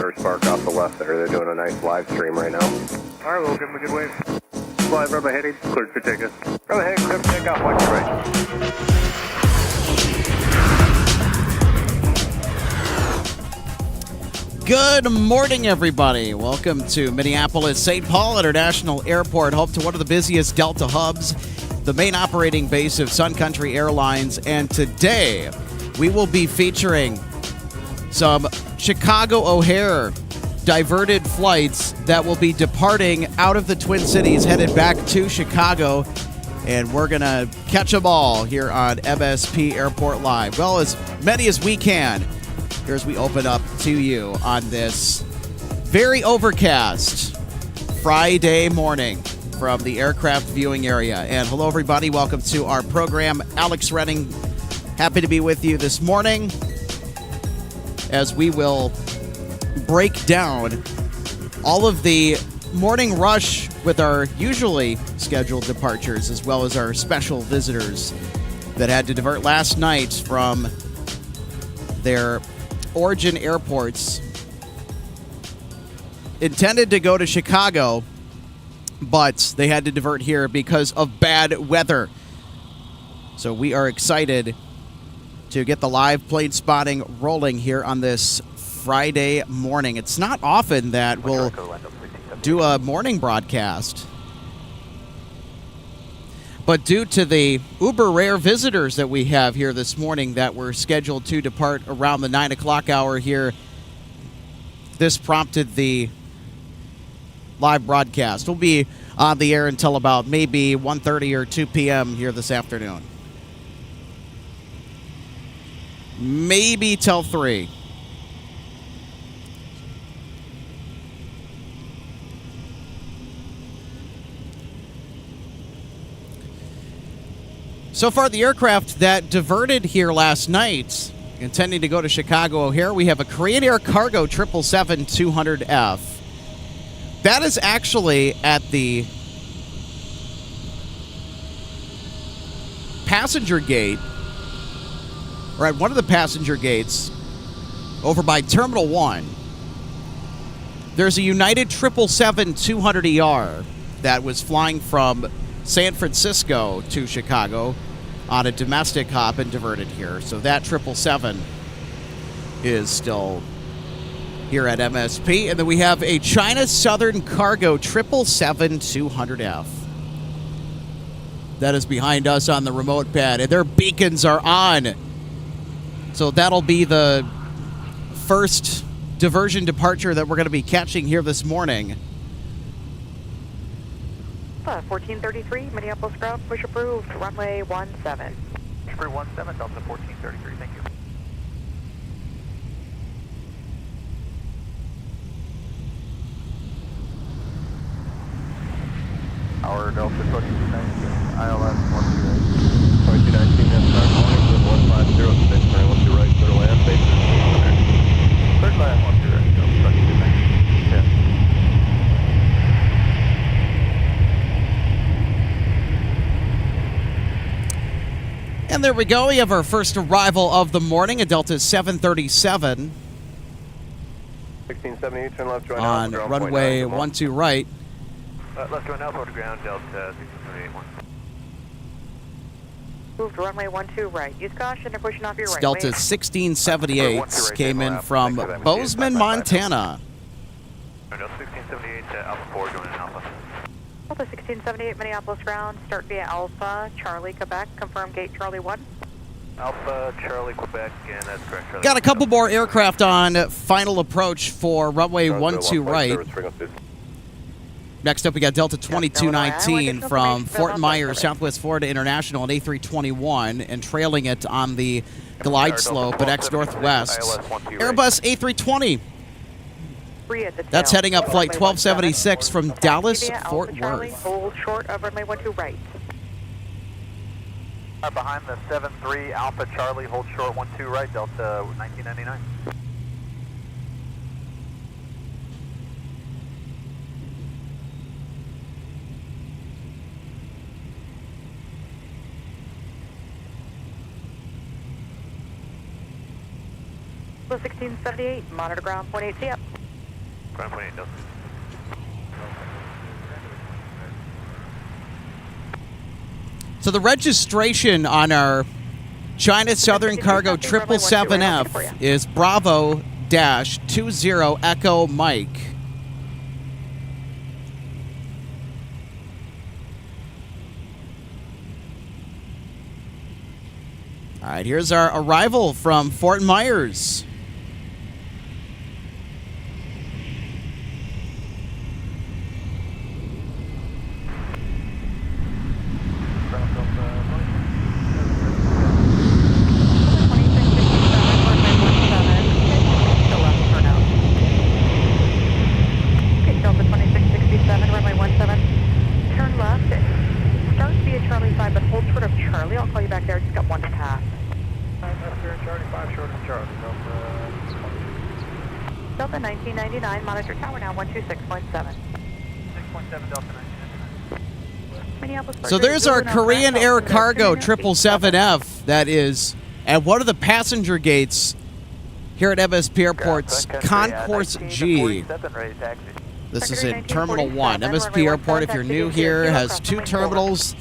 water spark off the left there. They're doing a nice live stream right now. All right, we'll give them a good wave. Fly, rubber heading, cleared for takeoff. Rubber heading, clear for takeoff, watch your right. Good morning, everybody. Welcome to Minneapolis St. Paul International Airport, home to one of the busiest Delta hubs, the main operating base of Sun Country Airlines. And today, we will be featuring some Chicago O'Hare diverted flights that will be departing out of the Twin Cities, headed back to Chicago. And we're going to catch them all here on MSP Airport Live. Well, as many as we can. Here as we open up to you on this very overcast Friday morning from the aircraft viewing area. And hello, everybody. Welcome to our program. Alex Redding, happy to be with you this morning as we will break down all of the morning rush with our usually scheduled departures, as well as our special visitors that had to divert last night from their origin airports, intended to go to Chicago, but they had to divert here because of bad weather. So we are excited to get the live plane spotting rolling here on this Friday morning. It's not often that we'll do a morning broadcast, but due to the uber rare visitors that we have here this morning that were scheduled to depart around the 9 o'clock hour here, this prompted the live broadcast. We'll be on the air until about maybe 1:30 or 2 p.m. here this afternoon. Maybe till 3. So far, the aircraft that diverted here last night, intending to go to Chicago O'Hare, we have a Korean Air Cargo 777-200F. That is actually at the passenger gate, or at one of the passenger gates over by Terminal 1. There's a United 777-200ER that was flying from San Francisco to Chicago on a domestic hop and diverted here. So that 777 is still here at MSP. And then we have a China Southern Cargo 777-200F. That is behind us on the remote pad, and their beacons are on. So that'll be the first diversion departure that we're going to be catching here this morning. 1433, Minneapolis ground, push approved, runway 17. Push approved 17, Delta 1433, thank you. Our Delta 2219, ILS 2219, that's our morning with 1506, running left to right, clear to land, base is third line, left to right, Delta 2219, yeah. And there we go. We have our first arrival of the morning, a Delta 737 1678, turn left, join on runway 12 right. Left join Alpha to ground, Delta 16781. Moved runway 12 right. Use caution, they're pushing off your right. Delta 1678 came in from Bozeman, Montana. Delta 1678, Alpha 4, joining Alpha. Delta 1678, Minneapolis ground, start via Alpha, Charlie, Quebec, confirm gate Charlie 1. Alpha, Charlie, Quebec, and that's correct. Charlie. Got a couple more aircraft on final approach for runway 12 right. Next up, we got Delta 2219 from Fort Myers, Southwest Florida International, an A321, and trailing it on the glide slope at X Northwest. Airbus A320. That's heading up flight 1276 from Dallas, Fort Worth. Hold short of runway 12 right. Behind the 73, Alpha, Charlie, hold short 12 right, Delta 1999. Delta 1678, monitor ground, point 8, see up. 5.8 Delta. So the registration on our China Southern Cargo 777F is Bravo-20 Echo Mike. All right, here's our arrival from Fort Myers. Delta 2667, runway 17. Turn left. Start via Charlie 5, but hold short of Charlie. I'll call you back there. Just got one to pass. Charlie 5 short of Charlie. Delta 1999, monitor tower now 126.7. 6.7 Delta 1999. Minneapolis. So there's our Korean Air Cargo 777F that is at one of the passenger gates here at MSP Airport's Concourse G. This is in Terminal 1. MSP Airport, if you're new here, has two terminals.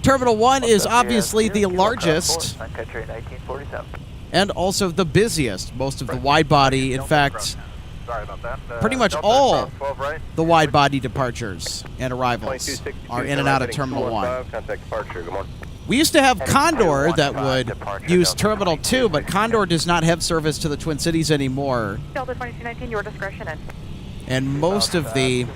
Terminal 1 is obviously the largest Sun Country 1947. and also the busiest. Most of the wide-body, in fact, Sorry about that. pretty much Delta all 12 right. the wide-body departures and arrivals are in and out of Terminal 1. Contact departure. Good morning. We used to have Condor that would use Terminal 2, but Condor does not have service to the Twin Cities anymore. Delta 2219, your discretion. And most of the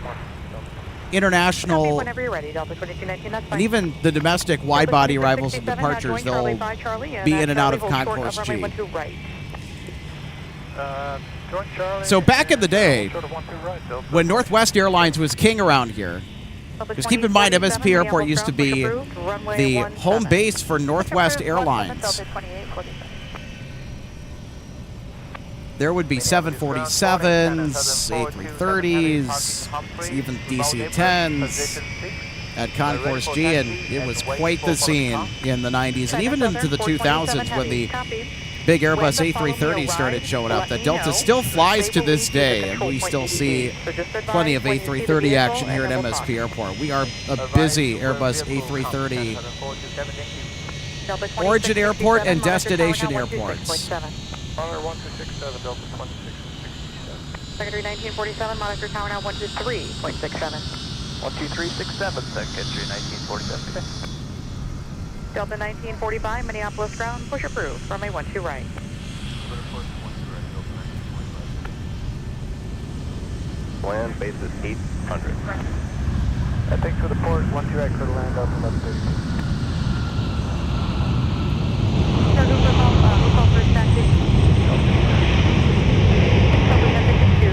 international Whenever you're ready, Delta 2219, that's fine. and even the domestic wide-body arrivals and departures, they'll be in and out of Concourse G. So back in the day, when Northwest Airlines was king around here, because keep in mind, MSP Airport used to be the home base for Northwest Airlines. There would be 747s, A330s, even DC-10s at Concourse G, and it was quite the scene in the 90s and even into the 2000s when the big Airbus A330 started showing up. The Delta still flies to this day, and we still see plenty of A330 action here at MSP Airport. We are a busy Airbus A330 origin airport and destination airports. Secretary 1947, monitor tower now 123.67. 12367, Sun Country 1947. Okay. Delta 1945, Minneapolis ground, push approved, runway 12 right. Land base is 800. I think for the port, 12 right, clear to land up 1130. Hotel first taxi. Delta 1052,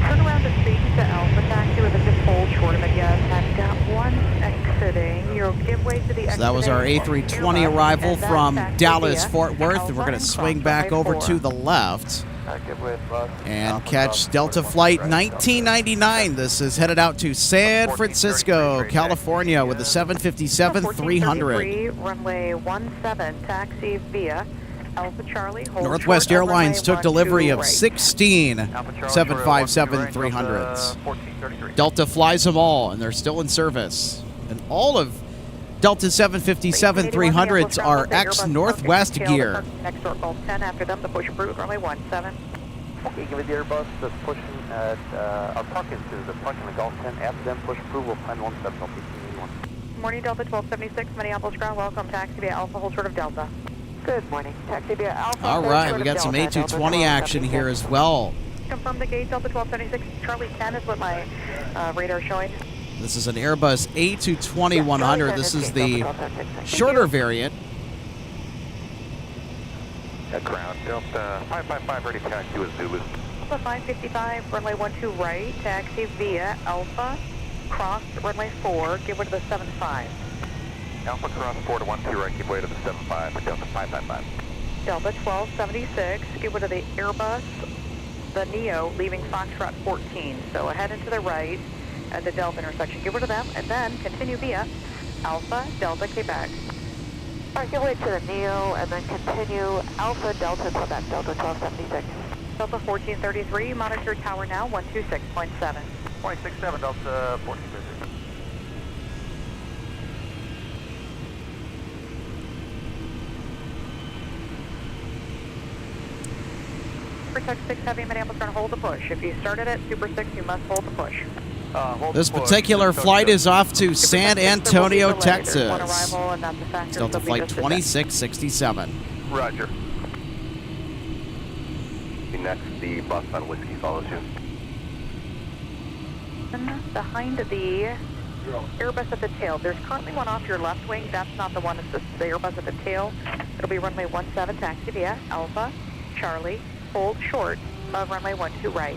turn around to speak to Alpha taxi with a just hold short of it, yes. I've got one exiting. You'll give way to the So that was our A320 arrival from Dallas, Fort Worth, and we're going to swing back over to the left and catch Delta Flight 1999. This is headed out to San Francisco, California with a 757-300. Runway 17, taxi via Alpha Charlie. Northwest Airlines took delivery of 16 757-300s. Delta flies them all, and they're still in service. And all of Delta 757-300s are ex-Northwest gear. Next door, Gulf 10. After them, the push approved, runway 17. Okay, give me the Airbus that's pushing at, our parking to the parking of Gulf 10. After them, push approval, plan 17, I'll be Morning, Delta 1276, Minneapolis ground. Welcome, taxi via Alpha, hold short of Delta. Good morning, taxi via Alpha. All right, we got some A220 action here as well. Confirm the gate, Delta 1276, Charlie 10 is what my radar showing. This is an Airbus A220-100. This is the shorter variant. Ground, Delta 555 ready to taxi with Zulu. Delta 555, runway 12 right, taxi via Alpha, cross runway 4, give way to the 75. Alpha cross 4 to 12 right, give way to the 75 for Delta 555. Delta 1276, give way to the Airbus, the Neo, leaving Foxtrot 14. So ahead and to the right at the Delta intersection, give way to them, and then continue via Alpha, Delta, Quebec. All right, give way to the Neo, and then continue Alpha, Delta, Quebec, Delta 1276. Delta 1433, monitor tower now, 126.7. 26.7, Delta 1433. Super Tug 6 Heavy, Minneapolis, going to hold the push. If you started at Super 6, you must hold the push. This particular flight is off to San Antonio, Texas. One arrival, and that's a factor. It's Delta Flight 2667. Roger. Next, the bus on Whiskey follows you. And behind the Airbus at the tail, there's currently one off your left wing. That's not the one, it's the Airbus at the tail. It'll be runway 17, taxi via Alpha, Charlie, hold short of runway 12 right.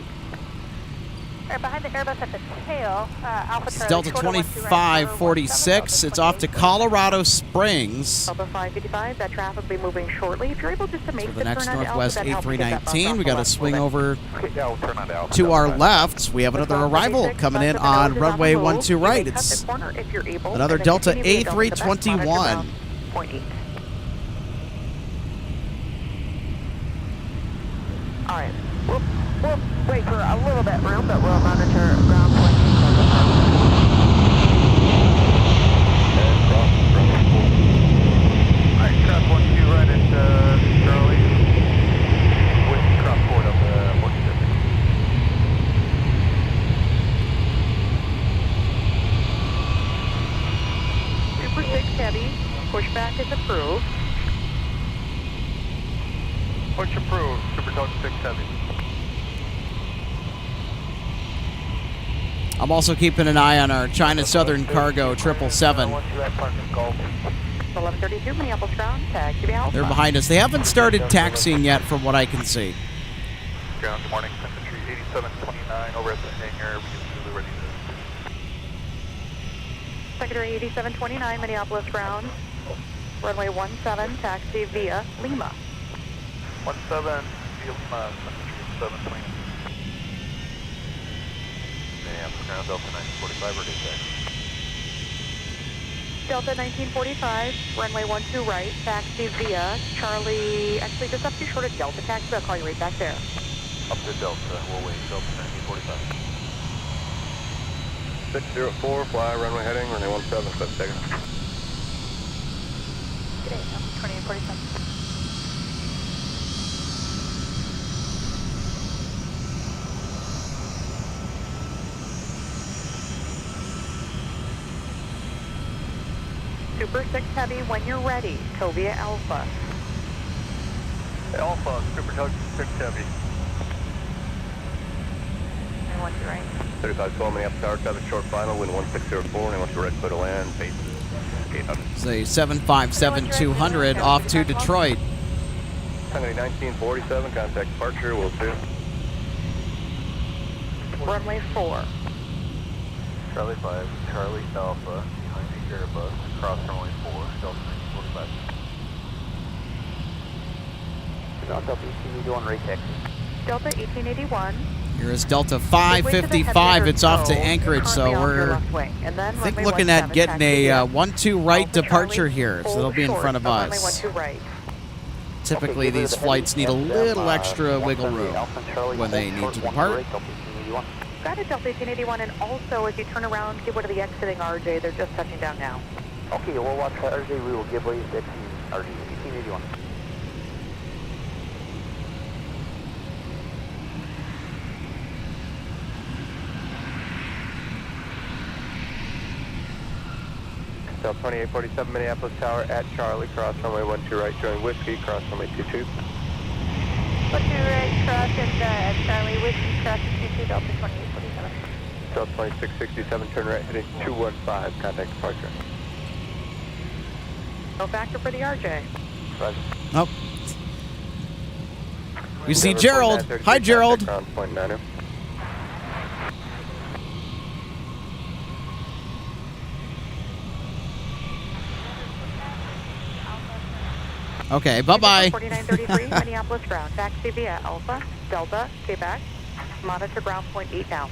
Behind the Airbus at the tail, Alpha It's Charlie, Delta 2546. It's off to Colorado Springs. Delta 555, that traffic will be moving shortly. If you're able just to make For the the next turn onto Northwest Alpha, that helps get that bus A319, off we the got to left swing moving. over Yeah, we'll turn on to Alpha. to our left. We have another arrival coming in on runway 12 right. It's another Delta A321. 0.8. All right. We'll wait for a little bit room, but we'll monitor ground point. Alright, cross 12 right into Charlie. With cross forward of the 1450. Super 6 Heavy, pushback is approved. Push approved, Super Tug 6 Heavy. I'm also keeping an eye on our China Southern Cargo 777. 1132, Minneapolis ground, taxi to Alpha. They're behind us. They haven't started taxiing yet from what I can see. Ground, good morning, Sun Country 8729 over at the hangar. We can ready to... Secretary 8729, Minneapolis ground, runway 17, taxi via Lima. 17 via Lima, Sun Country 8729. Ground Delta 1945, ready to taxi. Delta 1945, runway 12 right, taxi via Charlie, actually just up too short of Delta taxi, I'll call you right back there. Up to Delta, we'll wait, Delta 1945. 604, fly, runway heading, runway 17, set second. Good day, 2847. Super 6 Heavy, when you're ready, Tovia Alpha. Alpha, Super Tug 6 Heavy. I want you right. 3512, Minneapolis Tower, traffic short final, wind 1604, and wants to red foot to land, base 800. It's a 757-200 off to Detroit. Hungary 1947, contact departure, will do. Runway 4. Charlie 5, Charlie Alpha, behind the Airbus, across runway 4, Delta 1945. Delta 1881, rate taxi. Delta 1881. Here is Delta 555. It's off to Anchorage, so we're, I think, looking at getting a 1-2 right departure here, so they'll be in front of us. Typically, these flights need a little extra wiggle room when they need to depart. Got it, Delta 1881, and also as you turn around, give way to the exiting RJ. They're just touching down now. Okay, we'll watch RJ. We will give way to the exiting RJ 1881. Delta 2847, Minneapolis Tower at Charlie, cross runway 12 right, join Whiskey, cross runway 22. 12 right, cross and Charlie, Whiskey, cross 22, Delta 2847. Delta 2667, turn right, heading 215, contact departure. No factor for the RJ. Roger. Oh. We see Gerald. Hi, Gerald. Ground point 90. Okay, bye-bye. 4933, Minneapolis ground. Taxi via Alpha, Delta, Quebec. Monitor ground point 8 now.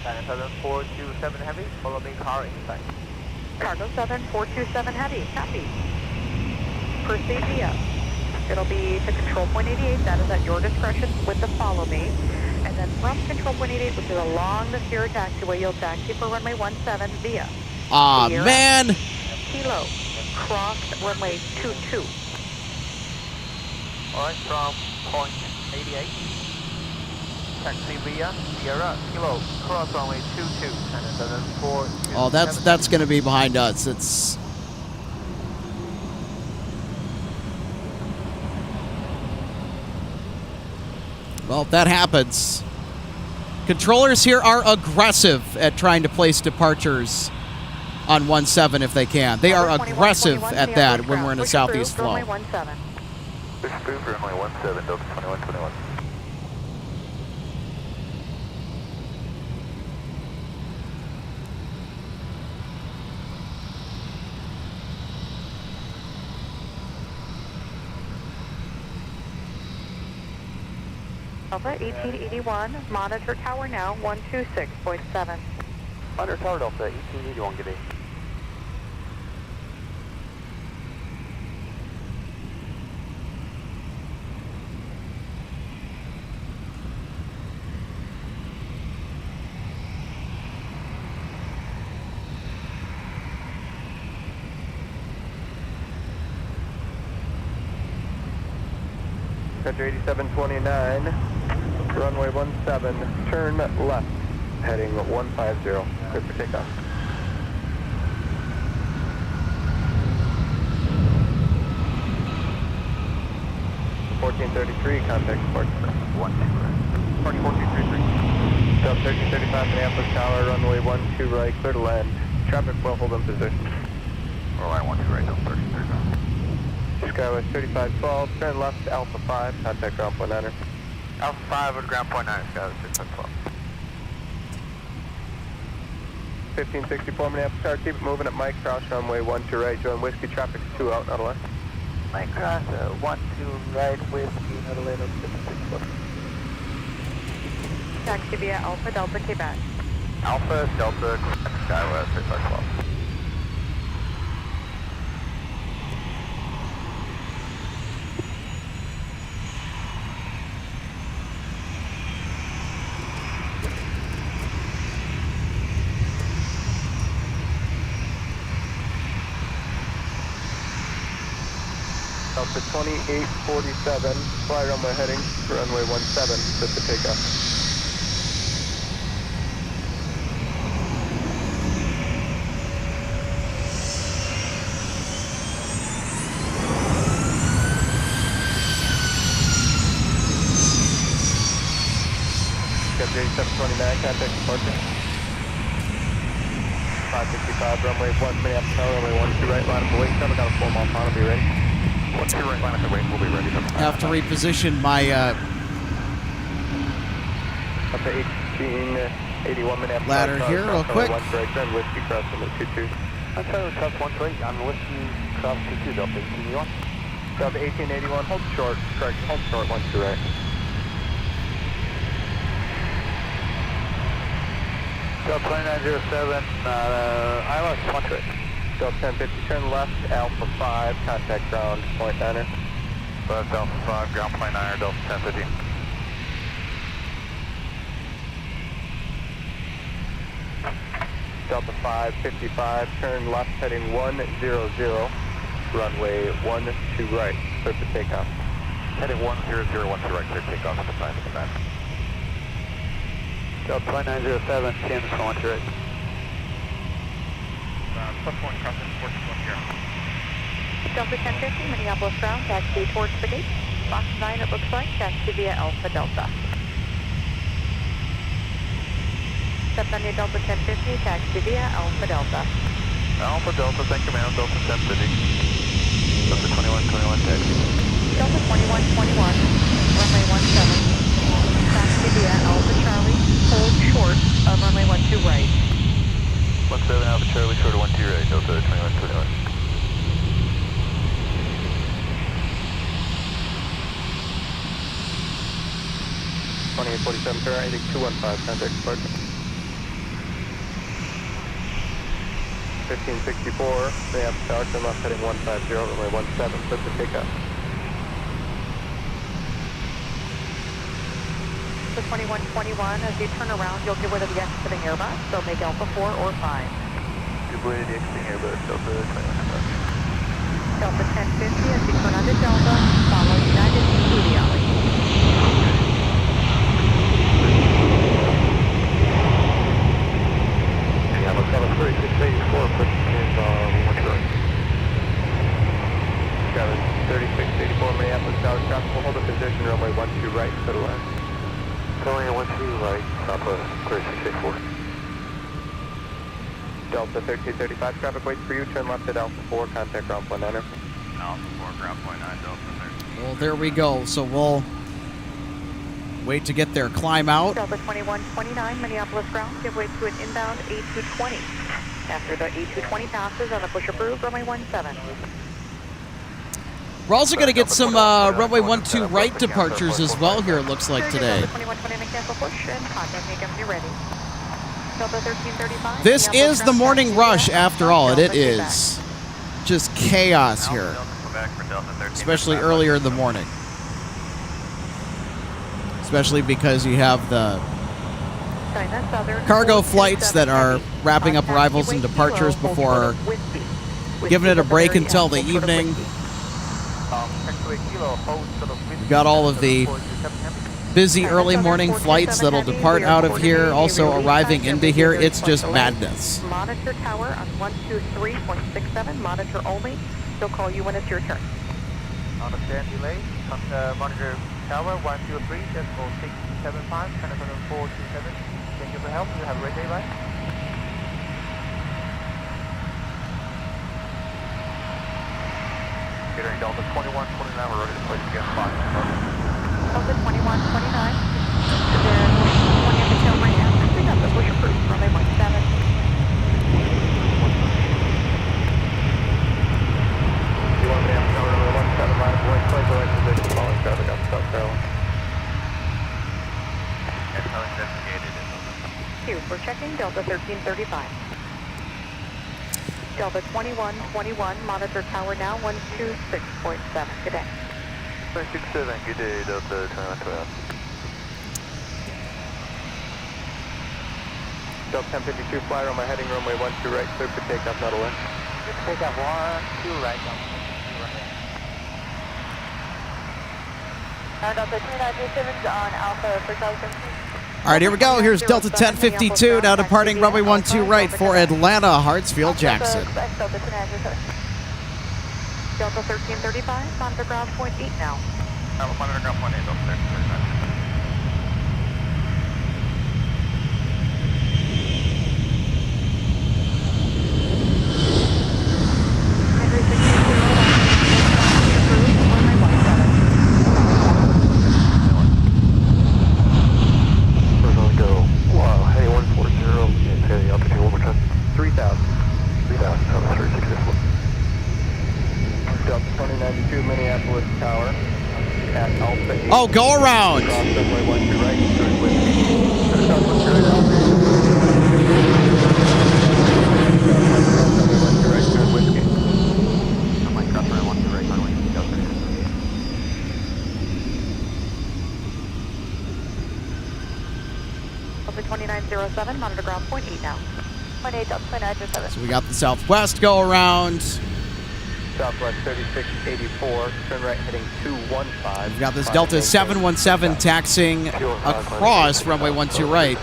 China 7427 Heavy, follow me car inside. Cargo 7427 Heavy, copy. Proceed via It'll be to control point 88. That is at your discretion with the follow me. And then from control point 88, which is along the Sierra taxiway, you'll taxi for runway 17 via Aw, Sierra man. Kilo, cross runway 22. Alright, from point 88. Taxi via Sierra Kilo, cross runway 22. And then 4. Oh, that's going to be behind us. It's... Well, if that happens. Controllers here are aggressive at trying to place departures on 17 if they can. They are aggressive at that when we're in a southeast flow. Runway 17. Push through for runway 17, Delta 2121. Alpha 1881, monitor tower now 126.7. Monitor tower Delta 1881, good day. Country 8729, runway 17, turn left, heading 150, clear for takeoff. 1433, contact departure. 1433. Delta 1335, Minneapolis Tower, runway 12 right, clear to land. Traffic will hold in position. Runway 12 right, Delta 1335. Skywest 3512, turn left, Alpha 5, contact ground point 9er. Alpha 5 at ground point 9, Skywest 3512. 1564 Minneapolis Tower, keep it moving at Mike Cross, runway 12 right, join Whiskey, traffic 2 out, not a left. Mike Cross, 12 right, Whiskey, not a lane of 56. Taxi via Alpha Delta Quebec. Alpha Delta Skywest 3512. Delta 2847, fly runway heading for runway 17, set to takeoff. Skywest 8729, contact departure. 565, runway 1, Minneapolis Tower, runway 12 right, line of await, traffic on a 4 mile final, be ready. What's your right line of wait? We'll be ready. Have to reposition my Up to 1881 Minneapolis. ladder here real quick. One strike, then Whiskey Cross number 22. I'm sorry, Cross 128. I'm Whiskey Cross 22, Delta 1881. Delta 1881, hold short, correct, hold short, 12 right. Delta 2907, ILS 128. Delta 1050, turn left, Alpha 5, contact ground point 9er. Left Alpha 5, ground point 9er, Delta 1050. Delta 555, turn left, heading 100, runway 12 right, clear for takeoff. Heading 100, 12 right, clear takeoff at the 5 at the 9. Delta 2907, Kansas 1 right. Plus 1, crossing 41 here. Delta 1050, Minneapolis ground, taxi towards the gate. Box 9 it looks like, taxi via Alpha Delta. 790 Delta 1050, taxi via Alpha Delta. Alpha Delta, thank you ma'am, Delta 1050. Delta 2121, taxi. Delta 2121, runway 17. Taxi via Alpha Charlie, hold short of runway 12 right. 17 Alpha Charlie, short of 12 right, Delta 2121. 2847, turn right, heading 215, contact departure. 1564, Minneapolis Tower, turn left, heading 150, runway 17, clear for takeoff. Delta 2121, as you turn around, you'll get rid of the exiting Airbus, so make Alpha 4 or 5. Give way to the exiting Airbus, Delta 21. Delta 1050, as you turn onto Delta, follow United through the alley. Yeah, let's have a 3684, pushing in, one short. Got a 3684 Minneapolis Tower traffic, we'll hold a position, runway 12 right, to the left. Runway 12 right, Southwest 3684. Delta 1335, traffic waits for you, turn left at Alpha 4, contact ground point 9. Alpha 4, ground point 9, Delta 13. Well, there we go. So we'll wait to get their climb out. Delta 2129, Minneapolis ground, give way to an inbound A220. After the A220 passes on the push approved, runway 17. We're also going to get some runway 12 right departures as well here, it looks like today. Delta 2129, cancel push and contact me when you're ready. Delta 1335. This is the morning rush after all, and it is just chaos here, especially earlier in the morning. Especially because you have the cargo flights that are wrapping up arrivals and departures before giving it a break until the evening. We've got all of the busy early morning flights that'll depart out of here, also arriving into here. It's just madness. Monitor tower on 123.67, monitor only. They'll call you when it's your turn. Understand delay. Monitor tower 123, decimal 675, 427. Thank you for help. You have a great day, bye. Catering Delta 2129, we're ready to place again 5. Delta 2129, then 20 at the tail right now. Pick up the push approved, runway 17. You want me to have tower number 17, line of voice, play the right position, following traffic up South Carolina. And how investigated it. Here, we're checking Delta 1335. Delta 2121, monitor tower now 126.7. Good day. 967, good day, Delta 2112. Delta 1052, flyer on my heading runway 12 right, clear for takeoff, not a left. Takeoff 1, 2 right, Delta 2937 on Alpha for Delta. All right, here we go. Here's Delta 1052 now departing runway 12 right for Atlanta, Hartsfield, Jackson. Delta 1335, monitor ground point 8 now. Monitor ground point 8, Delta 1335. Delta 2092, Minneapolis Tower at Alpha 8. Oh, go around. Cross runway 12 right, turn whiskey. Southwest right, Alpha 8. Runway 12 right, turn whiskey. Runway cross runway 12 right, runway Delta. Delta 2907, monitor ground point 8 now. Point 8, Delta 2907. So we got the Southwest go around. Southwest 3684, turn right heading 215. We've got this Delta 717 taxiing across runway 12 right.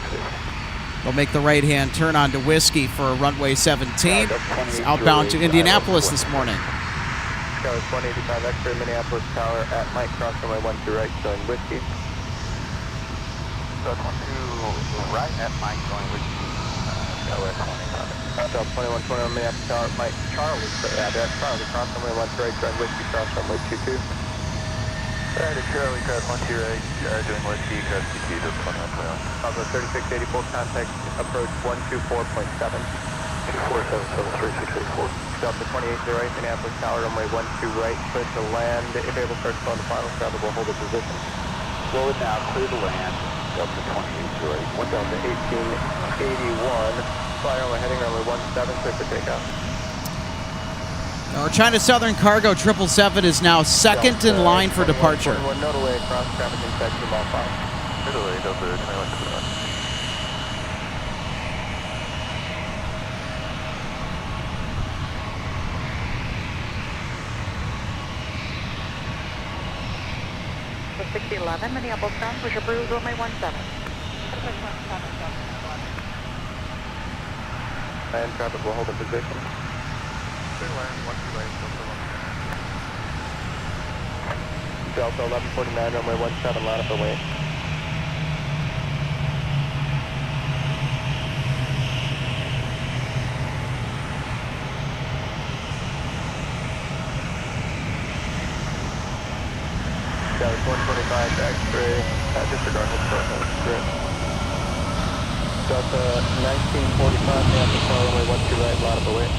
They'll make the right-hand turn onto Whiskey for runway 17. It's outbound to Indianapolis this morning. Skyline 185 X-ray, Minneapolis Tower at Mike, cross runway 12 right, showing Whiskey. Delta 12 right at Mike, going Whiskey. Delta 2121 Minneapolis Tower, Mike Charlie, that's Charlie, cross runway 12 right, showing Whiskey, cross runway 22. Alright, Charlie, cross 12 right, doing Whiskey, cross 22, Delta 2121. Bravo 3684, contact approach 124.7. 24773 Delta 28 right, Minneapolis Tower, runway 12 right, clear to land. If able, start to phone the final traffic will hold a position. Slow it now, clear to land. Delta 28 right. Delta 1881, flyer on my heading runway 17, clear for takeoff. Our China Southern Cargo 777 is now second in line for departure. 21 note away across traffic inspection, all 5. Italy, Delta 21. So 6011, Minneapolis ground, push approved, runway 17. And traffic will hold in position. Delta 1149, runway 17, line up and wait. Dallas 125, X-ray, disregard, hold Delta 1945, Minneapolis tower, runway 12 right, line up and wait.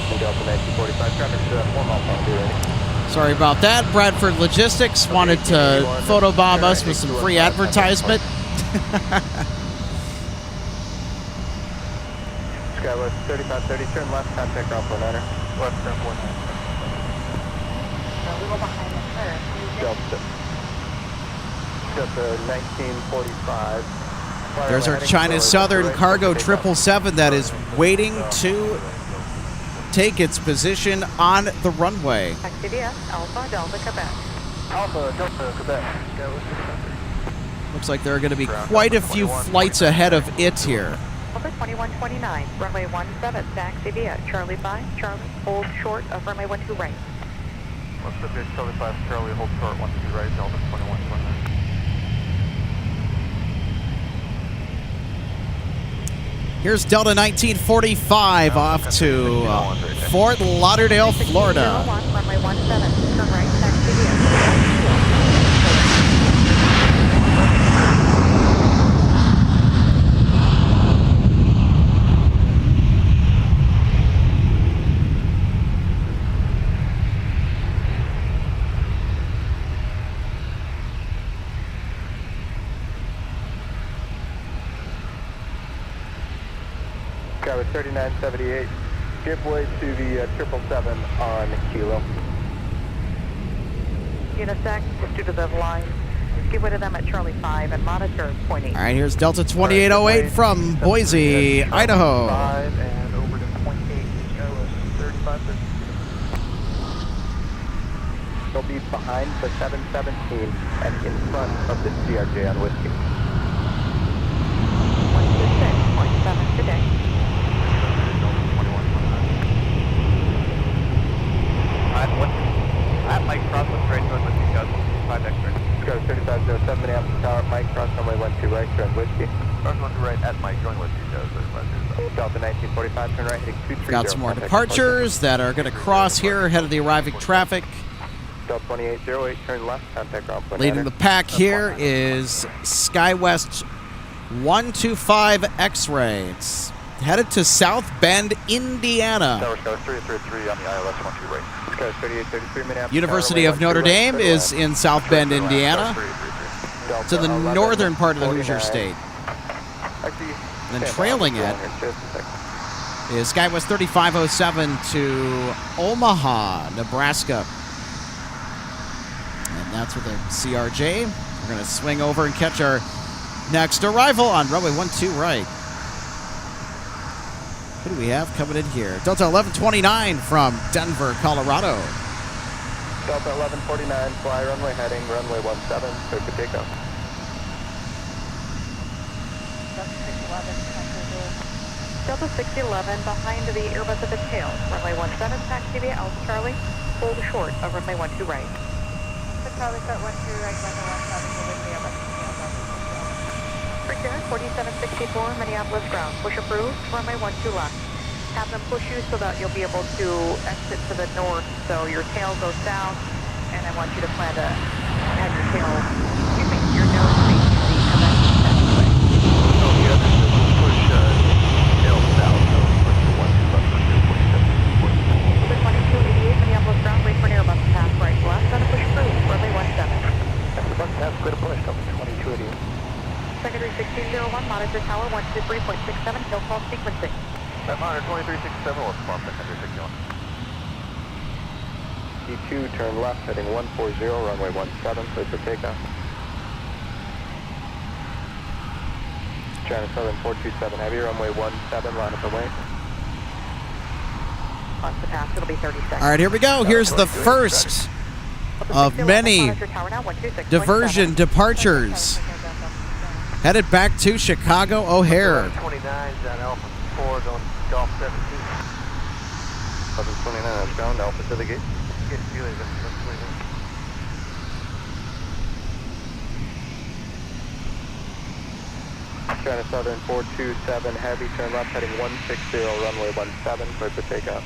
And Delta 1945, traffic 4 miles on, be ready. Sorry about that. Bradford Logistics wanted to photobomb us with some free advertisement. Skywest 3530, turn left, contact ground floor 9er. Left, turn 1. We go behind the curve. Delta 1945. There's our China Southern Cargo 777 that is waiting to take its position on the runway. Taxi via Alpha Delta Quebec. Alpha Delta Quebec. Looks like there are going to be quite a few flights ahead of it here. Alpha 2129, runway 17, taxi via Charlie 5, Charlie, hold short of runway 12 right. What's the big Charlie 5, Charlie, hold short, 12 right, Delta 2129. Here's Delta 1945 off to Fort Lauderdale, Florida. 01, runway 17, turn right, taxi via. Skyward 3978, give way to the 777 on Kilo. Unisec, just due to the line, give way to them at Charlie 5 and monitor pointing. All right, here's Delta 2808 from Boise, Idaho. 5 and over to point 8, Skywest 3550. They'll be behind the 717 and in front of the CRJ on Whiskey. 126.7 today. At Mike Cross, what's right north with 5 X-ray. Skyward 3507, Minneapolis Tower, Mike Cross, runway 12 right, turn Whiskey. Cross 12 right at Mike, join Whiskey, Delta 1945, turn right, heading 230. Got some more departures that are going to cross here ahead of the arriving traffic. Delta 2808, turn left, contact ground floor. Leading the pack here is SkyWest 125 X-ray. It's headed to South Bend, Indiana. Tower 333 on the ILS 12 right. Skyward 3833, Minneapolis. University of Notre Dame is in South Bend, Indiana. It's in the northern part of the Hoosier State. And then trailing it is SkyWest 3507 to Omaha, Nebraska. And that's with a CRJ. We're going to swing over and catch our next arrival on runway 12 right. Who do we have coming in here? Delta 1129 from Denver, Colorado. Delta 1149, fly runway heading, runway 17, clear for takeoff. Delta 611 behind the Airbus at the tail. Runway 17, taxi via Alpha Charlie, hold short of runway 12 right. So Charlie start 12 right, runway 17, with the Airbus. Procure 4764, Minneapolis ground. Push approved, runway 12 left. Have them push you so that you'll be able to exit to the north, so your tail goes south, and I want you to plan to have your tail, excuse me, your nose facing the convention taxiway. So the other system push tail south, so push the 12 left, Open 2288, Minneapolis ground, wait for an Airbus to pass right left, then a push approved, runway 17. That's the bus pass, clear to push, Delta 2288. Secondary 1601, monitor tower 123.67, tail call sequencing. That monitor 2367, what's bump, secondary 61. 52, turn left, heading 140, runway 17, clear for takeoff. China Southern 427 Heavy, runway 17, line up and wait. Once the pass, it'll be 30 seconds. All right, here we go. Here's the first of many diversion departures. Headed back to Chicago O'Hare. 29's at Alpha 4 going Golf 17. 1129, that's ground, Alpha to the gate. Get you later. China Southern 427 Heavy, turn left, heading 160, runway 17, clear for takeoff.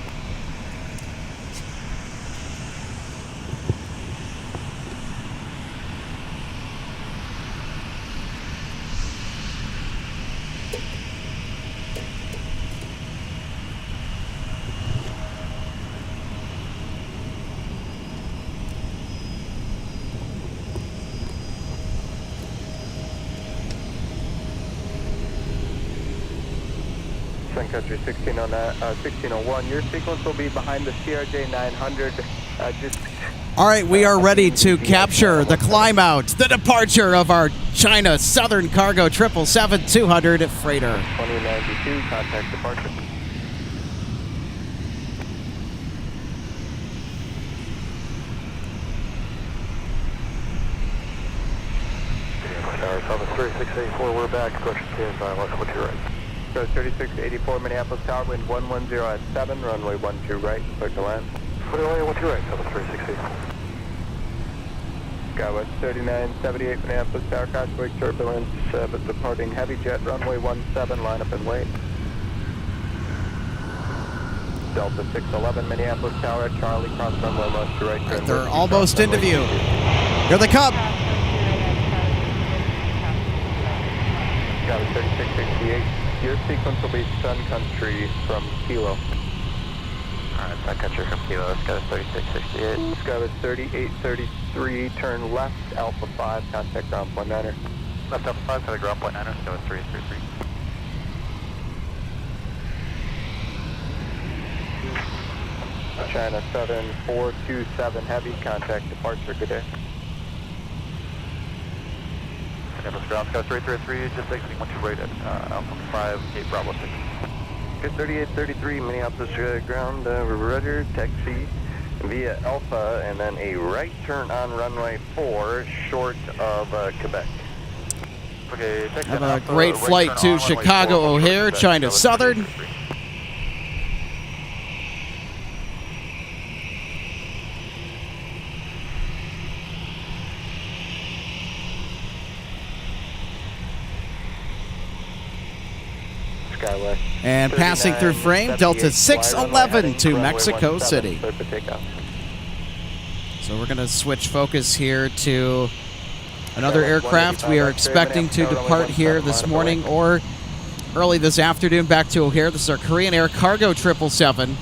Sun Country 1601. Your sequence will be behind the CRJ 900. All right, we are ready to capture the climb out, the departure of our China Southern Cargo 777-200 freighter. 2092, contact departure. Southern 3684, we're back. Question standby, welcome to your right. Go 3684 Minneapolis Tower, wind 110 at 7, runway 12 right, clear to land. Runway 12 right, Southern 3684. Skywest 3978 Minneapolis Tower, crossway turbulence, but departing heavy jet, runway 17, line up and wait. Delta 611 Minneapolis Tower, Charlie, cross runway left to right. Right, they're almost into view. Here they come. Skywest 3668. Your sequence will be Sun Country from Kilo. Alright, Sun Country from Kilo, Skywest 3668. Skywest 3833, turn left, Alpha 5, contact ground point 9er. Left Alpha 5, contact ground point 9er, Skywest 3833. China Southern 427 Heavy, contact departure, good day. Minneapolis ground, Skywest 3833, just exiting 12 right at Alpha 5, Gate Bravo 6. Good 3833, Minneapolis ground, rudder, taxi via Alpha, and then a right turn on runway 4, short of Quebec. Okay, Have a great flight to Chicago O'Hare, China Southern. Skywest. And passing through frame, Delta 611 to Mexico City. So we're going to switch focus here to another aircraft we are expecting to depart here this morning or early this afternoon back to O'Hare. This is our Korean Air Cargo 777.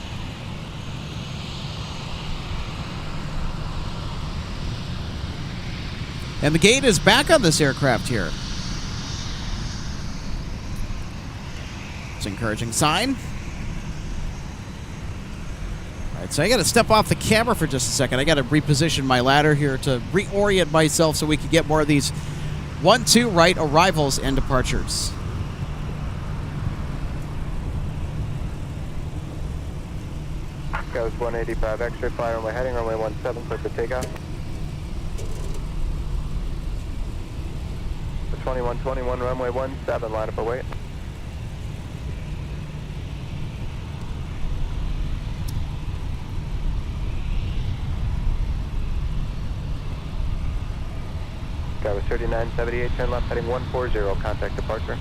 And the gate is back on this aircraft here. It's an encouraging sign. All right, so I got to step off the camera for just a second. I got to reposition my ladder here to reorient myself so we can get more of these 1-2 right arrivals and departures. Goes 185 X-ray, fly runway heading, runway 17, clear for takeoff. 2121, runway 17, line up await. Skywest 3978, turn left heading 140, contact departure.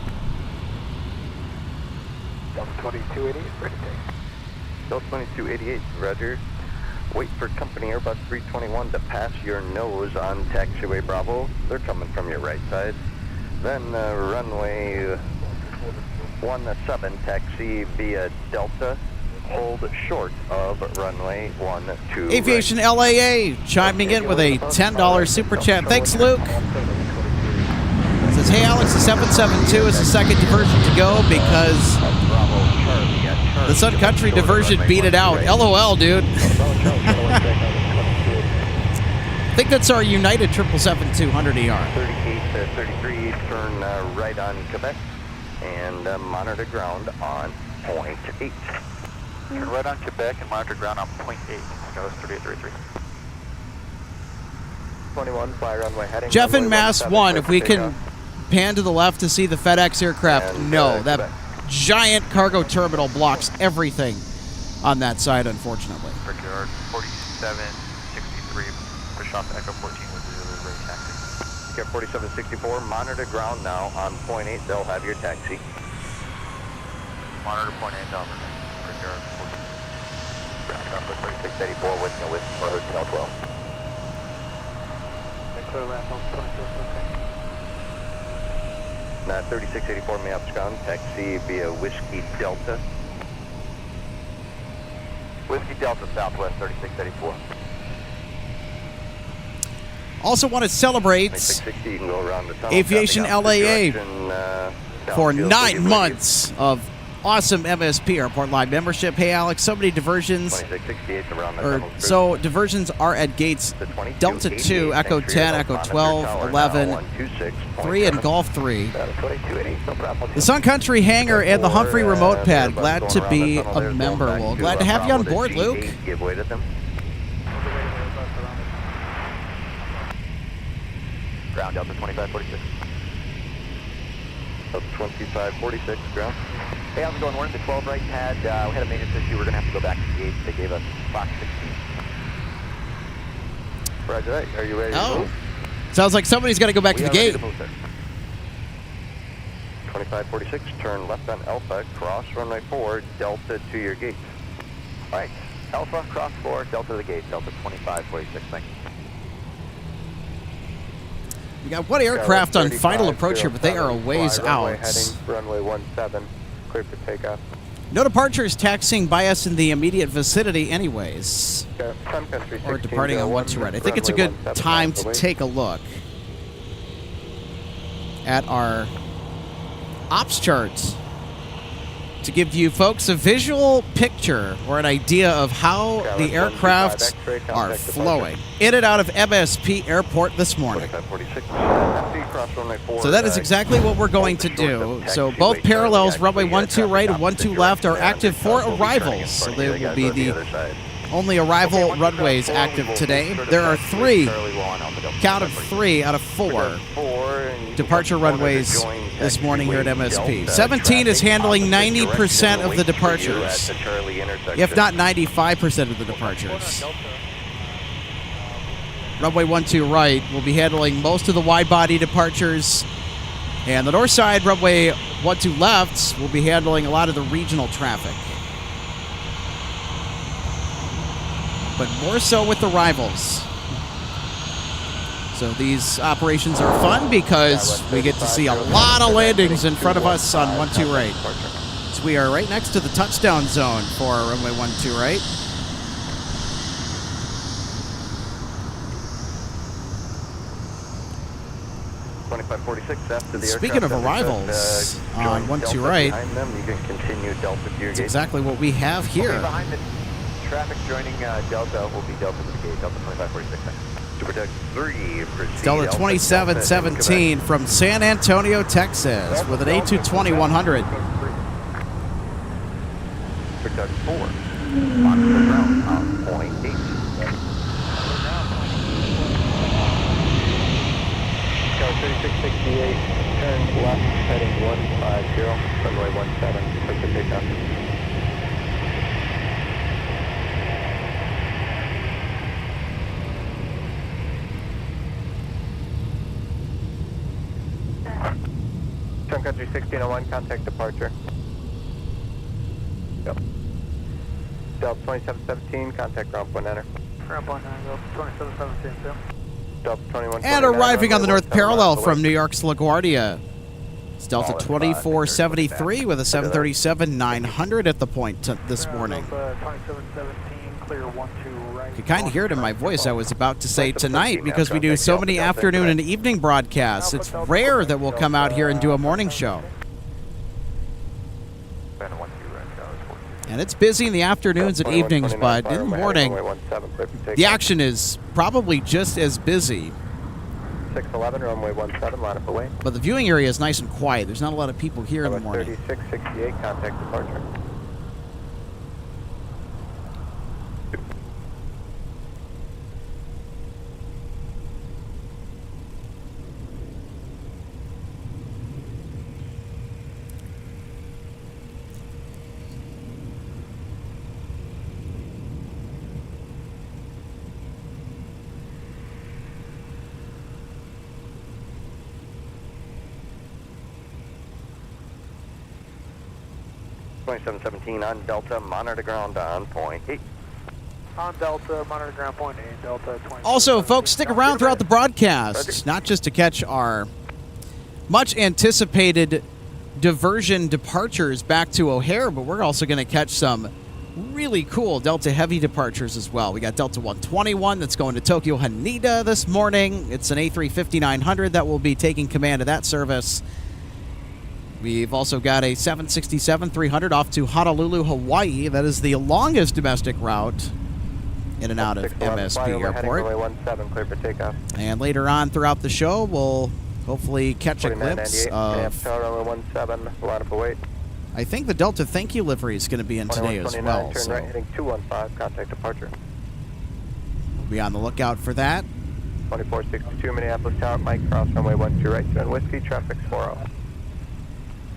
Delta 2288, ready to take. Delta 2288, roger. Wait for company Airbus 321 to pass your nose on taxiway Bravo. They're coming from your right side. Then runway 17, taxi via Delta. Hold short of runway 12. Aviation LAA chiming in with a $10 super chat. Thanks, Luke. Says, hey, Alex, the 772 is the second diversion to go because the Sun Country diversion beat it out. LOL, dude. think that's our United 777-200ER. 38 to 33, turn right on Quebec, and monitor ground on point 8. Turn right on Quebec and monitor ground on point 8. That was 3833. 21, fly runway heading. Jeff in runway Mass 17, 1, if we take can off. pan to the left to see the FedEx aircraft. And, No, that Quebec. giant cargo terminal blocks everything on that side, unfortunately. Brickyard 4763, push off Echo 14 with the rate taxi. Get 4764, monitor ground now on point 8, they'll have your taxi. Monitor point 8 Delta. Brickyard 14. Ground up with 3684 with no with for Hotel 12. Clear ramp on 22, okay. Now 3684 Minneapolis ground, taxi via Whiskey Delta. Whiskey Delta Southwest 3684. Also want to celebrate 2660, you can go around the tunnel. Aviation copy out the LAA direction, for downfield, 9 leave months of awesome MSP Airport Live membership. Hey, Alex, so many diversions. 2668 around the Or, tunnel. so diversions are at gates The 22, Delta 2, 88, Echo thanks for 10, your Echo help. 12, Monitor tower 11, now, 126.7. 3, and Golf 3. 2280, no problem. The Sun Country Hangar and the Humphrey remote pad. Airbus Glad going to around be the tunnel a there, going member. back Well, to, glad to have you on Bravo board, to Luke. G8, give way to them. Ground Delta 2546. Up 2546, ground. Hey, how's it going? We're in the 12 right pad. We had a maintenance issue. We're going to have to go back to the gate. They gave us box 16. Roger that. Are you ready to Oh, move? sounds like somebody's got to go back to We the are ready gate. to move, sir. 2546, turn left on Alpha, cross runway 4, Delta to your gate. All right. Alpha, cross 4, Delta to the gate. Delta 2546. Thank you. We got one aircraft on final approach here, but they are a ways runway out. heading, runway 17, clear for takeoff. No departures taxiing by us in the immediate vicinity anyways. Got Sun Country Or 16, departing on 1 to right. I think it's a good runway 17 time miles to away. take a look at our ops charts to give you folks a visual picture or an idea of how the aircrafts are flowing in and out of MSP Airport this morning. 2546, empty, cross runway 4. So that is exactly what we're going to do. So both parallels, runway 12 right and 12 left, are active for arrivals. So they will be the only arrival runways active today. There are 3, count of 3 out of 4 departure runways this morning here at MSP. 17 is handling 90% of the departures, if not 95% of the departures. Runway 12 right will be handling most of the wide-body departures, and the north side, runway 12 left, will be handling a lot of the regional traffic. But more so with arrivals. So these operations are fun because we get to see a lot of landings in front of us on 12 right. So we are right next to the touchdown zone for runway 12 right. Speaking of arrivals on 12 right, that's exactly what we have here. Okay, behind the traffic joining Delta will be Delta to the gate. Delta 2546. To protect 3, proceed Delta 2717 from San Antonio, Texas, with an A220-100. Protect 4, monitor ground on point 8. Scout 3668, turn left, heading 150, runway 17, clear for takeoff. Sun Country 1601, contact departure. Yep. Delta 2717, contact ground point enter. Ground point 9, Delta 2717, Sam. Delta 2129. And arriving on the north 17 parallel miles from away. New York's LaGuardia. It's Delta 2473 with a 737-900 at the point this morning. Delta 2717, clear 12 right. You can kind of hear it in my voice. I was about to say tonight, because we do so many afternoon and evening broadcasts, it's rare that we'll come out here and do a morning show. And it's busy in the afternoons and evenings, but in the morning, the action is probably just as busy. 611, runway 17, line up away. But the viewing area is nice and quiet. There's not a lot of people here in the morning. 3668, contact departure. .717 on Delta, monitor ground on point 8. On Delta, monitor ground point 8, Delta 20. Also, folks, stick around throughout the broadcast, not just to catch our much anticipated diversion departures back to O'Hare, but we're also going to catch some really cool Delta Heavy departures as well. We got Delta 121 that's going to Tokyo Haneda this morning. It's an A350-900 that will be taking command of that service. We've also got a 767-300 off to Honolulu, Hawaii. That is the longest domestic route in and out of MSP Airport. Clear for takeoff. And later on throughout the show, we'll hopefully catch a glimpse of... runway 17, line up await. I think the Delta Thank You livery is going to be in today as well. Turn So right, heading 215, contact departure. we'll be on the lookout for that. 2462 Minneapolis Tower, Mike, cross runway 12 right, join Whiskey, traffic 40.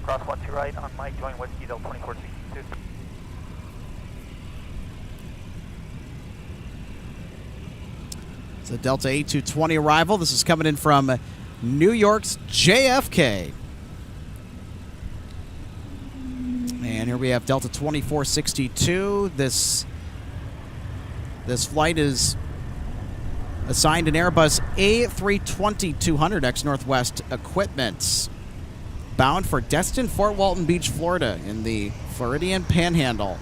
Cross 12 right on Mike, join Whiskey, Delta 2462. It's a Delta A220 arrival. This is coming in from New York's JFK. And here we have Delta 2462. This flight is assigned an Airbus A320-200 ex-Northwest equipment, bound for Destin, Fort Walton Beach, Florida, in the Floridian Panhandle.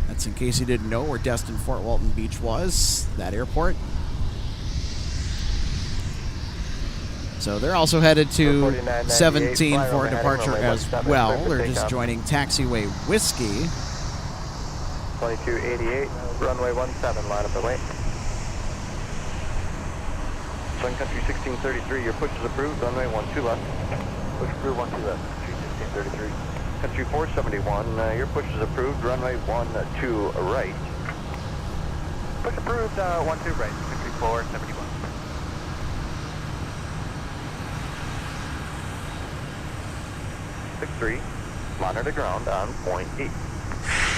That's in case you didn't know where Destin, Fort Walton Beach was, that airport. So they're also headed to 17 for departure as well. They're just joining taxiway Whiskey. 2288, runway 17, line up away. Sun Country 1633, your push is approved, runway 12 left. Push approved, 12 left, Country 1633. Country 471, your push is approved, runway 12 right. Push approved, 12 right, Country 471. 63, monitor ground on point 8.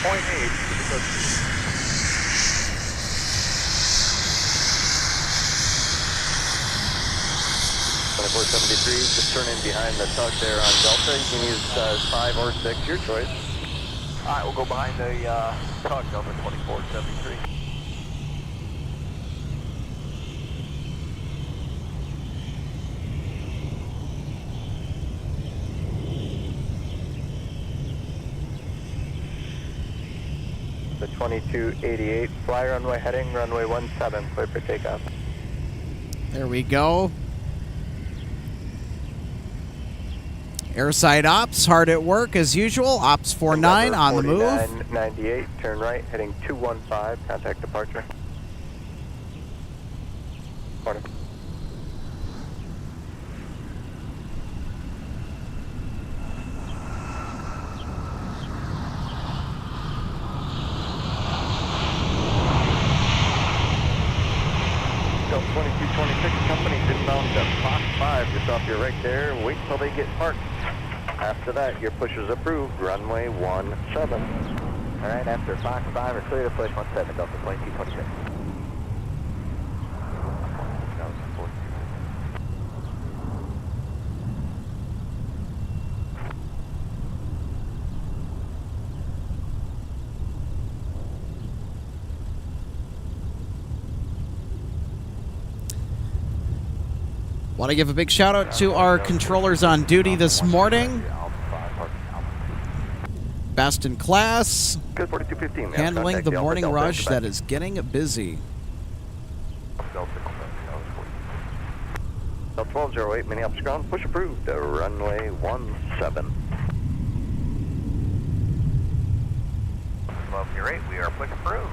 Point 8, to the coast. 2473, just turn in behind the tug there on Delta. You can use 5 or 6, your choice. Alright, we'll go behind the tug, Delta 2473. The 2288, fly runway heading, runway 17, clear for takeoff. There we go. Airside ops, hard at work as usual. Ops 49 on the move. 98, turn right, heading 215, contact departure. Morning. Delta 2226, company's inbound to Fox 5, just off your right there. Wait till they get parked. After that, your push is approved, runway 17. Alright, after Fox 5 are clear to push 17, Delta 2226. Want to give a big shout out to our controllers on duty this morning. Best in class, Good 4215. handling the morning rush that is getting busy. Delta 1208, Minneapolis ground, push approved, runway 17. Lovely rate, we are push approved.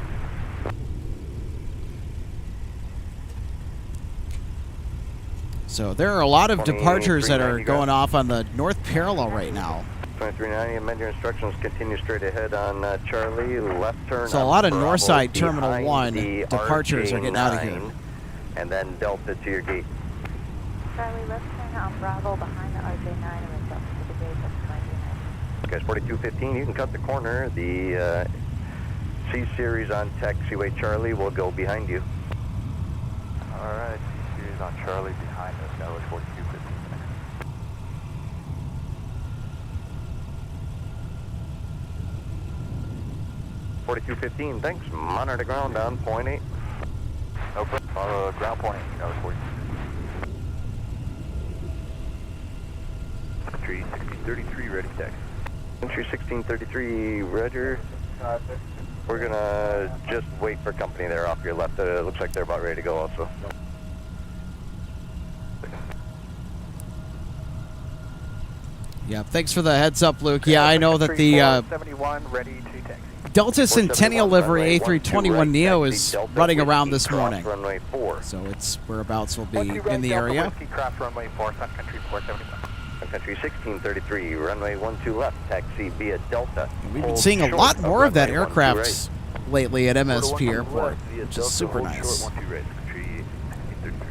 So there are a lot of departures that are 2390 going off on the north parallel right now. 2390, amend your instructions, continue straight ahead on Charlie, left turn. So a on lot of Bravo Northside Terminal behind 1 the departures are getting out of here. RJ9, and then Delta to your gate. Charlie, left turn on Bravo behind the RJ9 and then Delta to the gate, that's 99. Guys, 4215, you can cut the corner. The C-Series on taxiway Charlie will go behind you. Alright, C-Series on Charlie behind us, that was 4215. 4215, thanks. Monitor ground on point 8. No problem. Ground point 8, that was 42. Entry 1633, ready taxi. Entry 1633, Roger. We're gonna just wait for company there off your left. It looks like they're about ready to go also. Yeah, thanks for the heads up, Luke. Yeah, I know that the 71, ready to taxi. Delta Centennial livery A321neo is running around this morning. Runway 4. So its whereabouts will be in the area. Cross runway 4, Sun Country 471. Sun Country 1633, runway 12 left, taxi via Delta. And we've been Hold seeing a short lot of more of that runway 12 aircraft lately at MSP 12 Airport, left via which is Delta, super hold nice. short 12 right, Country 1633.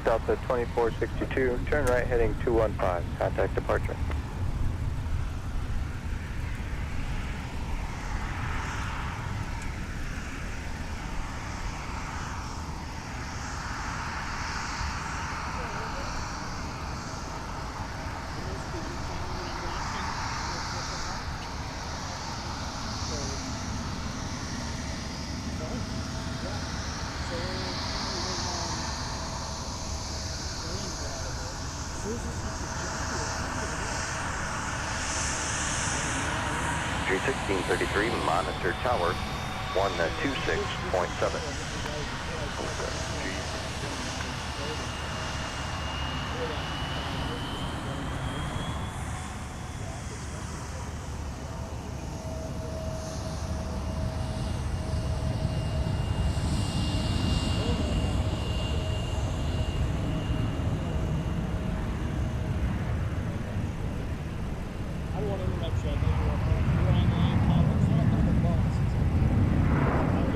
Delta 2462, turn right heading 215, contact departure. Entry 1633, monitor tower 126.7. I don't want to interrupt you. I know you're online. I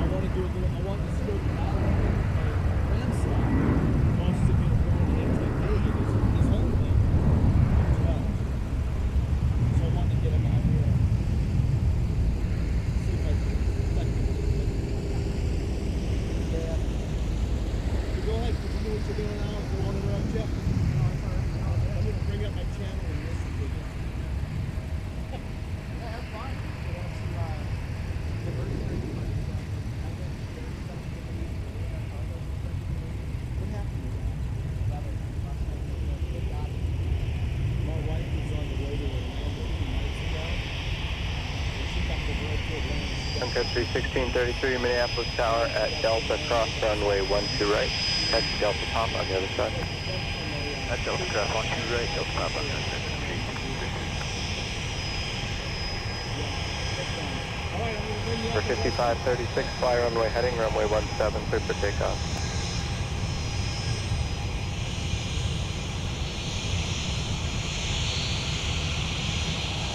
want to do a little. I want this to go out. My grandson wants to be a born in his home thing. So I wanted to get him out here. See if I can collect him. Yeah. So go ahead. Continue what you're doing now. I don't want to interrupt you. I'm going to bring up my channel and listen to you. Sun Country 1633, Minneapolis Tower at Delta, cross runway 12 right. Taxi Delta Pop on the other side. At Delta cross 12 right, Delta Pop on the other side. For 5536, fly runway heading, runway 17, clear for takeoff.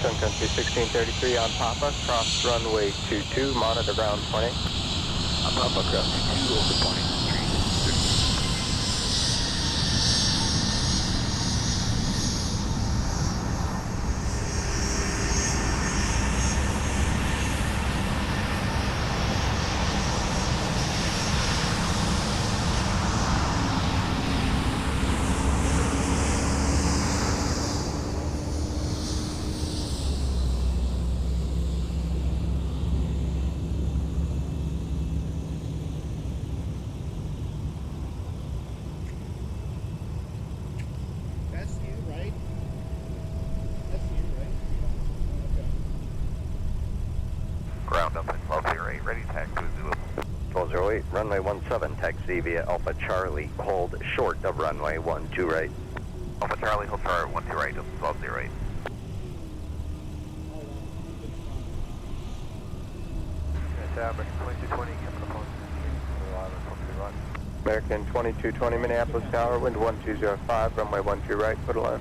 Sun Country 1633 on Papa, cross runway 22, monitor ground 20. On Papa cross 22 over 20. That's you, right? That's you, right? Okay. Ground up at lovely rate, ready taxi Zulu. 1208, runway 17, taxi via Alpha Charlie, hold short of runway 12 right. Alpha Charlie, hold short 12 right, 1208. American 2220, coming upon right. American 2220, Minneapolis Tower, wind 1205, runway 12 right, put a line.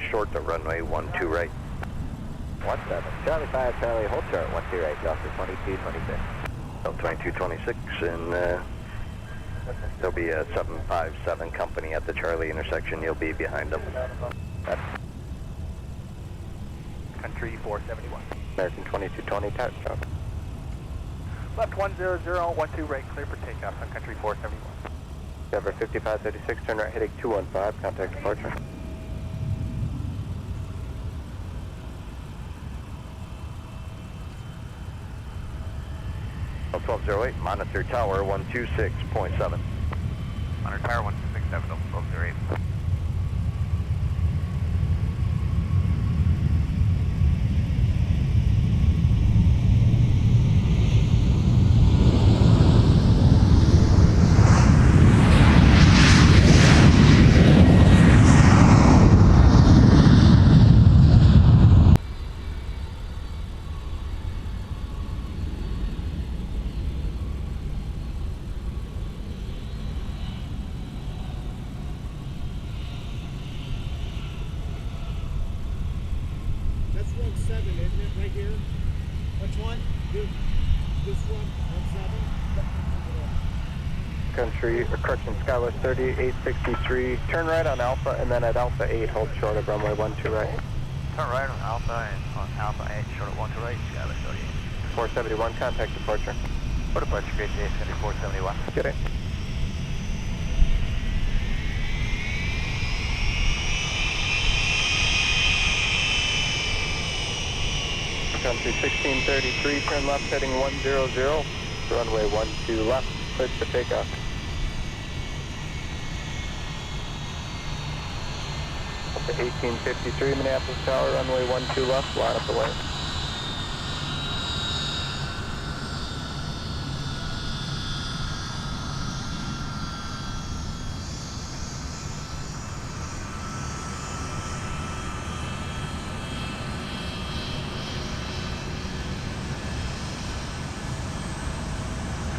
Short of runway 12 right. 17, Charlie 5, Charlie, hold short 12 right, Delta 2226. Delta 2226, and there'll be a 757 company at the Charlie intersection, you'll be behind them. Country 471. American 2220, touch off. Left 100, 12 right, clear for takeoff, Sun Country 471. Cover 5536, turn right, heading 215, contact departure. Oh, 1208, monitor tower 126.7. Monitor tower 1267, 1208. That's 17, isn't it, right here? Which one? This one, 17? Country, correction, Skywest 3863, turn right on Alpha, and then at Alpha 8, hold short of runway 12 right. Turn right on Alpha and on Alpha 8, short of 12 right, Skywest 38. 471, contact departure. For departure, great day, Country 471. Get it. Country 1633, turn left heading 100, runway 12 left, cleared for takeoff. Up to 1853 Minneapolis Tower, runway 12 left, line up the way.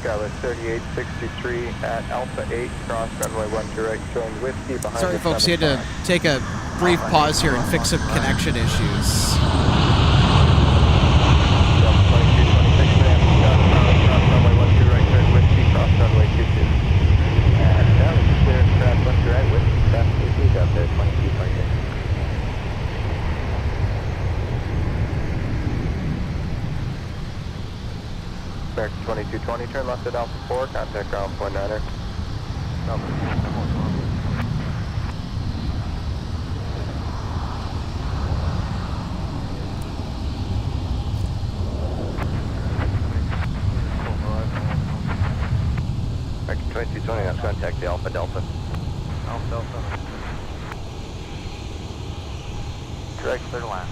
Skywest 3863 at Alpha 8, cross runway 12 right, showing whiskey behind. Sorry, the folks, you had to 75. take a brief pause here and fix some connection issues. Delta 2226, cross runway 12 right, turn whiskey, cross runway 22. And Charlie, clear, cross 12 right, whiskey, cross 22, Delta 2226. American 2220, turn left at Alpha 4, contact ground point 9er. American 2220, I'll contact the Alpha Delta. Alpha Delta. Direct, clear to land.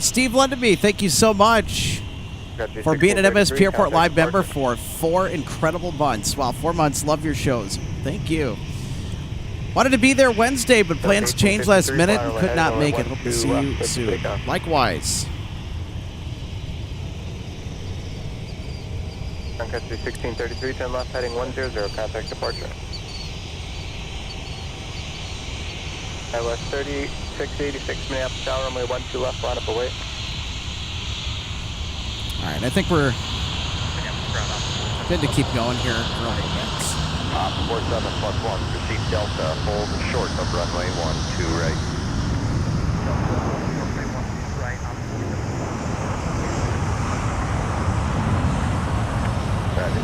Steve Lundeby, thank you so much for being an MSP Airport Live member for 4 incredible months. Wow, 4 months. Love your shows. Thank you. Wanted to be there Wednesday, but plans changed last minute and could not make it. Hope to see you soon. Likewise. Sun Country 1633, turn left heading 100, contact departure. Skywest 3686, Minneapolis Tower, runway 12 left, line up away. All right, I think we're good to keep going here. 47 plus 1, proceed Delta, hold short of runway 12 right. Roger.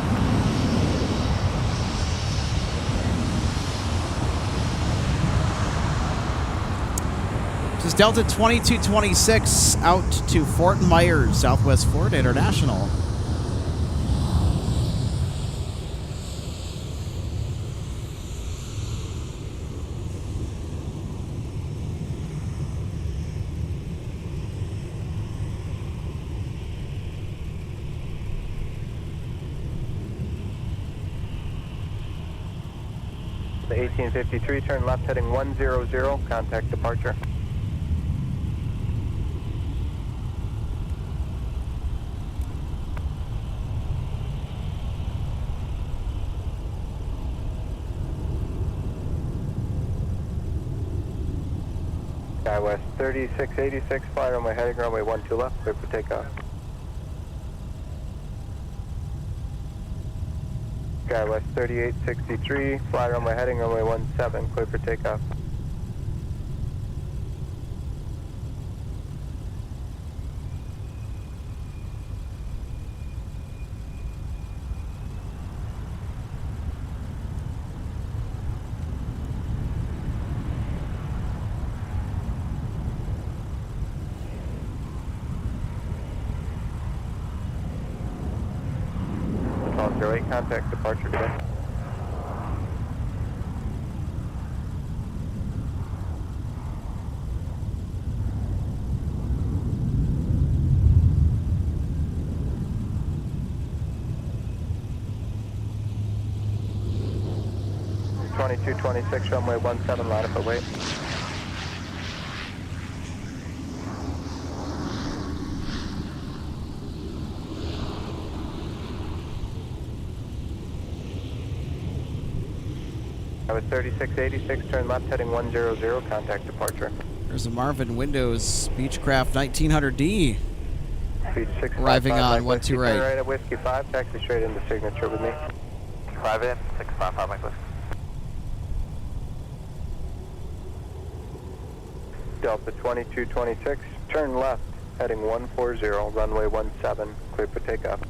This is Delta 2226 out to Fort Myers, Southwest Florida International. 1853, turn left heading 100, contact departure. SkyWest 3686, fly runway heading runway 12 left, clear for takeoff. SkyWest 3863, fly runway heading runway 17, clear for takeoff. Contact departure today. (2226) runway 17, line up await. I was 3686, turn left heading 100, contact departure. There's a Marvin Windows Beechcraft 1900D Speed 6 arriving on 12 turn right. right at Whiskey 5, taxi straight into signature with me. 5 in, 655 Mike Whiskey. Delta 2226, turn left heading 140, runway 17, clear for takeoff.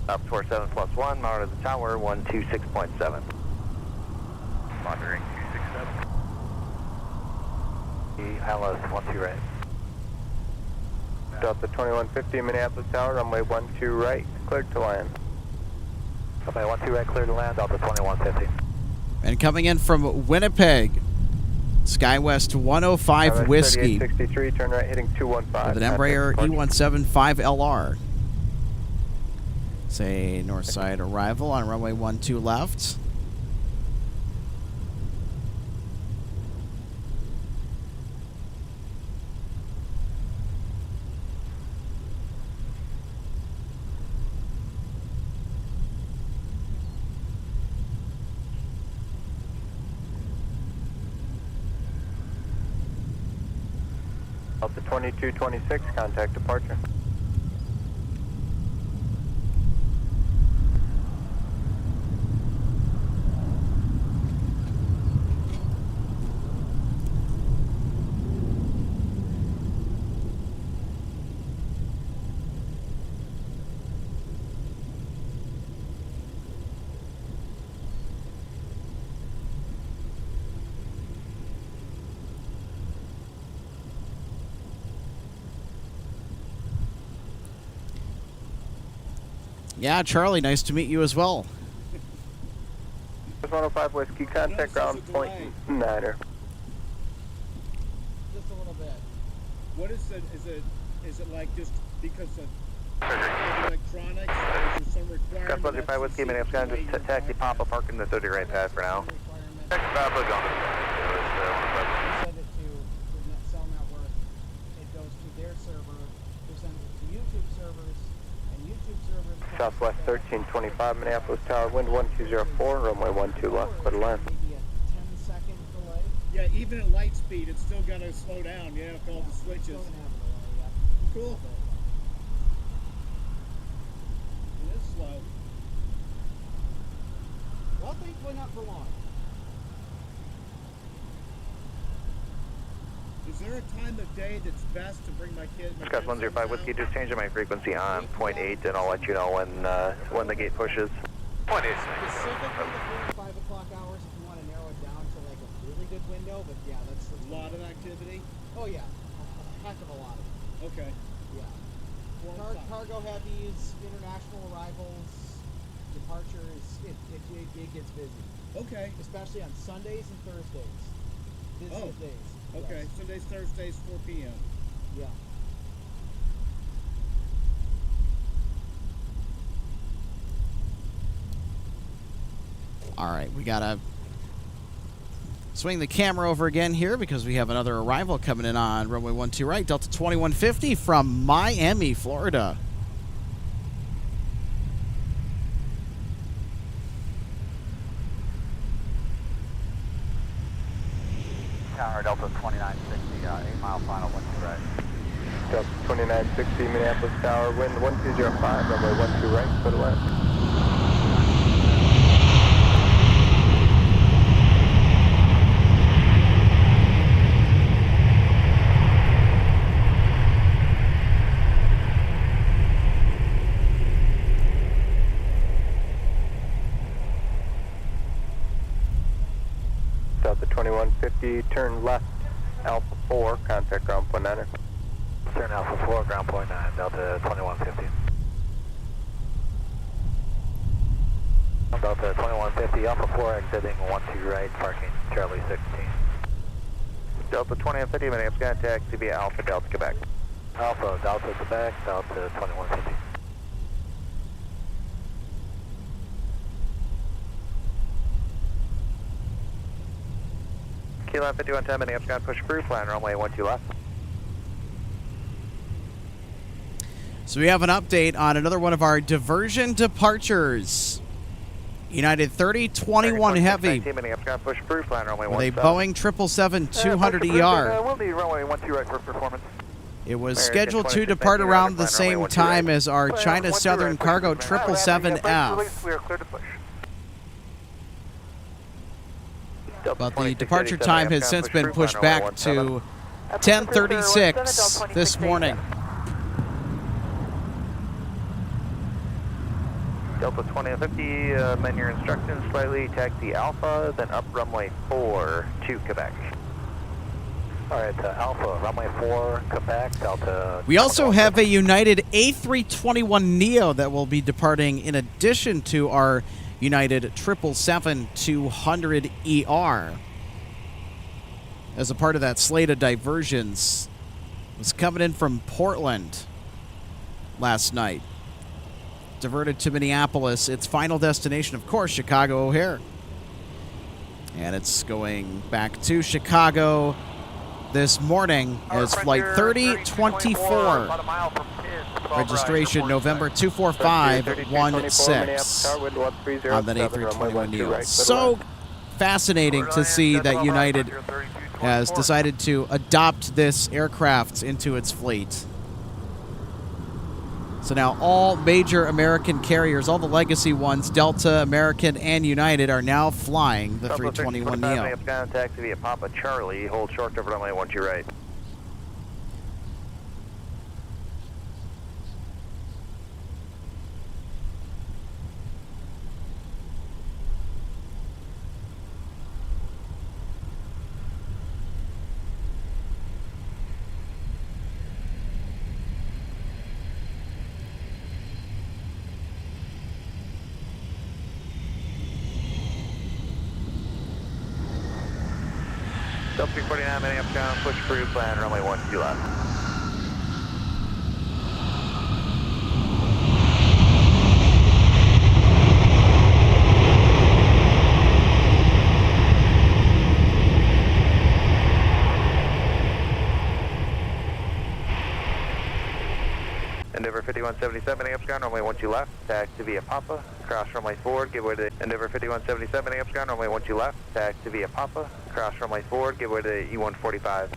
Up 47 plus 1, mount to the tower, 126.7. Monitoring 267. Hello, 12 right. Delta 2150, Minneapolis Tower, runway 12 right, cleared to land. Runway 12 right, cleared to land, Delta 2150. And coming in from Winnipeg, SkyWest 105 Whiskey. 3863, turn right, hitting 215. With an Embraer E175LR. Say north side arrival on runway 12 left. Delta 2226, contact departure. Yeah, Charlie, nice to meet you as well. 105 Whiskey, contact ground point 9er. Just a little bit. What is it? Is it like just because of electronics? Or is there some requirement? Gus 105 Whiskey, Minneapolis, just taxi pop up, park in the 30 right pad for now. Send it to the cell network. It goes to their server. Who sends it to YouTube servers, and YouTube servers. Southwest 1325, Minneapolis Tower, wind 1204, runway 12 left, clear to land. Maybe a 10-second delay. Yeah, even at light speed, it's still got to slow down. You have all the switches. Still gonna have a delay, yeah. Cool. It is slow. Well, thankfully not for long. Is there a time of day that's best to bring my kid? Gus 105 Whiskey, just changing my frequency on 0.8, and I'll let you know when the gate pushes. 0.8. Specifically the 4 and 5 o'clock hours if you want to narrow it down to like a really good window, but yeah, that's A lot of activity? oh yeah, a heck of a lot of it. Okay. Yeah. Cargo heavies, international arrivals, departures, it gets busy. Okay. Especially on Sundays and Thursdays. Busiest days. Okay, Sundays, Thursdays, 4 p.m. Yeah. All right, we got to swing the camera over again here because we have another arrival coming in on runway 12 right, Delta 2150 from Miami, Florida. Tower Delta 2960, 8 mile final, 12 right. Delta 2960, Minneapolis Tower, wind 1205, runway 12 right, clear to land. Delta 2150, turn left, Alpha 4, contact ground point 9. Turn Alpha 4, ground point 9, Delta 2150. Delta 2150, Alpha 4 exiting 12 right, parking Charlie 16. Delta 2150, Minneapolis contact, to be Alpha Delta Quebec. Alpha, Delta Quebec, Delta 2150. Kilo 5110, Minneapolis got push through, flying runway 12 left. So we have an update on another one of our diversion departures. United 3021 Heavy with Minneapolis got push through, flying runway a 17. Boeing 777-200ER. We'll be runway 12 right for performance. It was American scheduled to 26, depart 19, around the runway same 12 time right. as our China Southern Cargo 777F. We are clear to push. But the departure time has since been pushed back to 10:36 this morning. Delta 2050, amend your instructions slightly, taxi Alpha, then up runway 4 to Quebec. Alright, Alpha, runway 4, Quebec, Delta. We also have a United A321neo that will be departing in addition to our United 777-200ER. As a part of that slate of diversions, it was coming in from Portland last night. Diverted to Minneapolis. Its final destination, of course, Chicago O'Hare. And it's going back to Chicago this morning as Flight 3024. Registration November 24516 on that A321neo. So fascinating to see that United has decided to adopt this aircraft into its fleet. So now all major American carriers, all the legacy ones, Delta, American, and United, are now flying the 321neo. Contact via Papa Charlie, hold short over runway 12 right. Delta 349, Minneapolis ground, push through, plan runway 12 left. Endeavor 5177, Minneapolis ground, runway 12 left, taxi via Papa, cross runway 4, give way to Endeavor 5177, Minneapolis ground, runway 12 left, taxi via Papa, cross runway 4, give way to E145.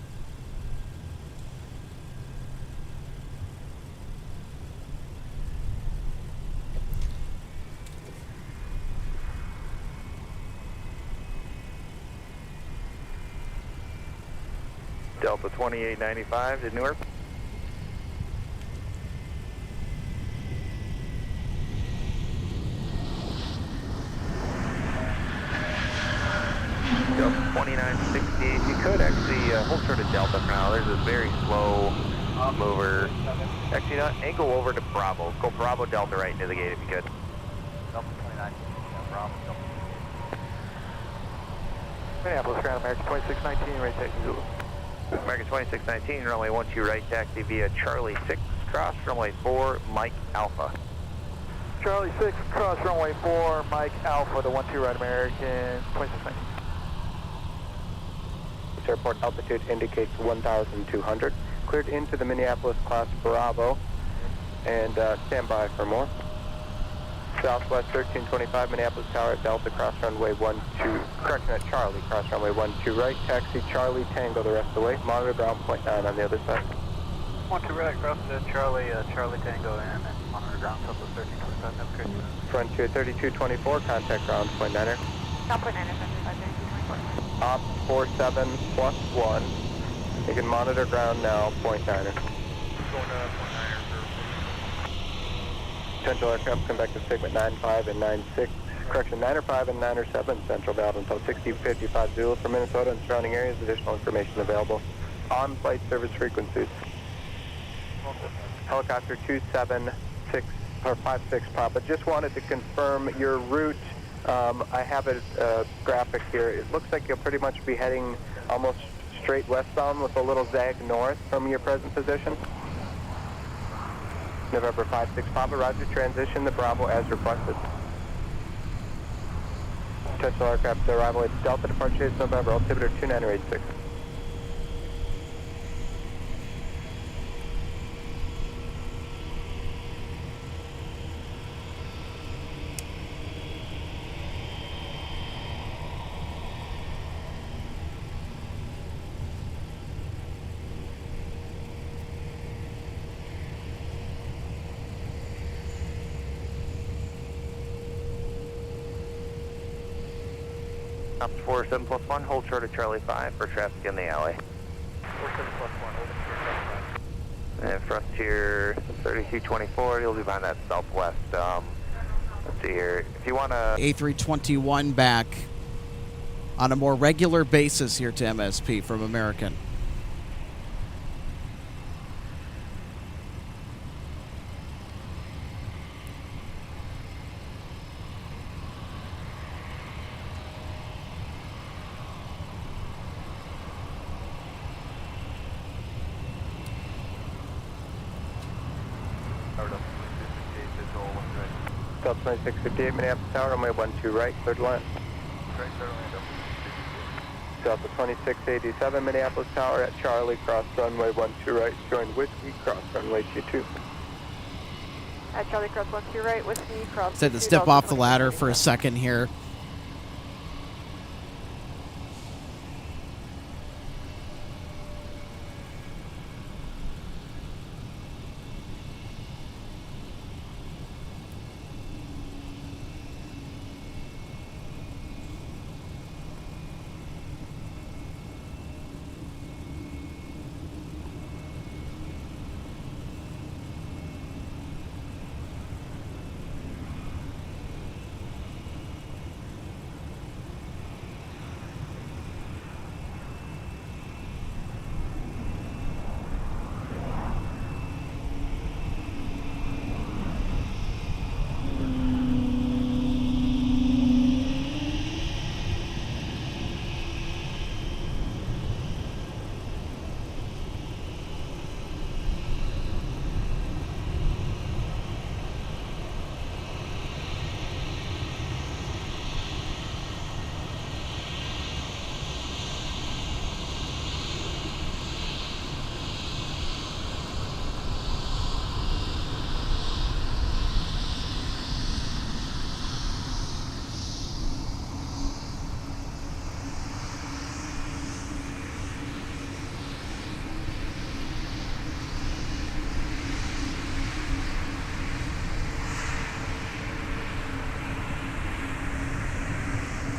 Delta 2895 to Newark. Delta 2960, if you could actually hold short of Delta for now. There's a very slow mover. Actually not, and go over to Bravo. Go Bravo Delta right into the gate if you could. Delta 2960, Bravo, Delta. Minneapolis ground, American 2619, right taking Zulu. American 2619, runway 12 right, taxi via Charlie 6, cross runway 4, Mike Alpha. Charlie 6, cross runway 4, Mike Alpha, the 12 right, American 2619. This airport altitude indicates 1,200. Cleared into the Minneapolis class Bravo, and stand by for more. Southwest 1325, Minneapolis Tower at Delta, cross runway 12, correction at Charlie, cross runway 12 right, taxi Charlie Tango the rest of the way, monitor ground point 9 on the other side. 12 right, cross to Charlie, Charlie Tango in, and monitor ground Southwest 1325, have a great day. Frontier 3224, contact ground point 9er. Ground point 9er, 3224. Op 47 plus 1, you can monitor ground now, point 9er. Going to point 9er for Central aircraft come back to segment 95 and 96. Correction, 9er 5 and 9er 7. Central valve until 6055 Zulu for Minnesota and surrounding areas. Additional information available on flight service frequencies. Helicopter 276 or 56 Papa. Just wanted to confirm your route. I have a graphic here. It looks like you'll pretty much be heading almost straight westbound with a little zag north from your present position. November 56 Papa, roger, transition to Bravo as requested. Potential aircraft arrival at Delta departure is November, altimeter 2986. Ops 47 plus 1, hold short of Charlie 5 for traffic in the alley. 47 plus 1, hold it short. And Frontier 3224, you'll be behind that southwest. Let's see here. If you want to... A321 back on a more regular basis here to MSP from American. Delta 2658, Minneapolis Tower, runway 12 right, cleared to land. Delta 2687, Minneapolis Tower at Charlie, cross runway 12 right, join Whiskey, cross runway 22. At Charlie, cross 12 right, Whiskey, cross. Said to step off the ladder for a second here.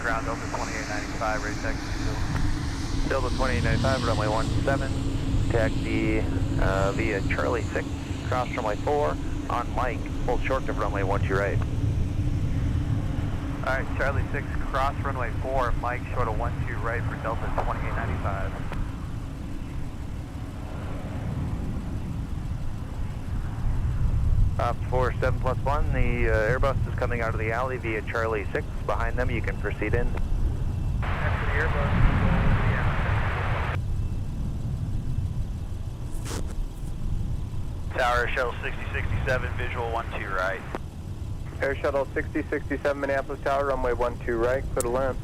Ground Delta 2895, ready taxi. Delta 2895, runway 17, taxi via Charlie 6, cross runway 4, on Mike, hold short of runway 12 right. Alright, Charlie 6, cross runway 4, Mike, short of 12 right for Delta 2895. Ops 47 plus 1, the Airbus is coming out of the alley via Charlie 6. Behind them, you can proceed in. After the Airbus, Tower, Shuttle 6067, visual 12 right. Air Shuttle 6067 Minneapolis Tower, runway 12 right, clear to land.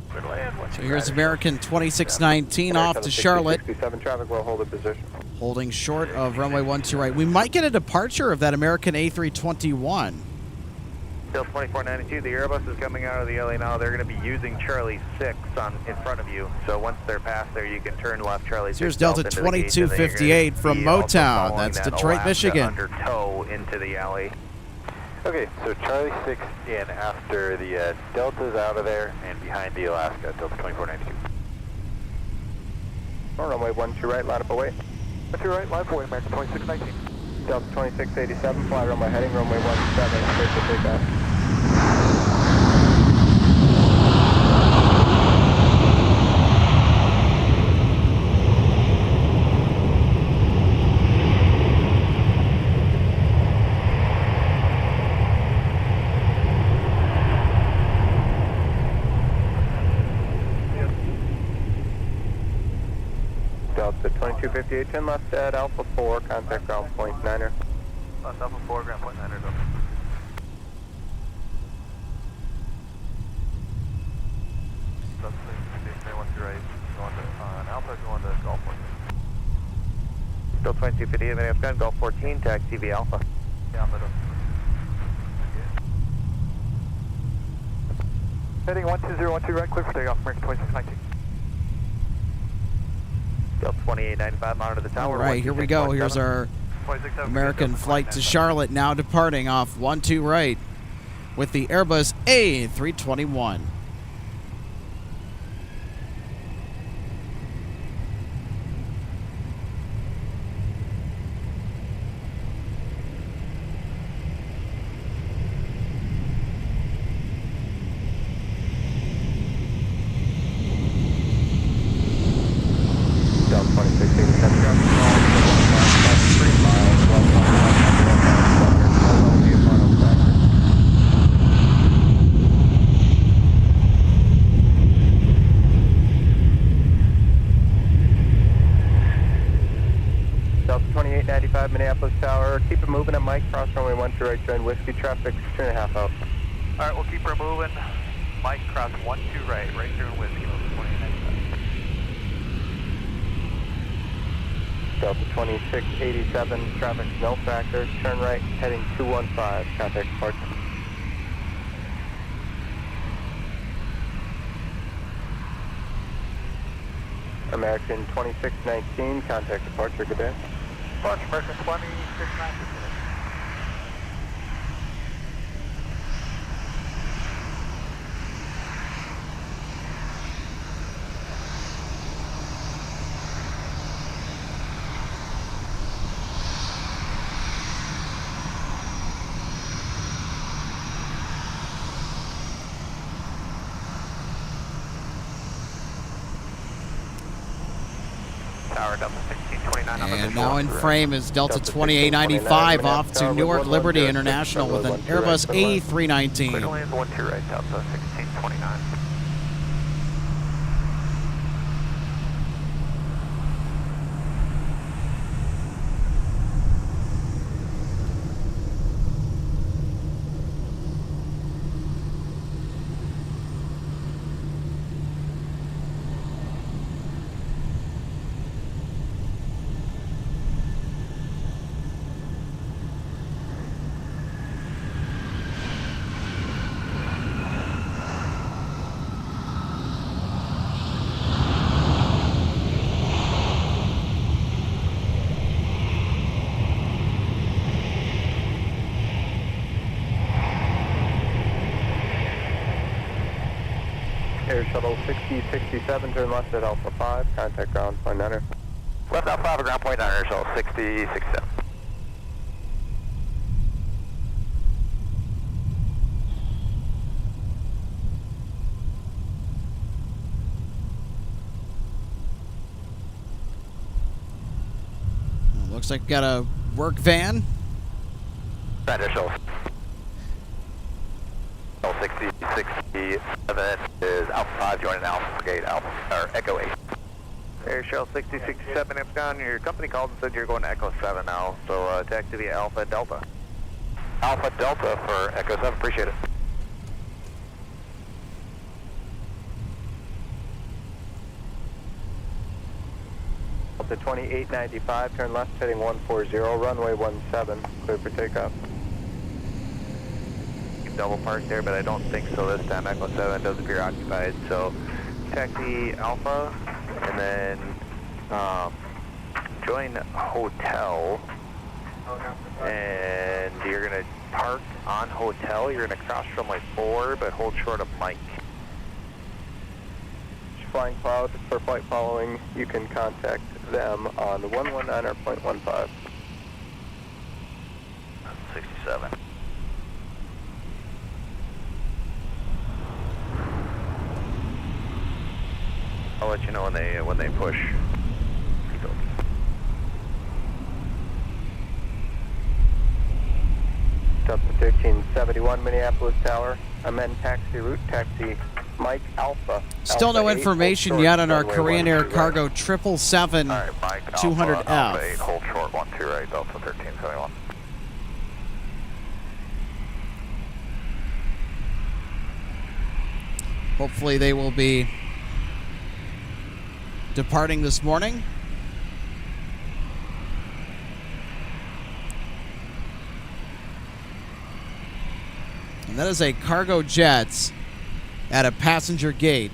Clear to land, 12 So here's right. American 2619 Air off Shuttle to Charlotte, 6067 traffic will hold a position. holding short of runway 12 right. We might get a departure of that American A321. Still 2492, the Airbus is coming out of the LA now. They're going to be using Charlie 6 in front of you. So once they're past there, you can turn left Charlie 6. Here's Delta into the gate, and then you're 2258 gonna from be also Motown. following That's that Detroit, Alaska Michigan. Under tow into the alley. Okay, so Charlie 6 in after the Delta's out of there and behind the Alaska, Delta 2492. Runway 12 right, line up away. 12 right, line up away, American 2619. Delta 2687, fly runway heading, runway 17, clear for takeoff. Delta 2258, 10 left at Alpha 4, contact ground point 9er. Left Alpha 4, ground point 9er, go. Delta 2658, 12 right, going to Alpha, going to Golf 14. Still 2258, Minneapolis, Golf 14, taxi via Alpha. Yeah, Alpha, Heading 12012 right, clear for takeoff, American 2619. Delta 2895, monitor the tower. All right, here we go. Here's our American flight to Charlotte, now departing off 12 right with the Airbus A321. Delta 2687, ground control, 3 miles, 12 miles, be a final factor. Delta 2895, Minneapolis Tower, keep it moving at Mike, cross runway 12 right, join whiskey, traffic 2.5 out. All right, we'll keep her moving. Mike, cross 12 right, right through whiskey, 2895. Delta 2687, traffic no factor, turn right, heading 215, contact departure. American 2619, contact departure, good day. Bunch, American 2619. Tower Delta 1629 on the And visual. now in frame is Delta 2895 off to Newark Liberty International with an Airbus Clear to A319. land 12 right, Delta 1629. Air Shuttle 6067, turn left at Alpha 5, contact ground point 9er. Left Alpha 5, ground point 9, Air Shuttle 6067. Looks like we got a work van. That Air Shuttle 6067 is Alpha 5 joining Alpha Brigade, Alpha, or Echo 8. Airshell 6067 Ipscon, your company called and said you're going to Echo 7 now, so taxi via Alpha Delta. Alpha Delta for Echo 7, appreciate it. Delta 2895, turn left heading 140, runway 17, clear for takeoff. Double parked there, but I don't think so this time. Echo 7 does appear occupied, so taxi Alpha, and then join hotel, and you're going to park on hotel. You're going to cross runway 4, but hold short of Mike. Flying Cloud for flight following, you can contact them on 119 or 0.15. 67. I'll let you know when they push. Delta 1371 Minneapolis Tower, amend taxi route, taxi Mike Alpha. Still no Alpha 8, information hold yet short, on our runway Korean Air 12 Cargo right. 777 All right, Mike, 200F. Alpha 8, hold short, 12 right, Delta 1371. Hopefully they will be departing this morning. And that is a cargo jet at a passenger gate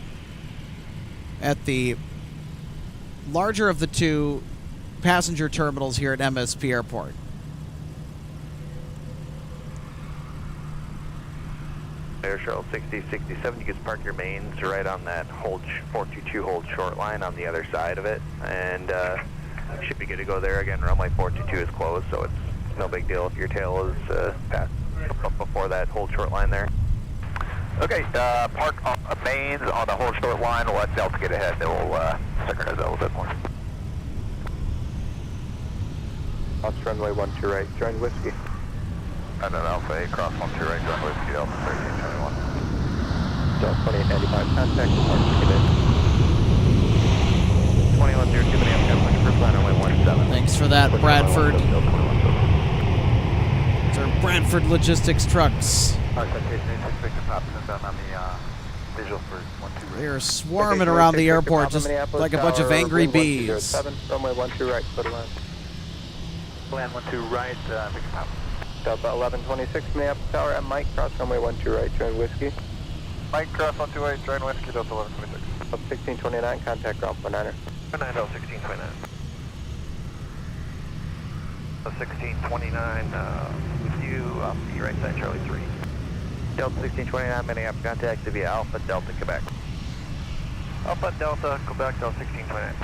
at the larger of the two passenger terminals here at MSP Airport. Airshell 6067, you can park your mains right on that 422 hold short line on the other side of it, and should be good to go there. Again, runway 422 is closed, so it's no big deal if your tail is passed up before that hold short line there. Okay, park on mains on the whole short line. We'll let Delta get ahead. Then we'll synchronize that a little bit more. Cross runway 12 right, join whiskey. And then Alpha 8, cross 12 right, John Whiskey, Delta 1321. Delta 2895, contact departure today. 2102 Minneapolis, push first line runway 17. Thanks for that, Bradford. It's our Bradford Logistics trucks. They are swarming around the airport just like a bunch of angry bees. 7, runway 12 right, put a line. Land 12 right, pick up. Delta 1126 Minneapolis Tower, and Mike, cross runway 12 right, join whiskey. Mike, cross 12 right, join whiskey, Delta 1126. Up 1629, contact ground 49er. 9 Delta 1629. 1629, with you off the right side, Charlie 3. Delta 1629, Minneapolis, contact via Alpha Delta, Quebec. Alpha Delta, Quebec, Delta 1629.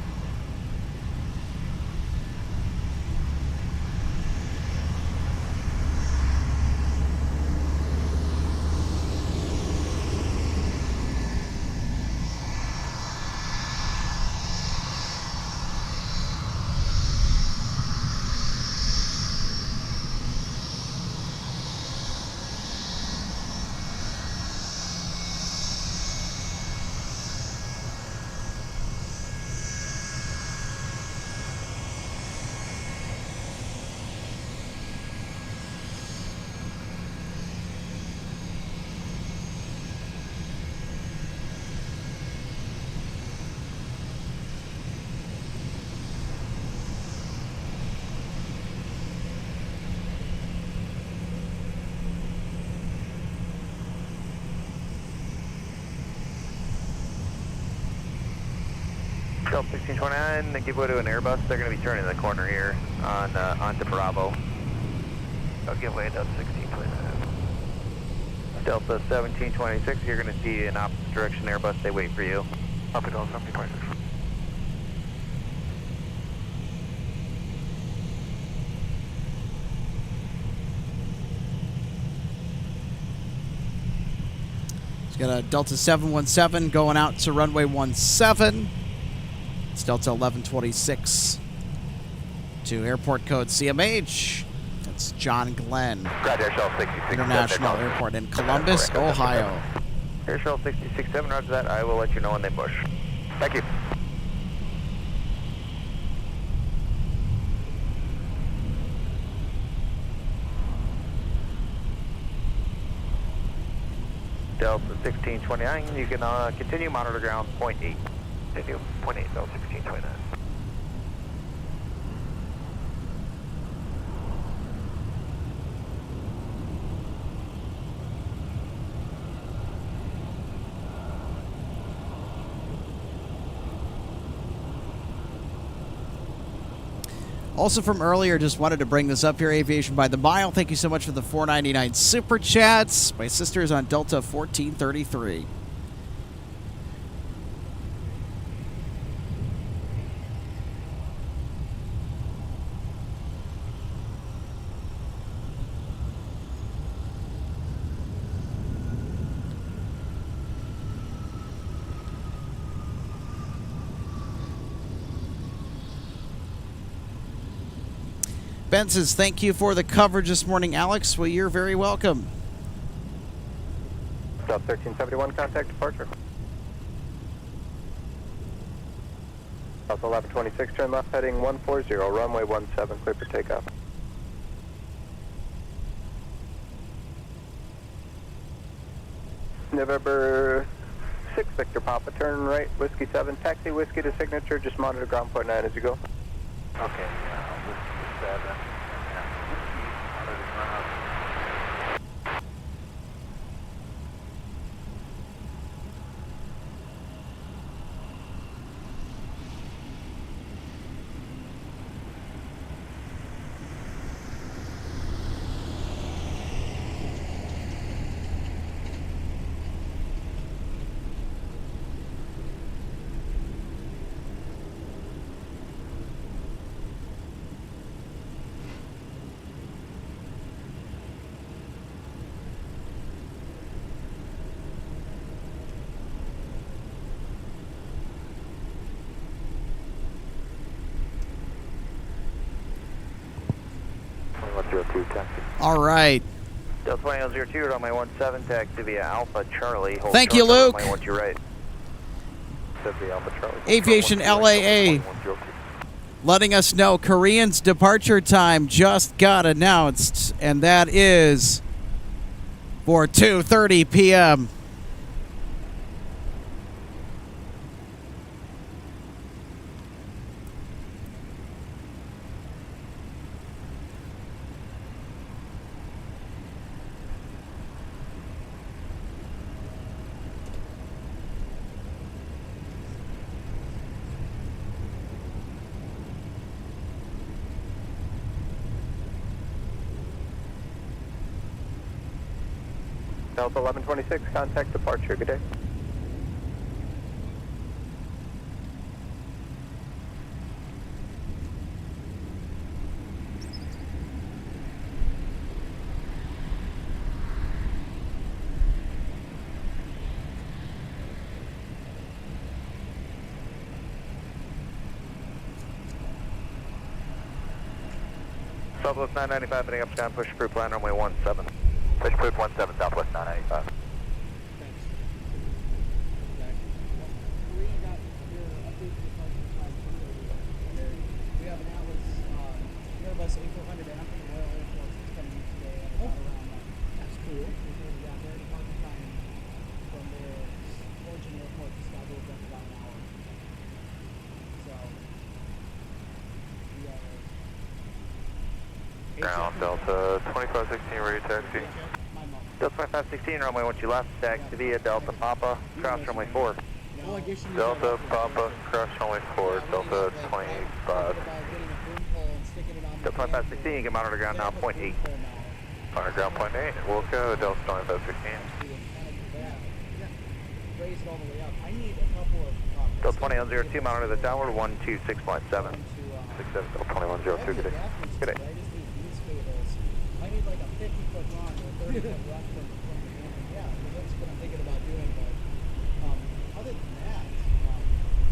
Delta 1629, give way to an Airbus. They're going to be turning the corner here on onto Bravo. I'll give way to Delta 1629. Delta 1726, you're going to see an opposite direction Airbus. They wait for you. Up to Delta 1726. He's got a Delta 717 going out to runway 17. It's Delta 1126 to airport code CMH. That's John Glenn International Airport in Columbus, Ohio. Airshell 667, roger that. I will let you know when they push. Thank you. Delta 1629, you can continue monitor ground 0.8. Continue 0.8, Delta 1629. Also from earlier, just wanted to bring this up here, Aviation by the Mile. Thank you so much for the $4.99 super chats. My sister is on Delta 1433. Ben says, thank you for the coverage this morning, Alex. Well, you're very welcome. Delta 1371, contact departure. Delta 1126, turn left heading 140, runway 17, clear for takeoff. November 6, Victor Papa, turn right, Whiskey 7, taxi Whiskey to signature, just monitor ground point 9 as you go. Okay, Whiskey 7. All right. Delta 2102, runway 17, taxi via Alpha Charlie. Hold Thank short you, to Luke. Runway 12 right. Alpha Charlie. Aviation LAA letting us know Korean's departure time just got announced, and that is for 2:30 p.m. Delta 1126, contact departure, good day. Southwest 995, heading up sky, push approved plan, runway 17. Push approved 17, Southwest 995. We have an Atlas Airbus A400 after the Royal Air Force is coming in today at about around that's cool. Yeah, their departure time from their origin airport to Chicago is about an hour. So we are Ground Delta 2516, ready taxi. Delta 2516, runway 12 left, taxi via Delta Papa, cross runway 4. Delta Papa, cross runway 4, Delta 25. Delta 2516, you can monitor ground now, 0.8. Monitor ground point 8, we'll go Delta 2516. Raise it all the way up. I need a couple of Delta 2102, monitor the tower, 126.7. 67, Delta 2102, good day. Good day. I need like a 50-foot run or 30-foot run from the beginning. Yeah, that's what I'm thinking about doing. But other than that,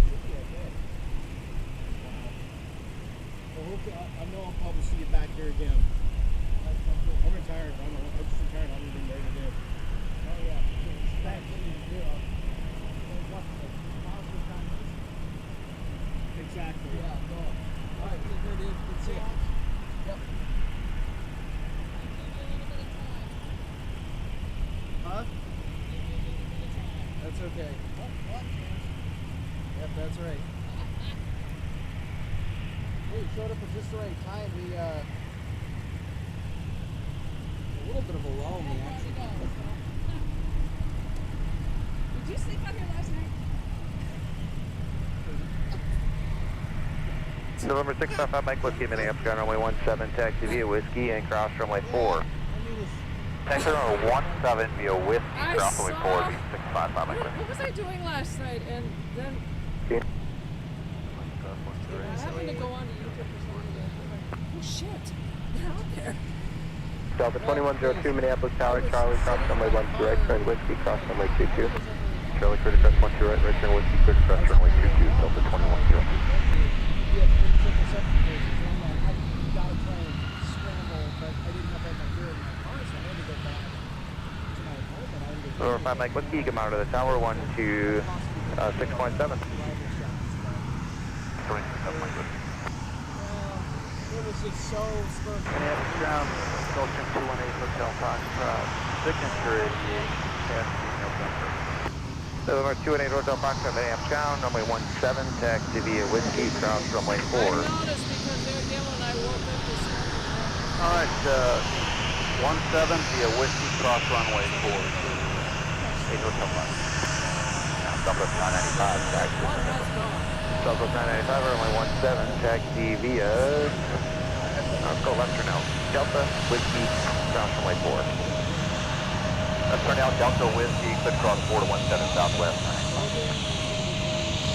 should be okay. Well, hopefully, I know I'll probably see you back here again. I'm retired. I'm just retired. I don't even ready to do. Oh yeah, it's back to do. Exactly. Yeah. No. All right. There it is. Good see you. Yep. Huh? okay. Yep, that's right. Hey, showed up at just the right time. We, a little bit of a lull in the action. Did you sleep out here last night? November 655 Mike Whiskey, Minneapolis, ground runway 17, taxi via Whiskey and cross runway 4. Taxi runway 17 via Whiskey, I cross runway saw- 4, 655 Mike Whiskey. What was I doing last night? And then I happened to go on to YouTube or something. Oh shit! They're out there. Delta 2102 Minneapolis Tower, Charlie, cross runway 12 right, turn Whiskey, cross runway 22. Charlie, clear to crest 12 right, right turn Whiskey, clear to crest runway 22, Delta 2102. Yeah, triple second places. I'm like, I gotta try and scramble, but I didn't have all my gear in my car, so I had to go back to my apartment. I had to go November 5 Mike Whiskey, come out of the tower, 1 to 6.7. It was just so spur. Minneapolis ground, Gulfstream 218 Hotel Foxtrot, signature aviation, taxi November. November 218 Hotel Foxtrot, Minneapolis ground, runway 17, taxi via Whiskey, cross runway 4. I noticed because they're yelling. I woke up this morning. All right, 17 via Whiskey, cross runway 4. 8 Hotel Foxtrot. Southwest 995, taxi. One has gone. Southwest 995, runway 17, taxi via, let's go left turn out, Delta, Whiskey, cross runway 4. Let's turn out Delta, Whiskey, could cross 4 to 17 Southwest 995.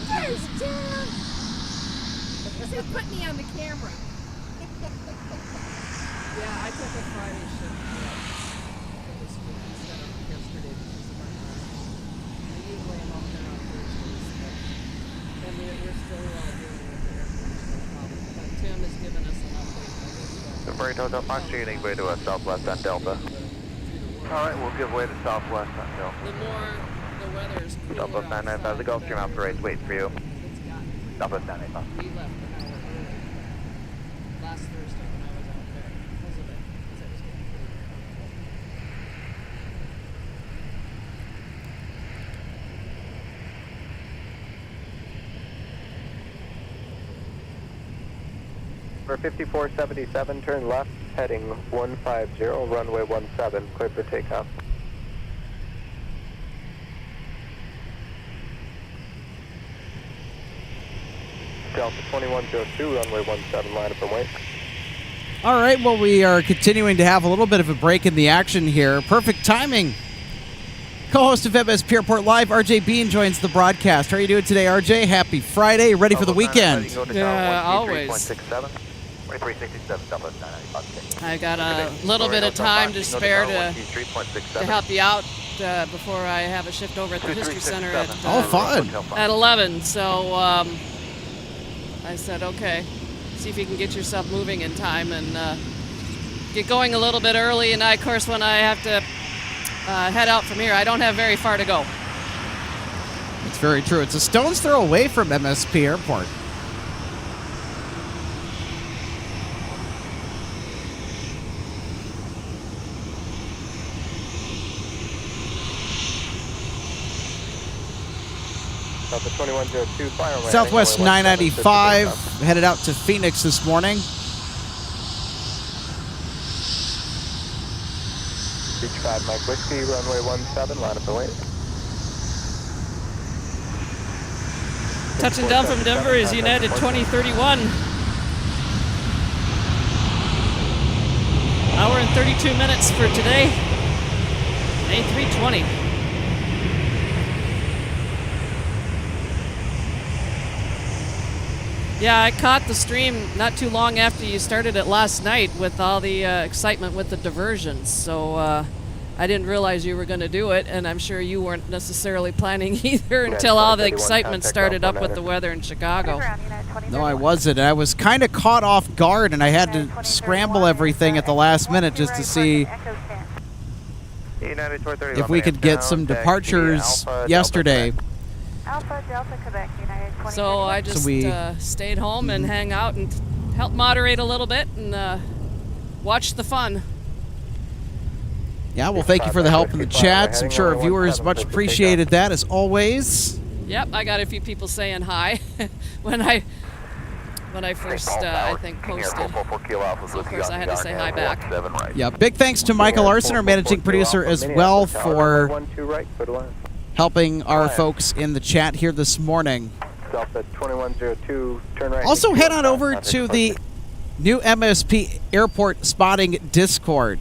There's Tim. He put me on the camera. Yeah, I took a Friday shift for this week instead of yesterday because of my time. I usually am up there on Thursdays, but we're still dealing with the airport problem. But Tim has given us an update. November 8 Hotel Foxtrot, anyway to Southwest on Delta. All right, we'll give way to Southwest on Delta. The more the weather is cooler Southwest 995, the outside, Gulfstream operates, wait for you. it's gotten. Southwest 995. We left an hour early last Thursday when I was out there because of it, because it was getting pretty uncomfortable. For 5477, turn left, heading 150, runway 17, clear for takeoff. Delta 2102, runway 17, line up and wait. All right, well, we are continuing to have a little bit of a break in the action here. Perfect timing. Co-host of MSP Airport Live, RJ Bean, joins the broadcast. How are you doing today, RJ? Happy Friday. Ready for the weekend? Yeah, always. 367, 367, Southwest 995. I got a little bit of time to spare to help you out before I have a shift over at the History Center at, Oh, fun. at 11. So I said, okay, see if you can get yourself moving in time and get going a little bit early. And of course, when I have to head out from here, I don't have very far to go. It's very true. It's a stone's throw away from MSP Airport. Delta 2102, fire landing. Southwest runway 995, 17, headed out to Phoenix this morning. Beach 5 Mike Whiskey, runway 17, line up and wait. Touching down from Denver is United 2031. Hour and 32 minutes for today. A320. Yeah, I caught the stream not too long after you started it last night with all the excitement with the diversions. So I didn't realize you were going to do it, and I'm sure you weren't necessarily planning either Yeah, until all the 31 excitement contact started up Alpha with the 9er. weather in Chicago. Around United 2031. No, I wasn't. I was kind of caught off guard, and I had to scramble everything at the last minute just to see United 431. if we could get some departures yesterday. Alpha Delta Quebec, United 2031. So I just we- stayed home and hang out and help moderate a little bit and watch the fun. Yeah, well, thank you for the help in the chats. I'm sure our viewers much appreciated that, as always. Yep, I got a few people saying hi when I first I think posted. So of course I had to say hi back. Yeah, big thanks to Michael Larson, our managing producer, as well, for 12 right, clear to land. helping our folks in the chat here this morning. Delta 2102, turn right. Also, head on 215, over contact to the new MSP Airport Spotting Discord,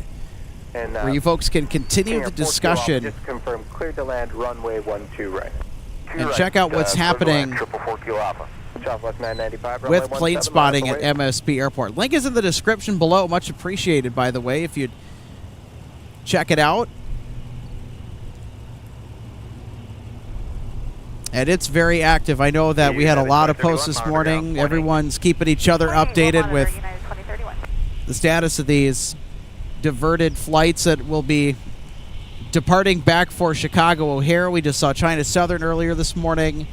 And, where you folks can continue King the Air 42 discussion Just confirm clear to land, runway 12 right. and check out what's happening Triple 4 Kilo Alpha. Southwest 995, runway with plane 17, spotting at miles away. MSP Airport. Link is in the description below. Much appreciated, by the way, if you'd check it out. And it's very active. I know that we had a lot of posts this morning. Everyone's keeping each other updated with United 2031. the status of these diverted flights that will be departing back for Chicago O'Hare. We just saw China Southern earlier this morning.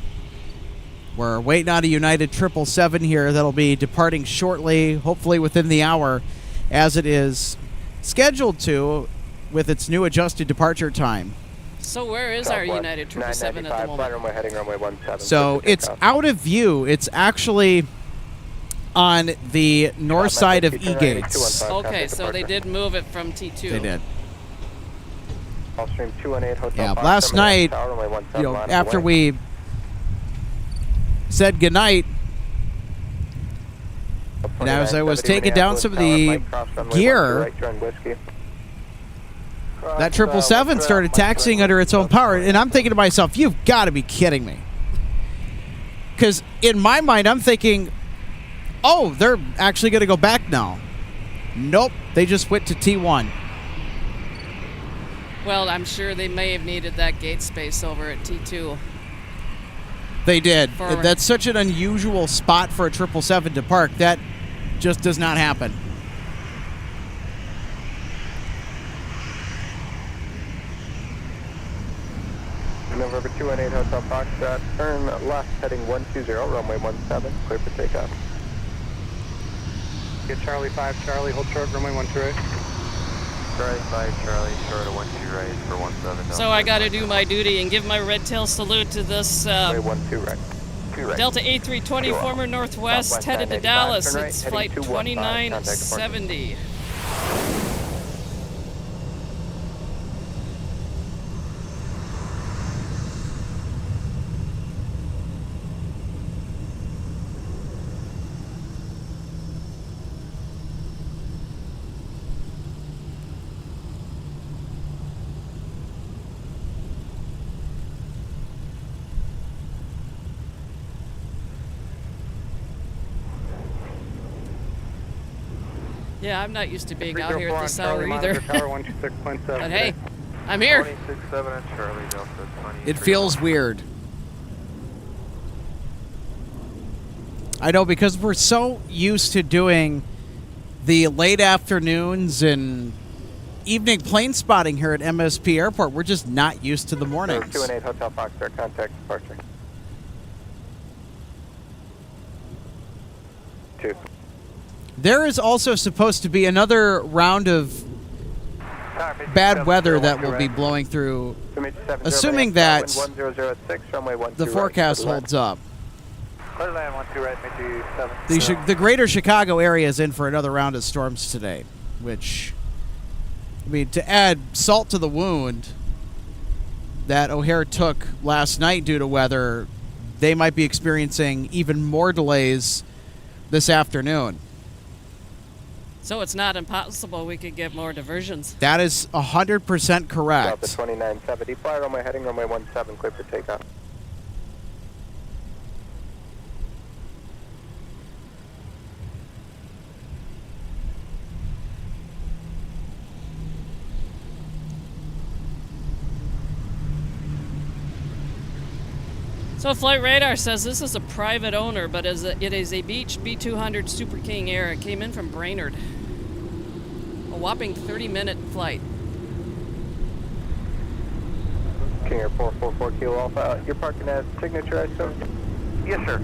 We're waiting on a United 777 here that'll be departing shortly, hopefully within the hour, as it is scheduled to with its new adjusted departure time. So where is our Southwest United 777 at the 995, flight moment? runway heading runway 17. So clear for it's takeoff. out of view. It's actually on the north side of E-Gates. Okay, so they did move it from T2. They did. Gulfstream 218 Hotel Yeah, Fox, last terminal night, tower, runway 17, You know, line after away. we said goodnight, and as I was 2970 taking down some of the Minneapolis, tower, Mike, cross runway gear, 12 right, turn whiskey. that 777 started taxiing under its own power, and I'm thinking to myself, you've got to be kidding me. Because in my mind, I'm thinking, oh, they're actually going to go back now. Nope, they just went to T1. Well, I'm sure they may have needed that gate space over at T2. They did. Forward. That's such an unusual spot for a 777 to park. That just does not happen. November 218 Hotel Fox, turn left heading 120, runway 17, clear for takeoff. Get Charlie 5, Charlie, hold short, runway 12 right. Charlie 5, Charlie, short of 12 right for 17. So I got to do my duty and give my red tail salute to this Runway 12 right. 2 right. Delta A320 former Northwest Southwest headed to 995, Dallas. turn right, It's heading flight 215, contact 2970. Yeah, I'm not used to being out here at this hour either. But hey, I'm here. 267 and Charlie, Delta 20. It feels weird. I know, because we're so used to doing the late afternoons and evening plane spotting here at MSP Airport. We're just not used to the mornings. 218 Hotel Fox, contact departure. 2. There is also supposed to be another round of bad weather that will be blowing through, assuming that the forecast holds up. Clear land 12 right, maybe 7. The greater Chicago area is in for another round of storms today, which, I mean, to add salt to the wound that O'Hare took last night due to weather, they might be experiencing even more delays this afternoon. So it's not impossible we could get more diversions. That is 100% Delta correct. 2970, fly runway heading runway 17, clear for takeoff. So Flight Radar says this is a private owner, but it is a Beech B200 Super King Air. It came in from Brainerd. A whopping 30-minute flight. King Air 444 Kilo Alpha. You're parking at Signature, I assume? Yes, sir.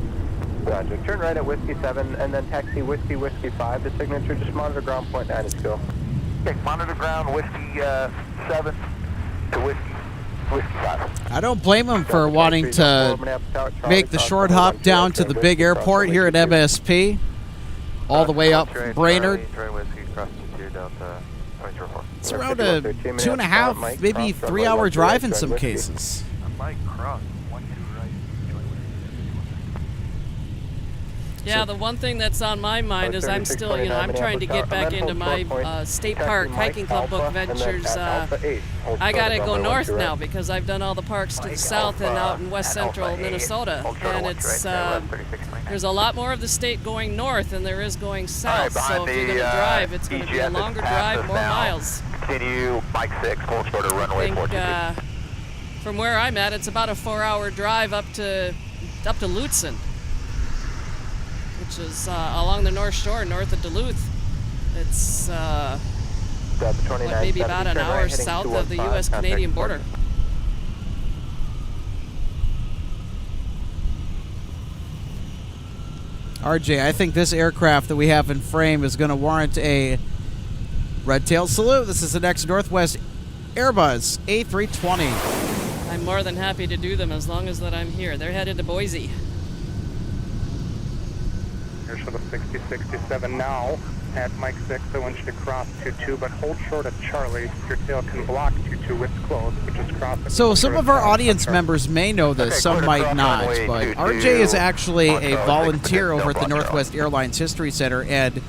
Roger. Turn right at Whiskey 7 and then taxi Whiskey 5 to Signature. Just monitor ground point 9 is go. Okay, monitor ground, Whiskey 7 to Whiskey 5. I don't blame him for wanting to make the short hop down to the big airport here at MSP, all the way up from Brainerd. It's around a 2.5, maybe 3-hour drive in some cases. Mike Cross, 12 right. Yeah, the one thing that's on my mind is I'm still, I'm trying to get back into my state park hiking club book ventures. I gotta go north now because I've done all the parks to the south and out in west central Minnesota, and it's there's a lot more of the state going north than there is going south. So if you're gonna drive, it's gonna be a longer drive, more miles. Continue, Mike 6, hold short of runway 42. From where I'm at, it's about a 4-hour drive up to Lutsen, which is along the North Shore, north of Duluth. It's maybe about an hour south of the U.S.-Canadian border. RJ, I think this aircraft that we have in frame is going to warrant a red tail salute. This is the next Northwest Airbus A320. I'm more than happy to do them as long as that I'm here. They're headed to Boise. Short of 6067 now at Mike 6. I want you to cross 22, but hold short of Charlie. Your tail can block 22 with close, which is crossing. So some of our audience members may know this, some might not, but RJ is actually a volunteer over at the Northwest Airlines History Center, and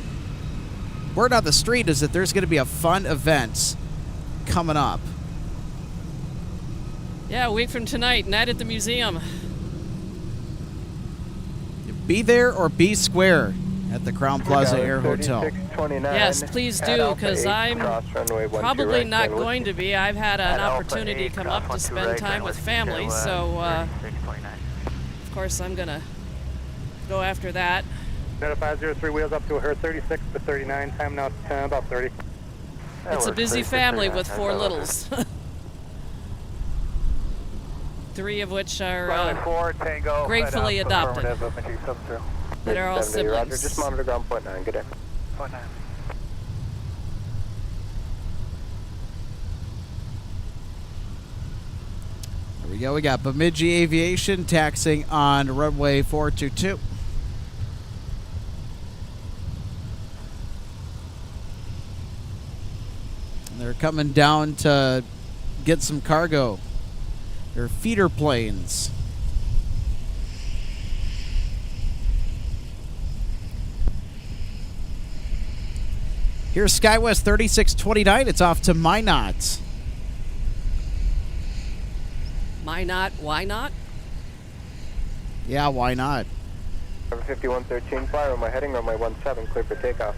word on the street is that there's going to be a fun event coming up. Yeah, a week from tonight, night at the museum. Be there or be square at the Crown Plaza Air Hotel. Yes, please do, because I'm probably not going to be. I've had an opportunity come up to spend time with family, so of course I'm going to go after that. 503 wheels up to her 36 to 39, time now about 30. It's a busy family with 4 littles. 3 of which are gratefully adopted, that are all siblings. Just monitor ground point 9, good day. Point 9. There we go. We got Bemidji Aviation taxiing on runway 422. And they're coming down to get some cargo. They're feeder planes. Here's SkyWest 3629. It's off to Minot. Minot, why not? Yeah, why not? Number 5113, fly runway heading runway 17, clear for takeoff.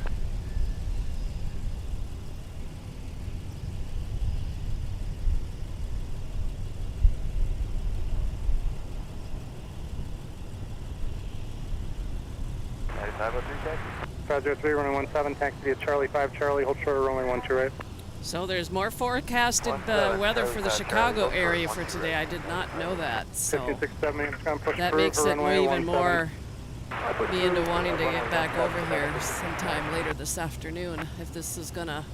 taxi. 503, runway 17, taxi to Charlie 5 Charlie, hold short of runway 12 right. So there's more forecasted weather for the Chicago area for today. I did not know that. So that makes it even more be into wanting to get back over here sometime later this afternoon if this is gonna.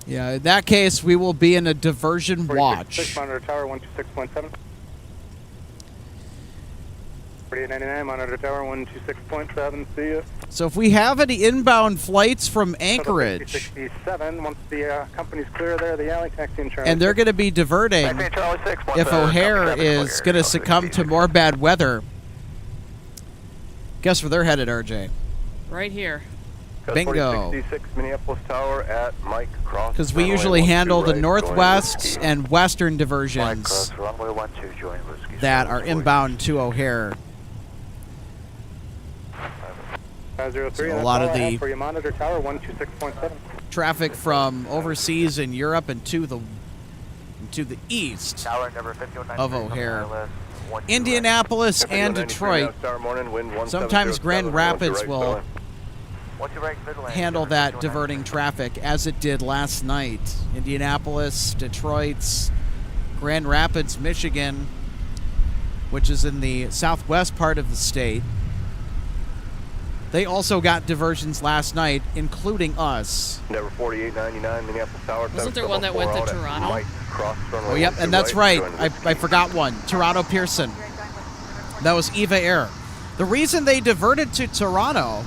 Yeah, in that case, we will be in a diversion watch. Monitor tower 126.7. 4899, monitor tower 126.7. See ya. So if we have any inbound flights from Anchorage, 67, once the company's clear there, the alley taxi in Charlie. And they're going to be diverting, if O'Hare is going to succumb to more bad weather, guess where they're headed, RJ? Right here. Bingo. 66 Minneapolis Tower at Mike Cross. Because we usually handle the northwest and western diversions that are inbound to O'Hare. So a lot of the traffic from overseas and Europe and to the Diversion to the east Tower number 5193 of from O'Hare. ILS 12 Indianapolis Yep, and 9193 Detroit. now, Star Morning, wind sometimes 1707, Grand 12 Rapids right, will 12 right, Midland, handle number that 5193. diverting traffic as it did last night. Indianapolis, Detroit, Grand Rapids, Michigan, which is in the southwest part of the state. They also got diversions last night, including us. Endeavor 4899, Minneapolis Tower. Wasn't there one that went to Toronto? Oh, yep, and that's right. I forgot one. Toronto Pearson. That was Eva Air. The reason they diverted to Toronto,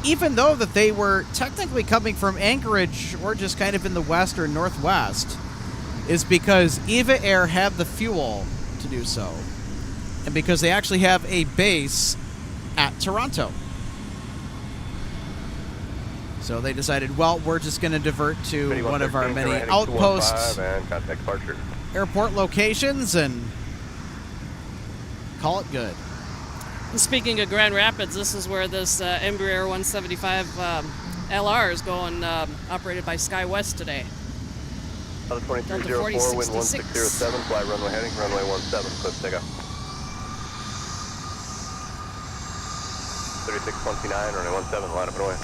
even though that they were technically coming from Anchorage or just kind of in the west or northwest, is because Eva Air had the fuel to do so. And because they actually have a base at Toronto. So they decided, well, we're just going to divert to one of our many outpost and contact departure. airport locations and call it good. And speaking of Grand Rapids, this is where this Embraer 175 LR is going, operated by SkyWest today. Delta 2304, wind 1607, fly runway heading, runway 17, clip takeoff. 3629, runway 17, line up and away.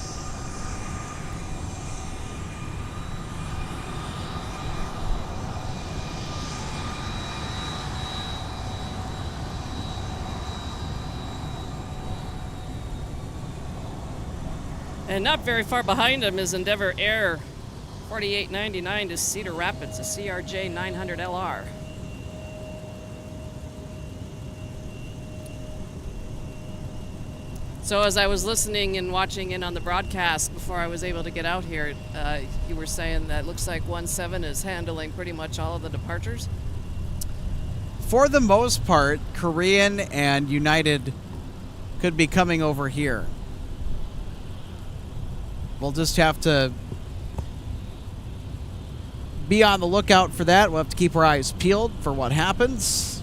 And not very far behind him is Endeavor Air 4899 to Cedar Rapids, a CRJ 900 LR. So as I was listening and watching in on the broadcast before I was able to get out here, you were saying that looks like 17 is handling pretty much all of the departures. For the most part, Korean and United could be coming over here. We'll just have to be on the lookout for that. We'll have to keep our eyes peeled for what happens.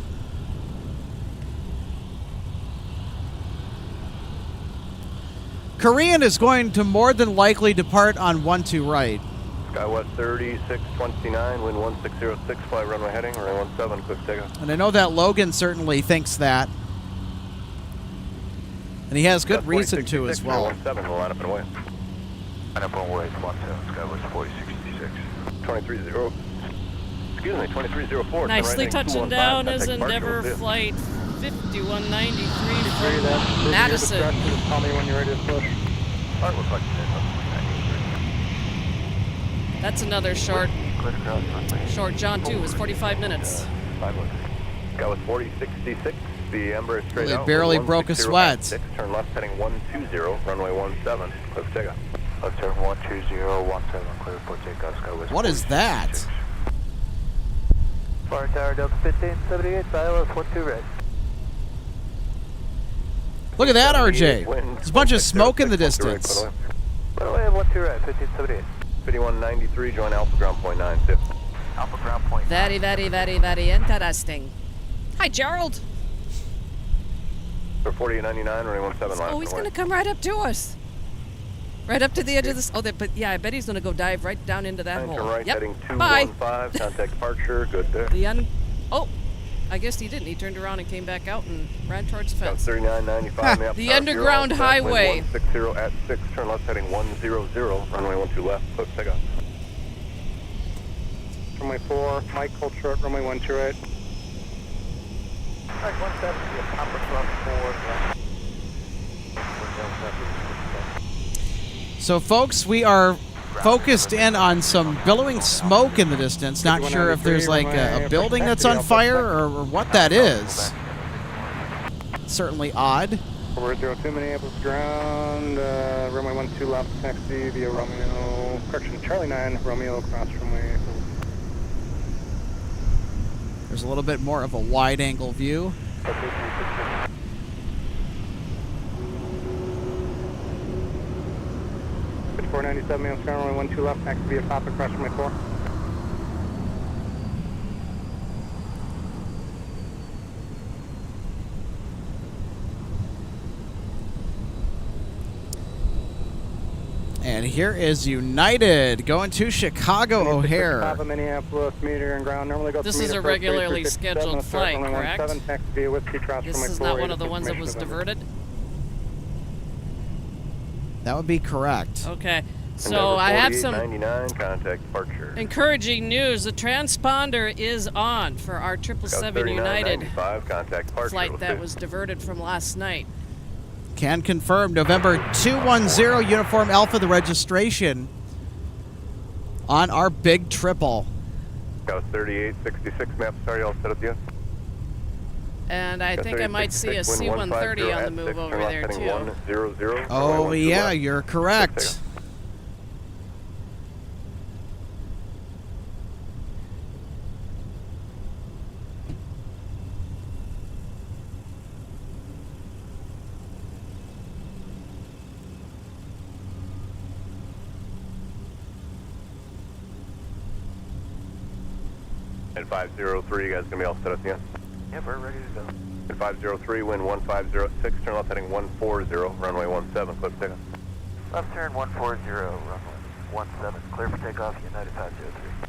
Korean is going to more than likely depart on 12 right. SkyWest 3629, wind 1606, fly runway heading, runway 17, quick takeoff. And I know that Logan certainly thinks that. And he has good reason to as well. 17, we'll line up and away. Line up and away, 17, SkyWest 4066. 230, excuse me, 2304. Nicely touching down is Endeavor Flight 5193 from Madison. Just call me when you're ready to push. Start with That's another short jaunt too. It was 45 minutes. SkyWest 4066. The Embraer is straight They out. barely broke a sweat. Turn left heading 120, runway 17, quick takeoff. Left turn 120, 17, clear for takeoff, SkyWest. What is that? Far Tower Delta 1578, ILS 12 red. Look at that, RJ. There's a bunch of smoke in the distance. By the way, 12 red, 1578. 5193, join Alpha ground point 92. Alpha ground point. Very, very, very, very interesting. Hi, Gerald. For 4899, running 17, line Oh, up he's and going to away. come right up to us. Right up to the edge of this. Oh, but yeah, I bet he's going to go dive right down into that Turn hole. right Yep. heading Bye. 215, contact departure, good there. Oh, I guess he didn't. He turned around and came back out and ran towards the fence. 3995, The underground highway. 160 at 6, turn left heading 100, runway 12 left, quick takeoff. Runway 4, Mike, hold short, runway 12 right. Alright, 170, Alpha ground 4 left. So, folks, we are focused in on some billowing smoke in the distance. Not sure if there's like a building that's on fire or what that is. Certainly odd. Forward 02, Minneapolis ground, runway 12 left, taxi via Romeo, correction, Charlie 9, Romeo across runway. There's a little bit more of a wide-angle view. 497, Minneapolis ground, runway 12 left, taxi via Pop across runway 4. And here is United going to Chicago O'Hare. Top of Minneapolis, meter and ground. Normally go This is a regularly scheduled flight, correct? This is not one of the ones that was diverted? That would be correct. Okay. So I have some 99, contact departure. encouraging news. The transponder is on for our 777 United contact departure. flight that was diverted from last night. Can confirm November 210 Uniform Alpha, the registration on our big triple. Got 3866 map. Sorry, all set up yet? And I think I might see a C-130 on the move over there too. Oh yeah, you're correct. At 503, you guys gonna be all set up yet? Yep, we're ready to go. At 503, wind 1506, turn left heading 140, runway 17, clear for takeoff. Left turn 140, runway 17, clear for takeoff, United 503.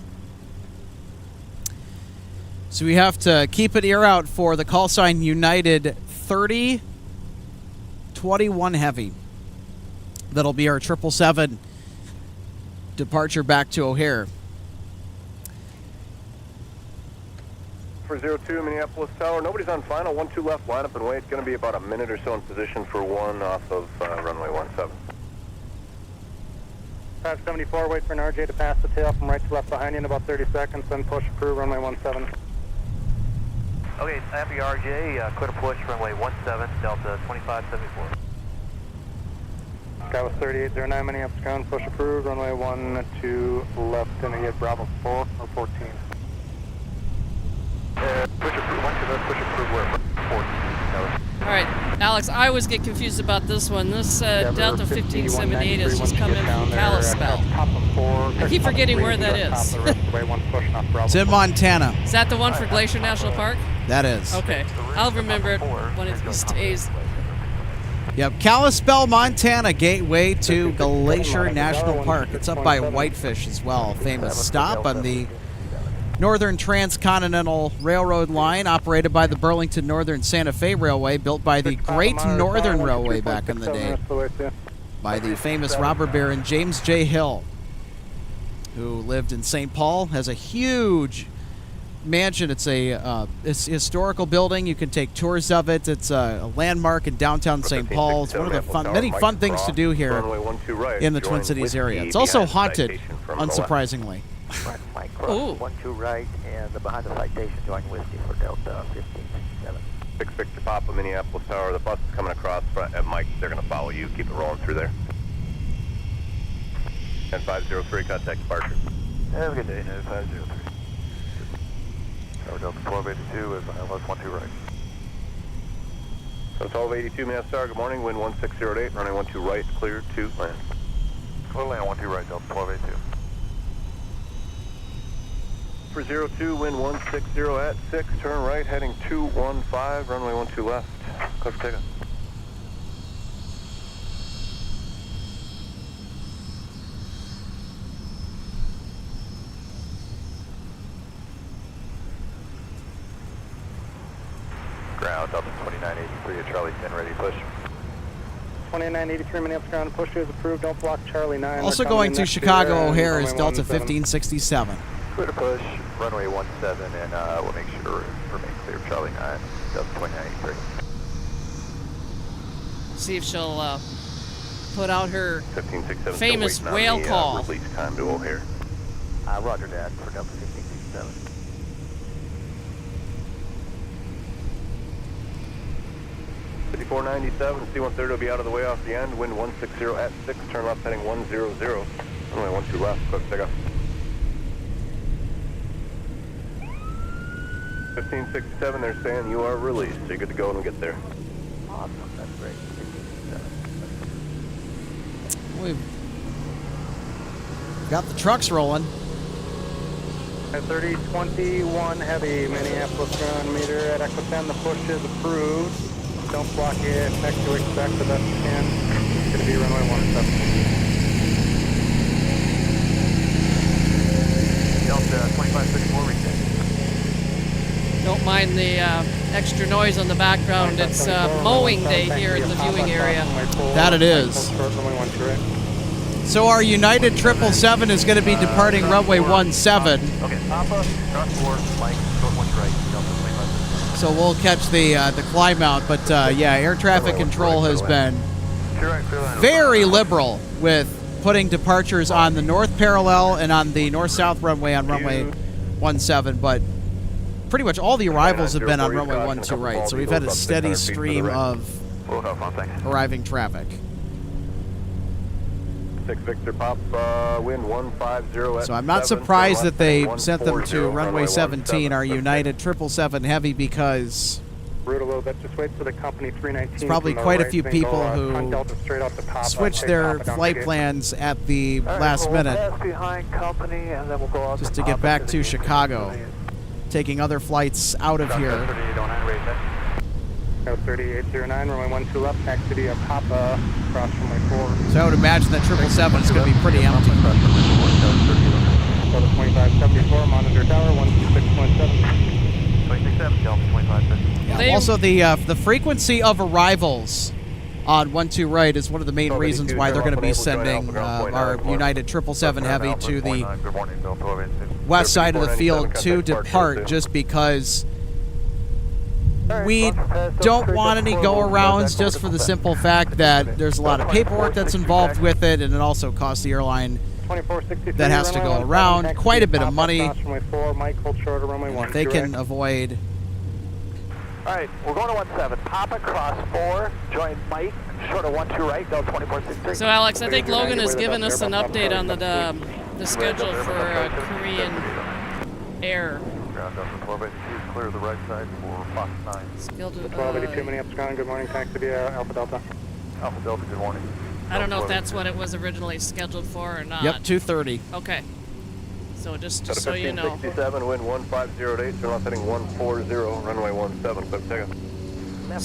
So we have to keep an ear out for the call sign United 3021 Heavy. That'll be our 777 departure back to O'Hare. For 02, Minneapolis Tower, nobody's on final, 12 left, line up and wait. It's going to be about a minute or so in position for 1 off of runway 17. 574, wait for an RJ to pass the tail from right to left behind you in about 30 seconds, then push approve runway 17. Okay, happy RJ, clear to push, runway 17, Delta 2574. Sky was 3809, Minneapolis ground, push approved, runway 12 left, and you get Bravo 4 or 14. Push approved, once you left, push approved, we're 14. All right, Alex, I always get confused about this one. This Delta 1578 is just coming from Kalispell. I keep forgetting where that is. It's in Montana. Is that the one for Glacier National Park? That is. Okay, I'll remember it one of these days. Yep, Kalispell, Montana, gateway to Glacier National Park. It's up by Whitefish as well. Famous stop on the Northern Transcontinental Railroad line, operated by the Burlington Northern Santa Fe Railway, built by the Great Northern Railway back in the day, by the famous robber baron James J. Hill, who lived in St. Paul, has a huge mansion. It's a historical building. You can take tours of it. It's a landmark in downtown St. Paul. It's one of the many fun things to do here in the Twin Cities area. It's also haunted, unsurprisingly. Mike cross, 12 right, and behind the citation, join Whiskey for Delta 1567. 6 Victor Papa, Minneapolis Tower, the bus is coming across front at Mike, they're going to follow you, keep it rolling through there. And 503, contact departure. Have a good day, 503. Tower Delta 1282 with ILS 12 right. So 1282, Minneapolis Tower, good morning, wind 1608, running 12 right, clear to land. Clear land 12 right, Delta 1282. For 02, wind 160 at 6, turn right, heading 215, runway 12 left, clear for takeoff. Ground, Delta 2983 at Charlie 10, ready to push. 2983 Minneapolis ground, push is approved, don't block Charlie 9. Also going to Chicago O'Hare is Delta 1567. Clear to push, runway 17, and we'll make sure to remain clear of Charlie 9, Delta 2983. See if she'll put out her 1567 famous whale call. Release time to O'Hare. Roger that for Delta 1567. 5497, C-130 will be out of the way off the end, wind 160 at 6, turn left heading 100, runway 12 left, clear for takeoff. 1567, they're saying you are released, so you're good to go when we get there. Awesome, that's great. 1567. We've got the trucks rolling. 3021 heavy, Minneapolis ground meter at Echo 10, the push is approved. Don't block it, next to expect the best you can. It's going to be runway 17. mind the extra noise on the background. It's mowing day here in the viewing area. That it is. So our United 777 is going to be departing runway 17. Okay, Papa, cross 4, Mike, short 1 right, Delta 25. So we'll catch the climb out. But yeah, air traffic control has been very liberal with putting departures on the north parallel and on the north-south runway on runway 17. But pretty much all the arrivals have been on runway 12 right. So we've had a steady stream of arriving traffic. 6 Victor Pop, wind 150 at So I'm not surprised that they sent them to runway 17, our United 777 Heavy, because there's probably quite a few people who switched their flight plans at the last minute just to get back to Chicago, taking other flights out of here. 3809, runway 12 left, taxi to Papa, cross runway 4. So I would imagine that 777 is going to be pretty empty. Delta 2574, monitor tower 126.7. 267, Delta 2550. Yeah, also, the frequency of arrivals on 12 right is one of the main reasons why they're going to be sending our United 777 Heavy to the west side of the field to depart, just because we don't want any go-arounds, just for the simple fact that there's a lot of paperwork that's involved with it, and it also costs the airline that has to go around quite a bit of money. If they can avoid. All right, we're going to 17. Papa, cross 4, join Mike, short of 12 right, Delta 2463. So Alex, I think Logan has given us an update on the schedule for Korean Air. Ground Delta 1282, clear the right side for Fox 9. Scheduled, 1282 Minneapolis ground, good morning, taxi to Alpha Delta. Alpha Delta, good morning. I don't know if that's what it was originally scheduled for or not. Yep, 2:30. Okay. So just so you know. 1567, wind 1508, turn left heading 140, runway 17, 5 seconds.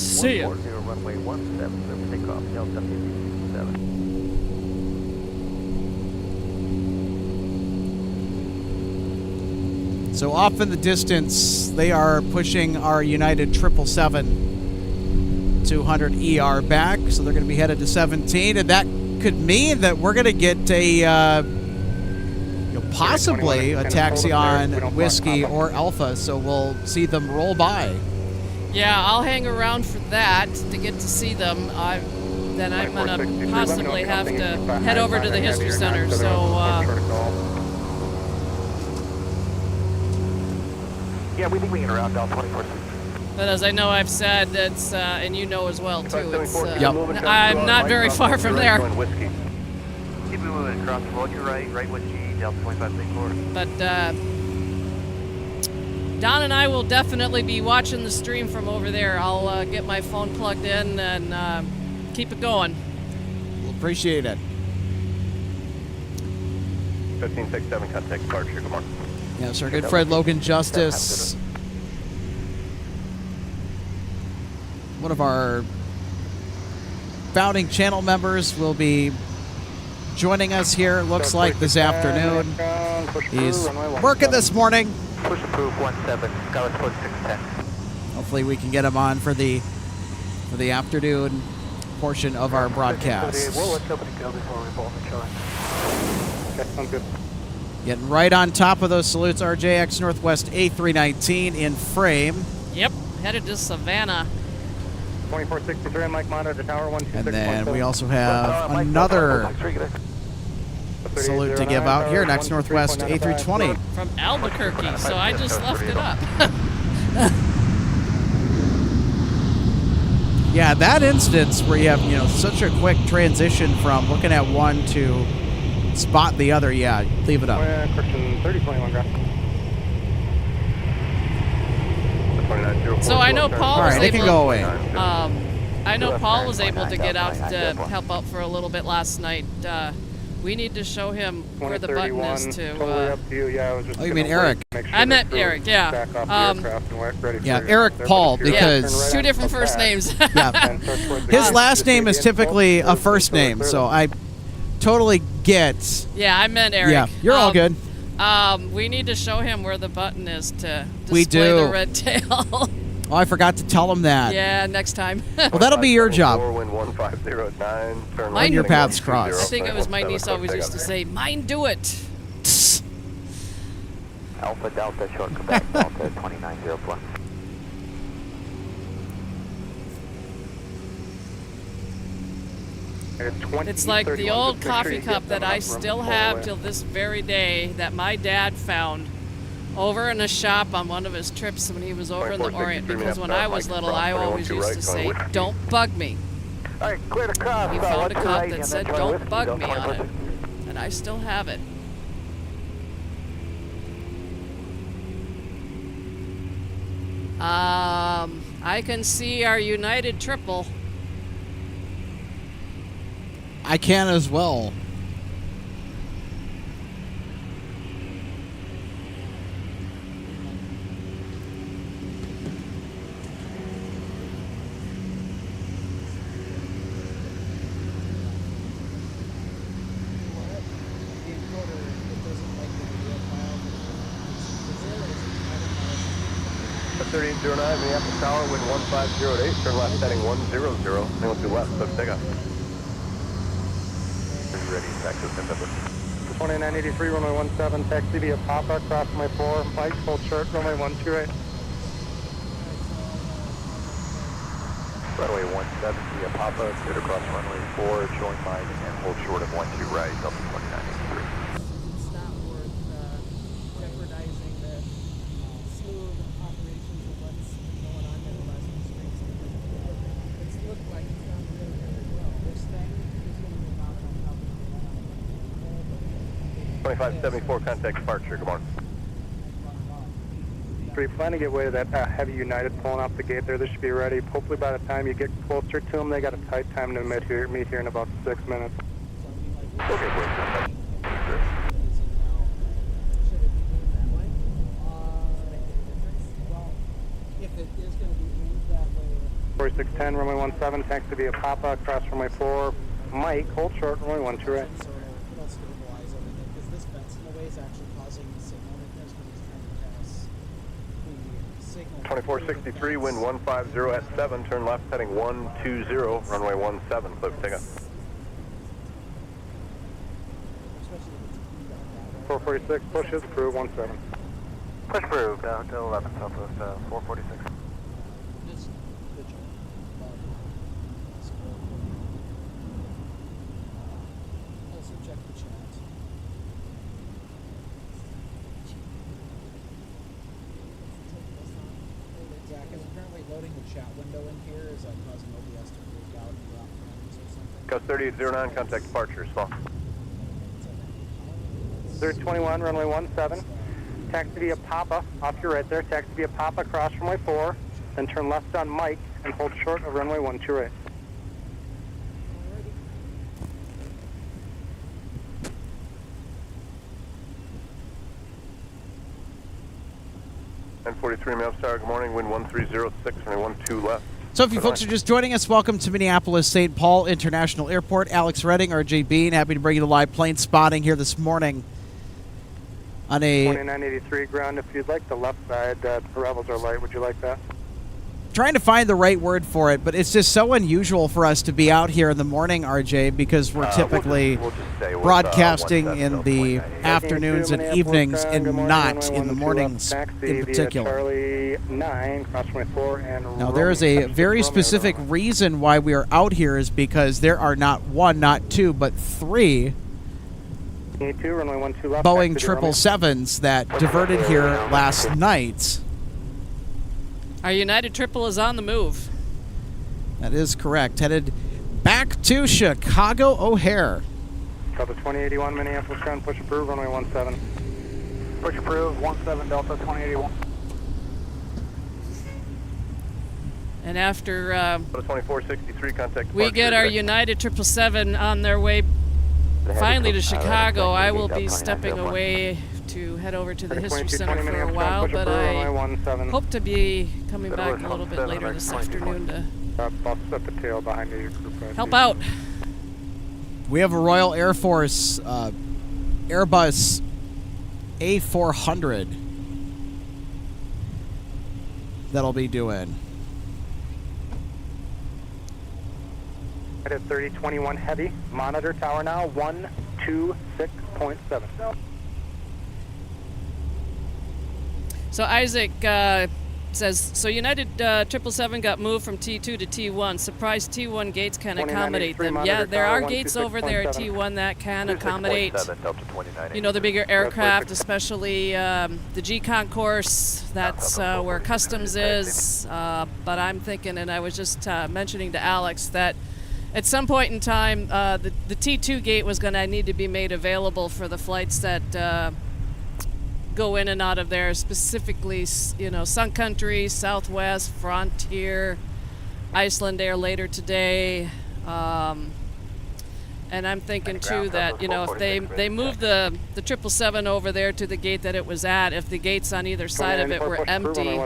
See ya. 140, runway 17, clear for takeoff, Delta 57. So off in the distance, they are pushing our United 777 200 ER back, so they're going to be headed to 17, and that could mean that we're going to get a possibly a taxi on Whiskey or Alpha, so we'll see them roll by. Yeah, I'll hang around for that to get to see them. Then I'm going to possibly have to head over to the History Center, so yeah, we think we can route down 24. but as I know I've said, it's and you know as well too, it's Yep. I'm not very far from there. Keep moving across the road, you're right Whiskey, Delta 2564. But Don and I will definitely be watching the stream from over there. I'll get my phone plugged in and keep it going. We'll appreciate it. 1567, contact departure, good morning. Yes, our good friend Logan Justice, one of our founding channel members, will be joining us here, it looks like, this afternoon. He's working this morning. Push approved 17, Skyline Split 610. Hopefully we can get him on for the afternoon portion of our broadcast. We'll let somebody go before we pull the charge. Okay, sounds good. Getting right on top of those salutes, RJX Northwest A319 in frame. Yep, headed to Savannah. 2463, Mike monitor tower 126.7. And then we also have another salute to give out here next Northwest A320. From Albuquerque, so I just left it up. Yeah, that instance where you have, such a quick transition from looking at one to spot the other, yeah, leave it up. Christian 3021 ground. So I know Paul All was right, it able, can go away. I know Paul was able to get out to help out for a little bit last night. We need to show him where the button is to. Totally up to you. Yeah, I was just Oh, you mean Eric? I meant Eric, yeah. Yeah, Eric Paul, because two different first names. yeah, his last name is typically a first name, so I totally get. Yeah, I meant Eric. Yeah, you're all good. We need to show him where the button is to We display do. the red tail. Oh, I forgot to tell him that. Yeah, next time. Well, that'll be your job. Wind 1509. Turn Mine- your left paths heading cross. 120, I think it was my 17, niece always used to say, "Mine do it." Alpha Delta, short Quebec, Delta 2904. It's like the old coffee cup that I still have till this very day that my dad found over in a shop on one of his trips when he was over in the Orient, because when I was little, I always used to say, "Don't bug me." All right, clear to cross. He found a cup that said, "Don't bug me" on it, and I still have it. I can see our United triple. I can as well. The encoder, it doesn't like the video file, but 3809, Minneapolis Tower, wind 1508, turn left heading 100, then to left, so take off. Ready, access November. 2983, runway 17, taxi via Papa, cross runway 4, Mike, hold short, runway 12 right. Runway 17 via Papa, cleared across runway 4, join Mike, and hold short of 12 right, Delta 2983. it's not worth jeopardizing the smooth operations of what's been going on in the last few streets. It's looked like it's done really, really well. This thing is going to be about enough. 2574, contact departure, good morning. 3, plan to get way to that heavy United pulling off the gate there. This should be ready. Hopefully by the time you get closer to them, they got a tight time to meet here in about 6 minutes. Okay, wait, Should it be moved that way? Well, if it is going to be moved that way, 4610, runway 17, taxi via Papa, cross runway 4, Mike, hold short, runway 12 right. so it'll stabilize everything, because this fence in a way is actually causing signal repairs when he's trying to pass the signal. 2463, wind 150 at 7, turn left heading 120, runway 17, clear for takeoff. Especially if it's moved out that way. 446, pushes, approve, 17. Push approved, down to 11, Southwest 446. Just the jump. Also check the chat. Zach, is apparently loading the chat window in here. Is that causing OBS to freak out and drop frames or something? Ghost 3809, contact departure, small. 321, runway 17, taxi via Papa, off your right there, taxi via Papa, cross runway 4, then turn left on Mike and hold short of runway 12 right. And 43 Minneapolis Tower, good morning, wind 1306, runway 12 left. So if you folks are just joining us, welcome to Minneapolis St. Paul International Airport. Alex Redding, RJ Bean, happy to bring you the live plane spotting here this morning on a 2983 ground, if you'd like the left side, arrivals are light, would you like that? trying to find the right word for it, but it's just so unusual for us to be out here in the morning, RJ, because we're typically We'll just stay with, broadcasting in 17, the 0.98. afternoons and evenings and not in the mornings in particular. Charlie 9, cross 24, and Now, there is a very specific reason why we are out here is because there are not one, not two, but three runway 12 left, Boeing taxi to runway. 777s that diverted here last night. Our United Triple is on the move. That is correct. Headed back to Chicago O'Hare. Delta 2081, Minneapolis ground, push approved, runway 17. Push approved, 17 Delta 2081. And after 2463, contact we departure. get our United 777 on their way finally to Chicago, I will be stepping away to head over to the History Center for a while, but I hope to be coming back a little bit later this afternoon to I'll set the tail behind you, group right. help out. We have a Royal Air Force Airbus A400 that'll be doing. Right at 3021 heavy. Monitor tower now 126.7. So Isaac says, so United 777 got moved from T2 to T1. Surprised T1 gates can accommodate them. Yeah, there are gates over there at T1 that can accommodate, you know, the bigger aircraft, especially the G concourse. That's where customs is. But I'm thinking, and I was just mentioning to Alex that at some point in time, the T2 gate was going to need to be made available for the flights that go in and out of there, specifically, you know, Sun Country, Southwest, Frontier, Iceland Air later today. And I'm thinking too that, you know, if they move the 777 over there to the gate that it was at, if the gates on either side of it were empty,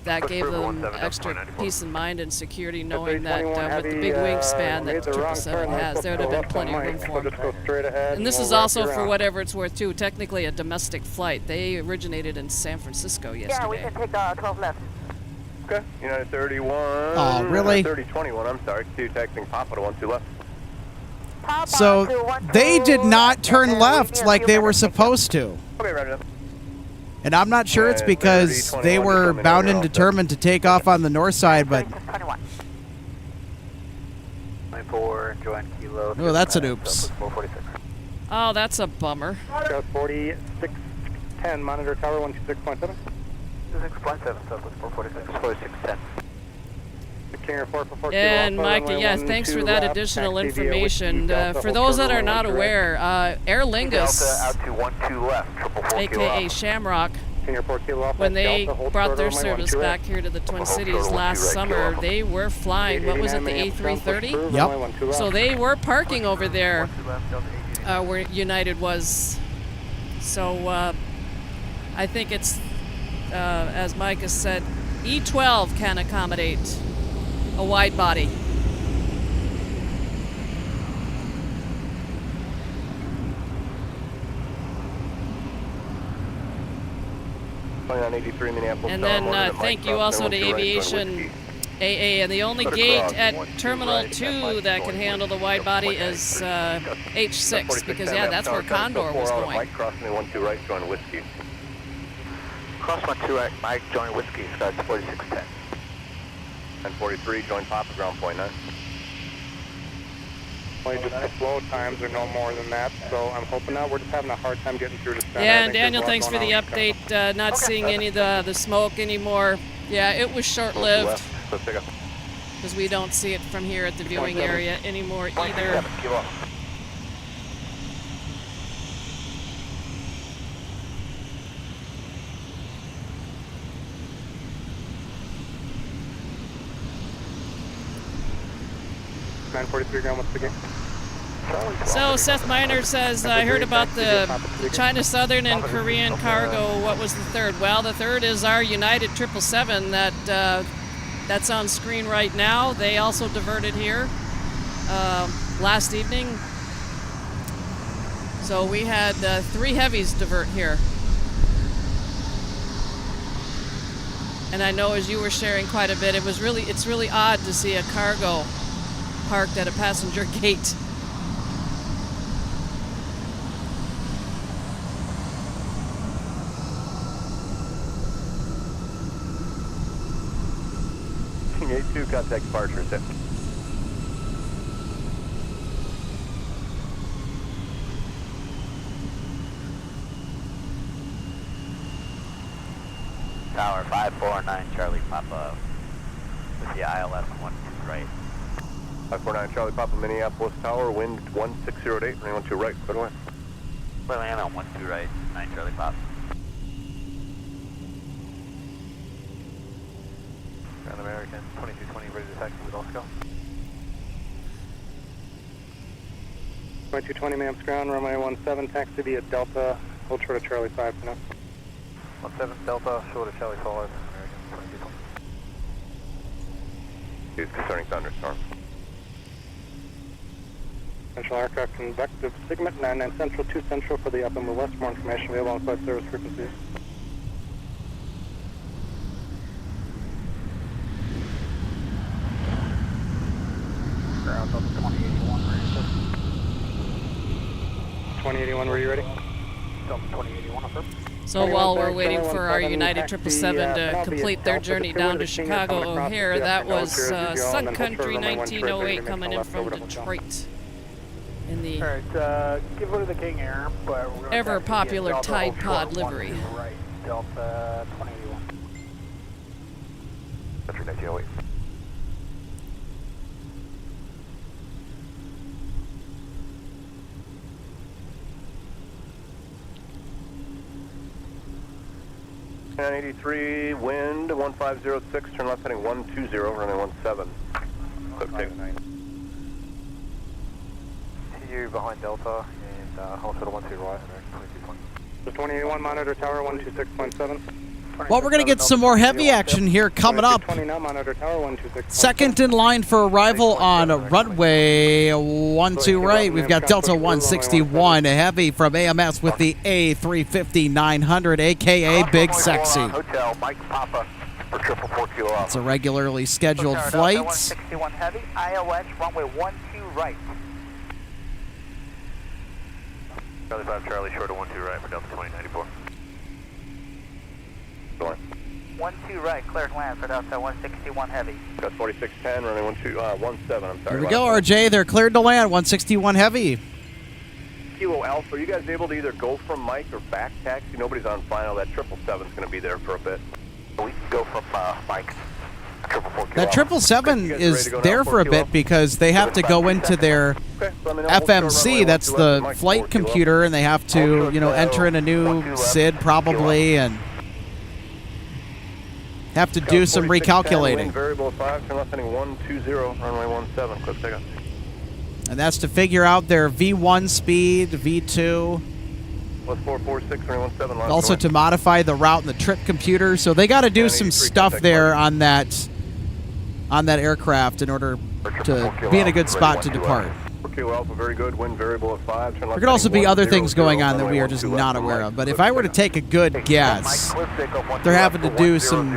that gave them extra peace of mind and security, knowing that with the big wingspan that the 777 has, there would have been plenty of room for them. And this is also, for whatever it's worth, too, technically a domestic flight. They originated in San Francisco yesterday. Yeah, we can take 12 left. Okay, United 31. Oh, really? 3021, I'm sorry. 2 taxing Papa to 12 left. So they did not turn left like they were supposed to. Okay, roger that. And I'm not sure it's because they were bound and determined to take off on the north side, but... 24, join Kilo. Oh, that's an oops. Oh, that's a bummer. 4610, monitor tower 126.7. 26.7, Southwest 446. 4610. And Micah, yeah, thanks for that additional information. For those that are not aware, Aer Lingus, aka Shamrock, when they brought their service back here to the Twin Cities last summer, they were flying, what was it, the A330? Yep. So they were parking over there where United was. So I think it's, as Micah said, E12 can accommodate a wide body. And then thank you also to Aviation AA. And the only gate at Terminal 2 that can handle the wide body is H6, because, yeah, that's where Condor was going. Mike, cross me 12 right, join Whiskey. Cross 12 right, Mike, join Whiskey, starts 4610. 1043, join Papa, ground point 9. Just the flow times are no more than that, so I'm hoping now we're just having a hard time getting through to center. Yeah, and Daniel, thanks for the update. Not seeing any of the smoke anymore. Yeah, it was short-lived, because we don't see it from here at the viewing area anymore either. So Seth Miner says, I heard about the China Southern and Korean cargo. What was the third? Well, the third is our United 777 that's on screen right now. They also diverted here last evening. So we had 3 heavies divert here. And I know, as you were sharing quite a bit, it's really odd to see a cargo parked at a passenger gate. A2, contact departure, set. Tower 549, Charlie Papa, with the ILS 12 right. 549, Charlie Papa, Minneapolis Tower, wind 1608, running 12 right, clear away. Clear land on 12 right, 9 Charlie Papa. Ground American, 2220, ready to taxi with Oscar. 2220, Mam's ground, runway 17, taxi via Delta, hold short of Charlie 5 for now. 17 Delta, short of Charlie 5, American, 2220. Concerning thunderstorm. Central aircraft convective segment 99 Central 2 Central for the up and move west. More information available on flight service frequencies. Ground up 2081, ready to 2081, were you ready? Delta 2081, affirm. So while we're waiting for our United 777 to complete their journey down to Chicago O'Hare, that was Sun Country 1908 coming in from Detroit in the Give way to the King Air, but we're going ever popular Tide Pod livery. Right, Delta 2081. Country 1908. .83, wind 1506, turn left heading 120, running 17. Clip take. You behind Delta and hospital 12 right, 22.0. The 2081 monitor tower 126.7. Well, we're going to get some more heavy action here coming up. 20 now, monitor tower 126.7. Second in line for arrival on runway 12 right. We've got Delta 161 heavy from AMS with the A350-900, a.k.a. Big Sexy. Hotel, Mike Papa for 444 kilo off. It's a regularly scheduled flight. 161 heavy, ILS, runway 12 right. Charlie 5, Charlie, short of 12 right for Delta 2094. 12 right, cleared land for Delta 161 heavy. Got 4610, running 17, I'm sorry. Here we go, RJ. They're cleared to land, 161 heavy. Kilo Alpha, are you guys able to either go from Mike or back taxi? Nobody's on final. That 777's going to be there for a bit. We can go from Mike. That 777 is there for a bit because they have to go into their FMC, that's the flight computer, and they have to, enter in a new SID probably and have to do some recalculating. Variable 5, turn left heading 120, runway 17, clip takeoff. And that's to figure out their V1 speed, V2. Plus 446, runway 17. Also to modify the route in the trip computer. So they got to do some stuff there on that aircraft in order to be in a good spot to depart. Kilo Alpha, very good. Wind variable at 5. There could also be other things going on that we are just not aware of. But if I were to take a good guess, they're having to do some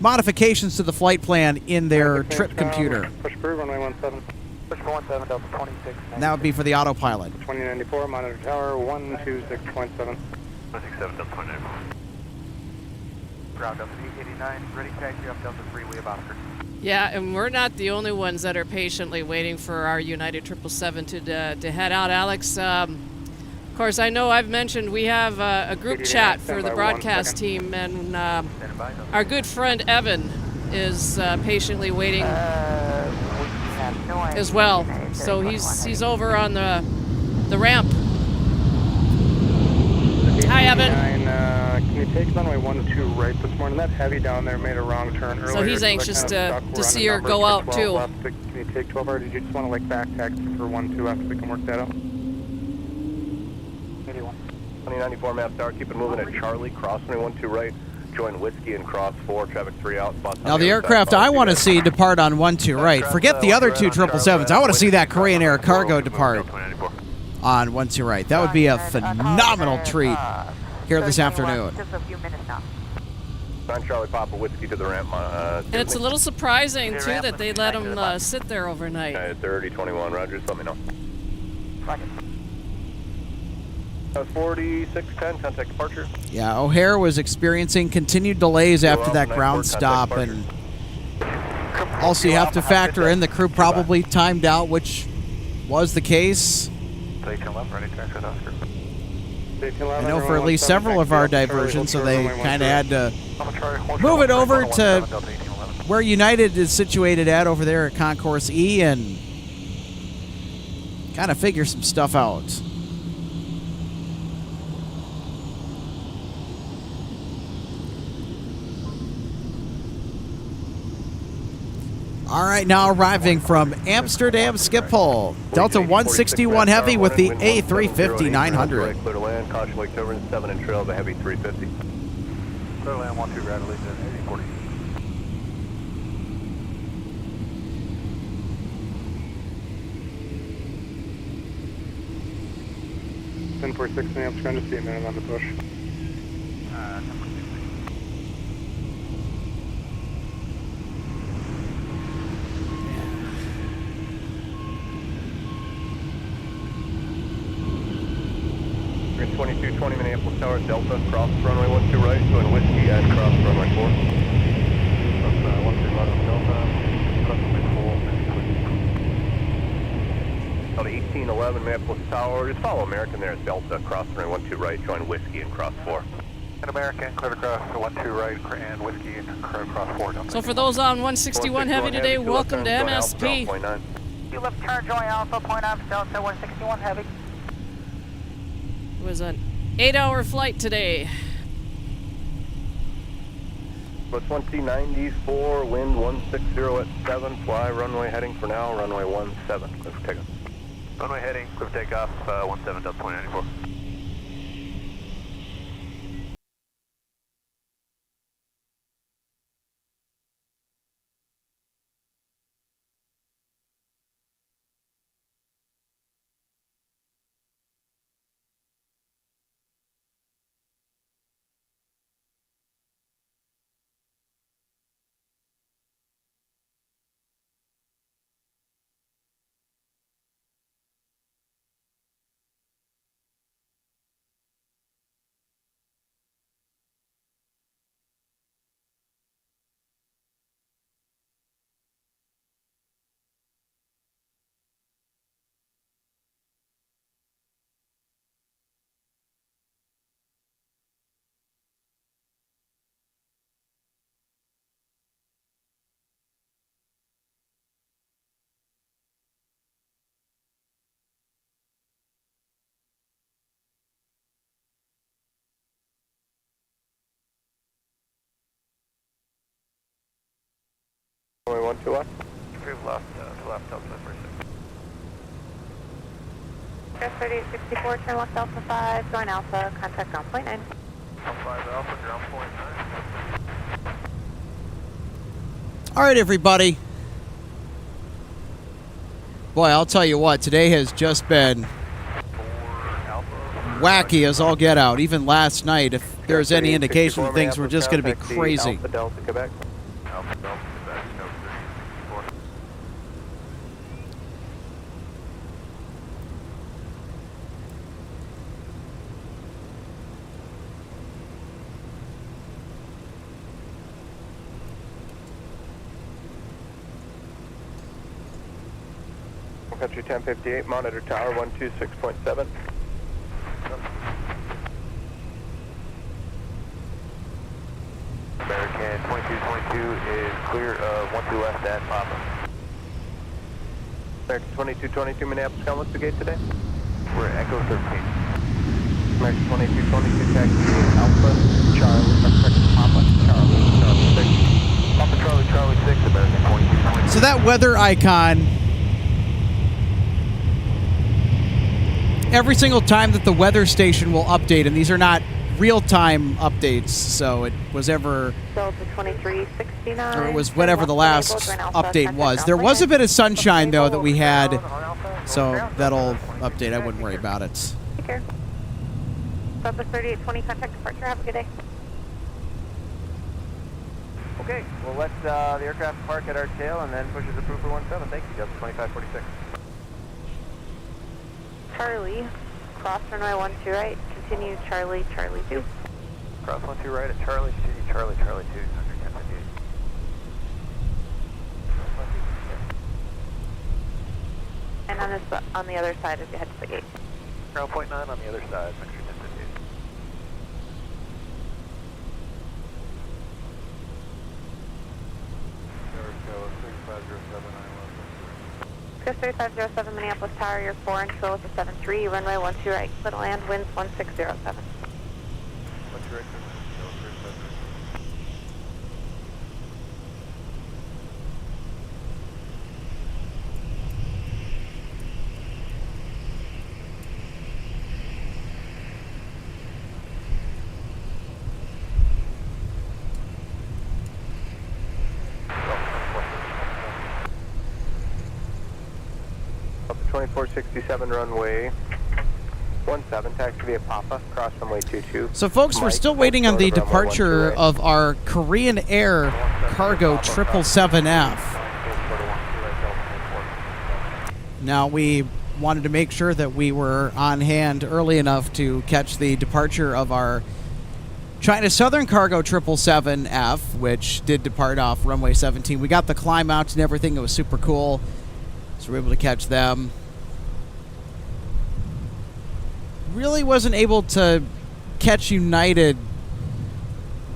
modifications to the flight plan in their trip computer. Push through, runway 17. Push 17, Delta 26. And that would be for the autopilot. 2094, monitor tower 126.7. 167, Delta 29. Ground Delta 889, ready taxi up Delta 3, we have Oscar. Yeah, and we're not the only ones that are patiently waiting for our United 777 to head out, Alex. Of course, I know I've mentioned we have a group chat for the broadcast team, and our good friend Evan is patiently waiting as well. So he's over on the ramp. Hi, Evan. Can you take runway 12 right this morning? That heavy down there made a wrong turn earlier. So he's anxious to see her go out too. Left. Can you take 12 or did you just want to back taxi for 12 after we can work that out? 81. 2094 map star, keep it moving at Charlie, cross runway 12 right. Join Whiskey and cross 4, traffic 3 out. Now the aircraft I want to see depart on 12 right. Forget the other two 777s. I want to see that Korean Air cargo depart on 12 right. That would be a phenomenal treat here this afternoon. Just a few minutes now. 9 Charlie Papa, Whiskey to the ramp. And it's a little surprising too that they let them sit there overnight. 3021, Roger, just let me know. 4610, contact departure. Yeah, O'Hare was experiencing continued delays after that ground stop, and also you have to factor in the crew probably timed out, which was the case. I know for at least several of our diversions, so they kind of had to move it over to where United is situated at over there at Concourse E and kind of figure some stuff out. All right, now arriving from Amsterdam Schiphol, Delta 161 Heavy with the A350-900. Clear to land, caution wake turbulence, 7 and trail of the Heavy 350. Clear to land, 12 right, lead to 8040. 1046 Minneapolis, going to see a minute on the push. 2220 Minneapolis Tower, Delta, cross runway 12 right, going whiskey and cross runway 4. That's 1211 Delta, cross runway 4. Delta 1811 Minneapolis Tower, just follow American there at Delta, cross runway 12 right, join whiskey and cross 4. And American, clear to cross 12 right, and whiskey and cross 4. So for those on 161 Heavy today, welcome to MSP. You left turn, join Alpha, point on Delta 161 Heavy. It was an 8-hour flight today. But 2094, wind 160 at 7, fly runway heading for now, runway 17, cliff takeoff. Runway heading, cliff takeoff, 17 Delta 2094. Runway 12 left. Improve left, to left, Delta for 6. 3864, turn left Alpha 5, join Alpha, contact ground point 9. 5 Alpha, ground point 9. All right, everybody. Boy, I'll tell you what, today has just been wacky as all get out. Even last night, if there's any indication, things were just going to be crazy. Alpha Delta, Quebec. Alpha Delta, Quebec, no 34. Sun Country 1058, monitor tower 126.7. American 2222 is clear of 12 left at Papa. American 2222 Minneapolis, come what's the gate today? We're at Echo 13. American 2222 taxi Alpha Charlie, Papa Charlie 6. Papa Charlie 6, American 2222. So that weather icon, every single time that the weather station will update, and these are not real-time updates, so it was ever, Delta 2369. or it was whatever the last update was. There was a bit of sunshine, though, that we had, so that'll update. I wouldn't worry about it. Take care. Delta 3820, contact departure. Have a good day. Okay, we'll let the aircraft park at our tail and then push as approved for 17. Thank you, Delta 2546. Charlie, cross runway 12 right, continue Charlie, Charlie 2. Cross 12 right at Charlie, continue Charlie, Charlie 2, under 1058. And on the other side as you head to the gate. Ground point 9 on the other side, under 1058. Jericho 6507 3507 Minneapolis Tower, you're 4 and control with the 73, runway 12 right, clear to land, winds 1607. What's your exit? Up to 2467 runway 17, taxi via Papa, cross runway 22. So, folks, we're still waiting on the departure of our Korean Air cargo 777F. Now, we wanted to make sure that we were on hand early enough to catch the departure of our China Southern cargo 777F, which did depart off runway 17. We got the climb out and everything. It was super cool. So we were able to catch them. Really wasn't able to catch United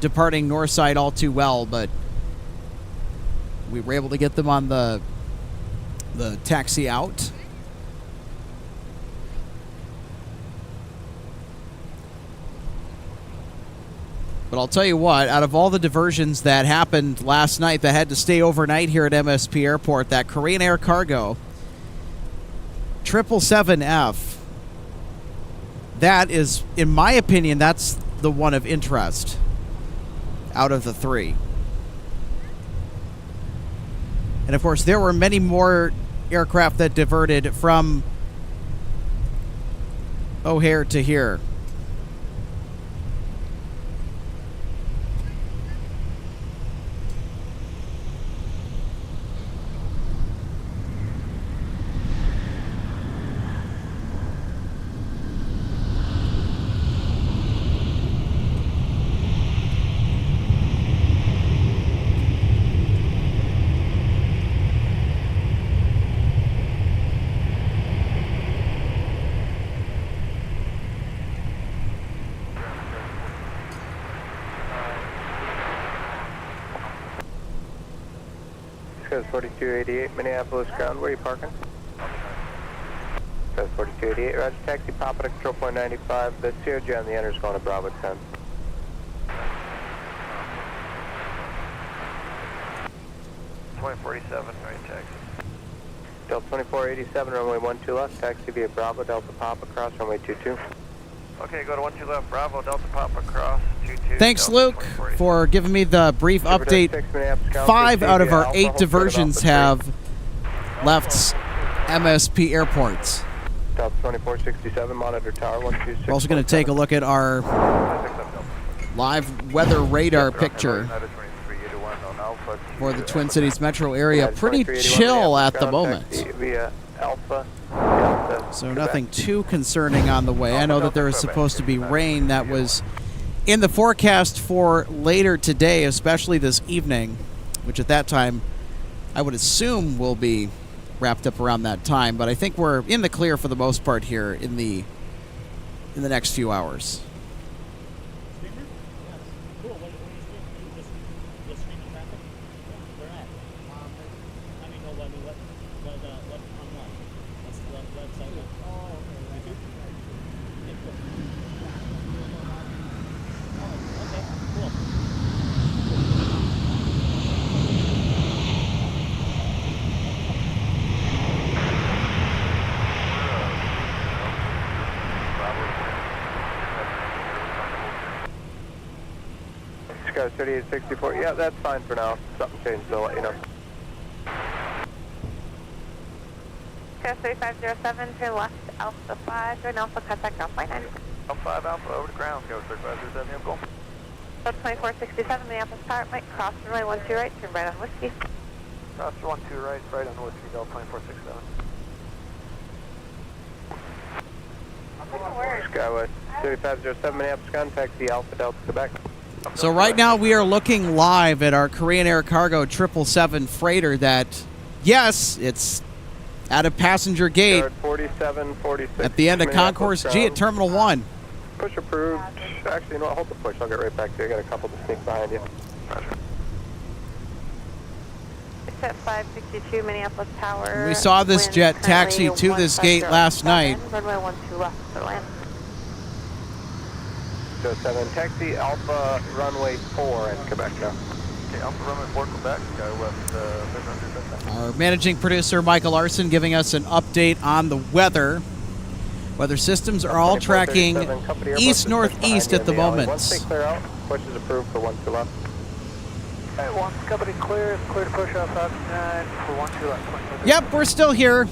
departing north side all too well, but we were able to get them on the taxi out. But I'll tell you what, out of all the diversions that happened last night that had to stay overnight here at MSP Airport, that Korean Air cargo 777F, that is, in my opinion, that's the one of interest out of the three. And of course, there were many more aircraft that diverted from O'Hare to here. Says 4288 Minneapolis ground. Where are you parking? Says 4288. Roger. Taxi Papa to control point 95. The COG on the enter is going to Bravo 10. .47, right taxi. Delta 2487, runway 12 left. Taxi via Bravo, Delta Papa, cross runway 22. Okay, go to 12 left, Bravo, Delta Papa, cross 22. Thanks, Luke, for giving me the brief update. 5 out of our 8 diversions have left MSP airports. Delta 2467, monitor tower 126. We're also going to take a look at our live weather radar picture for the Twin Cities metro area. Pretty chill at the moment. So nothing too concerning on the way. I know that there was supposed to be rain that was in the forecast for later today, especially this evening, which at that time I would assume will be wrapped up around that time. But I think we're in the clear for the most part here in the next few hours. Sky 3864, yeah, that's fine for now. Something changed, I'll let you know. Sky 3507, turn left, Alpha 5, join Alpha, contact ground flight 9. Alpha 5 Alpha, over to ground, go 3507, go. Delta 2467, Minneapolis Power, Mike, cross runway 12 right, turn right on Whiskey. Cross 12 right, right on Whiskey, Delta 2467. Skywest 3507, Minneapolis, contact the Alpha Delta Quebec. So right now we are looking live at our Korean Air Cargo 777 freighter that, yes, it's at a passenger gate 4746 at the end of Concourse G at Terminal 1. Push approved. Actually, you know what? Hold the push. I'll get right back to you. I got a couple to sneak behind you. Roger. It's at 562 Minneapolis Tower. We saw this jet taxi to this gate last night. Runway 12 left for land. 07, taxi Alpha runway 4 in Quebec now. Okay, Alpha runway 4 Quebec, Skywest 500. Our managing producer, Michael Larson, giving us an update on the weather. Weather systems are all tracking east-northeast at the moment. Once they clear out, push is approved for 12 left. Alright, once company clear to push off out 9 for 12 left. Yep, we're still here.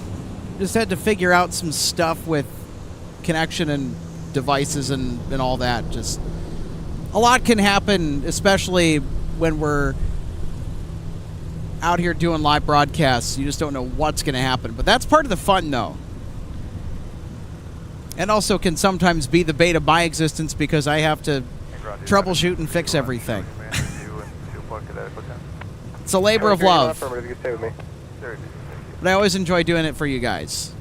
Just had to figure out some stuff with connection and devices and all that. Just a lot can happen, especially when we're out here doing live broadcasts. You just don't know what's going to happen. But that's part of the fun, though. And also can sometimes be the bait of my existence because I have to troubleshoot and fix everything. It's a labor of love. But I always enjoy doing it for you guys.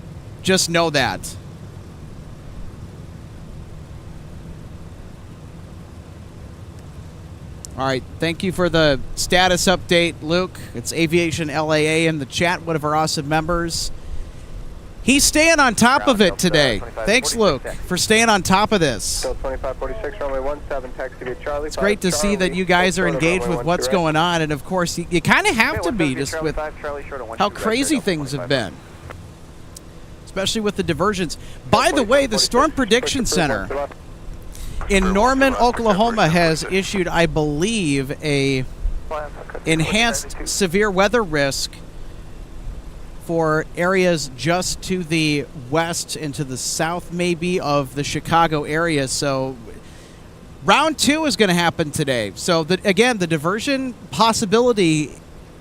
Just know that. All right, thank you for the status update, Luke. It's Aviation LAA in the chat, one of our awesome members. He's staying on top of it today. Thanks, Luke, for staying on top of this. 2546, runway 17, taxi to Charlie. It's great to see that you guys are engaged with what's going on, and of course, you kind of have to be just with how crazy things have been, especially with the diversions. By the way, the Storm Prediction Center in Norman, Oklahoma has issued, I believe, a enhanced severe weather risk for areas just to the west and to the south, maybe, of the Chicago area. So round 2 is going to happen today. So, again, the diversion possibility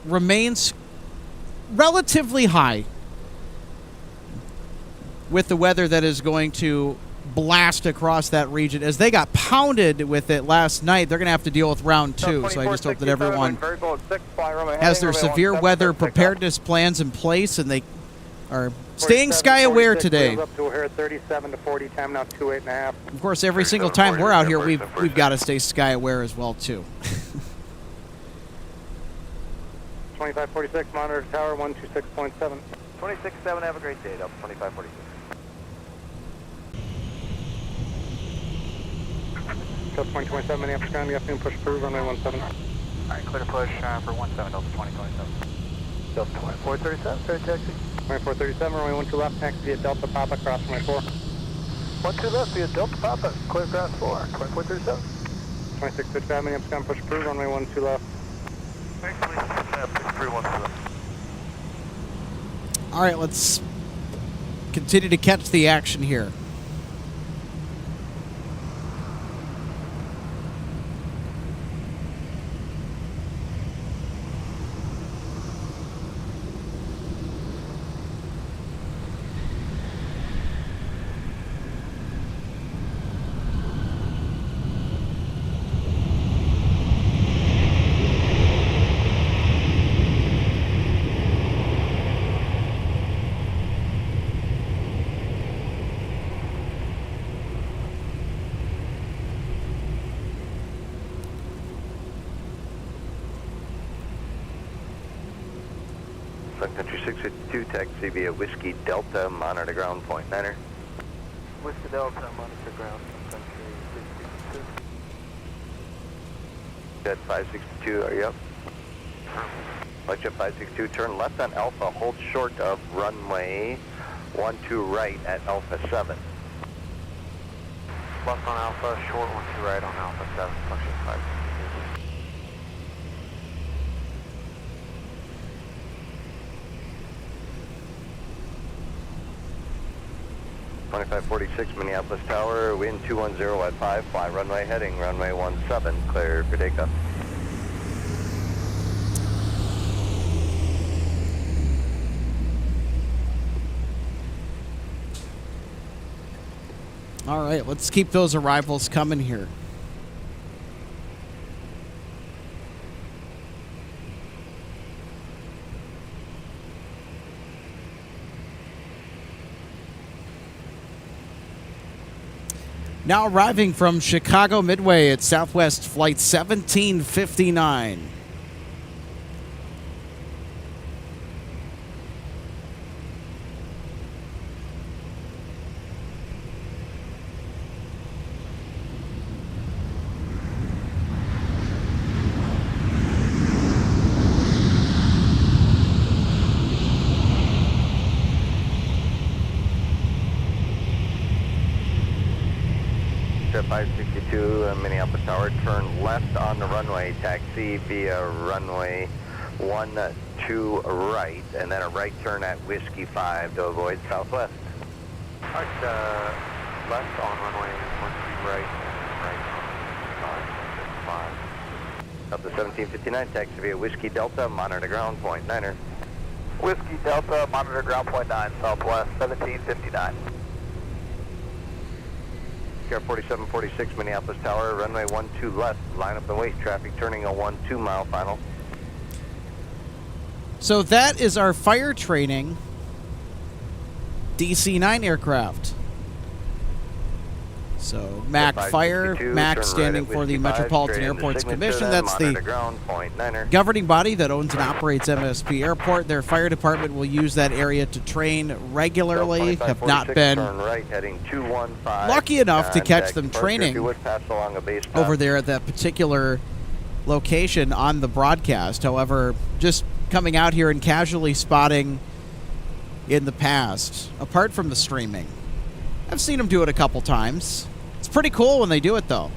remains relatively high with the weather that is going to blast across that region. As they got pounded with it last night, they're going to have to deal with round 2. So I just hope that everyone has their severe weather preparedness plans in place and they are staying sky aware today. Of course, every single time we're out here, we've got to stay sky aware as well too. 2546, monitor tower 126.7. 26.7, have a great day, Delta 2546. Delta 2027, Minneapolis ground, good afternoon, push through, runway 17. Alright, clear to push for 17, Delta 2027. Delta 2437, clear taxi. 2437, runway 12 left, taxi via Delta Papa, cross runway 4. 12 left via Delta Papa, clear cross 4, 2437. 2665, Minneapolis ground, push through, runway 12 left. Thanks, push through 12 left. All right, let's continue to catch the action here. Sun Country 652, taxi via Whiskey Delta, monitor ground, point 9er. Whiskey Delta, monitor ground, Sun Country 662. Jet 562, are you up? Light Jet 562, turn left on Alpha, hold short of runway 12 right at Alpha 7. Left on Alpha, short 12 right on Alpha 7, function 562. 2546 Minneapolis Tower, wind 210 at 5, fly runway heading, runway 17, clear for takeoff. All right, let's keep those arrivals coming here. Now arriving from Chicago Midway at Southwest Flight 1759. Jet 562 Minneapolis Tower, turn left on the runway, taxi via runway 12 right, and then a right turn at Whiskey 5 to avoid southwest. Alright, left on runway 13 right, right on 5. Up to 1759, taxi via Whiskey Delta, monitor ground, point 9er. Whiskey Delta, monitor ground, point 9, southwest 1759. Air 4746, Minneapolis Tower, runway 12 left, line up and wait, traffic turning a 12 mile final. So that is our fire training DC-9 aircraft. So MAC Fire, MAC standing for the Metropolitan Airports Commission. That's the governing body that owns and operates MSP Airport. Their fire department will use that area to train regularly. Have not been lucky enough to catch them training over there at that particular location on the broadcast. However, just coming out here and casually spotting in the past, apart from the streaming, I've seen them do it a couple times. It's pretty cool when they do it, though.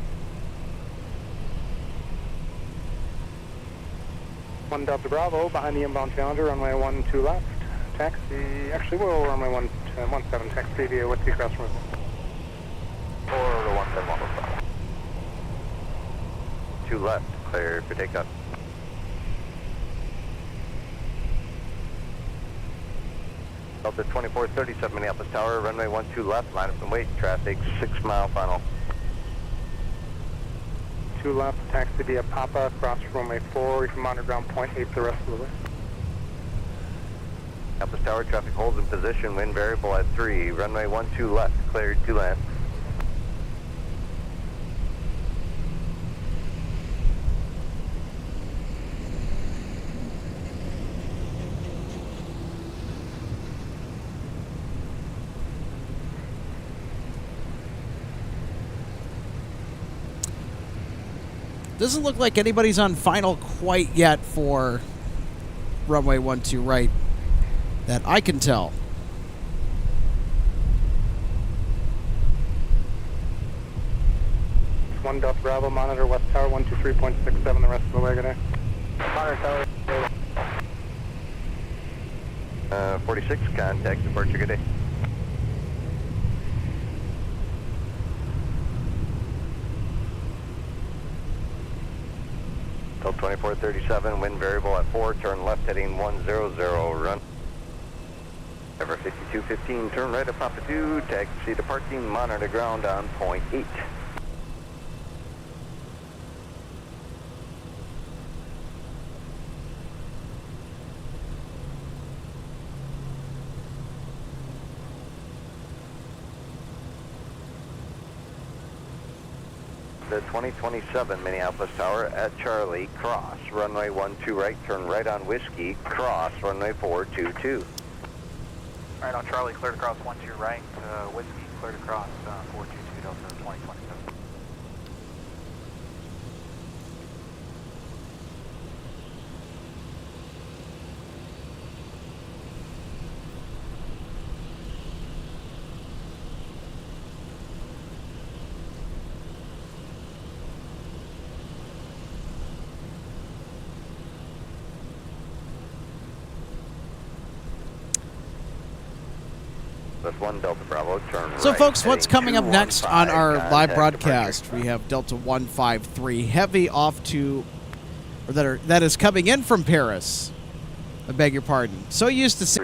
1 Delta Bravo, behind the inbound Challenger, runway 12 left. Taxi, actually, we'll runway 17, taxi via Whiskey cross from 4 to 17 2 left, clear for takeoff. Delta 2437, Minneapolis Tower, runway 12 left, line up and wait, traffic 6 mile final. 2 left, taxi via Papa, cross from runway 4, we can monitor ground point 8 the rest of the way. Minneapolis Tower, traffic holds in position, wind variable at 3, runway 12 left, cleared to land. Doesn't look like anybody's on final quite yet for runway 12 right, that I can tell. It's 1 Delta Bravo, monitor West Tower, 123.67 the rest of the way, good day. Monitor Tower. 46, contact departure, good day. Till 2437, wind variable at 4, turn left heading 100, run. Ever 5215, turn right at Papa 2, taxi departing, monitor ground on point 8. The 2027 Minneapolis Tower at Charlie, cross, runway 12 right, turn right on Whiskey, cross, runway 422. Right on Charlie, cleared across 12 right, Whiskey, cleared across 422 Delta 2027. That's 1 Delta Bravo, turn right. So, folks, what's coming up next on our live contact broadcast? departure. We have Delta 153 Heavy off to, or that is coming in from Paris. I beg your pardon. So used to see.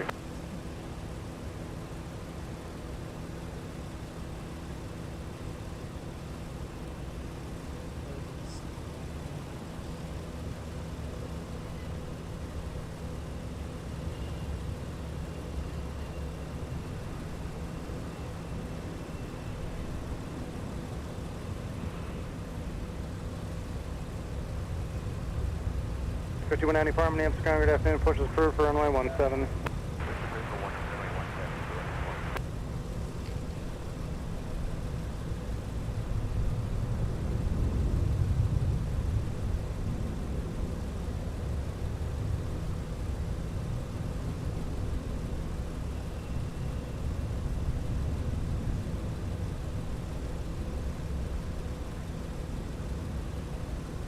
Go 2190 Farm, Minneapolis, good afternoon, pushes through for runway 17.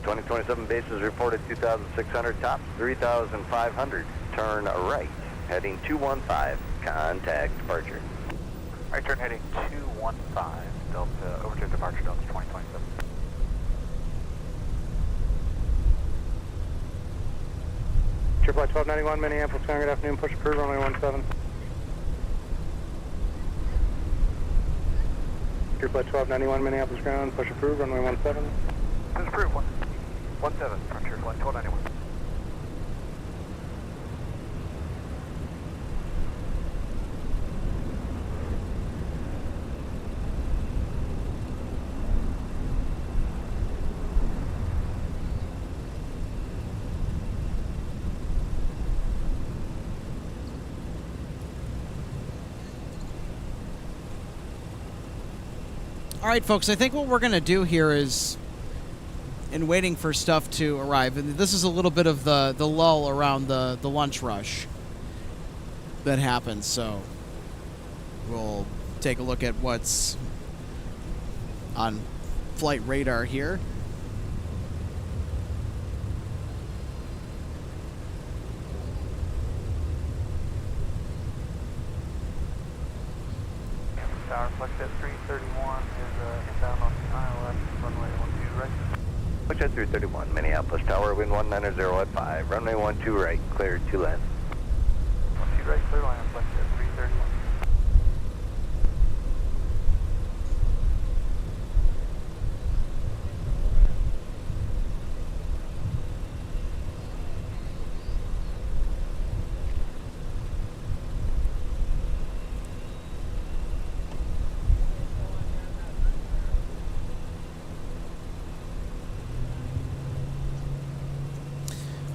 2027 bases reported 2,600, tops 3,500. Turn right, heading 215, contact departure. Right turn heading 215, Delta, over to departure Delta 2027. Triple 1291 Minneapolis, good afternoon, push approved, runway 17. Triple 1291 Minneapolis ground, push approved, runway 17. Push approved, 17, Frontier Flight 1291. All right, folks, I think what we're going to do here is, in waiting for stuff to arrive, and this is a little bit of the lull around the lunch rush that happens, so we'll take a look at what's on flight radar here. Tower Flex-Jet 331 is inbound on ILS, runway 12 right. Flex-Jet 331, Minneapolis Tower, wind 190 at 5, runway 12 right, cleared to land. 12 right, clear line, Flex-Jet 331.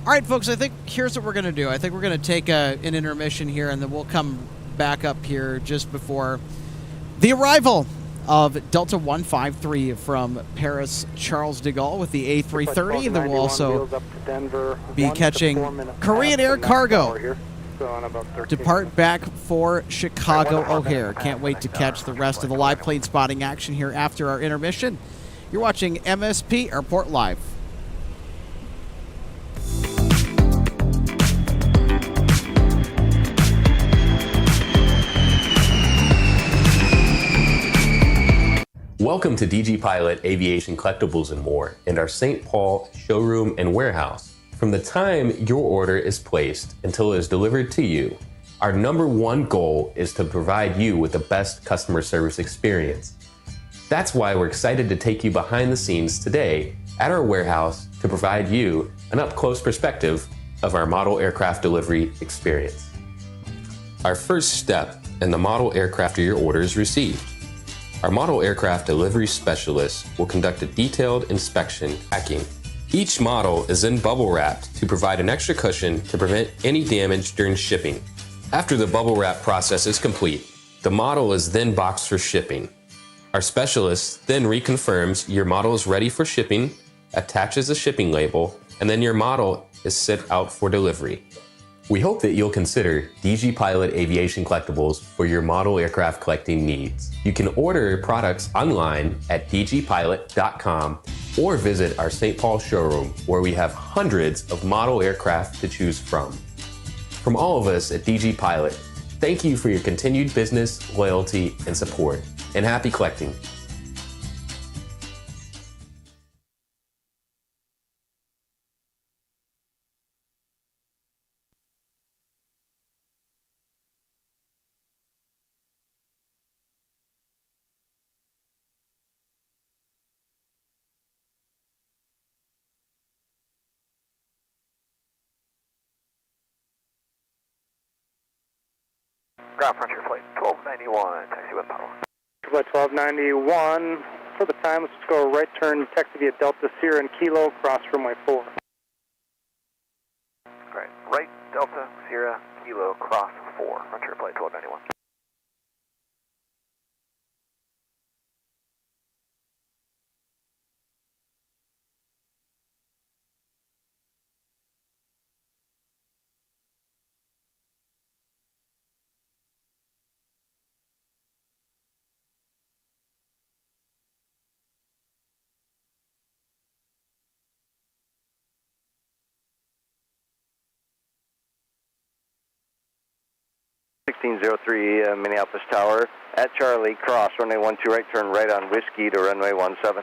All right, folks, I think here's what we're going to do. I think we're going to take an intermission here, and then we'll come back up here just before the arrival of Delta 153 from Paris Charles de Gaulle with the A330. And then we'll also be catching Korean Air Cargo. Depart back for Chicago O'Hare. Can't wait to catch the rest of the live plane spotting action here after our intermission. You're watching MSP Airport Live. Welcome to DG Pilot Aviation Collectibles and More and our St. Paul showroom and warehouse. From the time your order is placed until it is delivered to you, our #1 goal is to provide you with the best customer service experience. That's why we're excited to take you behind the scenes today at our warehouse to provide you an up-close perspective of our model aircraft delivery experience. Our first step in the model aircraft your order is received. Our model aircraft delivery specialist will conduct a detailed inspection packing. Each model is then bubble wrapped to provide an extra cushion to prevent any damage during shipping. After the bubble wrap process is complete, the model is then boxed for shipping. Our specialist then reconfirms your model is ready for shipping, attaches a shipping label, and then your model is sent out for delivery. We hope that you'll consider DG Pilot Aviation Collectibles for your model aircraft collecting needs. You can order products online at dgpilot.com or visit our St. Paul showroom where we have hundreds of model aircraft to choose from. From all of us at DG Pilot, thank you for your continued business, loyalty, and support, and happy collecting. Ground Frontier Flight 1291, taxi with Apollo. Flight 1291, for the time, let's just go right turn, taxi via Delta Sierra and Kilo, cross runway 4. Right, Delta Sierra Kilo, cross 4, Frontier Flight 1291. 1603 Minneapolis Tower at Charlie, cross runway 12 right, turn right on Whiskey to runway 17.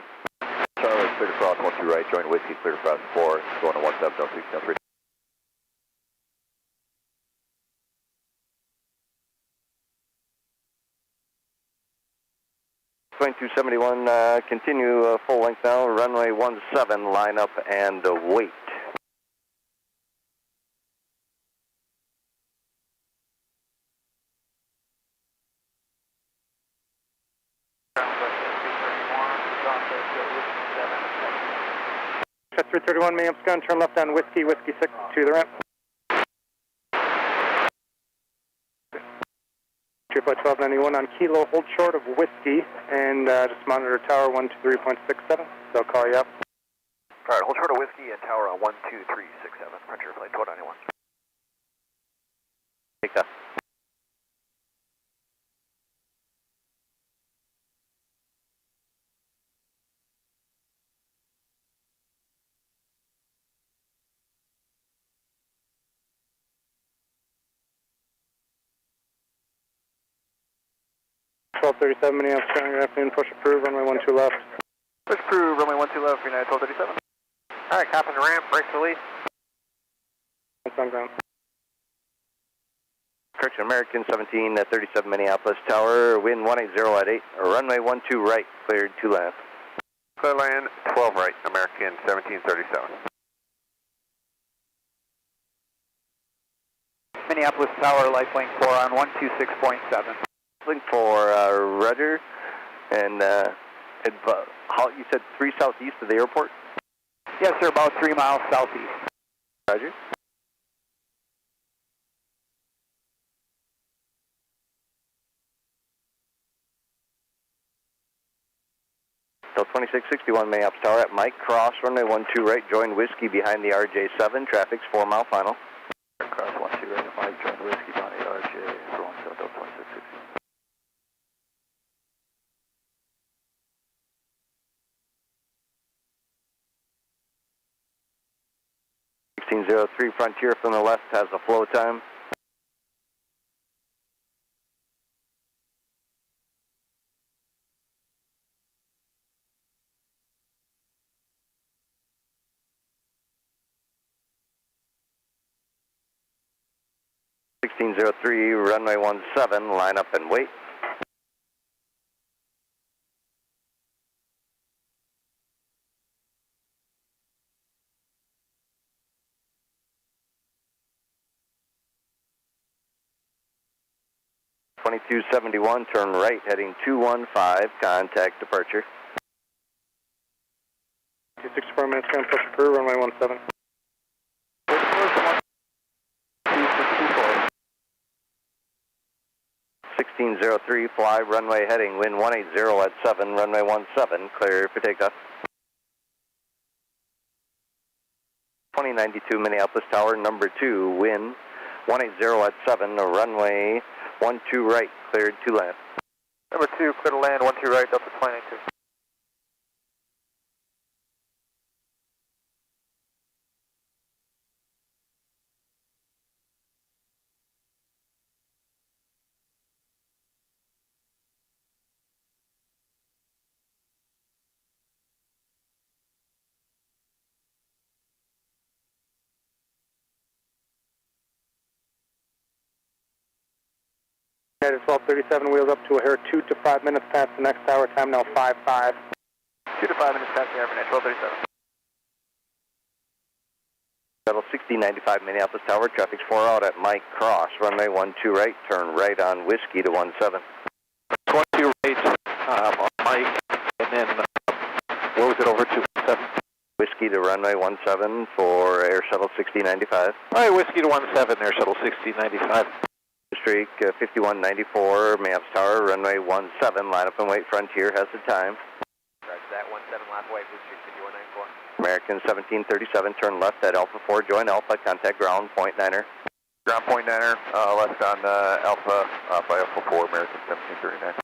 Charlie, clear to cross 12 right, join Whiskey, clear to cross 4, going to 17, don't 1603. 2271, continue full length now, runway 17, line up and wait. Jet 331, Mayhem's gun, turn left on Whiskey, Whiskey 6 to the ramp. 1291 on Kilo, hold short of Whiskey, and just monitor tower 123.67, they'll call you up. All right, hold short of Whiskey and tower on 12367, Frontier Flight 1291. Take that. Minneapolis, good afternoon, push approved, runway 12 left. Push approved, runway 12 left, United 1237. All right, copy the ramp, brakes release. It's on ground. Correction, American 1737 Minneapolis Tower, wind 180 at 8, runway 12 right, cleared to land. Clear land, 12 right, American 1737. Minneapolis Tower, lifelink 4 on 126.7. Link for Roger, and you said 3 southeast of the airport? Yes, sir, about 3 miles southeast. Roger. So 2661 Minneapolis Tower at Mike Cross, runway 12 right, join Whiskey behind the RJ7, traffic's 4 mile final. Cross 12 right at Mike, join Whiskey behind the RJ, rolling south 2660. 1603 Frontier from the left has a flow time. Runway 17, line up and wait. (2271) turn right, heading 215, contact departure. 264 minutes, going push approved, runway 17. 1603, fly runway heading, wind 180 at 7, runway 17, clear for takeoff. 2092 Minneapolis Tower, number 2, wind 180 at 7, runway 12 right, cleared to land. Number 2, clear to land, 12 right, Delta 2092. United 1237, wheels up to a hair 2 to 5 minutes past the next tower, time now 5-5. 2 to 5 minutes past the airport, 1237. Shuttle 6095 Minneapolis Tower, traffic's 4 out at Mike Cross, runway 12 right, turn right on Whiskey to 17. 22 right on Mike, and then what was it over to 7? Whiskey to runway 17 for Air Shuttle 6095. All right, Whiskey to 17, Air Shuttle 6095. Streak 5194 Minneapolis Tower, runway 17, line up and wait, Frontier has the time. Roger that, 17 lap away, Blue Streak 5194. American 1737, turn left at Alpha 4, join Alpha, contact ground, point 9er. Ground point 9er, left on Alpha, by Alpha 4, American 1739.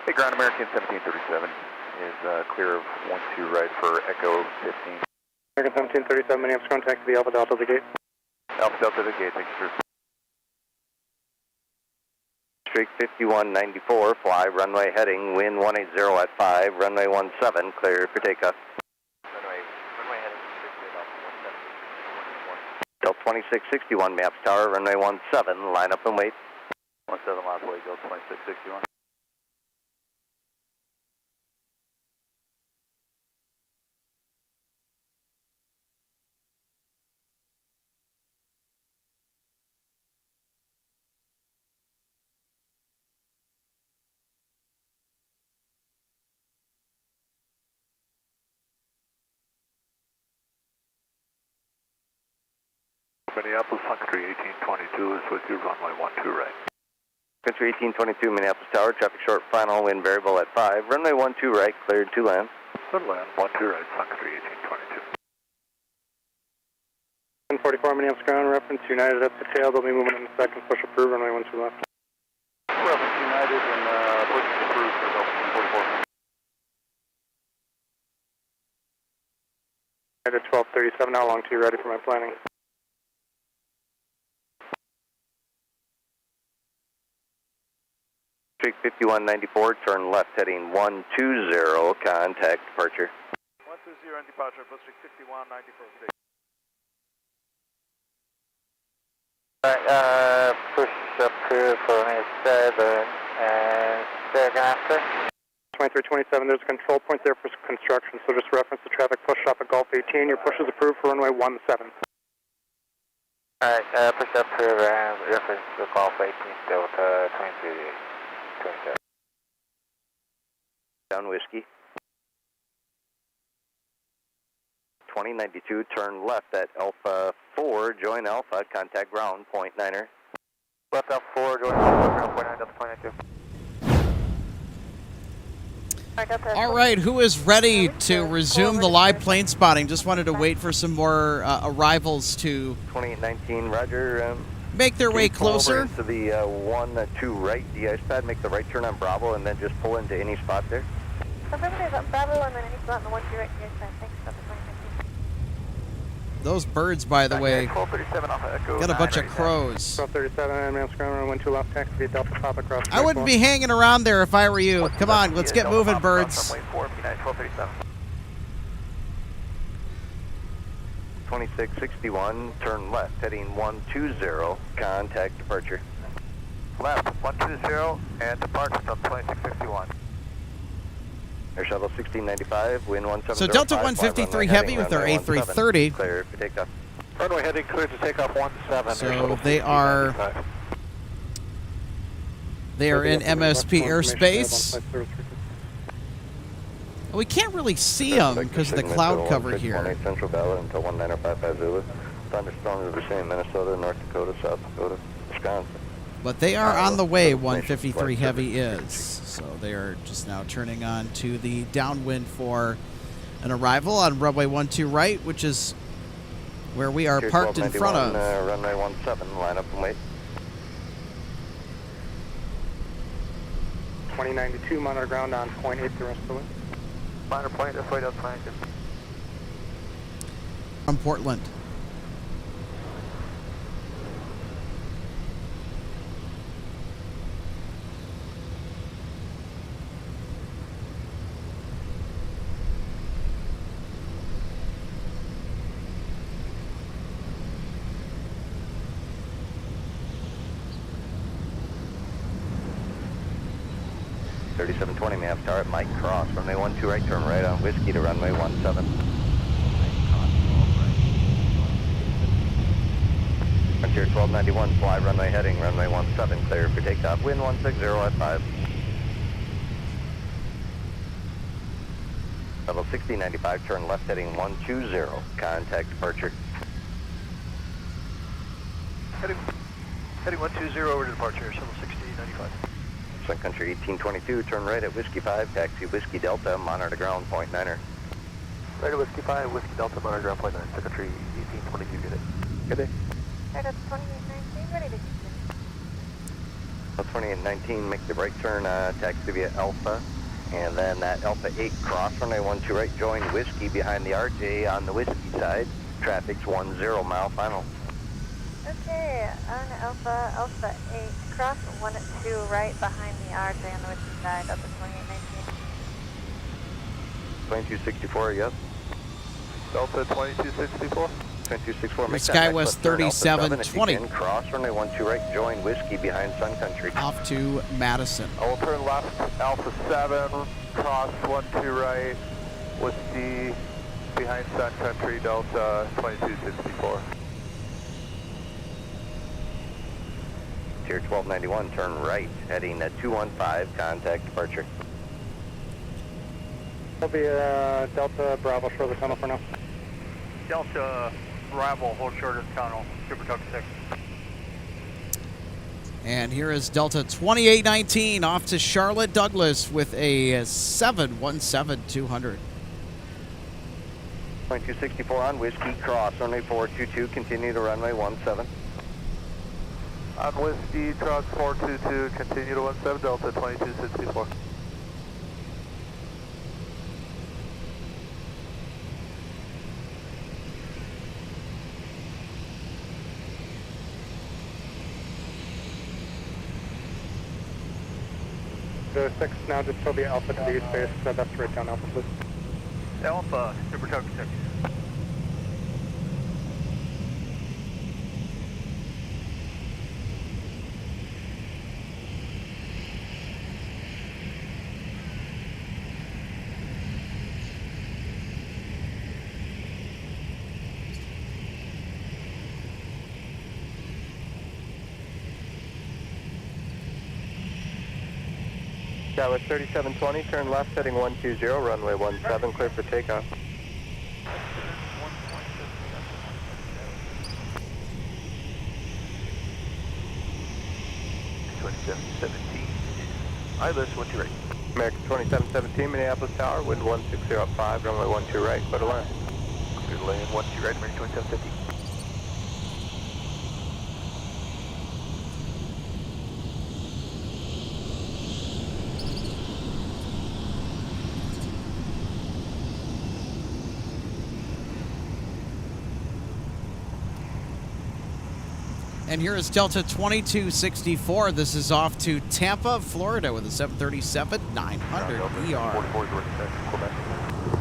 Hey, ground American 1737, is clear of 12 right for Echo 15. American 1737, Minneapolis, contact the Alpha Delta to the gate. Alpha Delta to the gate, thank you, sir. Streak 5194, fly runway heading, wind 180 at 5, runway 17, clear for takeoff. Runway heading, Delta 2661, maps tower, runway 17, line up and wait. 17 last way, Delta 2661. Minneapolis, Sun Country 1822 is with you, runway 12 right. Country 1822, Minneapolis Tower, traffic short, final, wind variable at 5, runway 12 right, cleared to land. Good land, 12 right, Sun Country 1822. 1044, Minneapolis ground, reference United at the tail, they'll be moving in a second, push approved, runway 12 left. Reference United and push approved for Delta 44. United 1237, how long to you, ready for my planning? Streak 5194, turn left heading 120, contact departure. 120 and departure, Streak 5194, today. Alright, push approved for 7 and second after. 2327, there's a control point there for construction, so just reference the traffic push off at Gulf 18, your push is approved for runway 17. Alright, push approved and reference to Gulf 18, Delta 23. 27. Down whiskey. 2092, turn left at Alpha 4, join Alpha, contact ground, point 9er. Left Alpha 4, join Alpha, ground, point 9, Delta 22. All right, who is ready to resume the live plane spotting? Just wanted to wait for some more arrivals to 2819, Roger. make their way pull over closer. into the 1-2 right de-ice pad, make the right turn on Bravo, and then just pull into any spot there. Affirmative, Bravo, and then any spot in the 1-2 right here, thanks, Delta 2019. Those birds, by the way, 1237 off Echo got a 9 bunch of right crows. 1237, Minneapolis ground, runway 12 left, taxi via Delta Papa across. I wouldn't be hanging around there if I were you. Come on, let's get moving, birds. Runway 4, P9 1237. 2661, turn left, heading 120, contact departure. Left 120 and departure from 2661. Air Shuttle 1695, wind 1705. So Delta 153 Heavy with their A330. Clear for takeoff. Runway heading cleared to take off 17. So they are in MSP airspace. We can't really see them because of the cloud cover here. Central Valley until 19055 Zulu. Thunderstorms are Virginia, Minnesota, North Dakota, South Dakota, Wisconsin. But they are on the way, 153 Heavy is. So they are just now turning on to the downwind for an arrival on runway 12 right, which is where we are parked in front of. Runway 17, line up and wait. 2092, monitor ground on point 8 the rest of the way. Minor point, this way, Delta 22. From Portland. .3720, may have tower at Mike Cross, runway 12 right, turn right on Whiskey to runway 17. Frontier 1291, fly runway heading, runway 17, clear for takeoff, wind 160 at 5. Level 1695, turn left heading 120, contact departure. Heading 120 over to departure, Shuttle 1695. Sun Country 1822, turn right at Whiskey 5, taxi Whiskey Delta, monitor ground, point 9er. Right at Whiskey 5, Whiskey Delta, monitor ground, point 9, Sun Country 1822, good day. Good day. Right, that's 2819, ready to continue. 2819, make the right turn, taxi via Alpha, And then that Alpha 8 cross runway 12 right, join Whiskey behind the RJ on the Whiskey side. Traffic's 10 mile final. Okay, on Alpha 8, cross 12 right behind the RJ on the whiskey side, Delta 2819. 2264, yes. Delta 2264. 2264, make SkyWest 3720. Cross runway 12 right, join Whiskey behind Sun Country. Off to Madison. I will turn left, Alpha 7, cross 12 right, Whiskey behind Sun Country, Delta 2264. Tier 1291, turn right, heading 215, contact departure. Will be Delta Bravo short of the tunnel for now. Delta Bravo, hold short of the tunnel, Super Tuck 6. And here is Delta 2819 off to Charlotte Douglas with a 717-200. 2264 on Whiskey, cross runway 422, continue to runway 17. On Whiskey, cross 422, continue to 17, Delta 2264. The 6 now just till the Alpha to the space, that's right down Alpha, please. Alpha, Super Tuck 6. SkyWest 3720, turn left, heading 120, runway 17, clear for takeoff. Islas 12 right. American 2717, Minneapolis Tower, wind 1605, runway 12 right, clear to land. Clear to land, 12 right, American 2750. And here is Delta 2264. This is off to Tampa, Florida with a 737-900 ER.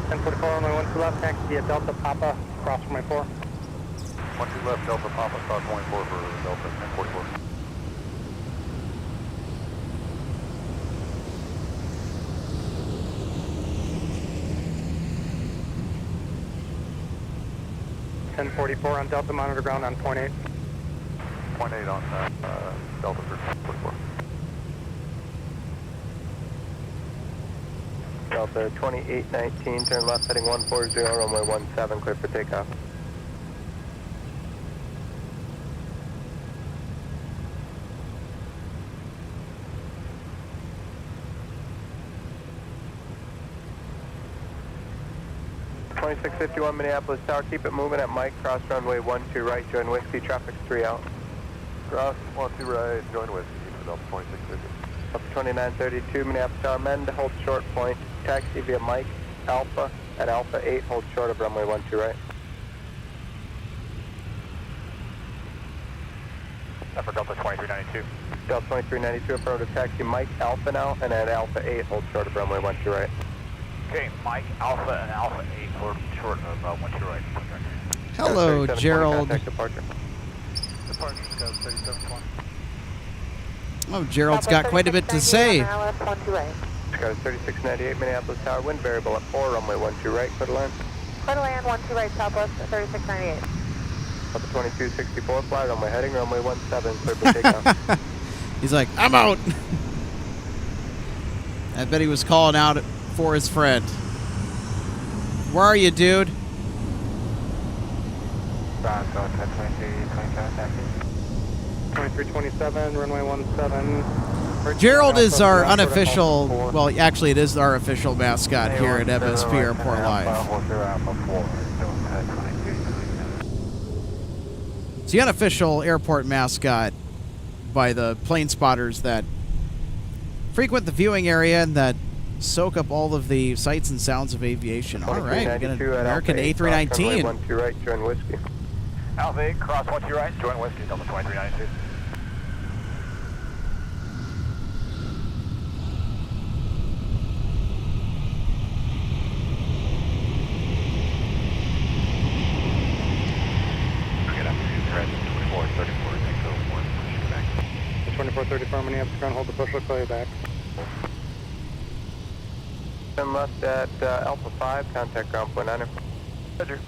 1044 on my 1 to left, taxi at Delta Papa, cross from my 4. 1 2 left, Delta Papa, start 24 for Delta 1044. On Delta monitor ground on point 8. Point 8 on Delta 44. Delta 2819, turn left heading 140, runway 17, clear for takeoff. $2651 Minneapolis Tower, keep it moving at Mike, cross runway 12 right, join Whiskey, traffic's 3 out. Cross 12 right, join Whiskey, Delta 2650. Up 2932 Minneapolis Tower, mend, hold short point, taxi via Mike, Alpha, at Alpha 8, hold short of runway 12 right. For Delta 2392. Delta 2392, affirmative, taxi Mike, Alpha now, and at Alpha 8, hold short of runway 12 right. Okay, Mike, Alpha, and Alpha 8, hold short of 12 right. Hello, Gerald. Departure. Departure, 3720. Oh, Gerald's got quite a bit to say. Sky 3698 Minneapolis Tower, wind variable at 4, runway 12 right, clear to land. Clear to land, 12 right, Southwest 3698. Up 2264, fly runway heading, runway 17, clear for takeoff. He's like, I'm out. I bet he was calling out for his friend. Where are you, dude? 2327, runway 17. Gerald is our unofficial, well, actually it is our official mascot here at MSP Airport Live. It's the unofficial airport mascot by the plane spotters that frequent the viewing area and that soak up all of the sights and sounds of aviation. All right, we got an American A319. 12 right, join whiskey. Alpha 8, cross 12 right, join whiskey, Delta 2392. Okay, that's 2434, Echo 1, push you back. 2434, Minneapolis ground, hold the push, we'll call you back. Turn left at Alpha 5, contact ground point 9. Roger.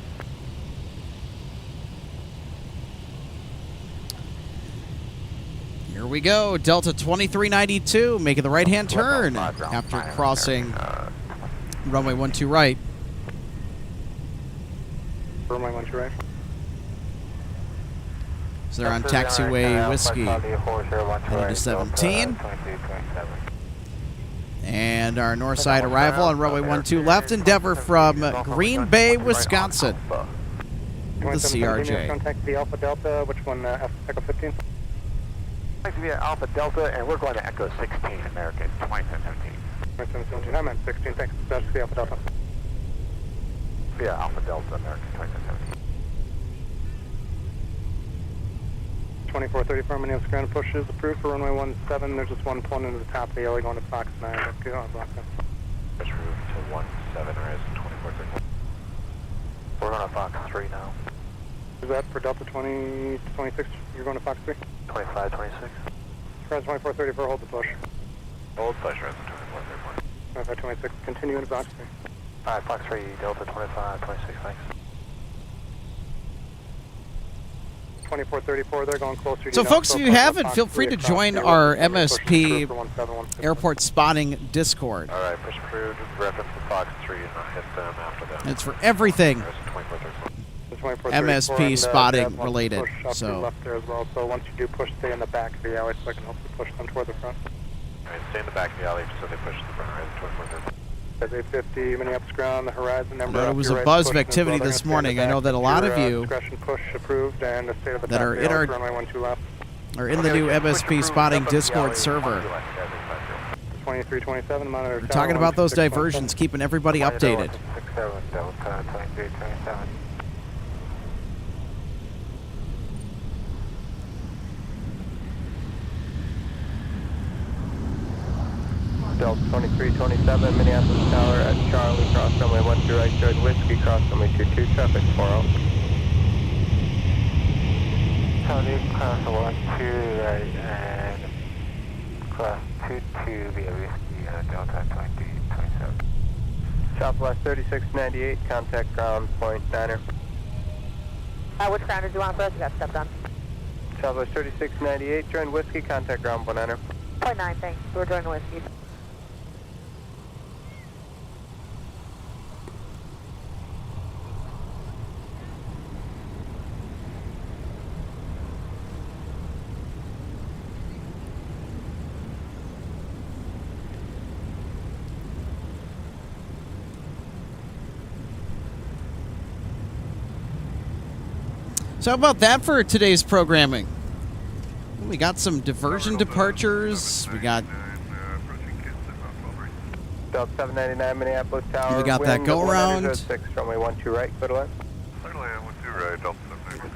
Here we go, Delta 2392, making the right-hand turn after crossing runway 12 right. Runway 12 right. So they're on taxiway whiskey, headed to 17. And our north side arrival on runway 12 left, Endeavor from Green Bay, Wisconsin. The CRJ. Contact the Alpha Delta, which one, Echo 15? Thanks to be Alpha Delta, and we're going to Echo 16, American 2717. 2717, I meant 16, thanks. That's the Alpha Delta. Yeah, Alpha Delta, American 2717. 2434, Minneapolis ground push is approved for runway 17. There's just one pulling into the top of the alley going to Fox 9. Let's go on, block that. Push roof to 17, rise 2434. We're going to Fox 3 now. Is that for Delta 2026? You're going to Fox 3? 25, 26. Rise 2434, hold the push. Hold push, rise 2434. 25, 26, continue into Fox 3. Alright, Fox 3, Delta 25, 26, thanks. 2434, they're going closer to So folks, if you haven't, feel free to join our MSP Airport Spotting Discord. Alright, push approved, reference to Fox 3, and I'll hit them after that. It's for everything MSP spotting related. So left there as well. So once you do push, stay in the back of the alley so I can hopefully push them toward the front. Alright, stay in the back of the alley so they push the front, rise 2434. As 850 Minneapolis ground, the horizon number. there was a buzz of activity this morning. I know that a lot of you push approved and the state of the that are in our are in the new MSP Spotting Discord server. 2327 monitor. We're talking about those diversions, keeping everybody updated. 67 Delta 2327. Delta 2327, Minneapolis Tower at Charlie, cross runway 12 right, join whiskey, cross runway 22, traffic 40. Charlie, cross 12 right, and cross 22 via whiskey, Delta 2027. Southwest 3698, contact ground point 9er. Which ground did you want for us? You got stepped on. Southwest 3698, join whiskey, contact ground point 9er. Point 9, thanks. We're joining whiskey. So how about that for today's programming? We got some diversion departures. We got Delta 799, Minneapolis Tower. We got that go around. 6, runway 12 right, clear to land. Clear to land, 12 right, Delta 799.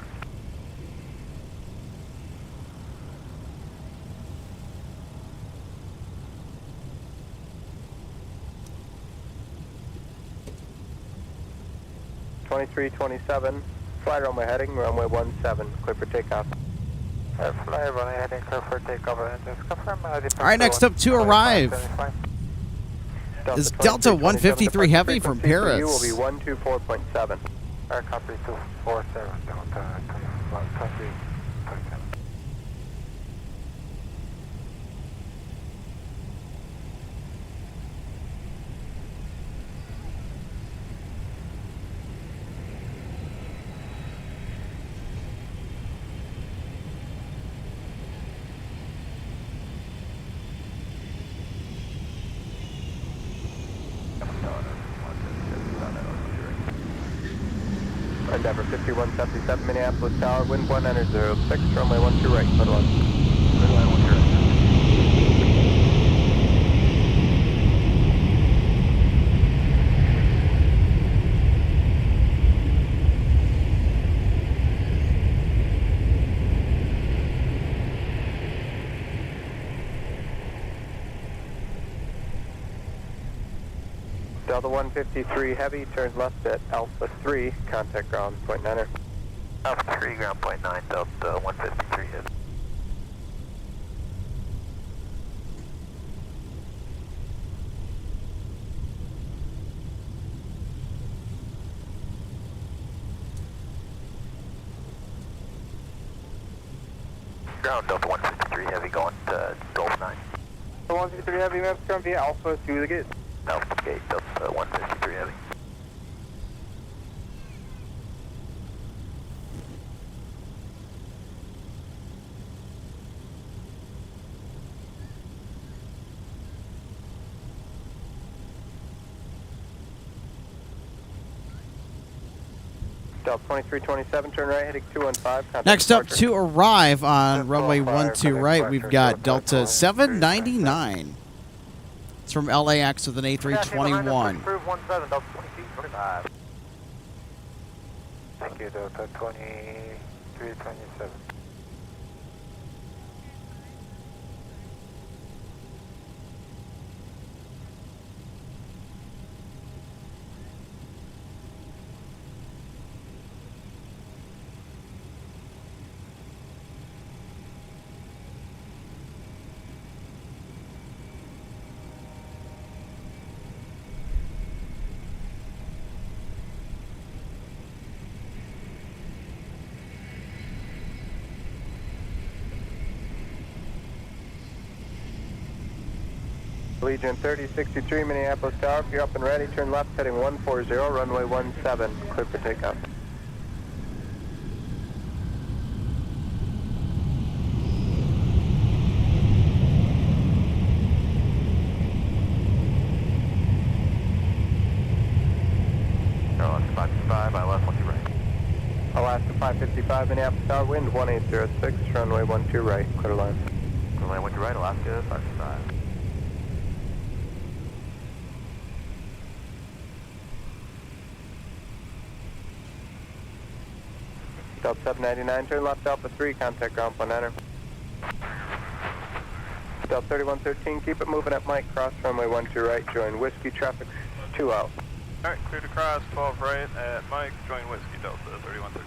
(2327), fly runway heading, runway 17, clear for takeoff. Fly runway heading, clear for takeoff. Confirm. All right, next up to arrive is Delta 153 Heavy from Paris. will be 124.7. Air copy 247, Delta 2327. Endeavor 5177, Minneapolis Tower, wind 106, runway 12 right, clear to land. Clear to land, 12 right. Delta 153 Heavy, turns left at Alpha 3, contact ground, point 9er. Alpha 3, ground point 9, Delta 153 Heavy. Ground Delta 153 Heavy going to Gulf 9. The 153 Heavy, maps ground via Alpha to the gate. Alpha gate, Delta 153 Heavy. Delta 2327, turn right, heading 215. Contact Next up departure. to arrive on runway 12 right, we've got Delta 799. It's from LAX with an A321. Approve 17, Delta 2225. Thank you, Delta 2327. Legion 3063, Minneapolis Tower. If you're up and ready, turn left, heading 140, runway 17, clear for takeoff. Alaska 555, I left 12 right. Alaska 555, Minneapolis Tower, wind 1806, runway 12 right, clear line. Runway 12 right, Alaska 555. Delta 799, turn left Alpha 3, contact ground point 9er. Delta 3113, keep it moving at Mike, cross runway 12 right, join Whiskey, traffic 2 out. Alright, clear to cross, 12 right at Mike, join Whiskey, Delta 3113.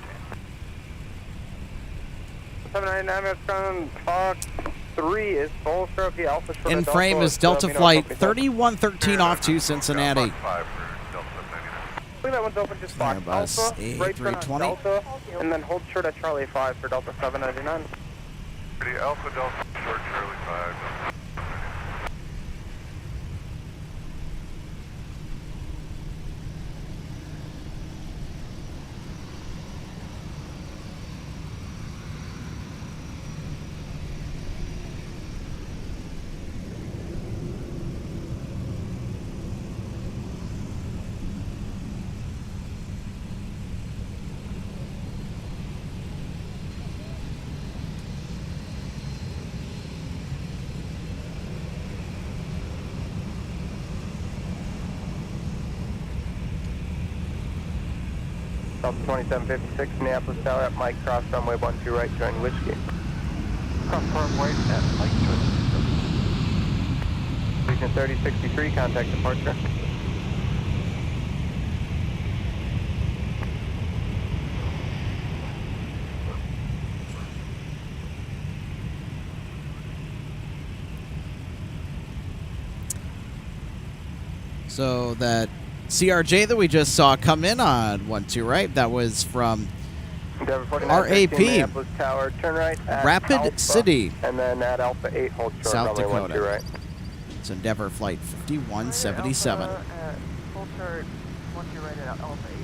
799, maps ground, Fox 3 is full, sir, via Alpha short. In frame is Delta Flight 3113 off to Cincinnati. 5 for Delta 799. I believe that one's open, just Fox Airbus Alpha, right turn on A320. Delta, and then hold short at Charlie 5 for Delta 799. Pretty Alpha Delta, short Charlie 5. Delta 2756, Minneapolis Tower at Mike, cross runway 12 right, join Whiskey. Cross runway at Mike, join Legion 3063, contact departure. So that CRJ that we just saw come in on 12 right, that was from Endeavor 4915, RAP, Minneapolis Tower, turn right at Rapid Alpha, City, and then at Alpha 8, hold short, South runway Dakota. 12 right. It's Endeavor Flight 5177. Full chart, 12 right at Alpha 8,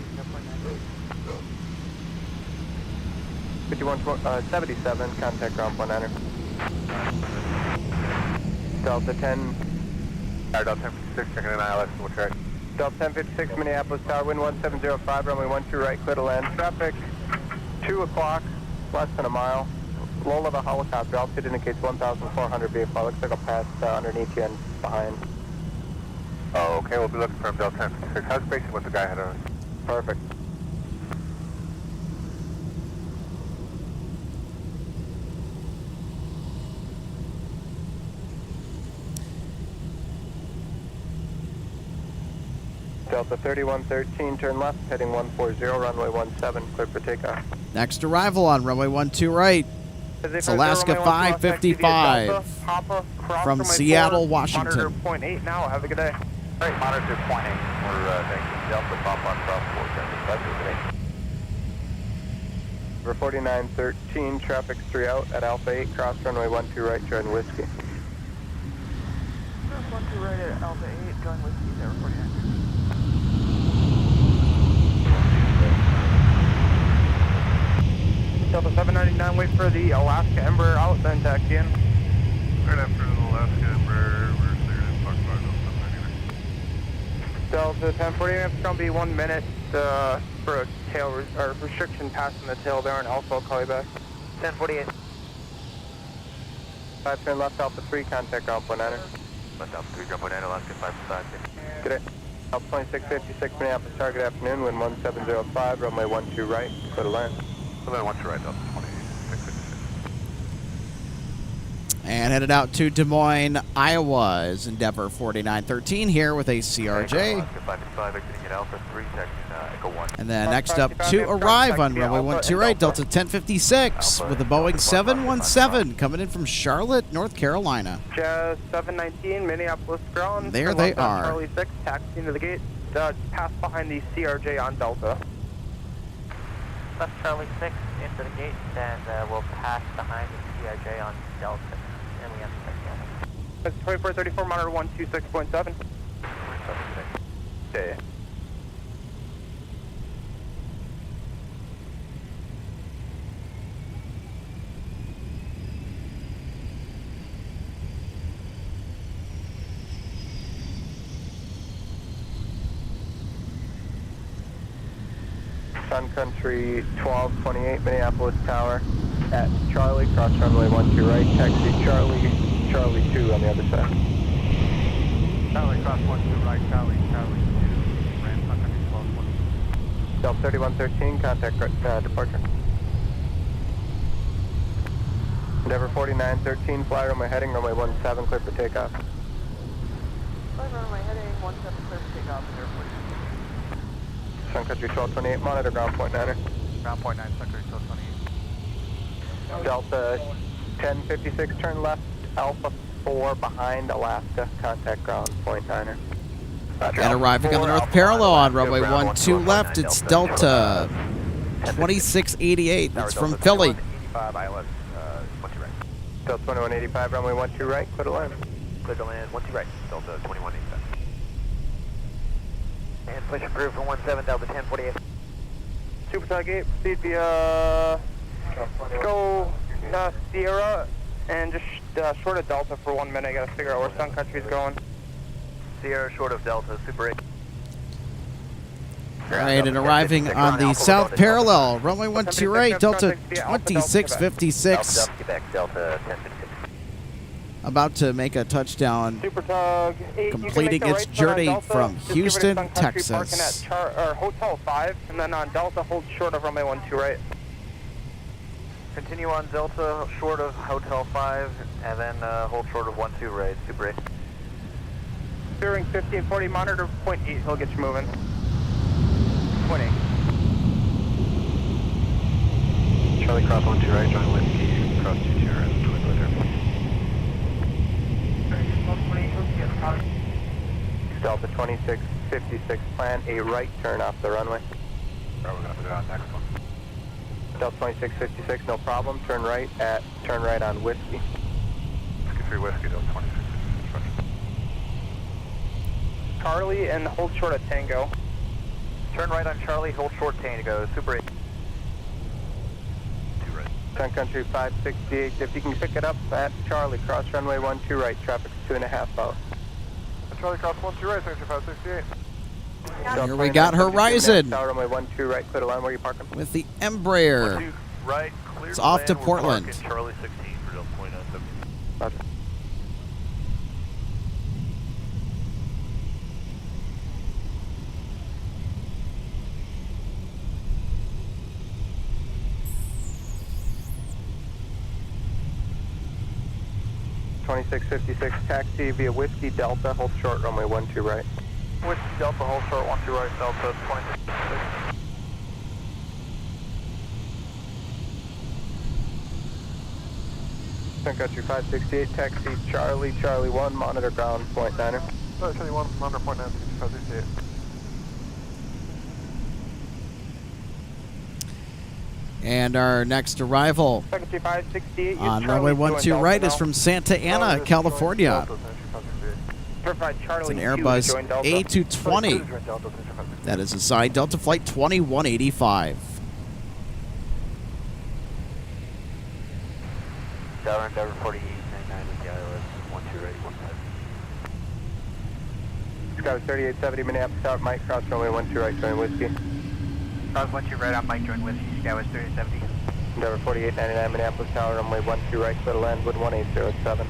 5177, contact ground point 9er. Delta 10. Delta 1056, checking in ILS, we'll try. Delta 1056, Minneapolis Tower, wind 1705, runway 12 right, clear to land. Traffic, 2 o'clock, less than a mile. Low level helicopter, altitude indicates 1,400 VFR. Looks like I'll pass underneath you and behind. Oh, okay, we'll be looking for Delta 1056. How's spacing with the guy ahead of us? Perfect. Delta 3113, turn left, heading 140, runway 17, clear for takeoff. Next arrival on runway 12 right. It's Alaska 555 from Seattle, Washington. Monitor 0.8 now. Have a good day. All right, monitor 0.8. We're thanking Delta Papa cross 475 Number 4913, traffic 3 out at Alpha 8, cross runway 12 right, join Whiskey. 12 right at Alpha 8, join Whiskey, there, 49. Delta 799, wait for the Alaska Embraer out, then taxi in. Right after the Alaska Embraer, we're cleared in Fox 5 Delta 1048, it's going to be 1 minute for a tail or restriction passing the tail there, and Alpha will call you back. 1048. 5 turn left, Alpha 3, contact Alpha 9er. Left Alpha 3, drop 9, Alaska 555. Good day. Alpha 2656, Minneapolis, target afternoon, wind 1705, runway 12 right, clear to land. Runway 12 right, Delta 2656. And headed out to Des Moines, Iowa is Endeavor 4913 here with a CRJ. Alaska 555, exiting at Alpha 3, taxi Echo 1. And then next up to arrive on runway 12 right, Delta 1056 with a Boeing 717 coming in from Charlotte, North Carolina. Jazz 719, Minneapolis ground. There turn they left on are. Charlie 6, taxi into the gate. Pass behind the CRJ on Delta. Left Charlie 6 into the gate, and we'll pass behind the CRJ on Delta. And we have to take Delta. That's 2434, monitor 126.7. Okay. Sun Country 1228, Minneapolis Tower at Charlie, cross runway 12 right, taxi Charlie 2 on the other side. Charlie, cross 12 right, Charlie 2, ran Sun Country 1220. Delta 3113, contact departure. Endeavor 4913, fly runway heading, runway 17, clear for takeoff. Fly runway heading 17, clear for takeoff, airport. Sun Country 1228, monitor ground point 9er. Ground point 9, Sun Country 1228. Delta 1056, turn left, Alpha 4 behind Alaska, contact ground point 9er. And arriving on the north parallel on runway 12 left, it's Delta 2688. It's from Philly. 85 ILS, 12 right. Delta 2185, runway 12 right, clear to land. Clear to land, 12 right, Delta 2185. and push approved for 17, Delta 1048. Super Tug 8, proceed via go Sierra and just short of Delta for 1 minute. I gotta figure out where Sun Country's going. Sierra short of Delta, Super 8. All right, and arriving on the south parallel, runway 12 right, Delta 2656. Quebec, Delta 1056. About to make a touchdown, Super Tug 8, completing its journey from Houston, Texas. Parking at Hotel 5, and then on Delta, hold short of runway 12 right. Continue on Delta, short of Hotel 5, and then hold short of 12 right, Super 8. Bearing 1540, monitor point 8, he'll get you moving. 20. Charlie cross 12 right, join Whiskey, cross 22 right, twin with airport. Delta 2656, plan a right turn off the runway. Alright, we're gonna put it on next one. Delta 2656, no problem, turn right on Whiskey. Whiskey 3 Whiskey, Delta 2656, instruction. Charlie and hold short of Tango. Turn right on Charlie, hold short Tango, Super 8. 2 right. Sun Country 568, if you can pick it up at Charlie, cross runway 12 right, traffic 2.5 out. Charlie cross 12 right, Sector 568. Here we got Horizon Tower runway 12 right, clear to land, where you parking? with the Embraer. 12 right, clear It's off to land, we're Portland. parking Charlie 16 for Delta 29. Roger. .2656, taxi via Whiskey Delta, hold short runway 12 right. Whiskey Delta, hold short, 1 2 right, Delta 26. Sun Country 568, taxi Charlie, Charlie 1, monitor ground, point 9er. Charlie 1, monitor point 9, 568. And our next arrival Sun Country 568, on runway 12 right is from Santa Ana, California. It's an Airbus A220. That is assigned Delta Flight 2185. Endeavor 4899 with the ILS 12 right, 15. Sky 3870, Minneapolis Tower, Mike, cross runway 12 right, join whiskey. Cross 12 right on Mike, join whiskey, Sky was 3870. Endeavor 4899, Minneapolis Tower, runway 12 right, clear to land, wood 1807.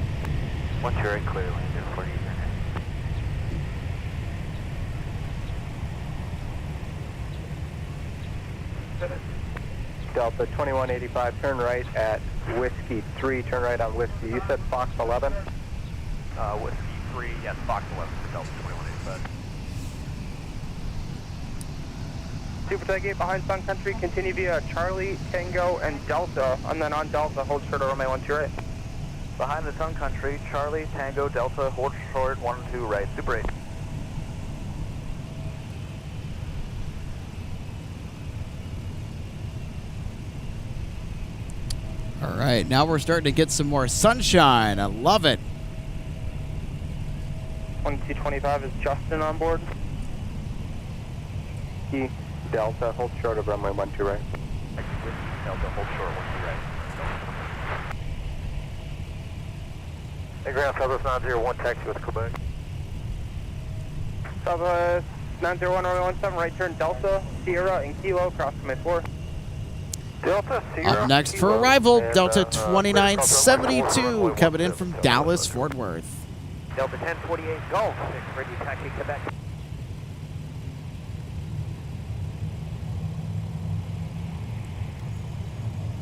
12 right, clear to land, 4899. Delta 2185, turn right at Whiskey 3, turn right on Whiskey. You said Fox 11? Whiskey 3, yes, Fox 11 for Delta 2185. Super Tailgate behind Sun Country, continue via Charlie, Tango, and Delta, and then on Delta, hold short of runway 12 right. Behind the Sun Country, Charlie, Tango, Delta, hold short, 1 2 right, Super 8. All right, now we're starting to get some more sunshine. I love it. 1225 is Justin on board. Key, Delta, hold short of runway 12 right. Delta, hold short, 1 2 right. Hey, ground Southwest 901, taxi with Quebec. Southwest 901, runway 17, right turn Delta, Sierra, and Kilo, cross runway 4. Delta, Sierra, Up next for Kilo, arrival, and, Delta 2972, coming in from Dallas, Fort Worth. Delta 1048 Golf, 6 ready to taxi Quebec.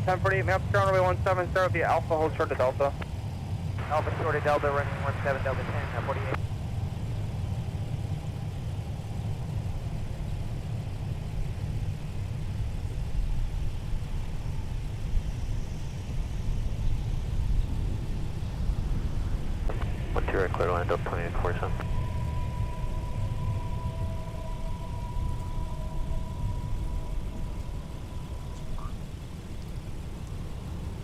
1048, map ground runway 17, start via Alpha, hold short to Delta. Alpha short of Delta, running 17, Delta 10, 1048. Right, clear to land up 2847.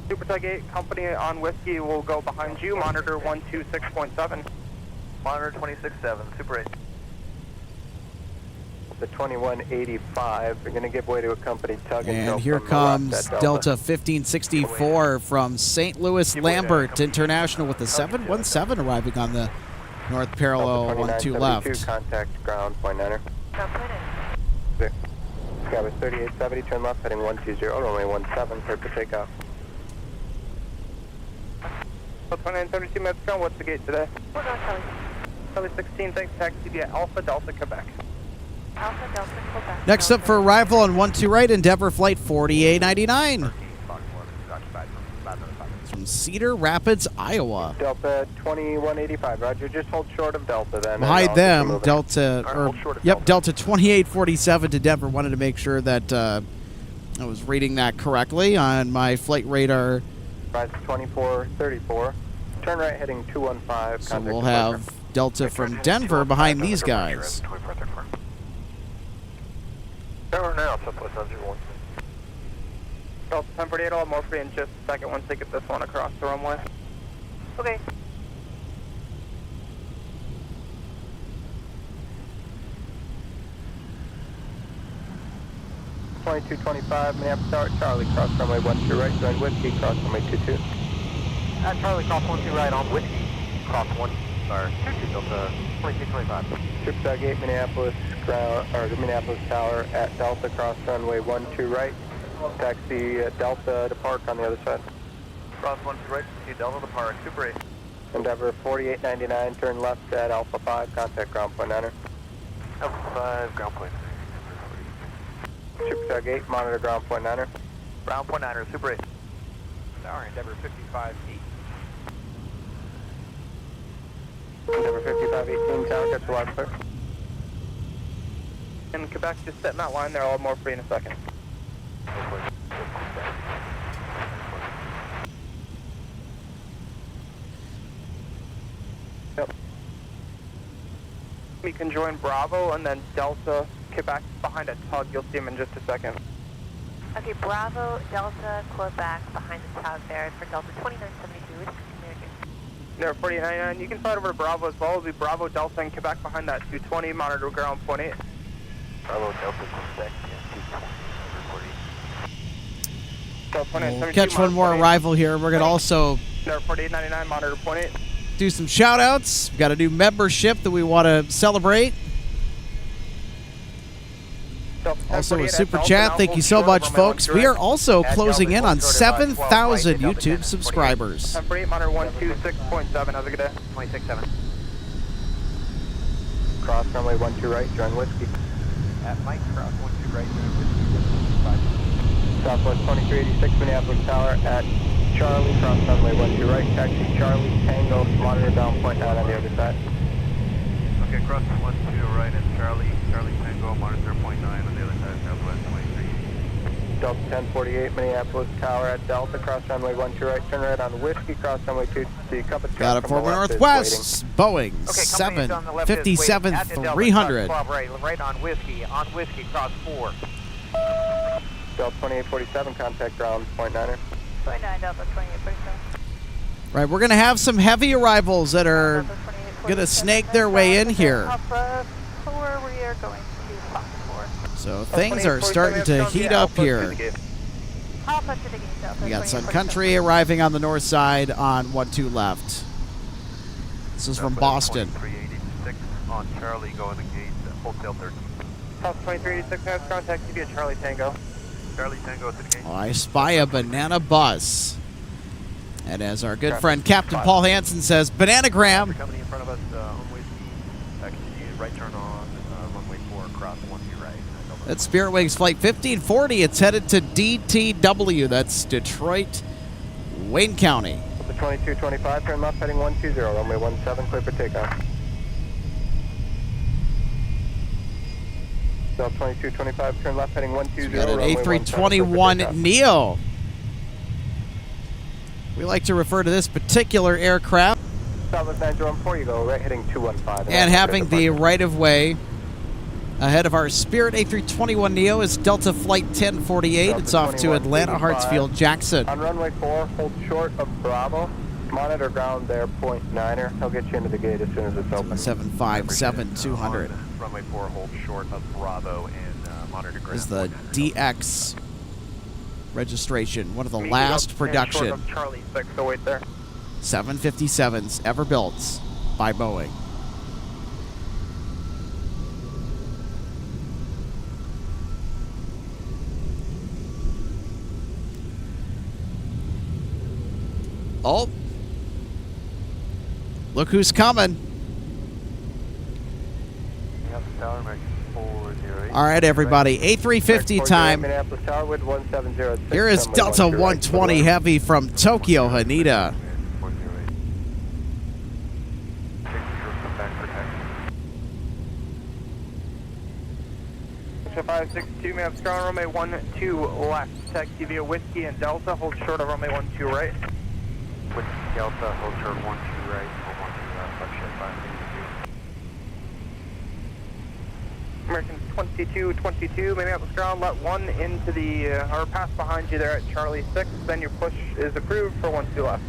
Super Tailgate, company on Whiskey will go behind you, monitor 126.7. Monitor 26.7, Super 8. The 2185, we're going to give way to a company tug and here comes Delta 1564 from St. Louis Lambert International with the 717 arriving on the north parallel 12 left. Contact ground, point 9er. Sky was 3870, turn left, heading 120, runway 17, clear for takeoff. 2932 minutes ago, what's the gate today? We're going Charlie. Charlie 16, thanks, taxi via Alpha Delta, Quebec. Alpha Delta, Quebec. Next up for arrival on 12 right, Endeavor Flight 4899. It's from Cedar Rapids, Iowa. Delta 2185, roger, just hold short of Delta then. Behind them, Delta 2847 to Denver. Wanted to make sure that I was reading that correctly on my flight radar. Rise 2434, turn right heading 215. So we'll have Delta from Denver behind these guys. Denver now, Southwest 901. Delta 1048, I'll have more for you in just a second once they get this one across the runway. Okay. .2225, Minneapolis Tower, Charlie, cross runway 12 right, join Whiskey, cross runway 22. Charlie, cross 12 right on Whiskey, cross 22, Delta 2225. Super Tailgate, Minneapolis ground, or the Minneapolis Tower at Delta, cross runway 12 right, taxi Delta to park on the other side. Cross 12 right, see Delta to park, Super 8. Endeavor 4899, turn left at Alpha 5, contact ground point 9er. Alpha 5, ground point. Super Tailgate, monitor ground point 9er. Ground point 9er, Super 8. Tower, Endeavor 55-8. Endeavor 5518, tower, catch the last clear. And Quebec, just set in that line there. I'll have more for you in a second. Yep. We can join Bravo and then Delta, Quebec behind a tug. You'll see him in just a second. Okay, Bravo, Delta, Quebec behind the tug there for Delta 2972. Which community? There, 4899. You can fly over to Bravo as well. It'll be Bravo, Delta, and Quebec behind that 220. Monitor ground point 8. Bravo, Delta, Quebec, We'll catch one more arrival here. We're going to also there, 4899. Monitor point 8. do some shout outs. We've got a new membership that we want to celebrate. Also a super chat. Thank you so much, folks. We are also closing in on 7,000 YouTube subscribers. 48 monitor 126.7. Have a good day. 26.7. Cross runway 12 right, join Whiskey. At Mike, cross 12 right, join Whiskey. 5. Southwest 2386 Minneapolis Tower at Charlie, cross runway 12 right, taxi Charlie, Tango, monitor down point 9 on the other side. Okay, cross 12 right at Charlie, Tango, monitor point 9 on the other side, Southwest 23. Delta 1048 Minneapolis Tower at Delta, cross runway 12 right, turn right on Whiskey, cross runway 2 the compass. Got it for Northwest, Boeing 757-300. Right on Whiskey, cross 4. Delta 2847, contact ground, point 9er. 29 Delta 2847. Right, we're going to have some heavy arrivals that are going to snake their way in here. Alpha 4, we are going to Fox 4. So things are starting to heat up here. Alpha to the gate, Delta. We got Sun Country arriving on the north side on 12 left. This is from Boston. 2386 on Charlie, going to gate, Hotel 13. South 2386 has contact you via Charlie Tango. Charlie Tango to the gate. Oh, I spy a banana bus. And as our good friend Captain Paul Hansen says, bananagram. Coming in front of us on Whiskey, continue right turn on runway 4, cross 12 right. That's Spirit Wings Flight 1540. It's headed to DTW. That's Detroit, Wayne County. The 2225, turn left, heading 120, runway 17, clear for takeoff. Delta 2225, turn left, heading 120. We got an A321 Neo. We like to refer to this particular aircraft. Southwest 914, you go right, heading 215. And having the right-of-way ahead of our Spirit A321 Neo is Delta Flight 1048. It's off to Atlanta, Hartsfield, Jackson. On runway 4, hold short of Bravo. Monitor ground there, point 9er. He'll get you into the gate as soon as it's open. 757-200. Runway 4, hold short of Bravo and monitor ground. Is the DX registration, one of the last production Short of Charlie 6, so wait there. 757s ever built by Boeing. Oh, look who's coming. All right, everybody, A350 time. Here is Delta 120 Heavy from Tokyo, Haneda. 562, may have strong runway 12 left. Taxi via Whiskey and Delta, hold short of runway 12 right. Whiskey Delta, hold short 12 right, hold 12 left, left short 5. American 2222, Minneapolis ground, let 1 into the, or pass behind you there at Charlie 6, then your push is approved for 12 left.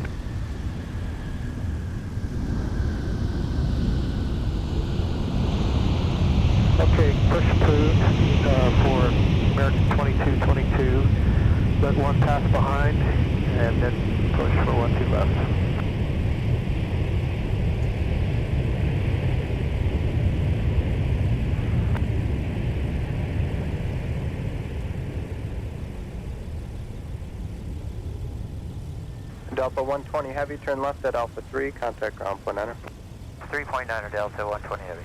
Okay, push approved for American 2222. Let 1 pass behind and then push for 12 left. Delta 120 Heavy, turn left at Alpha 3, contact ground, point 9er. 3.9er Delta 120 Heavy.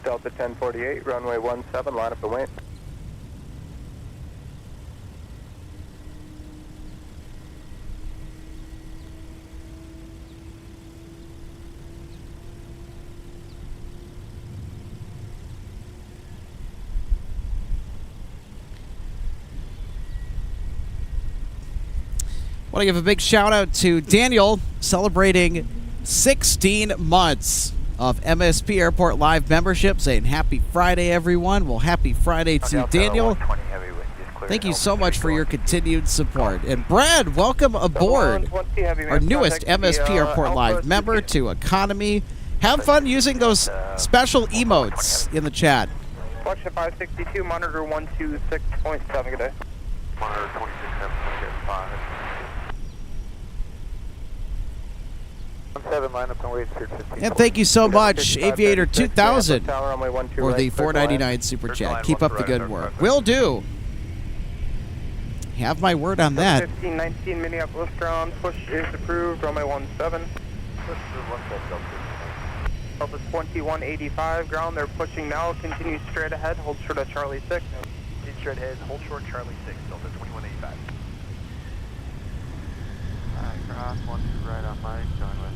Delta 1048, runway 17, line up and wait. Want to give a big shout out to Daniel celebrating 16 months of MSP Airport Live membership, saying happy Friday, everyone. Well, happy Friday to Daniel. Thank you so much for your continued support. And Brad, welcome aboard. Our newest MSP Airport Live member to Economy. Have fun using those special emotes in the chat. Watch the 562, monitor 126.7, good day. Monitor 26.7, 17, line up and wait, 15. And thank you so much, Aviator 2000, for the $4.99 super chat. Keep up the good work. Will do. Have my word on that. 1519 Minneapolis ground, push is approved, runway 17. Delta 2185 ground, they're pushing now, continue straight ahead, hold short at Charlie 6. Continue straight ahead, hold short Charlie 6, Delta 2185. Cross, 1 2 right on Mike, going with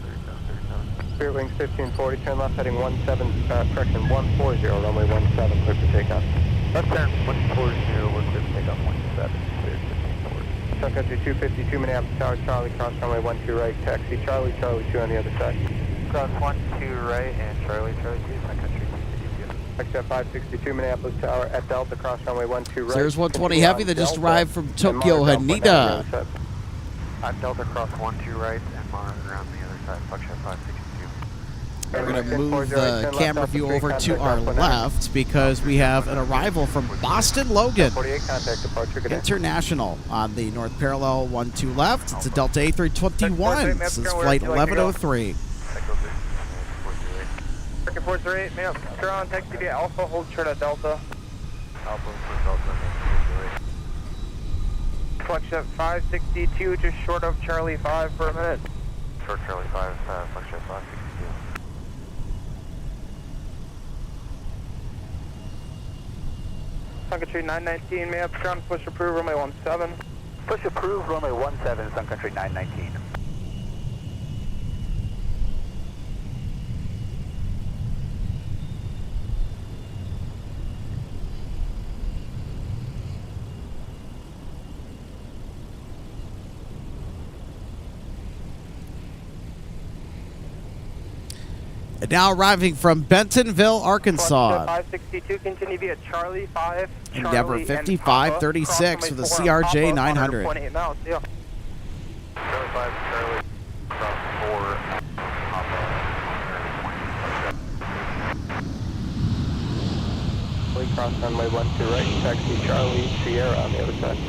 37. Spirit Wings 1540, turn left heading 17, correction 140, runway 17, clear for takeoff. Left turn 140, we're clear for takeoff 17, clear 1540. Sun Country 252, Minneapolis Tower, Charlie, cross runway 12 right, taxi, Charlie, Charlie 2 on the other side. Cross 1 2 right and Charlie, Charlie 2, Sun Country 252. Exit 562, Minneapolis Tower at Delta, cross runway 12 right. There's 120 Heavy that just arrived from Tokyo, Haneda. On Delta, cross 1 2 right and monitor on the other side, Foxtrot 562. We're going to move the camera view over to our left because we have an arrival from Boston Logan International on the north parallel 12 left. It's a Delta A321. This is flight 1103. Circuit 438, man, ground, taxi via Alpha, hold short at Delta. Alpha for Delta, Flex at 562, just short of Charlie 5 for a minute. short Charlie 5, Flex at 562. Sun Country 919, may I have ground push approved, runway 17. Push approved, runway 17, Sun Country 919. And now arriving from Bentonville, Arkansas. 562, continue via Charlie 5. Endeavor 5536 with a CRJ 900. 28 miles, yeah. Charlie 5, Charlie, cross 4, We cross runway 12 right, taxi, Charlie, Sierra on the other side.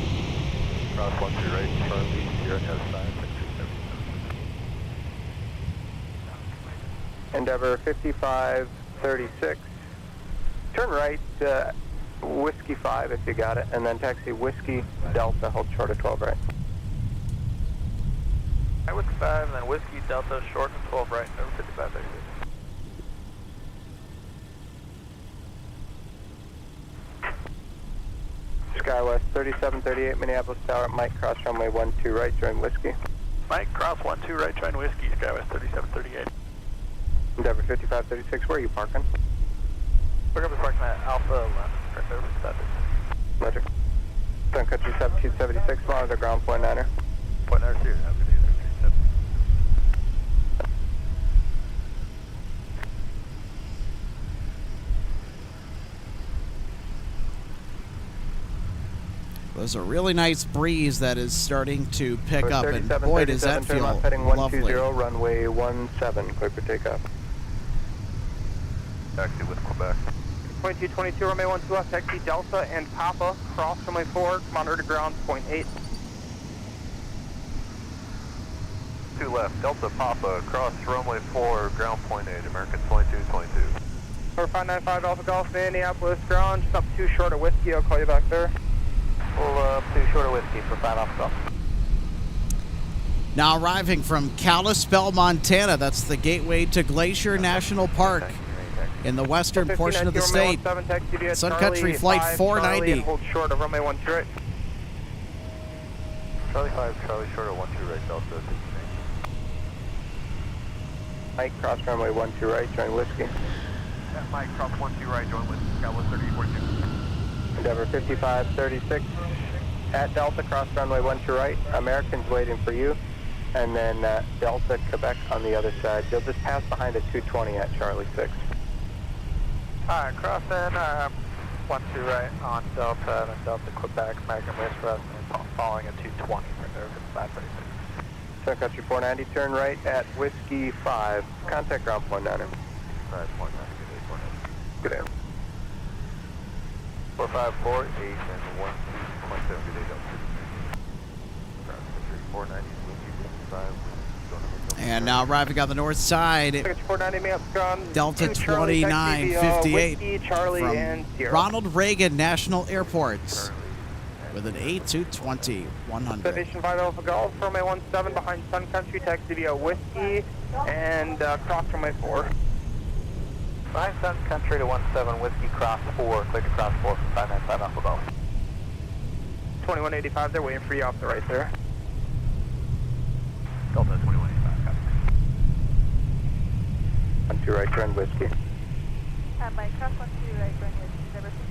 Cross 1 2 right, Charlie, Sierra on the other side, 627. Endeavor 5536. Turn right, Whiskey 5 if you got it, and then taxi Whiskey Delta, hold short of 12 right. I Whiskey 5, and then Whiskey Delta, short and 12 right, over 5536. Skywest 3738, Minneapolis Tower, Mike, cross runway 12 right, join Whiskey. Mike, cross 1 2 right, join Whiskey, Skywest 3738. Endeavor 5536, where are you parking? We're going to be parking at Alpha left, correct over 7. Roger. Sun Country 1776, monitor ground, point 9er. Point 9er, see you. Have a good day, 37. There's a really nice breeze that is starting to pick up, and boy, does that feel lovely. 120, runway 17, clear for takeoff. Taxi with Quebec. 2222, runway 12 left, taxi Delta and Papa, cross runway 4, monitor to ground, point 8. 2 left, Delta Papa, cross runway 4, ground point 8, American 2222. Number 595 Alpha Golf, Minneapolis ground, just up 2 short of Whiskey, I'll call you back there. We'll up 2 short of Whiskey for 5 Alpha Golf. Now arriving from Kalispell, Montana, that's the gateway to Glacier National Park in the western portion of the state. Sun Country Flight 490. Hold short of runway 12 right. Charlie 5, Charlie short of 12 right, Delta 16. Mike, cross runway 12 right, join Whiskey. Mike, cross 1 2 right, join Whiskey, Skywest 3842. Endeavor 5536. At Delta, cross runway 12 right. American's waiting for you. And then Delta, Quebec on the other side. You'll just pass behind a 220 at Charlie 6. Alright, cross in 12 right on Delta, then Delta, Quebec, American west for us, and following a 220 right there, 536. Sun Country 490, turn right at Whiskey 5. Contact ground point 9. 5.9, Good day. 454, 8 and 1.7, good day, Delta. 490, 5. And now arriving on the north side, Delta 2958 from Ronald Reagan National Airport with an A220-100. Aviation 5 Alpha Golf, runway 17 behind Sun Country, taxi via Whiskey, and cross runway 4. Behind Sun Country to 17, Whiskey cross 4, click across 4 from 595 Alpha Golf. 2185, they're waiting for you off the right there. Delta 2185, copy. 12 right, turn Whiskey. Mike, cross 12 right, run Whiskey, Diversion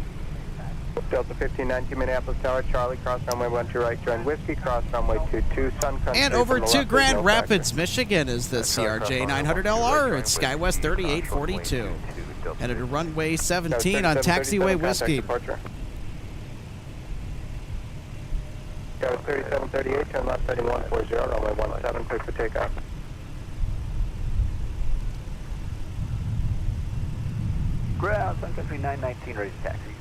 235. Delta 1519, Minneapolis Tower, Charlie, cross runway 12 right, turn Whiskey, cross runway 22, Sun Country. And over from the to left, Grand there's no Rapids, factor. Michigan is the CRJ 900LR. It's SkyWest 3842. Headed to runway 17 on taxiway Whiskey. Skywest 3738, turn left heading 140, runway 17, clear for takeoff. Ground, Sun Country 919, ready to taxi.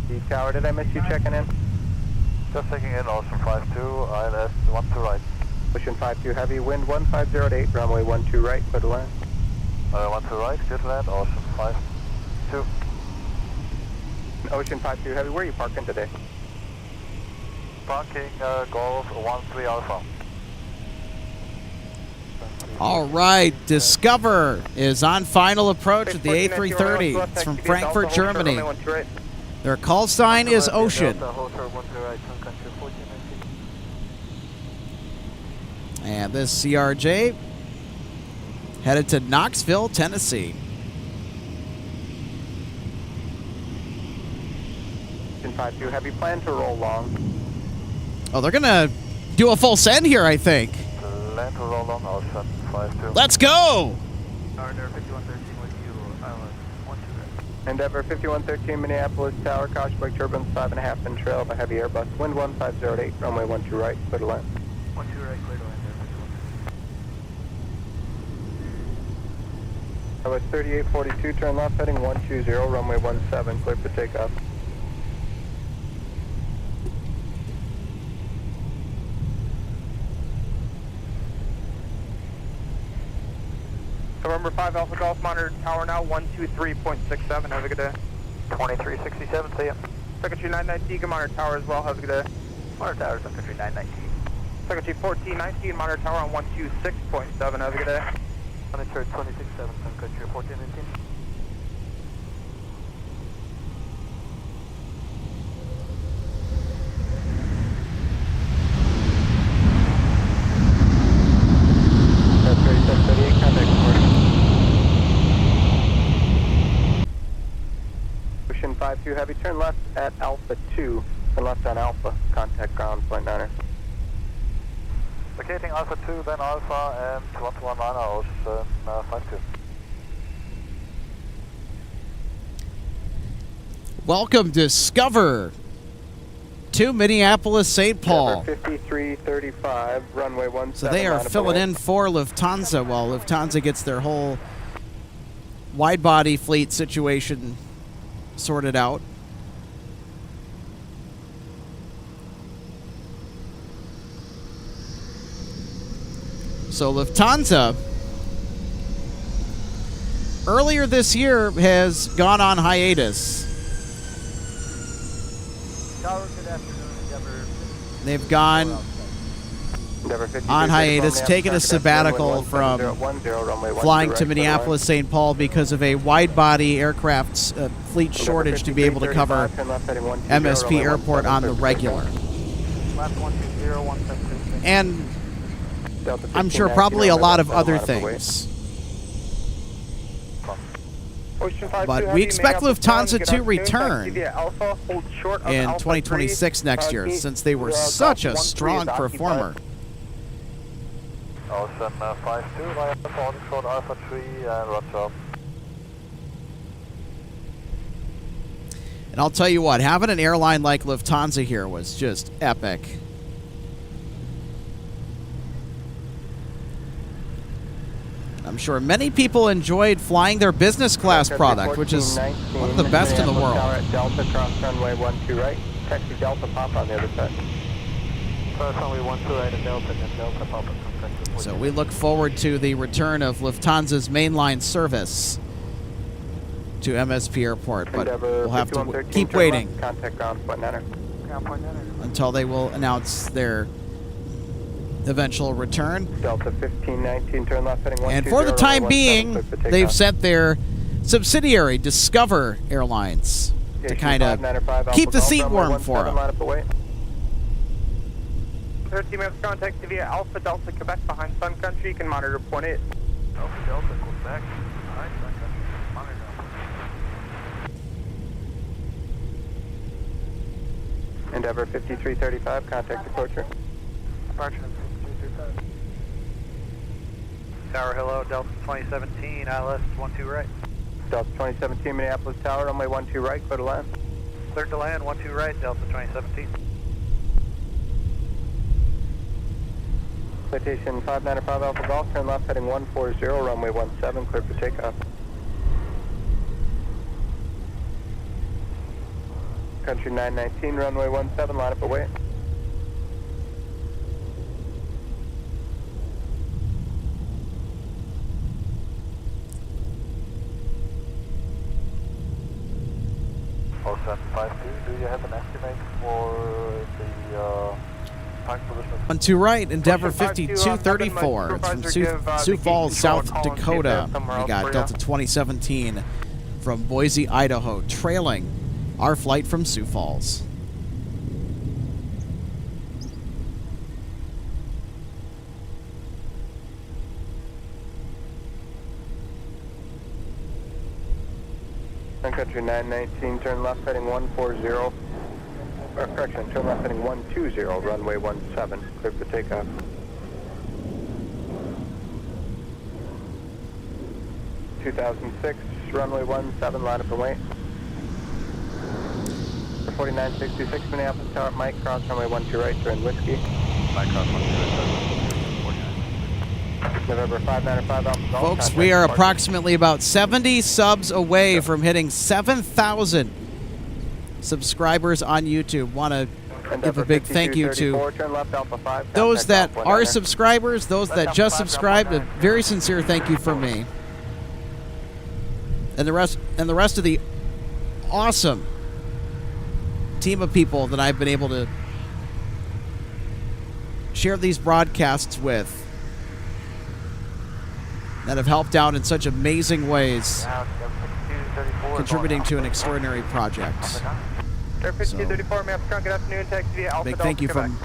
D Tower, did I miss you checking in? Just taking in, Ocean 52, ILS 12 right. Ocean 52 heavy, wind 1508, runway 12 right, clear to land. 12 right, good land, Ocean 52. Ocean 52 heavy, where are you parking today? Parking Golf 13 Alpha. All right, Discover is on final approach at the A330. It's from Frankfurt, Germany. Their call sign is Ocean. And this CRJ headed to Knoxville, Tennessee. Ocean 52 heavy, plan to roll long. Oh, they're going to do a full send here, I think. Land to roll on, Ocean 52. Let's go! Endeavor 5113 with you, Island 12 right. Endeavor 5113, Minneapolis Tower, caution brake turbulence 5.5 and trail of a heavy Airbus, wind 1508, runway 12 right, clear to land. 12 right, clear to land there, 5113. I was 3842, turn left heading 120, runway 17, clear for takeoff. November 5 Alpha Golf, monitor tower now 123.67, have a good day. 2367, see ya. Secretary 919, can monitor tower as well, have a good day. Monitor tower, Sun Country 919. Secretary 1419, monitor tower on 126.7, have a good day. Monitor 267, Sun Country 1419. That's 3738, contact report. Ocean 52 heavy, turn left at Alpha 2, turn left on Alpha, contact ground point 9er. Vacating Alpha 2, then Alpha, and 119 Ocean 52. Welcome, Discover, to Minneapolis, St. Paul. 5335, runway 17. So they are filling in for Lufthansa while Lufthansa gets their whole wide-body fleet situation sorted out. So Lufthansa earlier this year has gone on hiatus. They've gone on hiatus, taken a sabbatical from flying to Minneapolis, St. Paul because of a wide-body aircraft fleet shortage to be able to cover MSP Airport on the regular. And I'm sure probably a lot of other things. But we expect Lufthansa to return in 2026 next year, since they were such a strong performer. Ocean 52, line up on short Alpha 3 and roger. And I'll tell you what, having an airline like Lufthansa here was just epic. I'm sure many people enjoyed flying their business class product, which is one of the best in the world. Delta, cross runway 12 right. Taxi Delta, pop on the other side. Cross runway 12 right and Delta pop. So we look forward to the return of Lufthansa's mainline service to MSP Airport, but we'll have to keep waiting until they will announce their eventual return. Delta 1519, turn left heading 120. And for the time being, they've sent their subsidiary, Discover Airlines, to kind of keep the seat warm for them. 13 minutes contact via Alpha Delta Quebec behind Sun Country. You can monitor point 8. Alpha Delta Quebec behind Sun Country. Monitor. Endeavor 5335, contact departure. Departure 5335. Tower, hello, Delta 2017, ILS 12 right. Delta 2017, Minneapolis Tower, runway 12 right, clear to land. Clear to land, 12 right, Delta 2017. Citation 595 Alpha Golf, turn left heading 140, runway 17, clear for takeoff. Country 919, runway 17, line up away. Oh, 752, do you have an estimate for the time position? 12 right, Endeavor 5234. It's from Sioux Falls, South Dakota. We got Delta 2017 from Boise, Idaho, trailing our flight from Sioux Falls. Sun Country 919, turn left heading 140, or correction, turn left heading 120, runway 17, clear for takeoff. (2006) runway 17, line up and wait. 4966 Minneapolis Tower, Mike, cross runway 12 right, turn whiskey. Mike, cross 12 right, November 595 Alpha Golf. Folks, we are approximately about 70 subs away from hitting 7,000 subscribers on YouTube. Want to give a big thank you to those that are subscribers, those that just subscribed. A very sincere thank you from me, and the rest of the awesome team of people that I've been able to share these broadcasts with, that have helped out in such amazing ways, contributing to an extraordinary project. So, big thank you from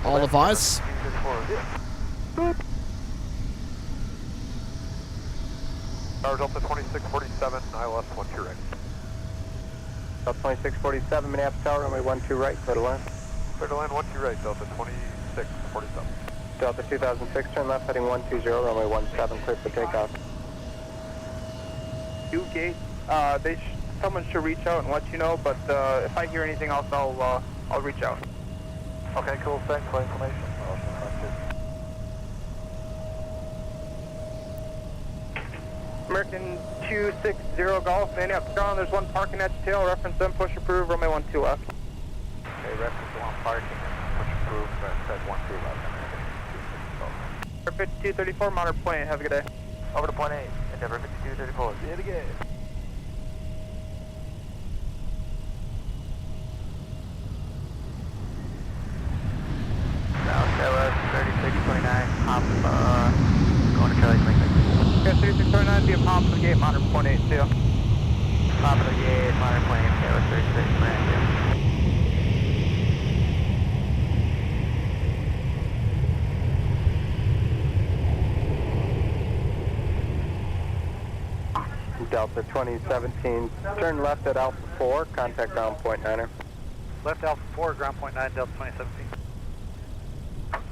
all of us. Tower Delta 2647, ILS 12 right. Delta 2647, Minneapolis Tower, runway 12 right, clear to land. Clear to land 12 right, Delta 2647. Delta 2006, turn left heading 120, runway 17, clear for takeoff. Due gate, someone should reach out and let you know, but if I hear anything else, I'll reach out. Okay, cool, thanks for information. American 260 Golf, Minneapolis ground, there's one parking at your tail, reference them, push approved, runway 12 left. Okay, reference one parking, push approved, said 12 left. 5234, monitor point 8, have a good day. Over to point 8, Endeavor 5234, see it again. South LS 3629, hop, going to Charlie 26. Okay, 3629, be a pop of the gate, monitor point 8, see ya. Top of the gate, monitor point 8, LS 3629, Delta 2017, turn left at Alpha 4, contact ground point 9er. Left Alpha 4, ground point 9, Delta 2017.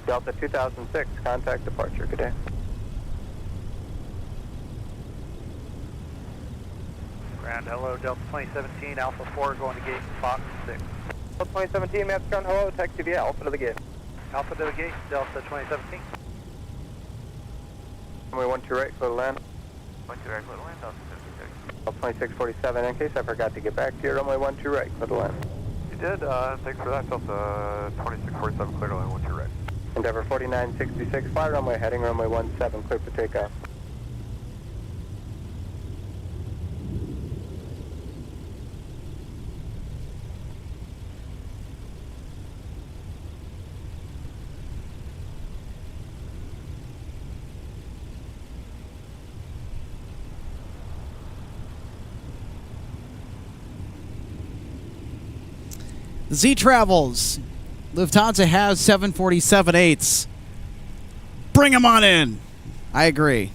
Delta 2006, contact departure, good day. Ground hello, Delta 2017, Alpha 4 going to gate Fox 6. Delta 2017, Maps ground hello, taxi via Alpha to the gate. Alpha to the gate, Delta 2017. Runway 12 right, clear to land. 12 right, clear to land, Delta 2647, in case I forgot to get back to you, runway 12 right, clear to land. You did, thanks for that, Delta 2647, clear to land, 12 right. Endeavor 4966, fly runway heading runway 17, clear for takeoff. Z Travels. Lufthansa has 747-8s. Bring them on in. I agree.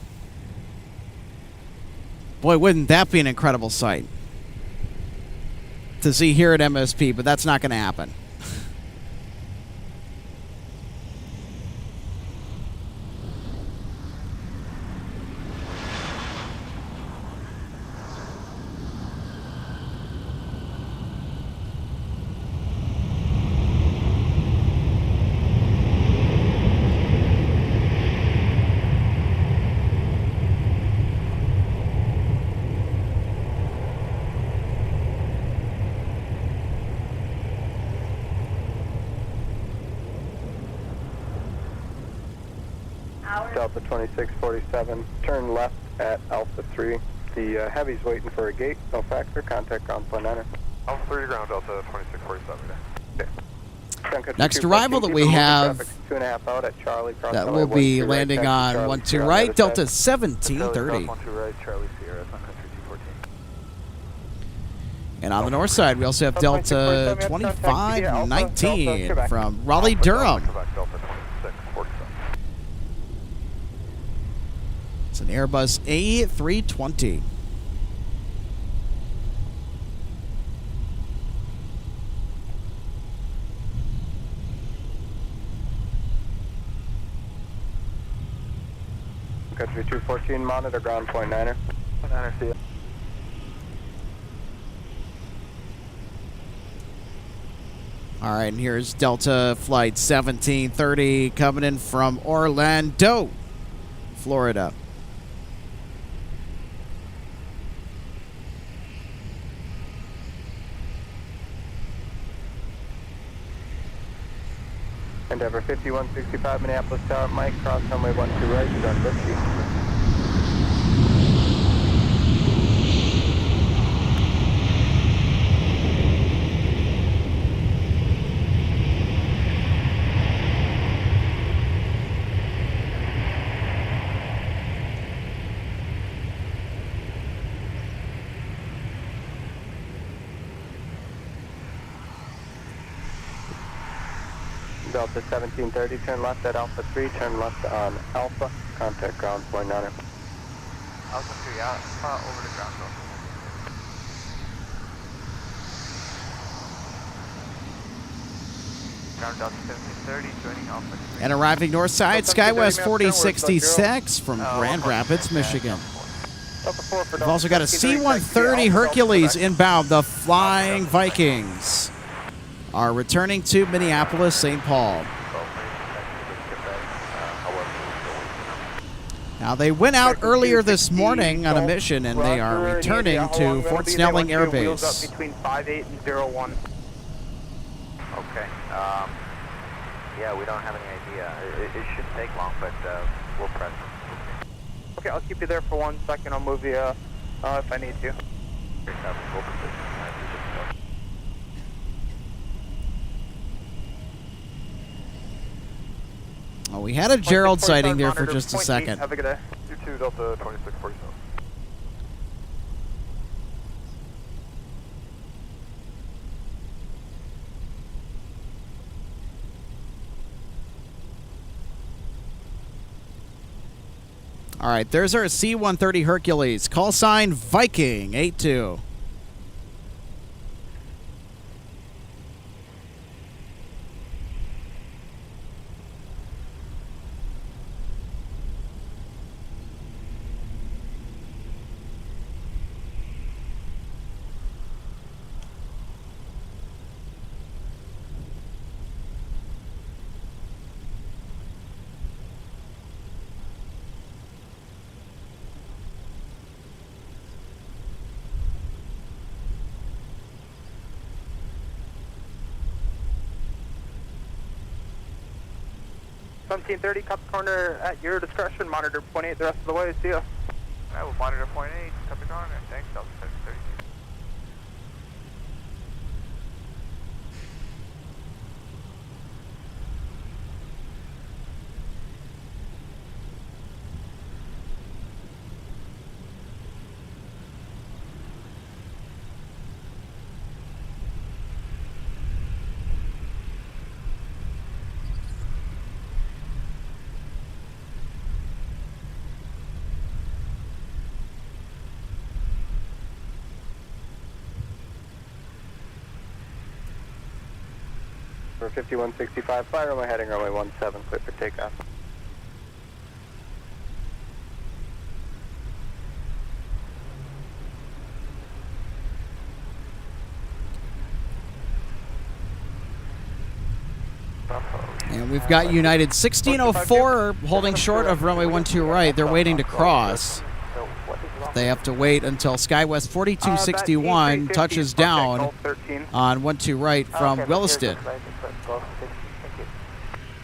Boy, wouldn't that be an incredible sight to see here at MSP, but that's not going to happen. Delta 2647, turn left at Alpha 3. The heavy's waiting for a gate, no factor, contact ground point 9er. Alpha 3 ground, Delta 2647. Okay. Next arrival that we have 2.5 out at Charlie, that will be landing on 12 right, Delta 1730. 12 right, Charlie Sierra, Sun Country 214. And on the north side, we also have Delta 2519 from Raleigh, Durham. It's an Airbus A320. Country 214, monitor ground point 9er. 9er, see ya. All right, and here's Delta Flight 1730 coming in from Orlando, Florida. Endeavor 5165, Minneapolis Tower, Mike, cross runway 12 right, you're done, Whiskey. Delta 1730, turn left at Alpha 3, turn left on Alpha, contact ground point 9er. Alpha 3 out, over to ground zone. Ground Delta 1730, joining Alpha 3. And arriving north side, SkyWest 4066 from Grand Rapids, Michigan. We've also got a C-130 Hercules inbound. The Flying Vikings are returning to Minneapolis, St. Paul. Now, they went out earlier this morning on a mission, and they are returning to Fort Snelling Air Base. Between 58 and 01. Okay. Yeah, we don't have any idea. It shouldn't take long, but we'll press. Okay, I'll keep you there for 1 second. I'll move you if I need to. Oh, we had a Gerald sighting there for just a second. Have a good day. You too, Delta 2647. All right, there's our C-130 Hercules. Call sign Viking 82. .1730, cut the corner at your discretion. Monitor .8 the rest of the way. See ya. I will monitor .8, cut the corner. Thanks, Delta 630. For 5165, fire runway heading runway 17, clear for takeoff. And we've got United 1604 holding short of runway 12 right. They're waiting to cross. They have to wait until SkyWest 4261 touches down on 12 right from Williston.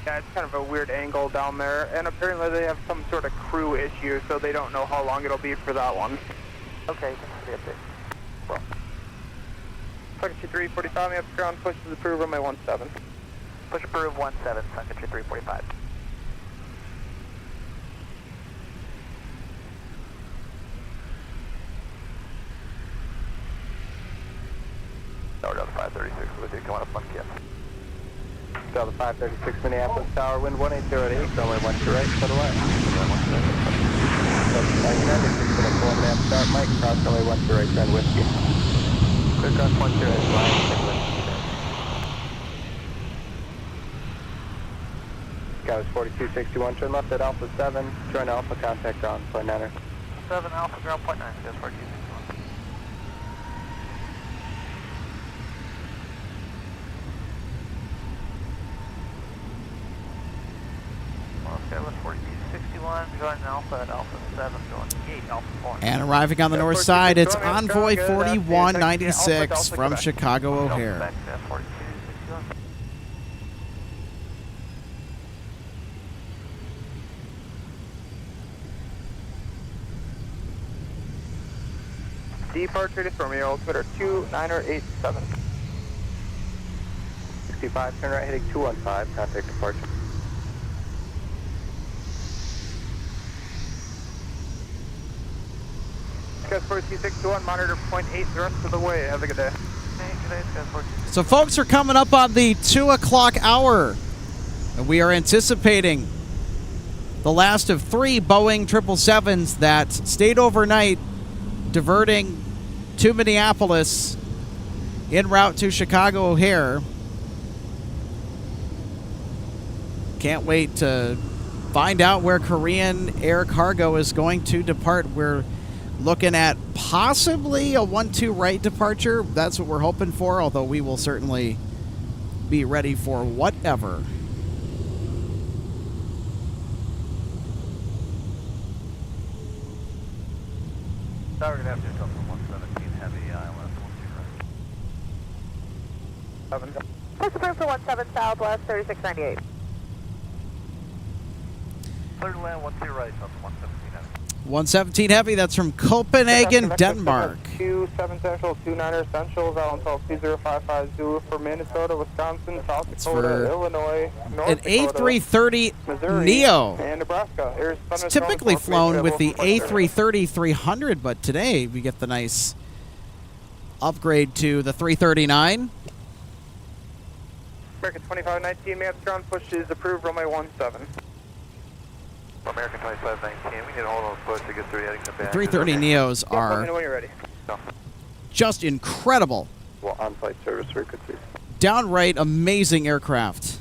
Yeah, it's kind of a weird angle down there, and apparently they have some sort of crew issue, so they don't know how long it'll be for that one. Okay, thanks for the update. Well. Sun Country 345, me up to ground, push is approved, runway 17. Push approved 17, Sun Country 345. Delta 536, with you, coming up 1 km. Delta 536, Minneapolis Tower, wind 180 at 8, runway 12 right, to the left. Delta United 604, Minneapolis Tower, Mike, cross runway 12 right, turn whiskey. Clear cross 12 right, line, SkyWest 4261, turn left at Alpha 7, join Alpha, contact ground, point 9er. 7 Alpha, ground point 9, SkyWest 4261. SkyWest 4261, join Alpha at Alpha 7, going 8, Alpha 4. And arriving on the north side, it's Envoy 4196 from Chicago O'Hare. Departure from your altimeter 2987. 65, turn right heading 215, contact departure. SkyWest 4261, monitor .8 the rest of the way. Have a good day. So folks are coming up on the 2 o'clock hour. And we are anticipating the last of 3 Boeing 777s that stayed overnight, diverting to Minneapolis en route to Chicago O'Hare. Can't wait to find out where Korean Air Cargo is going to depart. We're looking at possibly a 12 right departure. That's what we're hoping for, although we will certainly be ready for whatever. Now we're going to have to come from 117 heavy, ILS 12 right. Push approved for 17 Southwest 3698. Clear to land 12 right, up to 117 heavy. 117 heavy, that's from Copenhagen, Denmark. 27 Central, 29 Essentials, Allen 20550 Zulu for Minnesota, Wisconsin, South Dakota, Illinois, North An Dakota, A330 Missouri, Neo. and Nebraska. It's typically flown with the A330-300, but today we get the nice upgrade to the 339. American 2519, man, ground push is approved, runway 17. American 2519, we need to hold on push to get through heading to The back. 330 Neos Let me are know when you're ready. just incredible. Well, on-flight service frequencies. Downright amazing aircraft.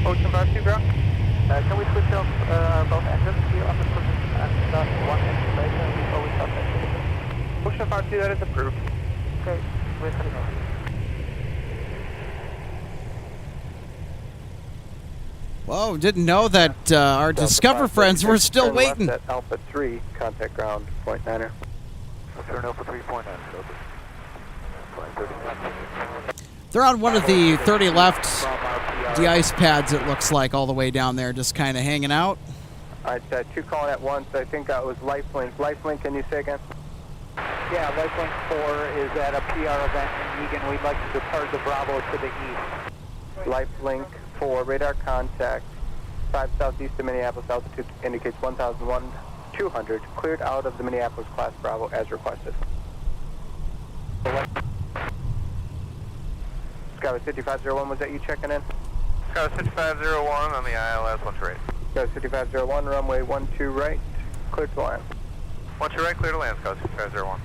Ocean 52, ground. Can we switch off both engines to your office position and start one engine later before we start that? Ocean 52, that is approved. Okay, we're heading over. Whoa, didn't know that our Discover friends were still waiting. At Alpha 3, contact ground, point 9er. Turn Alpha 3.9, They're on one of the 30 left de-ice pads, it looks like, all the way down there, just kind of hanging out. All right, 2 calling at once. I think that was Lifelink. Lifelink, can you say again? Yeah, Lifelink 4 is at a PR event in Egan. We'd like to depart the Bravo to the east. Lifelink 4, radar contact, 5 southeast of Minneapolis, altitude indicates 1,200, cleared out of the Minneapolis class Bravo as requested. Skyway 5501, was that you checking in? Skyway 5501 on the ILS, 1 right. Skyway 5501, runway 12 right, cleared to land. 1 right, clear to land, Skyway 5501.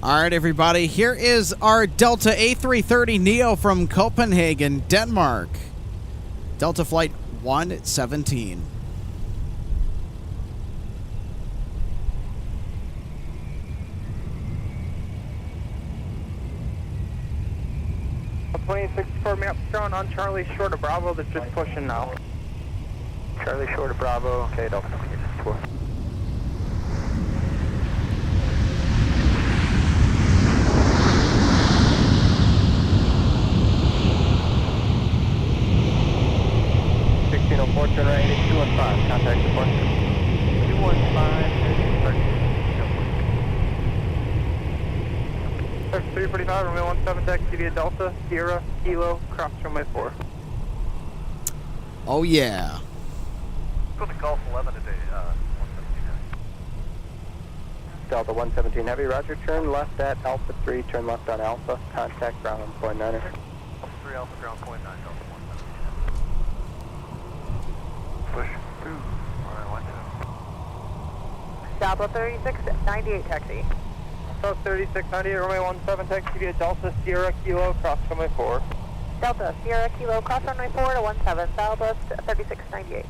All right, everybody, here is our Delta A330 Neo from Copenhagen, Denmark. Delta Flight 117. A 2064 map ground on Charlie, short of Bravo, that's just pushing now. Charlie short of Bravo. Okay, Delta 64. Turn right, 215, contact support. 215, 345, runway 17, taxi via Delta, Sierra, Kilo, cross runway 4. Oh, yeah. Go to Gulf 11 today, 117. Delta 117 Heavy, roger, turn left at Alpha 3, turn left on Alpha, contact ground on point 9er. Alpha 3, Alpha ground, point 9, Delta 117. Push through. Alright, 1 Delta 3698 taxi. Delta 3698, runway 17, taxi via Delta, Sierra, Kilo, cross runway 4. Delta, Sierra, Kilo, cross runway 4 to 17, Southwest 3698.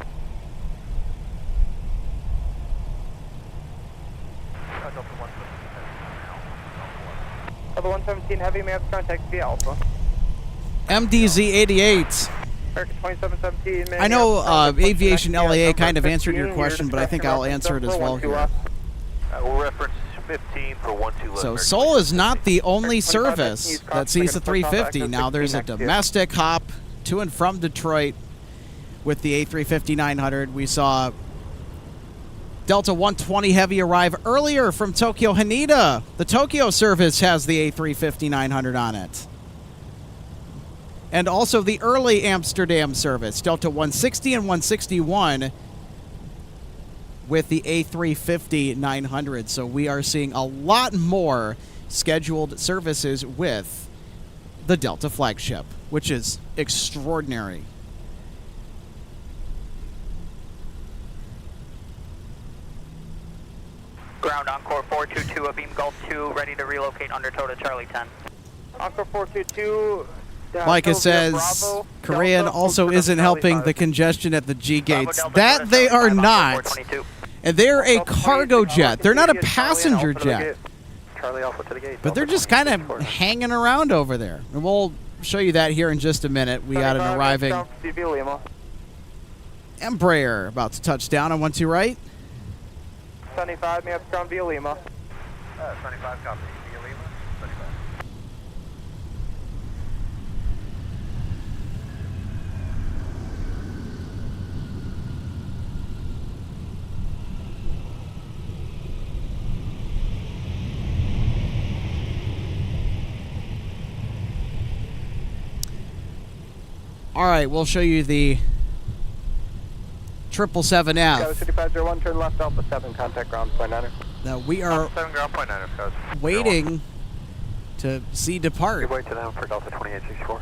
Delta 117 Heavy, maps contact via Alpha. MDZ 88. American 2717. I know Aviation LAA kind of answered your question, but I think I'll answer it as well here. We'll reference 15 for 12. So Seoul is not the only service that sees the 350. Now there's a domestic hop to and from Detroit with the A350-900. We saw Delta 120 Heavy arrive earlier from Tokyo Haneda. The Tokyo service has the A350-900 on it. And also the early Amsterdam service, Delta 160 and 161 with the A350-900. So we are seeing a lot more scheduled services with the Delta flagship, which is extraordinary. Ground Encore 422, Abeam Gulf 2, ready to relocate under Tota Charlie 10. Encore 422, Micah says Korean also isn't helping the congestion at the G gates. That they are not. And they're a cargo jet. They're not a passenger jet. But they're just kind of hanging around over there. And we'll show you that here in just a minute. We got an arriving Embraer about to touch down on 12 right. 75, Maps ground via Lima. 75 copy, via Lima, 75. All right, we'll show you the 777F. 5501, turn left, Alpha 7, contact ground, point 9er. Now we are 7 ground, point 9er, Scouts. waiting to see depart. Give way to them for Delta 2864.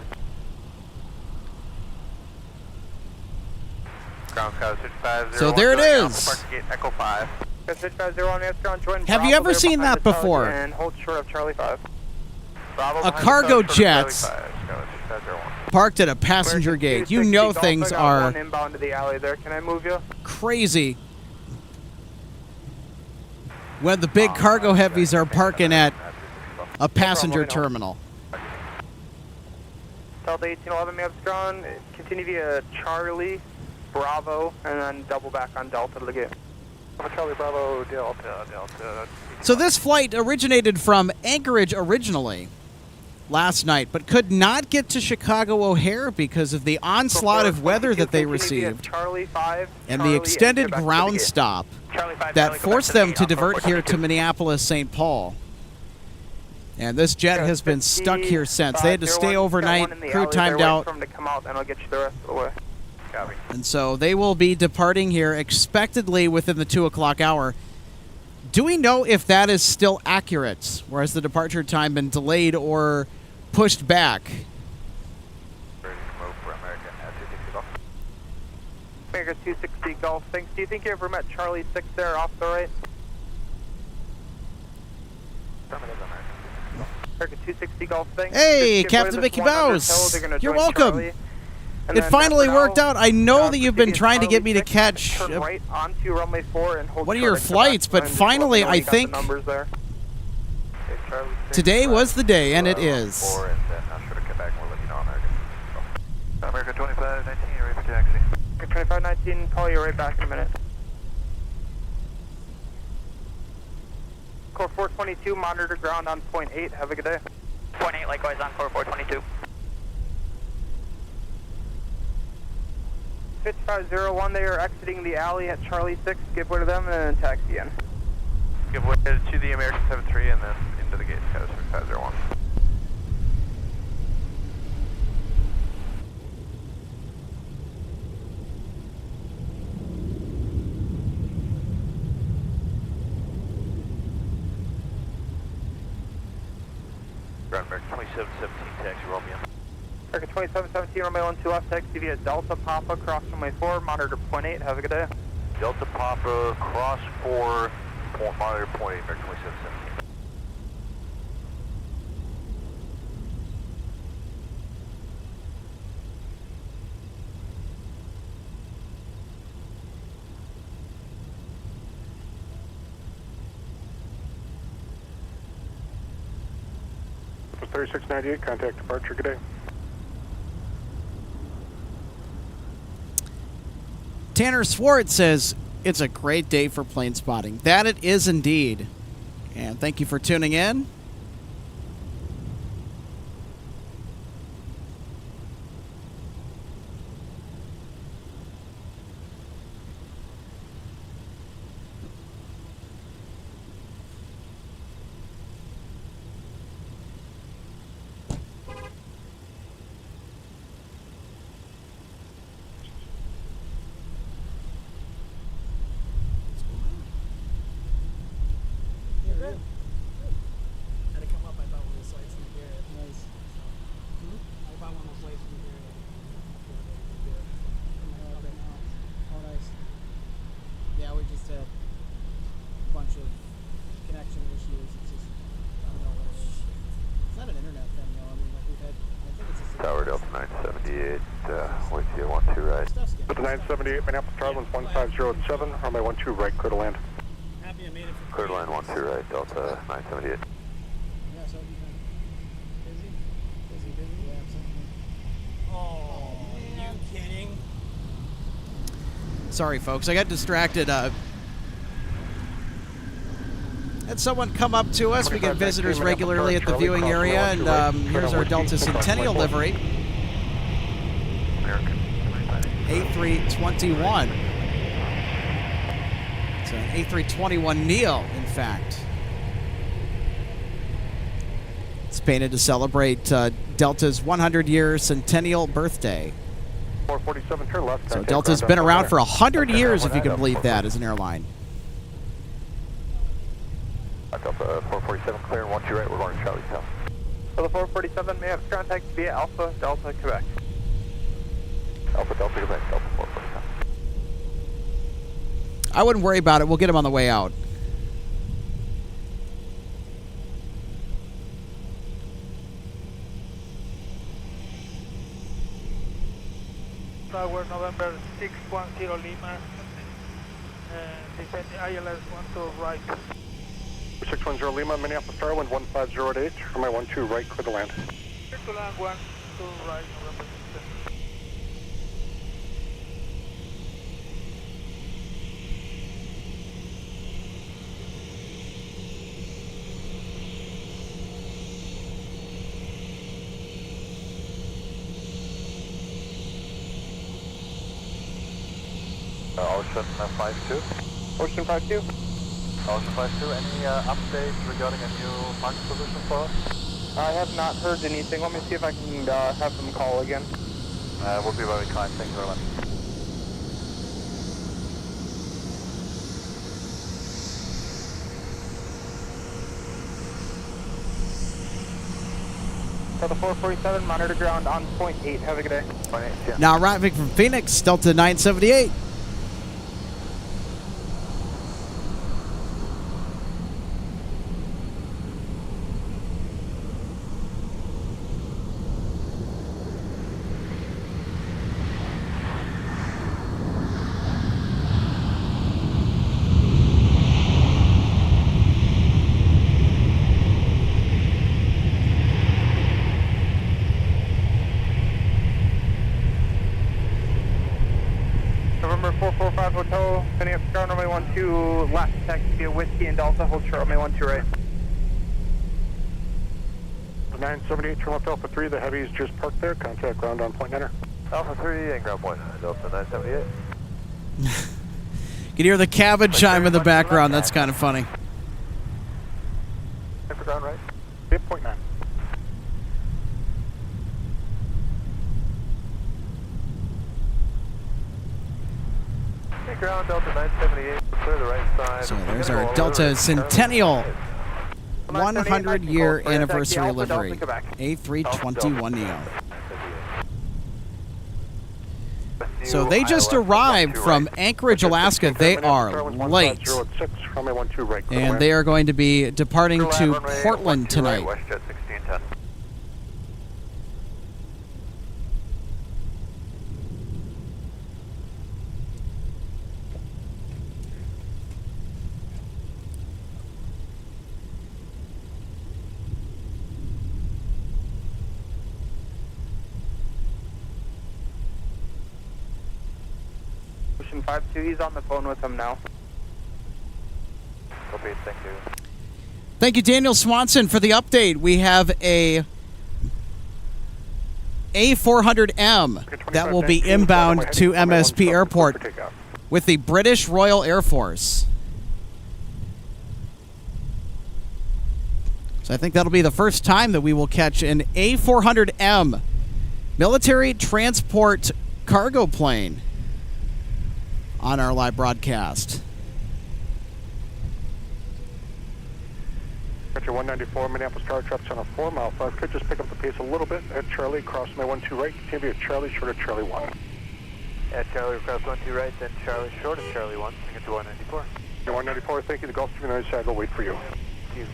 Ground Scouts, 5501. So there it is. Park gate, Echo 5. 5501, Maps ground, join Have you ever seen that before? And hold short of Charlie 5. Bravo A cargo jet parked at a passenger American gate. You know 260 things Delta, got are one inbound to the alley there. Can I move you? crazy when the big cargo heavies are parking at a passenger terminal. Delta 1811, Maps ground, continue via Charlie, Bravo, and then double back on Delta to the gate. Charlie, Bravo, Delta. So this flight originated from Anchorage originally last night, but could not get to Chicago O'Hare because of the onslaught of weather that they received and the extended ground stop that forced them to divert here to Minneapolis, St. Paul. And this jet has been stuck here since. They had to stay overnight, crew timed out. And so they will be departing here expectedly within the 2 o'clock hour. Do we know if that is still accurate, or has the departure time been delayed or pushed back? America 260 Golf, thanks. Do you think you ever met Charlie 6 there off the right? America 260 Golf, thanks. Hey, Captain Mickey Mouse. You're welcome. It finally worked out. I know that you've been trying to get me to catch one of your flights, but finally, I think today was the day, and it is. America 2519, you're ready for taxi. America 2519, call you right back in a minute. Core 422, monitor ground on point 8. Have a good day. Point 8, likewise on core 422. 5501, they are exiting the alley at Charlie 6. Give way to them and then taxi in. Give way to the American 73 and then into the gate, Scouts 5501. Ground American 2717, taxi Romeo. American 2717, Romeo 12 left, taxi via Delta Papa, cross runway 4, monitor point 8. Have a good day. Delta Papa, cross 4, monitor point 8, American 2717. For 3698, contact departure, good day. Tanner Swartz says, it's a great day for plane spotting. That it is indeed. And thank you for tuning in. right. With the 978 Minneapolis Airlines 1507, runway 12 right, clear to land. Happy I made it for Clear to land 12 right, Delta 978. Yeah, so busy? Busy? Yeah, absolutely. Oh, man. You kidding? Sorry, folks. I got distracted. Had someone come up to us. We get visitors regularly at the viewing area, and here's our Delta Centennial livery. A321. It's an A321 Neo, in fact. It's painted to celebrate Delta's 100-year centennial birthday. 447, turn left. So Delta's been around for 100 years, if you can believe that, as an airline. Delta 447, clear, 12 right, we're going to Charlie South. For the 447, may I have contact via Alpha Delta Quebec. Alpha Delta Quebec, Delta 447. I wouldn't worry about it. We'll get him on the way out. Tower November 610 Lima. Descend ILS 12 right. 610 Lima, Minneapolis Airlines 1508, runway 12 right, clear to land. Clear to land 12 right, November 610. Ocean 52. Ocean 52. Ocean 52, any updates regarding a new market position for us? I have not heard anything. Let me see if I can have them call again. Would be very kind, thank you very much. For the 447, monitor ground on point 8. Have a good day. Point 8, yeah. Now arriving from Phoenix, Delta 978. November 445 Hotel, Minneapolis Star, runway 12 left, taxi via Whiskey and Delta, hold short, runway 12 right. 978, turn left Alpha 3, the heavies just parked there, contact ground on point 9. Alpha 3 and ground point, Delta 978. You can hear the cabin chime in the background. That's kind of funny. For ground right. 8.9. Ground Delta 978, clear the right side. So there's our Delta Centennial 100-year anniversary livery, A321 Neo. So they just arrived from Anchorage, Alaska. They are late, and they are going to be departing to Portland tonight. WestJet 1610. Ocean 52, he's on the phone with him now. Copy, thank you. Thank you, Daniel Swanson, for the update. We have a A400M that will be inbound to MSP Airport with the British Royal Air Force. So I think that'll be the first time that we will catch an A400M military transport cargo plane on our live broadcast. Roger 194, Minneapolis Star, traffic's on a 4-mile 5. Could just pick up the pace a little bit at Charlie, cross my 12 right, continue at Charlie, short of Charlie 1. At Charlie, cross 12 right, then Charlie, short of Charlie 1, bring it to 194. Yeah, 194, thank you. The Gulfstream and Sag will wait for you. Thank you.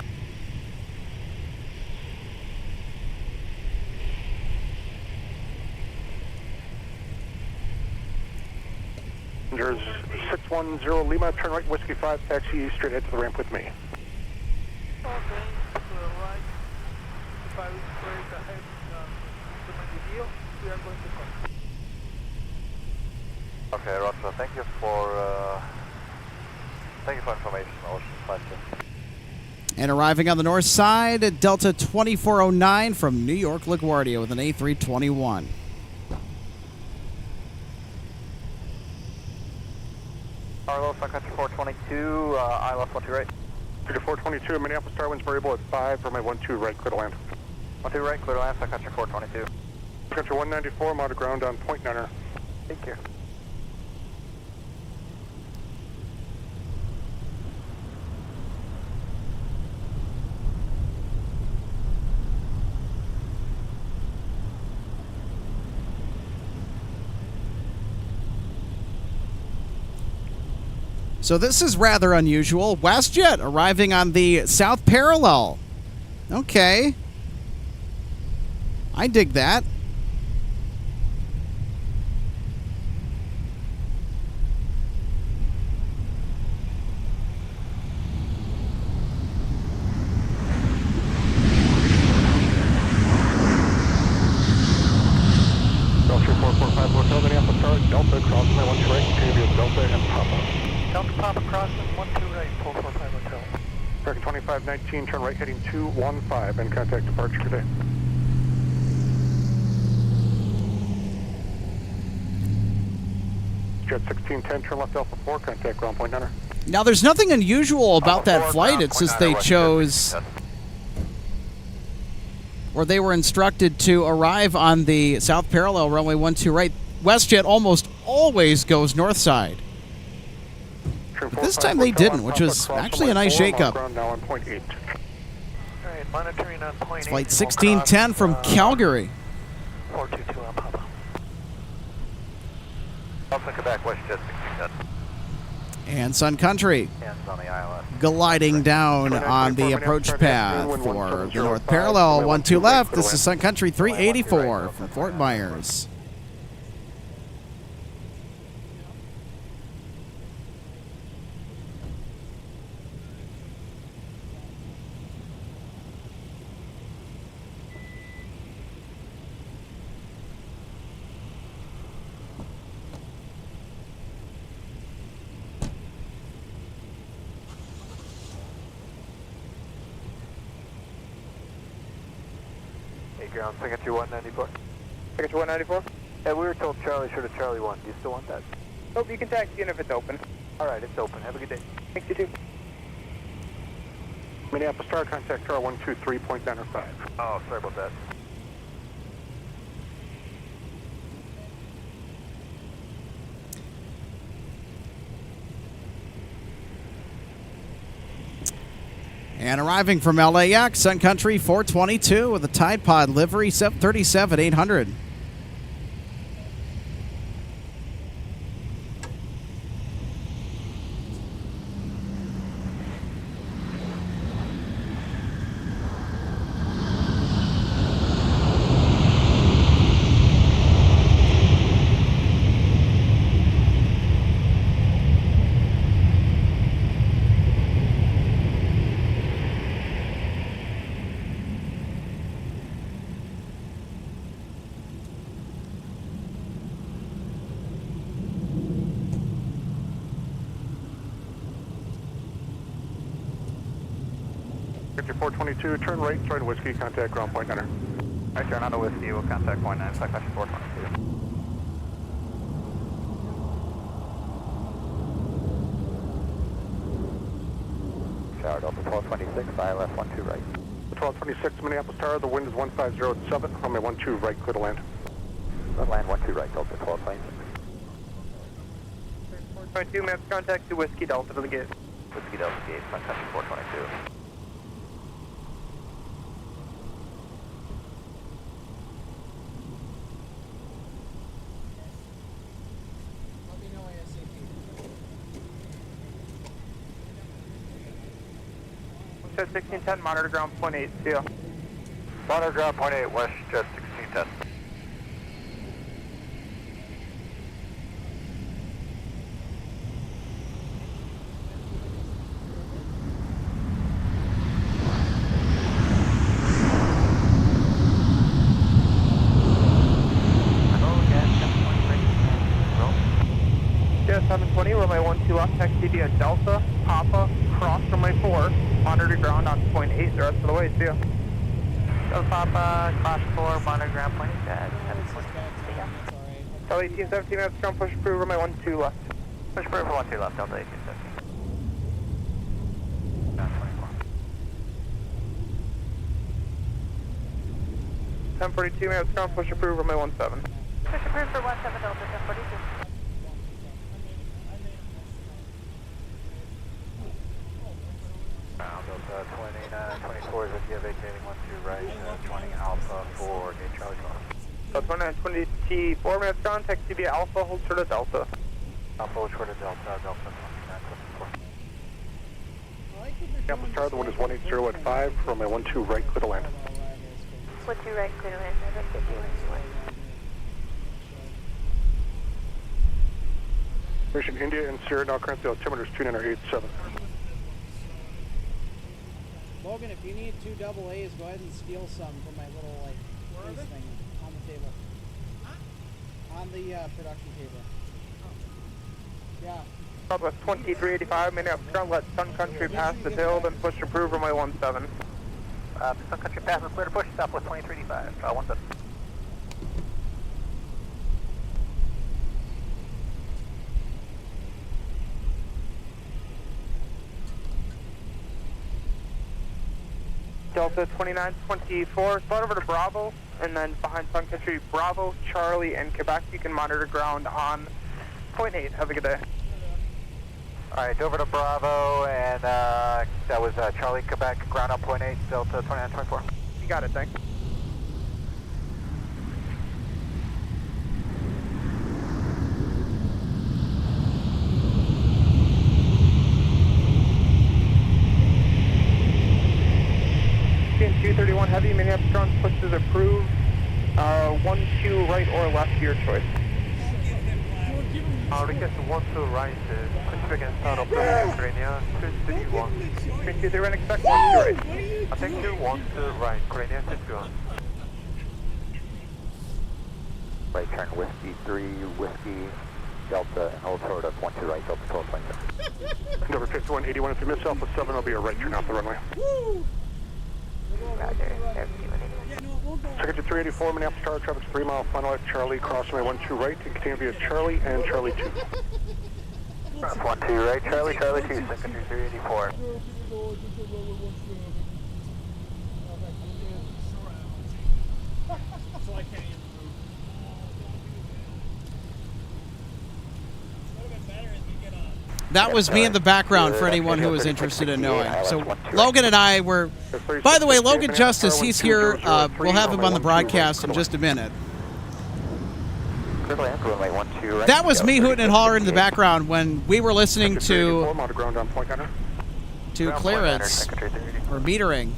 There's 610 Lima, turn right, Whiskey 5, taxi east, straight ahead to the ramp with me. Okay, to the right. If I straight ahead to Minneapolis, we are going to come. Okay, Roger. Thank you for information, Ocean 52. And arriving on the north side at Delta 2409 from New York LaGuardia with an A321. Arlo, Sun Country 422, I left 12 right. 422, Minneapolis Star winds variable at 5, runway 12 right, clear to land. 12 right, clear to land, Sun Country 422. Country 194, I'm out of ground on Point Nunner. Take care. So this is rather unusual. WestJet arriving on the south parallel. Okay. I dig that. Delta 445 Hotel, Minneapolis Star, Delta, cross my 12 right, continue to Delta and Papa. Delta Papa crossing 12 right, 445 Hotel. American 2519, turn right heading 215 and contact departure today. Jet 1610, turn left Alpha 4, contact ground Point Nunner. Now, there's nothing unusual about that flight. It's just they chose, or they were instructed to arrive on the south parallel, runway 12 right. WestJet almost always goes north side. But this time they didn't, which was actually a nice shakeup. Now on point 8. All right, monitoring on point 8. Flight 1610 from Calgary. 422 on Papa. Delta Quebec, WestJet 1610. And Sun Country Hands on the ILS. gliding down on the approach path for the north parallel. 12 left. This is Sun Country 384 from Fort Myers. Ground, Signature 194. Signature 194? Yeah, we were told Charlie should have Charlie 1. Do you still want that? Nope, you can taxi in if it's open. Alright, it's open. Have a good day. Thanks, you too. Minneapolis Star, contact Tower 123, Point Nunner 5. Oh, sorry about that. And arriving from LAX, Sun Country 422 with a Tide Pod livery 737-800. Sector 422, turn right, join Whiskey, contact ground Point Nunner. I turn on to Whiskey, we'll contact Point 9, Sun Country 422. Tower Delta 1226, ILS 12 right. 1226, Minneapolis Tower, the wind is 150 at 7, runway 12 right, clear to land. Land 12 right, Delta 1226. 422, maps contact to Whiskey Delta to the gate. Whiskey Delta Gate, Sun Country 422. Let me know ASAP. Jet 1610, monitor ground point 8, see ya. Monitor ground point 8, West Jet 1610. minutes, 720, runway 12 left, taxi via Delta, Papa, cross runway 4, monitor ground on point 8, the rest of the way, see ya. Delta Papa, cross 4, monitor ground point 720. See ya. Delta 18, 17 minutes, ground push approved, runway 12 left. Push approved for 12 left, Delta 18, 17. 1042 minutes, ground push approved, runway 17. Push approved for 17 Delta 1042. Delta 2924 is with you, vacating 12 right, 20 Alpha for Gate Charlie 12. Delta 2924 minutes, ground, taxi via Alpha, hold short of Delta. Alpha, hold short of Delta, Delta 2924. Minneapolis Tower, the wind is 180 at 5, runway 12 right, clear to land. 12 right, clear to land, over 51. Mission India and Sierra, now currently altimeter is 2987. Logan, if you need 2 double A's, go ahead and steal some from my little case thing on the table. On the production table. Yeah. Southwest 2385, Minneapolis ground, let Sun Country pass the hill, then push approved, runway 17. Sun Country pass is clear to push, Southwest 2335, 17. Delta 2924, slide over to Bravo, and then behind Sun Country, Bravo, Charlie, and Quebec. You can monitor ground on point 8. Have a good day. Alright, over to Bravo, and that was Charlie, Quebec, ground on point 8, Delta 2924. You got it, thanks. Being 231 heavy, Minneapolis ground pushes approved. 12 right or left, your choice. Request 12 right, push against start of Ukrainian 231. 323 and expect 12 right. I think 212 right, Ukrainian 231. Right turn, Whiskey 3, Whiskey, Delta, and hold short of 12 right, Delta 12.6. Number 5181, if you miss Alpha 7, it'll be a right turn off the runway. Secretary 384, Minneapolis Tower, traffic's 3 mile final left, Charlie, cross runway 12 right, and continue via Charlie and Charlie 2. 12 right, Charlie, Charlie 2, Secretary 384. That was me in the background for anyone who was interested in knowing. So Logan and I were, by the way, Logan Justice, he's here. We'll have him on the broadcast in just a minute. That was me hooting and hollering in the background when we were listening to clearance or metering.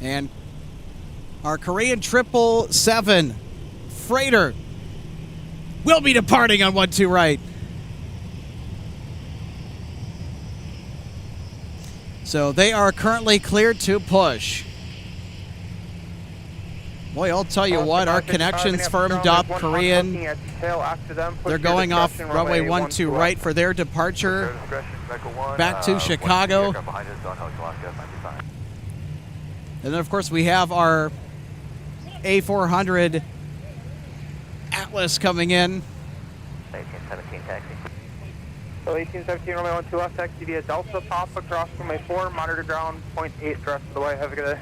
And our Korean 777 freighter will be departing on 12 right. So they are currently cleared to push. Boy, I'll tell you what, our connections firmed up. Korean, they're going off runway 12 right for their departure back to Chicago. And then, of course, we have our A400 Atlas coming in. 1817 taxi. So 1817, runway 12 left, taxi via Delta, Papa, cross runway 4, monitor ground, point 8, the rest of the way. Have a good day.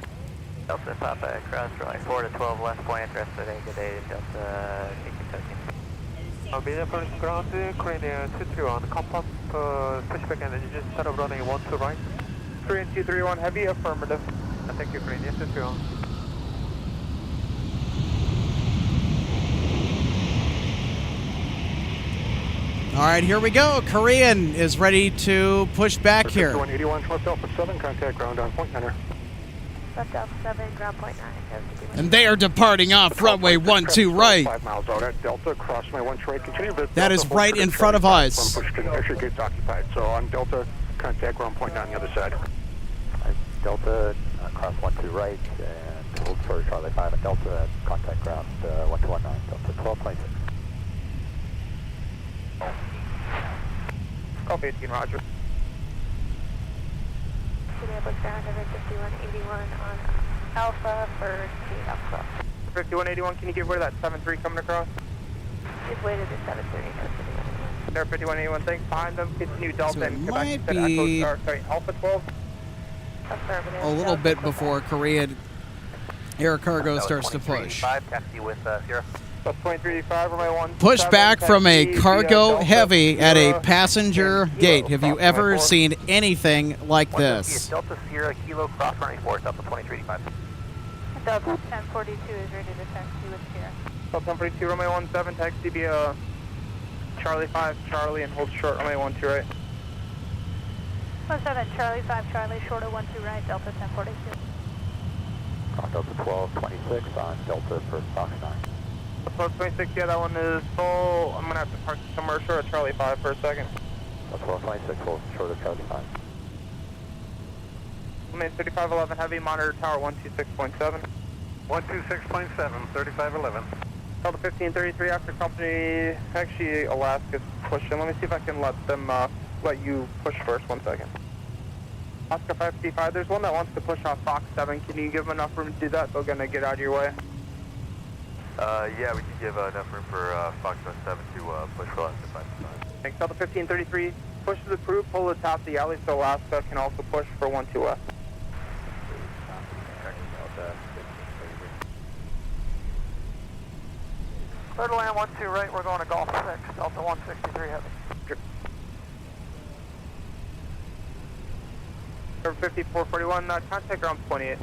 Delta, Papa, cross runway 4 to 12 left, point, the rest of the day. Good day, Delta 1817. Minneapolis ground, Ukrainian 231, compound, pushback and engine, start of running 12 right. Korean 231 heavy, affirmative. I think Ukrainian 231. All right, here we go. Korean is ready to push back here. 181, left Alpha 7, contact ground on point 9. Left Alpha 7, ground point 9. And they are departing off runway 12 right. 5 miles out at Delta, cross runway 12 right, continue with That is right in front of us. Actually, gate's occupied. So on Delta, contact ground point 9 on the other side. Delta, cross 12 right, and hold for Charlie 5 and Delta, contact ground 1219, Delta 1226. Copy 18, roger. Minneapolis ground over 5181 on Alpha for T Alpha. 5181, can you give way to that 73 coming across? Just waited at 730. There, 5181, thanks. Behind them, continue Delta So it and Quebec. might be Alpha 12. Affirmative. a little bit before Korean Air Cargo starts to push. Taxi with Sierra. That's 2385, runway 17. Push back from a taxi cargo via heavy Delta at a Sierra passenger and gate. Kilo, Have you cross ever runway 4. seen anything like this? Delta Sierra Kilo cross runway 4, Delta 2385. Delta 1042 is ready to taxi with Sierra. Delta 1042, runway 17, taxi via Charlie 5, Charlie, and hold short, runway 12 right. 17, Charlie 5, Charlie, short of 12 right, Delta 1042. Delta 1226 on Delta for Fox 9. 1226, yeah, that one is full. I'm going to have to park somewhere short of Charlie 5 for a second. Delta 1226, full short of Charlie 5. Main 3511, heavy, monitor tower 126.7. 126.7, 3511. Delta 1533 after company, actually Alaska's pushing. Let me see if I can let them, let you push first, 1 second. Oscar 555, there's one that wants to push off Fox 7. Can you give them enough room to do that? They're going to get out of your way. Yeah, we can give enough room for Fox 7 to push for less than 5 times. Thanks. Delta 1533, push to the approved, pull to the top of the alley so Alaska can also push for 12 west. Clear to land 12 right, we're going to Golf 6, Delta 163 heavy. Number 5441, contact ground 28.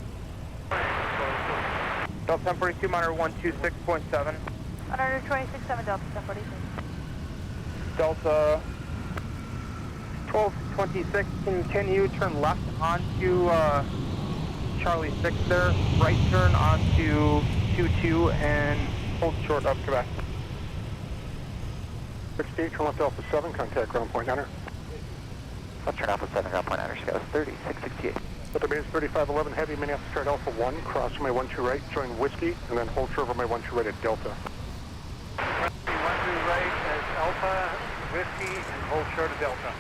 Delta 1042, monitor 126.7. Monitor 267, Delta 1042. Delta 1226, can you turn left onto Charlie 6 there, right turn onto 22 and hold short of Quebec. 68, turn left Alpha 7, contact ground point 9er. Let's turn Alpha 7, ground point 9er, Scout 3668. Delta base 3511, heavy, Minneapolis start Alpha 1, cross runway 12 right, join Whiskey, and then hold short runway 12 right at Delta. 12 right as Alpha, Whiskey, and hold short of Delta.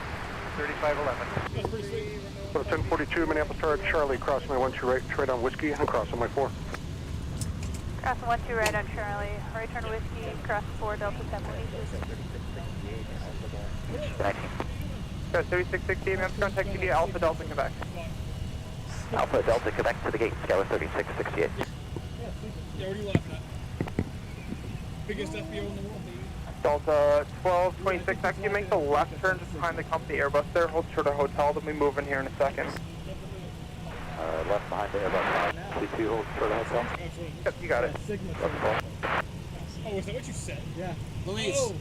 3511. Delta 1042, Minneapolis start Charlie, cross runway 12 right, straight on Whiskey, and cross runway 4. Cross 12 right on Charlie, right turn Whiskey, cross 4, Delta 1042. 19. 3668, ma'am, contact you via Alpha Delta Quebec. Alpha Delta Quebec to the gate, Scout 3668. You already left that. Biggest FBO in the world, baby. Delta 1226, next you make the left turn just behind the company Airbus there, hold short of hotel, then we move in here in a second. Left behind the Airbus, C2, hold short of hotel. Yep, you got it. Oh, is that what you said? Yeah. Luis. Oh.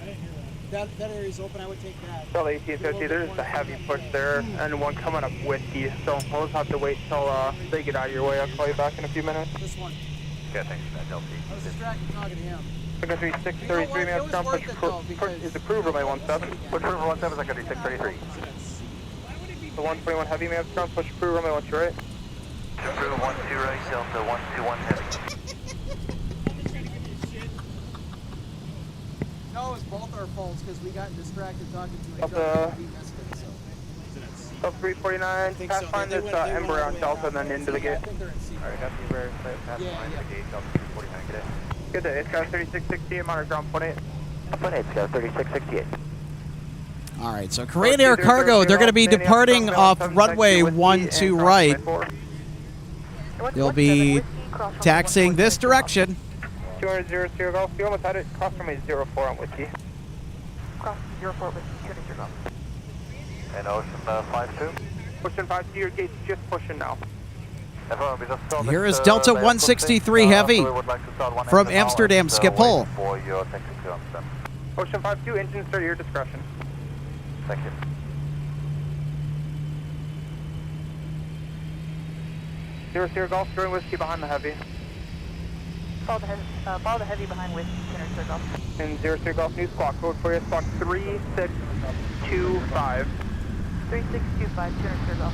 I didn't hear That area's open, I would take that. Delta 1850, there's a heavy push there, and one coming up Whiskey, so we'll just have to wait till they get out of your way. I'll call you back in a few minutes. This one. Okay, thanks for that, Delta. I was distracted talking to him. Sun Country 633, You know what? man, It was worth it, though, is approved by 17. Push for 17, Sun Country 633. The 121 heavy, man, push approved, runway 12 right. Approve 12 right, Delta 121 heavy. No, it's both our faults because we got distracted talking to each Delta- other. We missed it, so. Delta 349, pass behind this Ember on Delta and then into the gate. I think they're in C. Alright, got the very pass Yeah, behind yeah. the gate, Delta 349, good day. Good day, it's got 3668, monitor ground 28. Point 8, Scout 3668. All right, so Korean Air Cargo, they're going to be departing off runway 12 right. They'll be taxiing this direction. 200 Golf, you almost had it, cross runway 04 on Whiskey. Cross 04 Whiskey, 200 Golf. And Ocean 52. Pushing 5 to your gates, just pushing now. Here is Delta 163 Heavy from Amsterdam Schiphol. Ocean 52, engine start at your discretion. Thank you. Zero Golf, join Whiskey behind the heavy. Follow the heavy behind Whiskey, 200 Golf. And 0 Golf, new squawk code for you, squawk 3625. 3625, 200 Golf.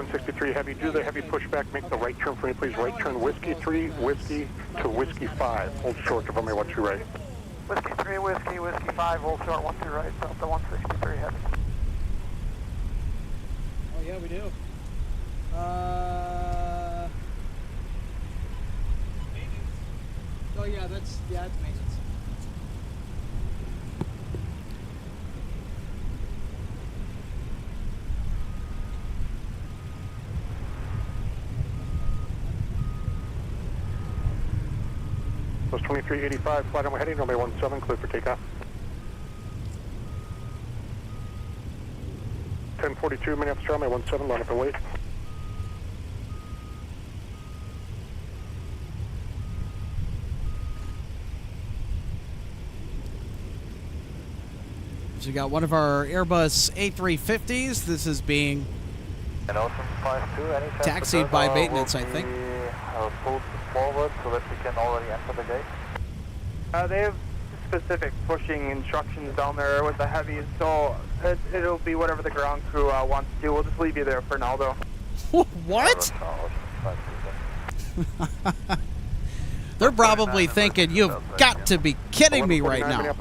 163 Heavy, do the heavy pushback, make the right turn for me, please. Right turn, Whiskey 3, Whiskey to Whiskey 5. Hold short to runway 12 right. Whiskey 3, Whiskey, Whiskey 5, hold short 12 right, Delta 163 Heavy. Oh yeah, we do. Oh yeah, that's maintenance. Those 2385, flight on my heading, runway 17, clear for takeoff. 1042, Minneapolis, runway 17, line up and wait. So we got one of our Airbus A350s. This is being taxied by maintenance, I think. Pulled forward so that we can already enter the gate. They have specific pushing instructions down there with the heavies, so it'll be whatever the ground crew wants to do. We'll just leave you there for now, though. What? They're probably thinking, you've got to be kidding me right now.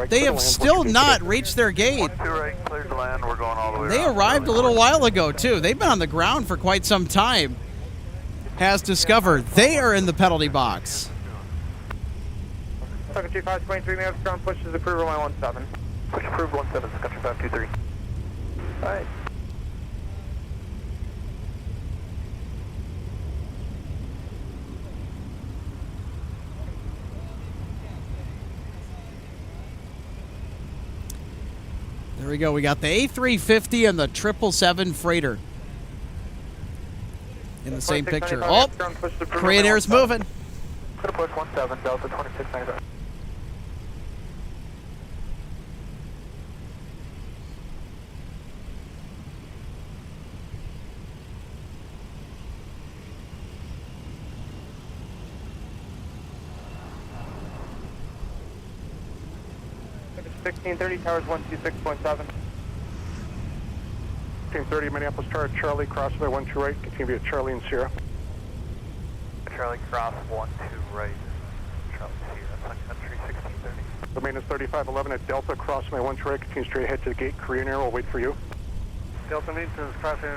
They have still not reached their gate. They arrived a little while ago, too. They've been on the ground for quite some time. Has discovered they are in the penalty box. Sun Country 523, may have ground pushes approved runway 17. Push approved 17, Sun Country 523. All right. There we go. We got the A350 and the 777 freighter in the same picture. Oh, Korean Air's moving. Gonna push 17, Delta 2695. It's 1630, towers 126.7. 1630, Minneapolis Tower, Charlie, crossway 12 right, continue via Charlie and Sierra. Charlie, cross 12 right, Charlie, Sierra, Sun Country 1630. Remain is 3511 at Delta, crossway 12 right, continue straight ahead to the gate, Korean Air will wait for you. Delta maintenance crossing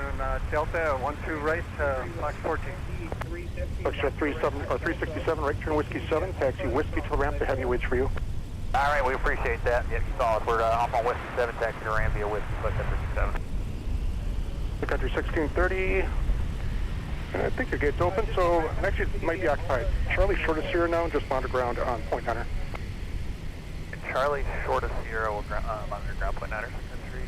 Delta, 12 right, Fox 14. Fox 367, right turn Whiskey 7, taxi Whiskey to the ramp, the heavy waits for you. All right, we appreciate that. Yep, you saw us. We're off on Whiskey 7, taxi to ramp via Whiskey, Sun Country 7. The country 1630. I think your gate's open, so actually it might be occupied. Charlie, short of Sierra now, just monitor ground on Point Niner. Charlie, short of Sierra, will monitor ground Point Niner, Country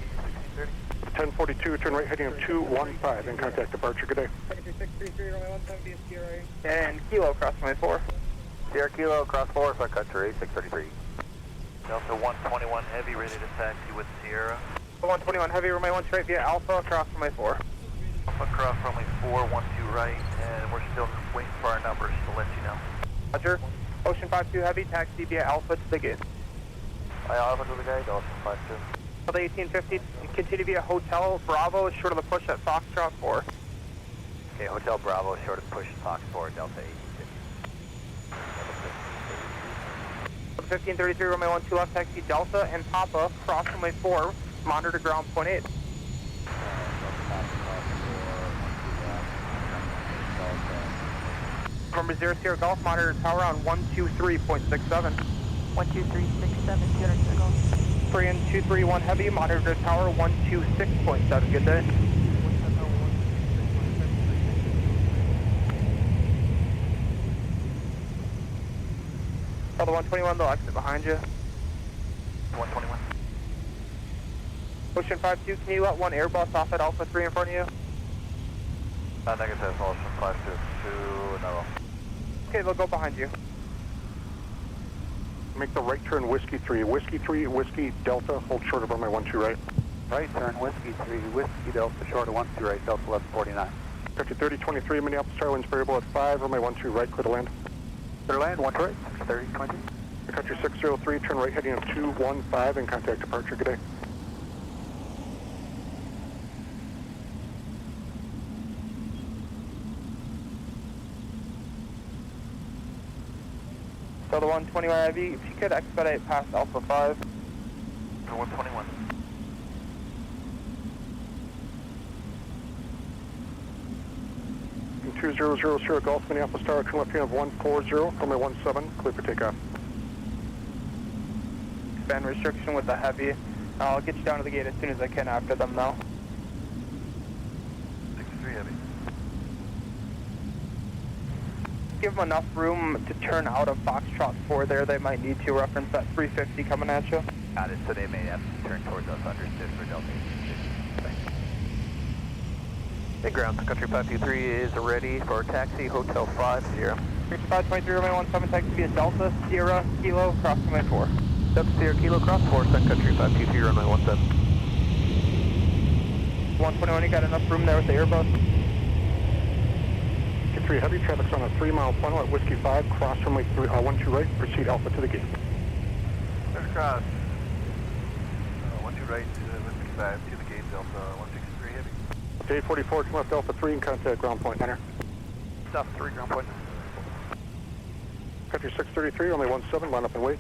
1630. 1042, turn right heading of 215, in contact departure. Good day. Country 633, runway 17, Sierra. And Kilo, cross runway 4. Sierra Kilo, cross 4, Sun Country 633. Delta 121 Heavy, ready to taxi with Sierra. 121 Heavy, runway 1 straight via Alpha, cross runway 4. Alpha, cross runway 4, 12 right, and we're still waiting for our numbers to let you know. Roger. Ocean 52 Heavy, taxi via Alpha to the gate. Alpha to the gate, Ocean 52. The 1850, continue via Hotel Bravo, short of the push at Foxtrot 4. Okay, Hotel Bravo, short of the push at Fox 4, Delta 1850. 1533, runway 12 left, taxi Delta and Papa, cross runway 4, monitor ground point 8. Number 0 Sierra Golf, monitor tower on 123.67. 12367, Sierra Golf. 3 and 231 Heavy, monitor tower 126.7. Good day. Other 121, they'll exit behind you. 121. Ocean 52, can you let one Airbus off at Alpha 3 in front of you? Negative, Ocean 52, no. Okay, they'll go behind you. Make the right turn Whiskey 3, Whiskey 3, Whiskey Delta, hold short of runway 12 right. Right turn Whiskey 3, Whiskey Delta, short of 12 right, Delta 1149. Country 3023, Minneapolis Tower, winds variable at 5, runway 12 right, clear to land. Clear to land, 1 right, 3020. The country 603, turn right heading of 215, and contact departure. Good day. Delta 121 Heavy, if you could expedite past Alpha 5. For 121. From 2000 Sierra Golf, Minneapolis Tower, turn left hand of 140, runway 17, clear for takeoff. Expand restriction with the Heavy. I'll get you down to the gate as soon as I can after them now. 63 Heavy. Give them enough room to turn out of Foxtrot 4 there. They might need to reference that 350 coming at you. Got it, so they may have to turn towards us. Understood for Delta 8. Thanks. Hey, ground, Sun Country 523 is ready for taxi, Hotel 50. 523, runway 17, taxi via Delta, Sierra, Kilo, cross runway 4. Delta Sierra Kilo, cross 4, Sun Country 523, runway 17. 121, you got enough room there with the Airbus? 3 Heavy, traffic's on a 3-mile funnel at Whiskey 5, cross runway 12 right, proceed Alpha to the gate. Clear cross. 12 right, Whiskey 5 to the gate, Delta 163 Heavy. Day 44, turn left Alpha 3 and contact ground point, enter. South 3, ground point. Country 633, runway 17, line up and wait.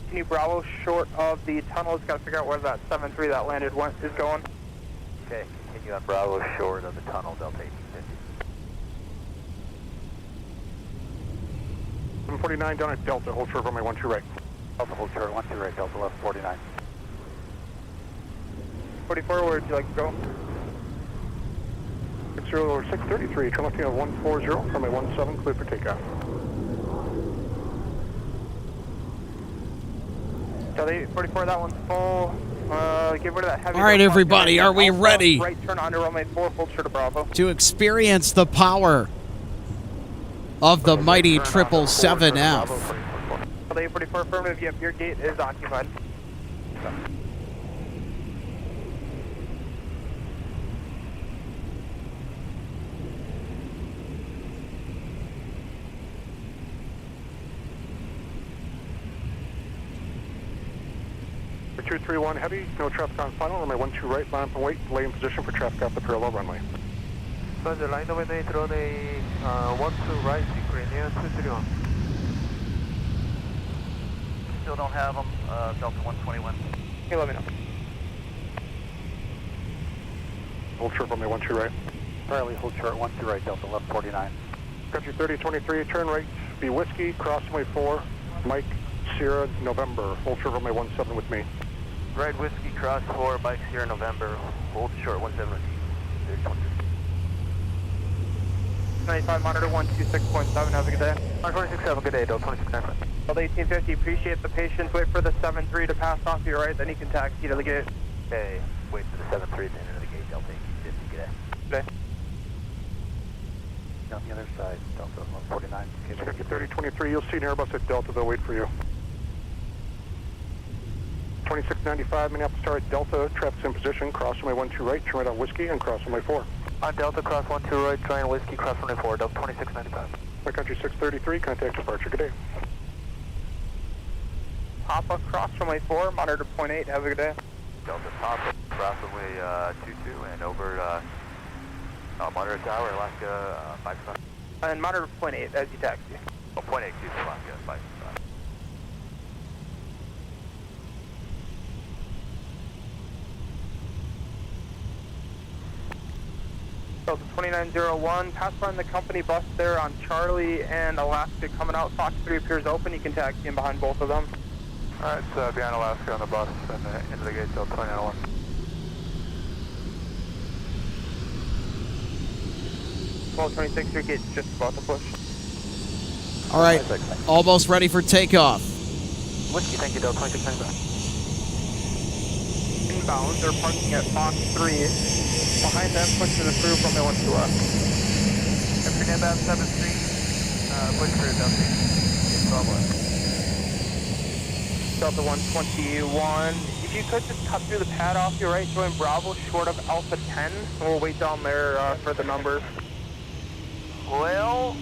Can you Bravo short of the tunnels? Got to figure out where that 73 that landed is going. Okay, continue on Bravo short of the tunnel, Delta 1850. 749 down at Delta, hold short runway 12 right. Delta hold short, 12 right, Delta left 49. 44, where would you like to go? 633, turn left hand of 140, runway 17, clear for takeoff. Delta 44, that one's full. Get rid of that Heavy. All right, everybody, are we ready? Right turn onto runway 4, hold short of Bravo. To experience the power of the mighty 777F. Delta 44, affirmative, yep, your gate is occupied. Richard 31 Heavy, no traffic on final, runway 12 right, line up and wait, lay in position for traffic off the parallel runway. So the line over there, throw the 12 right, Ukrainian 231. Still don't have them, Delta 121. Hey, let me know. Hold short runway 12 right. Charlie, hold short, 12 right, Delta left 49. Country 3023, turn right, be Whiskey, cross runway 4, Mike, Sierra, November, hold short runway 17 with me. Right, Whiskey, cross 4, Mike Sierra, November, hold short 17. 95, monitor 126.7, have a good day. 126, have a good day, Delta 2695. Delta 1850, appreciate the patience, wait for the 73 to pass off to your right, then you can taxi to the gate. Okay, wait for the 73 to enter the gate, Delta 1850, good day. Good day. On the other side, Delta 149. Okay, Country 3023, you'll see an Airbus at Delta, they'll wait for you. 2695, Minneapolis Tower at Delta, traffic's in position, cross runway 12 right, turn right on Whiskey, and cross runway 4. On Delta, cross 12 right, trying Whiskey, cross runway 4, Delta 2695. My Country 633, contact departure, good day. Papa, cross runway 4, monitor 0.8, have a good day. Delta Papa, cross runway 22 and over Monitor Tower, Alaska 55. And monitor 0.8 as you taxi. Oh, 0.8, Alaska 55. Delta 2901, pass by the company bus there on Charlie and Alaska coming out. Fox 3 appears open. You can taxi in behind both of them. Alright, so behind Alaska on the bus and into the gate, Delta 2901. Well, 26, your gate's just about to push. All right, almost ready for takeoff. Whiskey, thank you, Delta 2695. Inbound, they're parking at Fox 3. Behind them, pushing it through from the 1 to us. After inbound 7th Street, push through Delta 8. Delta 121. If you could just cut through the pad off your right, join Bravo short of Alpha 10. We'll wait down there for the numbers. Well,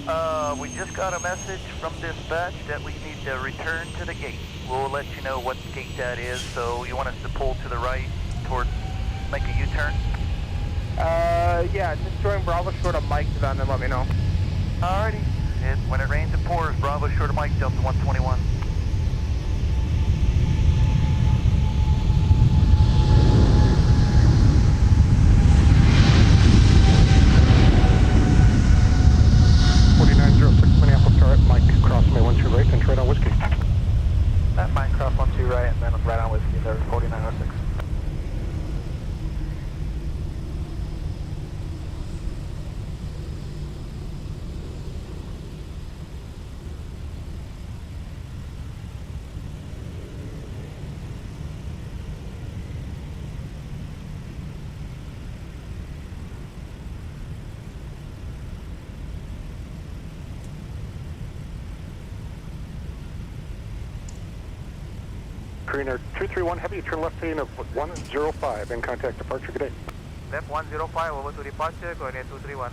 we just got a message from dispatch that we need to return to the gate. We'll let you know what gate that is, so you want us to pull to the right towards, make a U-turn? Yeah, just join Bravo short of Mike then and let me know. Alrighty. When it rains, it pours. Bravo, short of Mike, Delta 121. Minneapolis Tower, Mike, cross May 12 right, and trade on Whiskey. That Mike, cross 12 right, and then right on Whiskey, there, 4906. Korean 231 Heavy, turn left heading of 105 and contact departure. Good day. Left 105, over to departure, coordinate 231.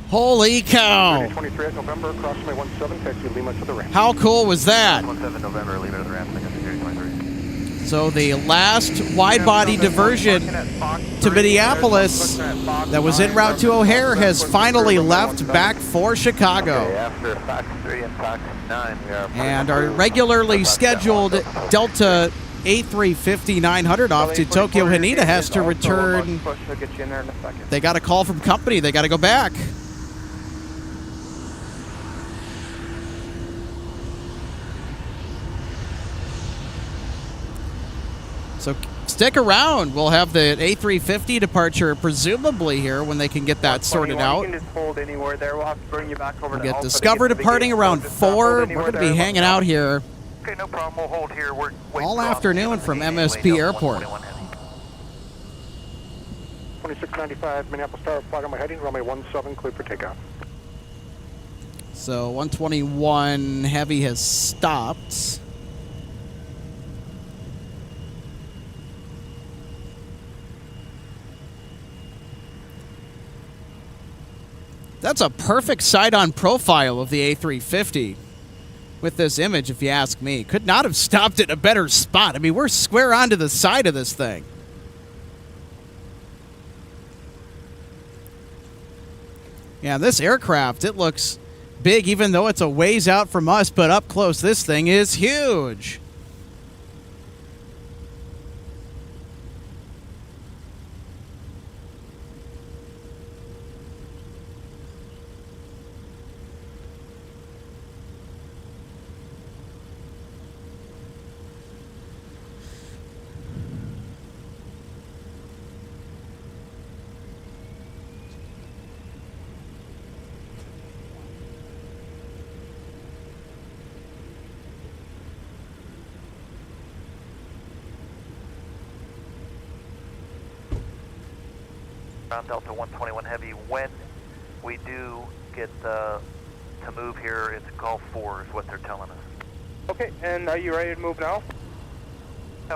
Holy cow! 23 at November, cross May 17, taxi Lima to the ramp. How cool was that? 17 November, Lima to the ramp, second 23. So the last wide-body diversion to Minneapolis that was en route to O'Hare has finally left back for Chicago. Okay, after Fox 3 and Fox 9, we are... And our regularly scheduled Delta A350-900 off to Tokyo Haneda has to return. They got a call from company. They got to go back. So stick around. We'll have the A350 departure presumably here when they can get that sorted out. You can just hold anywhere there. We'll have to bring you back over We'll to get Alpha Discover to get to the departing gate. around Just not 4. hold We're anywhere going to be there. hanging out here Okay, no problem. We'll hold here. We're all afternoon from MSP Airport. 2695 Minneapolis Tower, flag on my heading, runway 17, clear for takeoff. So 121 Heavy has stopped. That's a perfect side-on profile of the A350 with this image, if you ask me. Could not have stopped at a better spot. I mean, we're square onto the side of this thing. Yeah, this aircraft, it looks big even though it's a ways out from us, but up close, this thing is huge. Ground Delta 121 Heavy. When we do get to move here, it's Gulf 4 is what they're telling us. Okay, and are you ready to move now?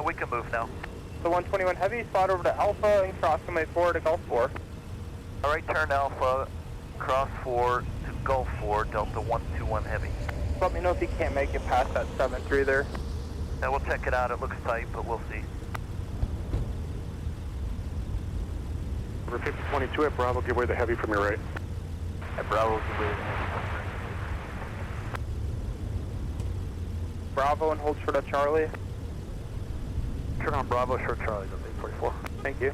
We can move now. The 121 Heavy, spot over to Alpha and cross runway 4 to Gulf 4. All right, turn Alpha, cross 4 to Gulf 4, Delta 121 Heavy. Let me know if you can't make it past that 7-3 there. Now we'll check it out. It looks tight, but we'll see. Over 5022 at Bravo, give way the Heavy from your right. At Bravo, give way the Heavy. Bravo and hold short of Charlie. Turn on Bravo, short Charlie, Delta 844. Thank you.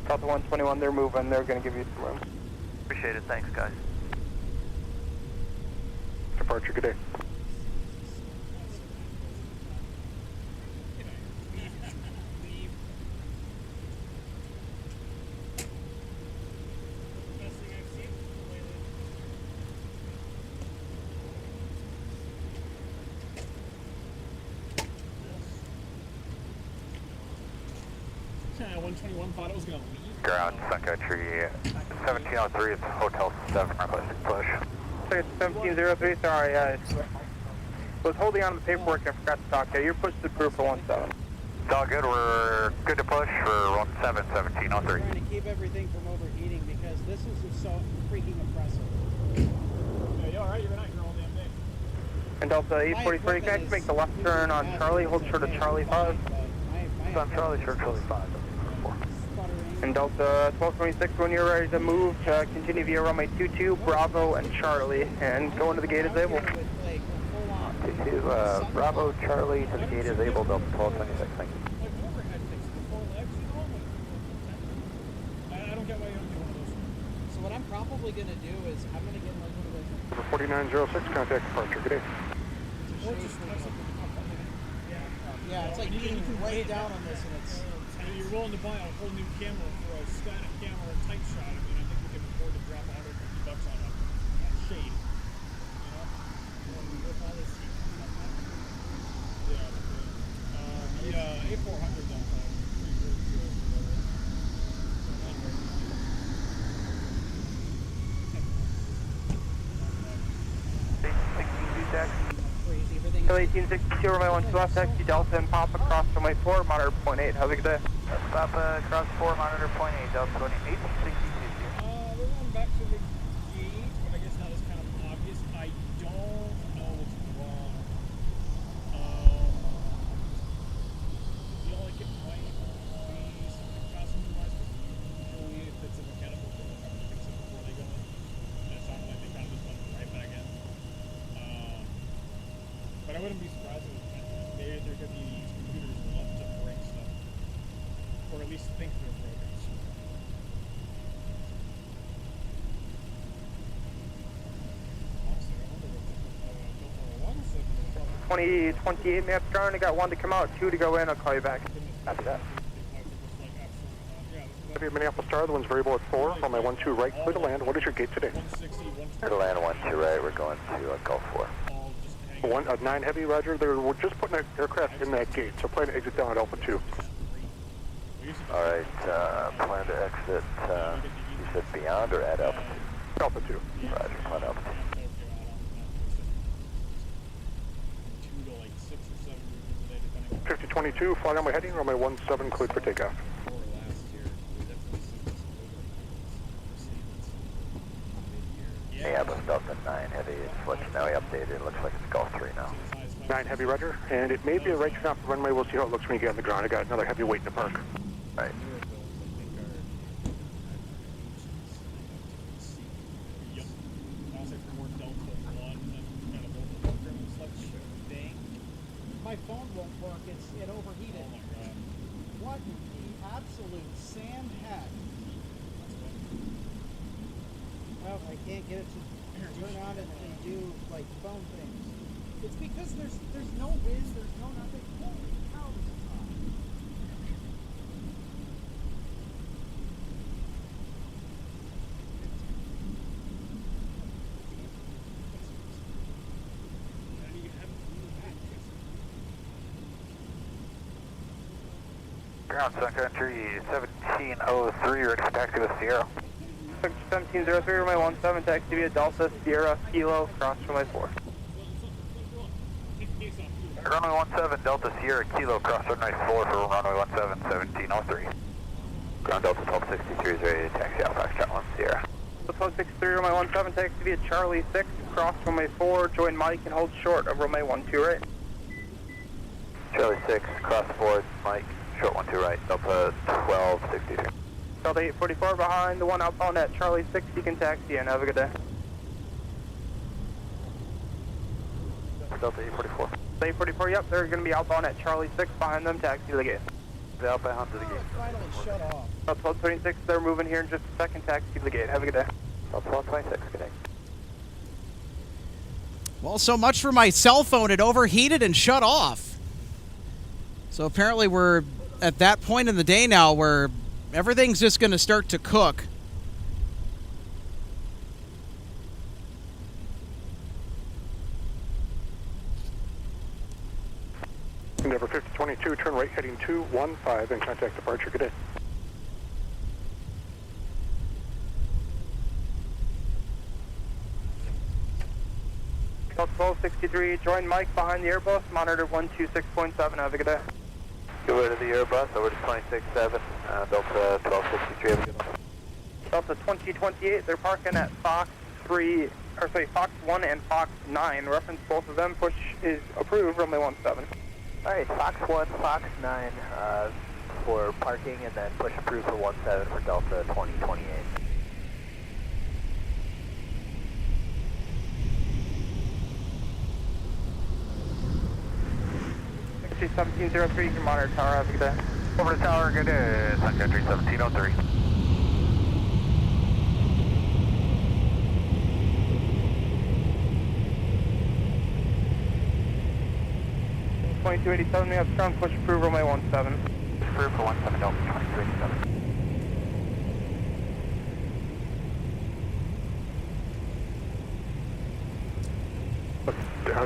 Delta 121, they're moving. They're going to give you some room. Appreciate it. Thanks, guys. Departure, good day. Yeah, 121 thought it was going to leave. Ground, Sun Country 1703, it's Hotel 7, requesting push. It's 1703, sorry, I was holding on to the paperwork and forgot to talk to you. You're pushed to proof for 17. It's all good, we're good to push for 17, 1703. Trying to keep everything from overheating because this is just so freaking oppressive. Yeah, you alright? You're not here all damn day. And Delta 843, can I just make the left turn on Charlie, hold short of Charlie 5? It's on Charlie, short Charlie 5. Sputtering And Delta 1226, when you're ready to move, continue via runway 22, Bravo, and Charlie, and go into the gate is able. 22, Bravo, Charlie, to the gate is able, Delta 1226, thank you. I don't get why you don't do one of those. So what I'm probably going to do is I'm going to get like one of those. Number 4906, contact departure. Good day. Yeah, it's like being way down on this, and it's. You're willing to buy a whole new camera for a static camera tight shot. I mean, I think we can afford to drop $150 on a shade. You know? The A400 though. Charlie 1862, runway 12 left, taxi Delta and pop across runway 4, monitor 0.8. Have a good day. Papa across 4, monitor 0.8, Delta 1862. We're going back to the gate, but I guess that was kind of obvious. I don't know what's wrong. The only complaint is costume device, usually if it's a mechanical thing, they're trying to fix it before they go in. And it sounded like they kind of just went right back in. But I wouldn't be surprised if maybe there could be these computers that love to break stuff. Or at least think they're broken. 2028 maps ground. I got 1 to come out, 2 to go in. I'll call you back. Copy that. Minneapolis Star, the one's variable at 4, runway 12 right, clear to land. What is your gate today? Clear to land 12 right, we're going to Gulf 4. 9 heavy, roger. We're just putting an aircraft in that gate, so plan to exit down at Alpha 2. Alright, plan to exit, you said beyond or at Alpha 2? Alpha 2. Roger, plan Alpha 2. 5022, fly runway heading, runway 17, cleared for takeoff. Yeah, but Delta 9 heavy, just let you know, he updated, it looks like it's Gulf 3 now. 9 heavy, roger, and it may be a right turn off the runway. We'll see how it looks when you get on the ground. I got another heavy waiting to park. Right. My phone won't work. It overheated. What the absolute sand heck? Well, I can't get it to turn on and do like phone things. It's because there's no wind, there's no nothing. Holy cow, this is hot. Ground Sun Country 1703, ready for taxi with Sierra. 1703, runway 17, taxi via Delta, Sierra, Kilo, cross runway 4. Runway 17, Delta, Sierra, Kilo, cross runway 4 for runway 17, 1703. Ground Delta 1263 is ready to taxi out Foxtrot 1, Sierra. 1263, runway 17, taxi via Charlie 6, cross runway 4, join Mike and hold short of runway 12 right. Charlie 6, cross 4, Mike, short 12 right, Delta 1263. Delta 844 behind, the one outbound at Charlie 6, you can taxi in. Have a good day. Delta 844. 844, yep, they're going to be outbound at Charlie 6, behind them, taxi to the gate. The outbound to the gate. Finally shut off. Delta 1226, they're moving here in just a second, taxi to the gate. Have a good day. Delta 1226, good day. Well, so much for my cell phone. It overheated and shut off. So apparently we're at that point in the day now where everything's just going to start to cook. Endeavor 5022, turn right heading 215 and contact departure. Good day. Delta 1263, join Mike behind the Airbus, monitor 126.7. Have a good day. Go over to the Airbus, over to 267, Delta 1263. Delta 2028, they're parking at Fox 3, or sorry, Fox 1 and Fox 9. Reference both of them. Push is approved, runway 17. Alright, Fox 1, Fox 9, for parking, and then push approved for 17 for Delta 2028. Taxi 1703, you can monitor tower, have a good day. Over to tower, good day, Sun Country 1703. 2287, we have strong push approval, runway 17. Approved for 17 Delta 2287.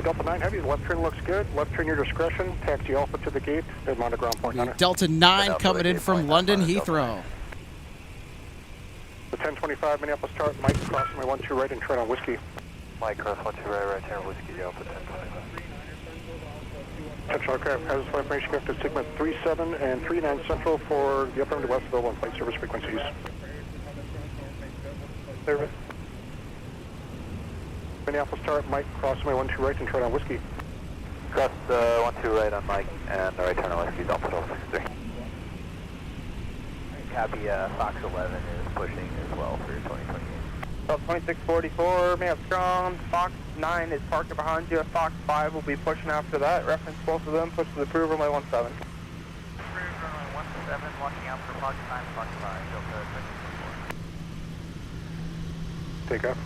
Delta 9 Heavy, left turn looks good. Left turn your discretion. Taxi Alpha to the gate and mount a ground point on it. Delta 9 coming in from London Heathrow. The 1025 Minneapolis Tower, Mike cross my 12 right and turn on whiskey. Mike cross 12 right turn whiskey, Delta 1025. Central aircraft has flight information gift to segment 37 and 39 Central for the upper and west available on flight service frequencies. Service. Minneapolis Tower, Mike cross my 12 right and turn on whiskey. Cross 12 right on Mike and right turn on whiskey, Delta 1263. Copy, Fox 11 is pushing as well for 2028. Delta 2644, may have strong. Fox 9 is parked behind you. Fox 5 will be pushing after that. Reference both of them. Push to the approved runway 17. Approved runway 17, watching out for Fox 9, Fox 5, Delta 2644. Take off.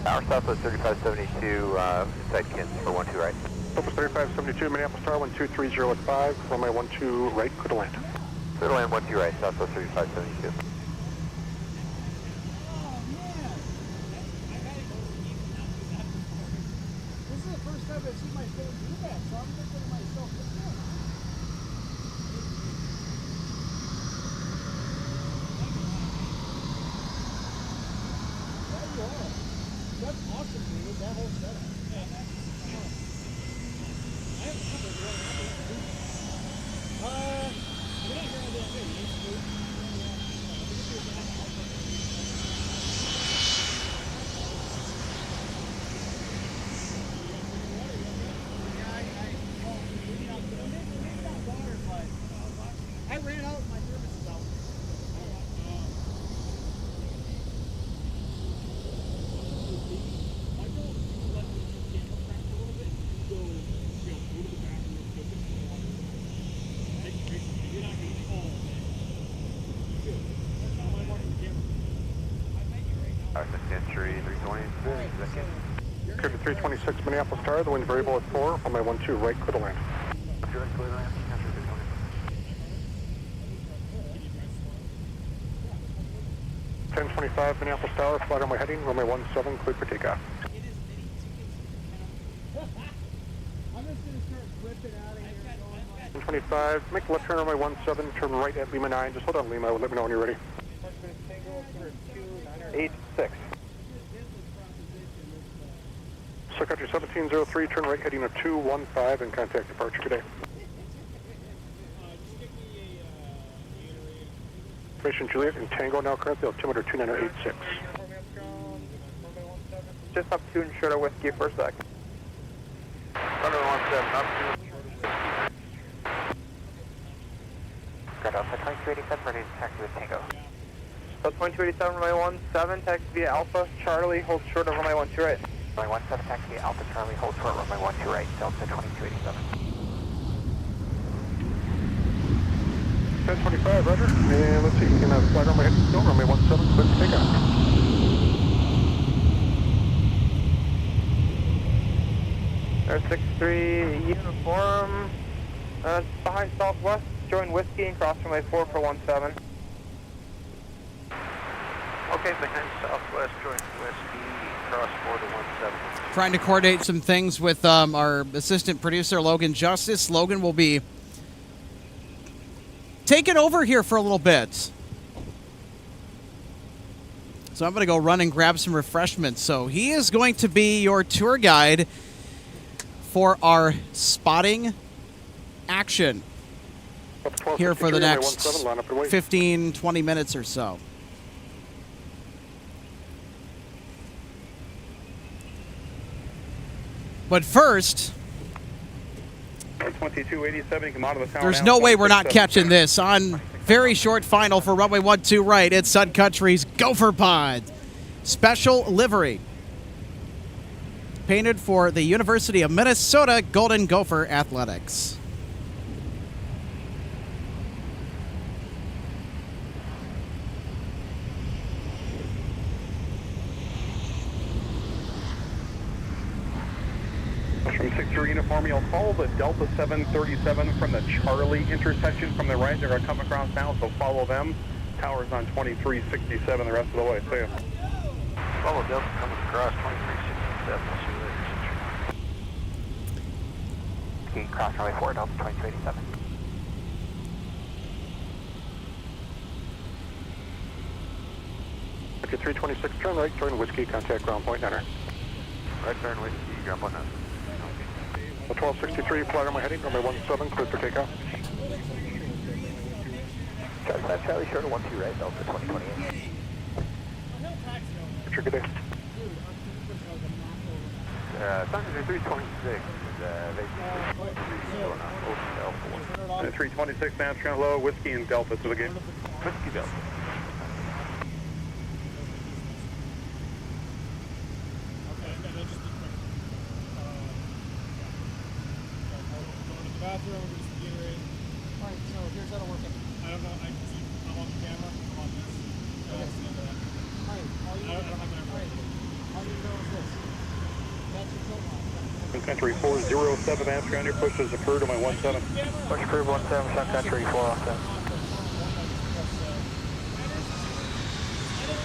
Our Southwest 3572, inside Kins for 12 right. Southwest 3572, Minneapolis Tower, 123.0 at 5, runway 12 right, clear to land. Clear to land 12 right, Southwest 3572. This is the first time I've seen my phone do that, so I'm thinking to myself, what's that? There you are. That's awesome, dude, that whole setup. Yeah, I have a couple of really happy. We're not here on the day, I ran out, my service is out. Entry 320, Clear to 326 Minneapolis Tower, the wind variable at 4, runway 12 right, clear to land. clear to land, entry 320. 1025 Minneapolis Tower, flight runway heading, runway 17, cleared for takeoff. I'm just going to start flipping out of here. 1025, make a left turn runway 17, turn right at Lima 9, just hold on Lima, let me know when you're ready. 86. Sun Country 1703, turn right heading to 215 and contact departure today. Information Juliet and Tango now currently altimeter 2986. Just up to ensure a whiskey for a sec. Runway 17, up to. Got Alpha 2287, ready to taxi with Tango. Delta 2287, runway 17, taxi via Alpha, Charlie, hold short of runway 12 right. Runway 17, taxi via Alpha, Charlie, hold short, runway 12 right, Delta 2287. 1025, roger. And let's see, you can flight runway heading still, runway 17, clear for takeoff. There's 63 uniform, behind Southwest, join whiskey and cross runway 4 for 17. Okay, behind Southwest, join whiskey, cross 4 to 17. Trying to coordinate some things with our assistant producer, Logan Justice. Logan will be taking over here for a little bit. So I'm going to go run and grab some refreshments. So he is going to be your tour guide for our spotting action here for the next 15, 20 minutes or so. But first, 2287, come out of the tower. there's no way we're not catching this on very short final for runway 12 right. It's Sun Country's Gopher Pod special livery, painted for the University of Minnesota Golden Gopher Athletics. From 6-3 uniform, you'll follow the Delta 737 from the Charlie intersection from the right. They're going to come across now, so follow them. Tower's on 2367 the rest of the way. See ya. Follow Delta coming across 2367. We'll see you later. Key cross runway 4, Delta 2387. Okay, 326, turn right, turn whiskey, contact ground point niner. Right turn whiskey, ground point niner. 1263, flight on my heading, runway 17, clear for takeoff. Charlie 5, Charlie, short of 12 right, Delta 2028. Richard, good day. Sun Country 326 is 326, Amsterdam, low, whiskey and Delta to the gate. Whiskey Delta. Bathroom, just reiterate. Alright, so here's how to work it. I don't know. I'm on the camera. I'm on this. That's the end of that. Alright, all you need to know is this. That's your tilt line. Sun Country 407, Amsterdam, your push is approved on my 17. Push approved 17, Sun Country 407.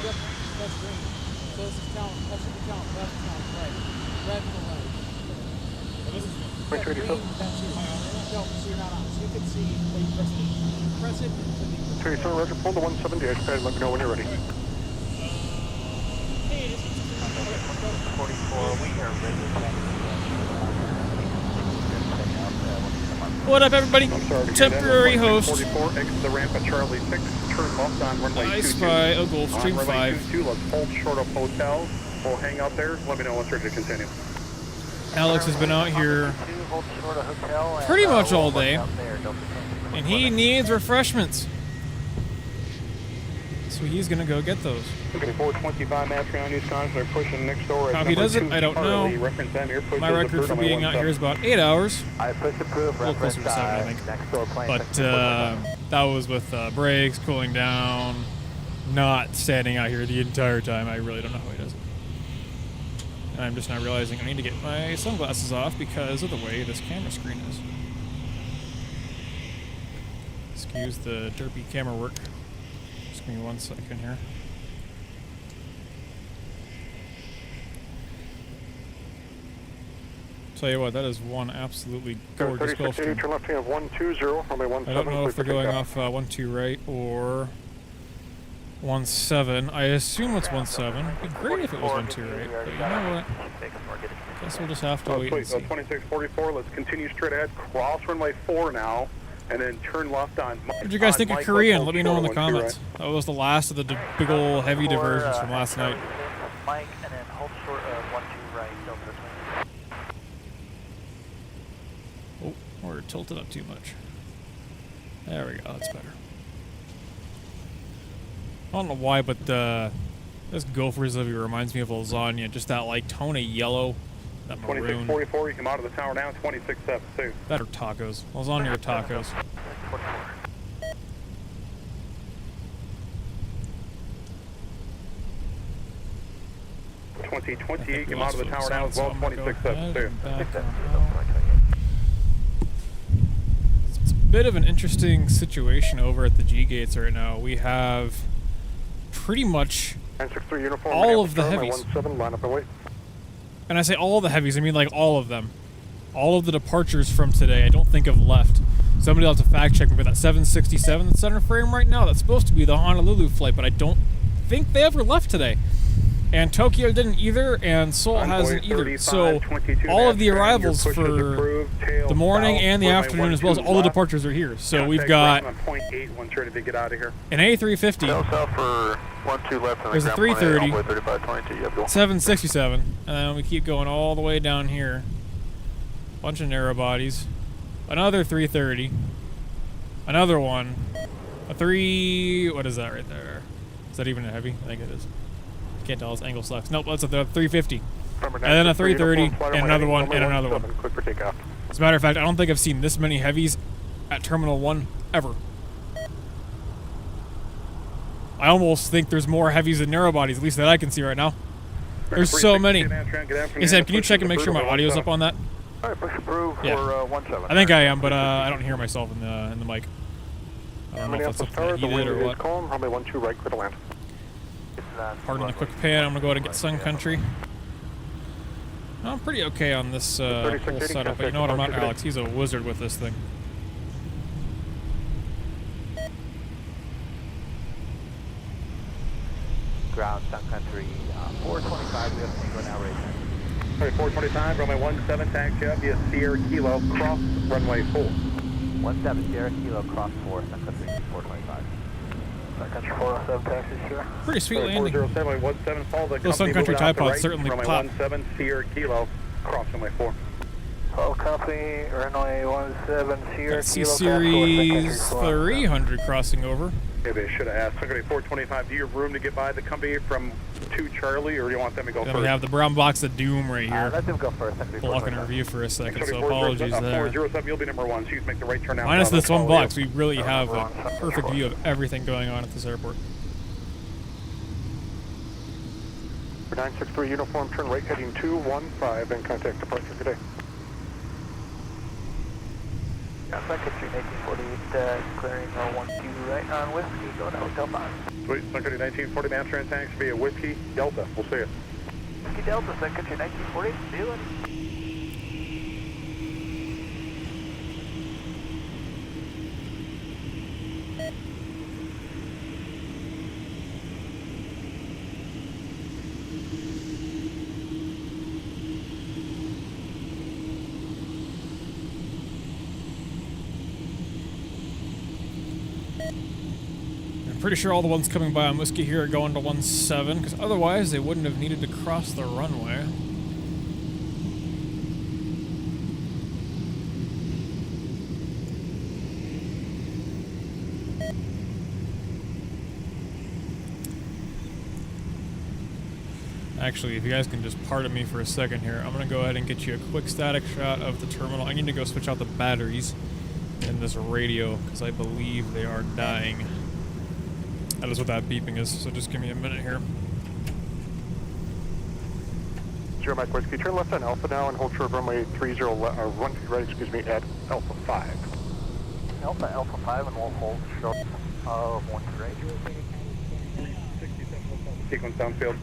Yep, that's green. So this is count, that should be count, left count, right. Red to the right. This is Green, That's you. No, so you're not on. So you can see where you press it. Press it to the... 37, Roger, pull the 17 dash pad and let me know when you're ready. 44, we are ready. What up, everybody? Temporary host. 44, exit the ramp at Charlie 6, turn left on runway 22. I spy a Gulfstream 5. Runway 22, let's hold short of hotel. We'll hang out there. Let me know once ready to continue. Alex has been out here pretty much all day, and he needs refreshments. So he's going to go get those. Okay, 425 Amsterdam, Wisconsin, they're pushing next door. How he does it, I don't know. My record for being out here is about 8 hours. I push approved, A little closer to 7, I think. next door plane. But that was with brakes, cooling down, not standing out here the entire time. I really don't know how he does it. And I'm just now realizing I need to get my sunglasses off because of the way this camera screen is. Excuse the derpy camera work. Just give me 1 second here. Tell you what, that is one absolutely gorgeous Gulfstream. Turn left hand 120, runway 17. I don't know if they're going off 12 right or 17. I assume it's 17. It'd be great if it was 12 right, but you know what? Guess we'll just have to wait and see. 2644, let's continue straight ahead, cross runway 4 now, and then turn left on Mike. What did you guys think of Korean? Let me know in the comments. That was the last of the big ol' heavy diversions from last night. Mike, and then hold short of 12 right, Delta 20. Oh, we're tilted up too much. There we go, that's better. I don't know why, but this Gophers livery reminds me of lasagna. Just that like tone of yellow, that maroon. 2644, you come out of the tower now, 2672. Better tacos. Lasagna or tacos. 2028, come out of the tower now as well, 2672. It's a bit of an interesting situation over at the G gates right now. We have pretty much all of the heavies. And I say all of the heavies, I mean like all of them. All of the departures from today, I don't think have left. Somebody will have to fact check me, but that 767 that's center frame right now, that's supposed to be the Honolulu flight, but I don't think they ever left today. And Tokyo didn't either, and Seoul hasn't either. So all of the arrivals for the morning and the afternoon, as well as all the departures, are here. So we've got an A350. There's a 330, 767, and then we keep going all the way down here. Bunch of narrow bodies. Another 330. Another one. A 3... What is that right there? Is that even a heavy? I think it is. Can't tell. It's angle sucks. Nope, that's a 350. And then a 330, and another one, and another one. As a matter of fact, I don't think I've seen this many heavies at Terminal 1 ever. I almost think there's more heavies than narrow bodies, at least that I can see right now. There's so many. Hey Sam, can you check and make sure my audio's up on that? Yeah. I think I am, but I don't hear myself in the mic. I don't know if that's something heated or what. Probably 1-2 right, clear to land. Pardon the quick pan, I'm going to go ahead and get Sun Country. I'm pretty okay on this whole setup, but you know what, I'm not Alex, he's a wizard with this thing. Ground, Sun Country, 425, we have Tango now right there. 425, runway 17, taxi up via Sierra Kilo, cross runway 4. 17, Sierra Kilo, cross 4, Sun Country 425. Sun Country 407, taxi, sure. Pretty sweet landing. 407, follow the Those Sun Country tripods certainly pop. Runway 17, Sierra Kilo, cross runway 4. Follow company, runway 17, Sierra Kilo, C-Series 300 crossing over. Maybe I should have asked. Sun Country 425, do you have room to get by the company from 2 Charlie, or do you want them to go then first? We have the brown box of doom right here. Let them go first. Blocking our view for a second, so apologies there. 407, you'll be number 1, so you can make the right turn out. Minus this one box, we really have a perfect view of everything going on at this airport. 963 uniform, turn right heading 215 and contact departure today. Sun Country 1948, clearing 12 right on Whiskey, going to Hotel 5. Sweet, Sun Country 1940, man, taxi via Whiskey Delta, we'll see you. Whiskey Delta, Sun Country 1940, see you later. Pretty sure all the ones coming by on Whiskey here are going to 17, because otherwise they wouldn't have needed to cross the runway. Actually, if you guys can just pardon me for a second here, I'm going to go ahead and get you a quick static shot of the terminal. I need to go switch out the batteries in this radio, because I believe they are dying. That is what that beeping is, so just give me a minute here. Zero Mike Whiskey, turn left on Alpha now and hold short runway 30, or 1 right, excuse me, at Alpha 5. Alpha 5, and we'll hold short of 1 right. 67 sequence downfield.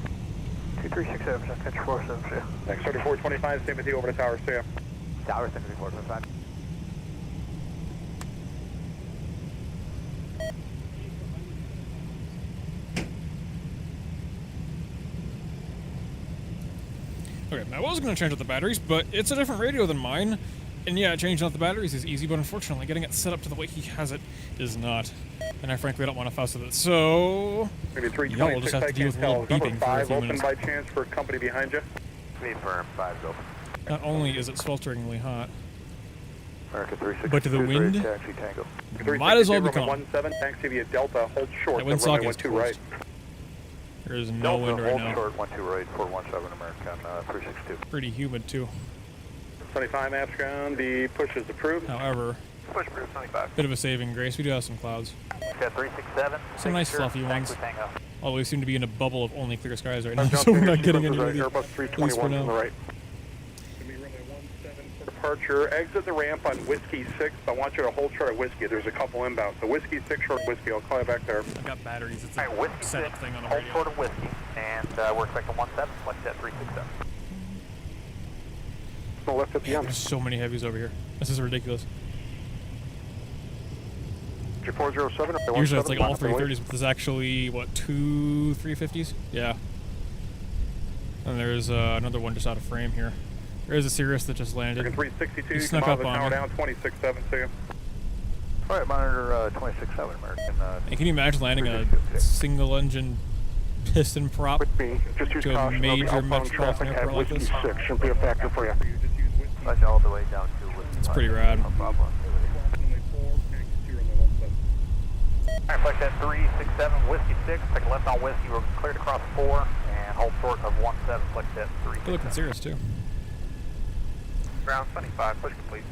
2367, Sun Country 472. Next, 3425, same with you over to Tower, see ya. Tower, Sun Country 425. Okay, I was going to change out the batteries, but it's a different radio than mine. And yeah, changing out the batteries is easy, but unfortunately getting it set up to the way he has it is not. And I frankly don't want to fuss with it, so... y'all will just have to deal with a little beeping for a few minutes. By chance for company behind you? Confirm, 5's open. Not only is it swelteringly hot, America 360, but the wind taxi Tango. might as well become. 17, taxi via Delta, hold short. That windsock is closed. Right. There is no wind right now. Hold short, 12 right, 417 American 362. Pretty humid too. 75 maps ground, the push is approved. However, push approved, 75. Bit of a saving grace. We do have some clouds. Got 367. Some nice fluffy ones. Tango. Although we seem to be in a bubble of only clear skies right now, so we're not getting any of the Airbus 321 on the right. Departure, exit the ramp on Whiskey 6. I want you to hold short at Whiskey. There's a couple inbound. So Whiskey 6 short Whiskey. I'll call you back there. I've got batteries. It's a Whiskey setup 6, thing on the hold radio. short of Whiskey. And we're expecting 17, watch that 367. No left at the end. There's so many heavies over here. This is ridiculous. 407. Usually it's like all 330s, but there's actually, what, 2 350s? Yeah. And there's another one just out of frame here. There is a Cirrus that just landed. 362, he snuck up on me. down 267, Alright, monitor 267 American. And can you imagine landing a single engine piston prop to a major metropolitan airport like this? Shouldn't be a factor for you. That's all the way down to Whiskey. It's pretty rad. Alright, flight that 367, Whiskey 6, take a left on Whiskey, we're cleared across 4, and hold short of 17, flight that 3. Good looking Cirrus too. Ground 75, push complete.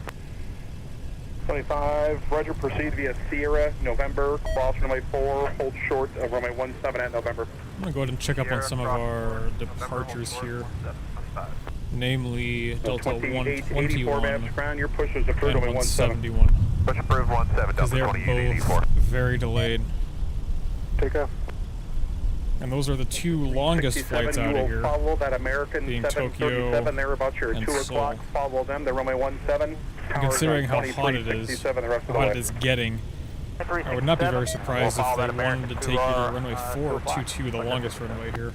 25, Roger, proceed via Sierra, November, cross runway 4, hold short of runway 17 at November. I'm gonna go ahead and check up on some of our departures here. Namely Delta 121 your push is approved and 171. Push approved 17, Because they're both very delayed. Take off. And those are the two longest flights out of here. Follow that American being 737, Tokyo they're about your and 2 o'clock. Seoul. Follow them, they're runway 17. And considering how hot it is, getting, I would not be very surprised if they wanted to take either runway 4 or 22, the longest runway here.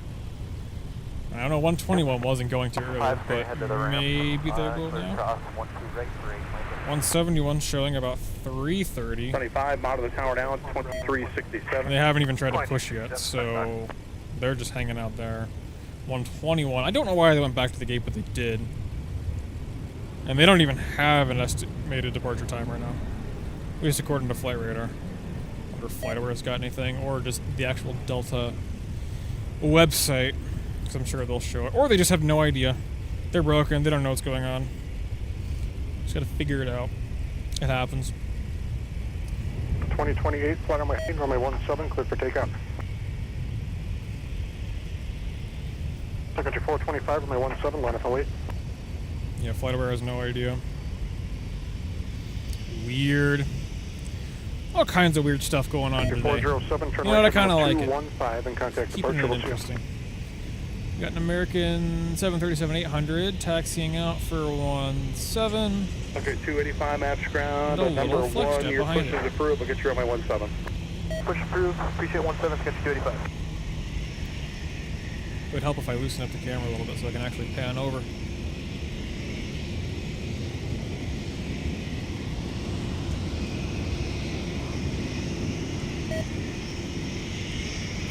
I don't know, 121 wasn't going too early, but maybe they'll go now. 171 showing about 330. 25, model the tower down, 2367. They haven't even tried to push yet, so they're just hanging out there. 121, I don't know why they went back to the gate, but they did. And they don't even have an estimated departure time right now. At least according to Flight Radar. I wonder if FlightAware's got anything, or just the actual Delta website, because I'm sure they'll show it. Or they just have no idea. They're broken, they don't know what's going on. Just gotta figure it out. It happens. 2028, flight on my heading, runway 17, cleared for takeoff. Sun Country 425, runway 17, line up and wait. Yeah, FlightAware has no idea. Weird. All kinds of weird stuff going on today. 407, turn you know what, I kind of like it. 215 and contact Keeping it interesting. We got an American 737-800 taxiing out for 17. Okay, 285 maps ground. And a Number little flex 1, jet your behind push it. is approved. We'll get you on my 17. Push approved, appreciate 17, sketch 285. It would help if I loosen up the camera a little bit so I can actually pan over.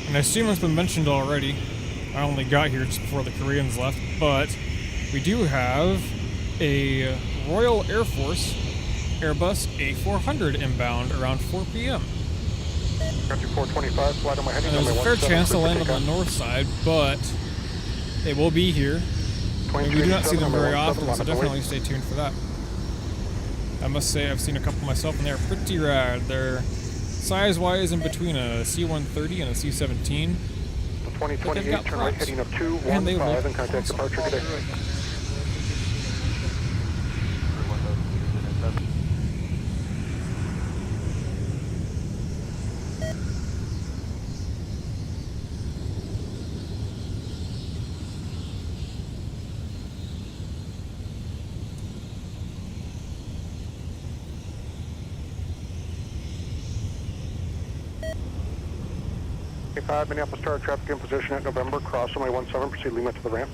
And I assume it's been mentioned already. I only got here just before the Koreans left, but we do have a Royal Air Force Airbus A400 inbound around 4 p.m. Country 425, flight on my heading. And there's a fair chance to land on the north side, but they will be here. And we do not see them very often, so definitely stay tuned for that. I must say I've seen a couple myself, and they're pretty rad. They're size-wise in between a C-130 and a C-17. 2028, turn right heading up 215 and contact departure today. Minneapolis Star traffic in position at November, cross runway 17, proceed Lima to the ramp.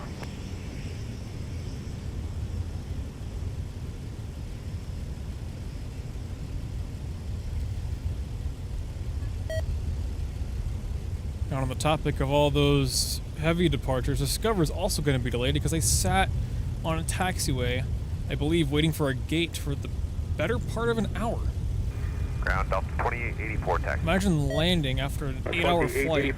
And on the topic of all those heavy departures, Discover is also going to be delayed because they sat on a taxiway, I believe, waiting for a gate for the better part of an hour. Ground Delta 2884 taxi. Imagine landing after an 8-hour flight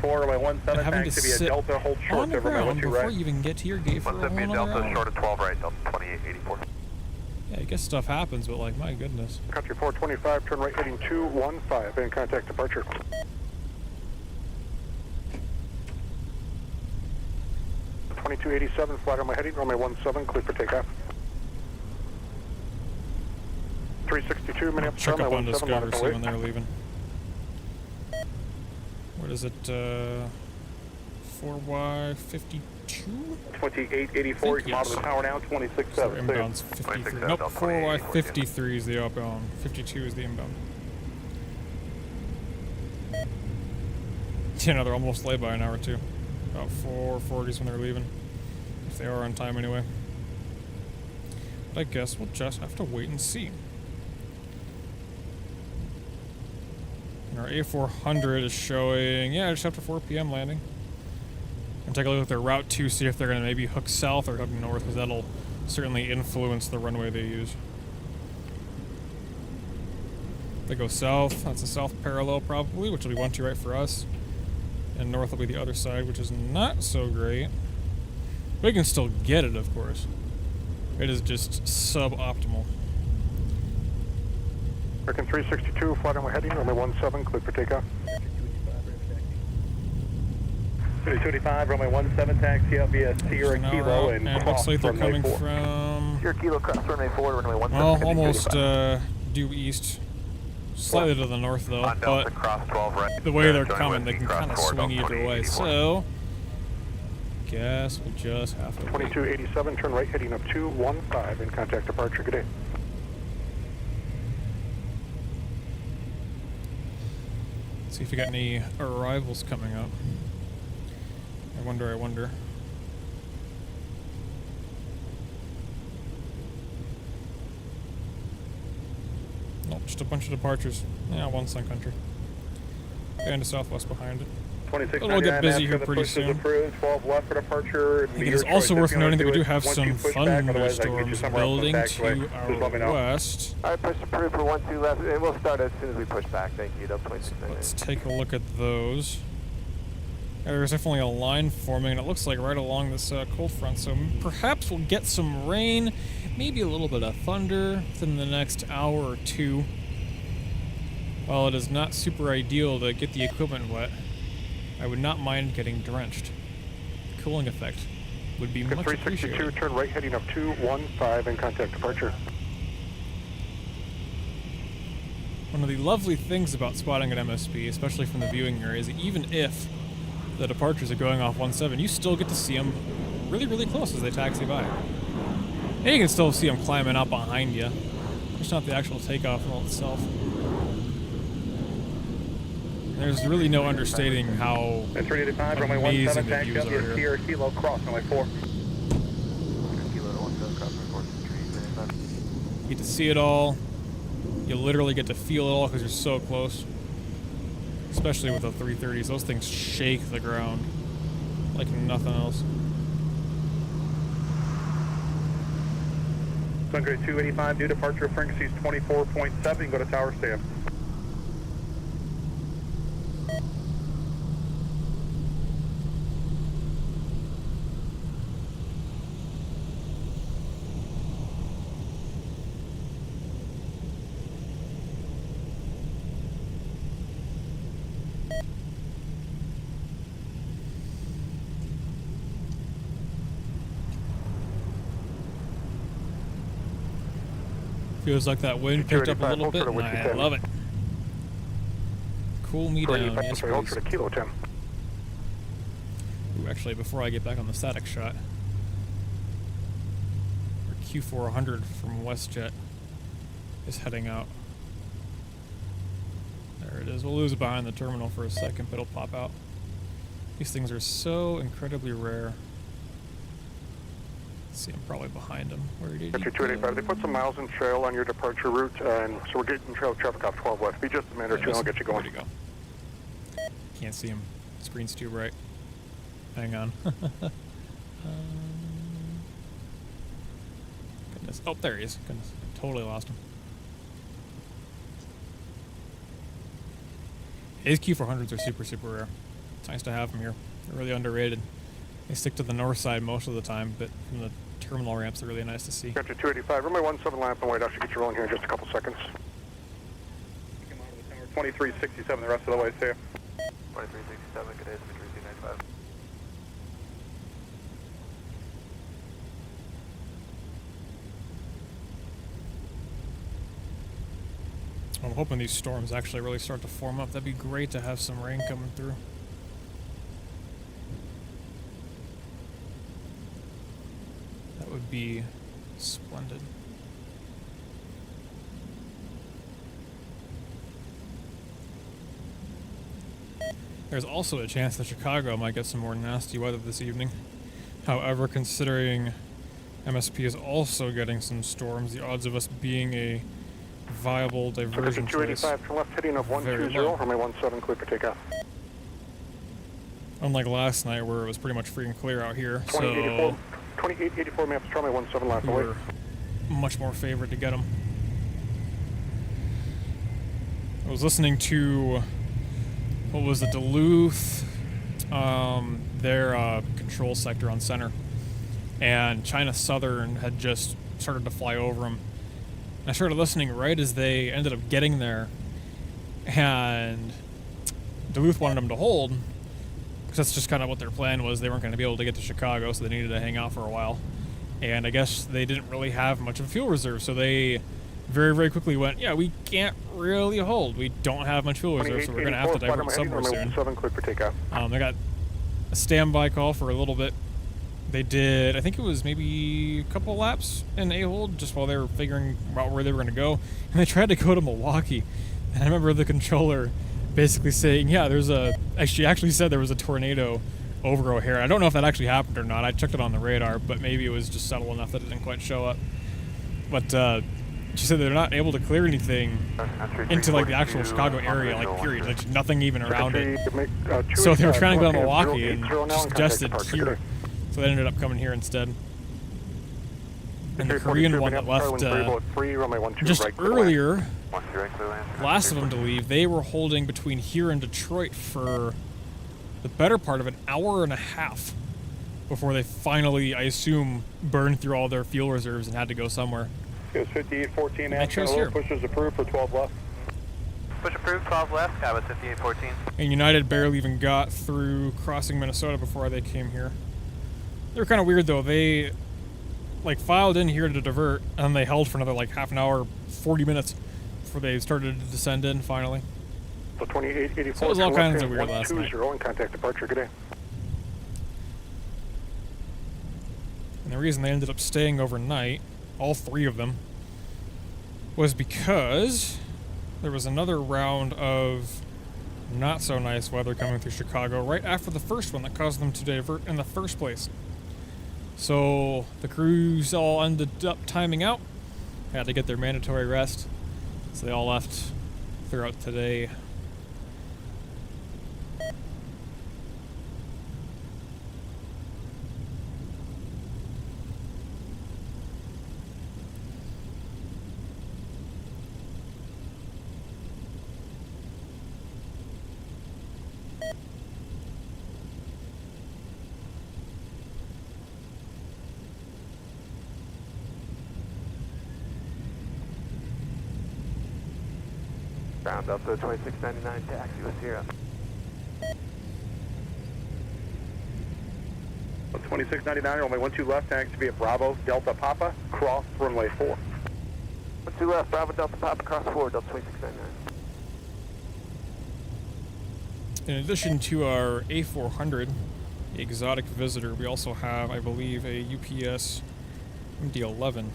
and having to sit on the ground before you even get to your gate for a whole Delta hour. short of 12 right, Delta 2884. Yeah, I guess stuff happens, but like, my goodness. Country 425, turn right heading 215 and contact departure. .2287, flight on my heading, runway 17, clear for takeoff. 362, Minneapolis, check up on 17, Discover, see when they're leaving. What is it, 4Y52? 2884, model the tower down, 267. So inbound's 53. Nope, 4Y53 is the outbound, 52 is the inbound. You know, they're almost late by an hour too. About 4:40 when they're leaving. If they are on time anyway. But I guess we'll just have to wait and see. And our A400 is showing, yeah, just after 4 p.m. landing. And take a look at their route too, see if they're going to maybe hook south or hook north, because that'll certainly influence the runway they use. If they go south, that's a south parallel probably, which will be 1-2 right for us. And north will be the other side, which is not so great. We can still get it, of course. It is just suboptimal. American 362, flight runway heading, runway 17, clear for takeoff. 285, runway 17, taxi up via Sierra Kilo and it looks like they're coming from... Sierra Kilo, cross runway 4, runway 17. Well, almost due east. Slightly to the north, though, but the way they're coming, they can kind of swing either way, so... Guess we'll just have to 2287, turn right heading up 215 and contact departure. Good day. See if we got any arrivals coming up. I wonder. Nope, just a bunch of departures. Yeah, one Sun Country. And a Southwest behind it. It'll get busy here pretty soon. Approved, 12 left for departure. I think it is also worth noting that we do have some thunderstorms building to our west. Alright, push approved for 1-2 left, and we'll start as soon as we push back. Thank you, Delta 26. Let's take a look at those. Yeah, there's definitely a line forming, and it looks like right along this cold front, so perhaps we'll get some rain, maybe a little bit of thunder within the next hour or two. While it is not super ideal to get the equipment wet, I would not mind getting drenched. The cooling effect would be much appreciated. 362, turn right heading up 215 and contact departure. One of the lovely things about spotting at MSP, especially from the viewing area, is that even if the departures are going off 17, you still get to see them really, really close as they taxi by. And you can still see them climbing up behind you. Just not the actual takeoff in itself. There's really no understating how amazing the views are here. Kilo, cross runway 4. You get to see it all. You literally get to feel it all because you're so close. Especially with the 330s. Those things shake the ground like nothing else. Sun Country 285, new departure frequencies 24.7. Go to tower stand. Feels like that wind picked up a little bit, and I love it. Cool me down, yes please. Ooh, actually, before I get back on the static shot, our Q400 from WestJet is heading out. There it is. We'll lose it behind the terminal for a second, but it'll pop out. These things are so incredibly rare. See, I'm probably behind him. Where did he go? 285, they put some miles in trail on your departure route, and so we're getting trail traffic off 12 west. Be just a minute or two, and I'll get you going. Where'd he go? Can't see him. Screen's too bright. Hang on. Goodness. Oh, there he is. Goodness. Totally lost him. His Q400s are super, super rare. It's nice to have them here. They're really underrated. They stick to the north side most of the time, but from the terminal ramps, they're really nice to see. Country 285, runway 17 line up and wait. I should get you rolling here in just a couple seconds. 2367, the rest of the way, see you. 2367, good day, 3295. I'm hoping these storms actually really start to form up. That'd be great to have some rain coming through. That would be splendid. There's also a chance that Chicago might get some more nasty weather this evening. However, considering MSP is also getting some storms, the odds of us being a viable diversion choice 285 from left heading of 120, runway 17, clear for takeoff. Unlike last night where it was pretty much free and clear out here, 2884 maps, runway 17 left away. We're much more favored to get them. I was listening to, what was it, Duluth, their control sector on center, and China Southern had just started to fly over them. I started listening right as they ended up getting there, and Duluth wanted them to hold, because that's just kind of what their plan was. They weren't going to be able to get to Chicago, so they needed to hang out for a while. And I guess they didn't really have much of a fuel reserve, so they very, very quickly went, yeah, we can't really hold. We don't have much fuel reserve, so we're going to have to divert somewhere soon. They got a standby call for a little bit. They did, I think it was maybe a couple laps in A-hold, just while they were figuring out where they were going to go. And they tried to go to Milwaukee. And I remember the controller basically saying, yeah, she actually said there was a tornado over O'Hare. I don't know if that actually happened or not. I checked it on the radar, but maybe it was just subtle enough that it didn't quite show up. But she said they're not able to clear anything into like the actual Chicago area, like period. Like nothing even around it. So they were trying to go to Milwaukee and she suggested here. So they ended up coming here instead. And the Korean one that left just earlier, last of them to leave, they were holding between here and Detroit for the better part of an hour and a half before they finally, I assume, burned through all their fuel reserves and had to go somewhere. It was 5814 after push is approved for 12 left. Push approved, 12 left, I was 5814. And United barely even got through crossing Minnesota before they came here. They were kind of weird though. They like filed in here to divert and they held for another like half an hour, 40 minutes before they started to descend in finally. So 2884. So it was all kinds of weird last night. In contact departure, good day. And the reason they ended up staying overnight, all three of them, was because there was another round of not so nice weather coming through Chicago right after the first one that caused them to divert in the first place. So the crews all ended up timing out, had to get their mandatory rest, so they all left throughout today. Ground Delta 2699, taxi with Sierra. 2699, runway 12 left, taxi via Bravo, Delta Papa, cross runway 4. 12 left, Bravo, Delta Papa, cross 4, Delta 2699. In addition to our A400, the exotic visitor, we also have, I believe, a UPS MD-11.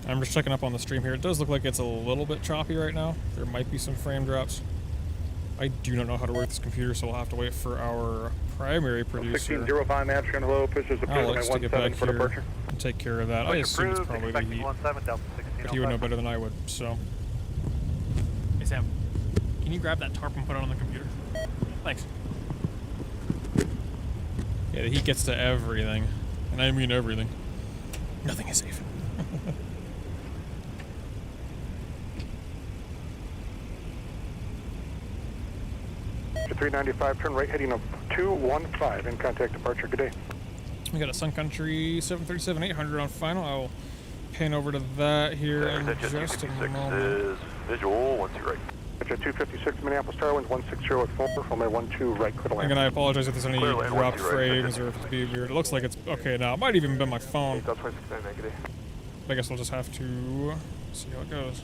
I'm just checking up on the stream here. It does look like it's a little bit choppy right now. There might be some frame drops. I do not know how to work this computer, so we'll have to wait for our primary producer, 1605 maps, hello, pushes Alex, to get back here departure. and take care of that. I assume it's probably the heat, but he would know better than I would, so. Hey Sam, can you grab that tarp and put it on the computer? Thanks. Yeah, the heat gets to everything, and I mean everything. Nothing is safe. 395, turn right heading of 215 in contact departure. Good day. We got a Sun Country 737-800 on final. I'll pan over to that here in just a moment. Visual, 12 right. 256 Minneapolis Tower, winds 160 at 4, runway 12 right, clear to land. Again, I apologize if there's any dropped frames or if it's being weird. It looks like it's okay now. It might even been my phone. I guess we'll just have to see how it goes.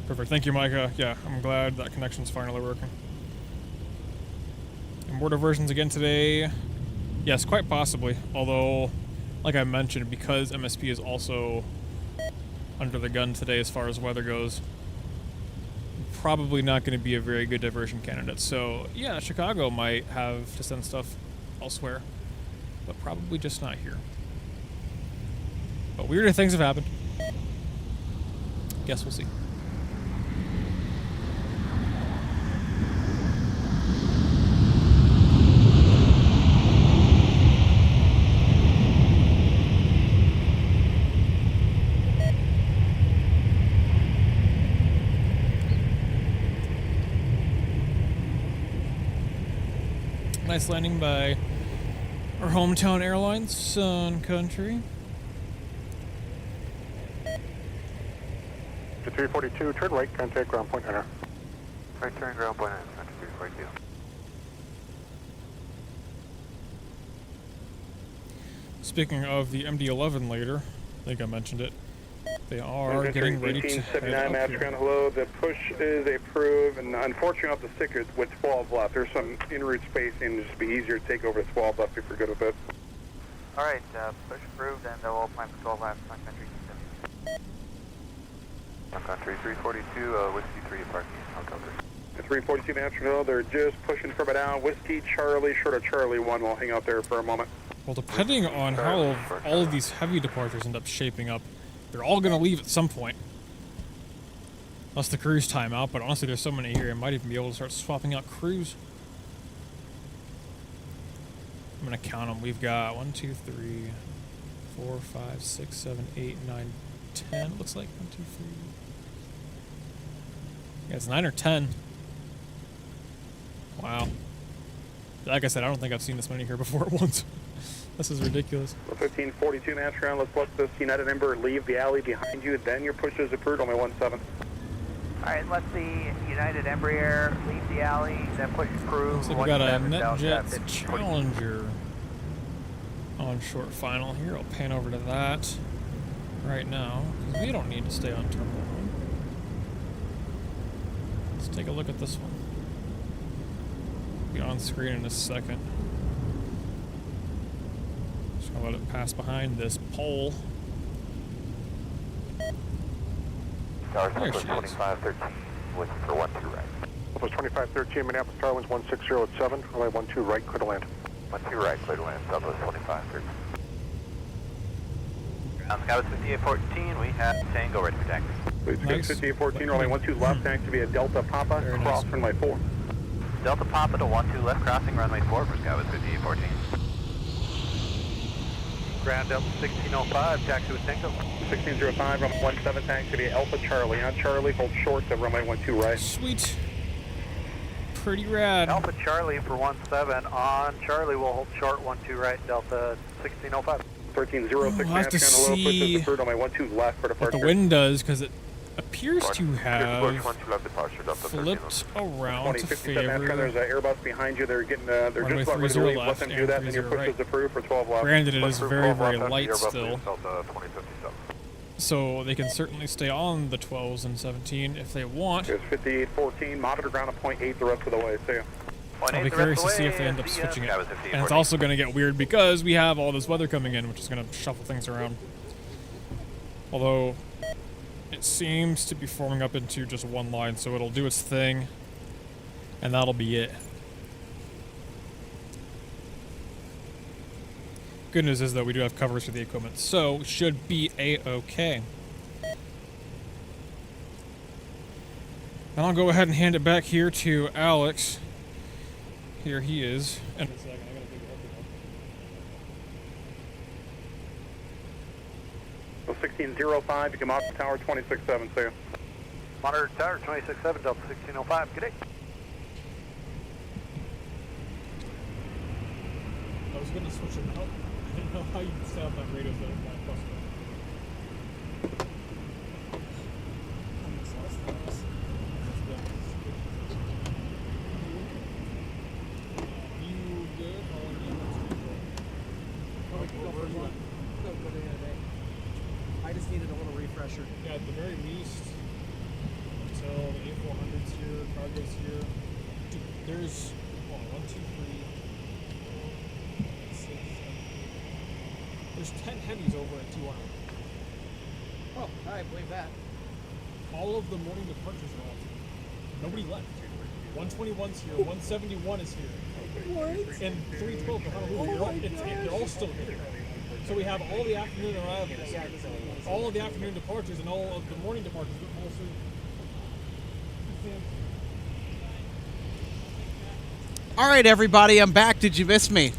Perfect. Thank you, Micah. Yeah, I'm glad that connection's finally working. And more diversions again today. Yes, quite possibly. Although, like I mentioned, because MSP is also under the gun today as far as weather goes. Probably not going to be a very good diversion candidate. So, yeah, Chicago might have to send stuff elsewhere, but probably just not here. But weirder things have happened. Guess we'll see. Nice landing by our hometown airlines, Sun Country. To 342, turn right, contact ground point enter. Right turn, ground point enter, 342. Speaking of the MD-11 later, I think I mentioned it. They are getting ready to head up here. Hello, the push is approved, and unfortunately off the sticker with 12 left. There's some en route spacing, just be easier to take over the 12 left if we're good with it. All right, push approved, and we'll plan for 12 laps, Sun Country. Sun Country 342, Whiskey 3 parking, Hotel 3. 342 Nashville, they're just pushing further down. Whiskey Charlie, short of Charlie 1, we'll hang out there for a moment. Well, depending on how all of these heavy departures end up shaping up, they're all going to leave at some point. Unless the crews time out, but honestly there's so many here, I might even be able to start swapping out crews. I'm going to count them. We've got 1, 2, 3, 4, 5, 6, 7, 8, 9, 10. It looks like 1, 2, 3. Yeah, it's 9 or 10. Wow. Like I said, I don't think I've seen this many here before at once. This is ridiculous. 1542 Nashville, let's let this United Ember leave the alley behind you, then your push is approved on my 17. Alright, let's see United Embraer leave the alley, then push approved. So we got a NetJets Challenger on short final here. I'll pan over to that right now, because we don't need to stay on terminal 1. Let's take a look at this one. Be on screen in a second. Just gonna let it pass behind this pole. Tower 2513, looking for 12 right. Office 2513, Minneapolis Tower winds 160 at 7, runway 12 right, clear to land. 12 right, clear to land, Southwest 2513. Ground Skywards 5814, we have Tango ready for taxi. Please, nice. 5814, runway 12 left, activate Delta Papa, cross runway 4. Delta Papa to 12 left, crossing runway 4 for Skywards 5814. Ground Delta 1605, taxi with Tango. 1605, runway 17, activate Alpha Charlie. On Charlie, hold short to runway 12 right. Sweet. Pretty rad. Alpha Charlie for 17, on Charlie we'll hold short 12 right, Delta 1605. 1306, I'll have to see on my 12 left for departure. what the wind does, because it appears to have flipped around to favor. There's an Airbus behind you. They're getting, they're just about ready to leave. Let them do that, and your push is approved for 12 left. Granted, it is very, very light still. So they can certainly stay on the 12s and 17 if they want. It's 5814, monitor ground at 0.8 the rest of the way. See ya. I'll be curious to see if they end up switching it. And it's also going to get weird because we have all this weather coming in, which is going to shuffle things around. Although it seems to be forming up into just one line, so it'll do its thing, and that'll be it. Good news is, though, we do have covers for the equipment, so should be a-okay. And I'll go ahead and hand it back here to Alex. Here he is. And 1605, you come out to tower 267, see you. Monitor tower 267, Delta 1605, good day. I was going to switch it out. I didn't know how you set up that radio so it's not possible. I just needed a little refresher. Yeah, at the very least, until the A400's here, cargo's here. Dude, there's 1, 2, 3, 4, 5, 6, 7, 8. There's 10 heavies over at 2 hours. Oh, Oh, I believe that. All of the morning departures are all here. Nobody left. 121's here, 171 is here. What? And 312 to Honolulu. They're all still here. So we have all the afternoon arrivals, all of the afternoon departures, and all of the morning departures. All right, everybody, I'm back. Did you miss me?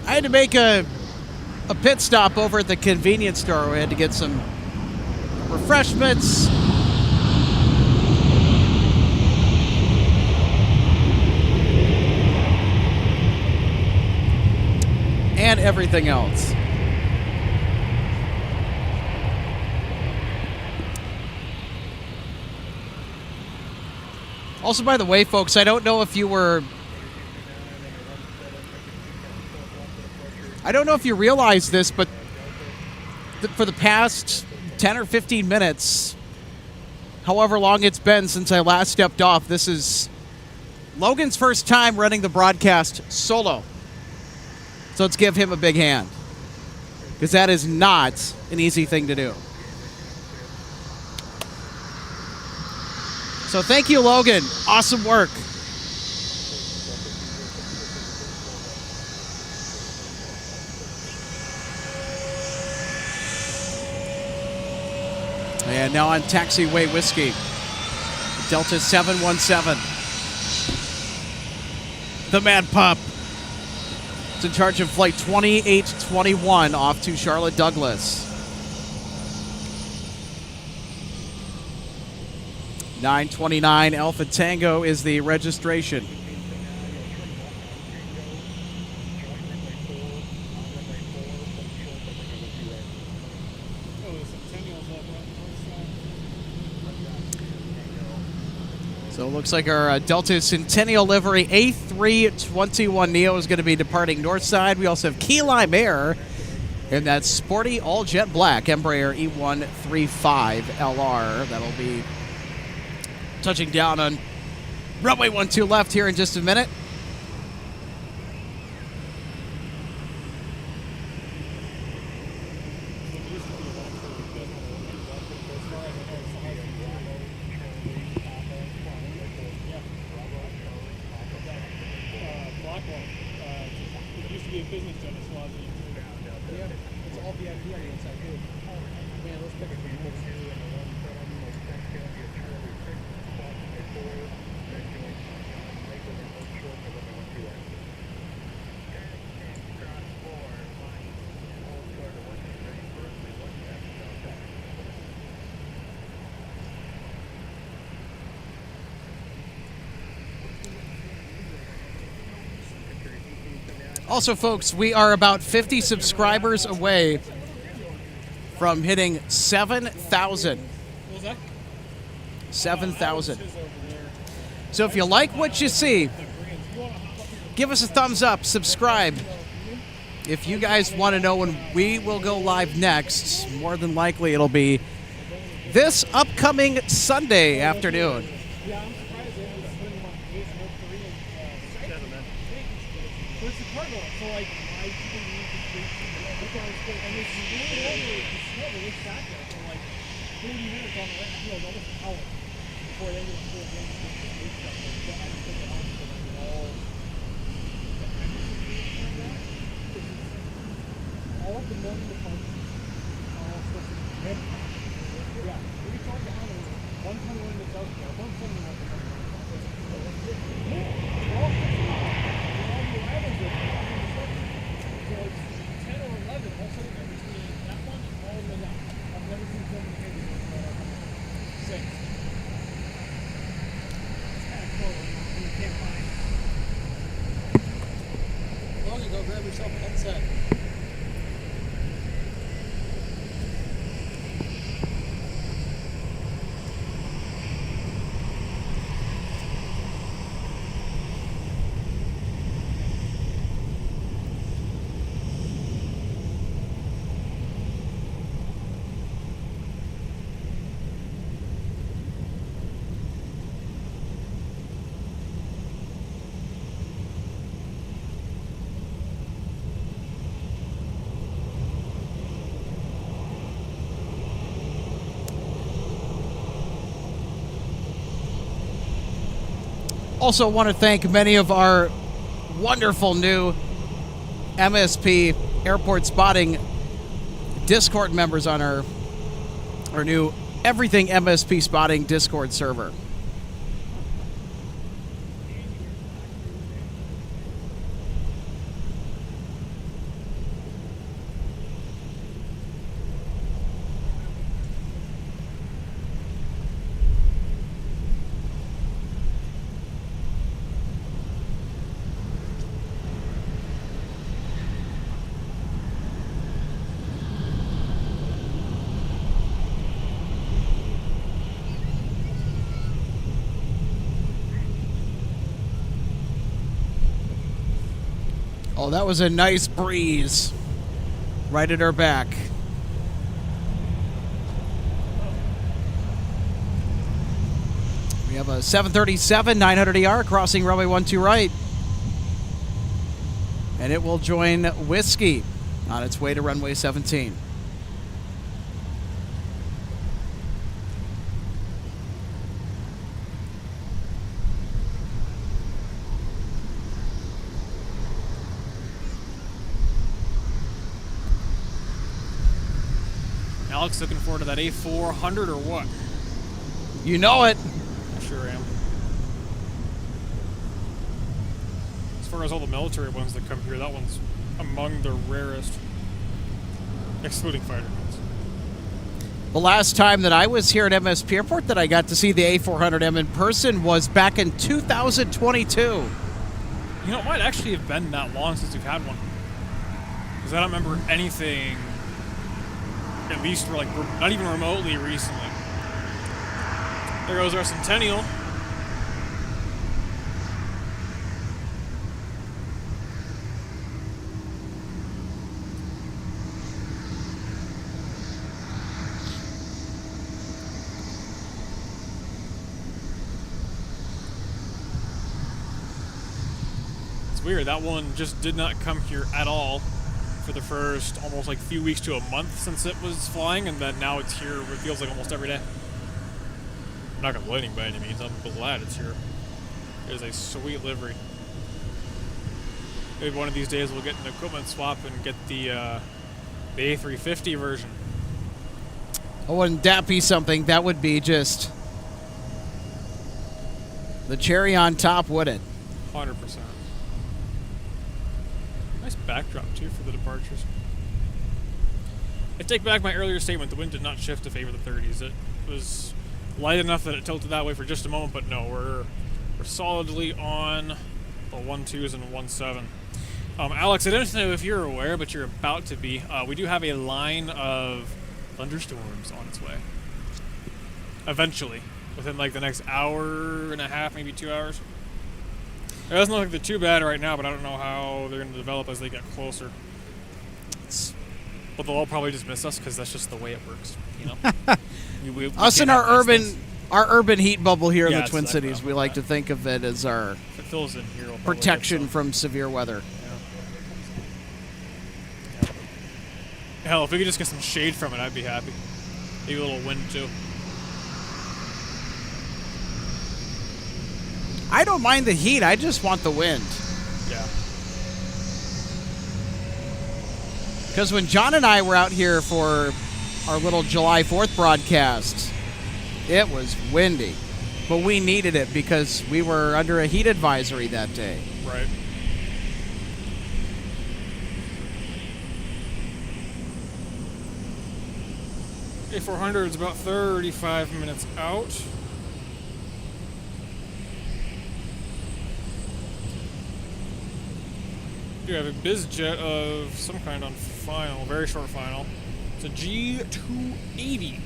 I had to make a pit stop over at the convenience store. We had to get some refreshments. And everything else. Also, by the way, folks, I don't know if you realize this, but for the past 10 or 15 minutes, however long it's been since I last stepped off, this is Logan's first time running the broadcast solo. So let's give him a big hand, because that is not an easy thing to do. So thank you, Logan. Awesome work. And now on Taxiway Whiskey, Delta 717. The Mad Pup. It's in charge of flight 2821 off to Charlotte Douglas. 929 Alpha Tango is the registration. So it looks like our Delta Centennial livery A321neo is going to be departing north side. We also have Key Lime Air in that sporty all-jet black Embraer E135LR. That'll be touching down on runway 12 left here in just a minute. Also, folks, we are about 50 subscribers away from hitting 7,000. What was that? 7,000. So if you like what you see, give us a thumbs up, subscribe. If you guys want to know when we will go live next, more than likely it'll be this upcoming Sunday afternoon. Go grab yourself a headset. Also want to thank many of our wonderful new MSP Airport Spotting Discord members on our new Everything MSP Spotting Discord server. Oh, that was a nice breeze right at our back. We have a 737 900ER crossing runway 12 right. And it will join Whiskey on its way to runway 17. Alex, looking forward to that A400 or what? You know it. I sure am. As far as all the military ones that come here, that one's among the rarest, excluding fighter jets. The last time that I was here at MSP Airport that I got to see the A400M in person was back in 2022. You know, it might actually have been that long since we've had one. Because I don't remember anything, at least for like, not even remotely recently. There goes our Centennial. It's weird, that one just did not come here at all for the first almost like few weeks to a month since it was flying, and then now it's here, it feels like almost every day. I'm not complaining by any means, I'm glad it's here. It is a sweet livery. Maybe one of these days we'll get an equipment swap and get the A350 version. Oh, wouldn't that be something? That would be just the cherry on top, would it? 100%. Nice backdrop, too, for the departures. I take back my earlier statement. The wind did not shift to favor the 30s. It was light enough that it tilted that way for just a moment, but no, we're solidly on the 1.2s and 1.7. Alex, I don't know if you're aware, but you're about to be. We do have a line of thunderstorms on its way. Eventually. Within like the next hour and a half, maybe 2 hours. It doesn't look like they're too bad right now, but I don't know how they're going to develop as they get closer. But they'll all probably just miss us because that's just the way it works, you know. we Us in our urban heat bubble here in the Twin Cities, we like to think of it as our if it fills in here, protection from severe weather. Yeah. Hell, if we could just get some shade from it, I'd be happy. Maybe a little wind too. I don't mind the heat. I just want the wind. Yeah. Because when John and I were out here for our little July 4th broadcast, it was windy. But we needed it because we were under a heat advisory that day. Right. A400 is about 35 minutes out. We have a biz jet of some kind on final, very short final. It's a G280.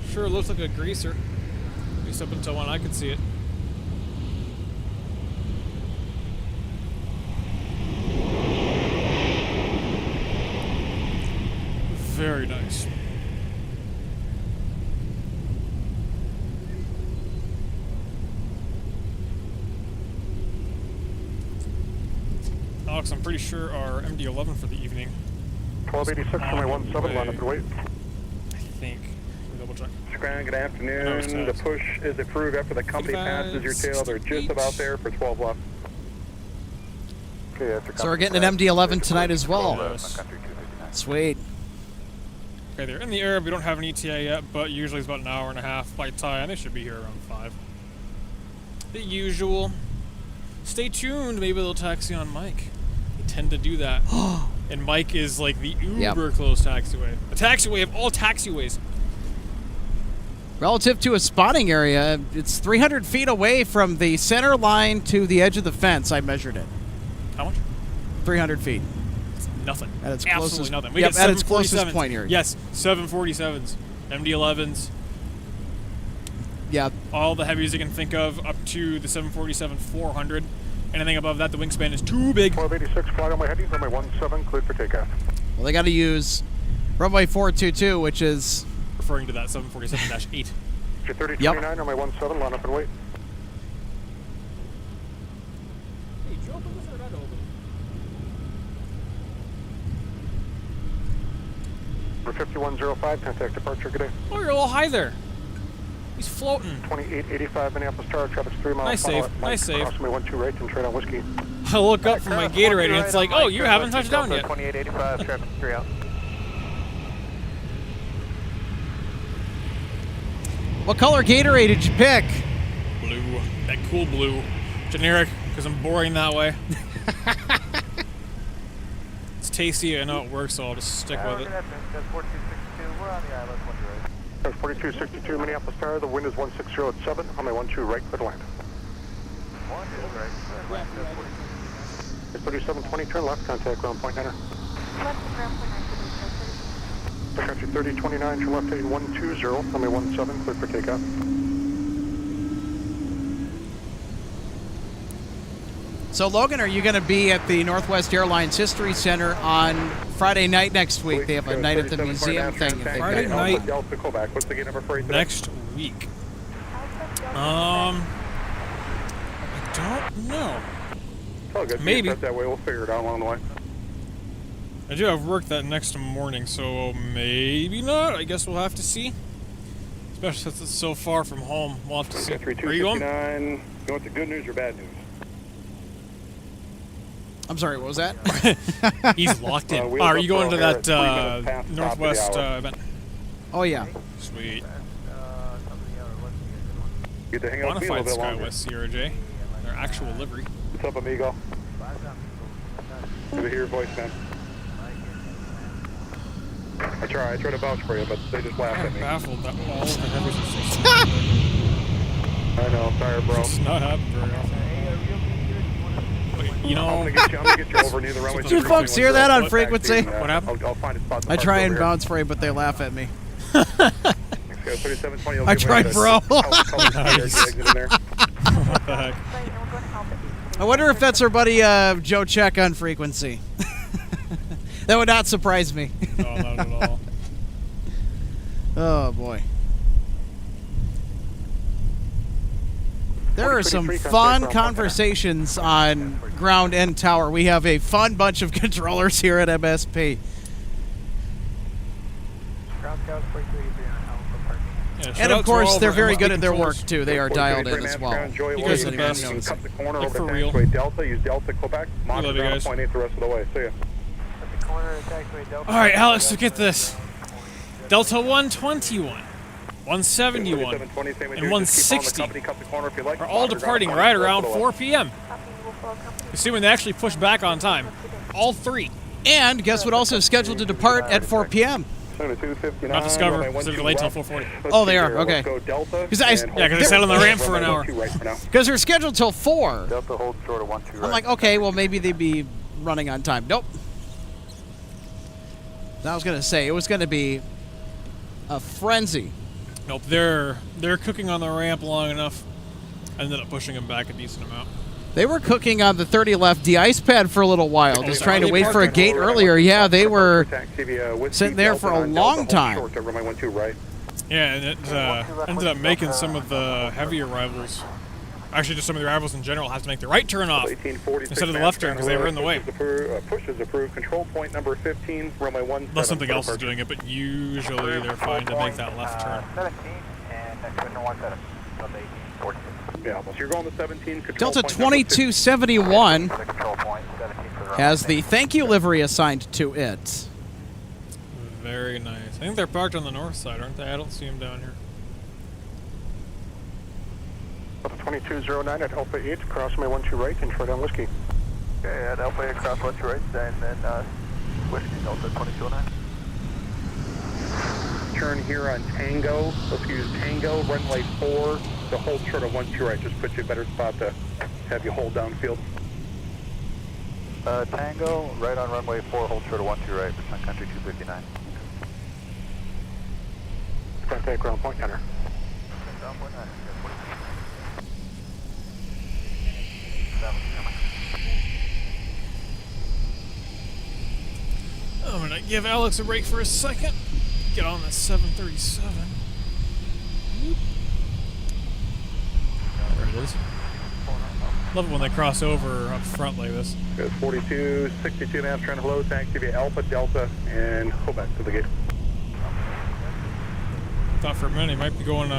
Sure looks like a greaser. At least up until when I could see it. Very nice. Alex, I'm pretty sure our MD-11 for the evening. 1286 for my 17, line up and wait. I think. Let me double check. Scran, good afternoon. The push is approved after the company passes your tail. They're just about there for 12 left. Okay, So we're getting an MD-11 tonight as well. Sweet. Okay, they're in the air. We don't have an ETA yet, but usually it's about an hour and a half flight time. They should be here around 5. The usual. Stay tuned. Maybe they'll taxi on Mike. They tend to do that. And Mike is like the uber close taxiway. A taxiway of all taxiways. Relative to a spotting area, it's 300 feet away from the center line to the edge of the fence. I measured it. How much? 300 feet. It's nothing. At its Absolutely closest, nothing. We yep, get at its closest 747s. point here. Yes, 747s, MD-11s. Yeah. All the heavies you can think of, up to the 747-400. Anything above that, the wingspan is too big. 1286, flight on my headings, runway 17, cleared for takeoff. Well, they got to use runway 422, which is referring to that 747-8. 3029, runway 17, line up and wait. Hey, Joe, open this or not open? For 5105, contact departure, good day. Oh, you're a little high there. He's floating. 2885 Minneapolis Tower, traffic's 3 miles. Nice save, nice save. Cross me 12 right and trade on whiskey. I look up from my Gatorade and it's like, oh, you haven't touched down yet. 2885, traffic 3 out. What color Gatorade did you pick? Blue. That cool blue. Generic, because I'm boring that way. It's tasty, I know it works, so I'll just stick with it. That's 4262, we're on the island, 1 right. That's 4262 Minneapolis Tower, the wind is 160 at 7, runway 12 right, clear to land. 1 right, It's 3720, turn left, contact ground point 9er. Left to ground point 9, Sun Country 3029, turn left heading 120, runway 17, clear for takeoff. So, Logan, are you going to be at the Northwest Airlines History Center on Friday night next week? They have a night at the museum thing. Friday night next week. I don't know. Oh, good. Maybe. That way, we'll figure it out along the way. I do have work that next morning, so maybe not. I guess we'll have to see. Especially since it's so far from home. We'll have to see. Are you going? You want the good news or bad news? I'm sorry, what was that? He's locked in. Are you going to that Northwest event? Oh, yeah. Sweet. Get to hang out with me a Bonafide little bit longer. SkyWest Sierra J. Their actual livery. What's up, amigo? Good to hear your voice, man. I try to vouch for you, but they just laugh at me. Baffled that all of the heavies are so I know, sorry, bro. It's not happening very often. Wait, you know, I'm gonna get you over near the runway. Did you folks hear that on frequency? What happened? I'll find a spot. I try and bounce for you, but they laugh at me. 3720, I tried, bro. Nice. What the heck? I wonder if that's our buddy Joe Check on frequency. That would not surprise me. No, not at all. Oh, boy. There are some fun conversations on ground and tower. We have a fun bunch of controllers here at MSP. Yeah, And of course, they're very good at their work too. They are dialed in as well. You guys are the best. Cut the corner Like over for to real. taxiway Delta. Use Delta Quebec. Monitor you guys. ground point 8 the rest of the way. See ya. All right, Alex, so get this. Delta 121, 171, and 160 are all departing right around 4 p.m. Assuming they actually push back on time. All three. And guess what also is scheduled to depart at 4 p.m.? Not Discover, because they're delayed till 4:40. Oh, they are? Okay. Because they sat on the ramp for an hour. Because they're scheduled till 4. Delta hold short of 12 I'm like, okay, well, maybe they'd be running on time. Nope. I was going to say, it was going to be a frenzy. Nope, they're cooking on the ramp long enough. I ended up pushing them back a decent amount. They were cooking on the 30 left de-ice pad for a little while, just trying to wait for a gate earlier. Yeah, they were sitting there for a long time. Yeah, and it ended up making some of the heavy arrivals Actually, just some of the arrivals in general have to make the right turn off instead of the left turn because they were in the way. Push is approved. Control point number 15, runway 17. Unless something else is doing it, but usually they're fine to make that left turn. 17 and next window 17. So 18, 14. Yeah, so you're going to 17. Delta 2271 has the thank you livery assigned to it. Very nice. I think they're parked on the north side, aren't they? I don't see them down here. Delta 2209 at Alpha 8, cross my 12 right, and short on whiskey. Okay, at Alpha 8, cross 12 right, and then whiskey, Delta 2209. Turn here on Tango. Let's use Tango, runway 4, to hold short of 12 right. Just put you a better spot to have you hold downfield. Tango, right on runway 4, hold short of 12 right, for Sun Country 259. Contact ground point center. Ground point 9. I'm going to give Alex a break for a second. Get on the 737. Whoop. There it is. Love it when they cross over up front like this. It's 42, 62 maps trying to load. Thanks. Give you Alpha, Delta, and go back to the gate. Thought for a minute he might be going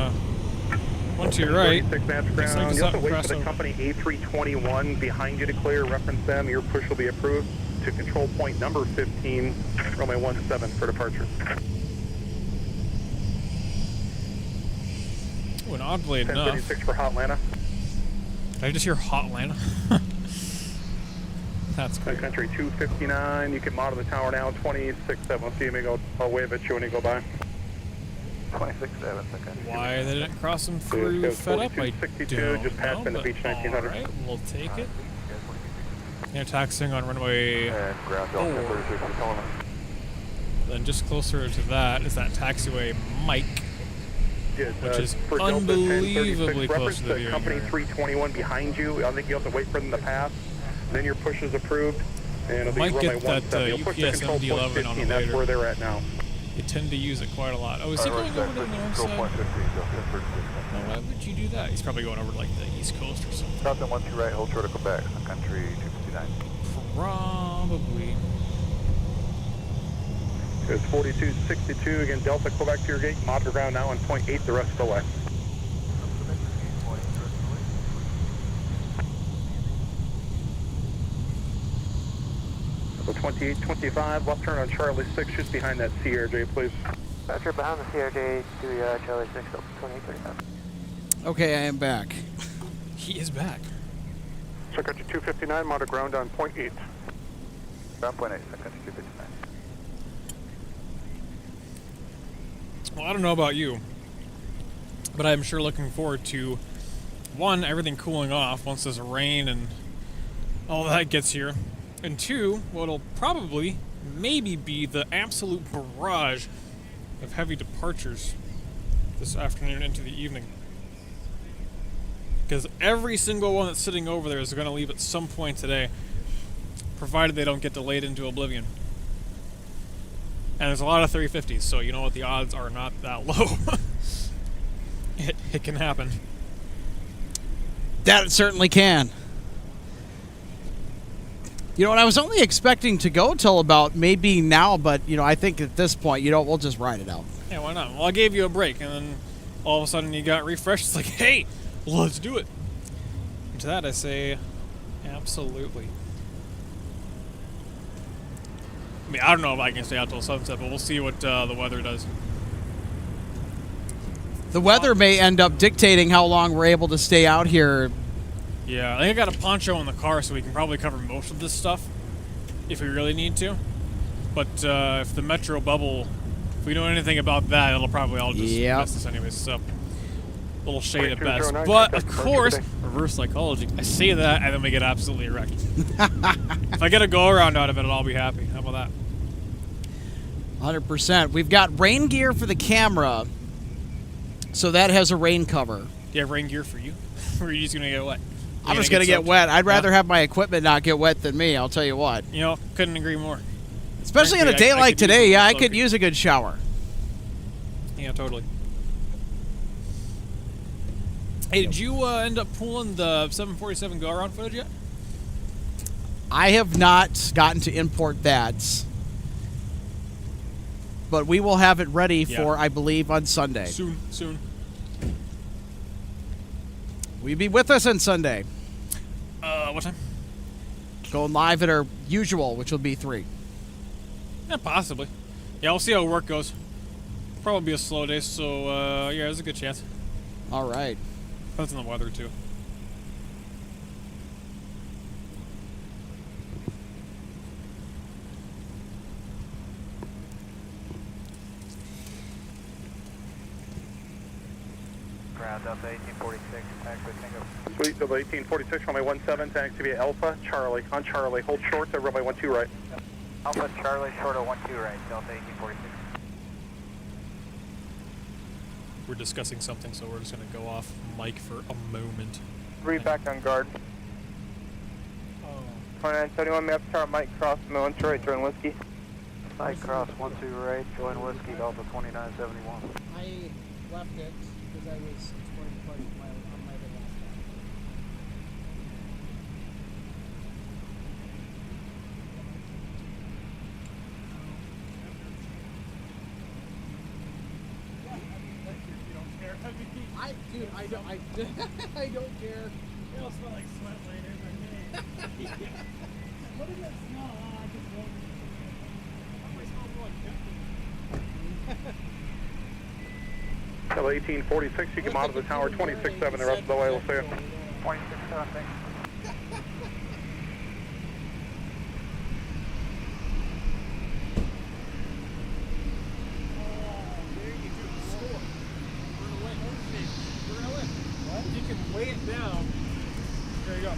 one to your right. 36 maps ground. You also wait for the company A321 behind you to clear. Reference them. Your push will be approved to control point number 15, runway 17 for departure. Oh, and oddly enough. 1036 for Hotlanta. Did I just hear Hotlanta? That's Sun Country 259. You can model the tower now. 26.7. I'll see you. I'll wave at you when you go by. 26.7. Why they didn't cross them through Fed Up? I don't just past know, the beach 1900. Alright, we'll take it. They're taxiing on runway 4. Then just closer to that is that taxiway Mike, which is unbelievably close to the viewing company area. 321 behind you. I think you have to wait for them to pass. Then your push is approved. And it'll Might be get that UPS MD-11 on it That's later. where they're at now. They tend to use it quite a lot. Oh, is he going over to the north side? No, why would you do that? He's probably going over to like the east coast or something. South and 12 right, hold short of Quebec, Sun Country 259. Probably. It's 4262. Again, Delta, go back to your gate. Monitor ground now on point 8 the rest of the way. So 2825, left turn on Charlie 6, just behind that CRJ, please. Roger, behind the CRJ to Charlie 6, 2835. Okay, I am back. He is back. Sun Country 259, monitor ground on point 8. Ground point 8, Sun Country 259. Well, I don't know about you, but I'm sure looking forward to, one, everything cooling off once this rain and all that gets here, and two, what'll probably, maybe be the absolute barrage of heavy departures this afternoon into the evening. Because every single one that's sitting over there is going to leave at some point today, provided they don't get delayed into oblivion. And there's a lot of 350s, so you know what, the odds are not that low. It can happen. That it certainly can. You know what, I was only expecting to go till about maybe now, but, you know, I think at this point, you know, we'll just ride it out. Yeah, why not? Well, I gave you a break, and then all of a sudden you got refreshed. It's like, hey, let's do it. And to that I say, absolutely. I mean, I don't know if I can stay out till sunset, but we'll see what the weather does. The weather may end up dictating how long we're able to stay out here. Yeah, I think I got a poncho in the car, so we can probably cover most of this stuff if we really need to. But if the metro bubble, if we know anything about that, it'll probably all just miss us anyways. So, a little shade at best. But, of course, reverse psychology. I say that, and then we get absolutely wrecked. If I get a go-around out of it, I'll be happy. How about that? 100%. We've got rain gear for the camera, so that has a rain cover. Do you have rain gear for you? Or are you just going to get wet? I'm just going to get wet. I'd rather have my equipment not get wet than me, I'll tell you what. You know, couldn't agree more. Especially on a day like today, yeah, I could use a good shower. Yeah, totally. Hey, did you end up pulling the 747 go-around footage yet? I have not gotten to import that, but we will have it ready for, I believe, on Sunday. Soon. Will you be with us on Sunday? What time? Going live at our usual, which will be 3. Yeah, possibly. Yeah, we'll see how work goes. Probably be a slow day, so yeah, there's a good chance. All right. Depends on the weather, too. Ground Delta 1846, taxi Tango. Sweet, Delta 1846, runway 17, taxi via Alpha, Charlie. On Charlie, hold short to runway 12 right. Alpha Charlie, short of 12 right, Delta 1846. We're discussing something, so we're just going to go off mic for a moment. 3 back on guard. 2971, map chart, Mike Cross, 1 2 right, join whiskey. Mike Cross, 12 right, join whiskey, Delta 2971. I left it because I was exploring the place on my way last time. Dude, I don't care. It'll smell like sweat later, but hey. What does that smell? I just won't. I smell more like Delta 1846, you come out of the tower 26-7, the rest of the way, we'll see you. 26-7, thanks. You can weigh it down. There you go.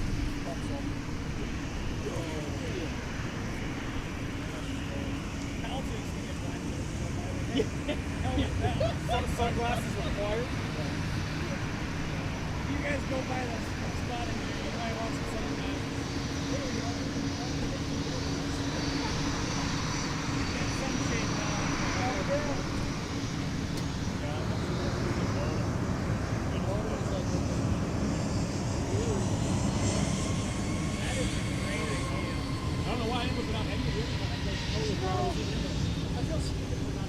Sunglasses required. You guys go by the spot in here. You might want some sunglasses. Sunshade now. I don't know why I ended up without any of it, but I just totally brought it. I feel stupid for not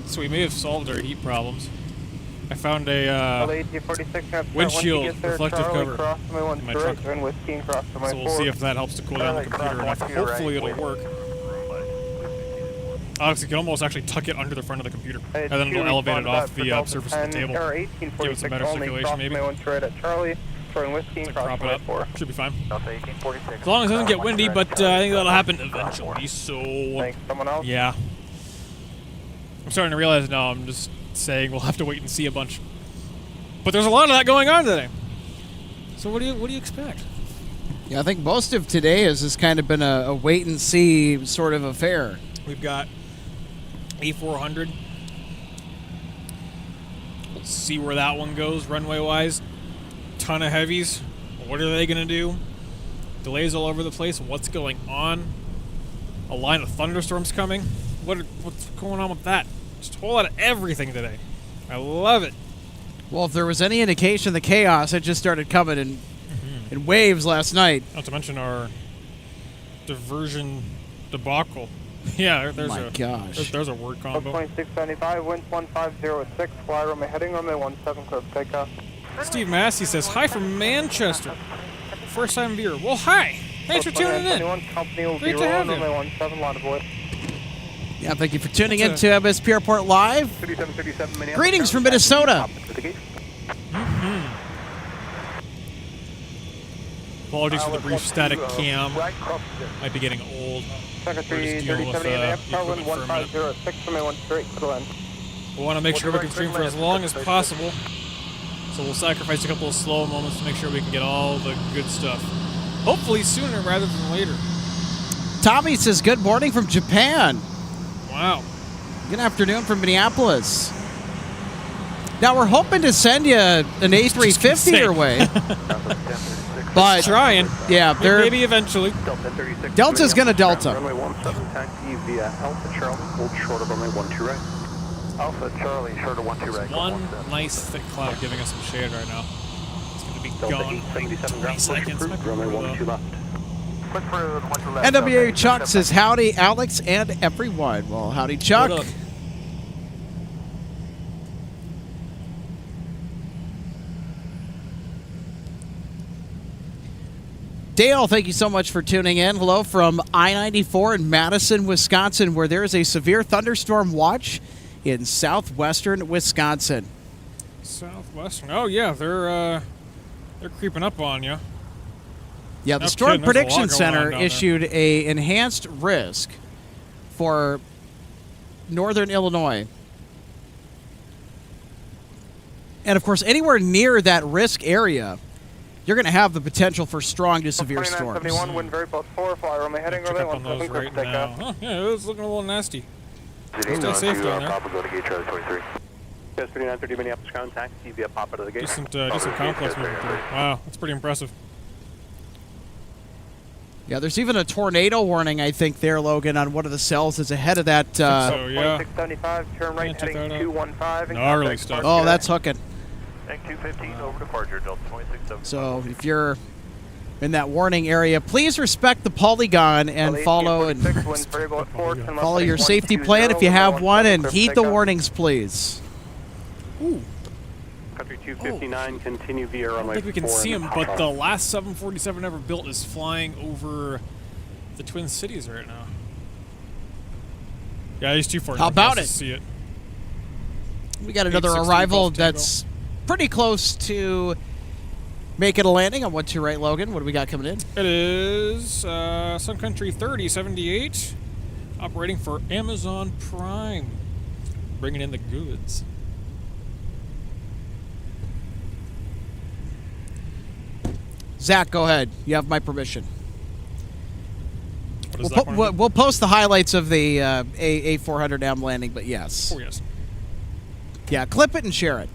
So we may have solved our heat problems. I found a windshield reflective cover in my truck. So we'll see if that helps to cool down the computer enough. Hopefully it'll work. Honestly, you can almost actually tuck it under the front of the computer, and then it'll elevate it off the surface of the table. Give it some better circulation, maybe. Prop it up. Should be fine. As long as it doesn't get windy, but I think that'll happen eventually, so... Yeah. I'm starting to realize now I'm just saying we'll have to wait and see a bunch. But there's a lot of that going on today. So what do you expect? Yeah, I think most of today has just kind of been a wait and see sort of affair. We've got A400. Let's see where that one goes runway-wise. Ton of heavies. What are they going to do? Delays all over the place. What's going on? A line of thunderstorms coming. What's going on with that? Just a whole lot of everything today. I love it. Well, if there was any indication, the chaos had just started coming in waves last night. Not to mention our diversion debacle. Yeah, there's there's a word combo. 2675, wind 1506, fly runway heading runway 17, close takeoff. Steve Massey says, hi from Manchester. First time viewer. Well, hi. Thanks for tuning in. Great to have you. Yeah, thank you for tuning in to MSP Airport Live. Greetings from Minnesota. Apologies for the brief static cam. Might be getting old. We're just dealing with equipment for a minute. We want to make sure we can stream for as long as possible. So we'll sacrifice a couple of slow moments to make sure we can get all the good stuff. Hopefully sooner rather than later. Tommy says, good morning from Japan. Wow. Good afternoon from Minneapolis. Now, we're hoping to send you an A350 your way. But trying. Yeah, they're maybe eventually. Delta 1036. Delta's going to Delta. Runway 17, taxi via Alpha Charlie, hold short of runway 12 right. Alpha Charlie, short of 12 right. One nice thick cloud giving us some shade right now. It's going to be Delta gone in 877 like 20 seconds. approved, runway 12 left. Quick for 1 left. NWA Chuck says, howdy, Alex and everyone. Well, howdy, Chuck. What up? Dale, thank you so much for tuning in. Hello from I-94 in Madison, Wisconsin, where there is a severe thunderstorm watch in southwestern Wisconsin. Southwestern. Oh yeah, they're creeping up on you. Yeah, the No Storm kidding, there's a lot Prediction going Center on down issued a enhanced risk for northern Illinois. And of course, anywhere near that risk area, you're going to have the potential for strong to severe storms. 2971, wind very close 4, fly runway heading Check runway up on those 17, right take now. off. Huh, yeah, it was looking a little nasty. Stay safe down there. Papa, go to gate Charlie 23. Yes, 3930 Minneapolis ground taxi via Papa to the gate. Decent complex moving through. Wow, that's pretty impressive. Yeah, there's even a tornado warning, I think, there, Logan, on one of the cells that's ahead of that. So, yeah. 2675, turn right, check heading that out. 215. Gnarly stuff. Oh, that's hooking. Tank 215 over departure, Delta 2675. So if you're in that warning area, please respect the polygon and follow your safety plan if you have one, and heed the warnings, please. Ooh. Country 259, continue via I don't runway think we can 4 see and him, but the last 747 ever built is flying over the Twin Cities right now. Yeah, he's too far. How about to it? See it. We got another 860 arrival Golf Tango. that's pretty close to making a landing on 1-2 right, Logan. What do we got coming in? It is Sun Country 3078, operating for Amazon Prime, bringing in the goods. Zach, go ahead. You have my permission. What does that want to do? We'll post the highlights of the A400M landing, but yes. Oh, yes. Yeah, clip it and share it.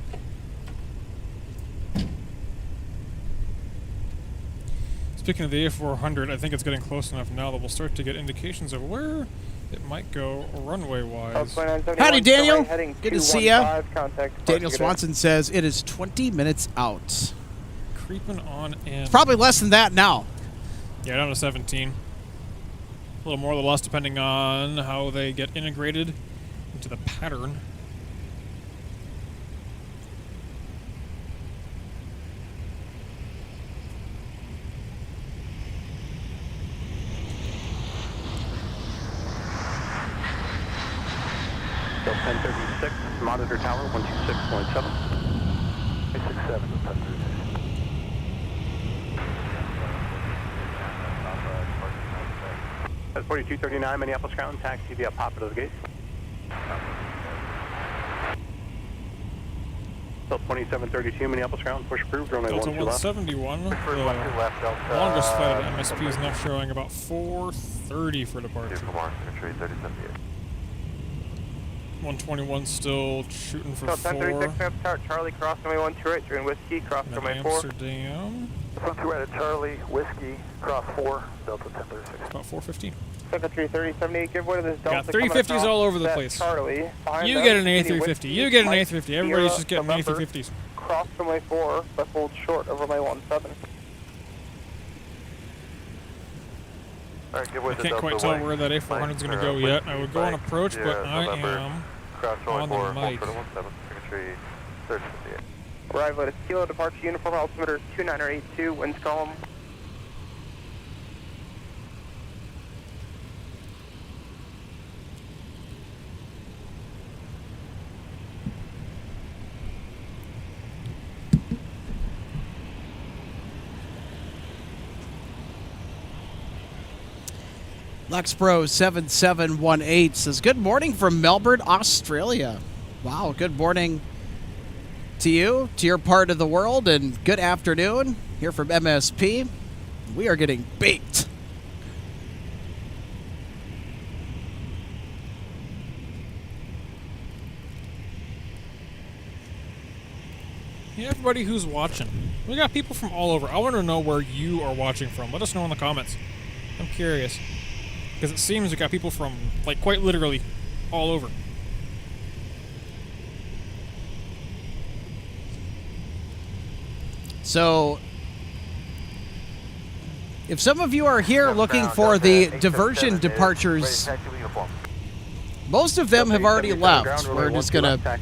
Speaking of the A400, I think it's getting close enough now that we'll start to get indications of where it might go runway-wise. Howdy, Daniel. Good to see ya. Daniel Swanson says it is 20 minutes out. Creeping on in. It's probably less than that now. Yeah, down to 17. A little more or less depending on how they get integrated into the pattern. Delta 1036, monitor tower 126.7. 367 to 1036. That's 4239 Minneapolis ground, taxi via Papa to the gate. Delta 2732 Minneapolis ground, push approved, runway Delta 12 left. 171, the longest flight at MSP is now showing about 4:30 for departure. 121 still shooting for 4. 1036, start Charlie, cross runway 12 right, during whiskey, cross And runway 4. Amsterdam, 12 right at Charlie, whiskey, cross 4, Delta 1036. about 4:15. Sun Country 3078, give way to this Delta. Got 350s all over the place. Charlie, You get an A350. You get an A350. Everybody's just getting A350s. Cross runway 4, but hold short of runway 17. Alright, give way I to can't Delta quite tell White. where that A400 is going to go yet. I would go on approach, but I am on the mic. Arrival at Kilo, departure uniform altimeter 2982, winds calm. LuxPro7718 says, good morning from Melbourne, Australia. Wow, good morning to you, to your part of the world, and good afternoon here from MSP. We are getting baked. Yeah, everybody who's watching. We got people from all over. I want to know where you are watching from. Let us know in the comments. I'm curious. Because it seems we got people from, like, quite literally all over. So, if some of you are here looking for the diversion departures, most of them have already left. We're just going to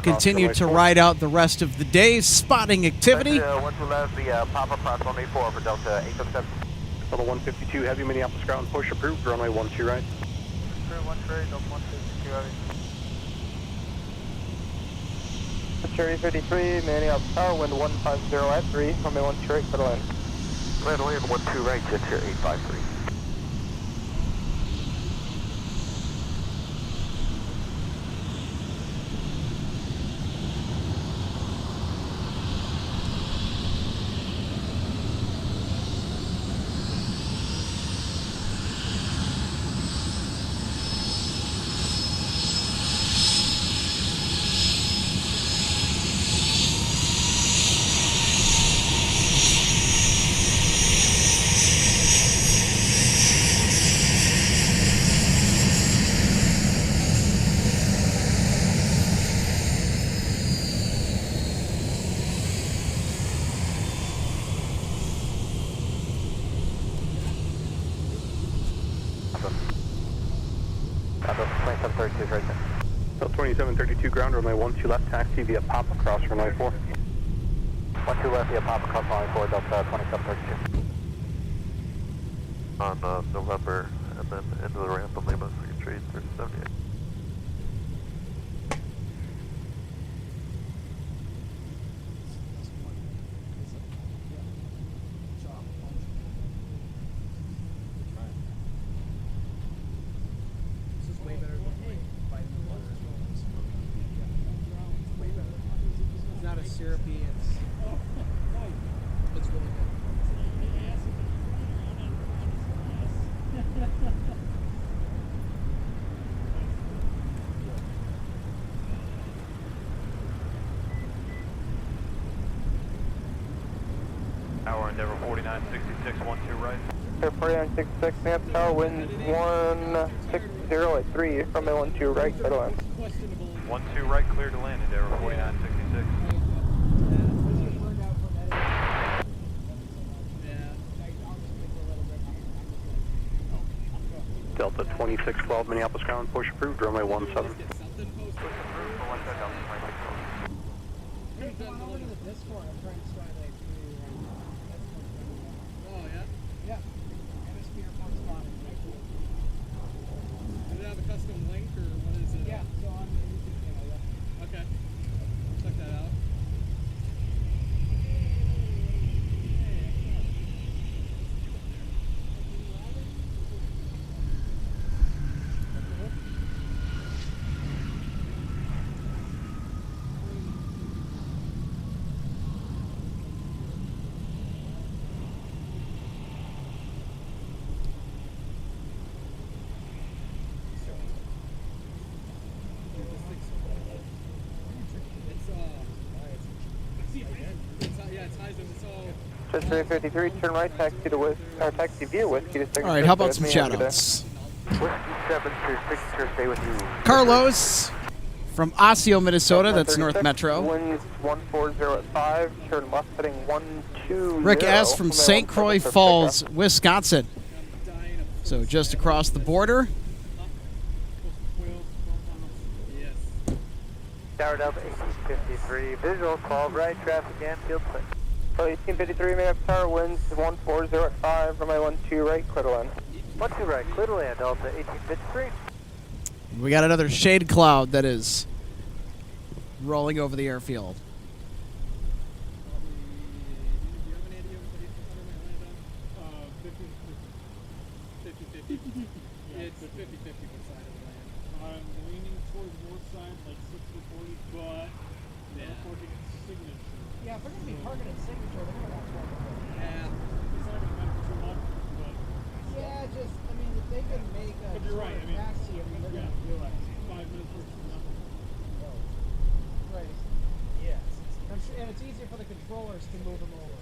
continue to ride out the rest of the day's spotting activity. Once we left the pop-up cross runway 4 for Delta 877. Delta 152 heavy, Minneapolis ground push approved, runway 12 right. Approved 1 right, Delta 152 heavy. Cherry 53, Minneapolis Tower, wind 150 at 3, runway 12 right, clear to land. Clear to land 12 right, jet here 853. Right there. Delta 2732 ground, runway 12 left, taxi via pop across runway 4. 12 left via pop across runway 4, Delta 2732. On November, and then into the ramp on Lima 378. Syrupy, it's really good. Tower Endeavor 4966, 12 right. 4966, Minneapolis Tower, wind 160 at 3, runway 12 right, clear to land. 12 right, clear to land, Endeavor 4966. Delta 2612 Minneapolis ground push approved, runway 17. Oh, yeah? Yeah. MSP Airport spotting. Does it have a custom link or what is it? Yeah, so on the YouTube channel, yeah. Okay. Check that out. Just 353, turn right, taxi to taxi via Whiskey to All right, how about some shout-outs? Whiskey 7 to signature, stay with you. Carlos from Osseo, Minnesota. That's North Metro. Winds 140 at 5, turn left heading 120. Rick S. from St. Croix Falls, Wisconsin. So just across the border. Tower Delta 1853, visual 12 right, traffic and field clear. 1853, Minneapolis Tower, winds 140 at 5, runway 12 right, clear to land. 12 right, clear to land, Delta 1853. We got another shade cloud that is rolling over the airfield. It's 50-50 per side of the land. I'm leaning towards north side, like 60-40, but they're parking at signature. Yeah, if they're going to be parking at signature, they're going to want 12. Yeah. It's not going to matter too much, but... Yeah, just, I mean, if they can make a... But you're right, I mean, taxi, I mean, they're going to do it. 5 minutes versus nothing. Right. Yes. And it's it's easier for the controllers to move them over.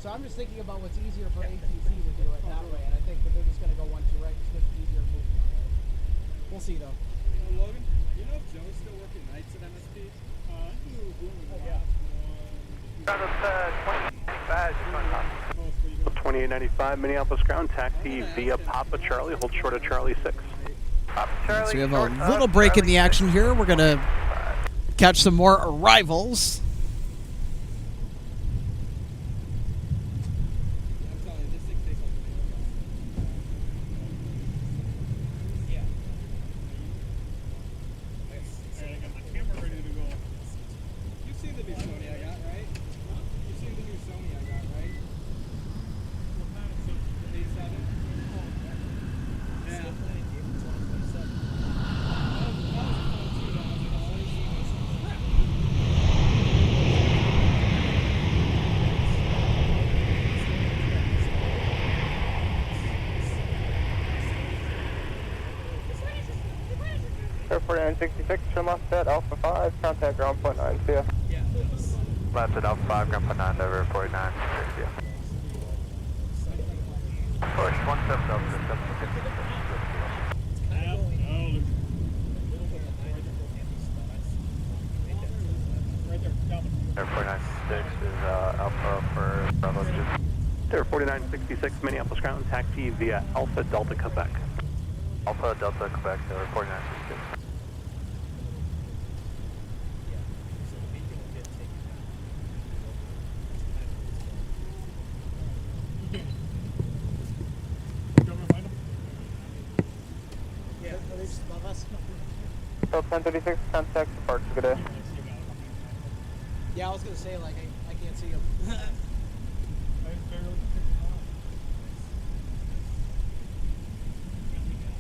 So I'm just thinking about what's easier for ATC to do it that way, and I think that they're just going to go 1-2 right because it's easier to move them. We'll see though. Logan, you know if Joe's still working nights at MSP? Yeah. 2895 Minneapolis ground, taxi via Papa Charlie, hold short of Charlie 6. So we have a little break in the action here. We're going to catch some more arrivals. Airport 966, turn left at Alpha 5, contact ground point 9, see ya. Left at Alpha 5, ground point 9, Diver 49, see ya. Push 17 Delta, 756. Airport 966 is Alpha for Bravo 2. Air 4966 Minneapolis ground, taxi via Alpha Delta Quebec. Alpha Delta Quebec, Air 4966. Delta 1036, contact departure, good day. Yeah, I was going to say, like, I can't see him.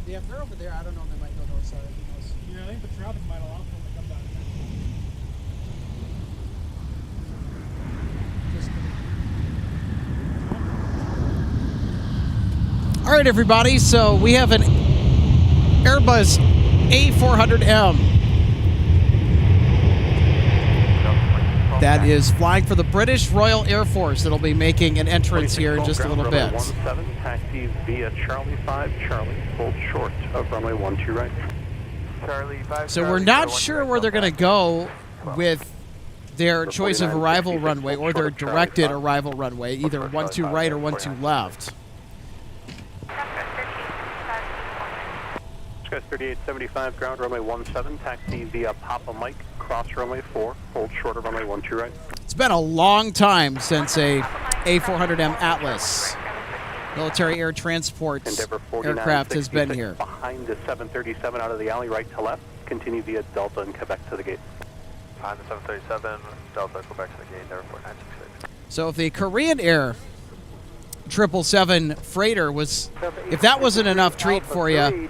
Yeah, if they're over there, I don't know, they might go north side. Who knows? Yeah, I think the traffic might allow for them to come down here. All right, everybody. So we have an Airbus A400M that is flying for the British Royal Air Force. It'll be making an entrance here in just a little bit. 17, taxi via Charlie 5, Charlie, hold short of runway 12 right. Charlie 5. So we're not sure where they're going to go with their choice of arrival runway or their directed arrival runway, either 12 right or 12 left. Sky 3875 ground, runway 17, taxi via Papa Mike, cross runway 4, hold short of runway 12 right. It's been a long time since a A400M Atlas military air transport aircraft has been here. Behind the 737 out of the alley, right to left, continue via Delta and Quebec to the gate. Behind the 737, Delta, Quebec to the gate, Airport 966. So if the Korean Air 777 freighter was, if that wasn't enough treat for you,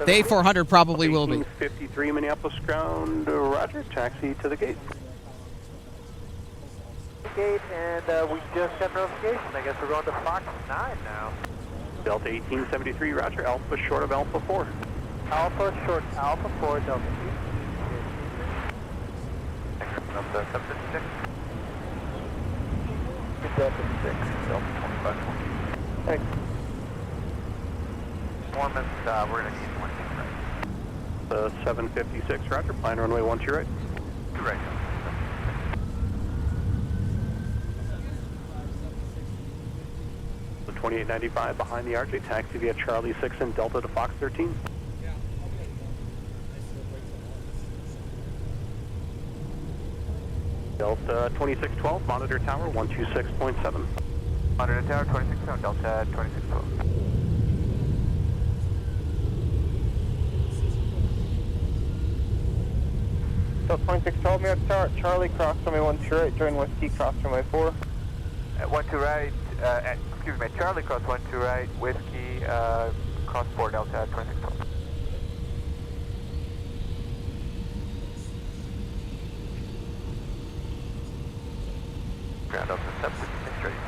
the A400 probably will be. 53 Minneapolis ground, roger, taxi to the gate. Gate, and we just got notification. I guess we're going to Fox 9 now. Delta 1873, roger, Alpha short of Alpha 4. Alpha short, Alpha 4, Delta 2. Delta 756. Delta 6, Delta 25. Thanks. Performance, we're going to need 1 right. 756, roger, plan runway 12 right. 2 right. The 2895 behind the RJ, taxi via Charlie 6 and Delta to Fox 13. Delta 2612, monitor tower 126.7. Monitor tower 2612, Delta 2612. Delta 2612, Minneapolis Charlie, cross runway 12 right, join Whiskey, cross runway 4. At 12 right, excuse me, Charlie cross 12 right, Whiskey, cross 4, Delta 2612. Ground up to 756 straight.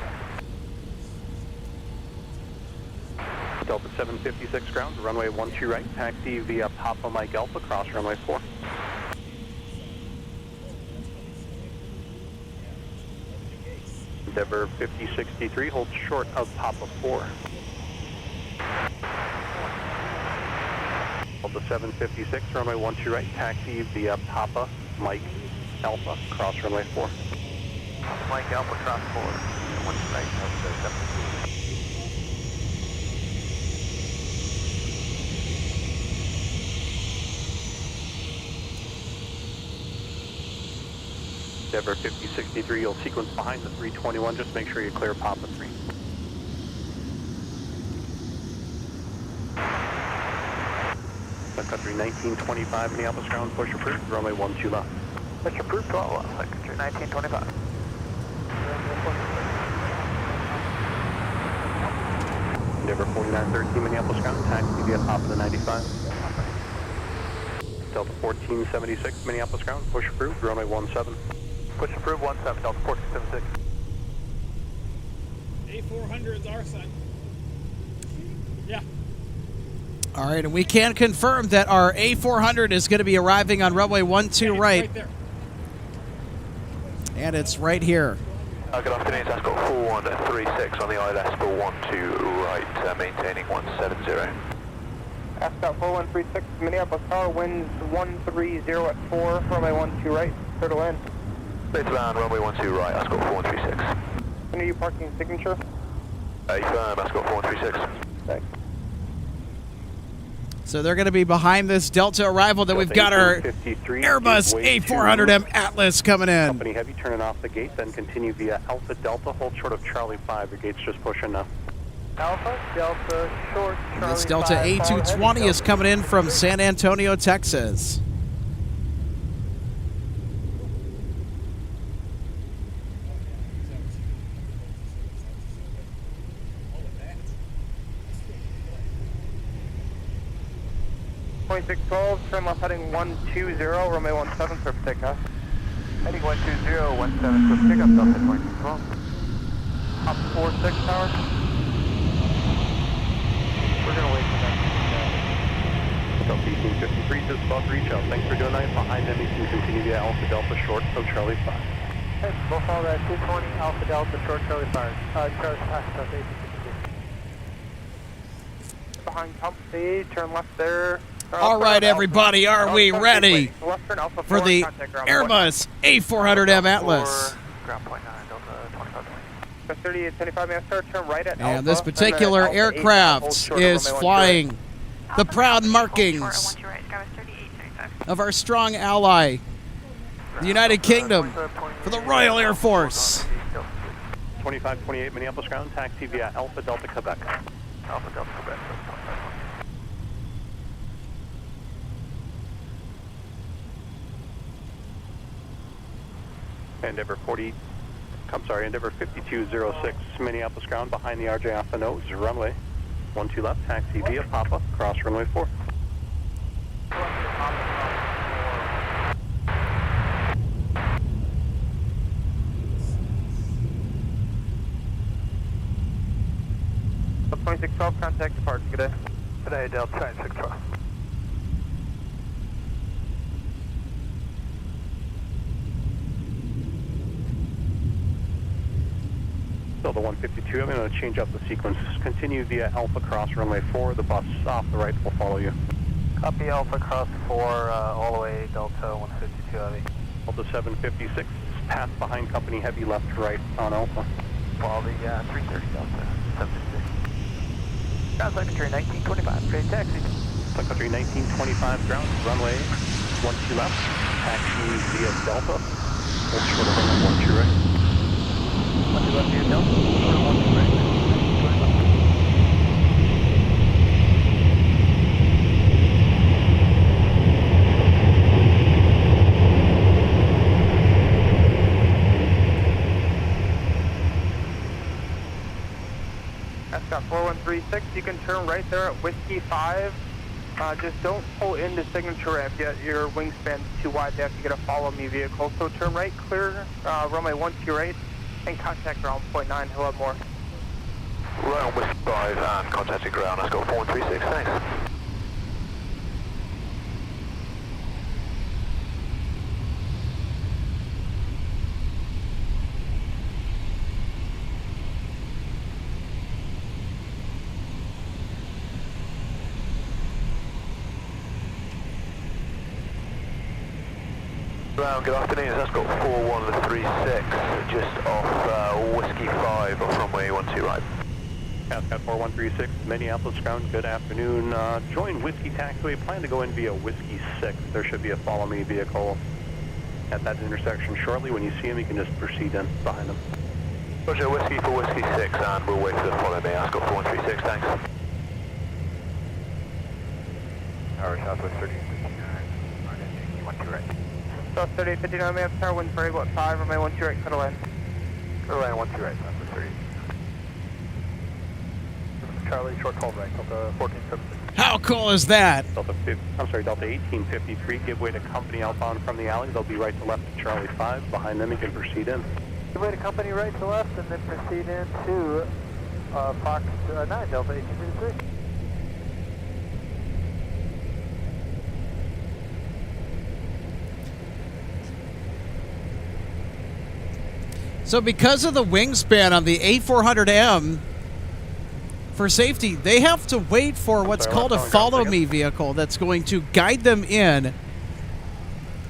Delta 756 ground, runway 12 right, taxi via Papa Mike Alpha, cross runway 4. Endeavor 5063, hold short of Papa 4. Delta 756, runway 12 right, taxi via Papa, Mike, Alpha, cross runway 4. Mike Alpha, cross 4. 1 right, Delta 756. Endeavor 5063, you'll sequence behind the 321, just make sure you clear Papa 3. Sun Country 1925, Minneapolis ground, push approved, runway 12 left. Push approved, 12 left, Sun Country 1925. Endeavor 4913, Minneapolis ground, taxi via Papa the 95. Delta 1476, Minneapolis ground, push approved, runway 17. Push approved, 17, Delta 1476. A400's our side. Yeah. All right, and we can confirm that our A400 is going to be arriving on runway 12 right. Right there. And it's right here. Good afternoon, Ascot 4136 on the ILS for 12 right, maintaining 170. Ascot 4136, Minneapolis Tower, winds 130 at 4, runway 12 right, clear to land. Clear to land, runway 12 right, Ascot 4136. When are you parking signature? Affirm, Ascot 4136. Thanks. So they're going to be behind this Delta arrival. Then we've got our Airbus A400M Atlas coming in. Company Heavy turning off the gate, then continue via Alpha Delta, hold short of Charlie 5. Your gate's just pushing now. Alpha, Delta, short, Charlie This Delta 5, A220 is coming in from San Antonio, Texas. turn left heading 120, runway 17 for takeoff. Heading 120, 17 for pickup, Delta 2612. Up 46 tower. We're going to wait for that. Delta 1853, just about to reach out. Thanks for doing that. Behind them, you can continue via Alpha Delta, short of Charlie 5. Hey, we'll follow that 220, Alpha Delta, short Charlie 5. Charlie 5, Delta 1853. Behind pump C, turn left there. All right, everybody, are we ready for the Airbus A400M Atlas? Ground point 9, Delta 25. 3825, may I start turn right at And this particular aircraft is flying the proud markings of our strong ally, the United Kingdom, for the Royal Air Force. 2528 Minneapolis ground, taxi via Alpha Delta, Quebec. Alpha Delta, Quebec. Endeavor 5206 Minneapolis ground behind the RJ Alpha nose, runway 12 left, taxi via Papa, cross runway 4. Delta 2612, contact departure, good day. Today, Delta 2612. Delta 152, I'm going to change up the sequence. Continue via Alpha cross runway 4. The bus off the right will follow you. Copy Alpha cross 4, all the way Delta 152 Heavy. Delta 756, pass behind company Heavy left to right on Alpha. Follow the 330 Delta 756. Ground Sun Country 1925, straight taxi. Sun Country 1925 ground, runway 12 left, taxi via Delta. Hold short of runway 12 right. 12 left via Delta, short of 12 right. Ascot 4136, you can turn right there at Whiskey 5. Just don't pull into signature ramp yet. Your wingspan's too wide. They have to get a follow-me vehicle. So turn right, clear runway 12 right, and contact ground point 9. He'll have more. Right on Whiskey 5 and contacting ground. Ascot 4136, thanks. Brown, good afternoon. That's got 4136, just off Whiskey 5 off runway 12 right. Ascot 4136, Minneapolis ground, good afternoon. Join Whiskey Taxiway, plan to go in via Whiskey 6. There should be a follow me vehicle at that intersection shortly. When you see him, you can just proceed in behind him. Roger, Whiskey for Whiskey 6, and we'll wait for the follow me. Ascot 4136, thanks. Tower Southwest 3859, 12 right. South 3859, may have tower wind for about 5, runway 12 right, settle in. Settle in, 12 right, Southwest 38. Charlie, short call right, Delta 1476. How cool is that? Delta 1853, give way to company outbound from the alley. They'll be right to left to Charlie 5. Behind them, you can proceed in. Give way to company right to left, and then proceed into Fox 9, Delta 1853. So because of the wingspan on the A400M, for safety, they have to wait for what's called a follow-me vehicle that's going to guide them in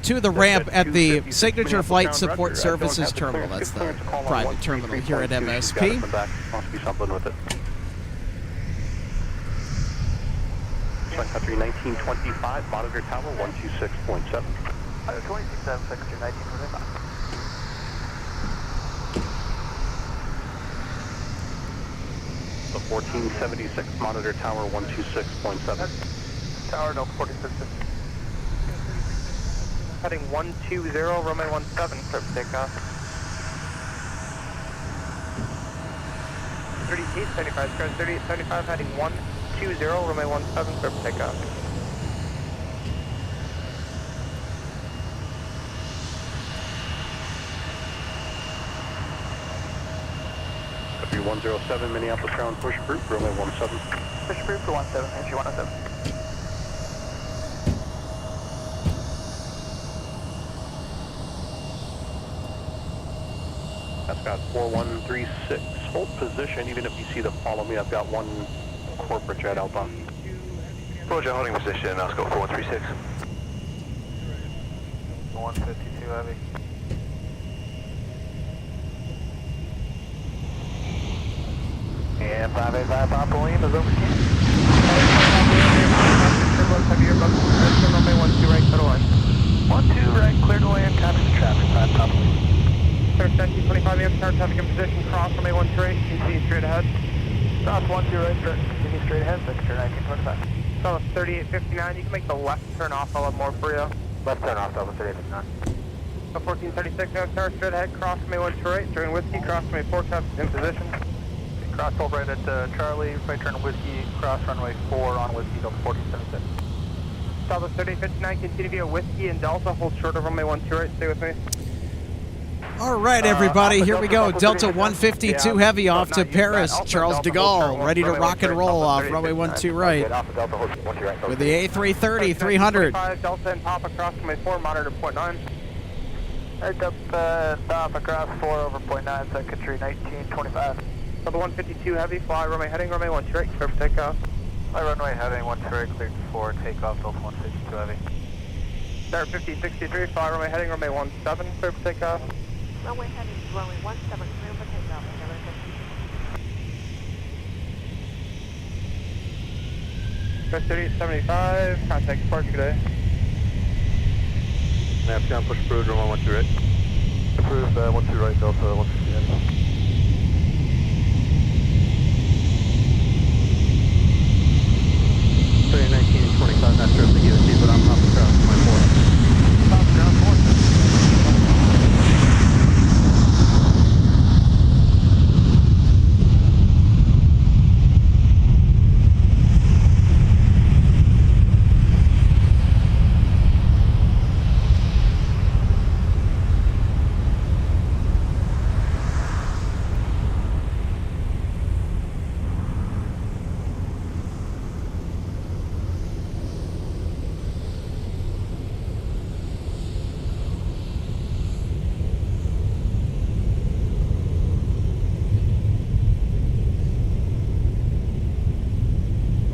to the ramp at the Signature Flight Support Services Terminal. That's the private terminal here at MSP. Must be something with it. Sun Country 1925, monitor tower 126.7. 267, Secretary 1925. The 1476, monitor tower 126.7. Tower Delta 46. Heading 120, runway 17, clear for takeoff. 3875, square 3875, heading 120, runway 17, clear for takeoff. 107, Minneapolis ground, push approved, runway 17. Push approved for 17, entry 107. Ascot 4136, hold position even if you see the follow me. I've got one corporate jet outbound. Roger, holding position, Ascot 4136. 152 heavy. And 585 Papa William is over here. Runway 12 right, settle in. 12 right, clear to land, copy the traffic, 5 Papa William. Clear 1025, you have start traffic in position, cross runway 12 right, continue straight ahead. Cross 12 right, continue straight ahead, Secretary 1925. South 3859, you can make the left turn off, I'll have more for you. Left turn off, Delta 3859. 1436, you have start straight ahead, cross runway 12 right, join Whiskey, cross runway 4, in position. Cross hold right at Charlie, right turn Whiskey, cross runway 4 on Whiskey, Delta 1476. Southwest 3859, continue via Whiskey and Delta, hold short of runway 12 right, stay with me. All right, everybody, here we go. Delta 152 Heavy off to Paris. Charles de Gaulle ready to rock and roll off runway 12 right. With the A330 300. Delta and Papa cross runway 4, monitor point 9. Right up Papa cross 4 over point 9, Secretary 1925. Delta 152 Heavy, fly runway heading, runway 12 right, clear for takeoff. Fly runway heading 12 right, cleared for takeoff, Delta 152 Heavy. Start 5063, fly runway heading, runway 17, clear for takeoff. Runway heading, runway 17, clear for takeoff. Start 3875, contact departure today. Napcon push approved, runway 12 right. Approved, 12 right, Delta 150 Heavy. 1925, not sure if the USC, but I'm off the ground, my 4. Off the ground 4.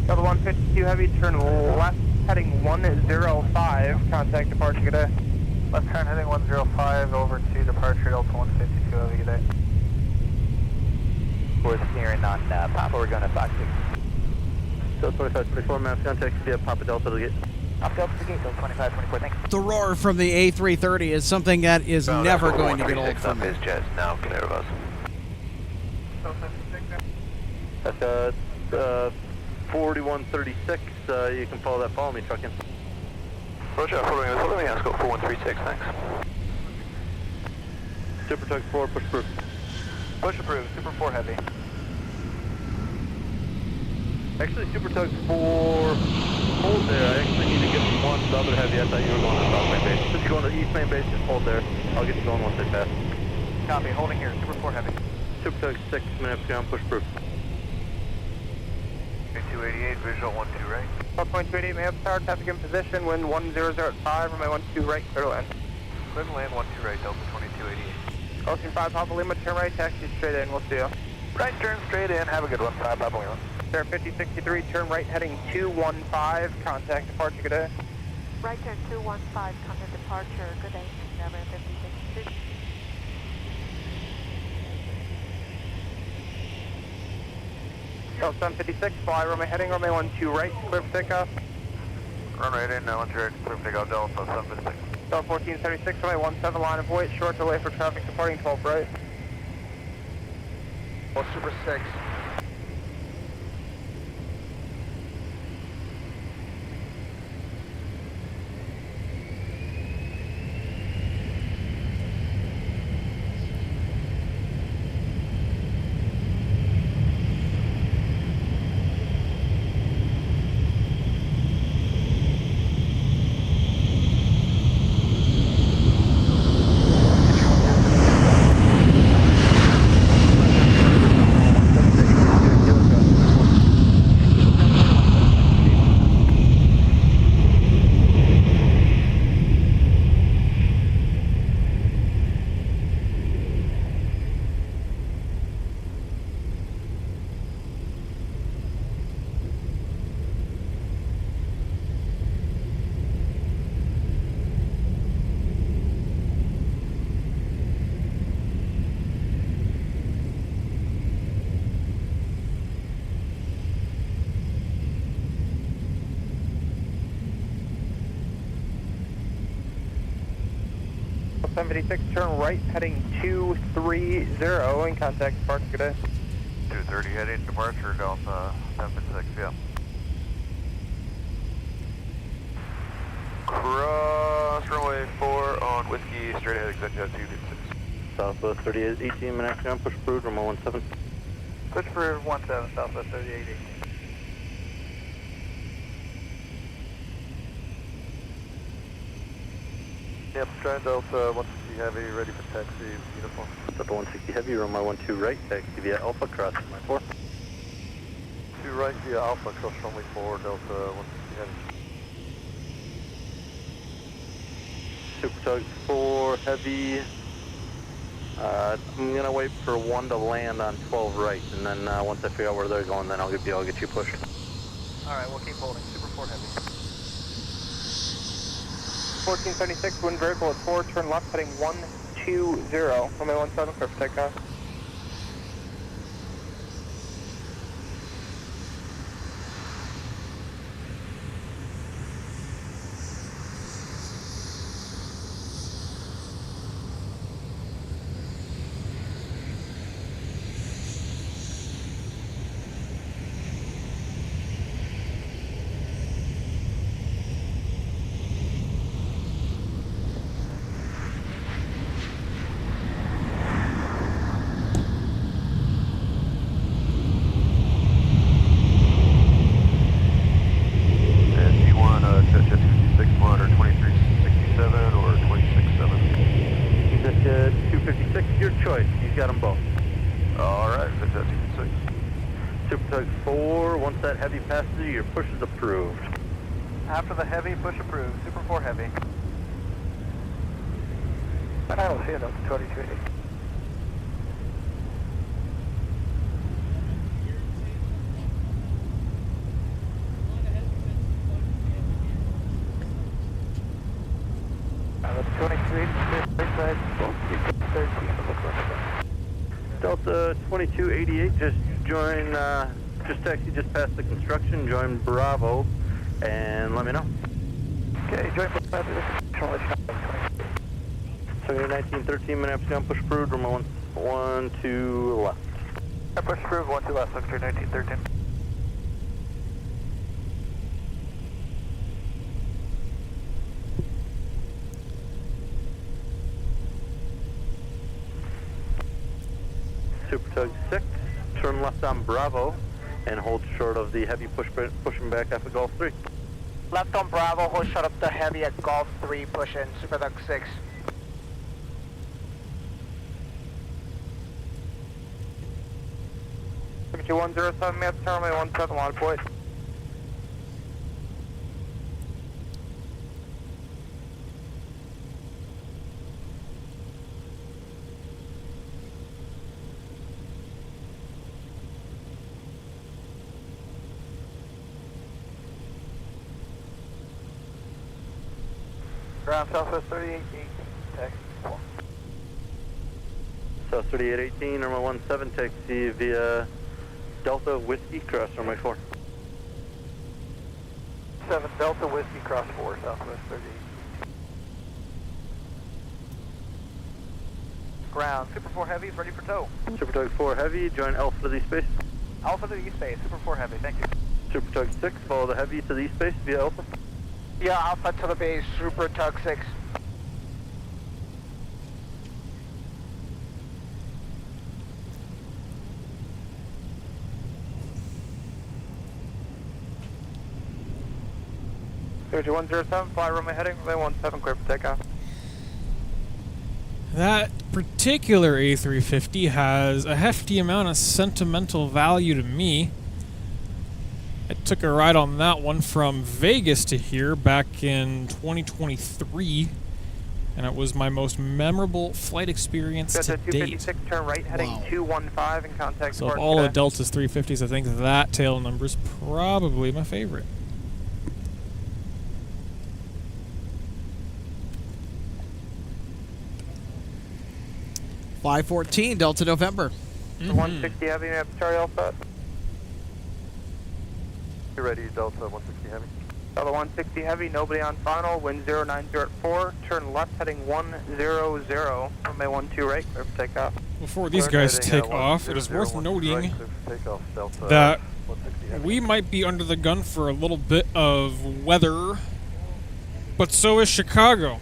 Delta 152 Heavy, turn left, heading 105, contact departure today. Left turn heading 105 over to departure Delta 152 over today. We're steering on Papa, we're going to Fox 6. Delta 2524, mass contact via Papa Delta to the gate. Papa Delta to the gate, Delta 2524, thanks. The roar from the A330 is something that is never going to get old for me. Jets, now clear of us. That's 4136, you can follow that, follow me, truck in. Roger, following me, Ascot 4136, thanks. Super Tug 4, push approved. Push approved, Super 4 heavy. Actually, Super Tug 4, hold there. I actually need to get one to the other heavy. I thought you were going to South Main Base. Since you're going to East Main Base, just hold there. I'll get you going once they pass. Copy, holding here, Super 4 heavy. Super Tug 6, minutes ground, push approved. 288, visual 12 right. 12.28, may have tower, traffic in position, wind 1005, runway 12 right, clear to land. Clear to land 12 right, Delta 2288. Crossing 5 Papa Lima, turn right, taxi straight in, we'll see you. Right turn straight in, have a good one, 5 Papa Lima. Sir, 5063, turn right, heading 215, contact departure, good day. Right turn 215, contact departure, good day, Never 5063. Delta 756, fly runway heading, runway 12 right, clear for takeoff. Run right in, 12 right, clear for takeoff, Delta 756. Delta 1476, runway 17, line of weight, short delay for traffic departing 12 right. Super 6. Delta 756, turn right, heading 230, in contact departure, good day. 230 heading departure, Delta 756, yeah. Cross runway 4 on whiskey, straight ahead, executive 256. Southwest 38, 18 minutes ground, push approved, runway 17. Push for 17, Southwest 38, 18. Yep, try Delta 160 Heavy, ready for taxi, uniform. Delta 160 Heavy, runway 12 right, taxi via Alpha, cross runway 4. 2 right via Alpha, cross runway 4, Delta 160 Heavy. Super Tug 4 Heavy. I'm gonna wait for 1 to land on 12 right, and then once I figure out where they're going, then I'll get you pushed. Alright, we'll keep holding, Super 4 Heavy. 1476, wind vertical at 4, turn left, heading 120, runway 17, clear for takeoff. Got them both. Alright, 56. Super Tug 4, once that heavy passes you, your push is approved. After the heavy, push approved, Super 4 Heavy. And I will see you, Delta 22. Delta 22. Delta 2288, just join, just taxi just past the construction, join Bravo, and let me know. Okay, join Bravo. 1913, Minneapolis, ground push approved, runway 12 left. Push approved, 12 left, Secretary 1913. Super Tug 6, turn left on Bravo, and hold short of the heavy pushing back after Golf 3. Left on Bravo, hold short up the heavy at Golf 3, push in, Super Tug 6. Secretary 107, Maps Terminal 17, line point. Ground Southwest 3818, taxi 4. South 3818, runway 17, taxi via Delta Whiskey, cross runway 4. 7 Delta Whiskey, cross 4, Southwest 38. Ground, Super 4 Heavy is ready for tow. Super Tug 4 Heavy, join Alpha to the space. Alpha to the east base, Super 4 Heavy, thank you. Super Tug 6, follow the Heavy to the east base via Alpha. Yeah, Alpha to the base, Super Tug 6. Secretary 107, fly runway heading, runway 17, clear for takeoff. That particular A350 has a hefty amount of sentimental value to me. I took a ride on that one from Vegas to here back in 2023, and it was my most memorable flight experience to date. 256, turn right, heading 215 in contact. So of all of Delta's 350s, I think that tail number is probably my favorite. $514 Delta November. 160 Heavy, Maps Charlie Alpha. You ready, Delta 160 Heavy? Delta 160 Heavy, nobody on final, wind 090 at 4, turn left heading 100, runway 12 right, clear for takeoff. Before these guys take off, it is worth noting that we might be under the gun for a little bit of weather, but so is Chicago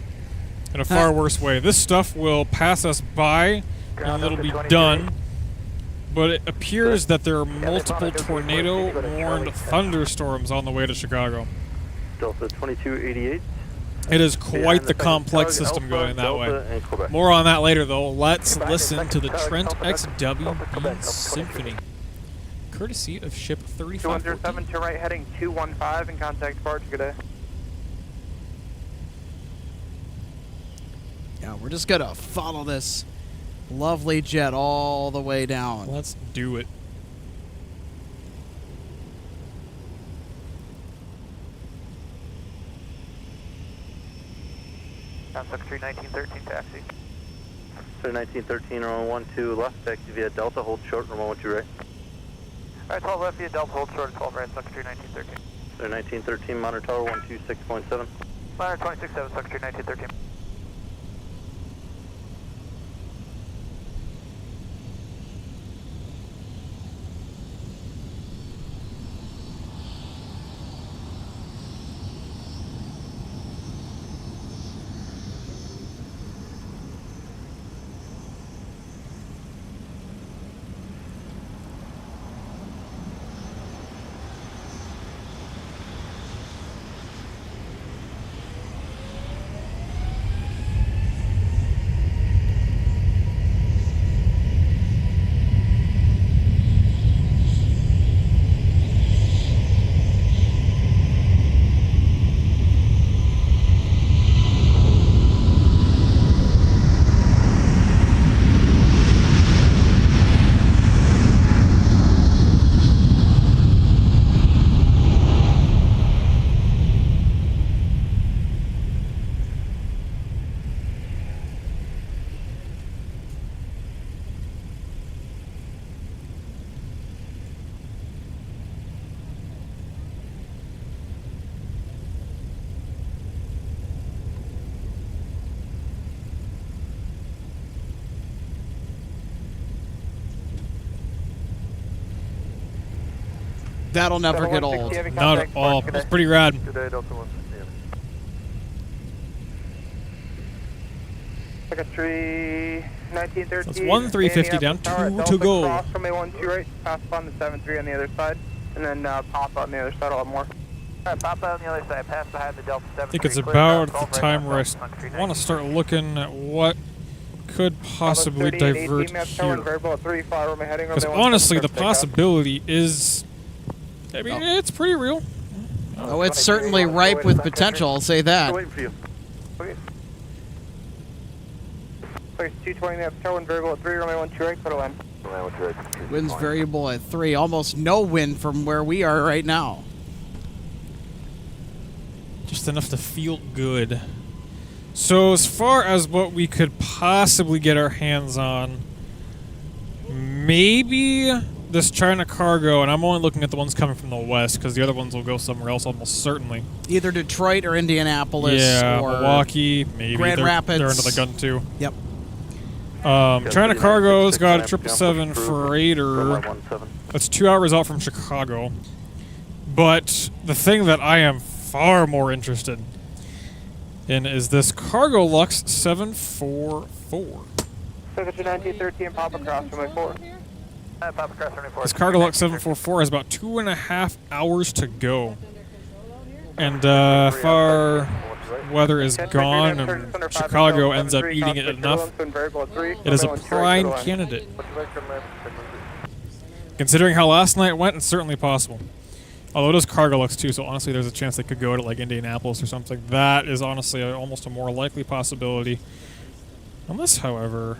in a far worse way. This stuff will pass us by and it'll be done, but it appears that there are multiple tornado-warned thunderstorms on the way to Chicago. Delta 2288. It is quite the complex system going that way. More on that later, though. Let's listen to the Trent XWB Symphony, courtesy of ship 3514. 207, turn right heading 215 in contact departure, good day. Yeah, we're just going to follow this lovely jet all the way down. Let's do it. Secretary 1913, taxi. Sir 1913, runway 12 left, taxi via Delta, hold short, runway 12 right. Alright, 12 left via Delta, hold short, 12 right, Secretary 1913. Sir 1913, monitor tower 126.7. Monitor 267, Secretary 1913. That'll never get old. Not at all. It's pretty rad. Good day, Delta 160. Secretary 1913. That's 1 350 down, 2 to go. Cross from A12 right, pass up on the 73 on the other side, and then pop on the other side a lot more. Alright, pop out on the other side, pass behind the Delta 73. I think it's about the time where I want to start looking at what could possibly divert here. Because honestly, the possibility is, I mean, it's pretty real. Oh, it's certainly ripe with potential, I'll say that. Waiting for you. Place 220 up, tower and variable at 3, runway 12 right, clear land. Wind's variable at 3. Almost no wind from where we are right now. Just enough to feel good. So as far as what we could possibly get our hands on, maybe this China cargo, and I'm only looking at the ones coming from the west because the other ones will go somewhere else almost certainly. Either Detroit or Indianapolis or Milwaukee, maybe. Grand Rapids. They're under the gun too. Yep. China cargo's got a 777 freighter. That's 2 hours out from Chicago. But the thing that I am far more interested in is this Cargo Lux 744. Secretary 1913, pop across runway 4. Pop across runway 4. This Cargo Lux 744 has about 2.5 hours to go. And if our weather is gone and Chicago ends up eating it enough, it is a prime candidate. Considering how last night went, it's certainly possible. Although it is Cargo Lux too, so honestly there's a chance they could go to like Indianapolis or something. That is honestly almost a more likely possibility. Unless, however,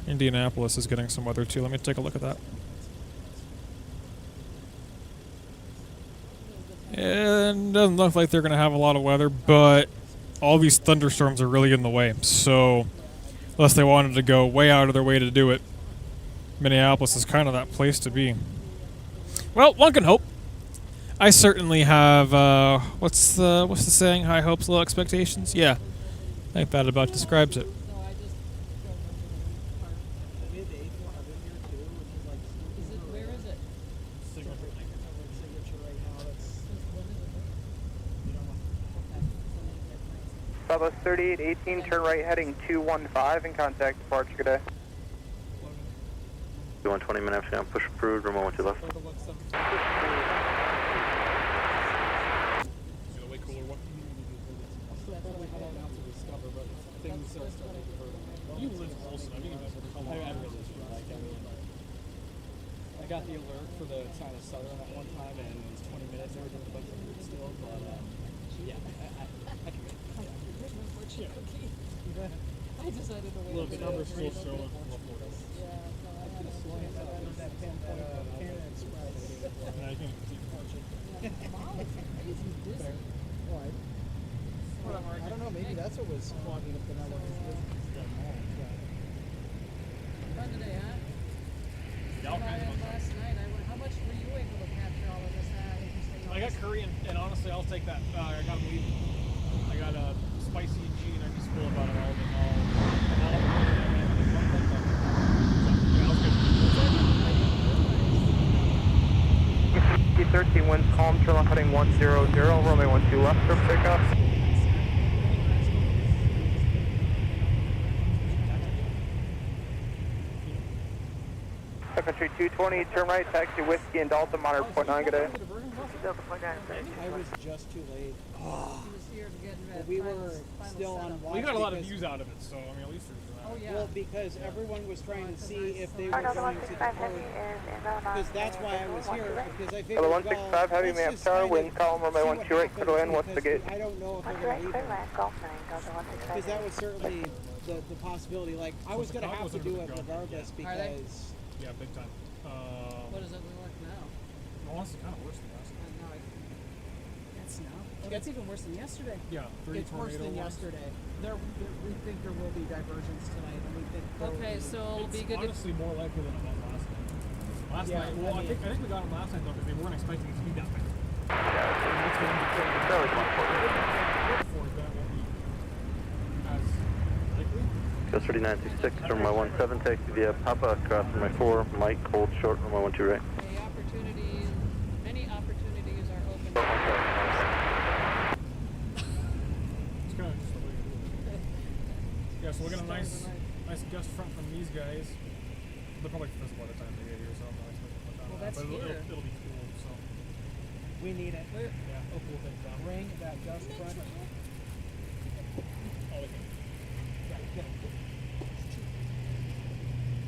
Indianapolis is getting some weather too. Let me take a look at that. And doesn't look like they're going to have a lot of weather, but all these thunderstorms are really in the way. So, unless they wanted to go way out of their way to do it, Minneapolis is kind of that place to be. Well, one can hope. I certainly have, what's the saying? High hopes, low expectations? Yeah, I think that about describes it. Southwest 3818, turn right heading 215 and contact departure. Good day. 120 minutes, going to push approved, remote to left. You live close enough. You can just come on. I really do. Like, I mean, I got the alert for the China Southern at one time, and it was 20 minutes. They were doing a bunch of routes still, but yeah, I can get it. I decided to wait. Look, the numbers still show it. I don't know, maybe that's what was clogging up the network. Fun today, huh? Last night, how much were you able to capture all of this? I got curry, and honestly, I'll take that. I got weed. I got a spicy G, and I just spoil about it all. T13 winds calm, turn left heading 100, runway 12 left for pickup. Country 220, turn right, taxi Whiskey and Delta, monitor point 9, good day. I was just too late. But we were still on watch. We got a lot of views out of it, so I mean, at least there's that. Oh, yeah. Well, because everyone was trying to see if they were going to deploy. Because that's why I was here, because I figured, 165 heavy map tower, wind column, runway 12 right, clear to land, what's the gate? I don't know if they're going to leave it. Because that was certainly the possibility. Like, I was going to have to do it regardless, because... Yeah, big time. What does it look like now? Honestly, kind of worse than last night. No, that's now. That's even worse than yesterday. Yeah, it's worse than yesterday. We think there will be diversions tonight, and we think. Okay, so it'll be good. Honestly, more likely than it was last night. Last night, well, I think we got them last night though, because they weren't expecting it to be that bad. Ghost 3926, runway 17, taxi via Papa, cross runway 4, Mike, hold short, runway 12 right. Many opportunities so we'll get a nice gust front from these guys. They'll probably fizzle by the time they get here, so I'm not expecting much on Well, that. that's But here. it'll be cool, so. We need it. Yeah, I'll cool things down. Ring that gust front. Oh, okay.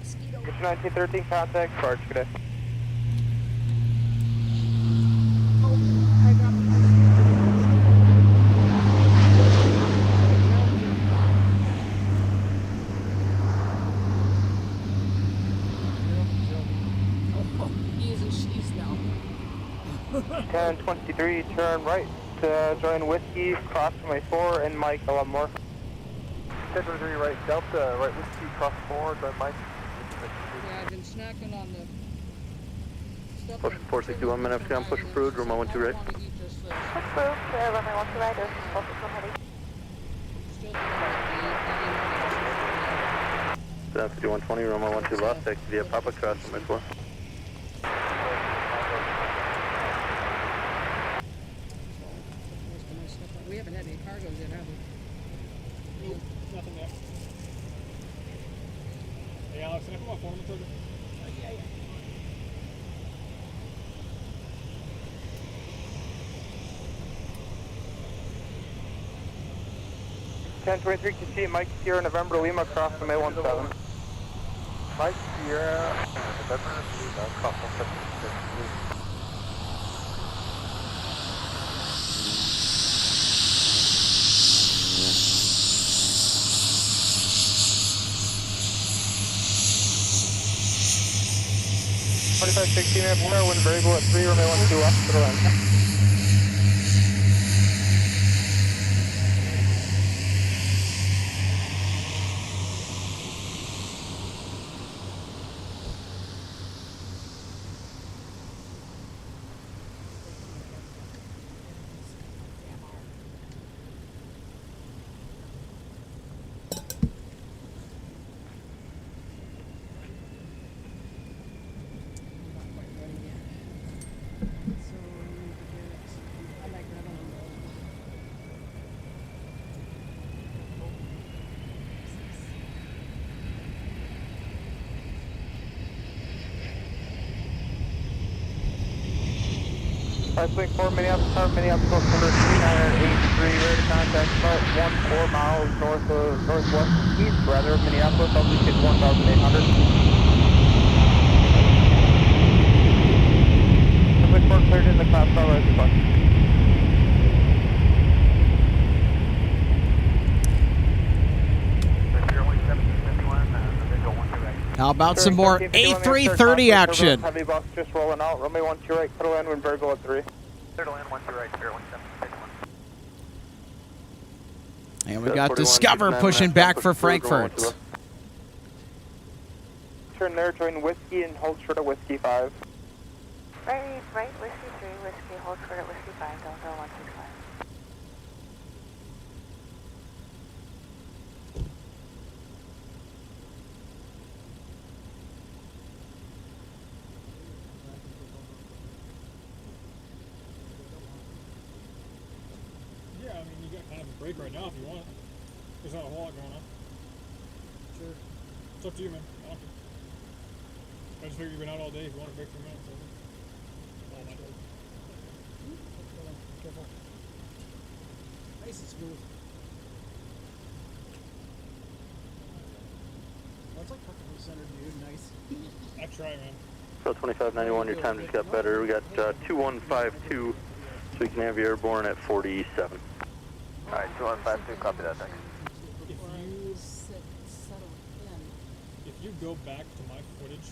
It's 1913 contact, charge today. He's and she's now. 1023, turn right to join Whiskey, cross runway 4, and Mike, 11 more. 1023, right, Delta, right Whiskey, cross 4, join Mike. Yeah, I've been snacking on the stuff. Push 461, Minneapolis ground, push approved, runway 12 right. Push approved, runway 12 right, is focus on heading. 5120, runway 12 left, taxi via Papa, cross runway 4. We haven't had any cargoes yet, have we? Nope, nothing yet. Hey Alex, can I put my phone on the trigger? Yeah. 1023, can see Mike Sierra, November, Lima, cross runway 17. Mike Sierra, November, Lima, cross 17. 2516 Airport, wind variable at 3, runway 12 left to the left. Wing 4, Minneapolis, Minneapolis, number 3983, ready to contact about 14 miles northwest east, rather, of Minneapolis, altitude 1,800. Wing 4 cleared in the class, all right, goodbye. How about some more A330 action? Heavy bus just rolling out, runway 12 right, clear to land, wind variable at 3. Clear to land, 12 right, 01761. And we got Discover pushing back for Frankfurt. Turn there, join Whiskey and hold short of Whiskey 5. Right, Whiskey 3, Whiskey, hold short at Whiskey 5, Delta 165. Yeah, I mean, you got kind of a break right now if you want. There's not a whole lot going on. Sure. It's up to you, man. I don't care. I just figured you've been out all day. If you want to break for a minute, so. Careful. Nice and smooth. That's like perfectly centered, dude. Nice. I try, man. So 2591, your time just got better. We got 2152, so we can have you airborne at 47. Alright, 2152, copy that, thanks. If you go back to my footage,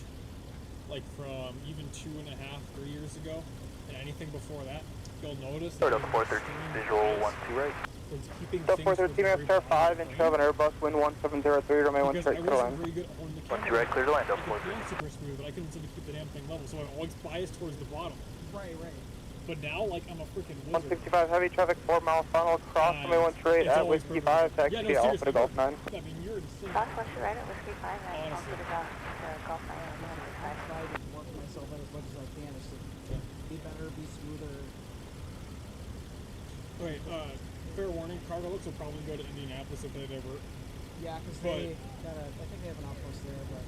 like from even 2.5, 3 years ago, and anything before that, you'll notice that Delta 413, visual 12 right. was keeping Delta things 413, Star 5, and have an Airbus, wind 1703, runway 1 straight, clear to land. very good on the 12 right, clear to land, Delta 413. Super smooth, but I couldn't seem to keep the damn thing level, so I always biased towards the bottom. Right. But now, like, I'm a freaking wizard. 165 heavy traffic, 4 mile funnel, cross runway 1 straight at Whiskey 5, taxi Yeah, no, Alpha to Golf 9. I mean, you're insane. Cross 1 right at Whiskey 5, and Alpha to Golf 9 at I try to work myself out as much as I can. It's to be better, be smoother. Wait, fair warning, cargo looks will probably go to Indianapolis if they'd ever Yeah, because they got I think they have an outpost there, but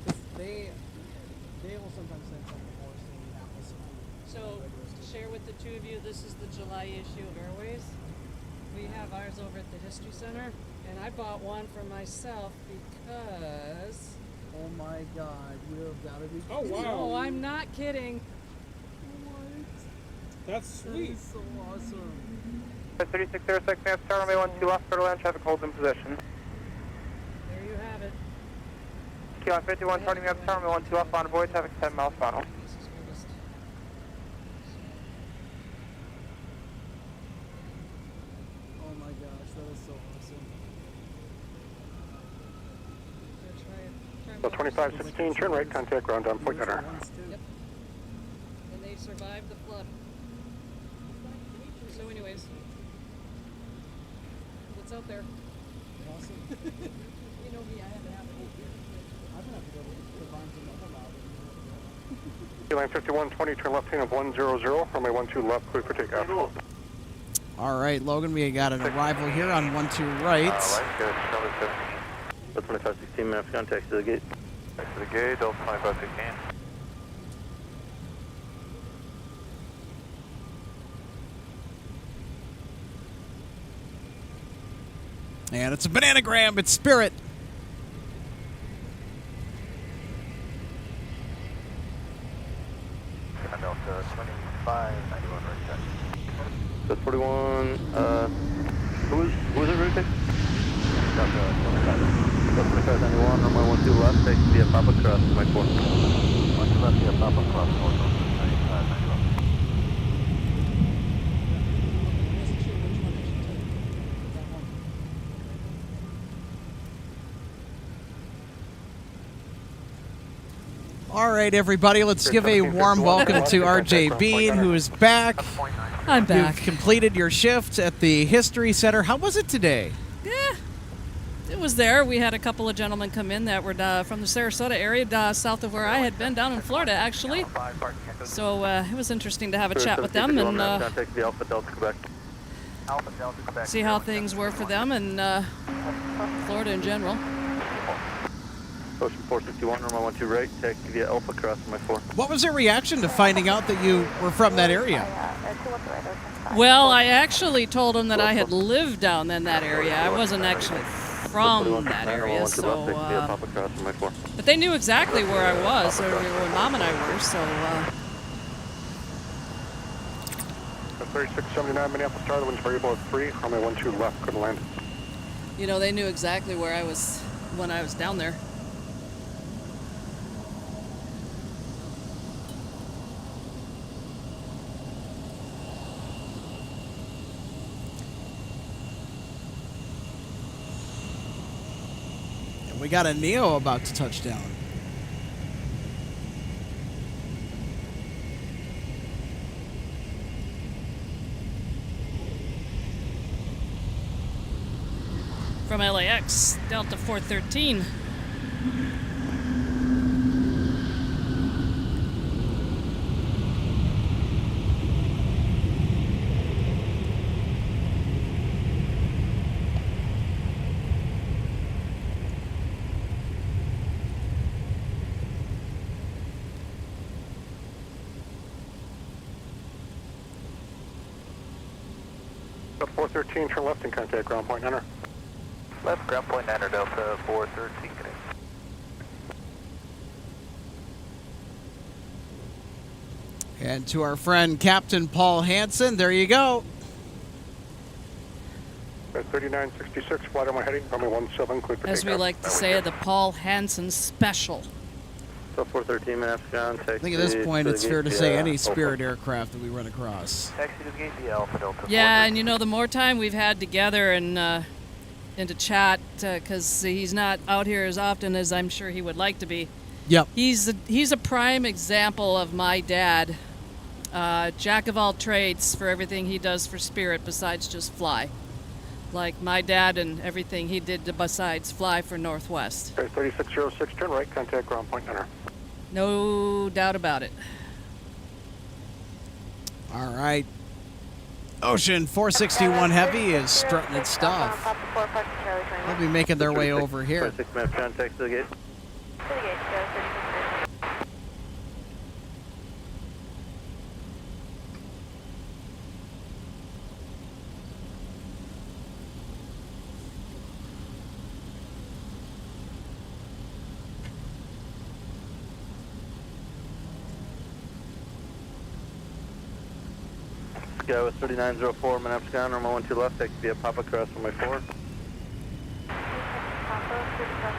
'cause they will sometimes send some force to Minneapolis. So, to share with the two of you, this is the July issue of Airways. We have ours over at the History Center, and I bought one for myself because... Oh my god, you have got to be Oh, kidding. wow. No, I'm not kidding. That's That sweet. is so awesome. 3606, Nancy Tower, runway 12 left, clear to land, traffic holds in position. There you have it. Kilo 51, starting Nancy Tower, runway 12 left, on avoid, traffic 10 miles final. Oh my gosh, that is so awesome. So 2516, turn right, contact ground on point center. Yep. And they survived the flood. So anyways, what's out there? Awesome. You know me, I had to have it. I'm gonna have to go to Barnes and Noble now. Line 5120, turn left hand of 100, runway 12 left, clear for takeoff. All right, Logan, we got an arrival here on 12 right. Good. That's 2516 minutes, contact to the gate. Back to the gate, Delta 2516. And it's a bananagram. It's Spirit. Delta 2591 right check. That's 41, who was it, route take? Delta 25. That's 2591, runway 12 left, take via Papa Cross, my 4. 12 left via Papa Cross, north 9591. All right, everybody, let's give a warm welcome to RJ Bean, who is back. I'm back. You've completed your shift at the History Center. How was it today? Yeah, it was there. We had a couple of gentlemen come in that were from the Sarasota area, south of where I had been, down in Florida, actually. So it was interesting to have a chat with them and Contact the Alpha Delta Quebec. Alpha Delta Quebec. see how things were for them and Florida in general. Ocean 461, runway 12 right, take via Alpha Cross, my 4. What was their reaction to finding out that you were from that area? Well, I actually told them that I had lived down in that area. I wasn't actually from that area, so... but they knew exactly where I was, or where Mom and I were, so... 3679 Minneapolis Star, the wind's variable at 3, runway 12 left, couldn't land. You know, they knew exactly where I was when I was down there. We got a Neo about to touch down. From LAX, Delta 413. Delta 413, turn left and contact ground point, enter. Left ground point, enter Delta 413, connect. And to our friend Captain Paul Hansen, there you go. 3966, flight on my heading, runway 17, clear for As we takeoff. like to say, the Paul Hansen Special. So 413 minutes, contact. I think at this point it's fair to say any Spirit aircraft that we run across. Taxi to the gate via Alpha Delta. Yeah, and you know, the more time we've had together and to chat, because he's not out here as often as I'm sure he would like to be. Yep. He's a prime example of my dad. Jack of all trades for everything he does for Spirit besides just fly. Like my dad and everything he did besides fly for Northwest. Okay, 3606, turn right, contact ground point, enter. No doubt about it. All right. Ocean 461 Heavy is strutting its stuff. They'll be making their way over here. 26 minute contact to the gate. To the gate, go 36. Guy with 3904, Minneapolis ground, runway 12 left, take via Papa cross runway 4. Papa, 35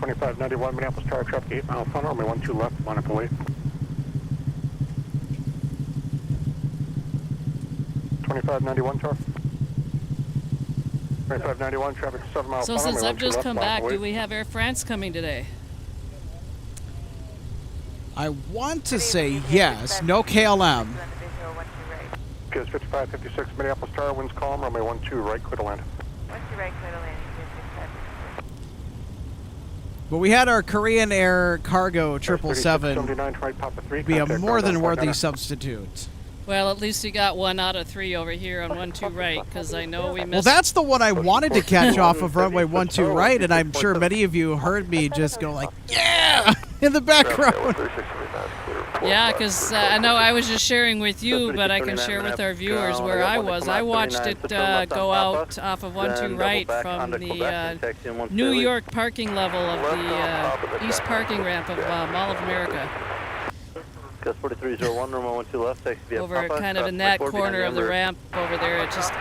2591 Minneapolis Tower, traffic 8 mile funnel, runway 12 left, line up and wait. 2591 Tower. 2591 traffic 7 mile So funnel, since runway I've just 12 come left, line back, up do and we have Air France coming today? I want to say yes. No KLM. Gives 5556 Minneapolis Tower, winds calm, runway 12 right, clear to land. 12 right, clear to land. But we had our Korean Air Cargo 777 be a more than worthy substitute. Well, at least you got 1 out of 3 over here on 12 right, because I know we missed. Well, that's the one I wanted to catch off of runway 12 right, and I'm sure many of you heard me just go like, yeah, in the background. Yeah, because I know I was just sharing with you, but I can share with our viewers where I was. I watched it go out off of 12 right from the New York parking level of the east parking ramp of Mall of America. 4301, runway 12 left, take via Over Papa, kind of in that corner of the ramp over there, it just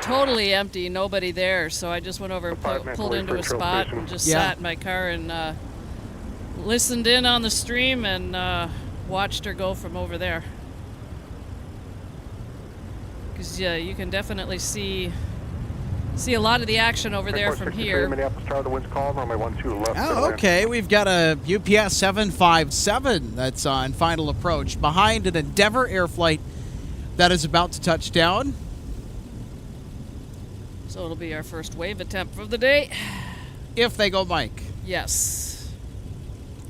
totally empty, nobody there. So I just went over and pulled into a spot and just sat in my car and listened in on the stream and watched her go from over there. Because yeah, you can definitely see a lot of the action over there from here. Oh, okay. We've got a UPS 757 that's on final approach behind an Endeavor air flight that is about to touch down. So it'll be our first wave attempt of the day. If they go Mike. Yes.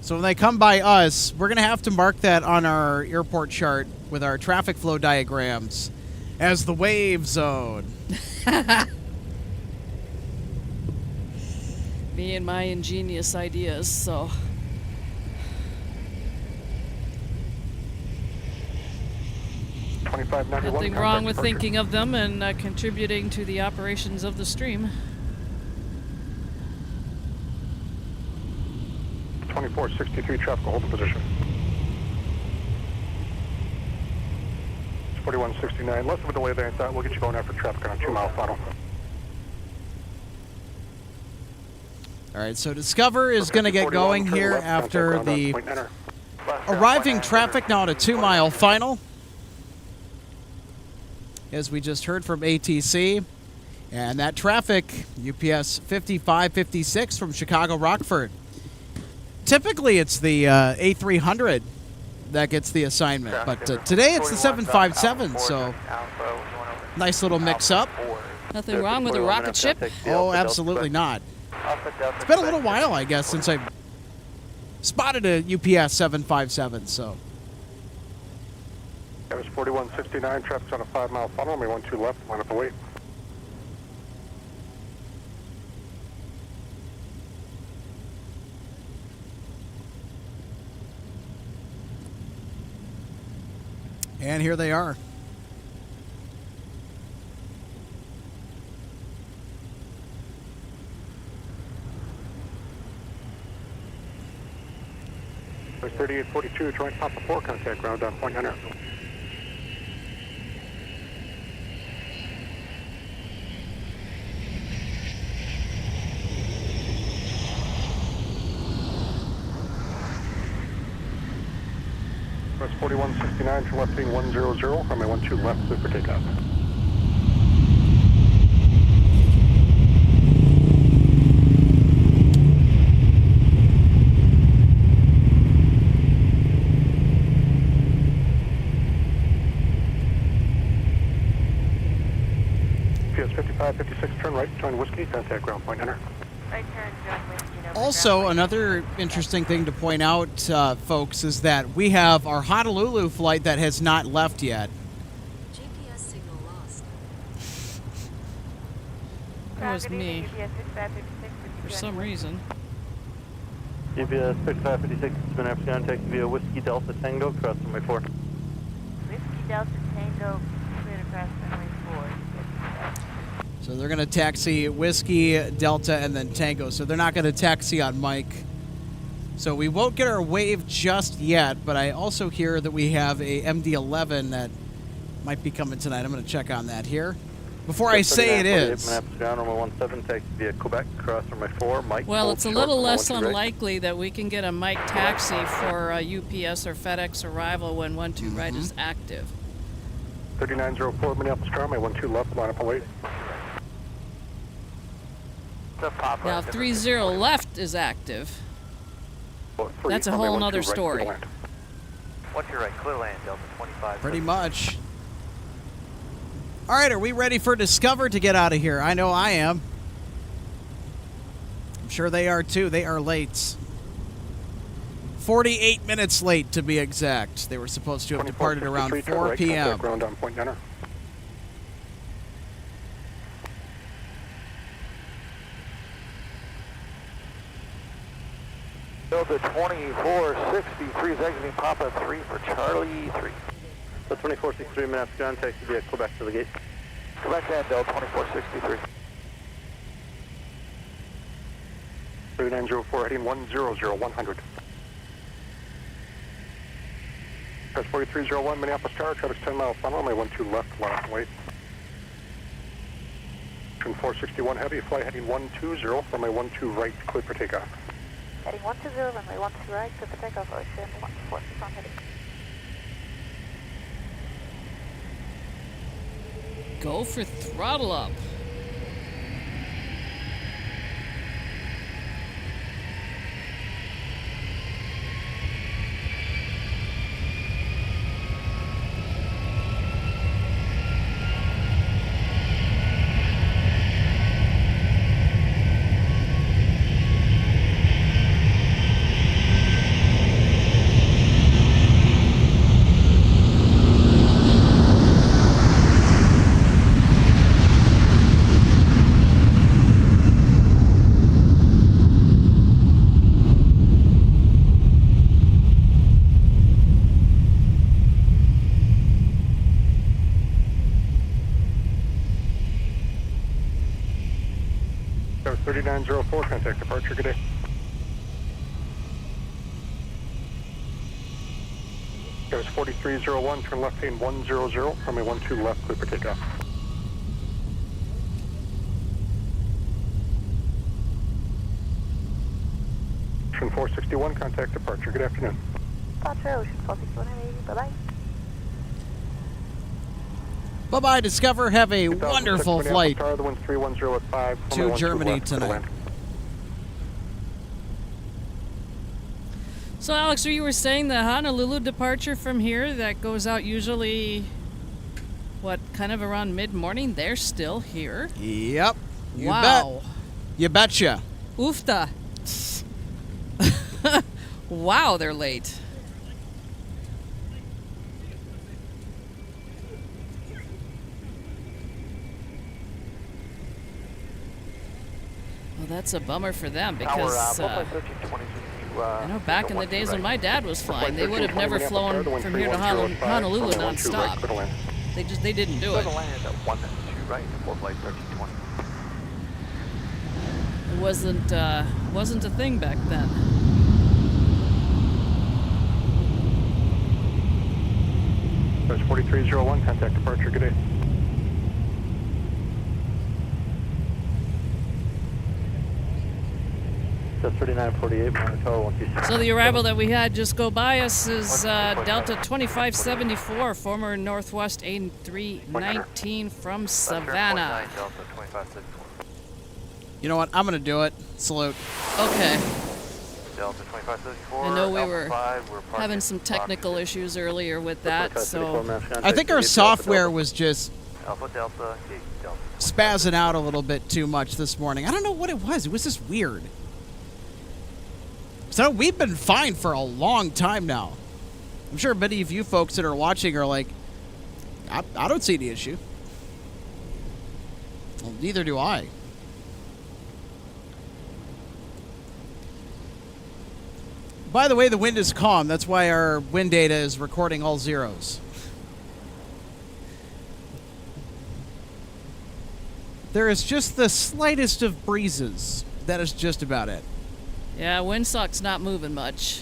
So when they come by us, we're going to have to mark that on our airport chart with our traffic flow diagrams as the wave zone. Me and my ingenious ideas, so. Nothing wrong with thinking of them and contributing to the operations of the stream. 2463 traffic, hold the position. 4169, less of a delay than I thought. We'll get you going after traffic on a 2 mile funnel. All right, so Discover is going to get going here after the arriving traffic now at a 2 mile final. As we just heard from ATC. And that traffic, UPS 5556 from Chicago Rockford. Typically it's the A300 that gets the assignment, but today it's the 757, so nice little mix-up. Nothing wrong with a rocket ship? Oh, absolutely not. It's been a little while, I guess, since I've spotted a UPS 757, so. That was 4169, traffic's on a 5 mile funnel, may 12 left, line up and wait. And here they are. There's 3842, joint Papa 4, contact ground on Point Hunter. That's 4169 for left being 100, runway 12 left, clear for takeoff. Whiskey, contact ground point enter. Right turn, join Whiskey. Also, another interesting thing to point out, folks, is that we have our Honolulu flight that has not left yet. GPS signal lost. That was me. For some reason. GPS 6556 has been after contact via Whiskey Delta Tango, cross runway 4. Whiskey Delta Tango, cleared across runway 4. So they're going to taxi Whiskey, Delta, and then Tango. So they're not going to taxi on Mike. So we won't get our wave just yet, but I also hear that we have a MD-11 that might be coming tonight. I'm going to check on that here. Before I say it is. Well, it's a little less unlikely that we can get a Mike taxi for UPS or FedEx arrival when 12 right is active. 3904 Minneapolis runway 12 left, line up and wait. Now, 30 left is active. That's a whole nother story. What's your right? Clear land, Delta 25. Pretty much. All right, are we ready for Discover to get out of here? I know I am. I'm sure they are too. They are late. 48 minutes late, to be exact. They were supposed to have departed around 4 p.m. Ground on point enter. Delta 2463 is exiting Papa 3 for Charlie 3. So 2463 Minneapolis contact via Quebec to the gate. Quebec and Delta 2463. 3904 heading 100. Press 4301 Minneapolis Tower, traffic's 10 miles on runway 12 left, line up and wait. 461 heavy, flight heading 120, runway 12 right, clear for takeoff. Heading 120, runway 12 right, clear for takeoff, Ocean 14 on heading. Go for throttle up. Tower 3904, contact departure, good day. Tower 4301, turn left heading 100, runway 12 left, clear for takeoff. Ocean 461, contact departure, good afternoon. Departure, Ocean 461 heavy, bye-bye. Bye-bye, Discover. Have a wonderful flight Tower, the wind's 310 at 5, to Germany tonight. So, Alex, you were saying the Honolulu departure from here that goes out usually, what, kind of around mid-morning? They're still here? Yep. You wow. bet. You betcha. Oofta. Wow, they're late. Well, that's a bummer for them because I know back in the days when my dad was flying, they would have never flown from here to Honolulu nonstop. They didn't do it. It wasn't a thing back then. There's 4301, contact departure, good day. That's 3948, Tower 126. So the arrival that we had just go by us is Delta 2574, former Northwest A319 from Savannah. You know what? I'm going to do it. Salute. Okay. Delta 2574. I know we were having some technical issues earlier with that, so... I think our software was just Alpha Delta, gate Delta. Spazzing out a little bit too much this morning. I don't know what it was. It was just weird. So we've been fine for a long time now. I'm sure many of you folks that are watching are like, I don't see any issue. Well, neither do I. By the way, the wind is calm. That's why our wind data is recording all zeros. There is just the slightest of breezes. That is just about it. Yeah, windsock's not moving much.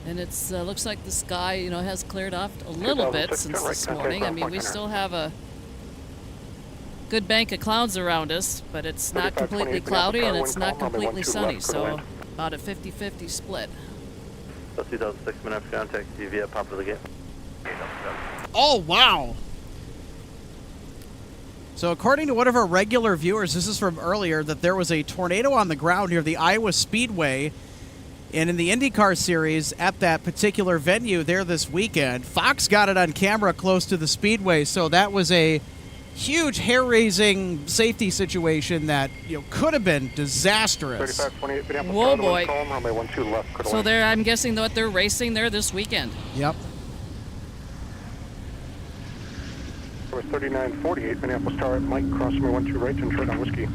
And it's looks like the sky, you know, has cleared off a little bit since this morning. I mean, we still have a good bank of clouds around us, but it's not completely cloudy and it's not completely sunny, so about a 50-50 split. 2006 Minneapolis contact TV at Pop of the Gate. Oh, wow. So according to one of our regular viewers, this is from earlier, that there was a tornado on the ground near the Iowa Speedway. And in the IndyCar series at that particular venue there this weekend, Fox got it on camera close to the Speedway. So that was a huge hair-raising safety situation that, you know, could have been disastrous. Whoa, boy. So they're, I'm guessing that they're racing there this weekend. Yep. There was 3948 Minneapolis Tower at Mike, cross runway 12 right and short on Whiskey.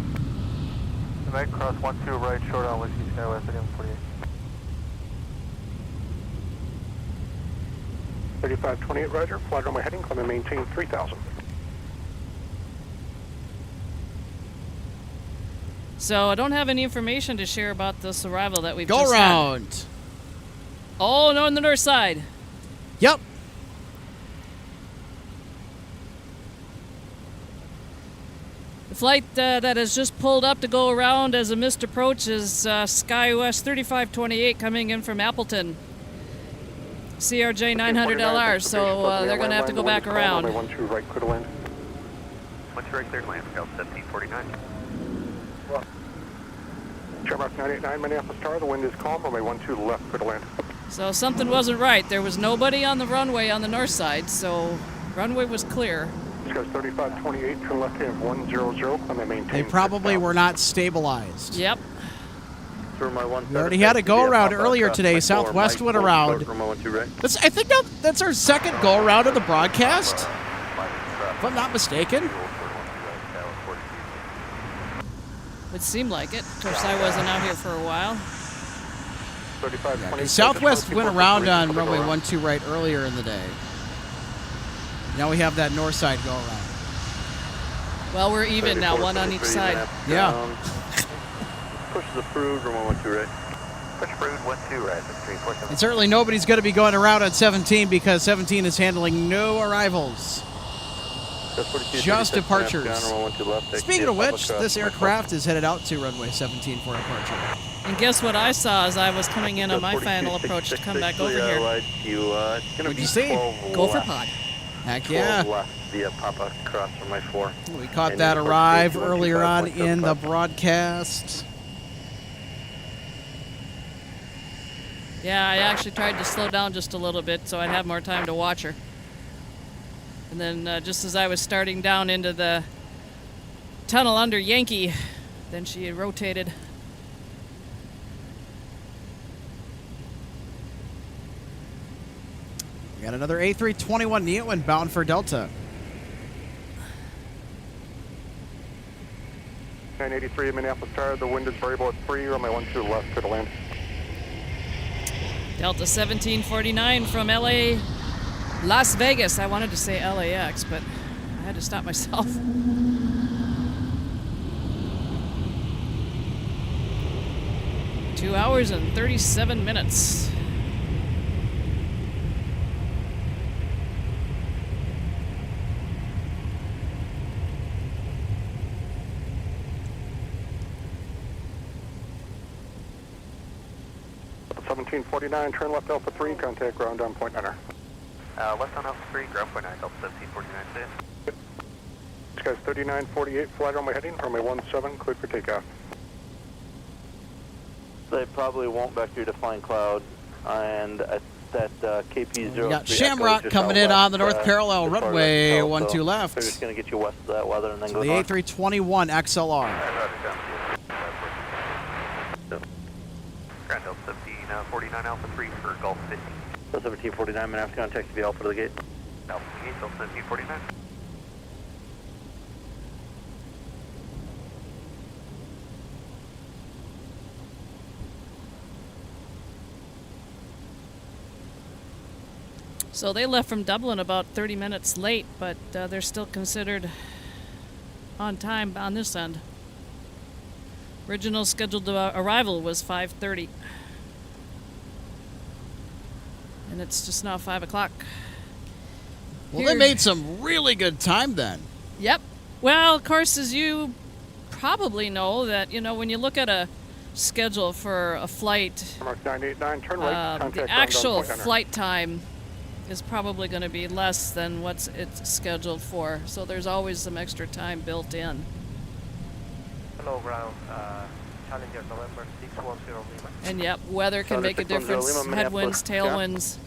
Mike, cross 12 right, short on Whiskey, Skywest 48. 3528 Roger, flight runway heading, climb and maintain 3000. So I don't have any information to share about this arrival that we've Go just around. had. Oh, no, on the north side. Yep. The flight that has just pulled up to go around as a missed approach is SkyWest 3528 coming in from Appleton. CRJ 900LR, so they're going to have to go back around. 12 right, clear to land. 12 right, clear to land, Delta 1749. Shamrock 989 Minneapolis Tower, the wind is calm, runway 12 left, clear to land. So something wasn't right. There was nobody on the runway on the north side, so runway was clear. Sky's 3528, turn left hand 100, climb and maintain. They probably were not stabilized. Yep. We already had a go-around earlier today. Southwest went around. I think that's our second go-around of the broadcast, if I'm not mistaken. Would seem like it. Of course, I wasn't out here for a while. Yeah, Southwest went around on runway 12 right earlier in the day. Now we have that north side go-around. Well, we're even now, one on each side. Yeah. Push is approved, runway 12 right. Push approved, 12 right, that's 347. And certainly nobody's going to be going around on 17 because 17 is handling no arrivals. Just departures. Speaking of which, this aircraft is headed out to runway 17 for departure. And guess what I saw as I was coming in on my final approach to come back over here? What'd you see? Go for pod. Heck yeah. Left via Papa cross runway 4. We caught that arrive earlier on in the broadcast. Yeah, I actually tried to slow down just a little bit so I'd have more time to watch her. And then just as I was starting down into the tunnel under Yankee, then she had rotated. We got another A321 Neo inbound for Delta. 983 Minneapolis Tower, the wind is variable at 3, runway 12 left, clear to land. Delta 1749 from LA, Las Vegas. I wanted to say LAX, but I had to stop myself. Two hours and 37 minutes. Delta 1749, turn left Alpha 3, contact ground on point 9er. Left on Alpha 3, ground point 9, Delta 1749, say it. Skies 3948, flight runway heading, runway 17, cleared for takeoff. They probably won't vector to flying cloud, and at that KP0. We got Shamrock coming in on the north parallel runway, 12 left. They're just going to get you west of that weather and then So go the north. A321 XLR. Grand Delta 1749 Alpha 3 for Gulf 50. So 1749, Minneapolis, contact to the Alpha to the gate. Alpha to the gate, Delta 1749. So they left from Dublin about 30 minutes late, but they're still considered on time on this end. Original scheduled arrival was 5:30. And it's just now 5 o'clock. Well, they made some really good time then. Yep. Well, of course, as you probably know, that, you know, when you look at a schedule for a flight, Mark 989, turn right, contact the ground actual on point enter. flight time is probably going to be less than what's it's scheduled for. So there's always some extra time built in. Hello, ground. Challenger November 610 Lima. And yep, weather can make a difference. Headwinds, tailwinds.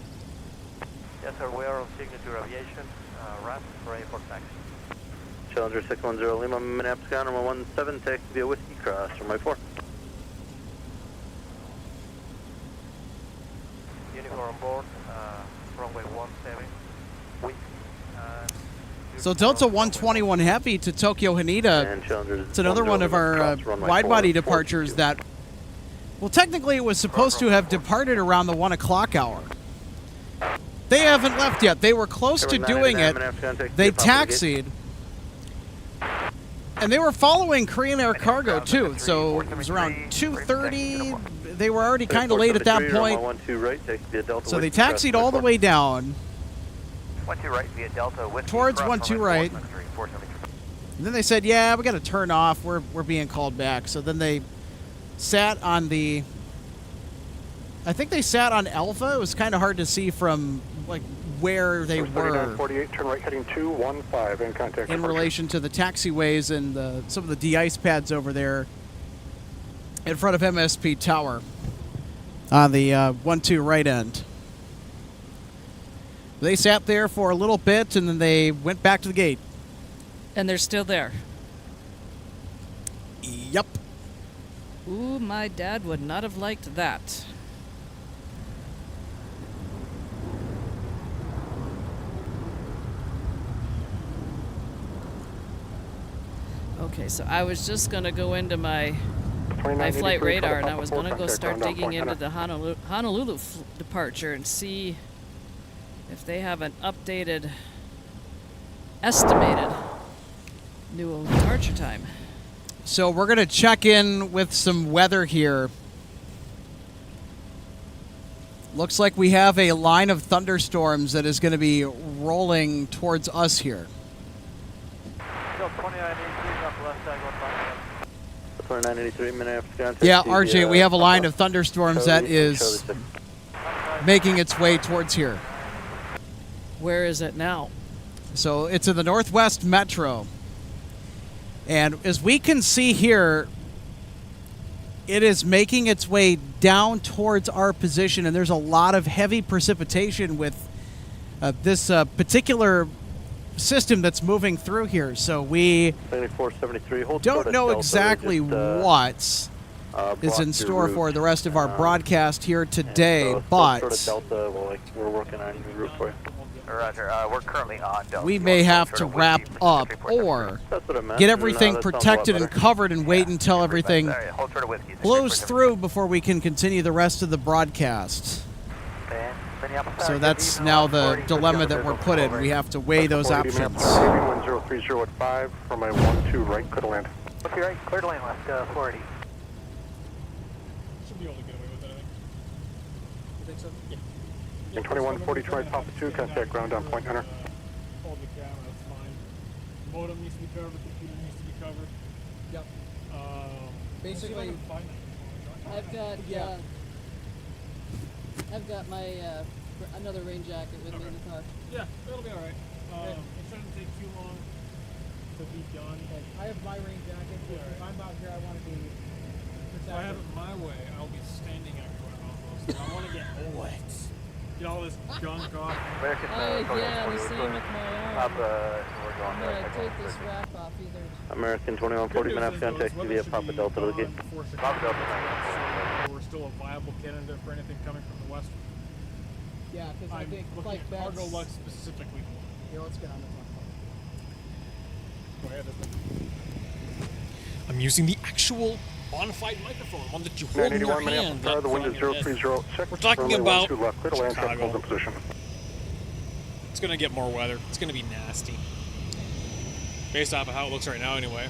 Yes, sir. We are on Signature Aviation. Ramp for airport taxi. Challenger 610 Lima, Minneapolis, ground number 17, taxi via Whiskey Cross, runway 4. Uniform on board, runway 17. Wind. So Delta 121 Heavy to Tokyo Haneda. It's another one of our wide-body departures that, well, technically it was supposed to have departed around the 1 o'clock hour. They haven't left yet. They were close to doing it. They taxied. And they were following Korean Air Cargo, too. So it was around 2:30. They were already kind of late at that point. So they taxied all the way down 12 right via Delta Whiskey towards Cross, 12 runway right. 473. And then they said, yeah, we got to turn off. We're being called back. So then they sat on the, I think they sat on Alpha. It was kind of hard to see from like where they were 48, turn right heading 215 in contact. in relation to the taxiways and some of the de-ice pads over there in front of MSP Tower on the 1-2 right end. They sat there for a little bit and then they went back to the gate. And they're still there. Yep. Ooh, my dad would not have liked that. Okay, so I was just going to go into my flight radar and I was going to go start digging into the Honolulu departure and see if they have an updated, estimated new departure time. So we're going to check in with some weather here. Looks like we have a line of thunderstorms that is going to be rolling towards us here. 2983 Minneapolis. Yeah, RJ, we have a line of thunderstorms that is making its way towards here. Where is it now? So it's in the Northwest Metro. And as we can see here, it is making its way down towards our position, and there's a lot of heavy precipitation with this particular system that's moving through here. So we don't know exactly what is in store for the rest of our broadcast here today, but we're working on a route for you. Roger, we're currently on Delta. we may have to wrap up or get everything protected and covered and wait until everything blows through before we can continue the rest of the broadcast. So that's now the dilemma that we're put in. We have to weigh those options. 1030 at 5 from a 12 right, clear to land. Okay, right, clear to land left, 480. Should be able to get away with it, I think. You think so? Yeah. In 2140, try Papa 2, contact ground on point enter. Hold the camera, that's fine. Modem needs to be covered, computer needs to be covered. Yep. Basically, I've got my another rain jacket with me in the car. Yeah, that'll be alright. It shouldn't take too long to to be done. Like, I have my rain jacket. If I'm out here, I want to be protected. If I have it my way, I'll be standing everywhere almost. I want to get wet. Get all this junk off. American, yeah, the same with my arm. we're going I'm going to take this wrap off either. American 2140, Minneapolis contact via Papa Delta to the gate. Papa Delta. We're still a viable candidate for anything coming from the west. Yeah, because I think looking like at that's... cargo lux specifically. Yeah, let's get on the front. Go ahead. I'm using the actual bona fide microphone, one that you hold in your hand. The wind is 0306. We're talking about Chicago. It's going to get more weather. It's going to be nasty. Based off of how it looks right now, anyway.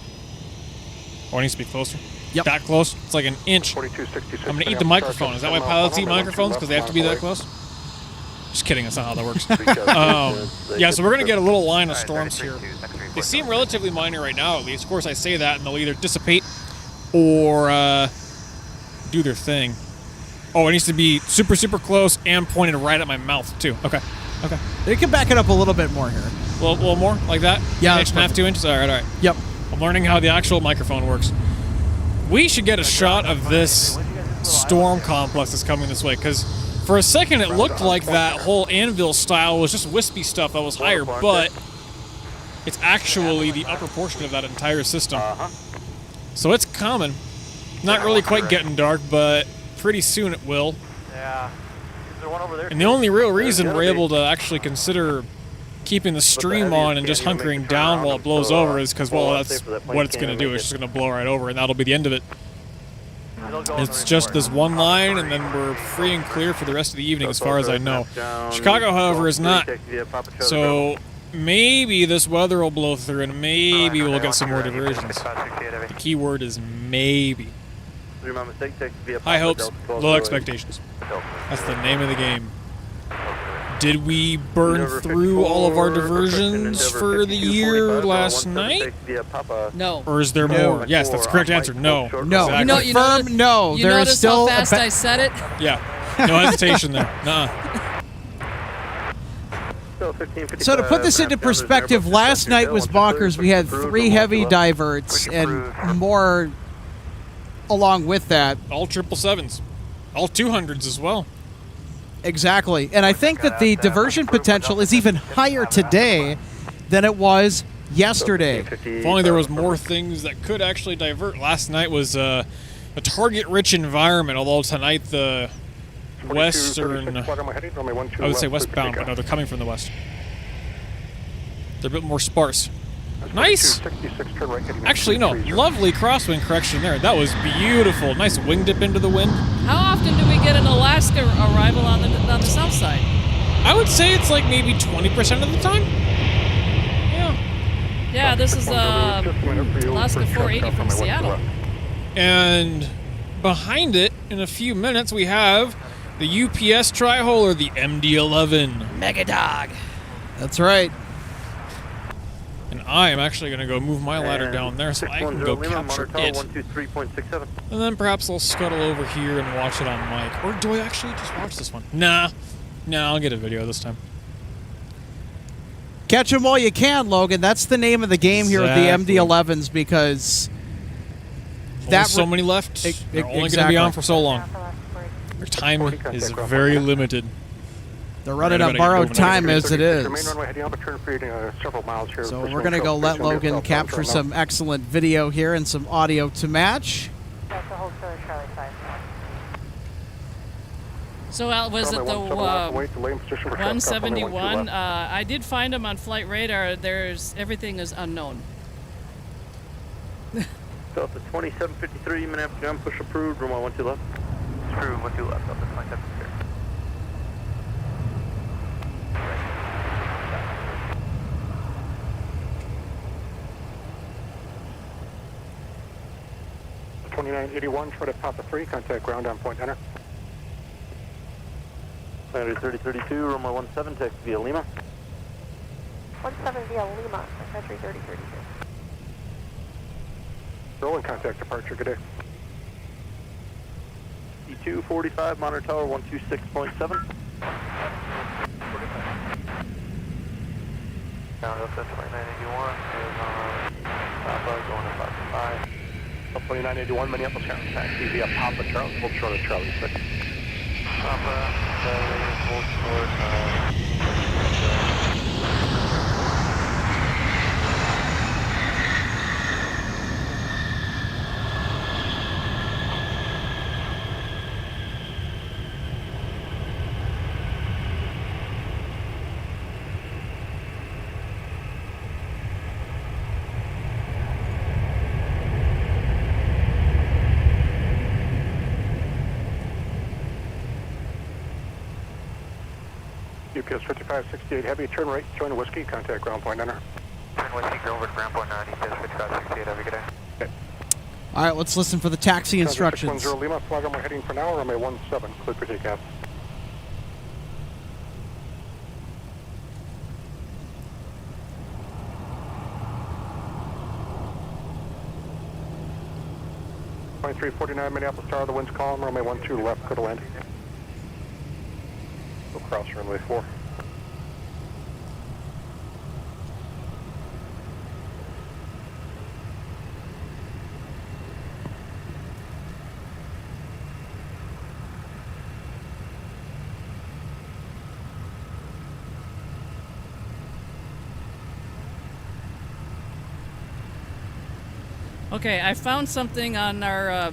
Oh, it needs to be closer. Yep. That close? It's like an inch. 4266. I'm going to eat the microphone. Is that why pilots eat microphones? Because they have to be that close? Just kidding. That's not how that works. Yeah, so we're going to get a little line of storms here. They seem relatively minor right now, at least. Of course, I say that, and they'll either dissipate or do their thing. Oh, it needs to be super, super close and pointed right at my mouth, too. Okay. Okay. You can back it up a little bit more here. A little more? Like that? Yeah. 1.5 inches, 2 inches? All right. Yep. I'm learning how the actual microphone works. We should get a shot of this storm complex that's coming this way, because for a second it looked like that whole anvil style was just wispy stuff that was higher, but it's actually the upper portion of that entire system. So it's coming. Not really quite getting dark, but pretty soon it will. Yeah. Is there one over there? And the only real reason we're able to actually consider keeping the stream on and just hunkering down while it blows over is because, well, that's what it's going to do. It's just going to blow right over, and that'll be the end of it. It's just this one line, and then we're free and clear for the rest of the evening, as far as I know. Chicago, however, is not. So maybe this weather will blow through, and maybe we'll get some more diversions. The key word is maybe. High hopes, low expectations. That's the name of the game. Did we burn through all of our diversions for the year last night? No. Or is there more? Yes, that's the correct answer. No. No. Exactly. Confirm no. You There is notice still how fast I said it? Yeah. No hesitation there. Nuh-uh. So to put this into perspective, last night was bonkers. We had 3 heavy diverts and more along with that. All 777s. All 200s as well. Exactly. And I think that the diversion potential is even higher today than it was yesterday. If only there was more things that could actually divert. Last night was a target-rich environment, although tonight the western, I would say westbound, but no, they're coming from the west. They're a bit more sparse. Nice! Actually, no, lovely crosswind correction there. That was beautiful. Nice wing dip into the wind. How often do we get an Alaska arrival on the south side? I would say it's like maybe 20% of the time. Yeah. Yeah, this is Alaska 480 from Seattle. And behind it, in a few minutes, we have the UPS tri-hole, or the MD-11. Mega Dog. That's right. And I am actually going to go move my ladder down there so I can go capture it. And then perhaps I'll scuttle over here and watch it on mic. Or do I actually just watch this one? Nah, I'll get a video this time. Catch them while you can, Logan. That's the name of the game here with the MD-11s, because Only so many left. They're only going to be on for so long. Their time is very limited. They're running on borrowed time as it is. So we're going to go let Logan capture some excellent video here and some audio to match. So was it the 171? I did find them on flight radar. Everything is unknown. Delta 2753, Minneapolis ground push approved, room 12 left. Approved, 12 left, Delta 2753. 2981, try to Papa 3, contact ground on point enter. 3032, runway 17, text via Lima. 17 via Lima, country 3032. Rolling contact departure, good day. E245, monitor tower 126.7. Delta 2981 is on 2981 Minneapolis Ground, taxi via Papa Charlie, hold short of Charlie 6. Papa, hold short, UPS 5568 Heavy, turn right, join Whiskey, contact ground point enter. Turn Whiskey, go over to ground point 9, UPS 5568, have a good day. Okay. All right, let's listen for the taxi instructions. 610 Lima, flag on my heading for now, runway 17, clear for takeoff. .349 Minneapolis Tower, the wind's calm, runway 12 left, go to landing. Go cross runway 4. Okay, I found something on our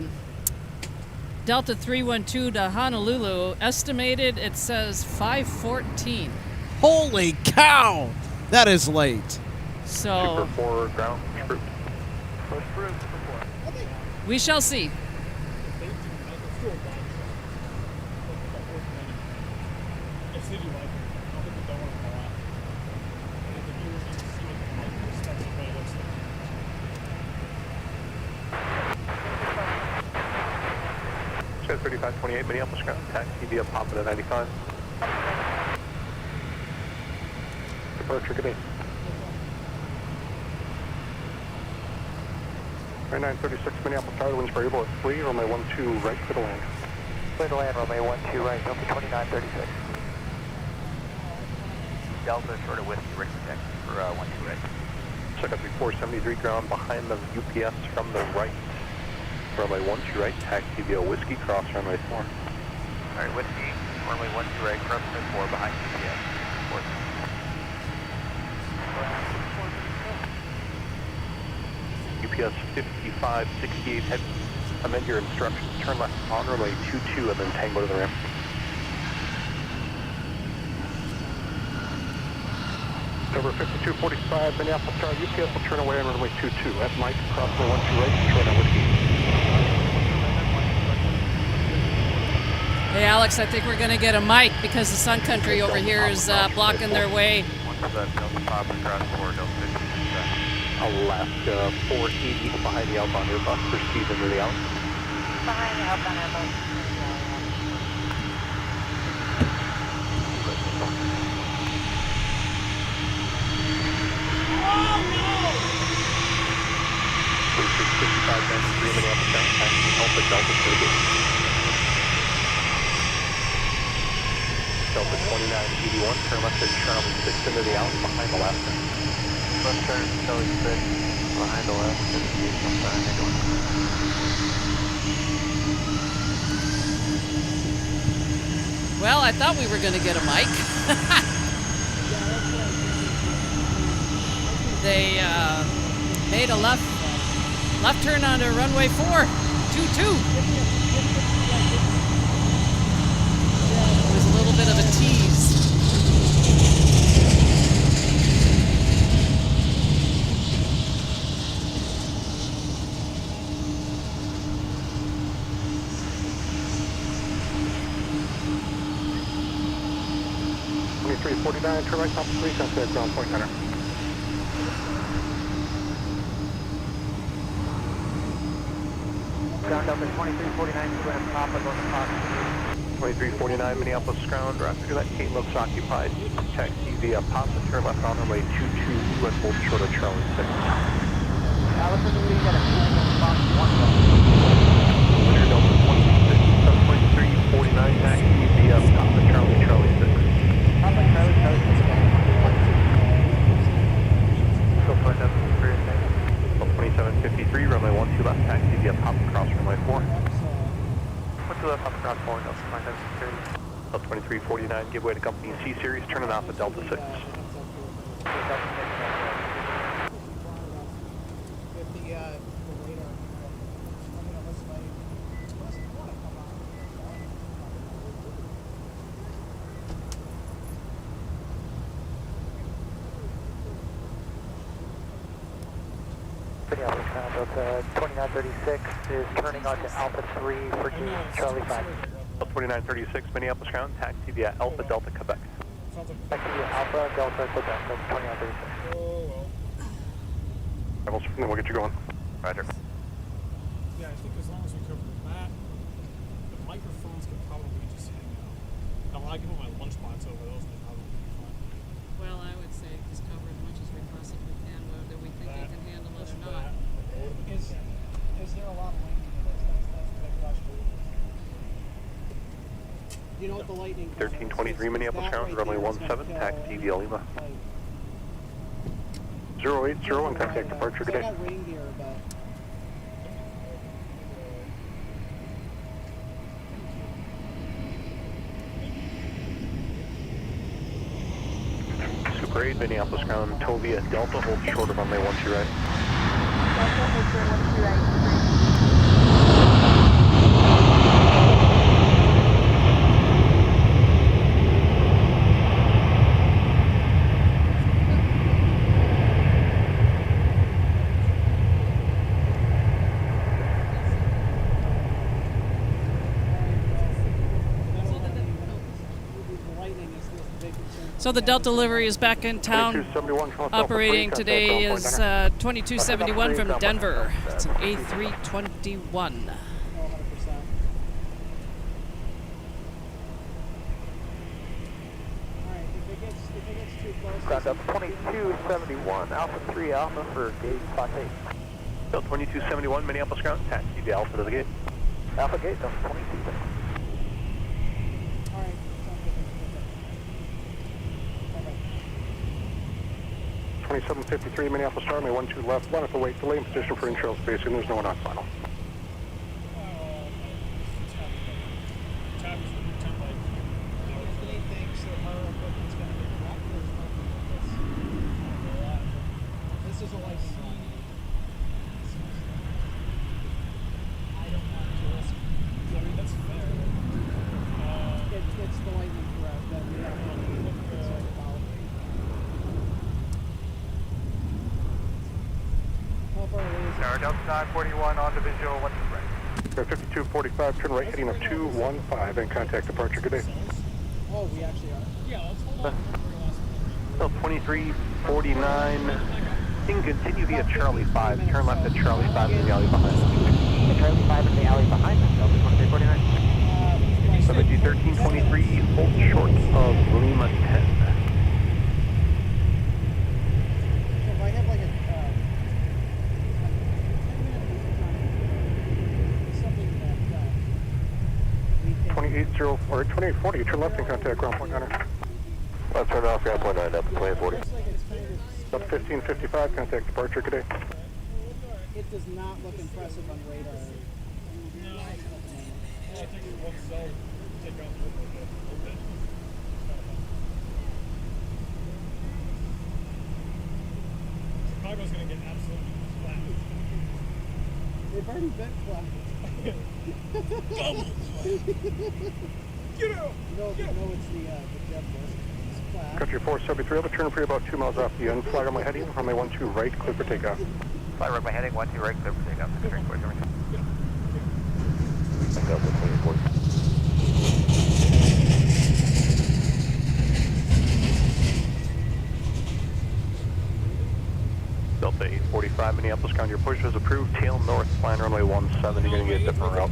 Delta 312 to Honolulu. Estimated, it says 5:14. Holy cow! That is late. So Super 4 ground, fruit. Push through, we shall see. Shed 3528 Minneapolis ground, taxi via Papa to 95. Departure, good day. 936 Minneapolis Tower, winds variable at 3, runway 12 right for the land. clear to land, runway 12 right, Delta 2936. Delta short of Whiskey, ready for taxi for 12 right. Check up 473 ground behind the UPS from the right. Runway 12 right, taxi via Whiskey, cross runway 4. Alright, Whiskey, runway 12 right, cross runway 4 behind UPS. UPS 5568 head. Amend your instructions. Turn left on runway 22 and then tango to the ramp. Over 5245 Minneapolis Tower, UPS will turn away on runway 22. At Mike, cross runway 12 right, short on Whiskey. Hey Alex, I think we're going to get a mic because the Sun Country over here is blocking their way. Alaska 480 behind the outbound Airbus, proceed into the out. Behind the outbound Airbus. Oh no! 5593 Minneapolis down, taxi Alpha Delta to the gate. Delta 2981, turn left at Charlie 6 into the out behind Alaska. Left turn, Charlie 6, behind Alaska, Well, I thought we were going to get a mic. They made a left turn onto runway 4, 22. It was a little bit of a tease. Turn right, top of 3, contact ground point center. Ground Delta 2349, go ahead, Papa, go to Papa. 2349 Minneapolis ground, after that gate looks occupied. Taxi via Papa, turn left on runway 22 and hold short of Charlie 6. Alice is leading at a Fox 1. Winner Delta 2349, taxi via Papa, Charlie 6. Papa, Charlie 6. Go for 2753, runway 12 left, taxi via Papa give way to company C Series, turning off at Delta 6. Delta 2936 is turning on to Alpha 3 for Charlie 5. 2936, Minneapolis ground, taxi via Alpha Delta Quebec. Taxi via Alpha Delta Quebec, Delta 2936. Then we'll get you going. Yeah, Roger. I think as long as we cover that, the microphones can probably just hang out. Now, I can put my lunchbox over those and they probably be fine. Well, I would say just cover as much as we possibly can, whether we think you can handle it or not. Is there a lot of lightning in this? That's the big question. You know what the lightning 1323 Minneapolis ground, runway 17, taxi via Lima. 080 and contact departure I today. got rain gear, but Super 8, Minneapolis ground, tow via Delta, hold short of runway 12 right. Delta, hold short 12 right. So the Delta livery is back in town. Operating today is 2271 from Denver. It's an A321. Ground up 2271, Alpha 3 Alpha for gate Fox 8. Delta 2271, Minneapolis ground, taxi via Alpha to the gate. Alpha gate, Delta 2271. 2753 Minneapolis Star, may 12 left, line up await, delay in position for in-trail spacing, there's no one on final. this is a license. I don't want to risk. I mean, that's fair. It's the lightning threat that we have to be concerned about. How far away is it? Tower Delta 941 on to visual, what's the right? 5245, turn right heading of 215 and contact departure, good day. Oh, we actually are. Yeah, let's hold on. Delta 2349, can continue via Charlie 5, turn left at Charlie 5 in the alley behind. Charlie 5 in the alley behind us, Delta 2349. 1323, hold short of Lima 10. So if I have like a 2880 or 2840, turn left and contact ground point 9er. I'll turn off ground point 9 up, 2040. Up 1555, contact departure, good day. It does not look impressive on radar. No. I think it looks so. Take off a little bit. Chicago's going to get absolutely flattened. They've already been flattened. Double Get out! No, it's the jet board. Country 473, I'll turn for you about 2 miles off the end. Flag on my heading, runway 12 right, clear for takeoff. Fly right my heading, 12 right, clear for takeoff. String forward, Delta 2040. Delta 845, Minneapolis ground, your push is approved. Tail north, plan runway 17, you're going to get a different route.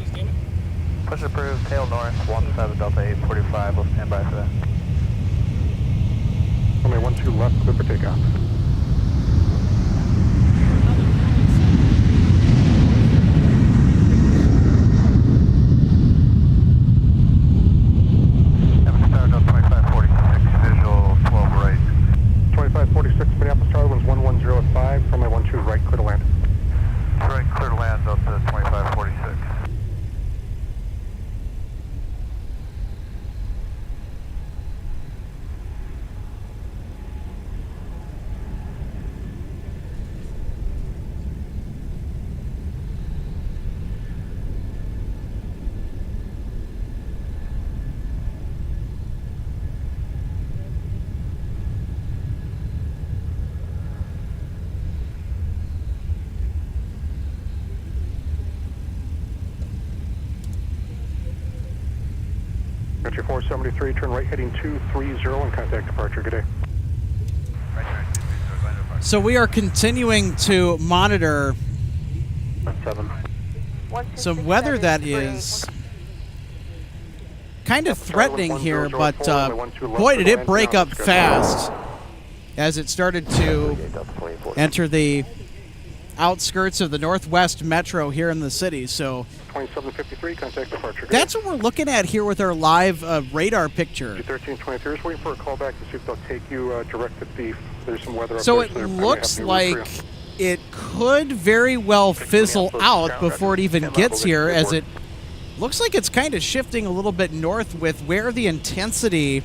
Push approved, tail north, 17, Delta 845, we'll stand by for that. Runway 12 left, clear for takeoff. Star Delta 2546, visual 12 right. 2546, Minneapolis Star, winds 110 at 5, runway 12 right, clear to land. Right, clear to land, Delta 2546. 2473, turn right heading 230 and contact departure. Good day. So we are continuing to monitor some weather that is kind of threatening here, but boy, did it break up fast as it started to enter the outskirts of the Northwest Metro here in the city. So 2753, contact departure. That's what we're looking at here with our live radar picture. 1323 is waiting for a call back to see if they'll take you direct to Thief. There's some weather up So there, it they're looks probably like it could very well fizzle out before it even gets here, as it looks like it's kind of shifting a little bit north with where the intensity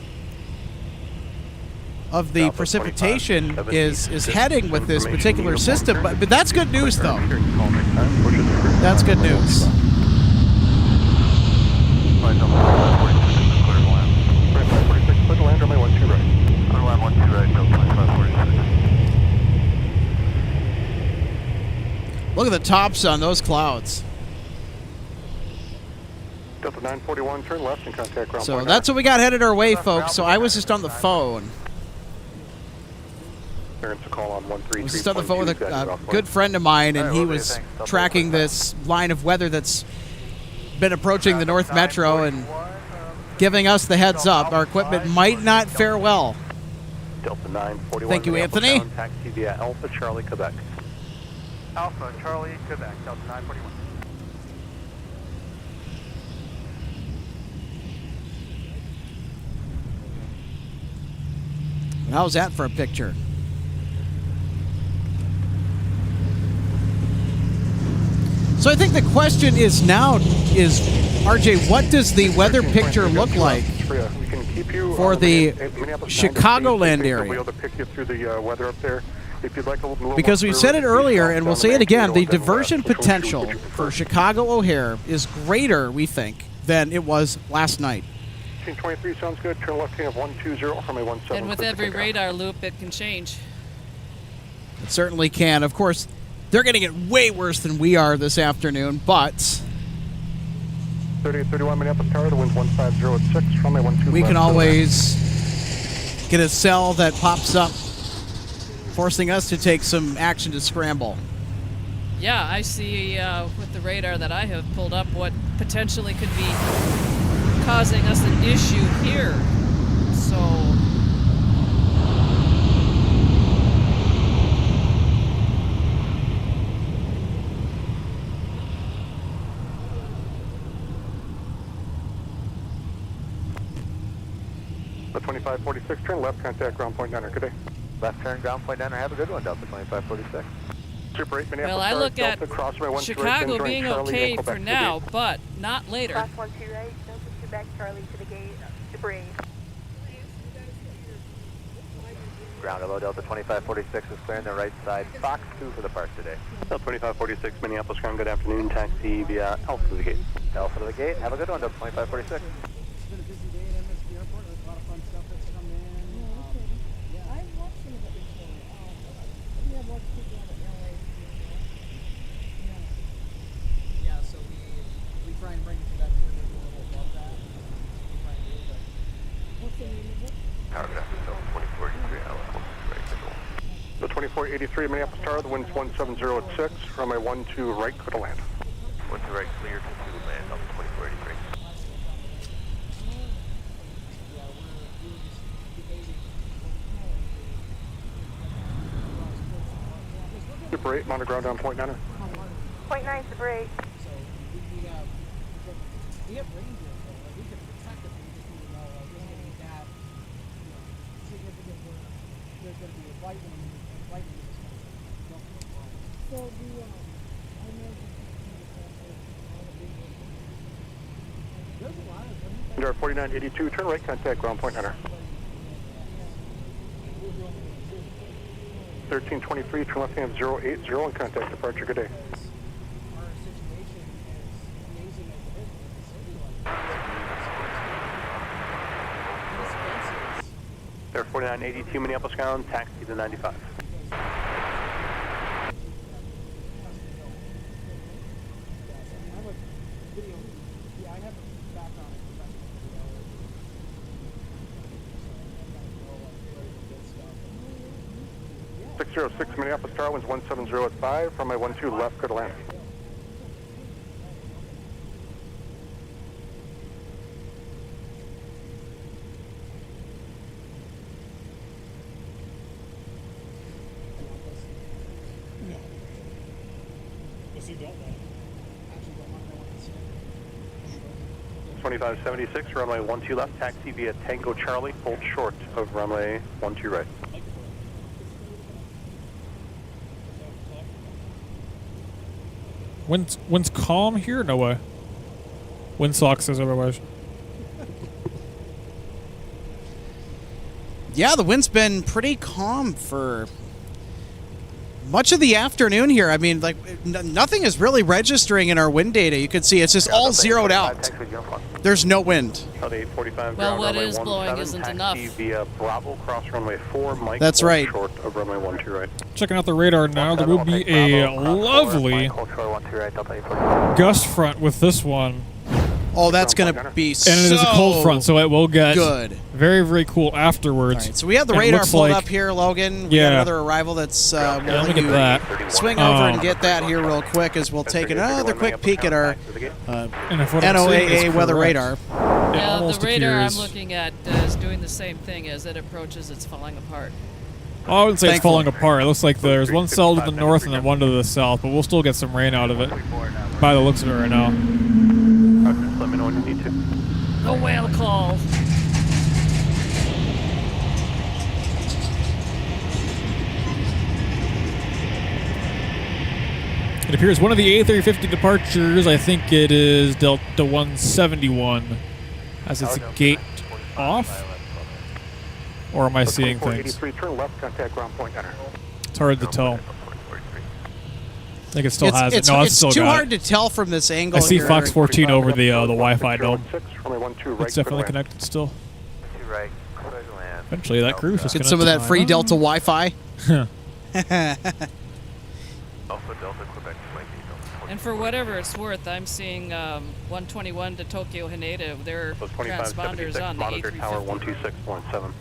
of the precipitation is heading with this particular system. But that's good news, though. That's good news. Look at the tops on those clouds. Delta 941, turn left and contact ground So point that's what we got headed our way, folks. So I was just on the phone. Clearance to call on I was just on the phone with a good friend of mine, and he was tracking this line of weather that's been approaching the North Metro and giving us the heads up. Our equipment might not fare well. Delta 941. Thank you, Anthony. Taxi via Alpha Charlie, Quebec. Alpha Charlie, Quebec, Delta 941. How's that for a picture? So I think the question is now is, RJ, what does the weather picture look like for the Chicagoland area? Because we said it earlier, and we'll say it again, the diversion potential for Chicago O'Hare is greater, we think, than it was last night. 1823 sounds good. Turn left hand of 120 from a 17. And with every radar loop, it can change. It certainly can. Of course, they're going to get way worse than we are this afternoon, but 3831 Minneapolis Tower, the wind's 150 at 6 from a 12. we can always get a cell that pops up, forcing us to take some action to scramble. Yeah, I see with the radar that I have pulled up what potentially could be causing us an issue here. So the 2546, turn left, contact ground point Niner. Good day. Left turn, ground point Niner. Have a good one, Delta 2546. Super 8 Minneapolis. well, I look at Crossway Chicago being okay for now, but not later. Class 1 2 right, Delta 2 back, Charlie to the gate, debris. Ground hello, Delta 2546 is clearing the right side. Fox 2 for the park today. Delta 2546 Minneapolis ground, good afternoon. Taxi via Alpha to the gate. Alpha to the gate. Have a good one, Delta 2546. It's been a busy day at MSP Airport. There's a lot of fun stuff that's come in. Yeah, I've watched some of it before. We have watched people on the airways. Yeah, so we try and bring it to that tier. We're a little above that. We try and do it. What's the name of it? Paragraph Delta 2483 Alpha. The 2483 Minneapolis Tower, the wind's 170 at 6 from a 12 right, clear to land. 1 to right, clear to land, Delta 2483. Super 8, monitor ground down point Niner. Point 9 Super 8. So we have range here, so like, we can protect it. We just need to know like, it's going to be that significant where there's going to be a lightning and lightning is going to jump in the line. So I know there's a lot of Under 4982, turn right, contact ground point Niner. 1323, turn left hand 080 and contact departure. Good day. our situation is amazing as it is in a city like this. There 4982 Minneapolis ground, taxi to 95. 606 Minneapolis Tower, winds 170 at 5, runway 12 left, clear to land. No. Yes, you don't want it. 2576, runway 12 left, taxi via Tango Charlie, hold short of runway 12 right. Wind's calm here? No way. Windsock says otherwise. Yeah, the wind's been pretty calm for much of the afternoon here. I mean, like, nothing is really registering in our wind data. You can see it's just all zeroed out. There's no wind. Well, what is blowing isn't enough. Via Bravo, cross runway 4, Mike. That's right. Short of runway 12 right. Checking out the radar now. There will be a lovely gust front with this one. Oh, that's going to be so and it is a cold front, so it will get good. Very, very cool afterwards. All right, so we have the radar pulled up here, Logan. We got another arrival that's let me get that. Swing over and get that here real quick as we'll take another quick peek at our NOAA weather radar. Yeah, the radar I'm looking at is doing the same thing. As it approaches, it's falling apart. Oh, I wouldn't say it's falling apart. It looks like there's one cell to the north and then one to the south, but we'll still get some rain out of it by the looks of it right now. Just let me know when you need to. A whale call. It appears one of the A350 departures, I think it is Delta 171, as it's a gate off. Or am I seeing things? Turn left, contact ground point, enter. It's hard to tell. I think it still has it. No, it's still too got hard to tell from this angle. I see here. Fox 14 over the Wi-Fi dome. It's definitely connected still. Eventually, that cruise is get some of that free Delta Wi-Fi. And for whatever it's worth, I'm seeing 121 to Tokyo Haneda. Their transponders on the A350. Tower 126.7.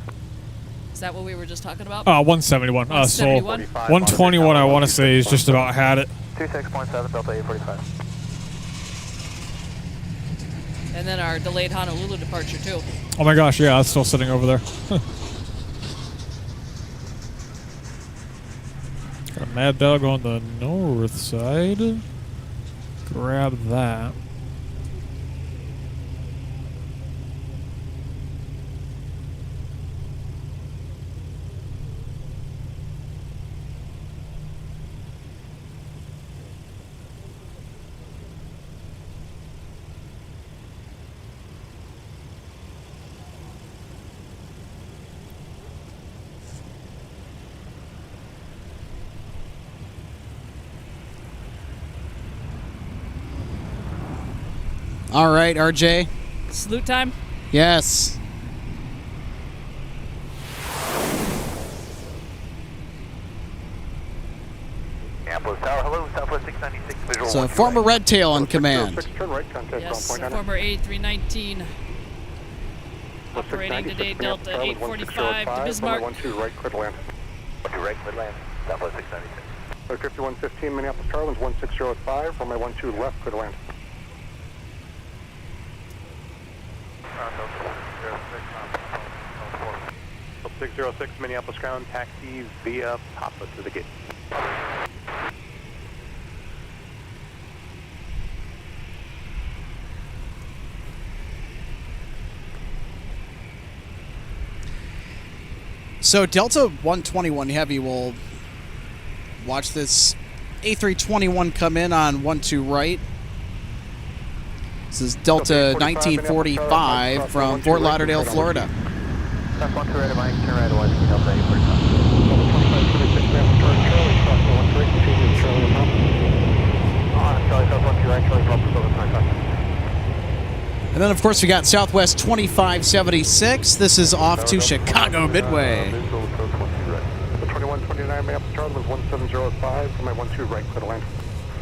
Is that what we were just talking about? 171. 171? So 121, I want to say, is just about had it. 26.7 Delta 845. And then our delayed Honolulu departure, too. Oh my gosh, yeah, it's still sitting over there. Got a Mad Dog on the north side. Grab that. All right, RJ. Salute time? Yes. Minneapolis Tower, hello, Southwest 696 visual. So former Red Tail on command. Yes, former A319. Operating today, Delta 845 to Bismarck. 12 right, clear to land. 12 right, clear to land, Southwest 696. 5115 Minneapolis Tower, winds 160 at 5, runway 12 left, clear to land. 606 Minneapolis ground, taxi via Papa to the gate. So Delta 121 Heavy will watch this A321 come in on 12 right. This is Delta 1945 from Fort Lauderdale, Florida. That's 12 right, Mike, turn right away, Delta 845. And then, of course, we got Southwest 2576. This is off to Chicago Midway. 2129 Minneapolis Charlie was 170.5 from my 12 right, clear to land.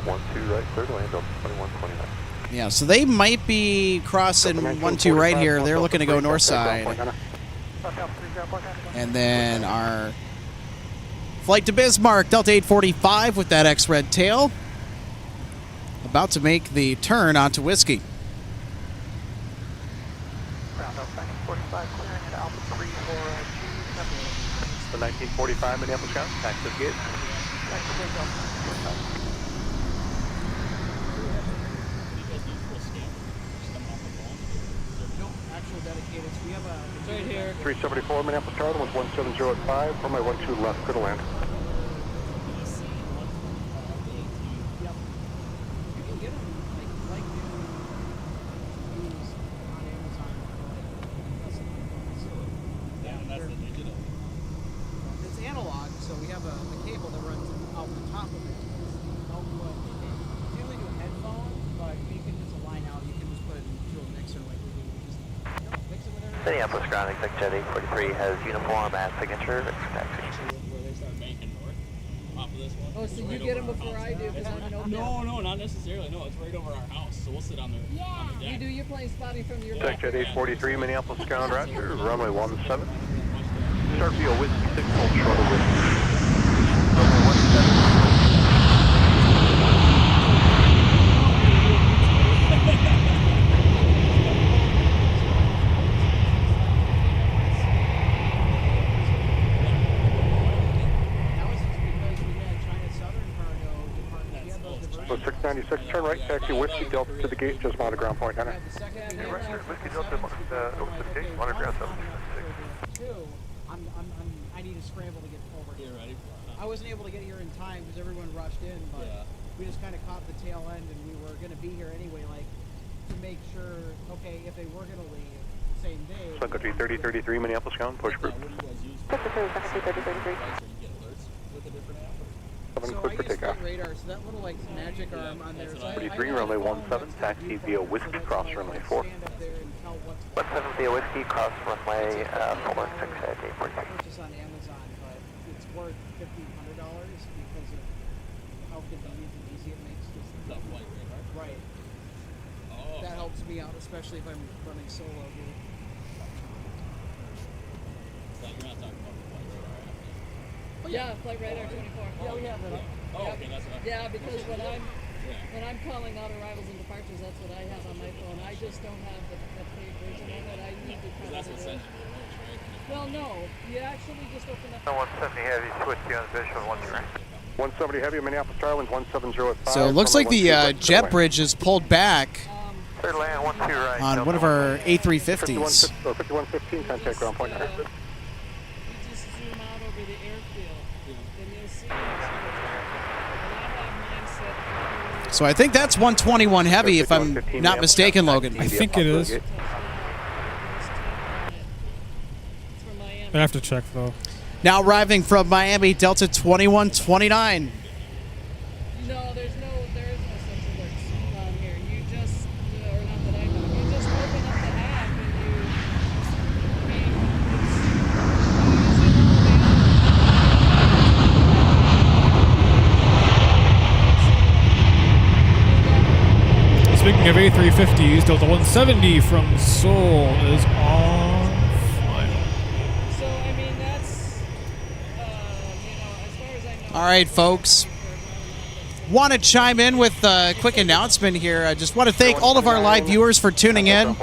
12 right, clear to land, Delta 2129. Yeah, so they might be crossing 12 right here. They're looking to go north side. And then our Flight to Bismarck, Delta 845 with that X-red tail. About to make the turn onto Whiskey. The 1945 Minneapolis ground, back to the gate. Actual dedicated. So we have a. It's right here. 374 Minneapolis ground, 17085, from my 12 left, clear to land. You can get them like new used on Amazon for like that's the digital. It's analog, so we have a cable that runs out the top of it. Usually do a headphone, but you can just line out. You can just put it into a mixer like we do. Just mix it with everything. Minneapolis ground exec jet 843 has uniform at signature. Taxi. Where they start banking north off of this one. Oh, so you get them before I do because I'm an open. No, not necessarily. No, it's right over our house, so we'll sit on the on the deck. You do your plane spotting from your Exec jet 843 Minneapolis ground, roger, runway 17. Start via Whiskey 6, hold short of Whiskey. Runway 17. So 696, turn right, taxi Whiskey Delta to the gate, just mount a ground point, Hunter. Whiskey Delta over to the gate, mount a ground 726. I need to scramble to get over here. I wasn't able to get here in time because everyone rushed in, but we just kind of caught the tail end, and we were going to be here anyway, like to make sure. Okay, if they were going to leave the same day. Sun Country 3033 Minneapolis ground, push group. Sun Country 3033. Quick for takeoff. Radar, so that little like magic arm on there. 33 runway 17, taxi via Whiskey cross runway 4. 17 via Whiskey cross runway 4, 6 at 843. Purchase on Amazon, but it's worth $1,500 because of how convenient and easy it makes. The flight radar. Right. Oh. That helps me out, especially if I'm running solo here. You're not talking about the flight radar. Yeah, flight radar 24. Yeah, we have it up. Oh, okay, that's what Yeah, because when I'm calling out arrivals and departures, that's what I have on my phone. I just don't have the paid version of it. I need to kind of. That's essentially right? Well, no, you actually just open up. 170 heavy, switch to on the visual, 1 right. 170 heavy, Minneapolis Starlines 170 at 5. So it looks like the jet bridge is pulled back Third land, 12 right. on one of our A350s. 5115, contact ground point, Hunter. You just zoom out over the airfield, and you'll see. And I have mine set. So I think that's 121 heavy, if I'm not mistaken, Logan. I think it is. I have to check though. Now arriving from Miami, Delta 2129. No, there is no such alerts on here. You just, or not that I know, you just open up the app and Speaking of A350s, Delta 170 from Seoul is on final. So, I mean, that's, as far as I know. All right, folks. Want to chime in with a quick announcement here. I just want to thank all of our live viewers for tuning in.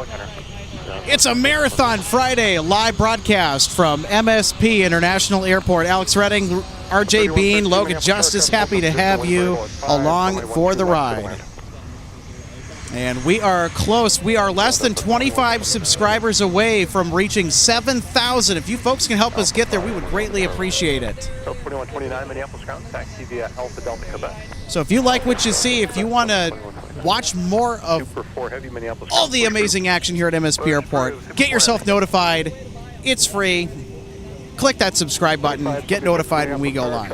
It's a Marathon Friday live broadcast from MSP International Airport. Alex Redding, RJ Bean, Logan Justice, happy to have you along for the ride. And we are close. We are less than 25 subscribers away from reaching 7,000. If you folks can help us get there, we would greatly appreciate it. 2129 Minneapolis ground, taxi via Alpha Delta Quebec. So if you like what you see, if you want to watch more of all the amazing action here at MSP Airport, get yourself notified. It's free. Click that subscribe button. Get notified when we go live.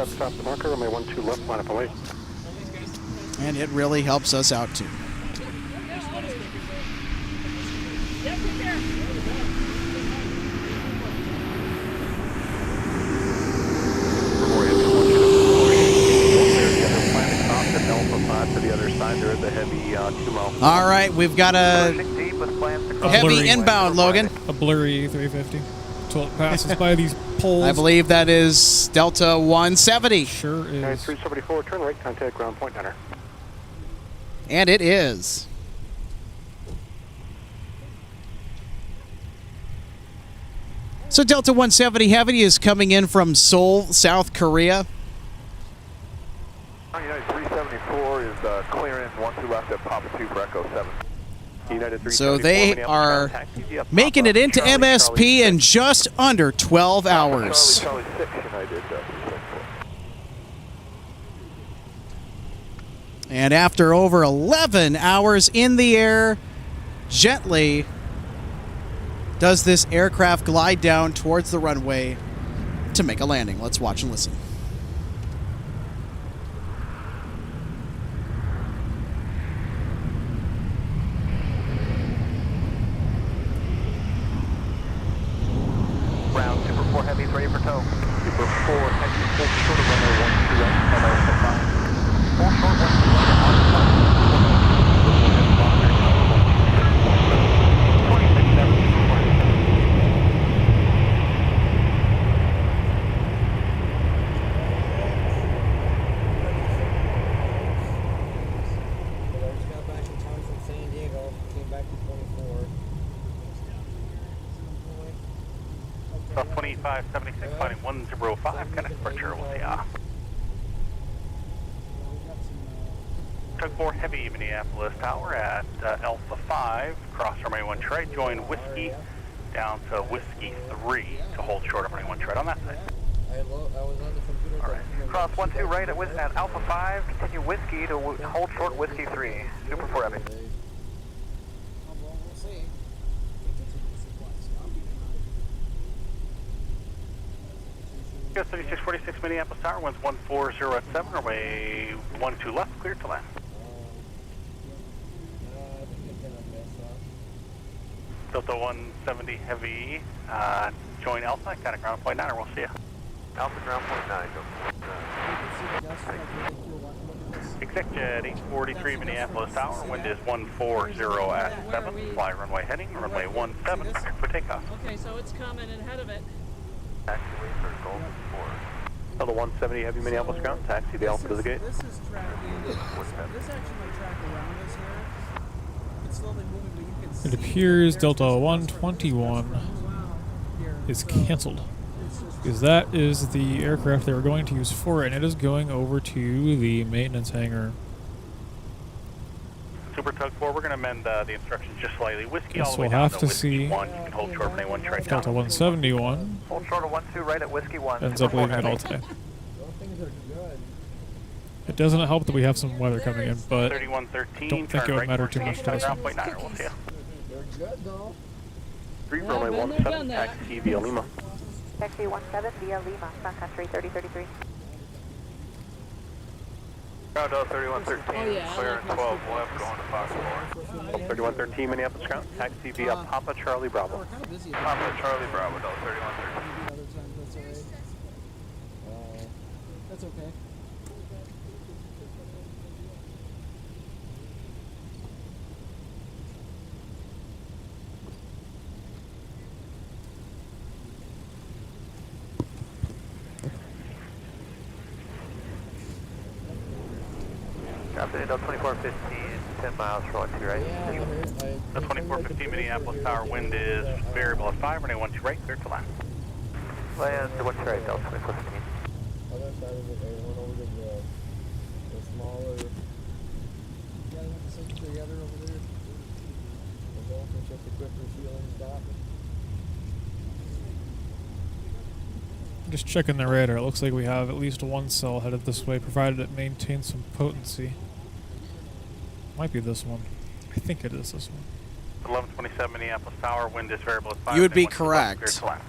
And it really helps us out too. All right, we've got a heavy inbound, Logan. A blurry 350. till it passes by these poles. I believe that is Delta 170. Sure is. 374, turn right, contact ground point center. And it is. So Delta 170 Heavy is coming in from Seoul, South Korea. United 374 is clearing 12 left at Papa 2 for Echo 7. So they are making it into MSP in just under 12 hours. Charlie 6 United And after over 11 hours in the air, gently does this aircraft glide down towards the runway to make a landing. Let's watch and listen. Ground Super 4 Heavy's ready for tow. Super 4 Heavy, full short of runway 12 right, hello, 5. Full short 1 2576, finding 105, connect for we'll see ya. Tug 4 Heavy, Minneapolis Tower at Alpha 5, cross runway 1 right, join Whiskey down to Whiskey 3 to hold short of runway 1 right on that side. I was on the computer. All right. Cross 12 right at Alpha 5, continue Whiskey to hold short Whiskey 3, Super 4 Heavy. Go 3646 Minneapolis Tower, winds 140 at 7, runway 12 left, clear to land. Delta 170 Heavy, join Alpha, kind of ground point 9, or we'll see ya. Alpha ground point 9, Exec Jet 843 Minneapolis Tower, wind is 140 at 7, fly runway heading, runway 17, for takeoff. Okay, so it's coming ahead of it. Taxiway for Golden 4. Delta 170 Heavy Minneapolis ground, taxi the Alpha to the gate. This is tracking. This actually might track around us here. It's slowly moving, but you can see. It appears Delta 121 is canceled, because that is the aircraft they were going to use for it, and it is going over to the maintenance hangar. Super Tug 4, we're going to amend the instructions just slightly. Whiskey Guess all the way we'll down have to to Whiskey see 1. You can hold short runway 1 right Delta 171 Hold short of 12 right at Whiskey 1. ends up leaving it all today. It doesn't help that we have some weather coming in, but 3113, don't think it would matter too much to us. Ground point 9, we'll see ya. They're good though. 3 runway 17, taxi via Lima. Taxi 17 via Lima, Sun Country 3033. Ground 3113, Oh, yeah, clearing 12 left, going to Fox 4. 3113 Minneapolis ground, taxi via Papa Charlie Bravo. We're kind of busy. Papa Charlie Bravo, 3113. Other times, that's alright. That's okay. Update Delta 2415, 10 miles for 12 right. The 2415 Minneapolis Tower, wind is variable at 5, runway 12 right, clear to land. Land to 12 right, Delta 2415. Other side of it, they went over to the smaller. Yeah, they went to something together over there. The Dolphin just a quick refueling stop. Just checking the radar. It looks like we have at least one cell headed this way, provided it maintains some potency. Might be this one. I think it is this one. 1127 Minneapolis Tower, wind is variable at 5. You would be 12 clear correct. to land.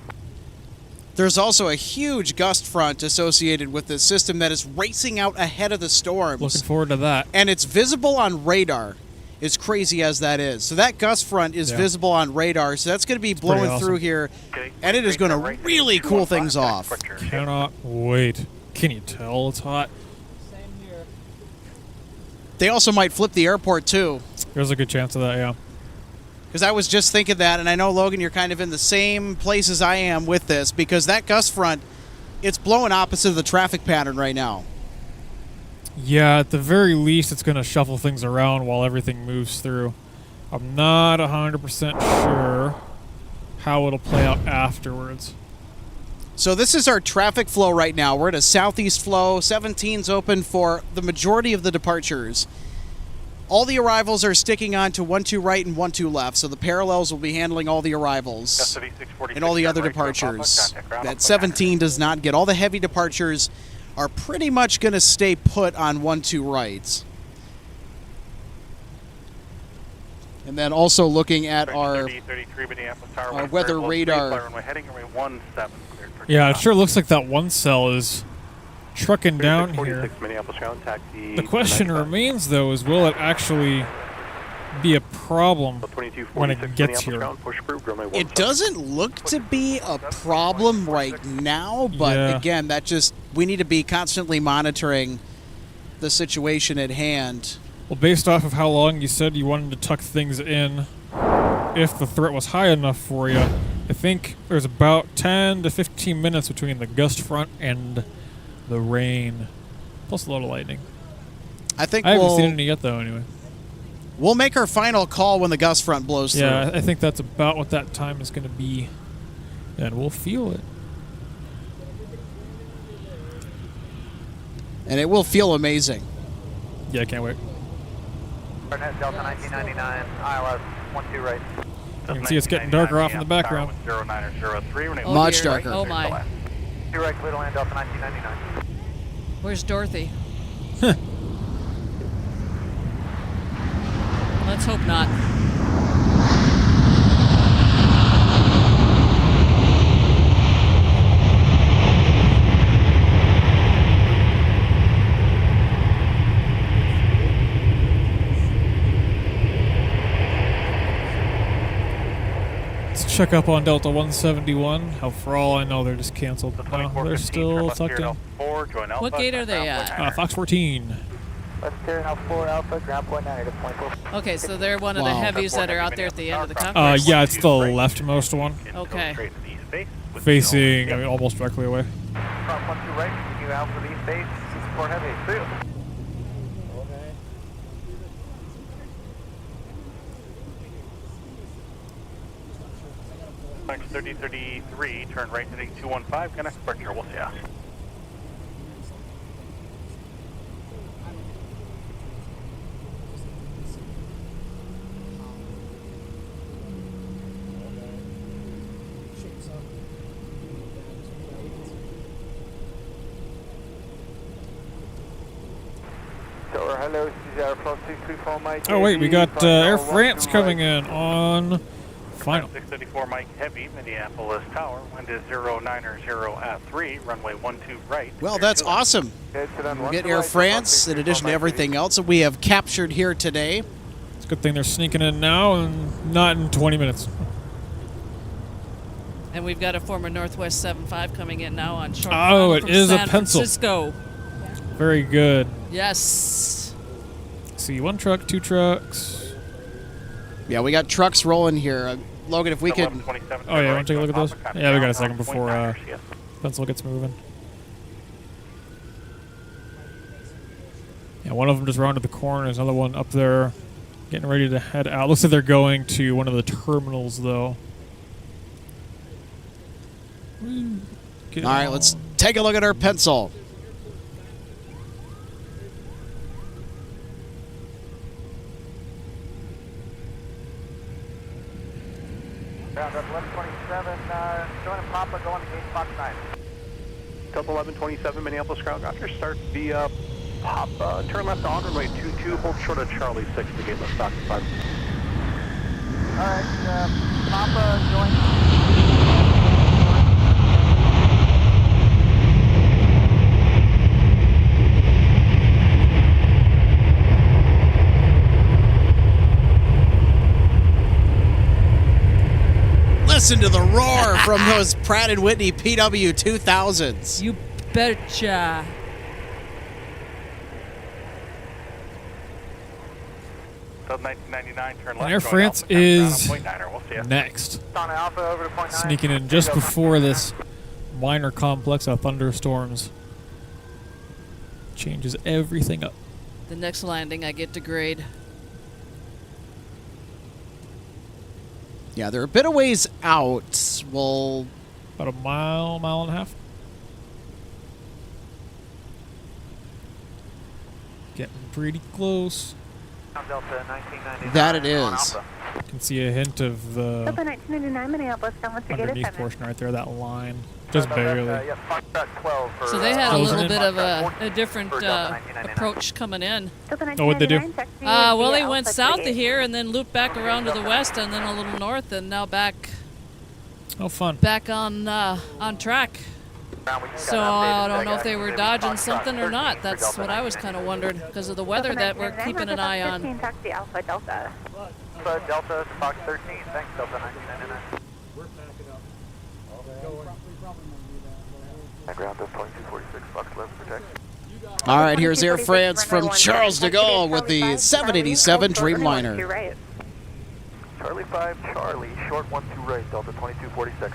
There's also a huge gust front associated with this system that is racing out ahead of the storms. Looking forward to that. And it's visible on radar, as crazy as that is. So that gust front is visible on radar, so that's going to be blowing awesome. through here, and it is going to really cool things off. Cannot wait. Can you tell it's hot? Same here. They also might flip the airport, too. There's a good chance of that, yeah. Because I was just thinking that, and I know, Logan, you're kind of in the same place as I am with this, because that gust front, it's blowing opposite of the traffic pattern right now. Yeah, at the very least, it's going to shuffle things around while everything moves through. I'm not 100% sure how it'll play out afterwards. So this is our traffic flow right now. We're at a southeast flow. 17's open for the majority of the departures. All the arrivals are sticking on to 12 right and 12 left, so the parallels will be handling all the arrivals and all the other departures. That 17 does not get. All the heavy departures are pretty much going to stay put on 12 rights. And then also looking at our weather radar. Yeah, it sure looks like that one cell is trucking down here. The question remains, though, is will it actually be a problem when it gets here? It doesn't look to be a problem right now, but again, that just, we need to be constantly monitoring the situation at hand. Well, based off of how long you said you wanted to tuck things in, if the threat was high enough for you, I think there's about 10 to 15 minutes between the gust front and the rain, plus a lot of lightning. I haven't seen any yet, though, anyway. We'll make our final call when the gust front blows through. Yeah, I think that's about what that time is going to be, and we'll feel it. And it will feel amazing. Yeah, I can't wait. Delta 1999, ILS 12 right. You can see it's getting darker off in the background. Much darker. Oh my. 2 right, clear to land, Delta 1999. Where's Dorothy? Let's hope not. Let's check up on Delta 171. How, for all I know, they're just canceled. No, they're still tucked in. What gate are they at? Fox 14. Let's clear out 4 Alpha, ground point 9 at point 4. Okay, so they're one of the heavies that are out there at the end of the concourse? Yeah, it's the leftmost one. Okay. Facing, I mean, almost directly away. Cross 12 right, continue out for the east base, support heavy. See you. Fox 3033, turn right heading 215, connect departure, we'll see ya. Hello, this is Air France 634 Mike. Oh wait, we got Air France coming in on final. 634 Mike Heavy, Minneapolis Tower, wind is 090 at 3, runway 12 right. Well, that's awesome. We'll get Air France in addition to everything else that we have captured here today. It's a good thing they're sneaking in now and not in 20 minutes. And we've got a former Northwest 75 coming in now on short. Oh, it is San a pencil. Francisco. Very good. Yes. See, 1 truck, 2 trucks. Yeah, we got trucks rolling here. Logan, if we could... Oh, yeah, want to take a look at those? Yeah, we got a second before pencil gets moving. Yeah, one of them just rounded the corner. There's another one up there getting ready to head out. Looks like they're going to one of the terminals, though. All right, let's take a look at our pencil. Ground up 1127, joining Papa, going to gate Fox 9. Delta 1127, Minneapolis ground, roger, start via Papa, turn left on runway 22, hold short of Charlie 6 to gate left Fox 5. Alright, Papa, join. Listen to the roar from those Pratt & Whitney PW 2000s. You betcha. 1999, turn And left. Air going France Alpha, coming down on is point 9er. We'll see ya. next. On Alpha over to point 9. Sneaking in just before this minor complex of thunderstorms changes everything up. The next landing I get to grade. Yeah, they're a bit of ways out. Well, about a mile and a half. Getting pretty close. Delta 1999. That it is. You can see a hint of the Delta 1999 Minneapolis, down with the gate underneath attendant. portion right there, that line. Just barely. So they had a Closing little in. bit of a different approach coming in. Oh, what'd they do? Well, they went south of here and then looped back around to the west and then a little north and now back. Oh, fun. Back on track. So I don't know if they were dodging something or not. That's what I was kind of wondering because of the weather that we're keeping an eye on. Taxi Alpha Delta. Alpha Delta, Fox 13. Thanks, Delta 1999. We're packing up. I ground up 2246, Fox 11, protect. all right, here's Air France from Charles de Gaulle with the 787 Dreamliner. Charlie 5, Charlie, short 12 right, Delta 2246.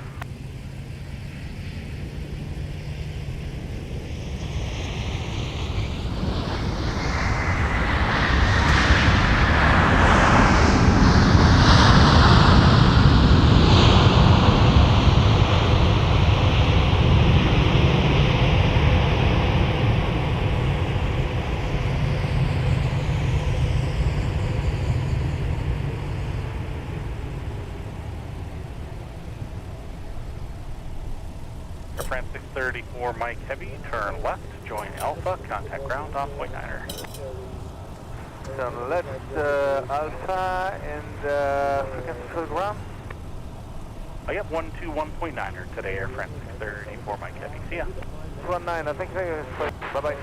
Air France 634, Mike Heavy, turn left, join Alpha, contact ground on point 9er. Turn left, Alpha, and frequency for ground. I got 121.9er today, Air France 634, Mike Heavy. See ya. 19, I think they bye-bye.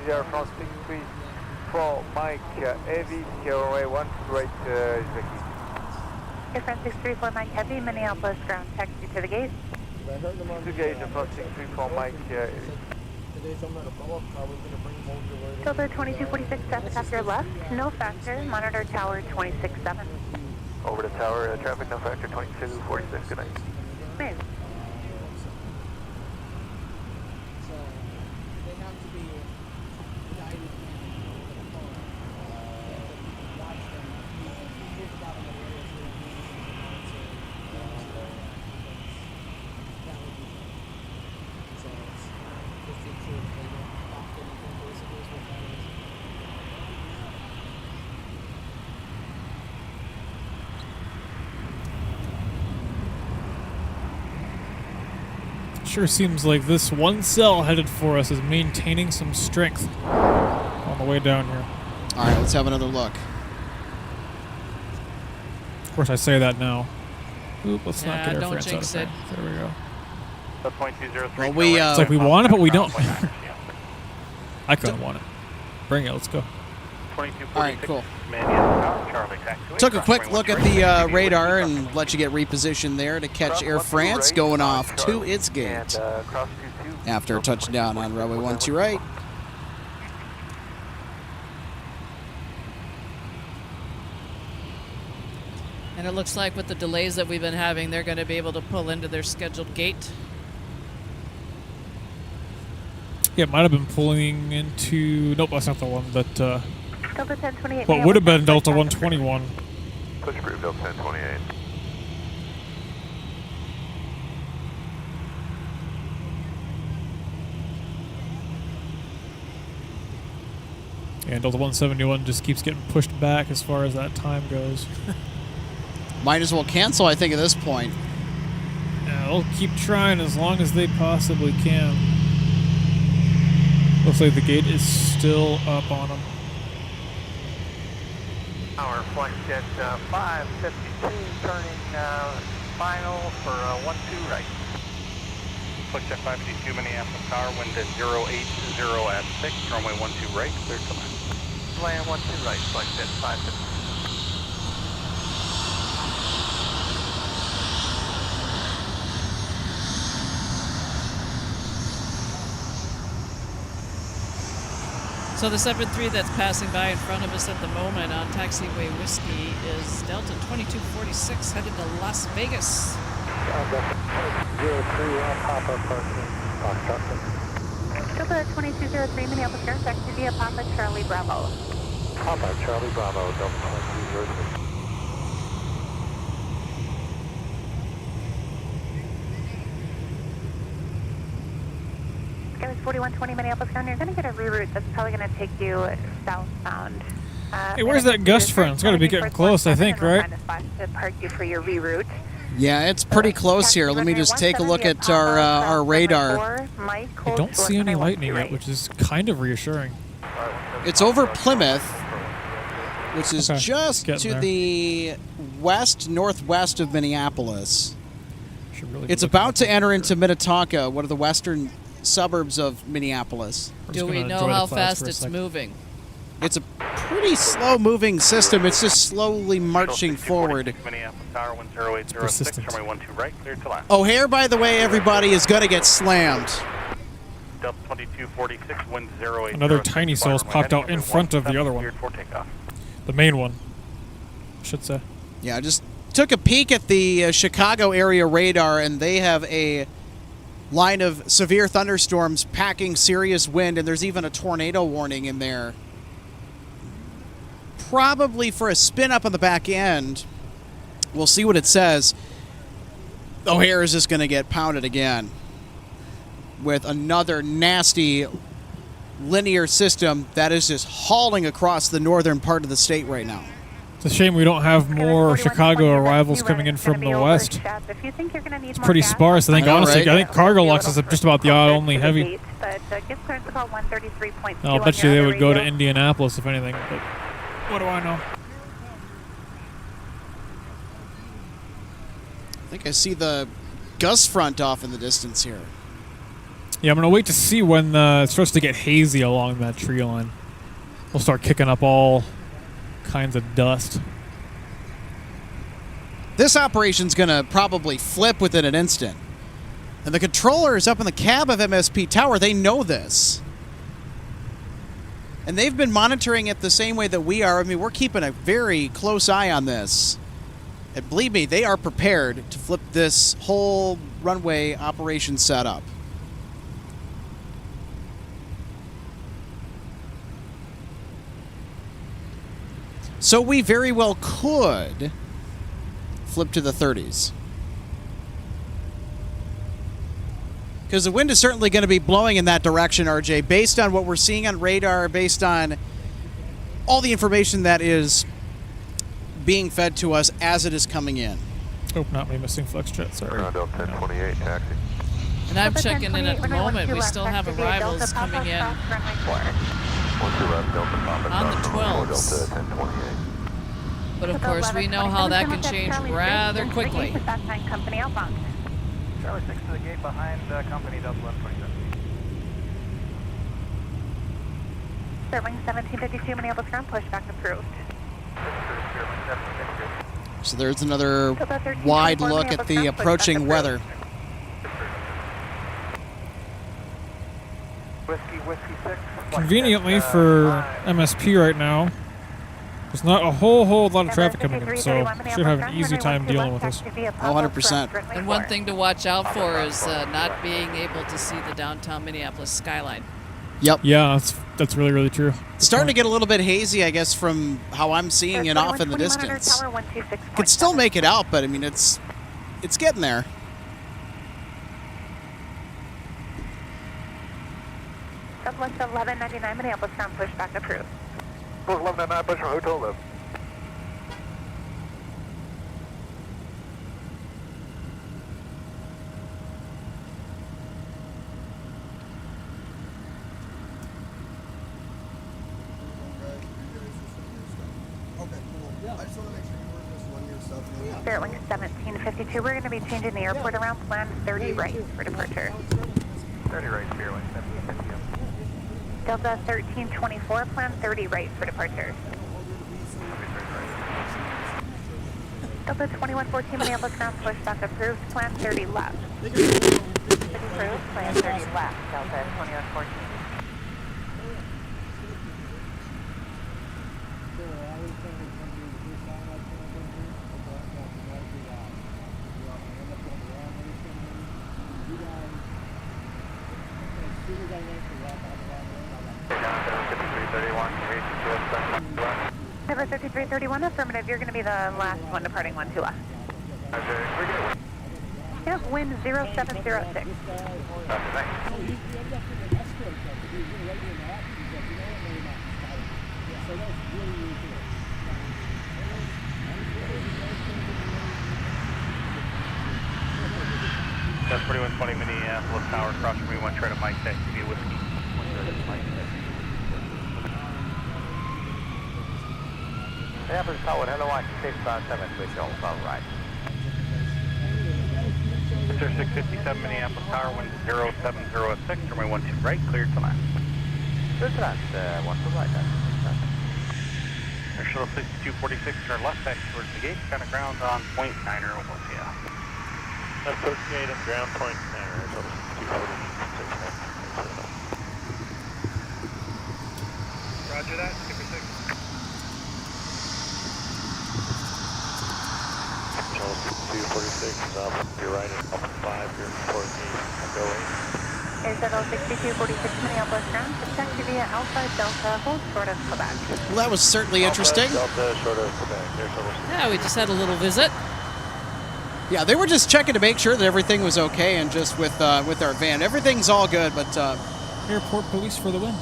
Air France 634, Mike Heavy, runway 1 right, Zaki. Air France 634 Mike Heavy, Minneapolis ground taxi to the gate. To gate, Air France 634, Mike Delta 2246, traffic off your left, no factor, monitor tower 267. Over to tower, traffic no factor 2246, good night. Move. Sure seems like this one cell headed for us is maintaining some strength on the way down here. All right, let's have another look. Of course, I say that now. Oop, let's not get Air don't France out of jinx frame. it. There we go. Well, we It's like we want it, but we don't. I kind of want it. Bring it. Let's go. all right, cool. Took a quick look at the radar and let you get repositioned there to catch Air France going off to its gate after touchdown on runway 12 right. And it looks like with the delays that we've been having, they're going to be able to pull into their scheduled gate. Yeah, it might have been pulling into. Nope, that's not the one. But Delta 1028. what would have been Delta 121. Push through Delta 1028. And Delta 171 just keeps getting pushed back as far as that time goes. Might as well cancel, I think, at this point. Yeah, they'll keep trying as long as they possibly can. Looks like the gate is still up on them. Our flight jet 552, turning final for 12 right. Flight jet 552, Minneapolis Tower, wind at 080 at 6, runway 12 right, clear to land. Land 12 right, flight jet 552. So the 7-3 that's passing by in front of us at the moment on taxiway whiskey is Delta 2246 headed to Las Vegas. Delta 2203 Minneapolis Airport, taxi via Papa Charlie Bravo. Papa Charlie Bravo, Delta 2203. Skyway 4120 Minneapolis Ground, you're going to get a reroute that's probably going to take you southbound. Hey, where's that gust front? It's got to be getting close, I think, right? To park you for your reroute. Yeah, it's pretty close here. Let me just take a look at our radar. I don't see any lightning yet, which is kind of reassuring. It's over Plymouth, which is just to there. the west-northwest of Minneapolis. Really It's about to enter into Minnetonka, one of the western suburbs of Minneapolis. Do we know how fast it's moving? It's a pretty slow-moving system. It's just slowly marching forward. Minneapolis Tower 10806, runway 12 right, clear to land. O'Hare, by the way, everybody, is going to get slammed. Delta 2246, wind 08. Another tiny cell's popped out in front of the other one. The main one, I should say. Yeah, I just took a peek at the Chicago area radar, and they have a line of severe thunderstorms packing serious wind, and there's even a tornado warning in there. Probably for a spin up on the back end. We'll see what it says. O'Hare is just going to get pounded again with another nasty linear system that is just hauling across the northern part of the state right now. It's a shame we don't have more Chicago arrivals coming in from the west. It's pretty sparse. I think, honestly, I think Cargo Lux is just about the only heavy. I'll bet you they would go to Indianapolis, if anything. But what do I know? I think I see the gust front off in the distance here. Yeah, I'm going to wait to see when it starts to get hazy along that tree line. We'll start kicking up all kinds of dust. This operation's going to probably flip within an instant. And the controllers up in the cab of MSP Tower, they know this. And they've been monitoring it the same way that we are. I mean, we're keeping a very close eye on this. And believe me, they are prepared to flip this whole runway operation setup. So we very well could flip to the 30s. Because the wind is certainly going to be blowing in that direction, RJ, based on what we're seeing on radar, based on all the information that is being fed to us as it is coming in. Oh, not me missing flex jet, sorry. Delta 1028, taxi. And I'm checking in at the moment. We still have arrivals coming in on the 12s. But of course, we know how that can change rather quickly. Charlie 6 to the gate behind company Delta 127. Sterling 1752 Minneapolis Ground, pushback approved. So there's another wide look at the approaching weather. Whiskey 6. Conveniently for MSP right now, there's not a whole lot of traffic coming in, so should have an easy time dealing with this. 100%. And one thing to watch out for is not being able to see the downtown Minneapolis skyline. Yep. Yeah, that's really true. It's starting to get a little bit hazy, I guess, from how I'm seeing it off in the distance. Could still make it out, but I mean, it's getting there. Southwest 1199 Minneapolis Ground, pushback approved. 1199, push from Hotel Live. Sterling 1752, we're going to be changing the airport around, plan 30 right for departure. 30 right, Sterling 1752. Delta 1324, plan 30 right for departure. Delta 2114 Minneapolis Ground, pushback approved, plan 30 left. Approved, plan 30 left, Delta 2114. Number 5331, affirmative. You're going to be the last one departing 12 left. Yeah, wind 0706. That's 4120 Minneapolis Tower, cross from 1 try to Mike Tech, be a whiskey. Minneapolis Tower, hello, 657, switch all right. Mr. 657 Minneapolis Tower, wind 0706, runway 12 right, cleared to land. Good to land, 12 right, Air Shuttle 6246, turn left back towards the gate, kind of ground on point 9er, yeah. That's 38 and ground point 9er, Air Shuttle 6246. Roger that, skipper 6. Shuttle 6246 is up, you're right at up 5, you're report 8, go 8. Air Shuttle 6246 Minneapolis ground, taxi via Alpha Delta, hold short of Quebec. Well, that was certainly interesting. Delta, short of Quebec, Air Shuttle. Yeah, we just had a little visit. Yeah, they were just checking to make sure that everything was okay, and just with our van, everything's all good. But airport police for the win.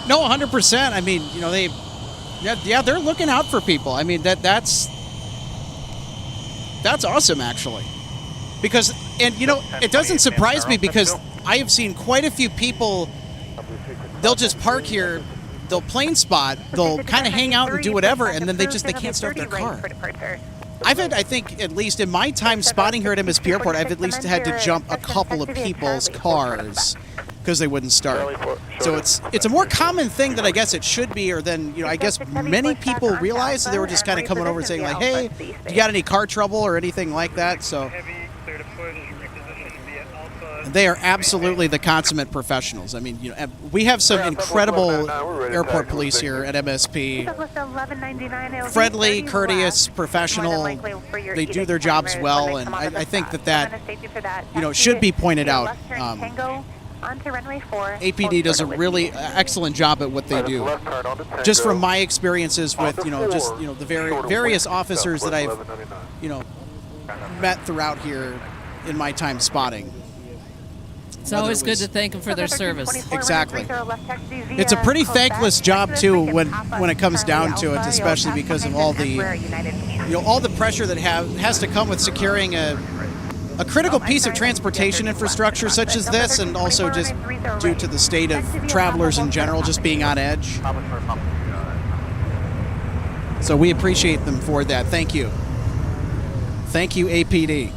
No, 100%. I mean, you know, they're looking out for people. I mean, that's awesome, actually. Because, and you know, it doesn't surprise me because I have seen quite a few people. They'll just park here, they'll plane spot, they'll kind of hang out and do whatever, and then they can't start their car. I've had, I think, at least in my time spotting here at MSP Airport, I've at least had to jump a couple of people's cars because they wouldn't start. So it's a more common thing than I guess it should be, or than, you know, I guess many people realize. So they were just kind of coming over and saying like, hey, you got any car trouble or anything like that? So they are absolutely the consummate professionals. I mean, you know, we have some incredible airport police here at MSP. Friendly, courteous, professional. They do their jobs well, and I think that you know, should be pointed out. APD does a really excellent job at what they do. Just from my experiences with, you know, just, you know, the various officers that I've, you know, met throughout here in my time spotting. It's always good to thank them for their service. Exactly. It's a pretty thankless job too when it comes down to it, especially because of all the, you know, all the pressure that has to come with securing a critical piece of transportation infrastructure such as this, and also just due to the state of travelers in general just being on edge. So we appreciate them for that. Thank you. Thank you, APD.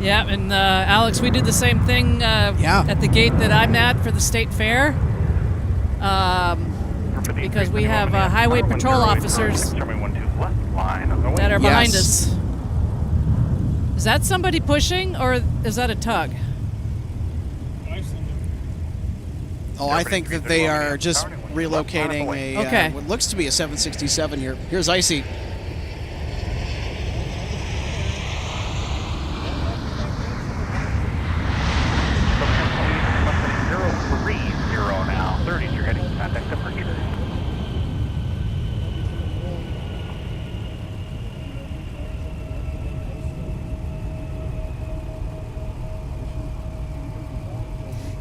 Yeah, and Alex, we do the same thing at the gate that I'm at for the state fair, because we have highway patrol officers that are behind us. Is that somebody pushing, or is that a tug? Oh, I think that they are just relocating what looks to be a 767 here. Here's Icy.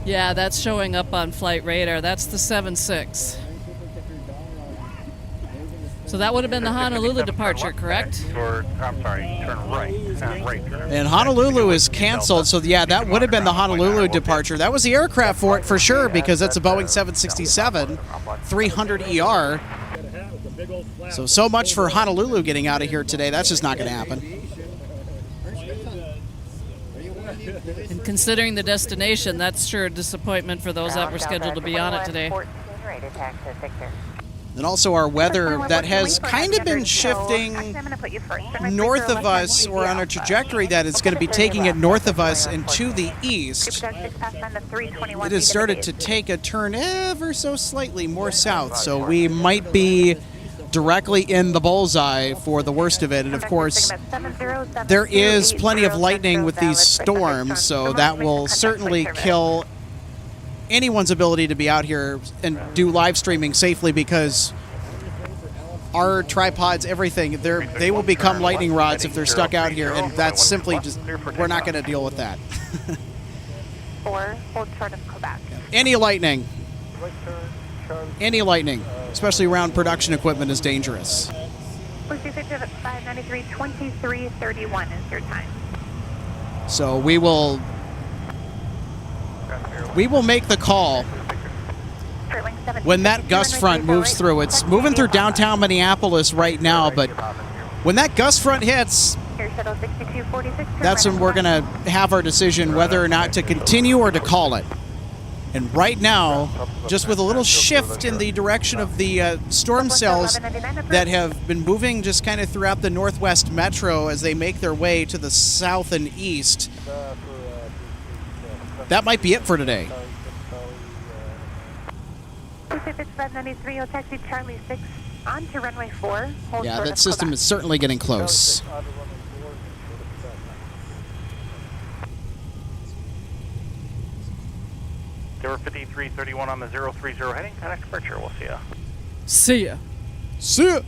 Yeah, that's showing up on flight radar. That's the 76. So that would have been the Honolulu departure, correct? I'm sorry, turn right. And Honolulu is canceled, so yeah, that would have been the Honolulu departure. That was the aircraft for it for sure, because that's a Boeing 767 300ER. So much for Honolulu getting out of here today. That's just not going to happen. And considering the destination, that's sure a disappointment for those that were scheduled to be on it today. And also our weather that has kind of been shifting north of us, or on a trajectory that it's going to be taking it north of us and to the east. It has started to take a turn ever so slightly more south, so we might be directly in the bullseye for the worst of it. And of course, there is plenty of lightning with these storms, so that will certainly kill anyone's ability to be out here and do live streaming safely, because our tripods, everything, they will become lightning rods if they're stuck out here, and that's simply just, we're not going to deal with that. 4, hold short of Quebec. Any lightning, especially around production equipment, is dangerous. 593, 2331 is your time. So we will make the call when that gust front moves through. It's moving through downtown Minneapolis right now, but when that gust front hits, that's when we're going to have our decision whether or not to continue or to call it. And right now, just with a little shift in the direction of the storm cells that have been moving just kind of throughout the northwest metro as they make their way to the south and east, that might be it for today. Pacific 593, you'll taxi Charlie 6 on to runway 4. Yeah, that system is certainly getting close. Tower 5331 on the 030 heading. Connect departure. We'll see ya. See ya. See ya.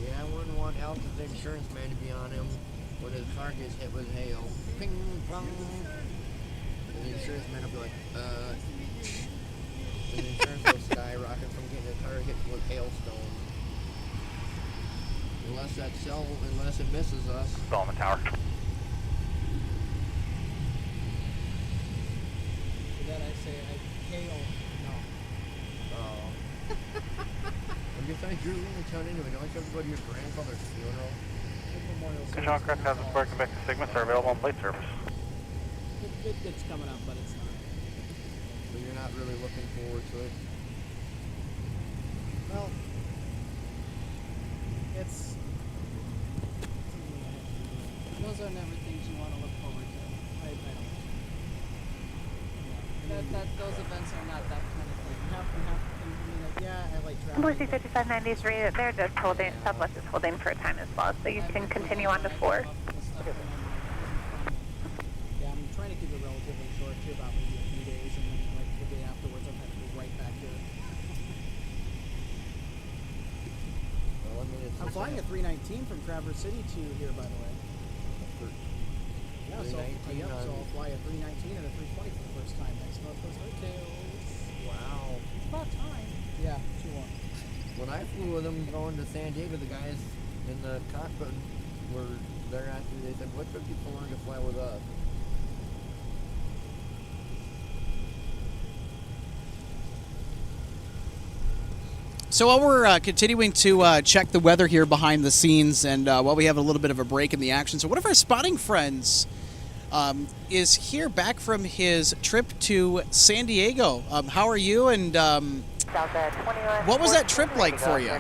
Yeah, I wouldn't want Alpha's insurance man to be on him when his car gets hit with hail. Ping, pong. And the insurance man will be like, and the insurance will skyrocket from getting his car hit with hailstones. Unless it misses us. Solomon Tower. Then I say, hail, no. Oh. Besides, you're leaving town anyway. Don't you have to go to your grandfather's funeral? Control aircraft has a square Quebec segments are available on plate service. It's coming up, but it's not. So you're not really looking forward to it? Well, it's... Those are never things you want to look forward to. I don't. Those events are not that kind of thing. Yeah, I like traveling. Lucy 5593, they're just holding, Southwest is holding for a time as well, so you can continue on to 4. Yeah, I'm trying to keep it relatively short too, about maybe a few days, and then like the day afterwards I'm going to be right back here. Well, I mean, I'm flying a 319 from Traverse City to here, by the way. Yeah, so I'll fly a 319 and a 320 for the first time next month. Wow. It's about time. Yeah, 2-1. When I flew with them going to San Diego, the guys in the cockpit were there after me. They said, what took you so long to fly with us? So while we're continuing to check the weather here behind the scenes, and while we have a little bit of a break in the action, so one of our spotting friends is here back from his trip to San Diego. How are you? And what was that trip like for you?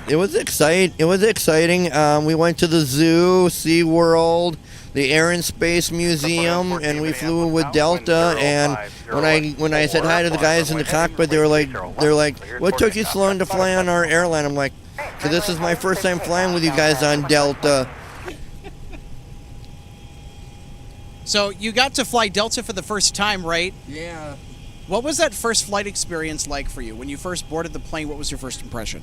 It was exciting. It was exciting. We went to the zoo, SeaWorld, the Air and Space Museum, and we flew with Delta. And when I said hi to the guys in the cockpit, they're like, "What took you so long to fly on our airline?" I'm like, "'Cause this is my first time flying with you guys on Delta." So you got to fly Delta for the first time, right? Yeah. What was that first flight experience like for you? When you first boarded the plane, what was your first impression?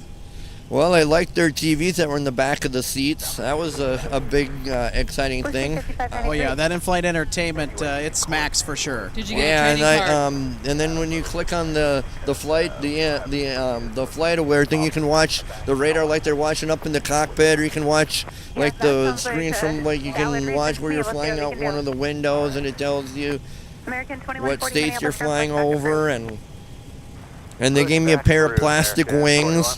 Well, I liked their TVs that were in the back of the seats. That was a big, exciting thing. Oh yeah, that in-flight entertainment, it smacks for sure. Did you get a training card? And then when you click on the flight, the flight aware thing, you can watch the radar like they're watching up in the cockpit, or you can watch like the screens from you can watch where you're flying out one of the windows, and it tells you what states you're flying over, and they gave me a pair of plastic wings,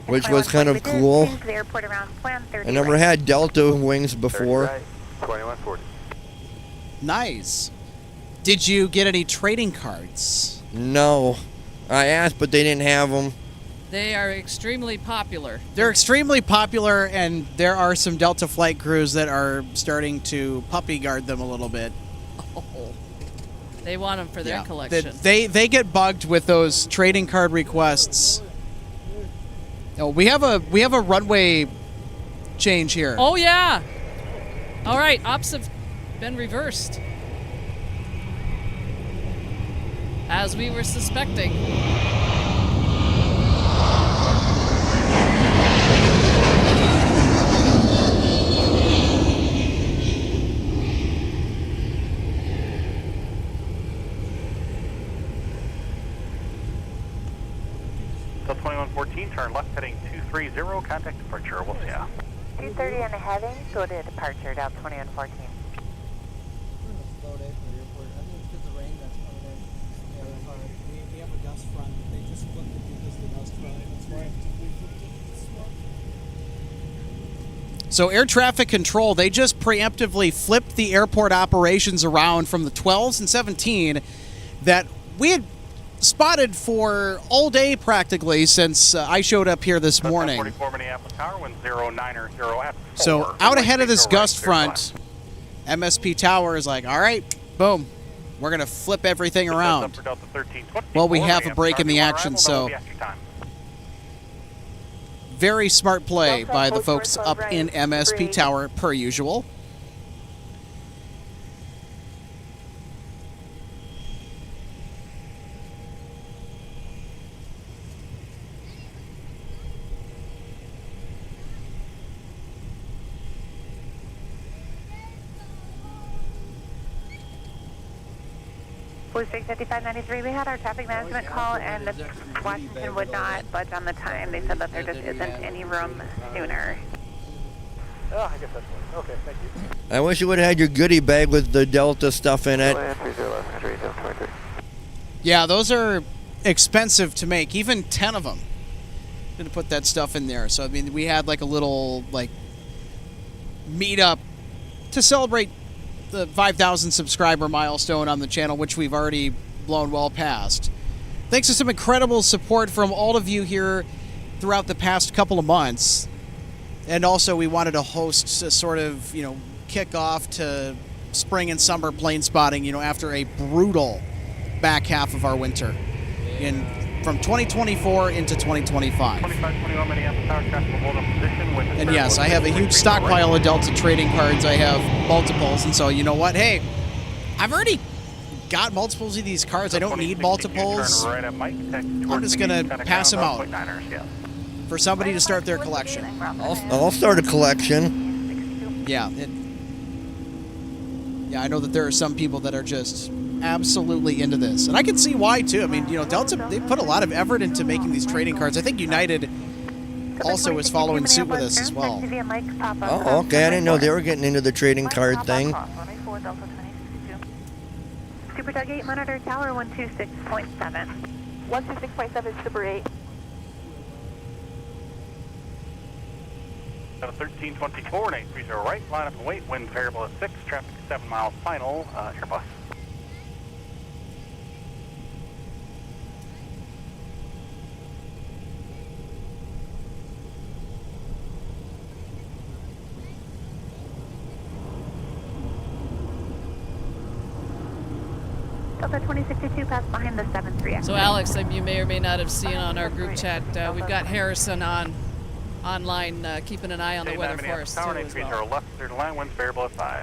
which was kind of cool. I never had Delta wings before. 2140. Nice. Did you get any trading cards? No. I asked, but they didn't have them. They are extremely popular. They're extremely popular, and there are some Delta flight crews that are starting to puppy guard them a little bit. Oh. They want them for their collection. They get bugged with those trading card requests. Oh, we have a runway change here. Oh yeah. All right, ops have been reversed, as we were suspecting. So 2114, turn left heading 230, contact departure, we'll see ya. 230 and heading, go to departure, Delta 2114. Slow day for the airport. I think it's because of the rain that's coming in. Yeah, that's hard. We have a gust front. They just flipped it because of the gust front. That's why we flipped it. So air traffic control, they just preemptively flipped the airport operations around from the 12s and 17 that we had spotted for all day practically since I showed up here this morning. 44 Minneapolis Tower, wind 090 at 4. So out ahead of this gust front, MSP Tower is like, all right, boom, we're going to flip everything around. Well, we have a break in the action, so very smart play by the folks up in MSP Tower, per usual. Blue 65593, we had our traffic management call, and Washington would not budge on the time. They said that there just isn't any room sooner. Oh, I guess that's one. Okay, thank you. I wish you would have had your goodie bag with the Delta stuff in it. Yeah, those are expensive to make, even 10 of them. Didn't put that stuff in there. So, I mean, we had like a little, like, meetup to celebrate the 5,000 subscriber milestone on the channel, which we've already blown well past. Thanks to some incredible support from all of you here throughout the past couple of months. And also we wanted to host a sort of, kickoff to spring and summer plane spotting, after a brutal back half of our winter from 2024 into 2025. And yes, I have a huge stockpile of Delta trading cards. I have multiples, and so you know what? Hey, I've already got multiples of these cards. I don't need multiples. I'm just going to pass them out for somebody to start their collection. I'll start a collection. Yeah. I know that there are some people that are just absolutely into this. And I can see why, too. I mean, Delta, they put a lot of effort into making these trading cards. I think United also is following suit with us as well. Oh, okay. I didn't know they were getting into the trading card thing. Super Tug 8, monitor tower 126.7. 126.7, Super 8. 1324 and 830 right, line up and wait, wind variable at 6, traffic 7 miles final, Airbus. Delta 2062, pass behind the 73X. So Alex, you may or may not have seen on our group chat, we've got Harrison online keeping an eye on the weather for us too as well.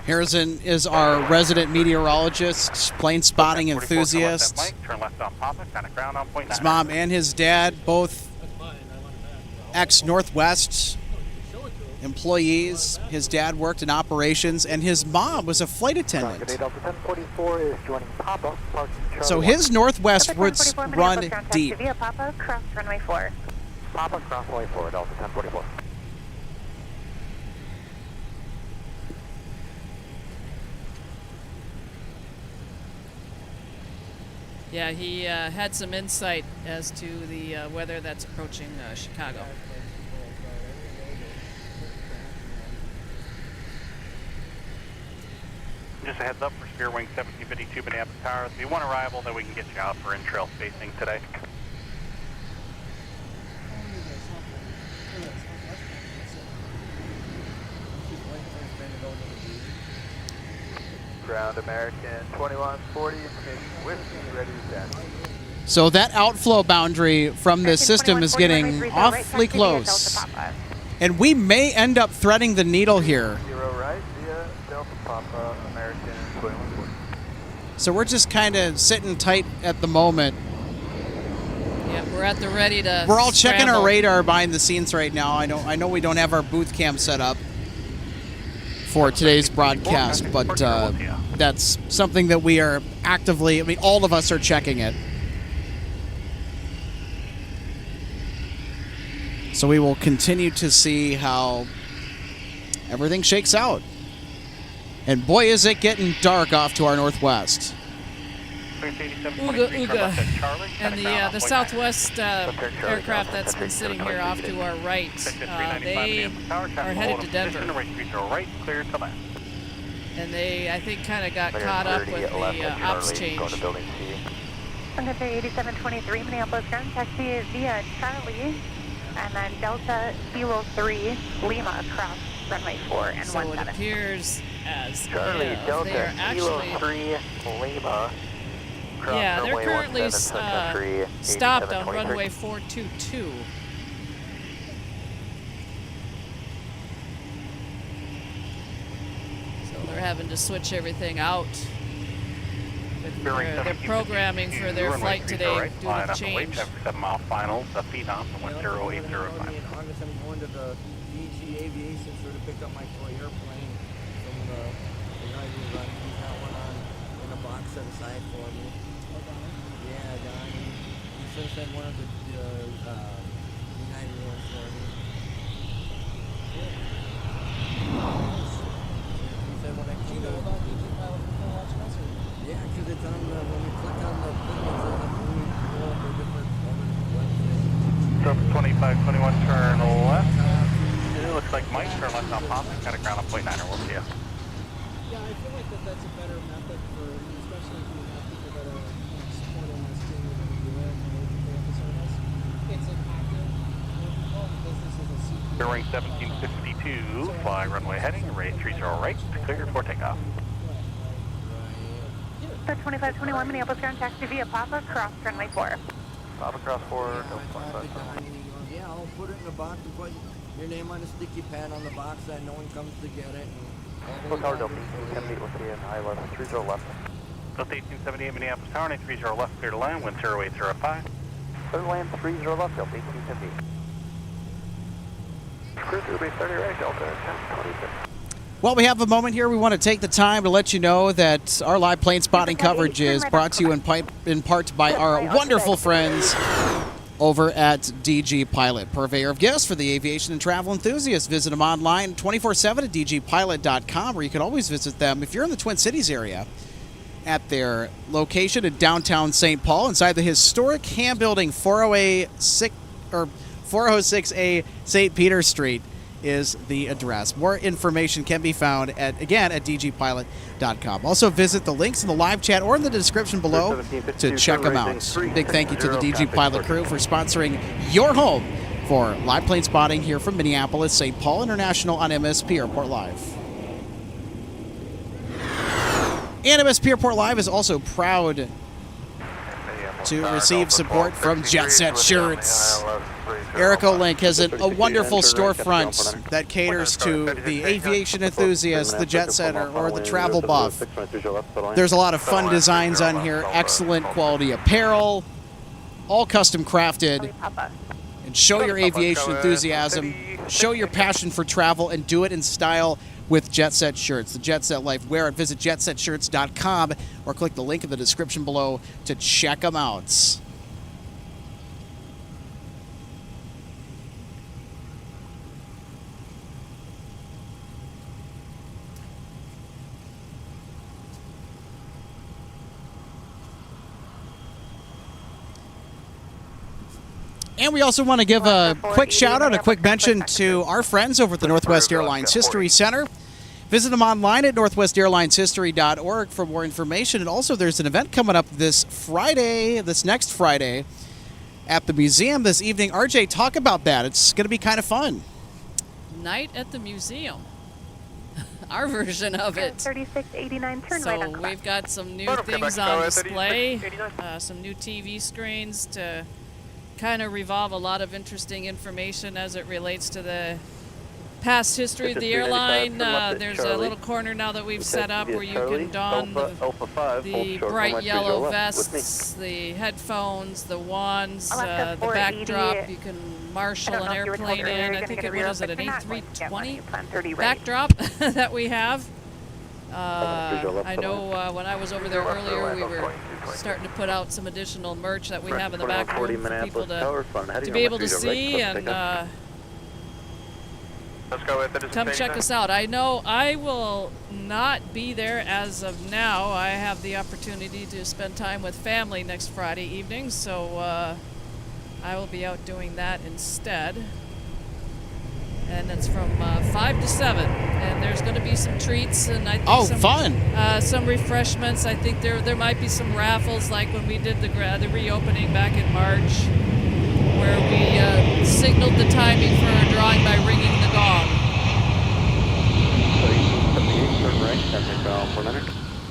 Harrison is our resident meteorologist, plane spotting enthusiast. His mom and his dad, both ex-Northwest employees. His dad worked in operations, and his mom was a flight attendant. So his Northwest roots run deep. Papa, cross runway 4. Papa, cross runway 4, Delta 1044. Yeah, he had some insight as to the weather that's approaching Chicago. Just a heads up for Spear Wing 1752 Minneapolis Tower. If you want arrival, then we can get you out for in-trail spacing today. ground American 2140, whiskey, ready to taxi. So that outflow boundary from this system is getting awfully close. And we may end up threading the needle here. 0 right via Delta Papa, American 2140. So we're just kind of sitting tight at the moment. Yeah, we're at the ready to We're all checking scramble. our radar behind the scenes right now. I know we don't have our booth cam set up for today's broadcast, but that's something that we are actively, I mean, all of us are checking it. So we will continue to see how everything shakes out. And boy, is it getting dark off to our northwest. Ooga, ooga. And the Southwest aircraft that's been sitting here off to our right, they are headed to Denver. And they, I think, kind of got caught up with the ops change. Sun Country 8723, Minneapolis ground taxi via Charlie, and then Delta Kilo 3, Lima across runway 4 and So 17. it appears as Charlie, if Delta they are Kilo actually 3, Lima. Yeah, they're runway currently 17, Sun Country stopped on 8723. runway 422. So they're having to switch everything out. They're programming for their flight today due to the change. 7-mile finals, the Phenom, 10805. August, I'm going to the DG Aviation store to pick up my toy airplane from the guy who run. He's got one on in a box set aside for me. Yeah, Don. He should have sent one of the United ones for me. He said when I came out, yeah, because it's on the, when we click on the thing, it's on the movie, the different websites. Delta 2521, turn left. It looks like Mike, turn left on Popping, got a ground on point 9, we'll see ya. Yeah, I feel like that's a better method for, especially if you have people that are supporting us doing what we do it and they have the service. It's an active business as a CPA. Bearing 1752, fly runway heading, rate 30 right, cleared for takeoff. The 2521 Minneapolis ground taxi via Papa, cross runway 4. Papa cross 4, Yeah, I'll put it in a box and put your name on a sticky pad on the box that no one comes to get it. Look how Delta 1878, we'll see you in high left, 30 left. Delta 1878, Minneapolis Tower, 30 left, clear to land, wind 0805. Clear to land, 30 left, Delta 1878. Cruise will be 30 right, Delta 1026. Well, we have a moment here. We want to take the time to let you know that our live plane spotting coverage is brought to you in part by our wonderful friends over at DG Pilot, purveyor of gifts for the aviation and travel enthusiasts. Visit them online 24/7 at dgpilot.com, or you can always visit them if you're in the Twin Cities area at their location in downtown St. Paul inside the historic Ham Building 406A St. Peter Street is the address. More information can be found at dgpilot.com. Also visit the links in the live chat or in the description below to check them out. Big thank you to the DG Pilot crew for sponsoring your home for live plane spotting here from Minneapolis, St. Paul International on MSP Airport Live. And MSP Airport Live is also proud to receive support from Jet Set Shirts. Erico Link has a wonderful storefront that caters to the aviation enthusiast, the jet setter, or the travel buff. There's a lot of fun designs on here, excellent quality apparel, all custom crafted. And show your aviation enthusiasm, show your passion for travel, and do it in style with Jet Set Shirts, the Jet Set Life. Wear it. Visit jetsetshirts.com or click the link in the description below to check them out. And we also want to give a quick shout out, a quick mention to our friends over at the Northwest Airlines History Center. Visit them online at northwestairlineshistory.org for more information. And also there's an event coming up this next Friday at the museum this evening. RJ, talk about that. It's going to be kind of fun. Night at the museum. our version of it. 3689, turn So right on clock. we've got some new things on display, some new TV screens to kind of revolve a lot of interesting information as it relates to the past history of the airline. There's a little corner now that we've set up where you can don the bright yellow vests, the headphones, the wands, the backdrop. You can marshal an airplane in. I think what is it, an A320 backdrop that we have. I know when I was over there earlier, we were starting to put out some additional merch that we have in the back room for people to be able to see and come check us out. I know I will not be there as of now. I have the opportunity to spend time with family next Friday evening, so I will be out doing that instead. And it's from 5 to 7, and there's going to be some treats and I think fun! Some refreshments. I think there might be some raffles, like when we did the reopening back in March, where we signaled the timing for a drawing by ringing the gong.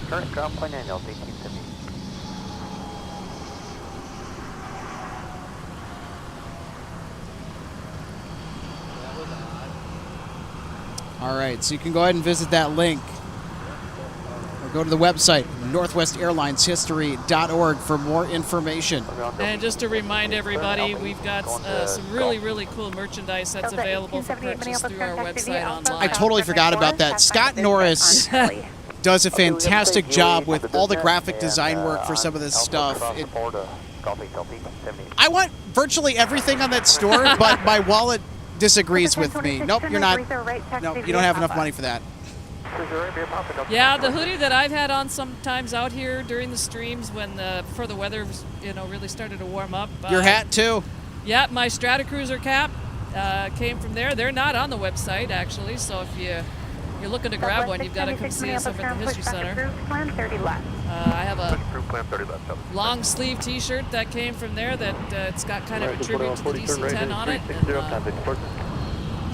Current ground point annual, 1870. All right, so you can go ahead and visit that link or go to the website, northwestairlineshistory.org, for more information. And just to remind everybody, we've got some really, really cool merchandise that's available for purchase through our website online. I totally forgot about that. Scott Norris does a fantastic job with all the graphic design work for some of this stuff. I want virtually everything on that store, but my wallet disagrees with me. Nope, you're not. No, you don't have enough money for that. Yeah, the hoodie that I've had on sometimes out here during the streams when before the weather really started to warm up. Your hat too. Yeah, my Stratacruiser cap came from there. They're not on the website actually, so if you're looking to grab one, you've got to come see us over at the History Center. I have a long sleeve T-shirt that came from there that it's got kind of a tribute to the DC-10 on it. And,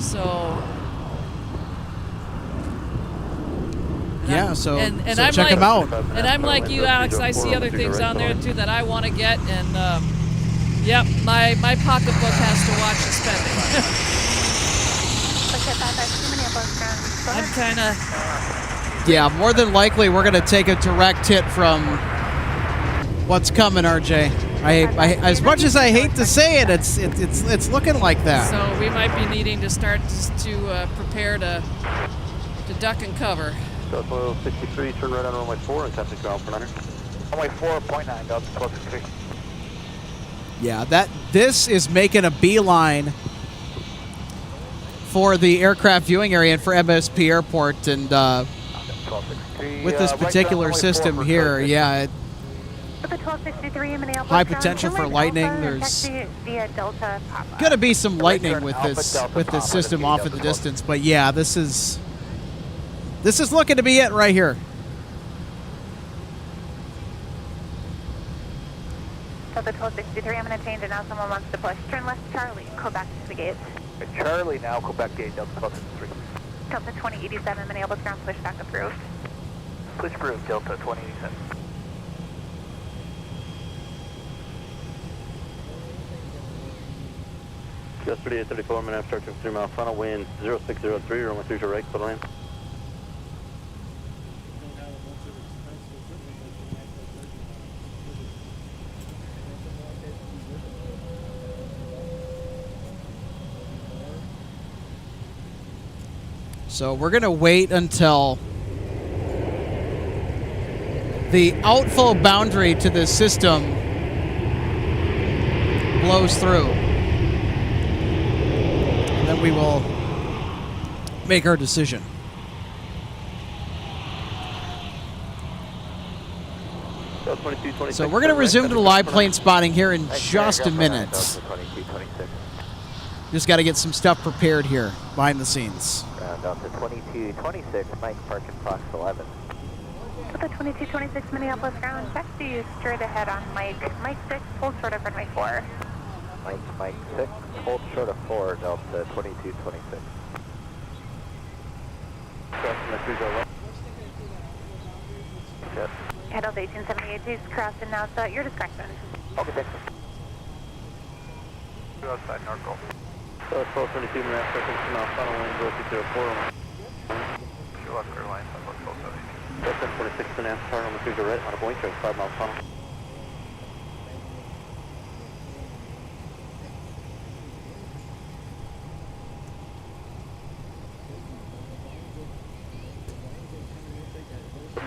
so yeah, so I'm check them out. And I'm like you, Alex. I see other things on there too that I want to get, and yep, my pocketbook has to watch the spending. I'm kind of. Yeah, more than likely we're going to take a direct hit from what's coming, RJ. I as much as I hate to say it, it's looking like that. So we might be needing to start to prepare to duck and cover. Delta 63, turn right on runway 4 and taxi ground for 9. Runway 4.9, Delta 1263. Yeah, this is making a beeline for the aircraft viewing area and for MSP Airport, and with this particular system here, yeah, high potential for lightning. There's going to be some lightning with this system off in the distance, but yeah, this is looking to be it right here. Delta 1263, I'm going to change it now. Someone wants to push. Turn left, Charlie. Go back to the gate. Charlie now, Quebec gate, Delta 1263. Delta 2087, Minneapolis ground push back approved. Push approved, Delta 2087. Just 3834, minute start to 3 mile final, wind 0603, runway 3 to right, clear land. So we're going to wait until the outflow boundary to this system blows through. And then we will make our decision. So we're going to resume to the live plane spotting here in just a minute. Just got to get some stuff prepared here behind the scenes. Delta 2226, Mike, park in Fox 11. Delta 2226, Minneapolis ground, taxi straight ahead on Mike 6, hold short of runway 4. Mike 6, hold short of 4, Delta 2226. Crossing my 30 left. Yep. Head Delta 1878, please cross and now it's at your discretion. Okay, thanks. Go outside Norco. So 1272 Minneapolis, circle 2 mile final wind, 0304. Show left clear line, Southwest 1272. That's 1046 Minneapolis, tower number 30 right, on a Boeing track, 5 mile final.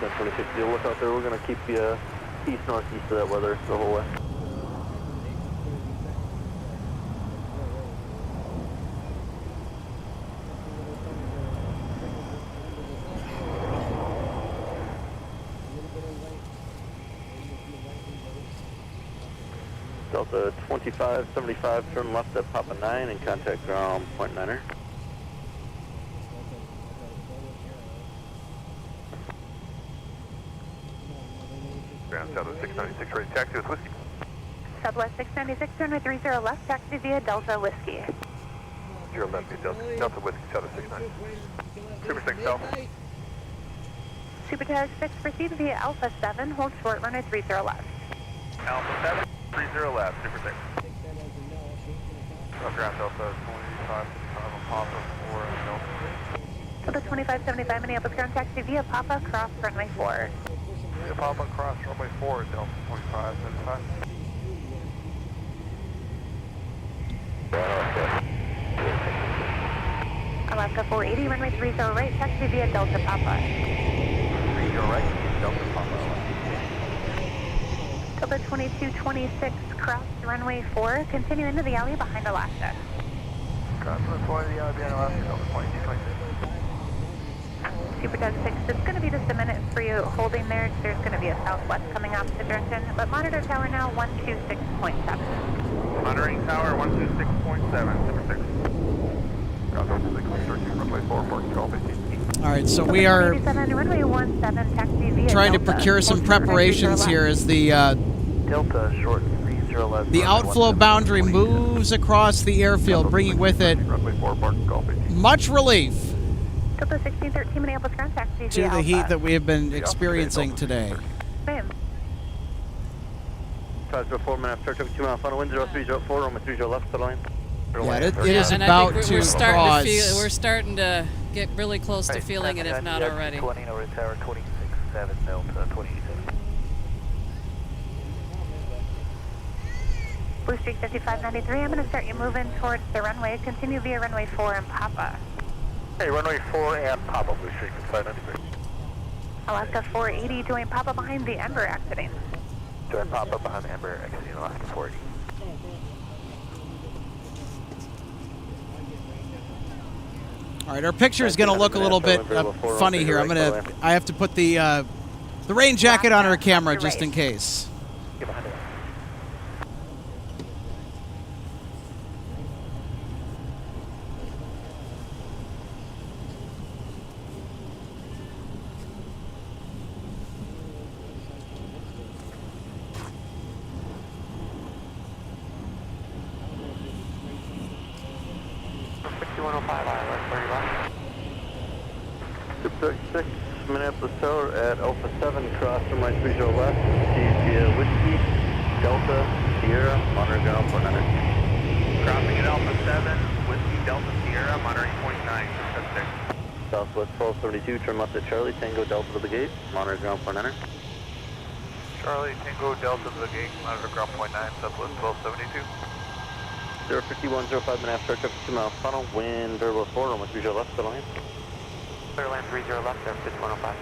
That's 1046, you'll look out there, we're going to keep you east-northeast of that weather the whole way. Delta 2575, turn left at Papa 9 and contact ground point 9er. Ground Southwest 696, ready to taxi with Whiskey. Southwest 696, runway 30 left, taxi via Delta Whiskey. 0 left, Delta Whiskey, Southwest 69. Super 6 Alpha. Super Tag 6, proceed via Alpha 7, hold short, runway 30 left. Alpha 7, 30 left, Super 6. Ground Delta 25, on Papa 4 and Delta. Delta 2575, Minneapolis ground taxi via Papa, cross runway 4. Via Papa, cross runway 4, Delta 2575. Alaska 480, runway 30 right, taxi via Delta Papa. 30 right, Delta Papa. Delta 2226, cross runway 4, continue into the alley behind Alaska. Cross runway 4 to the alley behind Alaska, Delta 2226. Super Tug 6, it's going to be just a minute for you holding there. There's going to be a southwest coming opposite direction, but monitor tower now 126.7. Monitoring tower 126.7, Super 6. Ground Delta 6, 13, runway 4, parking 1218. All right, so we are runway 17, taxi via trying to Delta. procure some preparations here as the Delta short 30 left. the outflow boundary moves across the airfield, bringing with it Runway 4, parking 1218. much relief Delta 1613, Minneapolis ground taxi to via the Alpha. heat that we have been experiencing today. Ma'am. 504 Minneapolis, circle 2 mile final wind, 0304, runway 30 left, to the line. Yeah, it Yeah, is and about I think to we're starting cross. to feel. We're starting to get really close to feeling it, if not already. 20 over tower 267 Delta 27. Blue Streak 5593, I'm going to start you moving towards the runway. Continue via runway 4 and Papa. Hey, runway 4 and Papa, Blue Streak 5593. Alaska 480, join Papa behind the Ember exiting. Join Papa behind the Ember, exiting Alaska 480. All right, our picture is going to look a little bit funny here. I have to put the rain jacket on our camera just in case. Get behind it. Super 6, Minneapolis Tower at Alpha 7, cross runway 30 left, proceed via Whiskey, Delta, Sierra, monitor ground point 9. Crossing at Alpha 7, Whiskey Delta Sierra, monitoring point 9, Super 6. Southwest 1272, turn left at Charlie, Tango Delta to the gate, monitor ground point 9. Charlie, Tango Delta to the gate, monitor ground point 9, Southwest 1272. 05105 Minneapolis, circle 2 mile funnel, wind variable 4, runway 30 left, to the line. Clear land 30 left, there, 5105.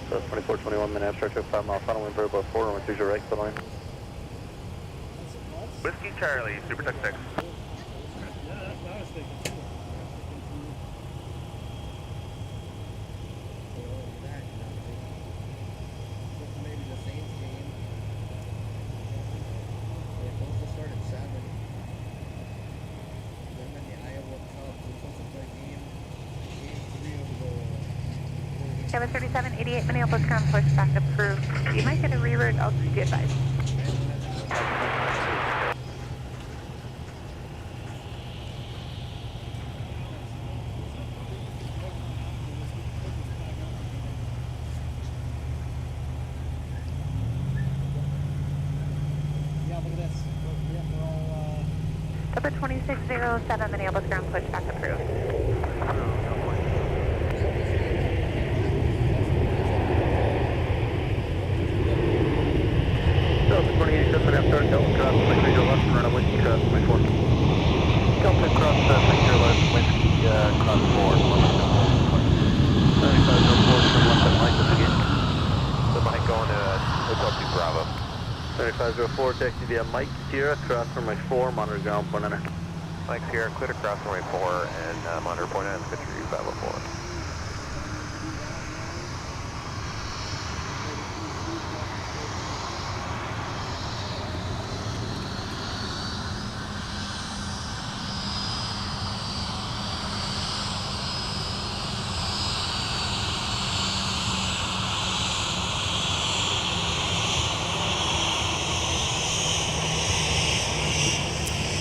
So 2421 Minneapolis, circle 5 mile funnel, wind variable 4, runway 30 right, to the line. Whiskey Charlie, Super Tech 6. Skyway 3788 Minneapolis ground push back approved. You might get a reroute, I'll just be advised. Yeah, look at this. We're all, Delta 2607 Minneapolis ground push back approved. Delta 2887 after Delta cross, my 3 left and run a whiskey cross, my 4. Delta cross, 3 left, whiskey cross 4. 7504 from left and Mike with the gate. So Mike going to Hotel 2 Bravo. 7504, taxi via Mike Sierra, cross runway 4, monitor ground point enter. Mike Sierra, clear to cross runway 4 and monitor point enter, Country Bravo 4.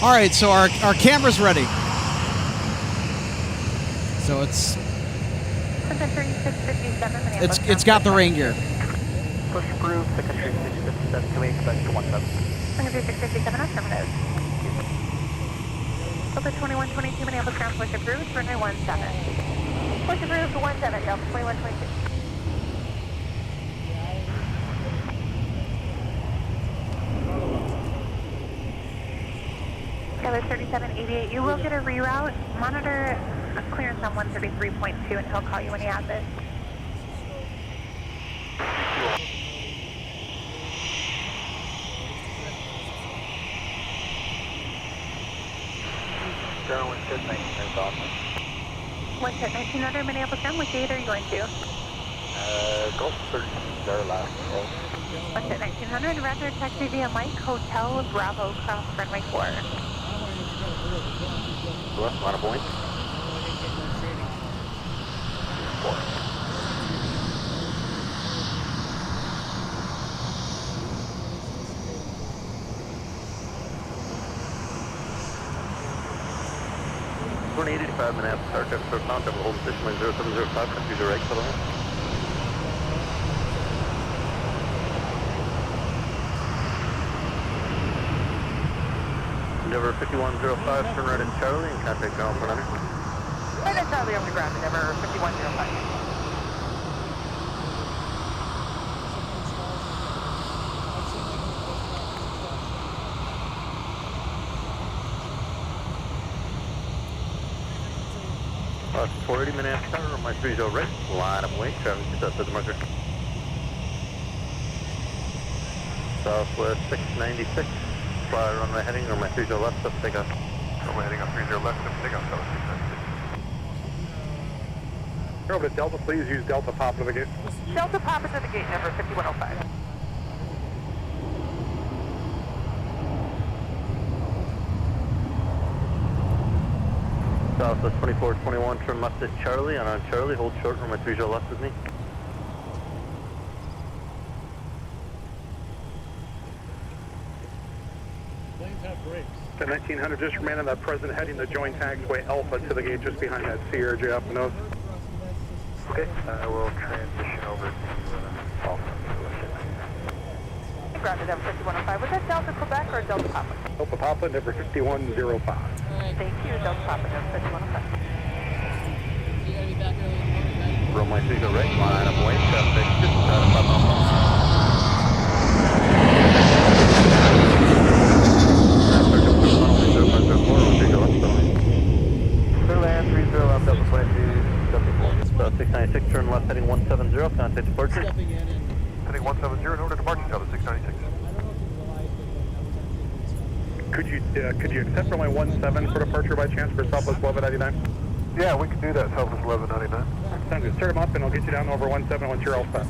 All right, so our camera's ready. So it's got the rain gear. Push approved, the Country 657, can we expect to 17? Country 657 affirmative. Delta 2122 Minneapolis ground push approved, runway 17. Push approved to 17, Delta 2122. Skyway 3788, you will get a reroute. Monitor clearance on 133.2 and he'll call you when he has it. Darwin, good night. There's awesome. What's at 1900 Minneapolis ground? Which gate are you going to? Gulf 13, our last call. What's at 1900? Roger, taxi via Mike Hotel Bravo, cross runway 4. Left, monitor point. 4. Runway 85 Minneapolis, our traffic for Mount Double Hold Position 0705, country direct for the line. Endeavor 5105, turn right in Charlie and contact ground for under. Right at Charlie on the ground, Endeavor 5105. Lost 480 Minneapolis Tower, runway 30 right, line up away, traffic just outside the marker. Southwest 696, fly runway heading, runway 30 left, up take off. Runway heading on 30 left, up take off, 796. Over to Delta, please use Delta Papa to the gate. Delta Papa to the gate, number 5105. Southwest 2421, turn left at Charlie, and on Charlie, hold short, runway 30 left with me. Planes have brakes. At 1900, just remain on that present heading, the joint taxiway Alpha to the gate just behind that Sierra JF nose. Okay, we'll transition over to Alpha. Grounded at 5105. Was that Delta Quebec or Delta Papa? Delta Papa, number 5105. Thank you, Delta Papa, Delta 5105. You gotta be back early in the morning, right? Runway 30 right, line up away, traffic just out of Papa. Clear land 30 left, Delta 22, Delta 4. 696, turn left heading 170, contact departure. Heading 170, in order to departure, Delta 696. Could you accept runway 17 for departure by chance for Southwest 1199? Yeah, we can do that, Southwest 1199. Sounds good. Start them up and I'll get you down over 17 once you're all set.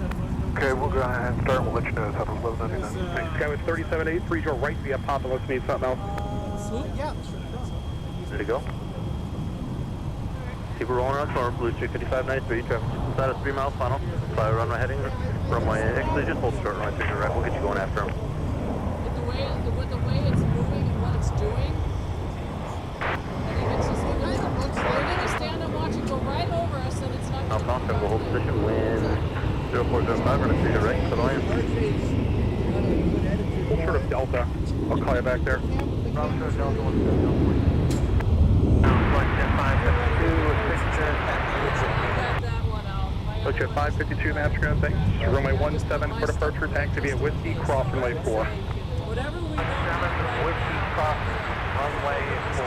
Okay, we'll go ahead and start, we'll let you know, Southwest 1199. Thanks. Skyway 3783, your right via Papa, let's need something else. Yeah. Ready to go? Keep it rolling around tomorrow, Blue Street 5593, traffic just inside a 3-mile funnel. Fly runway heading, runway, actually just hold short runway 3 right, we'll get you going after him. With the way it's moving and what it's doing, I think it's just they're gonna stand and watch it go right over us, and it's not. Alpha Oscar, we'll hold position, wind 0405, running 3 right, for the land. Hold short of Delta. I'll call you back there. Bravo Delta 1 Look at 552 Master Ground, thanks. Runway 17 for departure, taxi via Whiskey, cross runway 4. Whatever we Whiskey cross runway 4,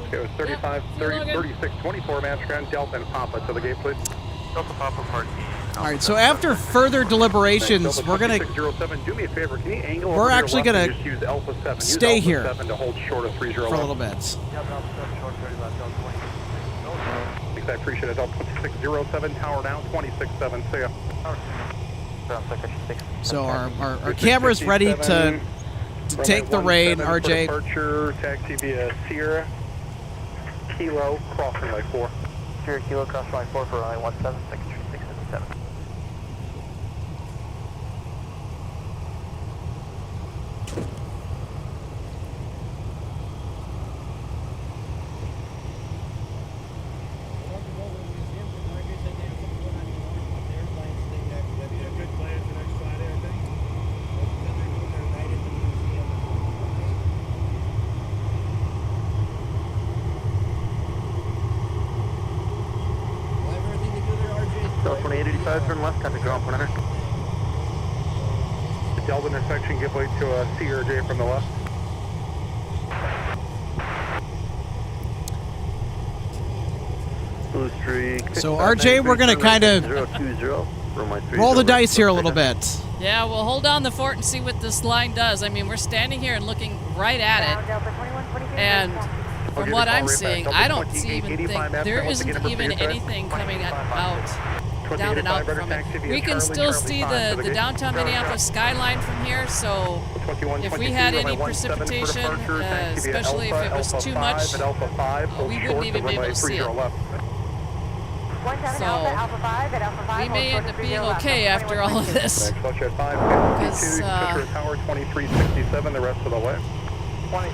Okay, it was 35, 30, 36, 24 Master Ground, Delta and Papa to the gate, please. Delta Papa Park. All right, so after further deliberations, we're gonna do me a favor, can you angle we're over to your actually left gonna and just use Alpha 7. Use stay Alpha here 7 to hold short of 301. for a little bit. I appreciate it. Delta 2607, tower down, 267. See ya. So our camera's ready to take the rein, RJ. Departure, taxi via Sierra, Kilo, cross runway 4. Sierra Kilo, cross runway 4 for runway 17, second street 677. Delta 2885, turn left, contact ground point enter. Delta intersection, give way to CRJ from the left. Blue Street. So RJ, we're gonna kind of roll the dice here a little bit. Yeah, we'll hold down the fort and see what this line does. I mean, we're standing here and looking right at it, and from what I'm seeing, I don't even think there isn't even anything coming out, down and out from it. We can still see the downtown Minneapolis skyline from here, so if we had any precipitation, especially if it was too much, we wouldn't even be able to see it. So we may end up being okay after all of this. Because,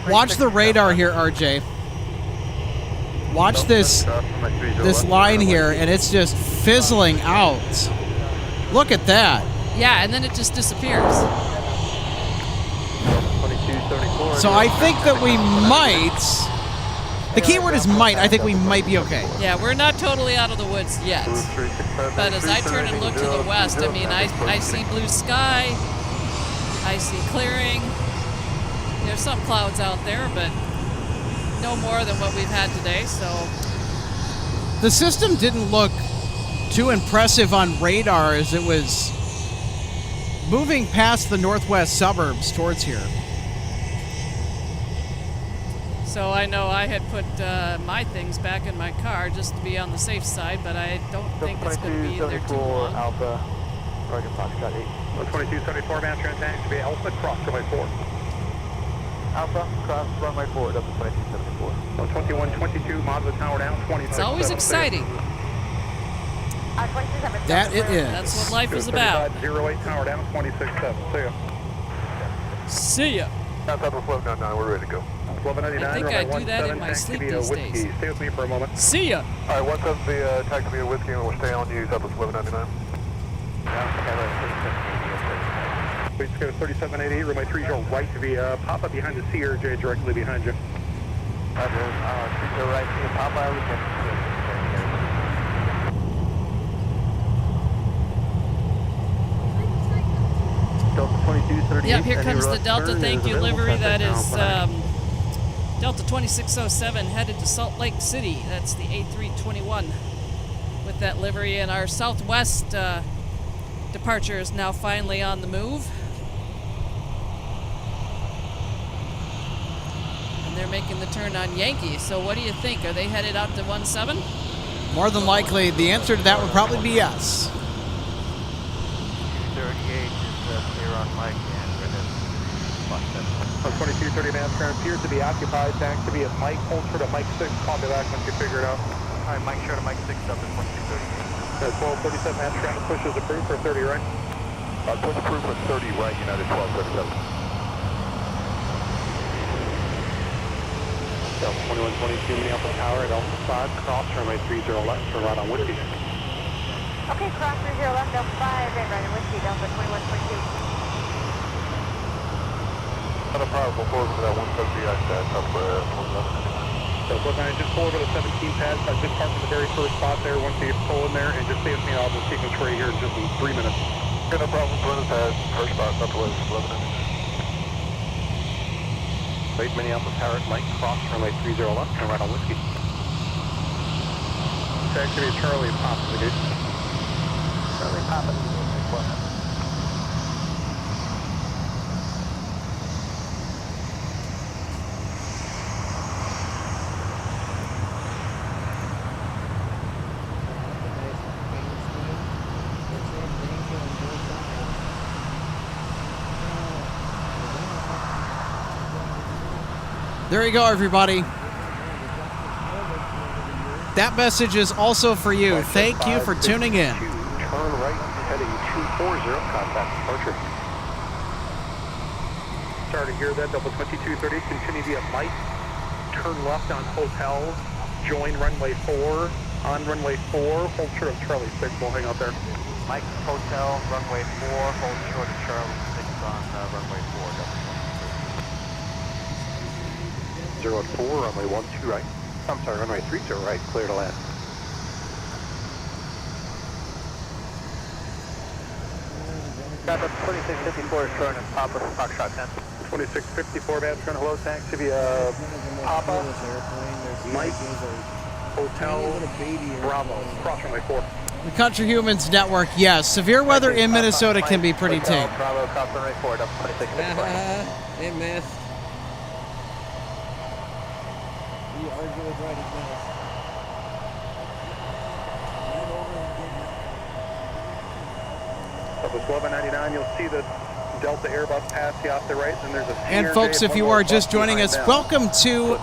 watch the radar here, RJ. Watch this line here, and it's just fizzling out. Look at that. Yeah, and then it just disappears. So I think that we might. The key word is might. I think we might be okay. Yeah, we're not totally out of the woods yet. But as I turn and look to the west, I mean, I see blue sky. I see clearing. There's some clouds out there, but no more than what we've had today, so. The system didn't look too impressive on radar as it was moving past the northwest suburbs towards here. So I know I had put my things back in my car just to be on the safe side, but I don't think it's going to be in there too long. Alpha, Oregon Foxtrot 8. 12274, Master Tank to be Alpha, cross runway 4. Alpha, cross runway 4, Delta 2274. 2122, Mazda tower down, 20. It's always exciting. That it is. That's what life is about. 08, tower down, 267. See ya. See ya. Outside of 1299, we're ready to go. 1199, I think I do that in my sleep these days. Stay with me for a moment. See ya. All right, 170 taxi via Whiskey, and we'll stay on you, Southwest 1199. Please go to 3788, runway 30 right via Papa behind the CRJ, directly behind you. Roger, 30 right via Papa, we can. Delta 2238. Yep, here comes the Delta Thank You livery. That is Delta 2607 headed to Salt Lake City. That's the A321 with that livery. And our southwest departure is now finally on the move. And they're making the turn on Yankee. So what do you think? Are they headed out to 17? More than likely, the answer to that would probably be yes. 38 is clear on Mike and we're in 2230 Master appears to be occupied. Back to be at Mike. Hold short at Mike 6. Call me back once you figure it out. Alright, Mike short of Mike 6 up at 2230. 1237 Master push is approved for 30 right. Push approved for 30 right, United 1237. Delta 2122 Minneapolis Tower at Alpha 5. Cross runway 30 left for right on Whiskey. Okay, cross 30 left, Delta 5, and right on Whiskey, Delta 2122. Not a problem. We'll forward for that 170 I said up for 11. So look, I just pull over the 17 pad. I just parked at the very first spot there. Once you pull in there and just stay with me, I'll just take control here in just 3 minutes. Okay, no problem. Run the pad. First spot up to 11. Wait, Minneapolis Tower at Mike. Cross runway 30 left and right on Whiskey. Activity Charlie Pop to the gate. Charlie Pop to the gate. There you go, everybody. That message is also for you. Thank you for tuning in. Turn right, heading 240, contact departure. Sorry to hear that, Delta 2230, continue via Mike. Turn left on Hotel, join runway 4, on runway 4, hold short of Charlie 6, we'll hang out there. Mike, Hotel, runway 4, hold short of Charlie 6 on runway 4, Delta 04, runway 12 right. I'm sorry, runway 30 right, clear to land. Got the 2654 is showing in Papa, Foxtrot 10. 2654, Babs, hello, taxi via Papa, Mike, Hotel, Bravo, cross runway 4. The Country Humans Network, yes. Severe weather in Minnesota can be pretty tame. Bravo, cross runway 4, Delta 2654. It missed. You argue with right as well. Up with 1199, you'll see the Delta Airbus pass you off the right, and there's a And folks, if you are just joining us, welcome to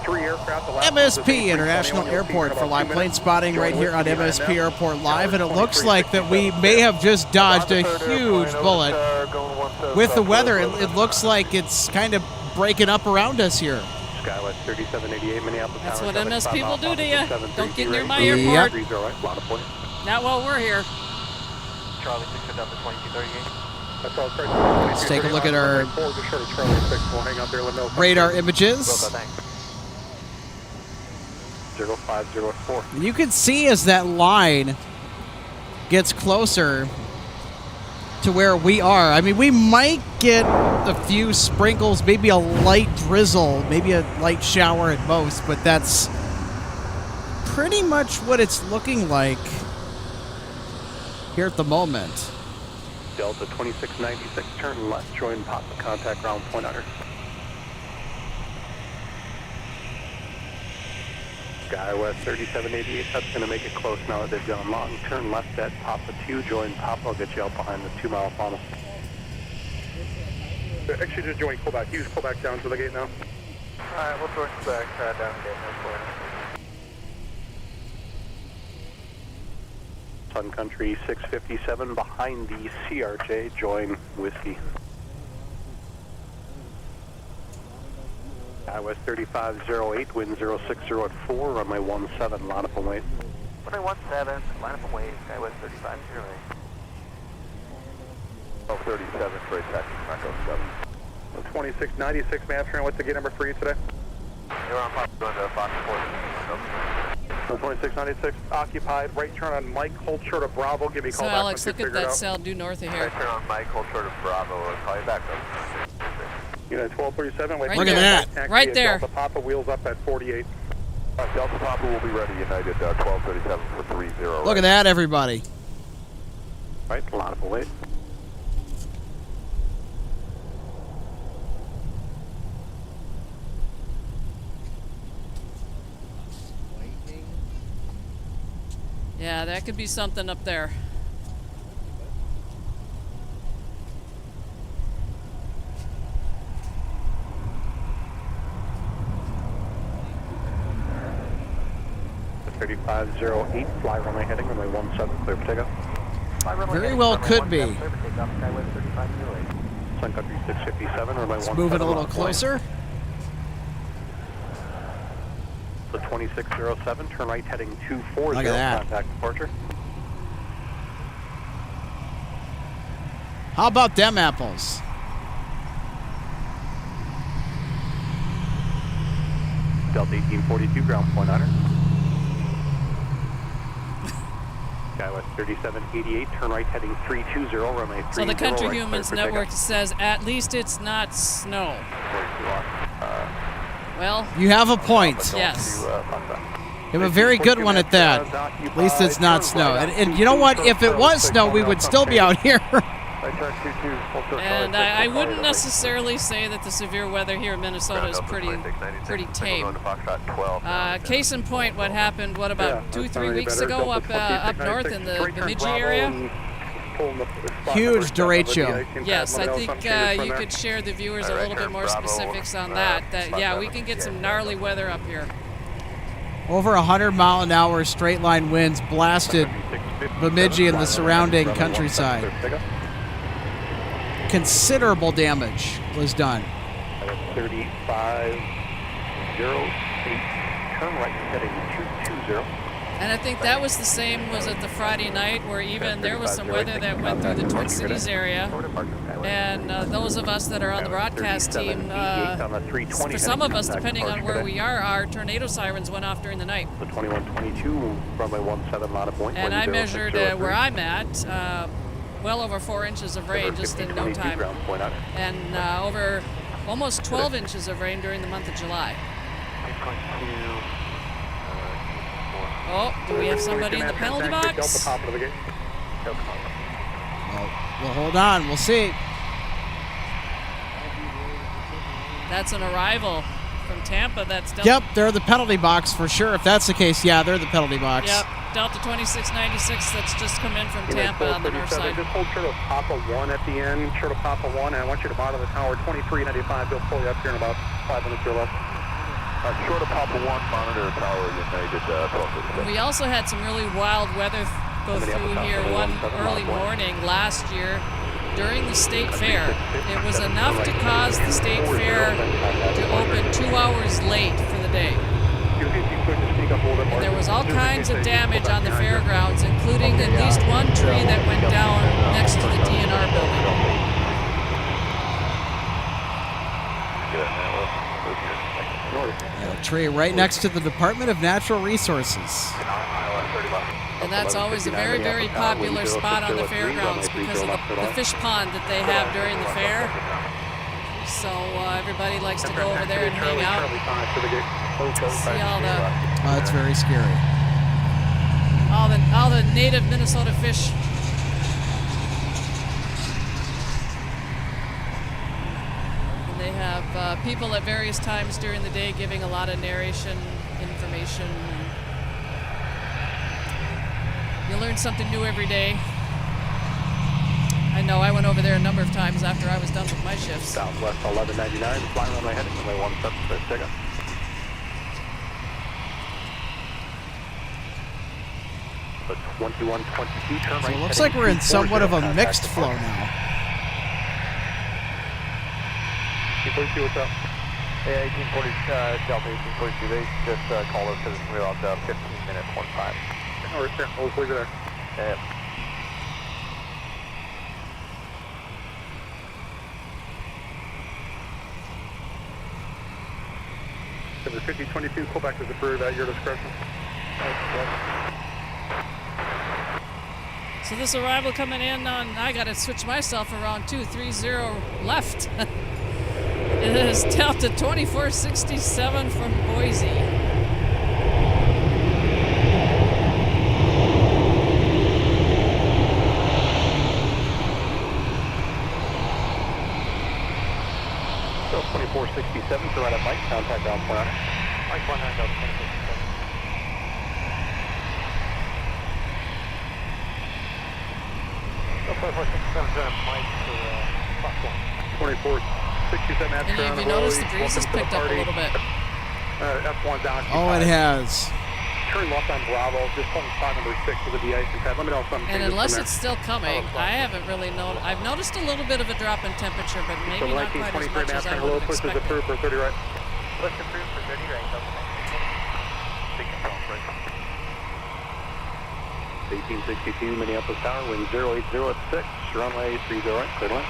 MSP International Airport for live plane spotting right here on MSP Airport Live. And it looks like that we may have just dodged a huge bullet. With the weather, it looks like it's kind of breaking up around us here. Skywest 3788 Minneapolis. That's what MS people do to you. Don't get near my airport. Not while we're here. Charlie 6 Delta 2238. Let's take a look at our radar images. 0504. And you can see as that line gets closer to where we are. I mean, we might get a few sprinkles, maybe a light drizzle, maybe a light shower at most, but that's pretty much what it's looking like here at the moment. Delta 2696, turn left, join Papa, contact ground point under. Skywest 3788, that's going to make it close now that they've gone long. Turn left at Papa 2, join Papa, I'll get you out behind the 2-mile funnel. Actually, just join Quebec. Use Quebec down to the gate now. Alright, we'll join Quebec down gate now. Sun Country 657 behind the CRJ, join Whiskey. Skywest 3508, wind 060 at 4, runway 17, line up and wait. Runway 17, line up and wait, Skywest 3508. 1237, straight taxi, Echo 7. 2696, Master, what's the gate number for you today? You're on Papa, going to Fox 4. 2696, occupied, right turn on Mike, hold short of Bravo, give me a call So back Alex, once you look at figure it that out. cell due north of here. Right turn on Mike, hold short of Bravo, I'll call you back though. Unit 1237, wait. Right Look at there. that. Right there. Delta Papa, wheels up at 48. Delta Papa will be ready, United 1237 for 30. Look at that, everybody. Right, line up and wait. Yeah, that could be something up there. 3508, fly runway heading, runway 17, clear for takeoff. Very well could be. Sun Country 657, runway 17. Let's move it a little closer. The 2607, turn right heading 240, Look at that. contact departure. How about them apples? Delta 1842, ground point honor. Skywest 3788, turn right heading 320, runway 30. So the Country Humans Network says, at least it's not snow. Well, You have a point. yes. You have a very good one at that. At least it's not snow. And you know what? If it was snow, we would still be out here. And I wouldn't necessarily say that the severe weather here in Minnesota is pretty tame. Case in point, what happened, about 2-3 weeks ago up north in the Bemidji area? Huge derecho. Yes, I think you could share the viewers a little bit more specifics on that. Yeah, we can get some gnarly weather up here. Over 100-mile-an-hour straight-line winds blasted Bemidji and the surrounding countryside. Considerable damage was done. 3508, turn right heading 220. And I think that was the same, was it the Friday night, where even there was some weather that went through the Twin Cities area. And those of us that are on the broadcast team, for some of us, depending on where we are, our tornado sirens went off during the night. The 2122, runway 17, line of point. And I measured where I'm at, well over 4 inches of rain just in no time. And over almost 12 inches of rain during the month of July. Oh, do we have somebody in the penalty box? Well, hold on. We'll see. That's an arrival from Tampa. That's Delta. Yep, they're the penalty box for sure. If that's the case, yeah, they're the penalty box. Yep, Delta 2696 that's just come in from Tampa on the north side. Just hold short of Papa 1 at the end, short of Papa 1, and I want you to monitor the tower 2395. They'll pull you up here in about 5 minutes or less. Short of Papa 1, monitor the tower, United 12. We also had some really wild weather go through here one early morning last year during the state fair. It was enough to cause the state fair to open 2 hours late for the day. And there was all kinds of damage on the fairgrounds, including at least one tree that went down next to the DNR building. A tree right next to the Department of Natural Resources. And that's always a very, very popular spot on the fairgrounds because of the fish pond that they have during the fair. So everybody likes to go over there and hang out. See all the... Oh, that's very scary. All the native Minnesota fish. And they have people at various times during the day giving a lot of narration, information. You learn something new every day. I know I went over there a number of times after I was done with my shifts. Southwest 1199, flying runway heading, runway 17, clear takeoff. The 2122, turn right. So it looks like we're in somewhat of a mixed flow now. 1842, what's up? Yeah, 1840, Delta 1842, they just called us because we were about 15 minutes, 1-5. All right, there, we'll leave it there. Yeah. Number 5022, Quebec is approved at your discretion. So this arrival coming in on, I gotta switch myself around 230 left. It is Delta 2467 from Boise. So 2467, to right up Mike, contact ground point. Mike 19, Delta 2467. 2467, And have you noticed the breeze has picked up a little bit? F1's out. Oh, it has. turn left on Bravo, just pulling spot number 6 with the de-icing pad. Let me know if something And changes unless from it's still coming, I haven't really known. I've noticed a little bit of a drop in temperature, but maybe not quite as much as I would have pushes expected. approved for 30 right. Push approved for 30 right. Big control, right. 1862 Minneapolis Tower, wind 080 at 6, runway 30 right, clear to land.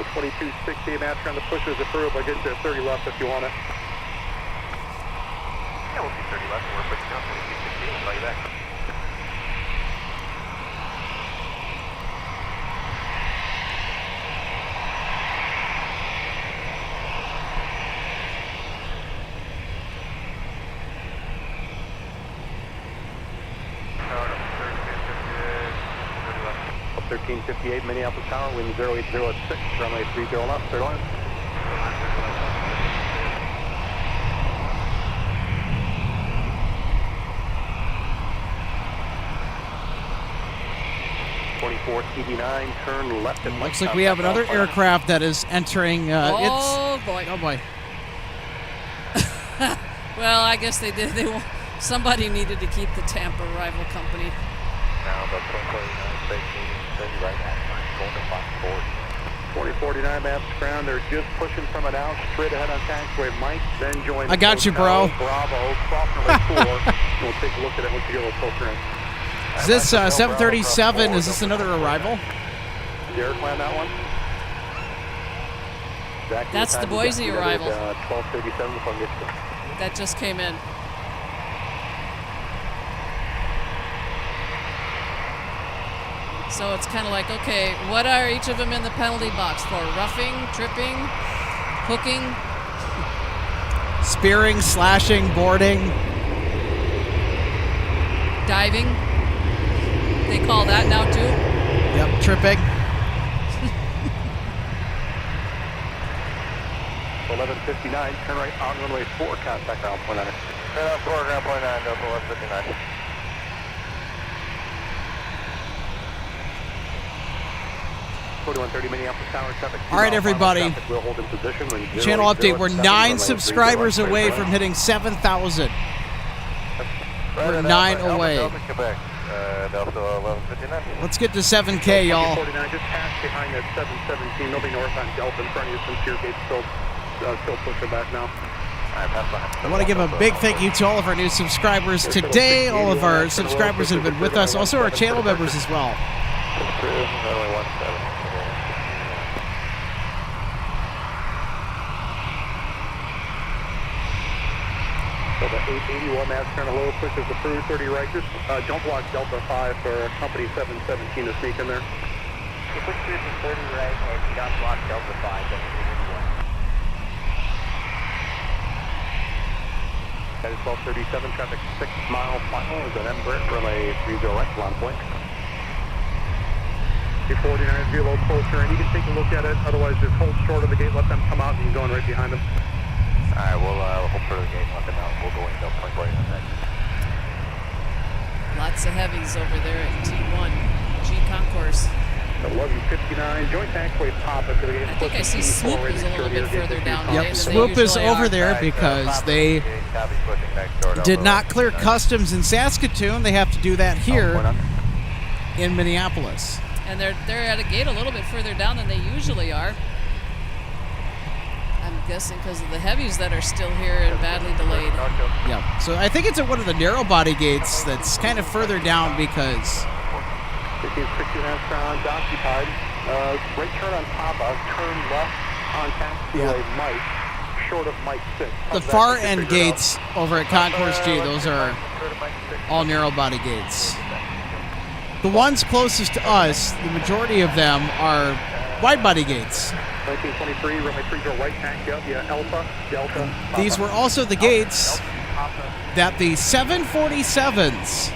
The 2260 master on the push is approved. I'll get you at 30 left if you want it. Yeah, we'll see 30 left and we're pushing down 2260. We'll call you back. No, 1358 Minneapolis Tower, wind 080 at 6, runway 30 left, clear to land. 2489, turn left at Looks like we have another aircraft that is entering. Oh boy! Oh boy! Well, I guess they did. Somebody needed to keep the Tampa rival company. Now the 2049 safety, 30 right at line, going to Fox 40. 2049 maps ground, they're just pushing from it out, straight ahead on taxiway. Mike, then join. I got you, bro. Bravo, cross number 4. We'll take a look at it once you get a little closer in. Is this 737? Is this another arrival? Derek land that one? That's the Boise arrival. 1237 before I get you. That just came in. So it's kind of like, okay, what are each of them in the penalty box for? Roughing, tripping, hooking? Spearing, slashing, boarding. Diving? They call that now too? Yep, tripping. 1159, turn right on runway 4, contact ground point 9. Turn on 4, ground point 9, Delta 1159. All right, everybody. Channel update. We're 9 subscribers away from hitting 7,000. We're 9 away. Let's get to 7K, y'all. 49, just pass behind that 717. They'll be north on Delta in front of you since your gate's still pushing back now. I want to give a big thank you to all of our new subscribers today, all of our subscribers that have been with us, also our channel members as well. So the 881 mass turn a low push is approved, 30 right. Just don't block Delta 5 for company 717 to sneak in there. You push through to 30 right and you don't block Delta 5, that's 881. That is 1237, traffic 6 mile final is an Embraer runway 30 right, launch point. Your 49 is be a little closer and you can take a look at it, otherwise just hold short of the gate, let them come out and you can go in right behind them. Alright, we'll hold for the gate, let them out, we'll go in, they'll point right in a sec. Lots of heavies over there at T1, G Concourse. 1159, joint taxiway pop at the gate. I think I see Swoop is a little bit further down. Yep, Swoop is over there because they did not clear customs in Saskatoon. They have to do that here in Minneapolis. And they're at a gate a little bit further down than they usually are. I'm guessing because of the heavies that are still here and badly delayed. Yeah, so I think it's at one of the narrow body gates that's kind of further down because 1569 ground occupied. Right turn on Papa, turn left on taxiway Mike, short of Mike 6. the far end gates over at Concourse G, those are all narrow body gates. The ones closest to us, the majority of them are wide body gates. 1923, runway 30 right, taxi up via Alpha, Delta. These were also the gates that the 747s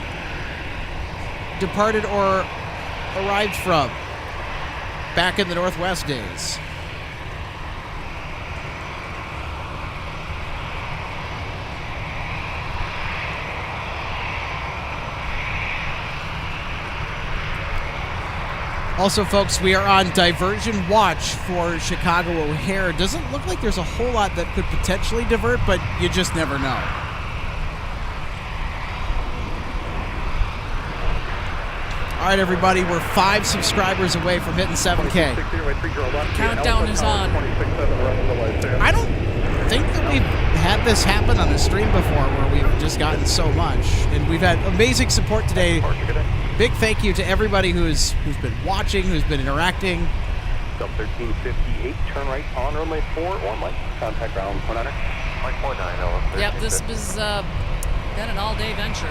departed or arrived from back in the Northwest days. Also, folks, we are on diversion watch for Chicago O'Hare. Doesn't look like there's a whole lot that could potentially divert, but you just never know. All right, everybody, we're 5 subscribers away from hitting 7K. Countdown is on. I don't think that we've had this happen on a stream before where we've just gotten so much. And we've had amazing support today. Big thank you to everybody who's been watching, who's been interacting. Sub 1358, turn right on runway 4 or Mike. Contact ground 49er. Mike 49, Yep, this was been an all-day venture.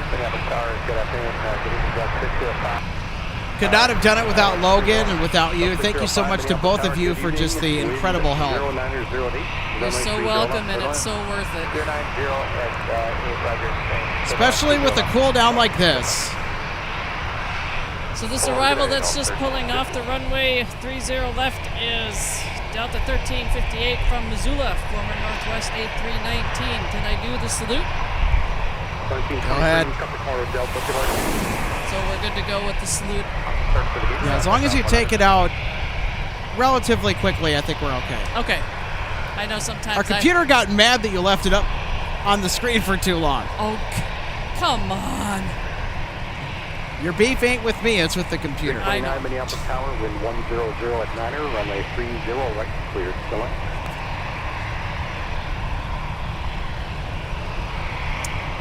Could not have done it without Logan and without you. Thank you so much to both of you for just the incredible help. You're so welcome, and it's so worth it. Especially with a cool down like this. So this arrival that's just pulling off the runway 30 left is Delta 1358 from Missoula, former Northwest 8319. Can I do the salute? Go ahead. So we're good to go with the salute. Yeah, as long as you take it out relatively quickly, I think we're okay. Okay. I know sometimes our computer got mad that you left it up on the screen for too long. Oh, come on. Your beef ain't with me, it's with the computer. I know. Minneapolis Tower, wind 100 at 9er, runway 30 right, cleared, still in.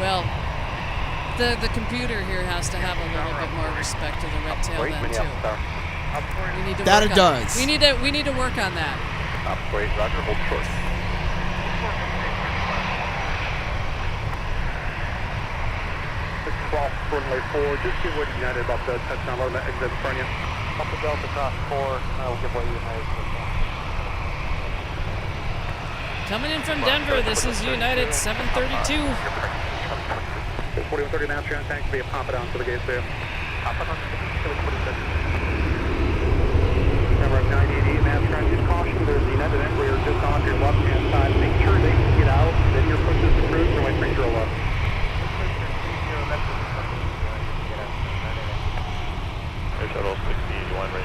Well, the computer here has to have a little bit more respect to the red tail then too. We need to that work it does. We need to work on that. Wait, Roger, hold short. Cross runway 4, just give way to United about the touchdown load that exit in front of you. Up the Delta cross 4, I'll give way to United. Coming in from Denver, this is United 732. 4130 now, trans tank to be a pop it down to the gates there. Number 988 mass trans, use caution, there's the United Embraer just on your left hand side. Make sure they can get out, then your push is approved, runway 30 left. Shuttle 6081 ready.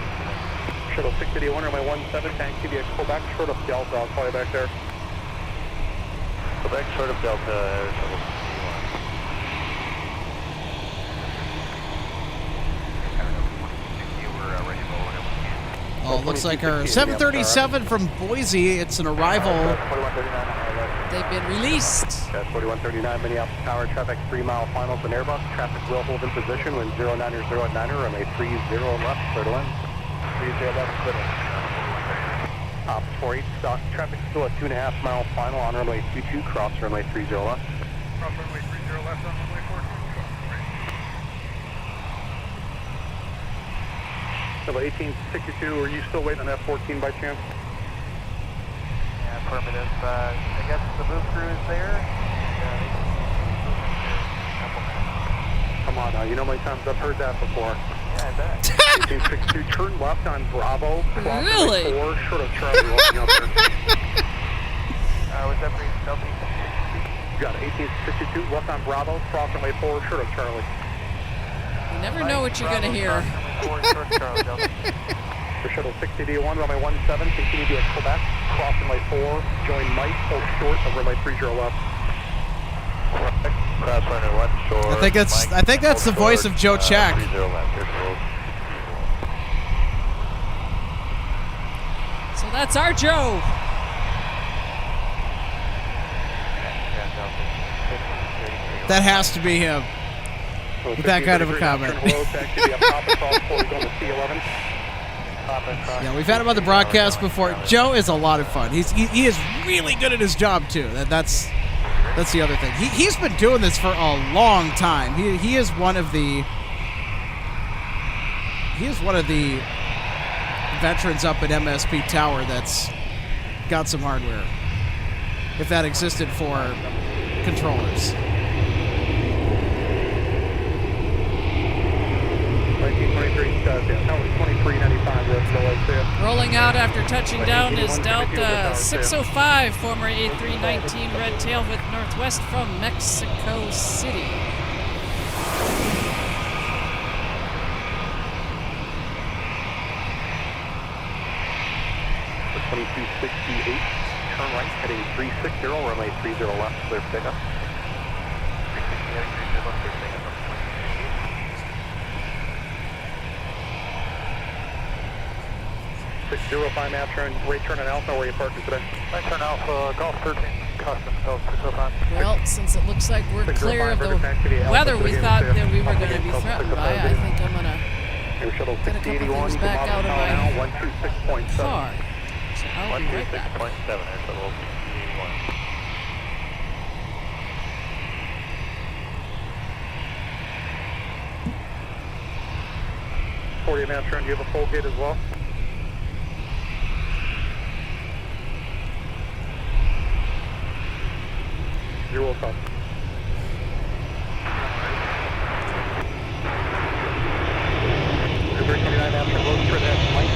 Shuttle 6081, runway 17, tank to be a Quebec, short of Delta, I'll call you back there. Quebec, short of Delta, shuttle 61. Oh, looks like our 737 from Boise, it's an arrival. They've been released. 4139 Minneapolis Tower, traffic 3 mile finals and Airbus. Traffic will hold in position when 090 at 9er, runway 30 left, clear to land. 30 left, clear to land. Ops 48 stock, traffic still at 2.5 mile final on runway 22, cross runway 30 left. Cross runway 30 left on runway 14. Number 1862, are you still waiting on F-14 by chance? Yeah, affirmative. I guess the move crew is there. Come on now, you know how many times I've heard that before. Yeah, I bet. 1862, turn left on Bravo. Really? 4, short of Charlie, looking up there. Was that Delta? You got it, 1862, left on Bravo, cross runway 4, short of Charlie. You never know what you're going to hear. For shuttle 60D1, runway 17, continue to be at Quebec, cross runway 4, join Mike, hold short of runway 30 left. Cross runway 1 short. I think that's the voice of Joe Check. 30 left, So that's our Joe. That has to be him. With that kind of a comment. Yeah, we've had him on the broadcast before. Joe is a lot of fun. He is really good at his job too. That's the other thing. He's been doing this for a long time. He is one of the veterans up at MSP Tower that's got some hardware. If that existed for controllers. Rolling out after touching down is Delta 605, former A319 Red Tail with Northwest from Mexico City. 2268, turn right, heading 360, runway 30 left, clear for takeoff. 605 map turn, right turn on Alpha, where are you parking today? Right turn Alpha, Golf 13, custom, Golf 605. Well, since it looks like we're clear of the weather we thought that we were going to be threatened by, I think I'm going to Air Shuttle get a couple 6081, things back out of my 126.7. car. So I'll be right back. 126.7, Air Shuttle 6081. Map turn, do you have a full gate as well? You're welcome. You're 329 after road for that Mike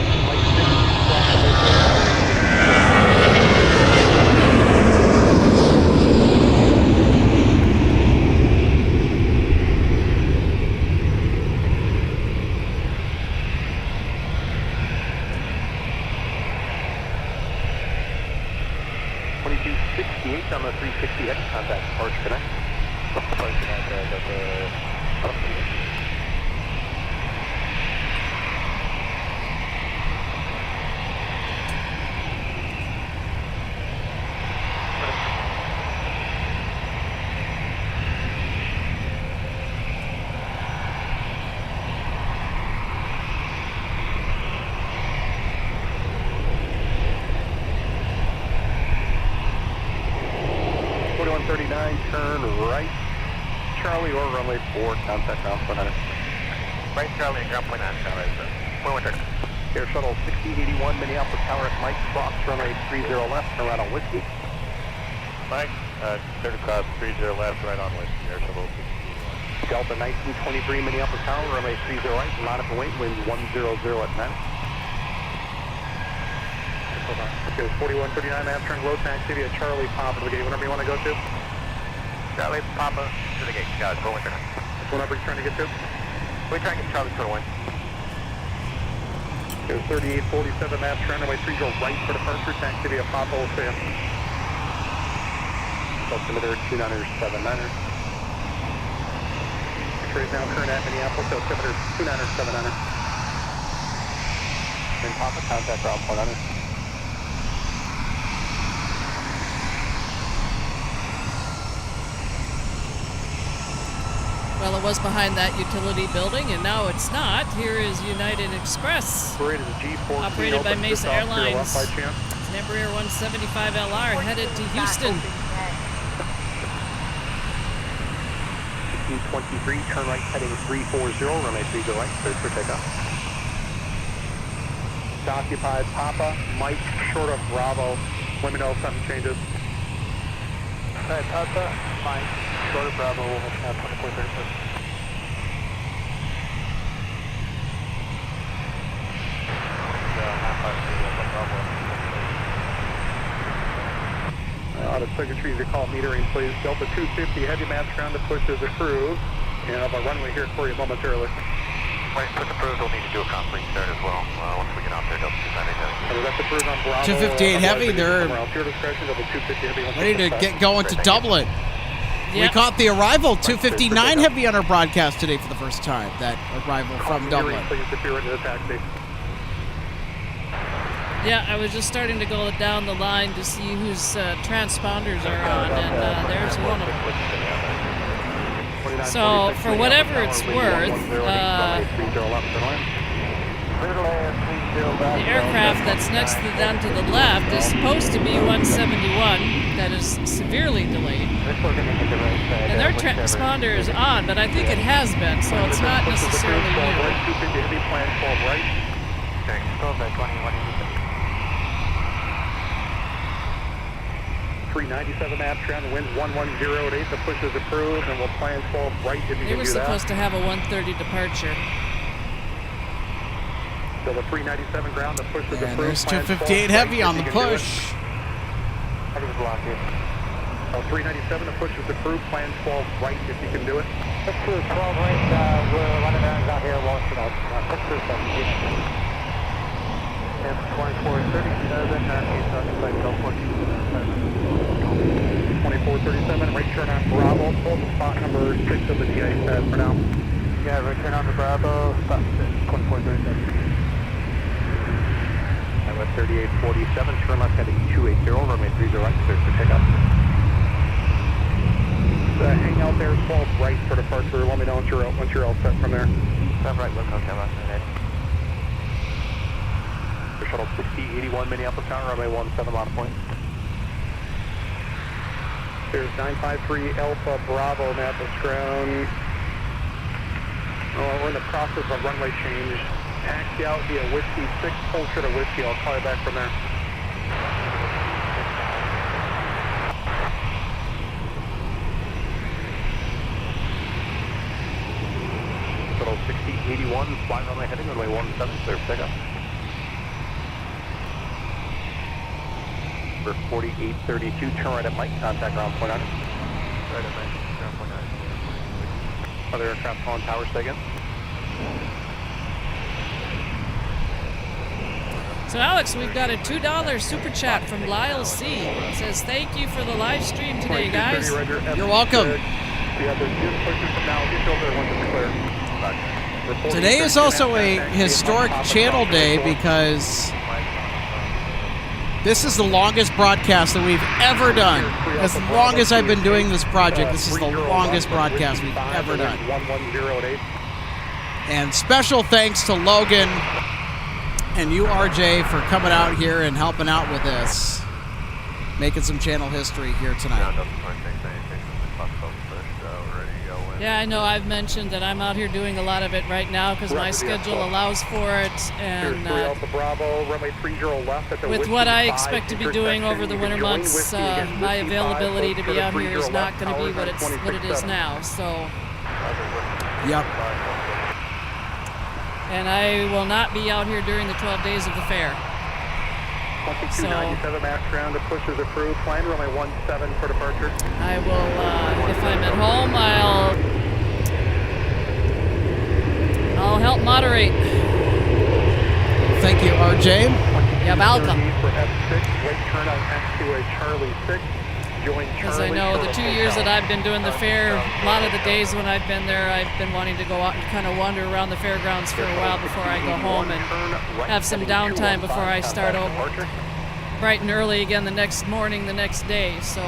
2268 on the 360 head contact departure connect. Departure connect at the 39, turn right, Charlie or runway 4, contact ground point 9. Right, Charlie, ground point 9, Charlie, sir. Point 1 turn. Air Shuttle 6081, Minneapolis Tower at Mike, Fox, runway 30 left, turn right on Whiskey. Mike, turn across 30 left, right on Whiskey, Air Shuttle 6081. Delta 1923, Minneapolis Tower, runway 30 right, line up and wait, winds 100 at 9. Okay, 4139, map turn, low taxi at Charlie, Papa to the gate, whenever you want to go to. Charlie, Papa, to the gate. Got it, point 1 turn. Whenever you're trying to get to. We're trying to get Charlie to the 1. Okay, 3847, map turn, runway 30 right for departure, taxi via Papa, we'll see you. Altimeter 29er, 79er. X-ray is now current at Minneapolis, altimeter 29er, 79er. And Papa, contact ground point 9er. Well, it was behind that utility building, and now it's not. Here is United Express, operated by Mesa Airlines. It's Embraer 175LR headed to Houston. 1623, turn right, heading 340, runway 30 right, cleared for takeoff. Occupied Papa, Mike, short of Bravo. Let me know if something changes. Alright, Papa, Mike, short of Bravo, we'll have 2436. Out of secretaries, your call metering, please. Delta 250, heavy maps ground to push is approved. And I'll have a runway here for you momentarily. Right, push approved, we'll need to do a complete start as well. Once we get out there, Delta 250. That's approved on Bravo. 258 heavy, they're ready to get going to Dublin. Yep. We caught the arrival, 259 heavy on our broadcast today for the first time, that arrival from Dublin. Please, if you're ready to taxi. Yeah, I was just starting to go down the line to see whose transponders are on, and there's one of them. So, for whatever it's worth, the aircraft that's next to them to the left is supposed to be 171. That is severely delayed. And their transponder is on, but I think it has been, so it's not necessarily new. 397 map trend, winds 1108, the push is approved, and we'll plan 12 right if you They can were do that. supposed to have a 130 departure. So the 397 ground, the push is And approved. there's 258 heavy on the push. Oh, 397, the push is approved, plan 12 right if you can do it. Let's do 12 right, we're running errands out here, won't you know, 6 or 17. and 2437, Northeast occupied Bell 14. 2437, right turn on Bravo, hold the spot number 6 of the DICE pad for now. Yeah, return on the Bravo, spot 6, 2437. I'm at 3847, turn left heading 280, runway 30 right, clear for takeoff. Hang out there, 12 right for departure. Let me know once you're all set from there. 12 right, look, okay, left heading. Shuttle 6081 Minneapolis Tower, runway 17 line of point. There's 953 Alpha Bravo, Minneapolis ground. We're in the process of runway change. Taxi out via Whiskey 6, pull short of Whiskey. I'll call you back from there. Shuttle 6081, flying runway heading, runway 17, clear for takeoff. For 4832, turn right at Mike, contact ground point 9. Right at Mike, ground point 9. Other aircraft calling tower, stay again. So Alex, we've got a $2 super chat from Lyle C. It says, thank you for the live stream today, guys. You're welcome. Today is also a historic channel day because this is the longest broadcast that we've ever done. As long as I've been doing this project, this is the longest broadcast we've ever done. And special thanks to Logan and you, RJ, for coming out here and helping out with this. Making some channel history here tonight. Yeah, I know I've mentioned that I'm out here doing a lot of it right now because my schedule allows for it, and with what I expect to be doing over the winter months, my availability to be out here is not going to be what it is now. So, yep. And I will not be out here during the 12 days of the fair. So 2297 max ground, the push is approved. Plan runway 17 for departure. I will, if I'm at home, I'll help moderate. Thank you, RJ. You're welcome. For F6, late turn on taxiway Charlie 6. Because I know the 2 years that I've been doing the fair, a lot of the days when I've been there, I've been wanting to go out and kind of wander around the fairgrounds for a while before I go home and have some downtime before I start over bright and early again the next morning, the next day. So,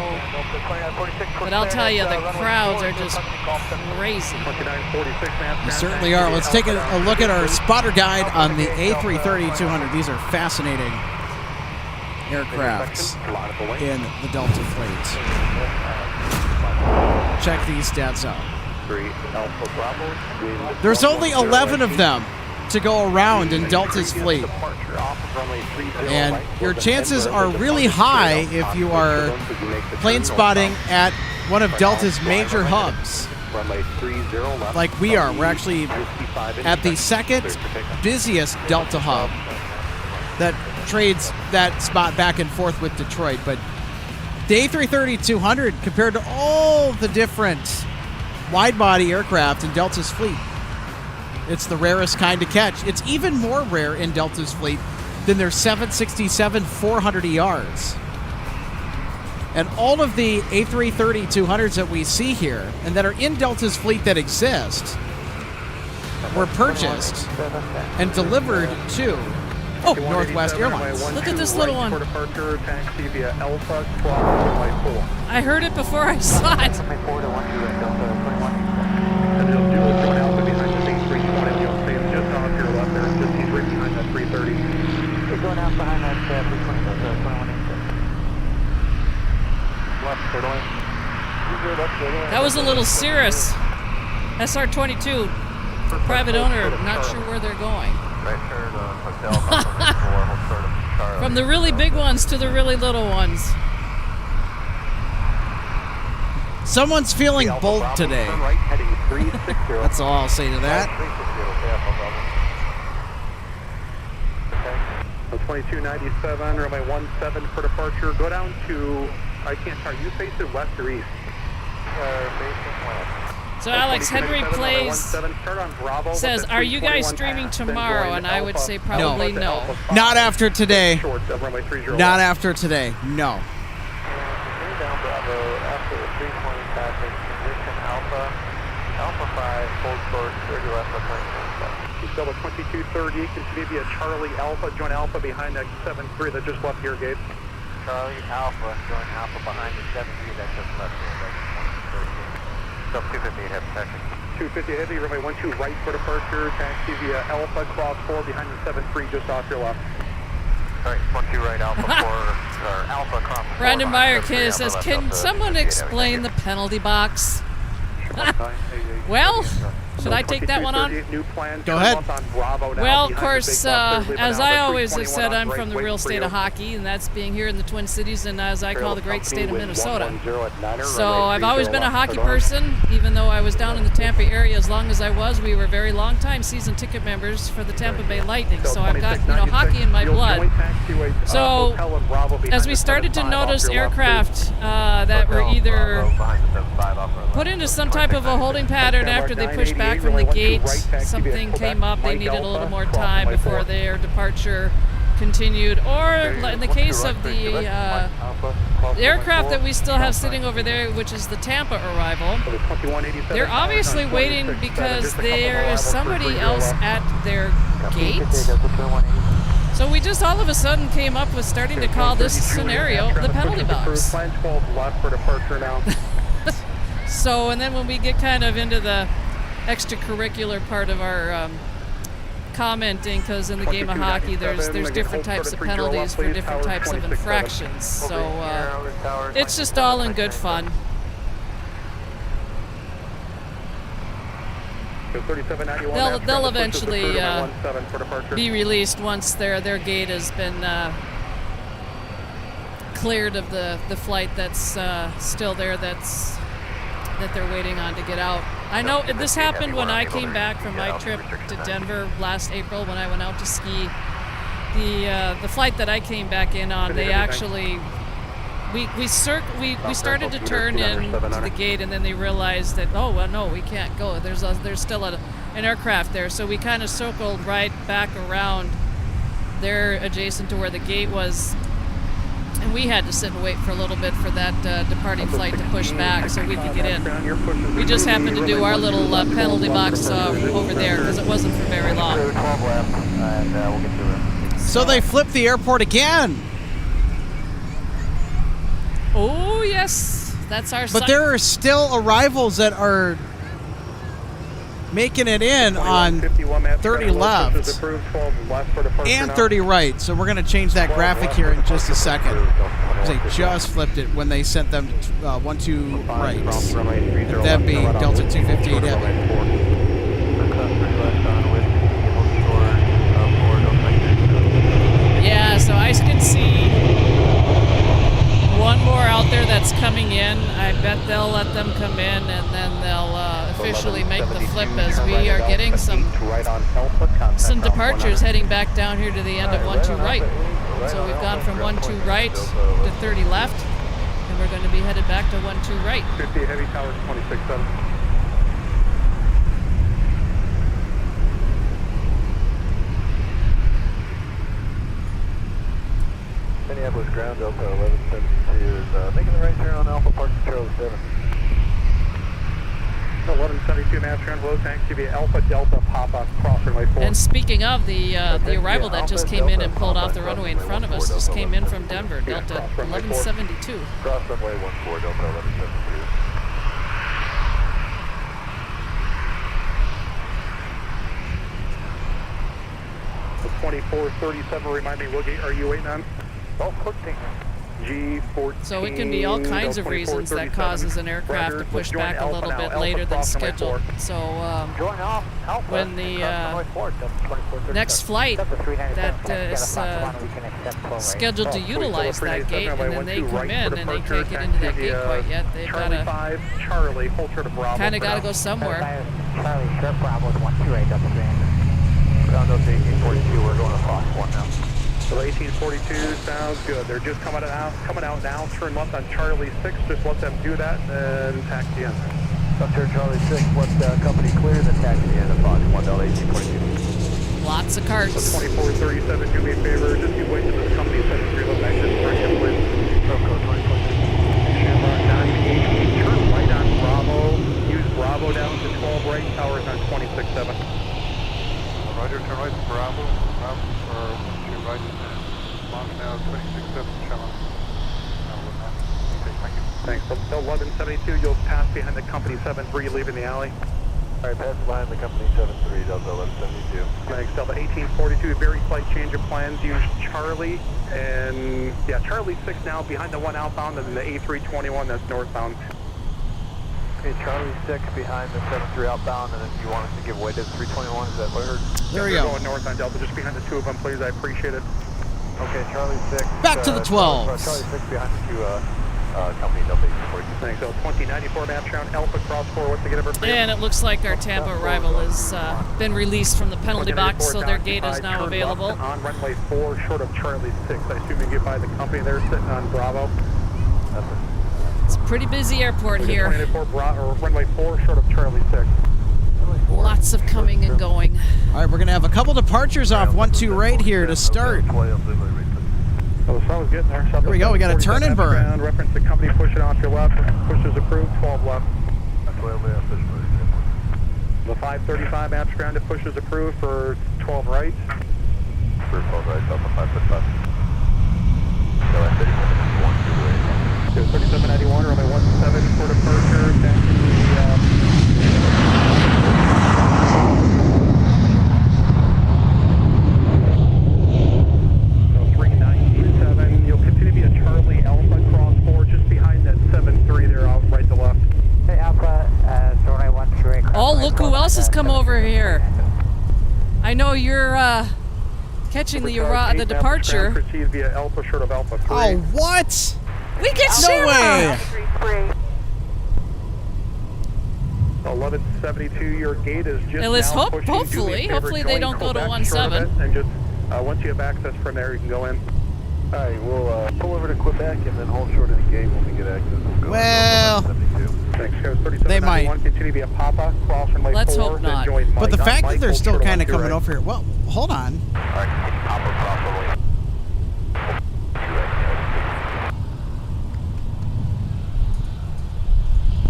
but I'll tell you, the crowds are just crazy. They certainly are. Let's take a look at our spotter guide on the A330-200. These are fascinating aircrafts in the Delta fleet. Check these stats out. There's only 11 of them to go around in Delta's fleet. And your chances are really high if you are plane spotting at one of Delta's major hubs. Like we are. We're actually at the second busiest Delta hub that trades that spot back and forth with Detroit. But the A330-200, compared to all the different wide-body aircraft in Delta's fleet, it's the rarest kind to catch. It's even more rare in Delta's fleet than their 767-400ERs. And all of the A330-200s that we see here and that are in Delta's fleet that exist were purchased and delivered to Northwest Airlines. Look at this little one. I heard it before I saw it. That was a little Cirrus SR-22, private owner. Not sure where they're going. From the really big ones to the really little ones. Someone's feeling bold today. That's all I'll say to that. 2297, runway 17 for departure. Go down to, I can't tell, you face it west or east? Facing west. So Alex Henry plays says, "Are you guys streaming tomorrow?" And I would say probably no. Not after today. Not after today. No. Down Bravo after the 320 traffic, position Alpha 5, hold course 30 left approach. Still at 2230, continue via Charlie Alpha, join Alpha behind that 73 that just left your gate. Charlie Alpha, join Alpha behind the 73 that just left here, that's 2213. Still 258 heavy taxi. 250 heavy, runway 12 right for departure, taxi via Alpha, cross 4 behind the 73 just off your left. Alright, 12 right, Alpha 4, or Alpha cross 4. Brandon Meyer says, "Can someone explain the penalty box?" Well, should I take that one on? Go ahead. Well, of course, as I always have said, I'm from the real state of hockey, and that's being here in the Twin Cities, and as I call the great state of Minnesota. So I've always been a hockey person, even though I was down in the Tampa area as long as I was. We were very long-time season ticket members for the Tampa Bay Lightning, so I've got, hockey in my blood. So as we started to notice aircraft that were either put into some type of a holding pattern after they pushed back from the gate, something came up, they needed a little more time before their departure continued, or in the case of the aircraft that we still have sitting over there, which is the Tampa arrival, they're obviously waiting because there is somebody else at their gate. So we just all of a sudden came up with starting to call this scenario the penalty box. So, and then when we get kind of into the extracurricular part of our commenting, because in the game of hockey there's different types of penalties for different types of infractions. So it's just all in good fun. They'll eventually be released once their gate has been cleared of the flight that's still there, that they're waiting on to get out. I know this happened when I came back from my trip to Denver last April when I went out to ski. The flight that I came back in on, they actually we started to turn in to the gate, and then they realized that, oh well, no, we can't go. There's still an aircraft there, so we kind of circled right back around there, adjacent to where the gate was. And we had to sit and wait for a little bit for that departing flight to push back so we could get in. We just happened to do our little penalty box over there because it wasn't for very long. So they flipped the airport again. Oh, yes. That's our But there are still arrivals that are making it in on 30 left and 30 right. So we're going to change that graphic here in just a second. They just flipped it when they sent them 12 right. And them being Delta 258 Heavy. Yeah, so I can see one more out there that's coming in. I bet they'll let them come in, and then they'll officially make the flip, as we are getting some departures heading back down here to the end of 12 right. So we've gone from 12 right to 30 left, and we're going to be headed back to 12 right. 50 heavy towers 26-7. Minneapolis ground Delta 1172 is making the right turn on Alpha Park Charlie 7. 1172 mass ground low taxi via Alpha Delta Papa cross runway 4. And speaking of the arrival that just came in and pulled off the runway in front of us, just came in from Denver, Delta 1172. Cross runway 14 Delta 1172. 2437, remind me, what gate are you waiting on? G14. So it can be all kinds of reasons that causes an aircraft to push back a little bit later than scheduled. So when the next flight that is scheduled to utilize that gate, and then they come in and they can't get into that gate quite yet, they've got to kind of got to go somewhere. Charlie, Sharp Bravo is 128, double ground up to 1842, we're going to Fox 1 now. So 1842 sounds good. They're just coming out now. Turn left on Charlie 6. Just let them do that and then taxi in. Sunshine Charlie 6, what company clear the taxi into Fox 1 Delta 1822. Lots of carts. 2437, do me a favor, just give way to this company 7311 exit, correct him, please. Code 2022. Shamrock 988, turn right on Bravo, use Bravo down to 12 right, towers on 267. Roger, turn right to Bravo, or turn right to launch now 267, Shamrock. Okay, thank you. Thanks. Delta 1172, you'll pass behind the company 73, leaving the alley. All right, pass behind the company 73, Delta 1172. Thanks. Delta 1842, very slight change of plans. Use Charlie and, yeah, Charlie 6 now behind the one outbound and the A321 that's northbound. Okay, Charlie 6 behind the 73 outbound, and then you want us to give way to the 321, is that what I heard? There we We're go. going north on Delta, just behind the two of them, please. I appreciate it. Okay, Charlie 6. Back to the 12s. Charlie 6 behind the two company Delta 1842. Thanks. So 2094 map round Alpha cross 4. What's the get over for you? And it looks like our Tampa arrival has been released from the penalty box, so their gate is now available. On runway 4, short of Charlie 6. I assume you get by the company there sitting on Bravo. It's a pretty busy airport here. 2094 runway 4, short of Charlie 6. Lots of coming and going. All right, we're going to have a couple departures off 1-2 right here to start. Oh, the sun was getting there. Here we go. We got a turn and burn. Reference the company pushing off your left. Push is approved. 12 left. The 535 maps ground to push is approved for 12 right. For 12 right, Delta 535. So I 3791, runway 17 for departure. Back to the 3987. You'll continue to be a Charlie Alpha cross 4 just behind that 73 there, out right to left. Hey, Alpha, sorry, 13. Oh, look who else has come over here. I know you're catching the departure. Proceed via Alpha, short of Alpha 3. Oh, what? We get No way. 1172, your gate is just Well, let's now hope- pushing. hopefully- hopefully they don't go to 17. And just once you have access from there, you can go in. All right, we'll pull over to Quebec and then hold short of the gate when we get access. We'll go Well, Thanks, guys. 3791, they might. continue via Papa, cross runway Let's 4, hope then not. join Mike. But the On fact Mike, that they're hold still short of kind of 1-2 coming right. over here. Well, hold on. All right, Papa cross runway.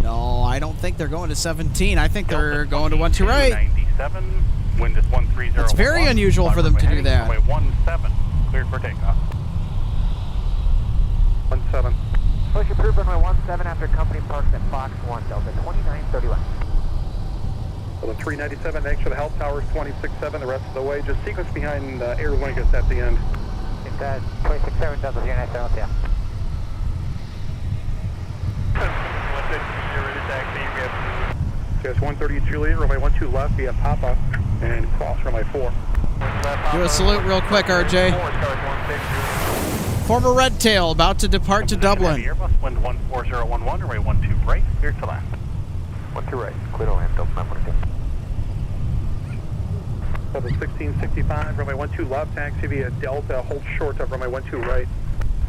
No, I don't think they're going to 17. I think they're going to 1-2 right. 97, wind is 130. That's very unusual for them to do that. Runway 17, cleared for takeoff. 17. Push approved runway 17 after company parks at Fox 1, Delta 2931. So the 397, thanks for the help. Towers 267, the rest of the way. Just sequence behind Air Lingus at the end. It's 267, Delta 097, yeah. Just 130 Juliet, runway 12 left via Papa, and cross runway 4. Do a salute real quick, RJ. Former Red Tail about to depart to Dublin. Airbus, wind 14011, runway 12 right, clear to land. 1-2 right, clear to land, Delta 942. So the 1665, runway 12 left, taxi via Delta, hold short of runway 12 right.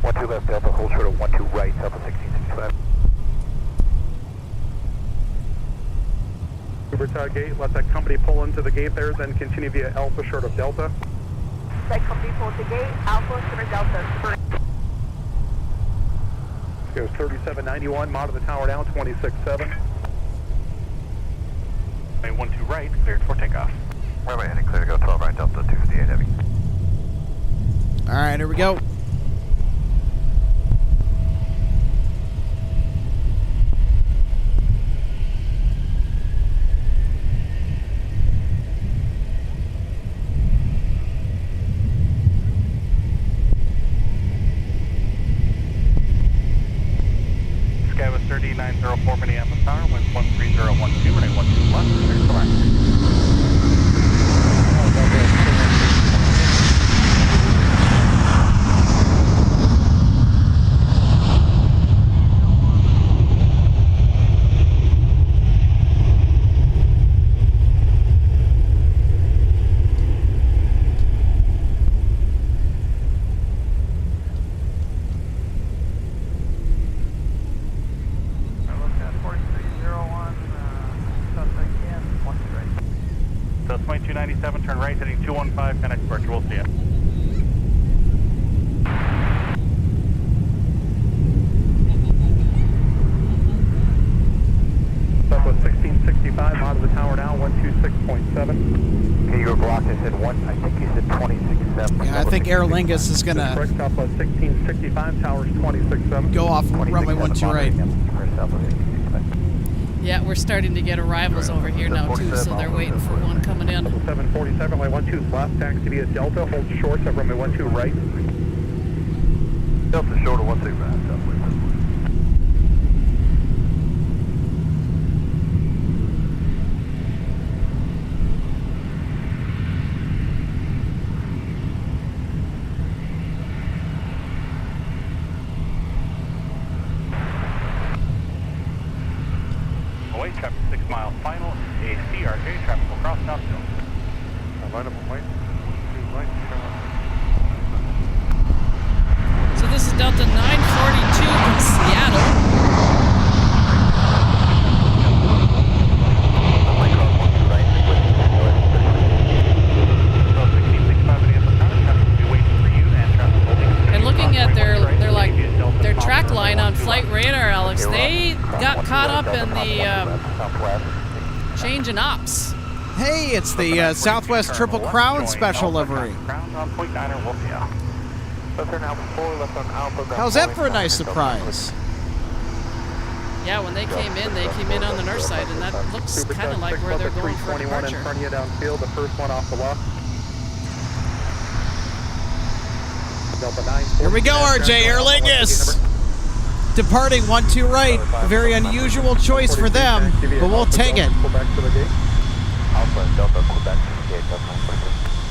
1-2 left, Delta, hold short of 1-2 right, Delta 1665. Ubertide gate, let that company pull into the gate there, then continue via Alpha, short of Delta. That company pulled the gate, Alpha, short of Delta. Goes 3791, mod of the tower down, 267. Runway 12 right, cleared for takeoff. Runway heading clear to go 12 right, Delta 258 heavy. All right, here we go. Skyway 3904 Minneapolis Tower, wind 13012, runway 12 left, clear to land. turn right, heading 215, connect departure, we'll see you. Southwest 1665, out of the tower now, 126.7. Okay, you were blocked, I said one, I think you said 26.7. Yeah, I think Aer Lingus is going to Southwest 1665, towers 26.7. go off runway 12 right. Yeah, we're starting to get arrivals over here now too, so they're waiting for one coming in. 747, runway 12 left, taxi via Delta, hold short at runway 12 right. Delta short of 16 right, Southwest. Traffic 6 miles final, a CRJ, traffic will cross now still. Line up on white. So this is Delta 942 from Seattle. And looking at their track line on flight radar, Alex, they got caught up in the change in ops. Hey, it's the Southwest Triple Crown special livery. How's that for a nice surprise? Yeah, when they came in on the north side, and that looks kind of like where they're going for a departure. In front of you downfield, the first one off the left. Here we go, RJ, Aer Lingus. Departing 12 right. A very unusual choice for them, but we'll take it.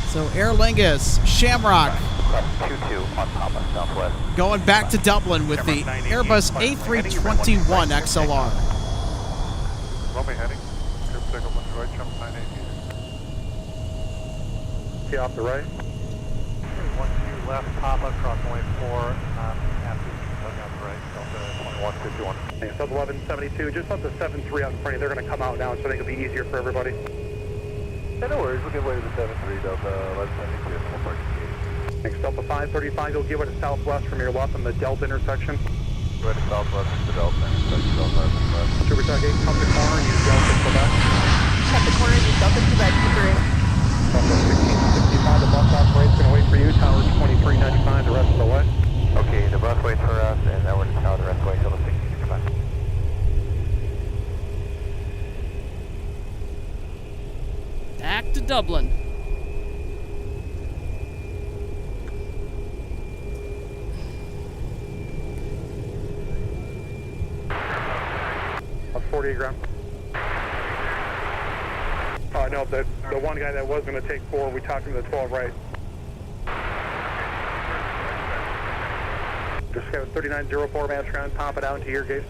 So Aer Lingus, Shamrock, going back to Dublin with the Airbus A321 XLR. Runway heading. Right, jump 980. See off the right. 12 left, Papa, cross runway 4, after looking out the right, Delta 2151. Thanks, Delta 1172, just let the 73 out in front of you. They're going to come out now, so I think it'll be easier for everybody. Yeah, no worries, we'll give way to the 73, Delta 1172, we'll park the gate. Thanks, Delta 535, you'll give way to southwest from your left on the Delta intersection. Go ahead to southwest to the Delta intersection, Delta 535. Super Tug 8, come to corner, use Delta Quebec. At the corner, use Delta Quebec, Super 8. Delta 1665, the bus operate's going to wait for you, tower 2395, the rest of the way. Okay, the bus waits for us, and then we're going to tower the rest of the way till the 1665. Back to Dublin. Up 48 ground. No, the one guy that was going to take 4, we talked him to the 12 right. Just got a 3904 match ground, pop it out into your gate.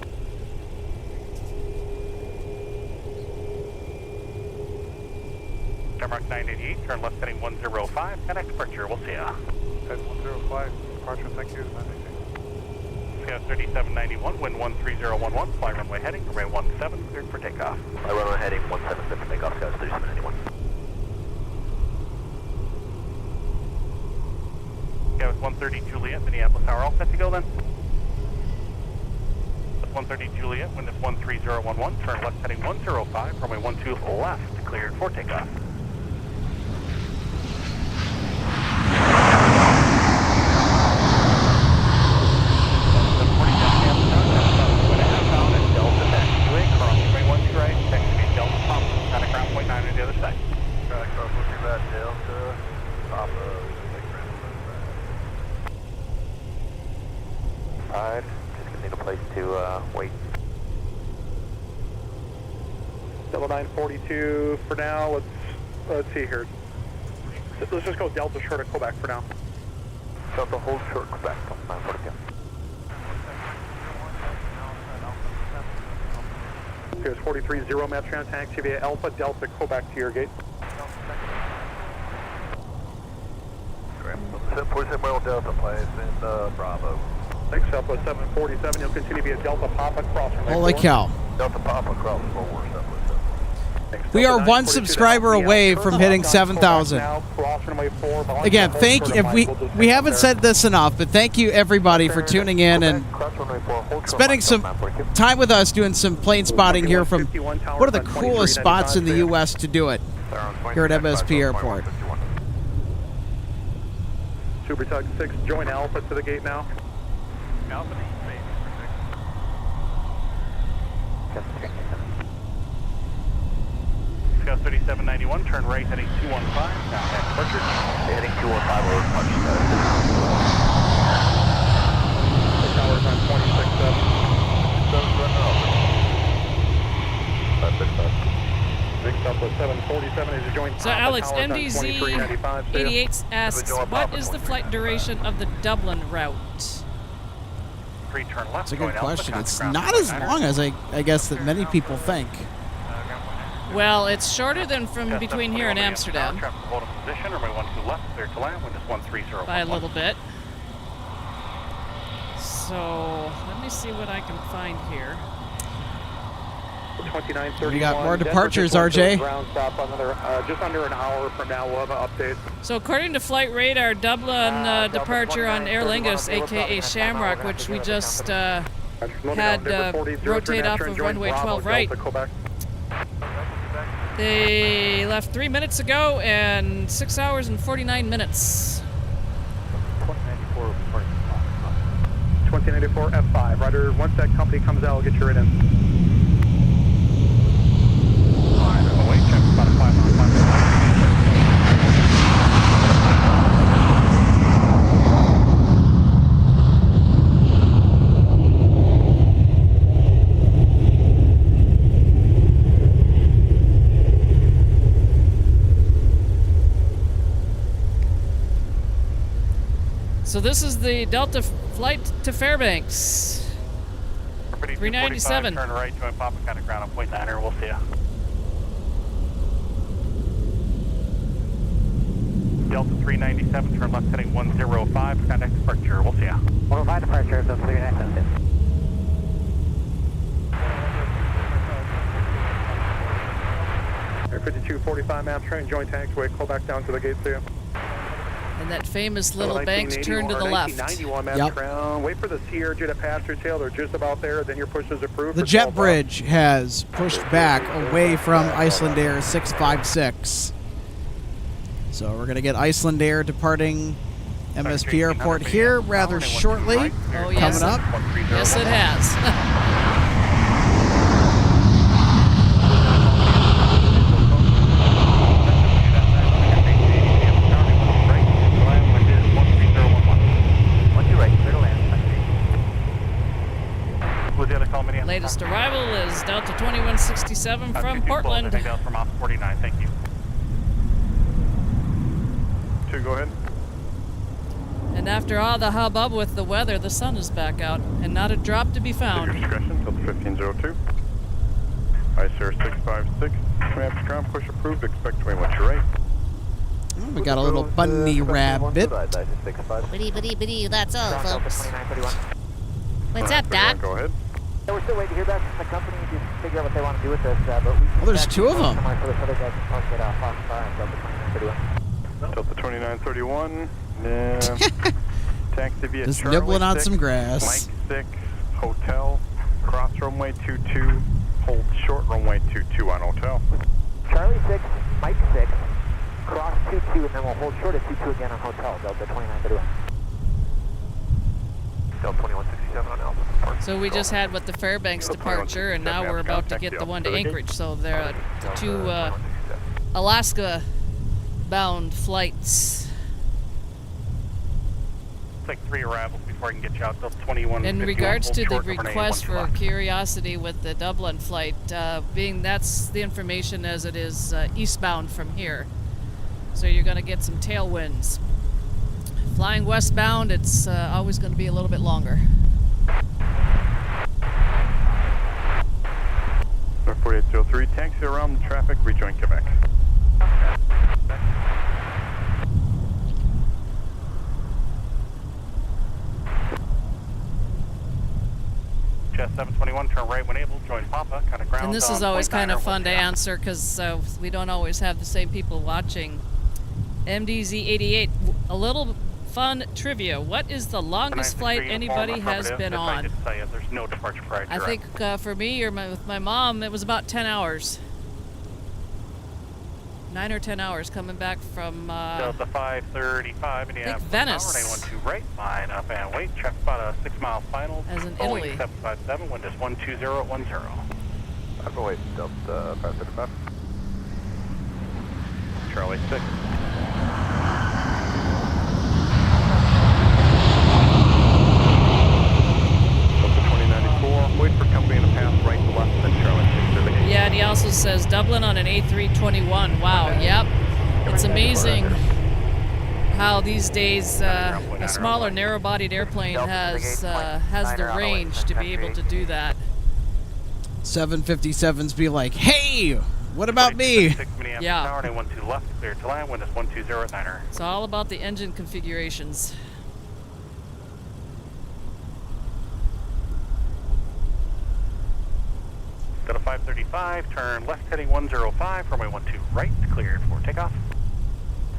Shamrock 988, turn left heading 105, connect departure, we'll see ya. Head 105, departure, thank you, 988. Scout 3791, wind 13011, fly runway heading, runway 17, cleared for takeoff. My runway heading 17 for takeoff, Scout 3791. Scout 130 Juliet, Minneapolis Tower, all set to go then? 130 Juliet, wind is 13011, turn left heading 105, runway 12 left, cleared for takeoff. Delta 942 for now. Let's see here. Let's just go Delta short of Quebec for now. Delta hold short Quebec, 942. Here's 43-0 Map Trans taxi via Alpha Delta Quebec to your gate. 747 Delta place in Bravo. Thanks, Southwest 747. You'll continue via Delta Papa cross. Holy cow. Delta Papa cross 4, Southwest 7. We are one subscriber away from hitting 7,000. Again, we haven't said this enough, but thank you everybody for tuning in and spending some time with us doing some plane spotting here from one of the coolest spots in the U.S. to do it here at MSP Airport. Super Tug 6, join Alpha to the gate now. Alpha, Scout 3791, turn right heading 215, now at departure. Heading 215 over punch. The tower's on 26.7. Big Southwest 747 is joined. So Alex, MDZ 88 asks, what is the flight duration of the Dublin route? Turn left. That's a good question. It's not as long as I guess that many people think. Well, it's shorter than from between here and Amsterdam. By a little bit. So, let me see what I can find here. We got more departures, RJ. Just under an hour from now, we'll have an update. So according to Flight Radar, Dublin departure on Aer Lingus, aka Shamrock, which we just had rotate off of runway 12 right. They left 3 minutes ago and 6 hours and 49 minutes. 2094 F5. Ryder, once that company comes out, I'll get you right in. About a 5 mile So this is the Delta flight to Fairbanks. 397. Turn right, join Papa kind of ground on point 9er. We'll see ya. Delta 397, turn left heading 105, contact departure. We'll see ya. 105 departure, Delta 397. Air 5245 map train, join taxiway, call back down to the gate, see ya. And that famous little bank's turn to the left. 1991 map crown. Wait for the Sierra Jet passenger tail. They're just about there. Then your push is approved. The jet bridge has pushed back away from Icelandair 656. So we're going to get Icelandair departing MSP Airport here rather shortly. Oh, yes. Coming up. Yes, it has. Latest arrival is Delta 2167 from Portland. From off 49, thank you. 2, go ahead. And after all the hubbub with the weather, the sun is back out, and not a drop to be found. Discretion, Delta 1502. ICR 656, maps ground, push approved, expect to watch your right. Oh, we got a little bunny rabbit. Bitty, that's all, folks. What's up, Doc? Go ahead. Yeah, we're still waiting to hear back from the company to figure out what they want to do with this, but we well, there's 2 of them. Delta 2931, taxi via Just Charlie nibbling on 6, some grass. Mike 6, hotel, cross runway 22, hold short runway 22 on hotel. Charlie 6, Mike 6, cross 22, and then we'll hold short at 22 again on hotel, Delta 2931. Delta 2167 on Alpha. So we just had with the Fairbanks departure, and now we're about to get the one to Anchorage. So there are 2 Alaska-bound flights. It's like 3 arrivals before I can get you out. Delta 21. In regards to the request for Curiosity with the Dublin flight, being that's the information as it is eastbound from here. So you're going to get some tailwinds. Flying westbound, it's always going to be a little bit longer. 4803, taxi around the traffic, rejoin Quebec. Jet 721, turn right when able, join Papa, kind of ground. And this is always kind of fun to answer because we don't always have the same people watching. MDZ88, a little fun trivia. What is the longest flight anybody has been on? There's no departure prior to I think for me or with my mom, it was about 10 hours. 9 or 10 hours coming back from Delta 535, Minneapolis. Venice. 912 right, line up and wait. Check about a 6-mile final. As in Boeing Italy. 757, wind is 12010. I'll go wait, Delta 535. Charlie 6. Delta 2094, wait for company to pass right to left, then Charlie 6 to the gate. Yeah, and he also says Dublin on an A321. Wow, yep. It's amazing how these days a smaller narrow-bodied airplane has the range to be able to do that. 757s be like, hey, what about me? Yeah. 12 left, clear to land, wind is 120 It's all about the engine configurations. Go to 535, turn left heading 105, runway 12 right, cleared for takeoff.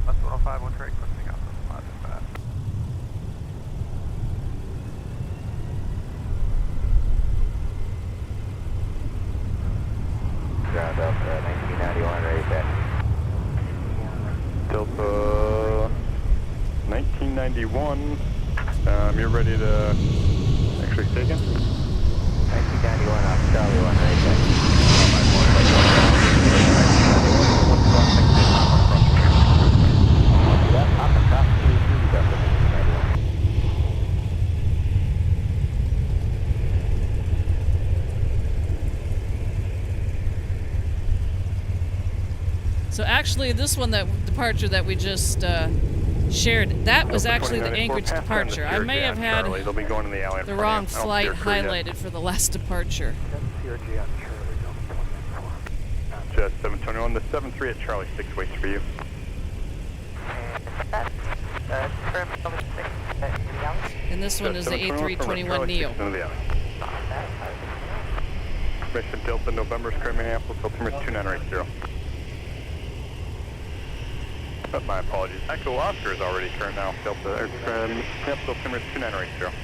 That's 105, 1 right, clear takeoff. That's 5. Ground up 1991, right back. Delta 1991, you're ready to actually take it? 1991 off Charlie 1, right back. So actually, this one, that departure that we just shared, that was actually the Anchorage departure. I may have had the wrong flight highlighted for the last departure. Jet 721, the 73 at Charlie 6 waits for you. And this one is the A321 Neo. Mission Delta November, Square Minneapolis, altimeter 2980. My apologies. Echo Oscar is already current now. Delta, Minneapolis, altimeter 2980.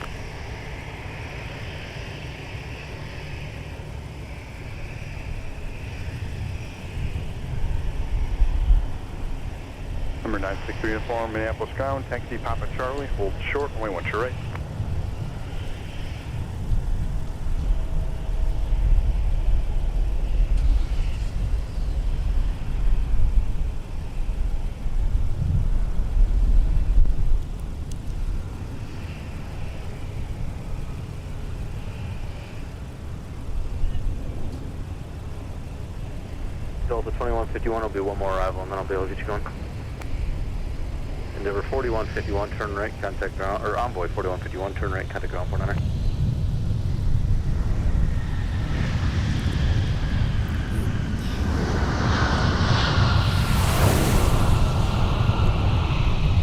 Number 963 uniform, Minneapolis ground, taxi Papa Charlie, hold short, only one to your right. Delta 2151 will be one more arrival and then I'll be able to get you going. Endeavor 4151, turn right, contact ground, or Envoy 4151, turn right, contact ground, 49er.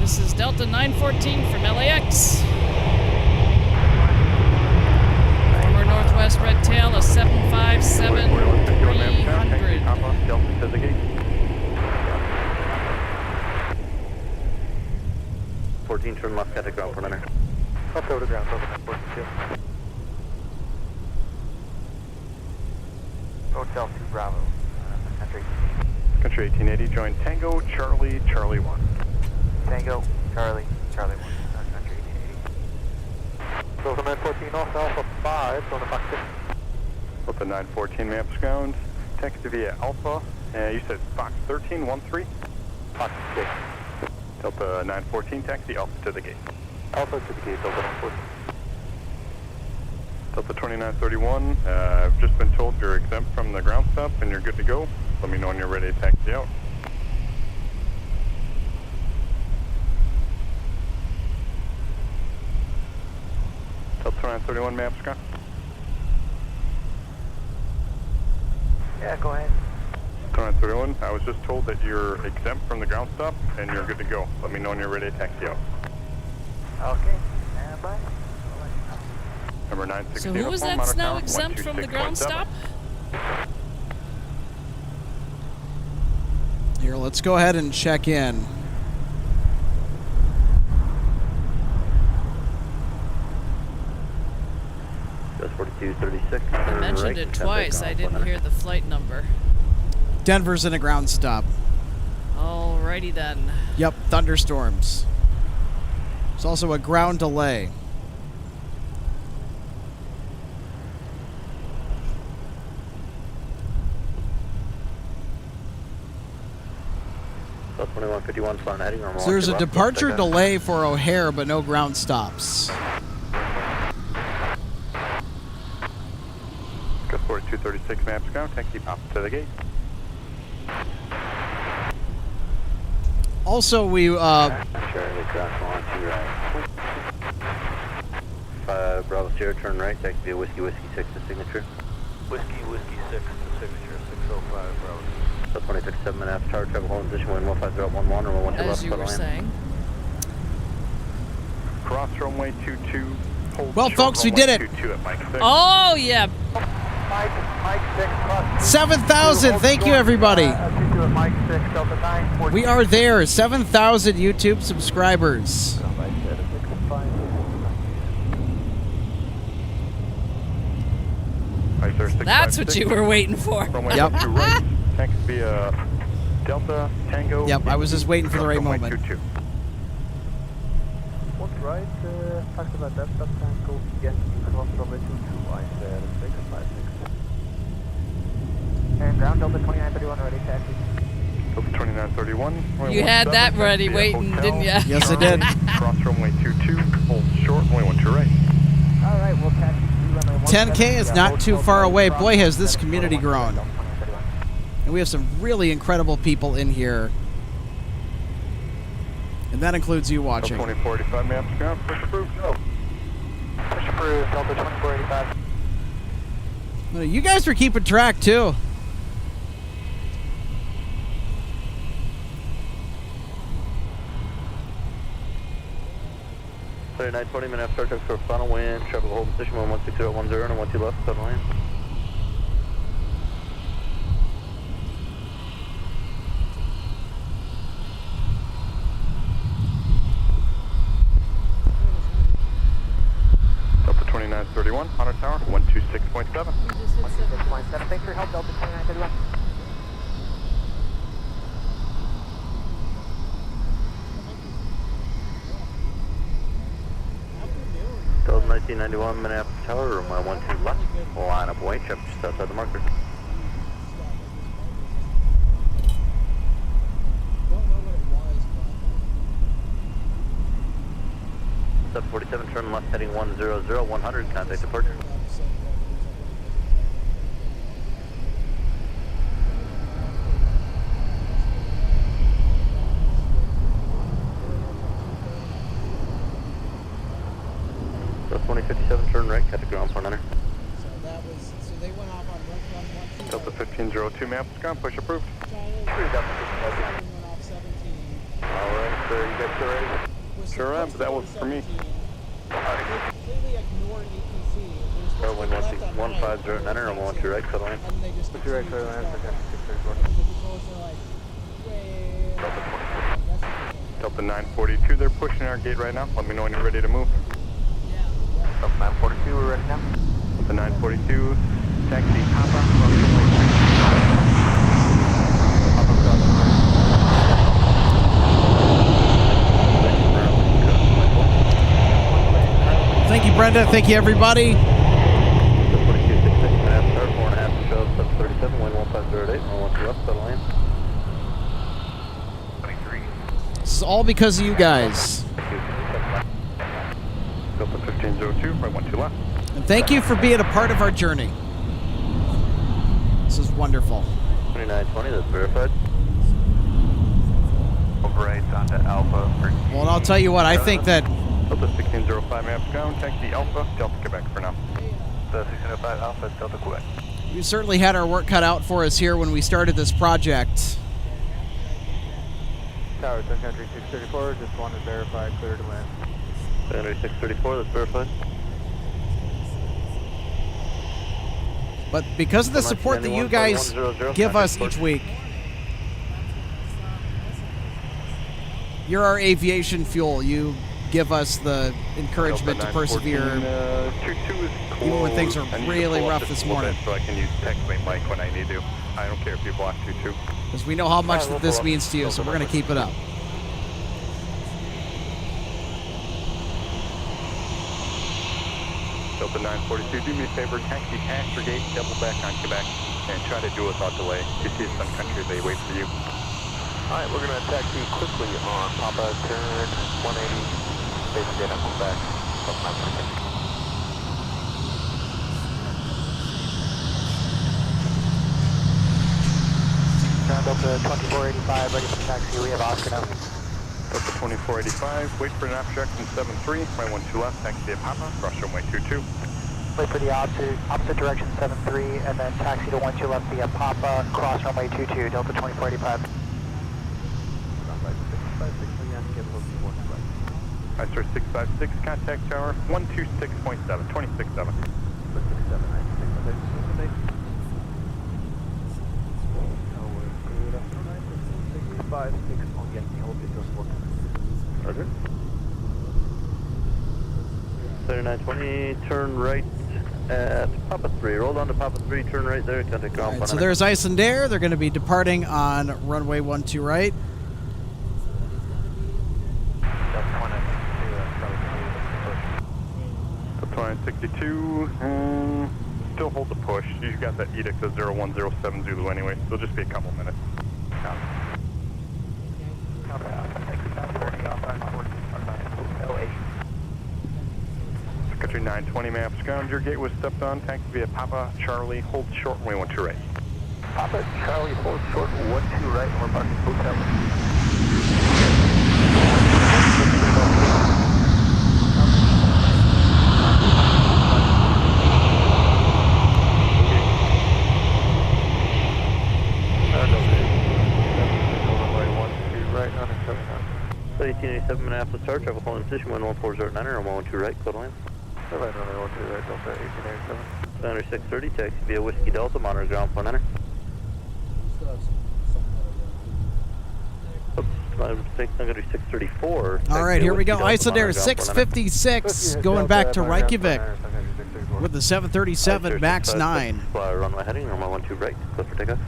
This is Delta 914 from LAX. Former Northwest Red Tail, a 757-300. Delta to the gate. 14, turn left, contact ground, 49er. Up over the ground, over 42. Hotel 2 Bravo, Country. Country 1880, join Tango, Charlie, Charlie 1. Tango, Charlie, Charlie 1, Country 1880. Delta 914 off Alpha 5, going to Fox 6. Delta 914 maps ground, taxi via Alpha, you said Fox 1313? Fox 6. Delta 914, taxi Alpha to the gate. Alpha to the gate, Delta 914. Delta 2931, I've just been told you're exempt from the ground stop and you're good to go. Let me know when you're ready to taxi out. Delta 2931, maps ground. Yeah, go ahead. 2931, I was just told that you're exempt from the ground stop and you're good to go. Let me know when you're ready to taxi out. Okay, bye. Number 960. So who was that snow exempt from the ground stop? Here, let's go ahead and check in. Just 4236. I mentioned it twice. I didn't hear the flight number. Denver's in a ground stop. Alrighty then. Yep, thunderstorms. There's also a ground delay. Plus 2151 flying heading or more. So there's a departure delay for O'Hare, but no ground stops. Go 4236 maps ground, taxi pop to the gate. Also, we Charlie cross on to right. 5 Bravo Sierra, turn right, taxi via Whiskey 6 to signature. Whiskey 6 to signature, 605 Bravo. So 26.7 minutes, tower travel home position, wind 15011 or 112 left. As you were saying. Cross runway 22. Well, folks, we did it. 22 at Mike 6. Oh, yeah. Mike 6, cross 7,000. Thank you, everybody. 22 at Mike 6, Delta 9. We are there. 7,000 YouTube subscribers. That's what you were waiting for. Yep. Thanks via Delta Tango. Yep, I was just waiting for the right moment. What's right? Talked about that stuff. Tango again. Cross runway 22. I said 656. And ground Delta 2931 ready taxi. Delta 2931. You had that ready waiting, didn't you? Yes, I did. Cross runway 22. Hold short. Only one to right. All right, we'll taxi. 10K is not too far away. Boy, has this community grown. And we have some really incredible people in here. And that includes you watching. 2045 maps ground. Push approved. Go. Push approved. Delta 2485. Well, you guys were keeping track, too. Thirty-nine 20 minutes, start for final wind, travel hold position 16010 and 12 left, sudden land. Delta 2931, Honor Tower, 126.7. 126.7, thanks for your help, Delta 2931. Delta 1991, Minneapolis Tower, room 12 left, line up weight, check just outside the marker. Sub 47, turn left heading 100, 100, contact departure. Sub 2057, turn right, catch a ground front enter. So that was, so they went off on run 112. Delta 1502 maps ground, push approved. Went off 17. Alright, sir, you guys still ready? Sure am, but that was for me. Completely ignored APC. Or wind 150 and enter, and 12 right, cut line. And they just Put your right clear land for 634. the controls are like, way. Delta 942, they're pushing our gate right now. Let me know when you're ready to move. Delta 942, we're ready now. Delta 942, taxi Papa, runway 3. Thank you, Brenda. Thank you, everybody. 4266, start 4.5 show, sub 37, wind 1508, 112 left, settle land. 23. This is all because of you guys. Delta 1502, right 12 left. And thank you for being a part of our journey. This is wonderful. 2920, that's verified. Right onto Alpha. Well, and I'll tell you what, I think that Delta 1605 maps ground, taxi Alpha, Delta Quebec for now. Delta 1605 Alpha, Delta Quebec. you certainly had our work cut out for us here when we started this project. Tower, Sun Country 634, just wanted to verify, clear to land. Sun Country 634, that's verified. But because of the support that you guys give us each week, you're our aviation fuel. You give us the encouragement to persevere even when things are really rough this morning. So I can use text-away mic when I need to. I don't care if you block 22. Because we know how much that this means to you, so we're going to keep it up. Delta 942, do me a favor, taxi past your gate, double back on Quebec, and try to do it without delay. You see Sun Country, they wait for you. Alright, we're going to taxi quickly on Papa, turn 180, base data, Quebec, up 942. Ground Delta 2485, ready for taxi. We have Oscar now. Delta 2485, wait for an obstruction 73, right 12 left, taxi via Papa, cross runway 22. Wait for the opposite direction 73, and then taxi to 12 left via Papa, cross runway 22, Delta 2485. I sir 656, contact tower 126.7, 26.7. Roger. 3920, turn right at Papa 3. Roll on to Papa 3, turn right there, contact ground. Right, so there's Icelandair. They're going to be departing on runway 12 right. Delta 962, still hold the push. You got that edict of 0107 Zulu anyway, so it'll just be a couple minutes. Country 920 maps, ground, your gate was stepped on, taxi via Papa, Charlie, hold short, we want to right. Papa, Charlie, hold short, 12 right, and we're parking hotel. So 1887 Minneapolis Tower, travel calling position 11409 or 112 right, code line. 112 right, Delta 1887. Center 630, taxi via Whiskey Delta, monitor ground point enter. 634. All right, here we go. Icelandair 656 going back to Reykjavik with the 737 MAX 9. Runway heading, runway 12 right, close for takeoff.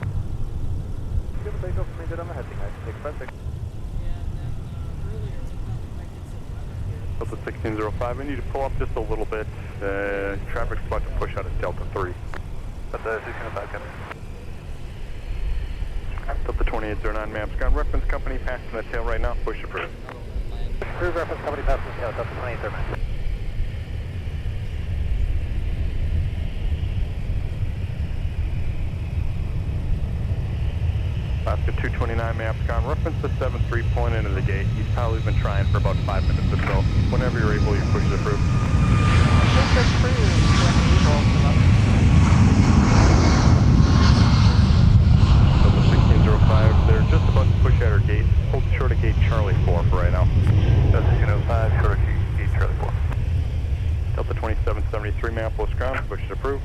Delta 1605, I need to pull up just a little bit. Traffic's about to push out of Delta 3. Delta 1605, coming. Delta 2809 maps, ground reference company passing the tail right now, push approved. Approved reference company passing the tail, Delta 2809. Alaska 229 maps, ground reference the 73 point into the gate. He's probably been trying for about 5 minutes or so. Whenever you're able, you push it approved. Delta 1605, they're just about to push at our gate. Hold short of gate Charlie 4 for right now. Delta 1605, short of gate Charlie 4. Delta 2773 Minneapolis ground, push it approved.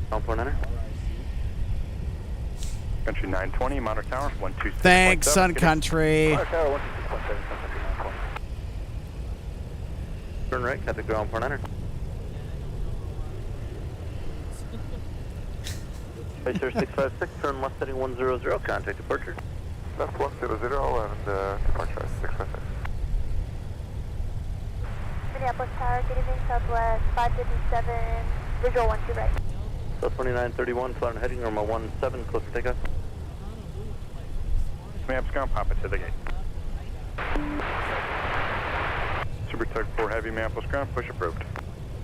Ground point enter. Country 920, Monitor Tower, 126.7. Thanks, Sun Country. Monitor Tower, 126.7, Sun Country 920. Turn right, contact ground point enter. Racer 656, turn left heading 100, contact departure. Left 100 and departure 656. Minneapolis Tower, good evening, Southwest 557, visual 12 right. South 2931, flying heading, runway 17, close for takeoff. Maps ground, pop it to the gate. Super Tug 4 Heavy, Minneapolis ground, push approved.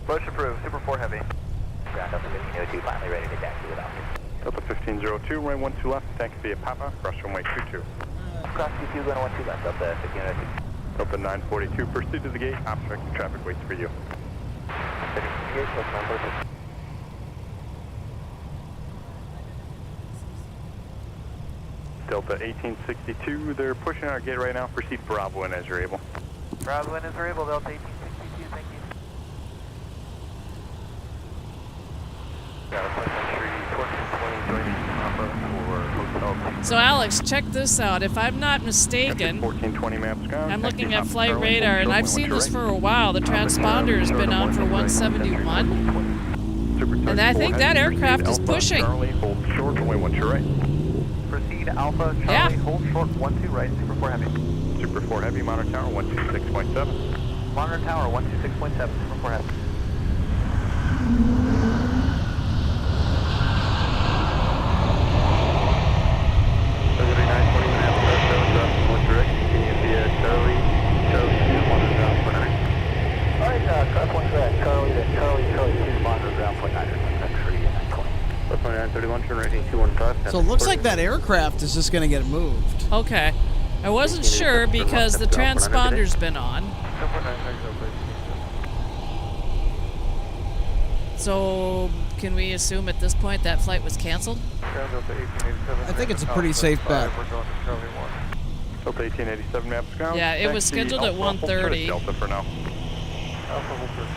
Push approved, Super 4 Heavy. Ground Delta 1502, finally ready to taxi with Oscar. Delta 1502, right 12 left, taxi via Papa, cross runway 22. Cross 22, going 12 left, Delta 1502. Delta 942, proceed to the gate, obstructing traffic waits for you. Delta 1862, they're pushing our gate right now, proceed Bravo in as you're able. Bravo in as you're able, Delta 1862, thank you. So Alex, check this out. If I'm not mistaken, 1420 maps ground. I'm looking at flight radar, and I've seen this for a while. The transponder has been on for 171, and I think that aircraft is pushing. Charlie, hold short, runway 1 to right. Proceed Alpha Charlie, hold short 12 right, Super 4 Heavy. Super 4 Heavy, monitor tower 126.7. Monitor tower 126.7, Super 4 Heavy. So it looks like that aircraft is just going to get moved. Okay. I wasn't sure because the transponder's been on. So can we assume at this point that flight was canceled? I think it's a pretty safe bet. Delta 1887 maps ground. Yeah, it was scheduled at 1:30. Delta for now.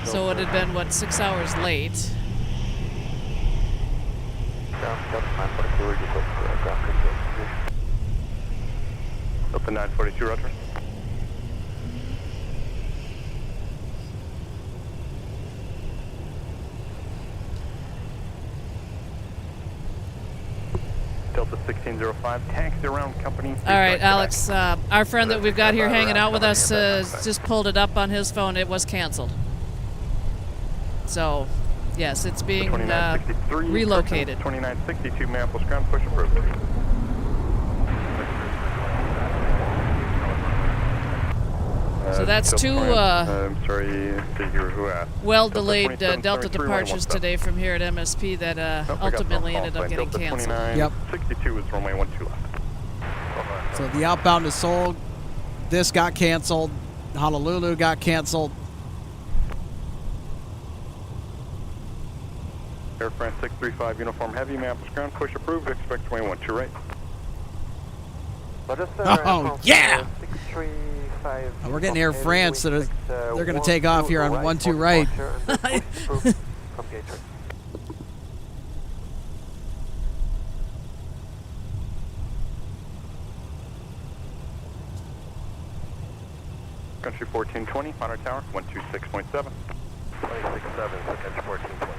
So it had been, what, 6 hours late? Delta 942, roger. Delta 1605, taxi around company. All right, Alex, our friend that we've got here hanging out with us just pulled it up on his phone. It was canceled. So, yes, it's being relocated. 2962 Minneapolis ground, push approved. So that's two I'm sorry, who asked. well-delayed Delta departures today from here at MSP that ultimately ended up getting canceled. Yep. 62 is runway 12 left. So the outbound is sold. This got canceled. Honolulu got canceled. Air France 635 uniform heavy, Minneapolis ground, push approved, expect runway 12 right. Oh, yeah! We're getting Air France that they're going to take off here on 12 right. Country 1420, monitor tower 126.7. 267, so country 1420.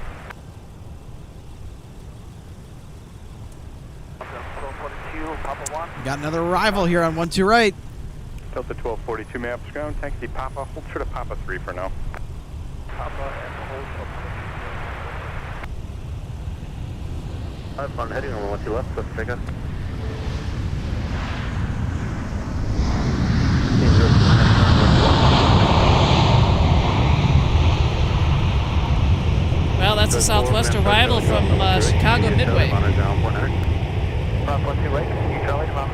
Got another arrival here on 12 right. Delta 1242 maps ground, taxi Papa, hold short of Papa 3 for now. Papa and hold up. Have fun heading on 12 left, let's take us. Well, that's a Southwest arrival from Chicago Midway.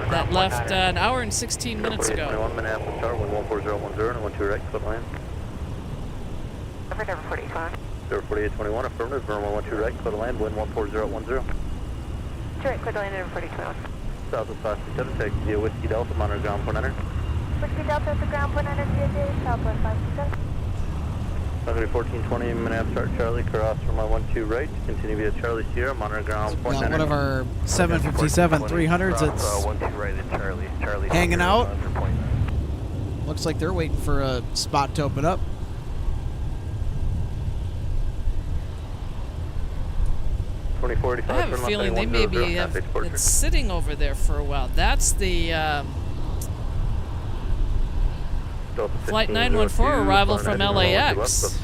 That left an hour and 16 minutes ago. 21 Minneapolis tower, 14010 and 12 right, foot line. Number 45. 4821, affirmative, runway 12 right, clear to land, wind 14010. Direct, clear to land, number 42. Southwest 567, taxi via Whiskey Delta, monitor ground 100. Whiskey Delta at the ground 100, VA, Southwest 567. Sunday 1420, Minneapolis Charlie, cross from my 12 right, continue via Charlie Sierra, monitor ground point Got one of our 757 300s that's hanging out. Looks like they're waiting for a spot to open up. I have a feeling they may be it's sitting over there for a while. That's the Flight 914 arrival from LAX.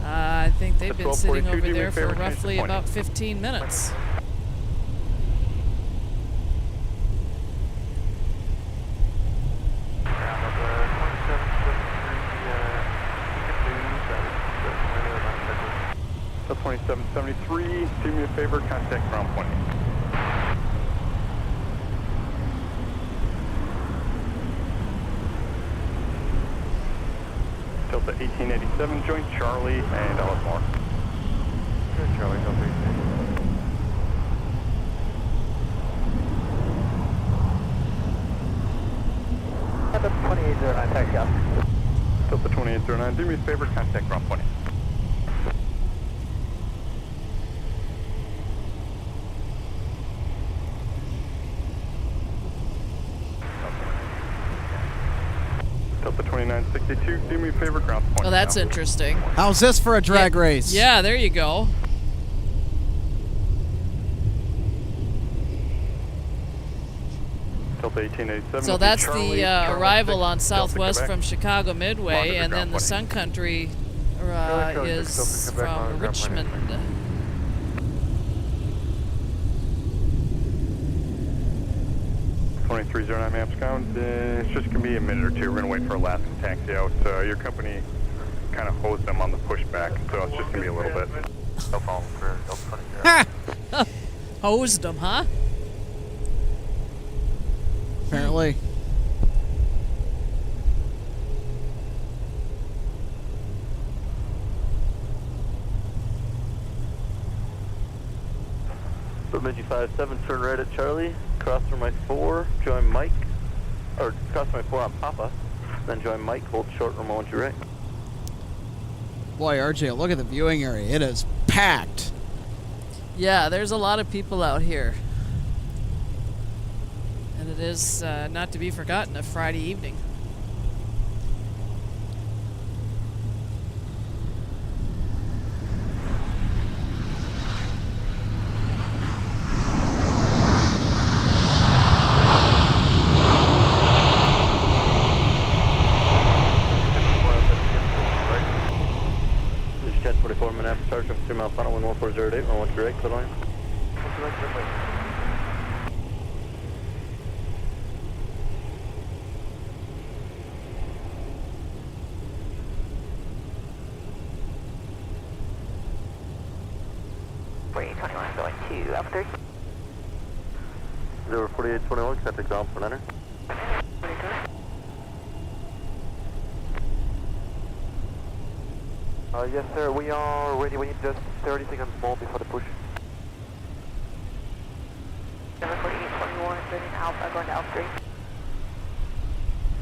I think they've been sitting over there for roughly about 15 minutes. So 2773, do me a favor, contact ground point. Delta 1887, join Charlie and Alice Moore. Good, Charlie, Delta 1887. Delta 2809, taxi out. Delta 2809, do me a favor, contact ground point. Delta 2962, do me a favor, ground point. Well, that's interesting. How's this for a drag race? Yeah, there you go. Delta 1887. So that's the arrival on Southwest from Chicago Midway, and then the Sun Country is from Richmond. 2309 maps ground. It's just going to be a minute or two. We're going to wait for Alaska to taxi out. Your company kind of hosed them on the pushback, so it's just going to be a little bit. No problem for Delta 20. Hosed them, huh? Apparently. Bemidji 57, turn right at Charlie, cross runway 4, join Mike, or cross runway 4 on Papa, then join Mike, hold short runway 12 right. Boy, RJ, look at the viewing area. It is packed. Yeah, there's a lot of people out here. And it is not to be forgotten, a Friday evening. There's 1044 Minneapolis, charge from 3 mile final, wind 1408, runway 12 right, clear line. Going to Alpha 3. 4821, contact ground for enter. Yes, sir, we are ready. We need just 30 seconds more before the push. 4821, moving Alpha, going to Alpha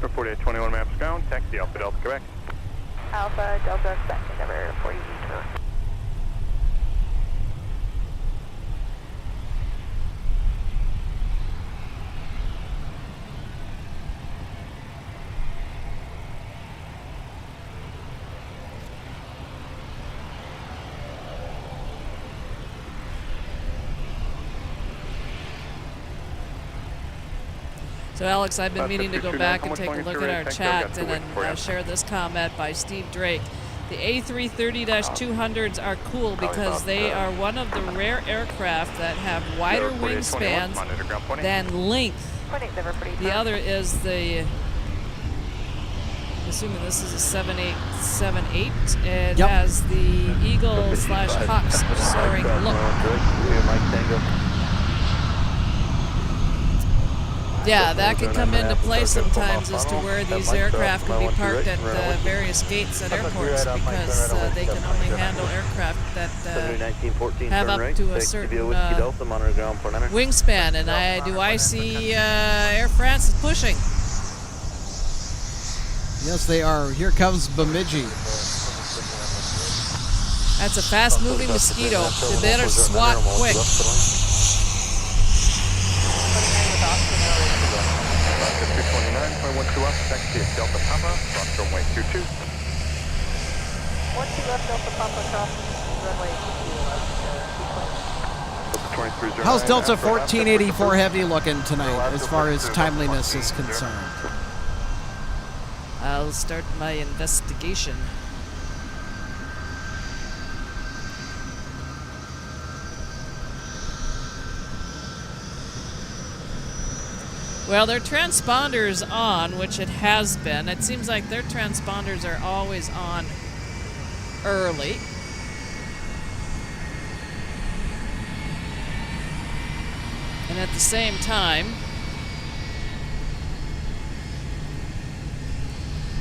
3. 4821 maps ground, taxi Alpha Delta, Quebec. Alpha Delta, second number 4821. So Alex, I've been meaning to go back and take a look at our chat and then share this comment by Steve Drake. The A330-200s are cool because they are one of the rare aircraft that have wider wingspans than length. The other is the, I'm assuming this is a 7878. It has the Eagle/Hawk soaring look. Yeah, that could come into play sometimes as to where these aircraft can be parked at various gates at airports because they can only handle aircraft that have up to a certain wingspan. And do I see Air France is pushing? Yes, they are. Here comes Bemidji. That's a fast-moving mosquito. They better swat quick. Taxi at Delta Papa, cross runway 22. 12 left Delta Papa, cross runway 22. How's Delta 1484 Heavy looking tonight as far as timeliness is concerned? I'll start my investigation. Well, their transponder's on, which it has been. It seems like their transponders are always on early. And at the same time,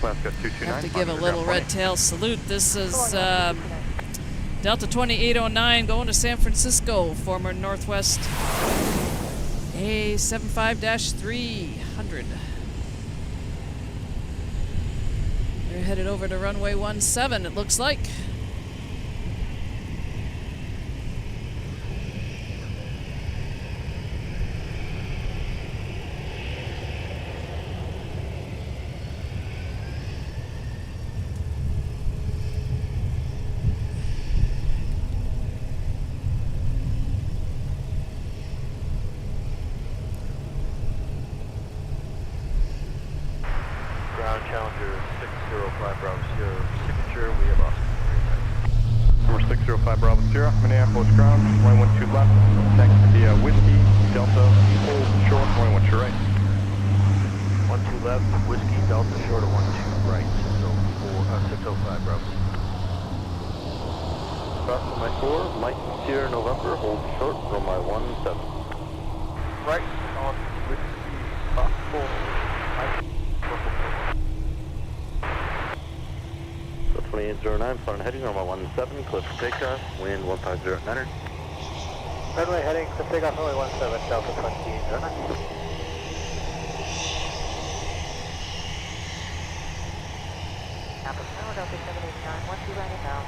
I have to give a little red tail salute. This is Delta 2809 going to San Francisco, former Northwest A75-300. They're headed over to runway 17, it looks like. Roger, 605 Bravo Sierra. Signature, we have Austin. Number 605 Bravo Sierra, Minneapolis ground, runway 12 left, taxi via Whiskey, Delta, hold short, runway 12 right. 12 left, Whiskey, Delta, short of 12 right, 605 Bravo. Cross runway 4, Mike Sierra November, hold short, runway 17. Right, on Whiskey, Fox 4, Mike, 2809, front heading, runway 17, clear for takeoff, wind 150 at enter. runway heading for takeoff, runway 17, Delta 2809. Delta 789, 12 right inbound.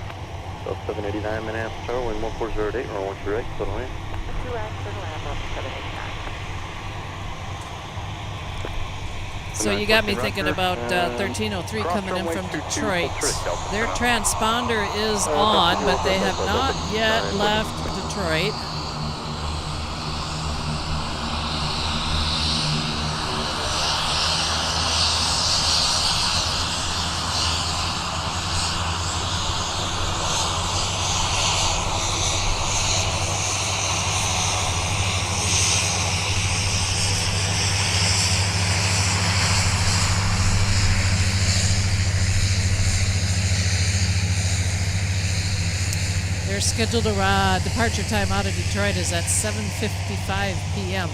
Delta 789, Minneapolis Tower, wind 1408, runway 12 right, clear to land. 2 right, clear to land, Delta 789. So you got me thinking about 1303 coming in from Detroit. Their transponder is on, but they have not yet left Detroit. Their scheduled departure time out of Detroit is at 7:55 p.m.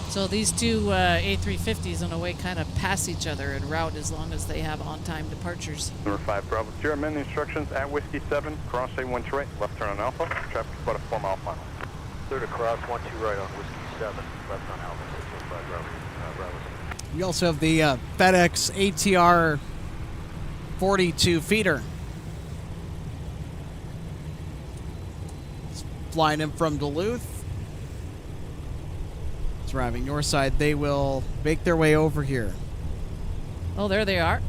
So these two A350s in a way kind of pass each other en route as long as they have on-time departures. Number 5 Bravo Sierra, amend the instructions at Whiskey 7, cross A12 right, left turn on Alpha, traffic is about a 4-mile final. Third across, 12 right on Whiskey 7, left on Alpha, 605 Bravo. We also have the FedEx ATR 42 feeder. It's flying in from Duluth. It's arriving north side. They will make their way over here. Oh, there they are.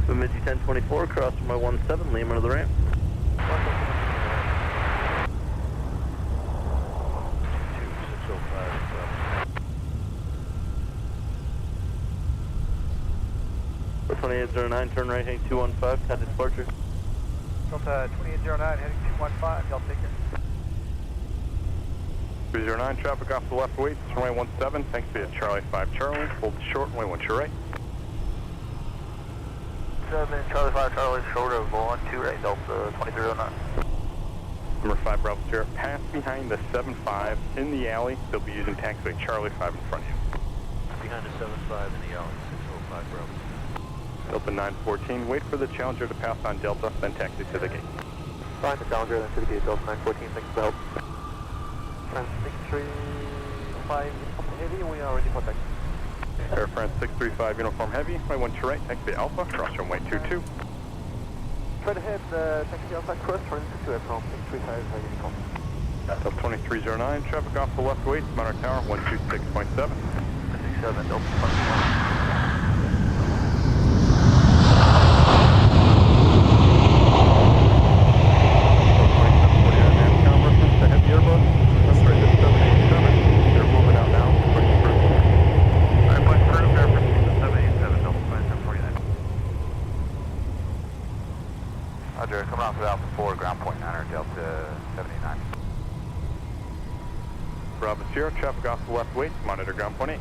Bemidji 1024, cross from my 17, Lima to the ramp. For 2809, turn right, heading 215, contact departure. Delta 2809, heading 215, y'all take care. 309, traffic off the left wait, runway 17, thanks via Charlie 5 Charlie, hold short, runway 12 right. 7, Charlie 5 Charlie, short of 12 right, Delta 2309. Number 5 Bravo Sierra, pass behind the 75 in the alley. They'll be using taxiway Charlie 5 in front of you. Behind the 75 in the alley, 605 Bravo. Delta 914, wait for the Challenger to pass on Delta, then taxi to the gate. Behind the Challenger, then to the gate, Delta 914, thanks for the help. France 635, heavy, we are ready for taxi. Air France 635, uniform heavy, runway 12 right, taxi Alpha, cross runway 22. Try to head taxi Alpha, cross runway 22 from 635, uniform. Delta 2309, traffic off the left wait, Monarch Tower 126.7. 67, Delta 21. Roger, coming off of Alpha 4, ground point 9, Delta 79. Bravo Sierra, traffic off the left wait, monitor ground point 8.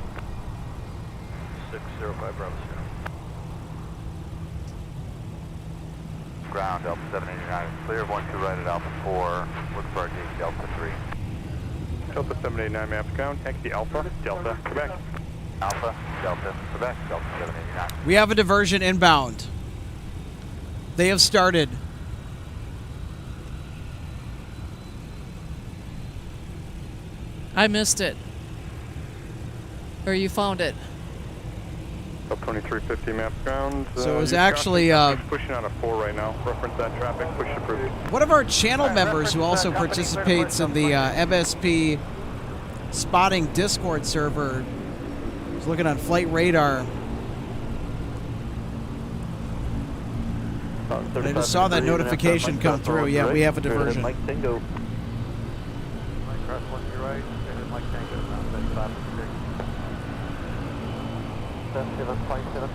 605 Bravo Sierra. Ground, Delta 789 is clear, 12 right at Alpha 4, look for our gate, Delta 3. Delta 789 maps ground, taxi Alpha, Delta, Quebec. Alpha, Delta, Quebec, Delta 789. We have a diversion inbound. They have started. I missed it. Or you found it. Up 2350 map ground. So it was your actually pushing out a 4 right now. Reference that traffic. Push approved. one of our channel members who also participates in the MSP spotting Discord server. Was looking on flight radar. And I just saw that notification come through. Yeah, we have a diversion. Mike Tango. Mike cross 1 to your right. Mike Tango. That's 5 7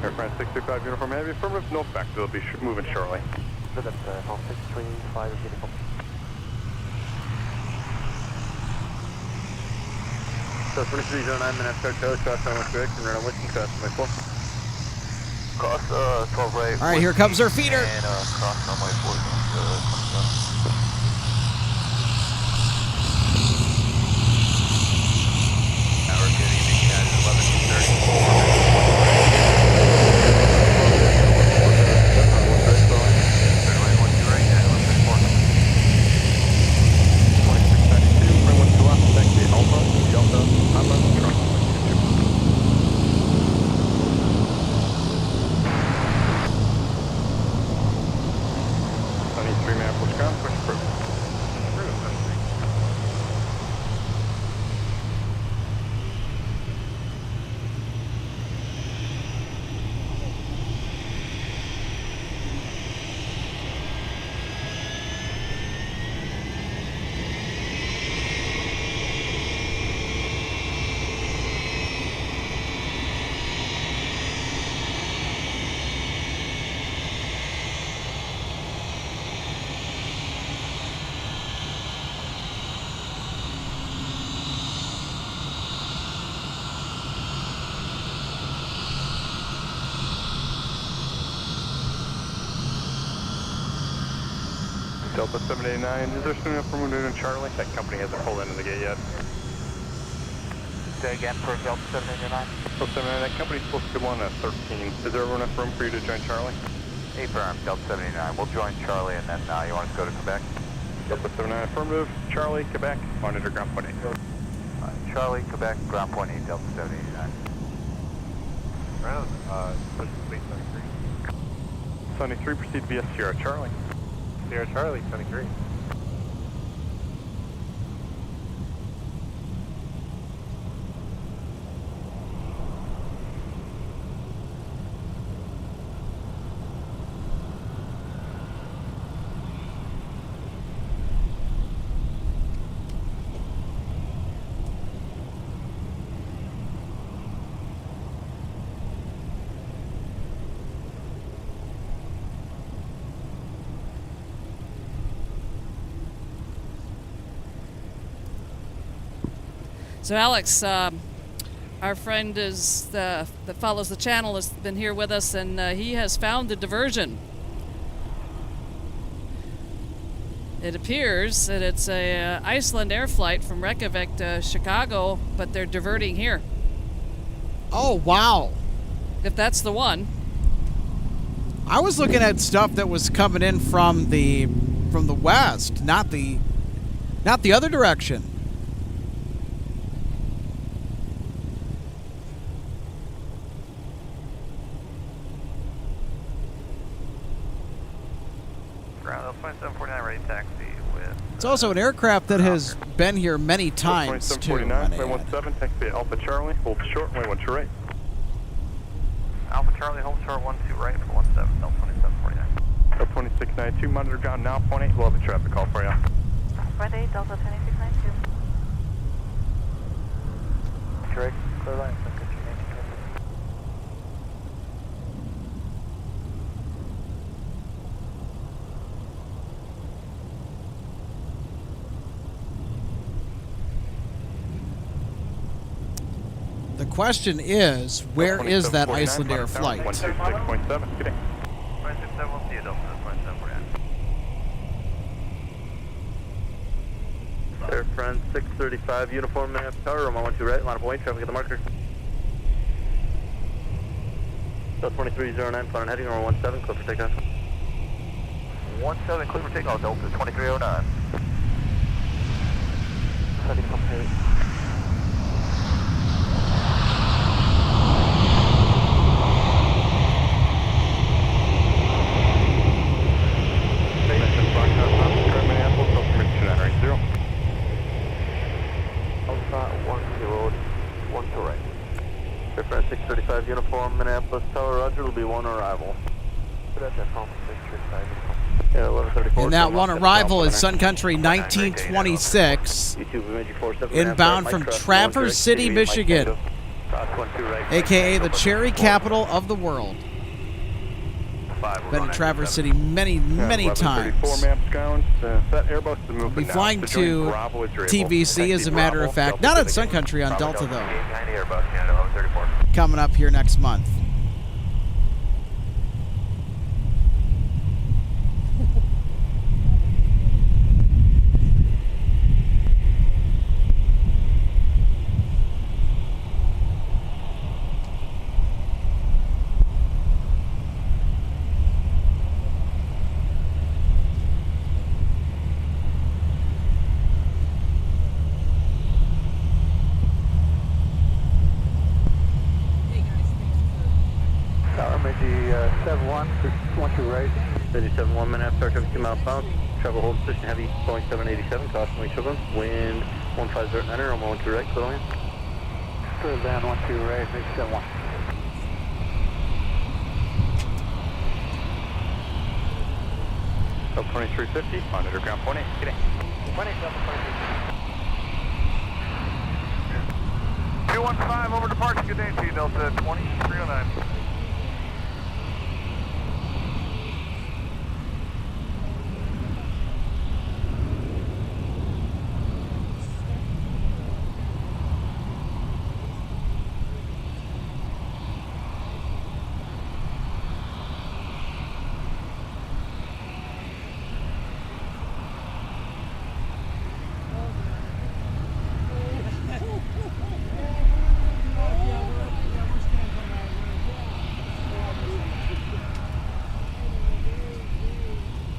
Air France 625 uniform heavy. Affirmative. No factor. They'll be moving shortly. That's 635 uniform. So 2309 Minneapolis Charlie, cross on 1 direction, run on Whiskey, cross my 4. Cross 12 right. All right, here comes our feeder. And cross on my 4. Hour getting the cat at 11:34. Delta 789, is there still enough room in Charlie? That company hasn't pulled into the gate yet. Say again for Delta 789. Delta 789, that company's supposed to come on at 13. Is there enough room for you to join Charlie? Affirm, Delta 79. We'll join Charlie and then you want us to go to Quebec? Delta 79, affirmative. Charlie, Quebec, monitor ground point 8. Charlie, Quebec, ground point 8, Delta 789. Right, push to base 73. 73, proceed via Sierra Charlie. Sierra Charlie, 73. So Alex, our friend that follows the channel has been here with us, and he has found the diversion. It appears that it's a Iceland air flight from Reykjavik to Chicago, but they're diverting here. Oh, wow. If that's the one. I was looking at stuff that was coming in from the west, not the other direction. Ground 2749 ready taxi with... It's also an aircraft that has been here many times, too. 2749, 17, taxi Alpha Charlie, hold short, only 1 to right. Alpha Charlie, hold short, 1 2 right for 17, Delta 2749. Delta 2692, monitor ground now, point 8, we'll have a traffic call for you. Point 8, Delta 2692. Correct, clear line, Sun Country The question is, where is that Iceland Air flight? 126.7, good day. 267, we'll see you, Delta 2749. Air France 635, uniform map tower, room 12 right, line up away, traffic at the marker. Delta 2309, plan on heading, room 17, clear for takeoff. 17, clear for takeoff, Delta 2309. Heading up here. will be one arrival. Yeah, 1134. And that one arrival is Sun Country 1926, inbound from Traverse City, Michigan, a.k.a. the cherry capital of the world. Been in Traverse City many times. We'll be flying to TVC, as a matter of fact. Not at Sun Country on Delta, though. Coming up here next month. City 71 minutes after 52 miles south. Travel hold position heavy, Boeing 787, caution wing turbulence, wind 150 runway 12 right, clear land. Clear land 12 right, 871. Up 2350, on underground 20, get in. 215 over departure, good day to you, Delta 2309.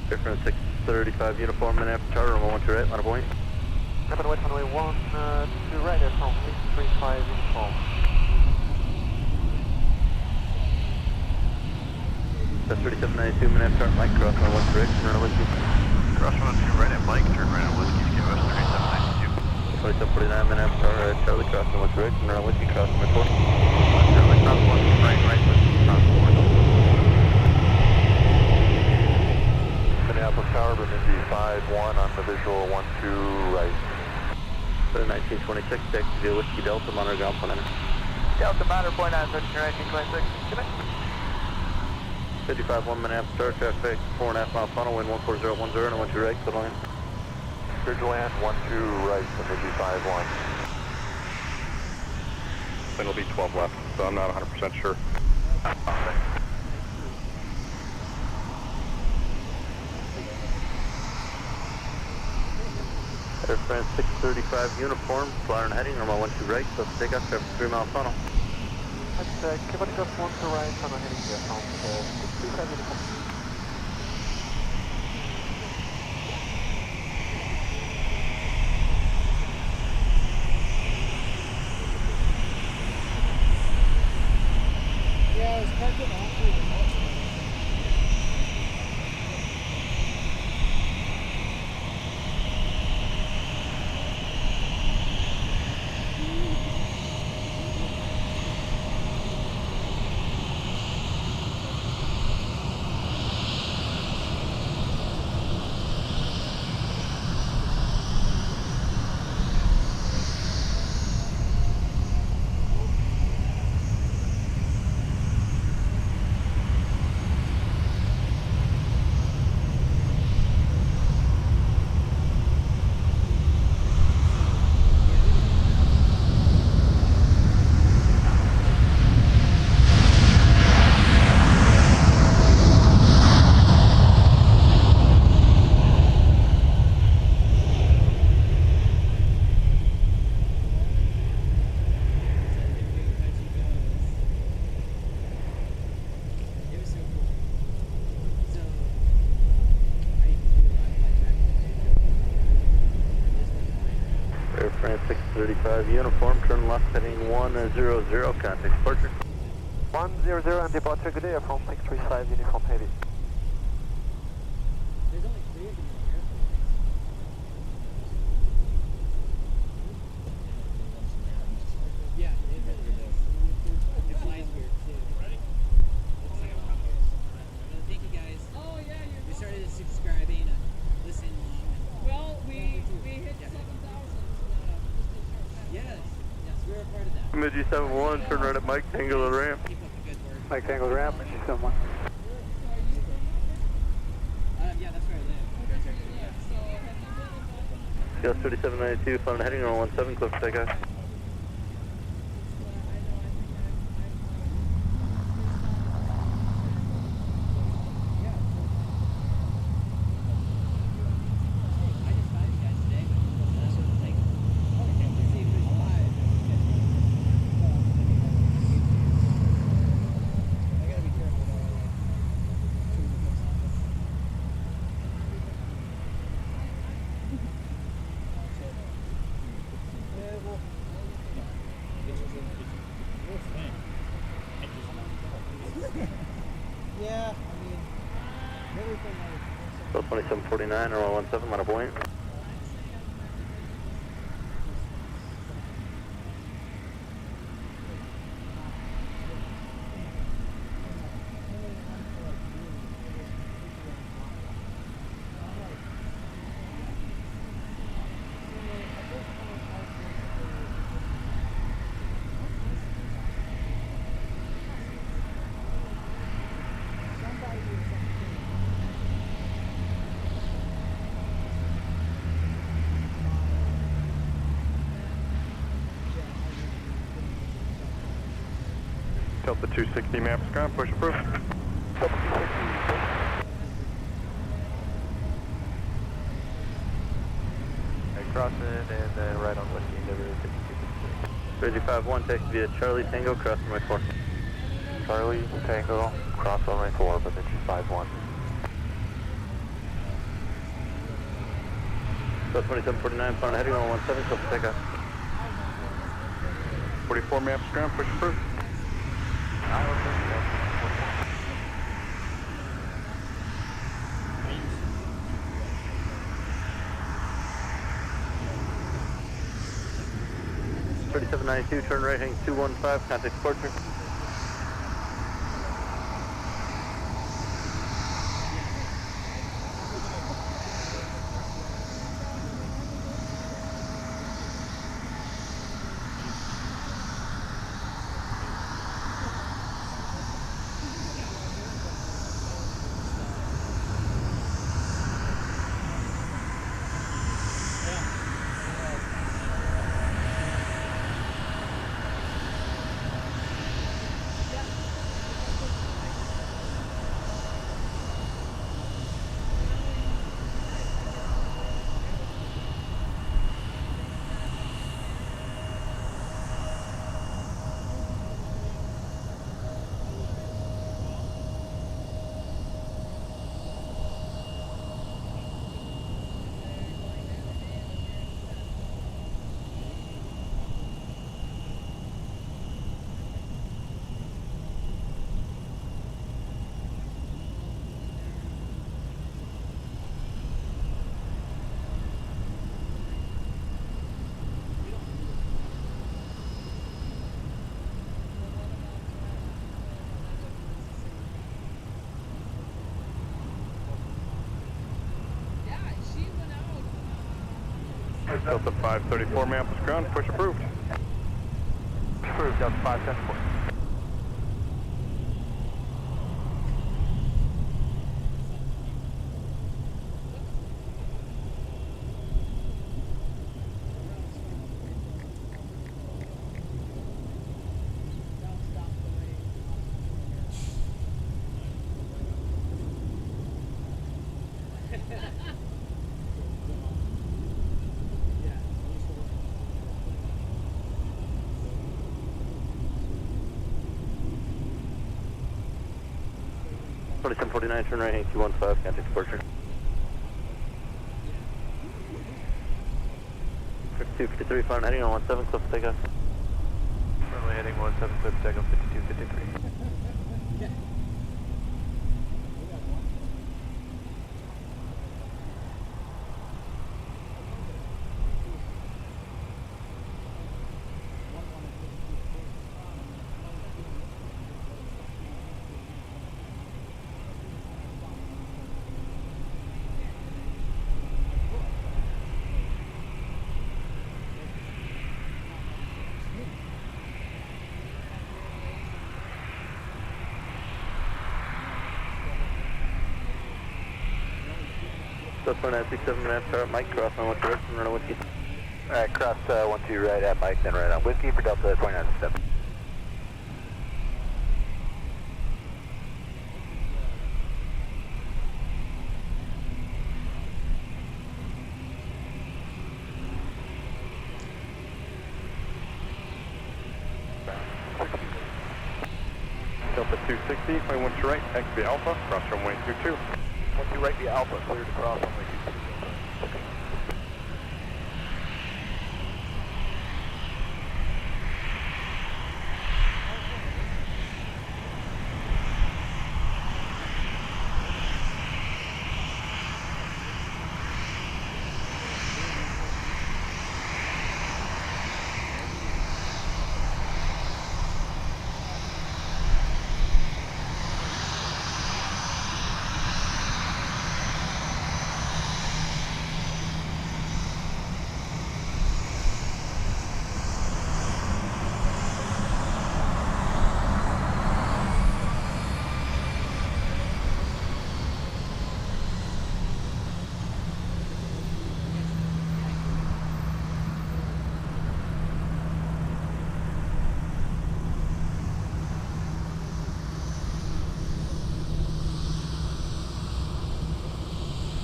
Different 635 uniform and after charter, runway 12 right, line of point. Number wait, runway 1, 2 right, aircraft 635 uniform. That's 3792, minute start, Mike, cross on 1 correct, turn on whiskey. Cross 1 2 right at Mike, turn right on whiskey, give us 3792. 2749, minute start, Charlie, cross on 1 correct, turn on whiskey, cross on 4. Charlie, cross 1 right, whiskey, cross 4. Minneapolis Tower, Bemidji 5-1 on the visual 1-2 right. 1926, taxi to Whiskey Delta, monitor ground plan. Delta monitor point 9, 1926, connect. 55-1 Minneapolis Tower, traffic 4.5 mile funnel, wind 14010 and 1-2 right, clear land. Bridge land 1-2 right, Bemidji 5-1. Wind will be 12 left, so I'm not 100% sure. Air France 635 uniform, flyer and heading, normal 1-2 right, so take off, traffic 3 mile funnel. That's Quebec 1 to right, tunnel heading from 635 uniform. Yeah, it's parked in the Air France 635 uniform, turn left heading 100, contact departure. 100 and departure, good day, from 635 uniform heavy. There's only 3 of them in the airport. Yeah, it flies weird too. Ready? Midgie 71, turn right at Mike Tango the ramp. Mike Tango the ramp, Midgie 71. Yeah, that's where I live. Gus 3792, found heading on 17, close to takeoff. Yeah, I mean, everything So 2749 or 17, line of point. Delta 260 maps ground, push approved. Cross it and then right on Whiskey, Endeavor 52. 51, text via Charlie Tango, cross runway 4. Charlie Tango, cross runway 4, but then 51. So 2749, found heading on 17, close to takeoff. 44 maps ground, push approved. .3792, turn right heading 215, contact departure. Delta 534 map is ground, push approved. Approved, Delta 574. .4749, turn right heading 215, contact departure. 5253, found heading on 17, close to takeoff. Runway heading 17, close to takeoff, 5253. Delta 967 Minneapolis, Mike, cross on 1 direction, run on whiskey. Alright, cross 1-2 right at Mike, then right on whiskey for Delta 2967. Delta 260, flight 1 to right, taxi Alpha, cross runway 22. 1-2 right via Alpha, clear to cross runway 22.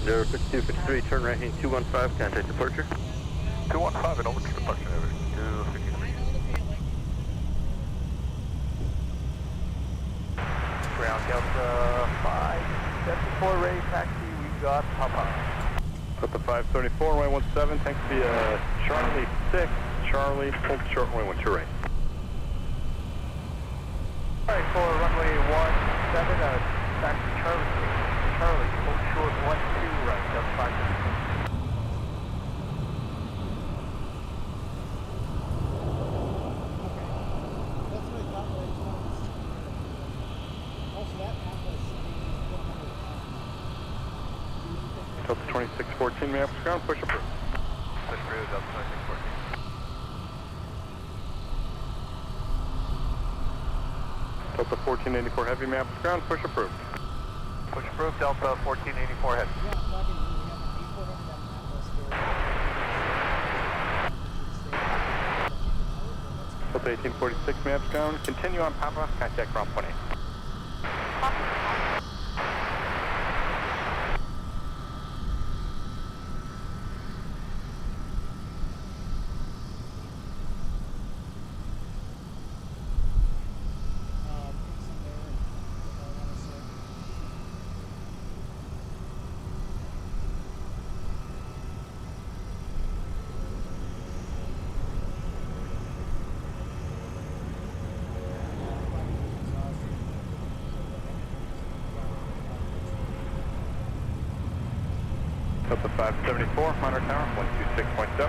Zero 5253, turn right heading 215, contact departure. 215 and over to departure, over 253. Ground Delta 574, ready taxi, we got Papa. Delta 574, runway 17, taxi Charlie 6, Charlie, hold short runway 1 to right. Alright, for runway 17, taxi Charlie 6, Charlie, hold short 1-2 right, Delta 574. Delta 2614, Minneapolis ground, push approved. Push approved, Delta 2614. Delta 1484 heavy, Minneapolis ground, push approved. Push approved, Delta 1484 heavy. Delta 1846, Minneapolis ground, continue on Papa, contact ground 28. Delta 574, monitor tower, 126.7.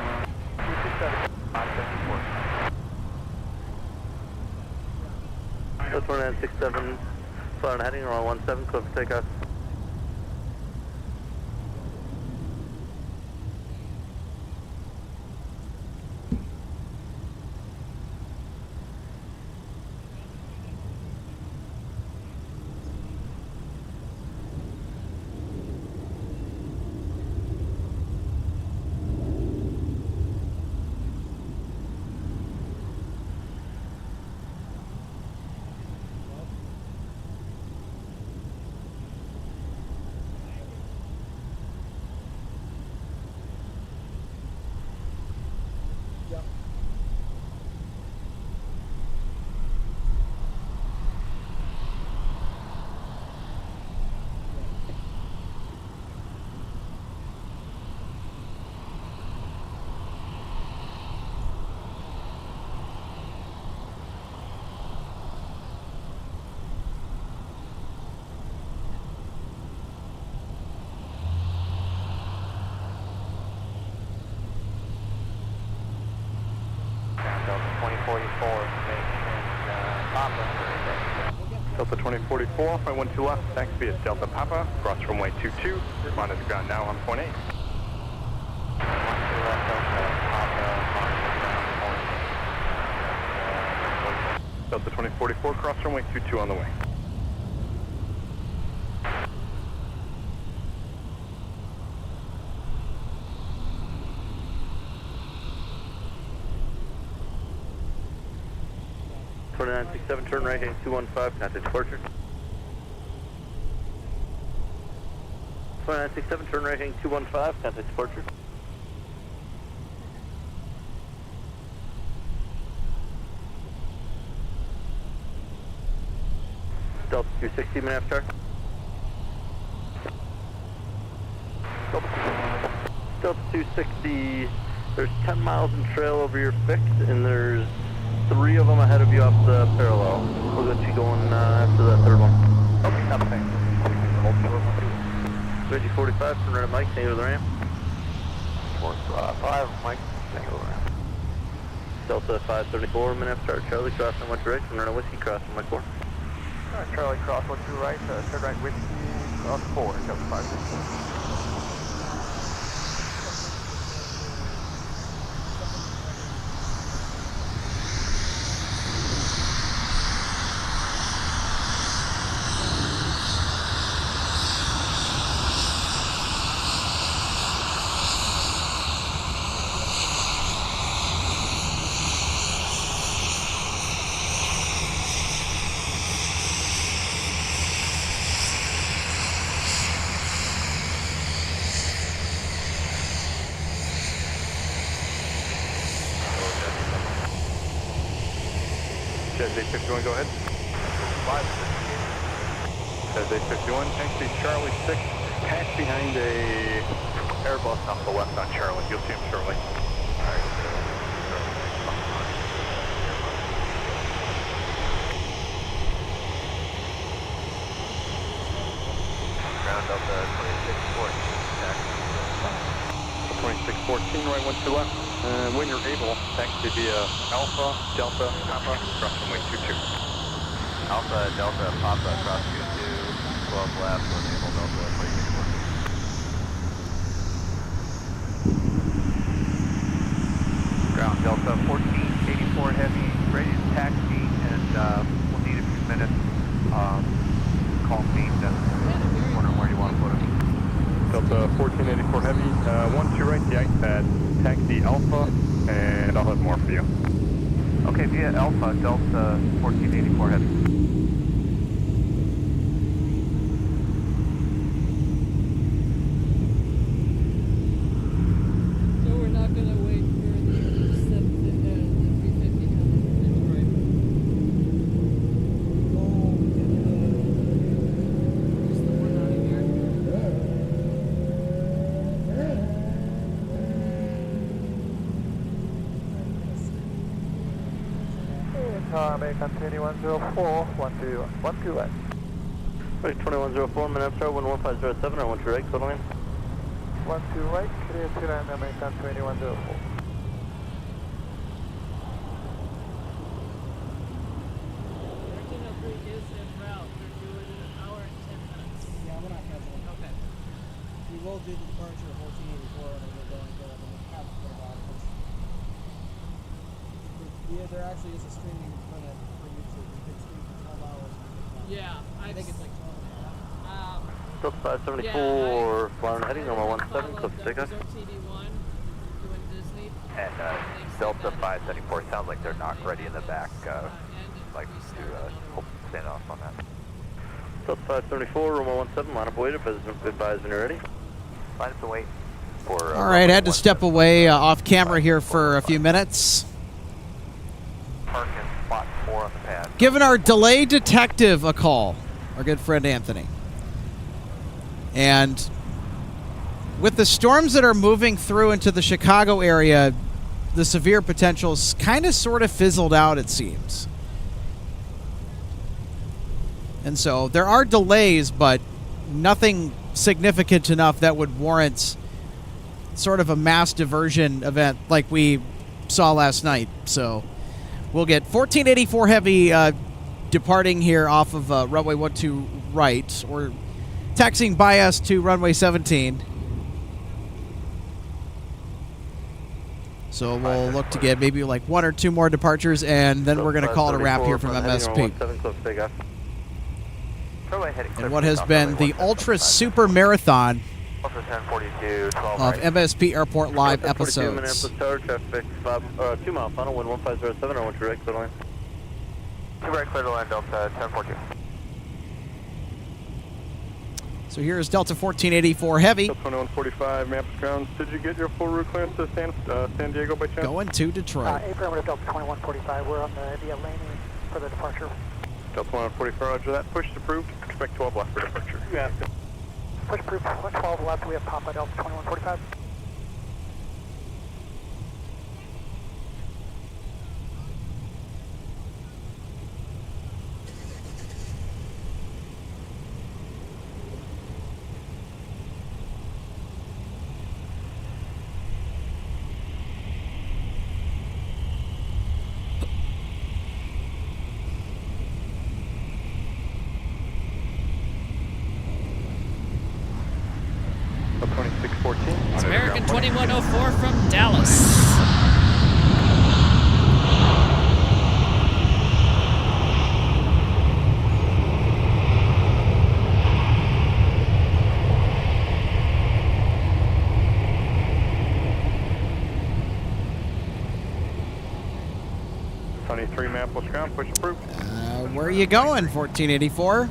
267, 574. Delta 967, fly on heading around 17, clear for takeoff. Delta 2044, flight 12 left, taxi is Delta Papa, cross runway 22, monitor the ground now on point 8. Delta 2044, cross runway 22 on the way. 2967, turn right, heading 215, contact departure. 2967, turn right, heading 215, contact departure. Delta 260, minute after. Delta 260, there's 10 miles in trail over your fix, and there's 3 of them ahead of you off the parallel. We'll get you going after that third one. Okay, stop thing. Reggie 45, turn right at Mike, take over the ramp. 5, Mike, take over the ramp. Delta 534, minute after Charlie, crossing 1 right, turn right at Whiskey, crossing 1 4. Charlie, cross 1 2 right, turn right Whiskey, cross 4, Delta 534. Jazz 851, go ahead. Jazz 851, taxi Charlie 6, pass behind a Airbus on the left on Charlie. You'll see him shortly. Ground up 2614, 2614, right 1 2 left. When you're able, taxi via Alpha, Delta, Papa, cross runway 22. Alpha, Delta, Papa, cross 22, 12 left, enable Delta, 2614. Ground Delta 1484 Heavy, ready to taxi, and we'll need a few minutes. Call me, wondering where you want to put it. Delta 1484 Heavy, 1 2 right, the ice pad, taxi Alpha, and I'll have more for you. Okay, via Alpha, Delta 1484 Heavy. So we're not going to wait for the 350 coming from Detroit. Just the one out of here. American 2104, 12 left. Right, 2104, minute after 11507, I want you right, total in. 1 2 right, clear to land American 2104. Is en route. They're doing it an hour and 10 minutes. Yeah, we're not canceling. Okay. We will do the departure of 1484 and we're going to have to go back. Yeah, there actually is a streaming limit for YouTube. You can stream for 12 hours. Yeah, I think it's like 12 and a half. Delta 574, flying heading number 17, clip takeoff. TD1 doing Disney. And Delta 574 sounds like they're not ready in the back. Like to stand off on that. Delta 574, Roma 17, line up wait, advise when you're ready. Line up to wait for... All right, had to step away off camera here for a few minutes. Park in spot 4 on the pad. Giving our delay detective a call, our good friend Anthony. And with the storms that are moving through into the Chicago area, the severe potential's kind of sort of fizzled out, it seems. And so there are delays, but nothing significant enough that would warrant sort of a mass diversion event like we saw last night. So we'll get 1484 Heavy departing here off of runway 12 right, or taxiing by us to runway 17. So we'll look to get maybe like 1 or 2 more departures, and then we're going to call it a wrap here from MSP. And what has been the Ultra Super Marathon of MSP Airport Live episodes. Traffic 2 mile final, 11507, I want you right, total in. 2 right, clear to land, Delta 1042. So here's Delta 1484 Heavy. Delta 2145, Minneapolis grounds. Did you get your full route clearance to San Diego by chance? Going to Detroit. Affirmative, Delta 2145. We're on the via lane for the departure. Delta 2145, roger that. Push approved. Expect 12 left for departure. You asked it. Push approved. 12 left. We have Papa Delta 2145. It's American 2104 from Dallas. Sunny 3 Minneapolis ground, push approved. Where are you going, 1484?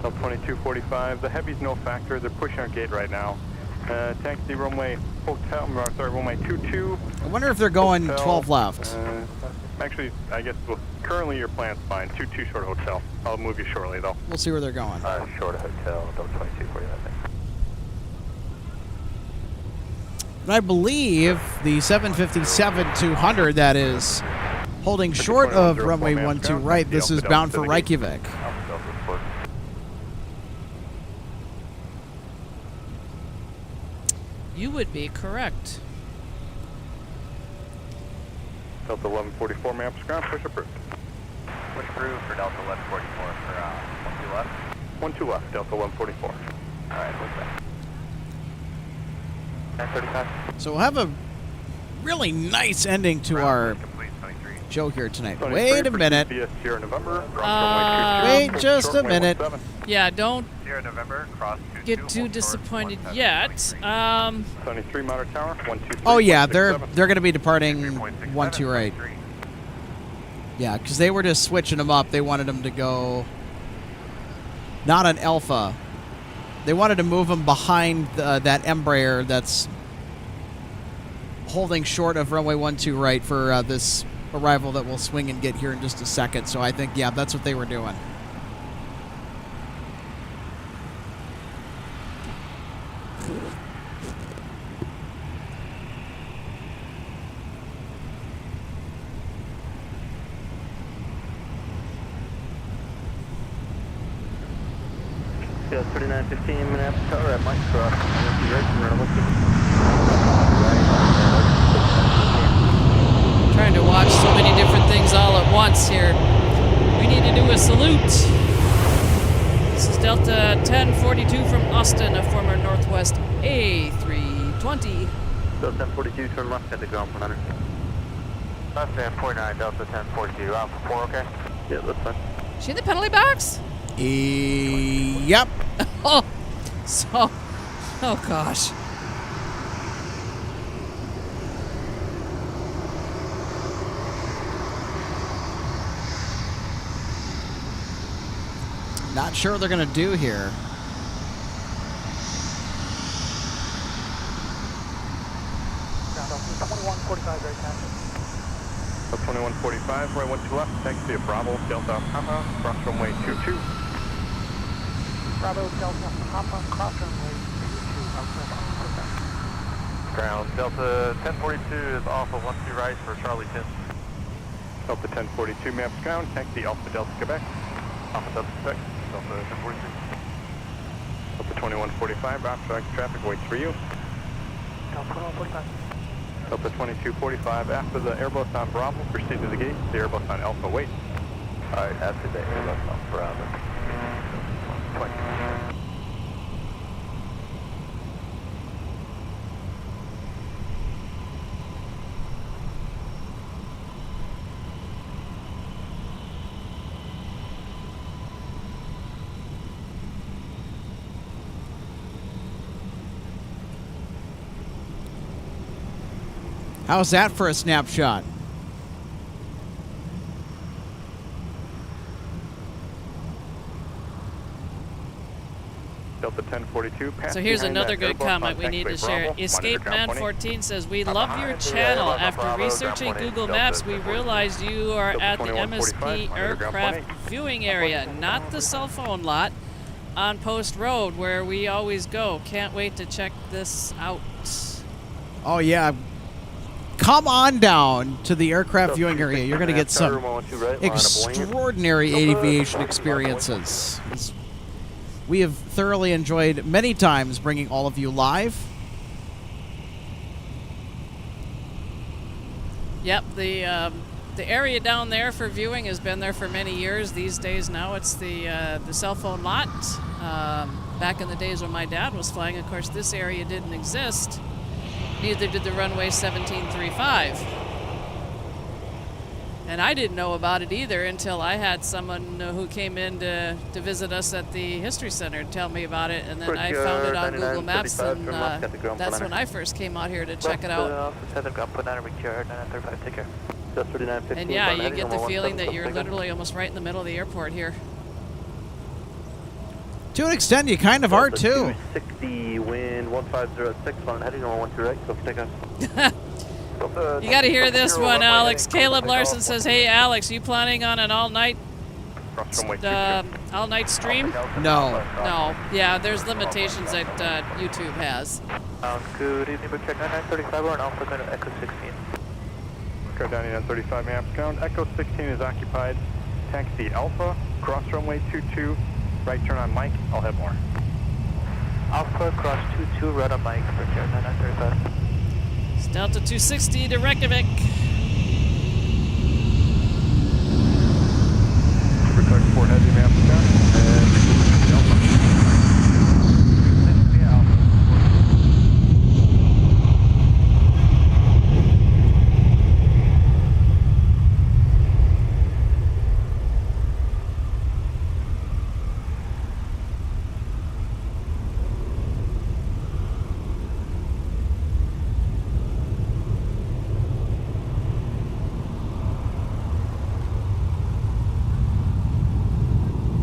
Delta 2245, the heavy's no factor. They're pushing our gate right now. Taxi runway runway 22. I wonder if they're going 12 left. Actually, I guess currently your plan's fine. 22 short of hotel. I'll move you shortly though. We'll see where they're going. Short of hotel, Delta 2245. And I believe the 757-200 that is holding short of runway 12 right. This is bound for Reykjavik. You would be correct. Delta 1144 maps ground, push approved. Push approved for Delta 1144 for 1 2 left. 1 2 left, Delta 144. Alright, what's that? 935. So we'll have a really nice ending to our show here tonight. Wait a minute. Wait just a minute. Yeah, don't Sierra November, cross get too disappointed yet. Sunny 3 Monitor Tower, 1 2 3. Oh yeah, they're going to be departing 1 2 right. Yeah, because they were just switching them up. They wanted them to go not an Alpha. They wanted to move them behind that Embraer that's holding short of runway 12 right for this arrival that we'll swing and get here in just a second. So I think, yeah, that's what they were doing. Yeah, 3915 Minneapolis Tower at Mike Cross. Trying to watch so many different things all at once here. We need to do a salute. This is Delta 1042 from Austin, a former Northwest A320. Delta 1042, turn left at the ground for 100. Left and 49, Delta 1042. Alpha 4, okay? Yeah, that's fine. She in the penalty box? Yep. Oh, so, oh gosh. Not sure what they're going to do here. Delta 2145, right now. Delta 2145, right 1 2 left, taxi to Bravo, Delta Papa, cross runway 22. Bravo, Delta Papa, cross runway 22, outside Ground, Delta 1042 is Alpha 1 2 right for Charlie 10. Delta 1042 maps ground, taxi Alpha Delta Quebec. Alpha Delta Quebec, Delta 1042. Delta 2145, obstruct traffic waits for you. Delta 2145. Delta 2245, after the Airbus on Bravo, proceed to the gate. The Airbus on Alpha wait. Alright, after the Airbus on Bravo. 20. How's that for a snapshot? Delta 1042. So here's another good comment we need to share. Escape Man 14 says, we love your channel. After researching Google Maps, we realized you are at the MSP aircraft viewing area, not the cell phone lot on Post Road where we always go. Can't wait to check this out. Oh, yeah. Come on down to the aircraft viewing area. You're going to get some extraordinary aviation experiences. We have thoroughly enjoyed many times bringing all of you live. Yep, the area down there for viewing has been there for many years. These days now it's the cell phone lot. Back in the days when my dad was flying, of course, this area didn't exist. Neither did the runway 1735. And I didn't know about it either until I had someone who came in to visit us at the History Center tell me about it, and then I found it on Google Maps, and that's when I first came out here to check it out. And yeah, you get the feeling that you're literally almost right in the middle of the airport here. To an extent, you kind of are too. 260, wind 1506, on heading on 12 right, go for takeoff. You got to hear this one, Alex. Caleb Larson says, "Hey, Alex, you planning on an all-night stream?" No. No. Yeah, there's limitations that YouTube has. Good evening, Brookside 9935, we're on Alpha going to Echo 16. Brookside 9935, maps ground. Echo 16 is occupied. Taxi Alpha, cross runway 22, right turn on Mike, I'll have more. Alpha, cross 22, right on Mike, Brookside 9935. It's Delta 260 to Reykjavik. Brookside 4 heavy maps ground, and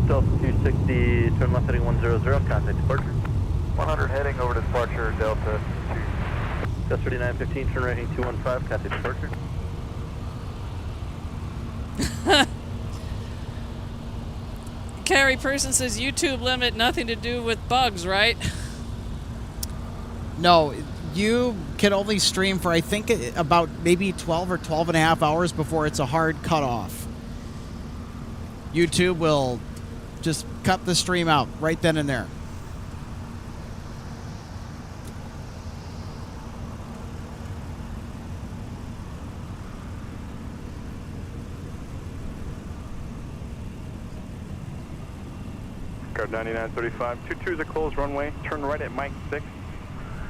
Delta 260, turn left heading 100, contact departure. 100 heading over to departure, Delta 2. Delta 3915, turn right heading 215, contact departure. Carrie Person says YouTube limit nothing to do with bugs, right? No, you can only stream for, I think, about maybe 12 or 12 and a half hours before it's a hard cutoff. YouTube will just cut the stream out right then and there. Guard 9935, 22 is a closed runway, turn right at Mike 6,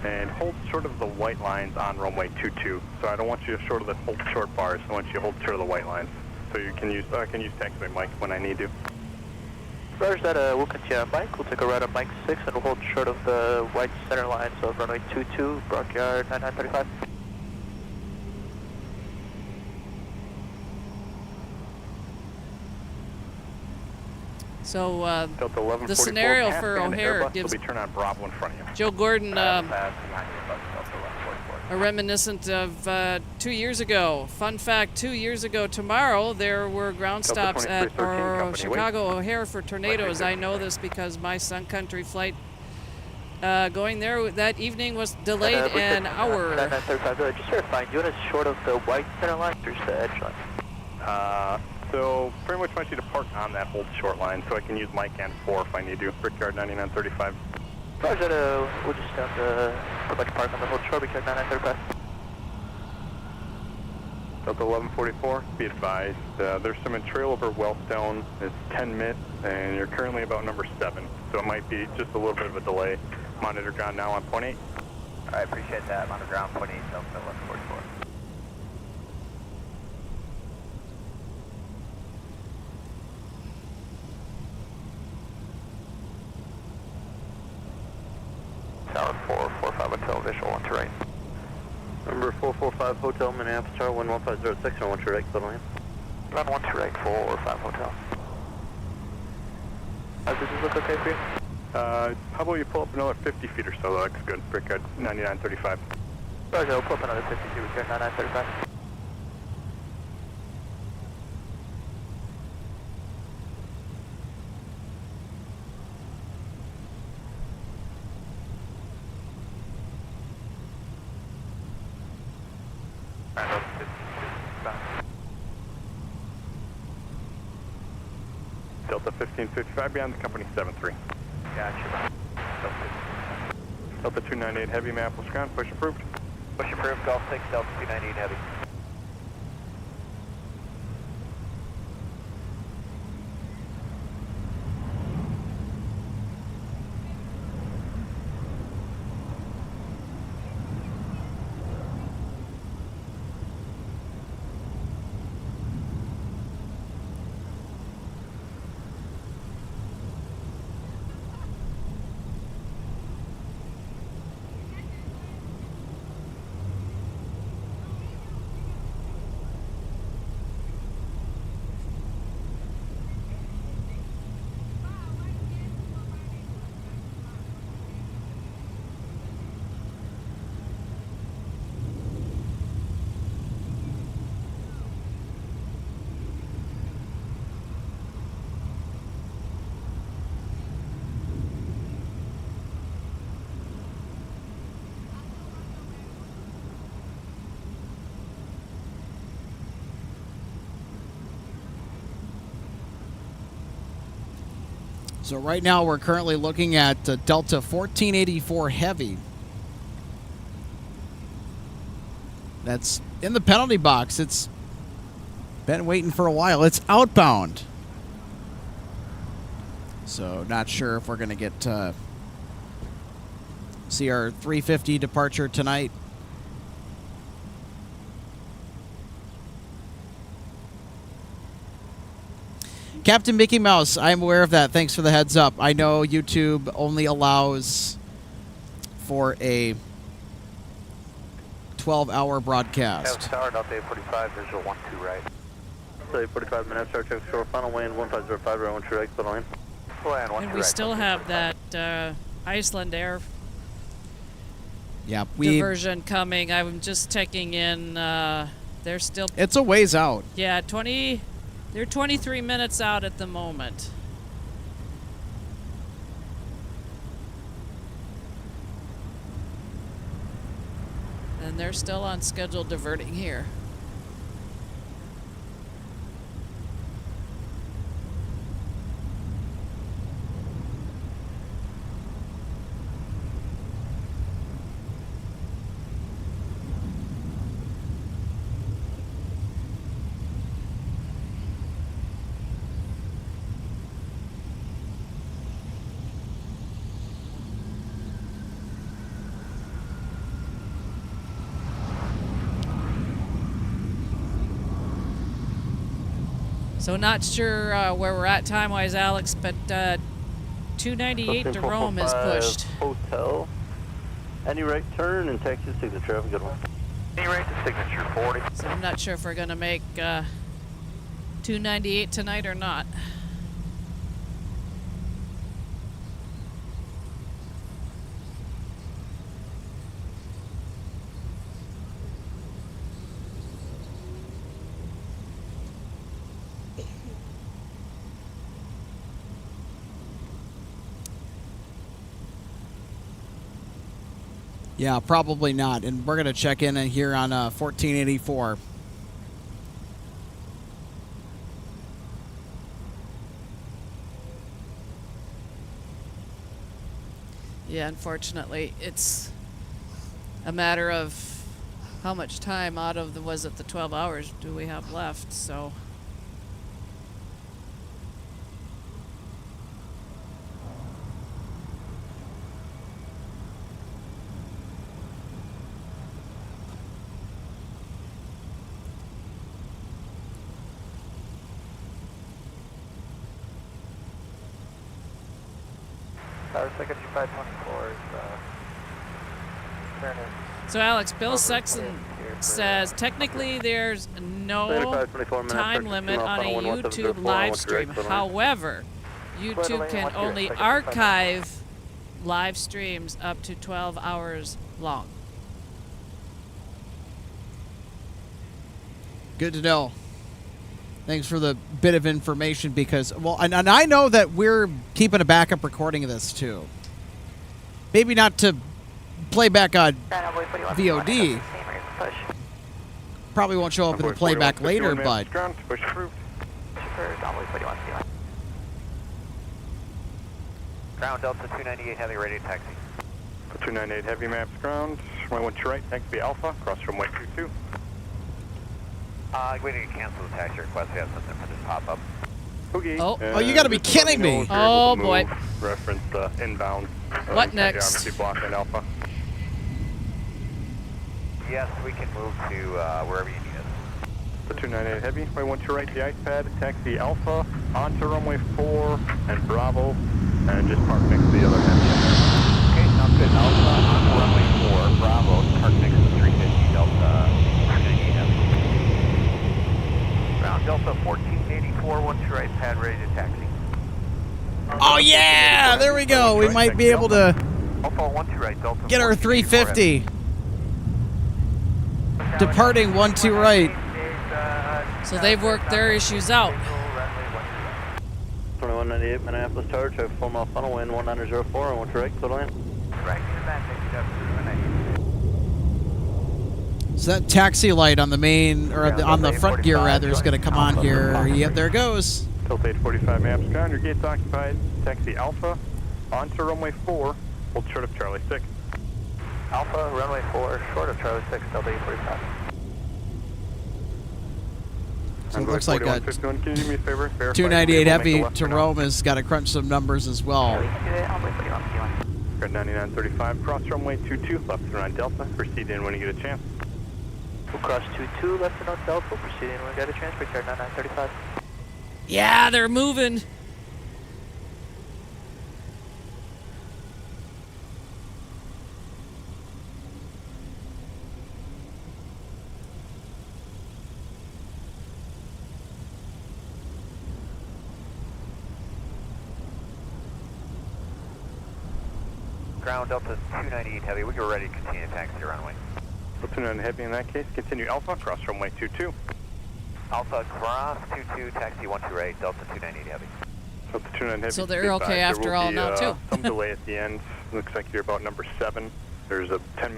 and hold short of the white lines on runway 22. So I don't want you to short of the hold short bars, I want you to hold short of the white lines. So you can use, I can use taxiway Mike when I need to. Roger that, we'll continue on Mike, we'll take a right on Mike 6 and we'll hold short of the white center line, so runway 22, Brockyard 9935. So the scenario for O'Hare gives Joe Gordon a reminiscent of 2 years ago. Fun fact, 2 years ago tomorrow there were ground stops at Chicago O'Hare for tornadoes. I know this because my Sun Country flight going there that evening was delayed an hour. Just verifying, you want us short of the white center line or the edge line? So pretty much want you to park on that hold short line so I can use Mike and 4 if I need to. Brickyard 9935. Roger that, we'll just have to pretty much park on the hold short, Brickyard 9935. Delta 1144, be advised, there's some trail over Wellstone, it's 10 minutes, and you're currently about number 7, so it might be just a little bit of a delay. Monitor ground now on point 8. I appreciate that, monitor ground point 8, Delta 1144. Tower 445 Hotel, visual 1 to right. Number 445 Hotel, Minneapolis, Tower 11506, on 1 to right, clear line. Run 1 to right, 445 Hotel. Does this look okay for you? How about you pull up another 50 feet or so? That looks good. Brick at 9935. Roger, we'll pull up another 50 feet, return 9935. Delta 1555 beyond the company 73. Gotcha. Delta 298 Heavy, Minneapolis ground, push approved. Push approved, Golf 6, Delta 298 Heavy. So right now we're currently looking at Delta 1484 Heavy. That's in the penalty box. It's been waiting for a while. It's outbound. So not sure if we're going to get see our 350 departure tonight. Captain Mickey Mouse, I'm aware of that. Thanks for the heads up. I know YouTube only allows for a 12-hour broadcast. Tower, Delta 845, visual 12 right. Delta 45 minutes, start check shore, final wind 1505, right 12 right, final wind. And we still have that Iceland Air diversion coming. I'm just checking in. They're still... It's a ways out. Yeah, they're 23 minutes out at the moment. And they're still on schedule diverting here. So not sure where we're at time-wise, Alex, but 298 to Rome is pushed. Hotel. Any right turn and taxi signature. Have a good one. Any right to signature 40. So I'm not sure if we're going to make 298 tonight or not. Yeah, probably not. And we're going to check in here on 1484. Yeah, unfortunately, it's a matter of how much time out of the 12 hours do we have left, so... Tower secretary 514 is turning. So Alex, Bill Sexton says technically there's no time limit on a YouTube live stream. However, YouTube can only archive live streams up to 12 hours long. Good to know. Thanks for the bit of information because, well, and I know that we're keeping a backup recording of this too. Maybe not to play back on VOD. Probably won't show up in the playback later, but. Ground Delta 298 Heavy ready to taxi. 298 Heavy maps ground. Runway 1 to right, taxi Alpha, cross runway 22. We need to cancel the taxi request. We have something for this pop-up. Okay. Oh, you gotta be kidding me. Oh, boy. Reference inbound. What next? Geography block in Alpha. Yes, we can move to wherever you need us. The 298 Heavy, runway 1 to right, the ice pad, taxi Alpha, onto runway 4 and Bravo, and just park next to the other Heavy. Okay, sounds good. Alpha onto runway 4, Bravo, park next to 350 Delta 298 Heavy. Ground Delta 1484, 1 to right, pad ready to taxi. Oh yeah, there we go. We might be able to Alpha 1 to right, Delta get our 350. Departing 12 right. So they've worked their issues out. 2198 Minneapolis Tower, traffic 4 mile funnel, wind 1904, and 1 to right, clear to land. Right, So that taxi light on the main, or on the front gear rather, is going to come on here. Yep, there it goes. Tilt 845 maps ground, your gate's occupied. Taxi Alpha, onto runway 4, hold short of Charlie 6. Alpha, runway 4, short of Charlie 6, Delta 845. So it looks like a 4151, can you do me a favor? 298 Heavy to Rome has got to crunch some numbers as well. Red 9935, cross runway 22, left to right Delta, proceed in when you get a chance. We'll cross 22, left to north Delta, we'll proceed in when we get a chance, return 9935. Yeah, they're moving. Ground Delta 298 Heavy, we are ready to continue taxi to runway. Delta 298 Heavy in that case, continue Alpha, cross runway 22. Alpha, cross 22, taxi 12 right, Delta 298 Heavy. Delta 298 Heavy. So they're okay after all now, too. Some delay at the end. Looks like you're about number 7. There's a 10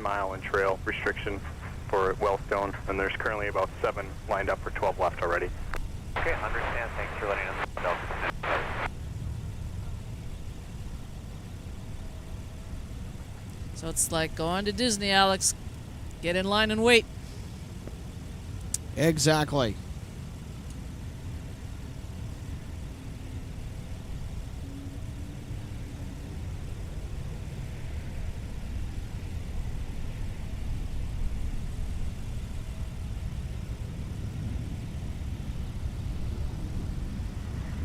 mile in trail restriction for Wellstone, and there's currently about 7 lined up for 12 left already. Okay, understand. Thanks for letting us know. Delta 298. So it's like going to Disney, Alex. Get in line and wait. Exactly.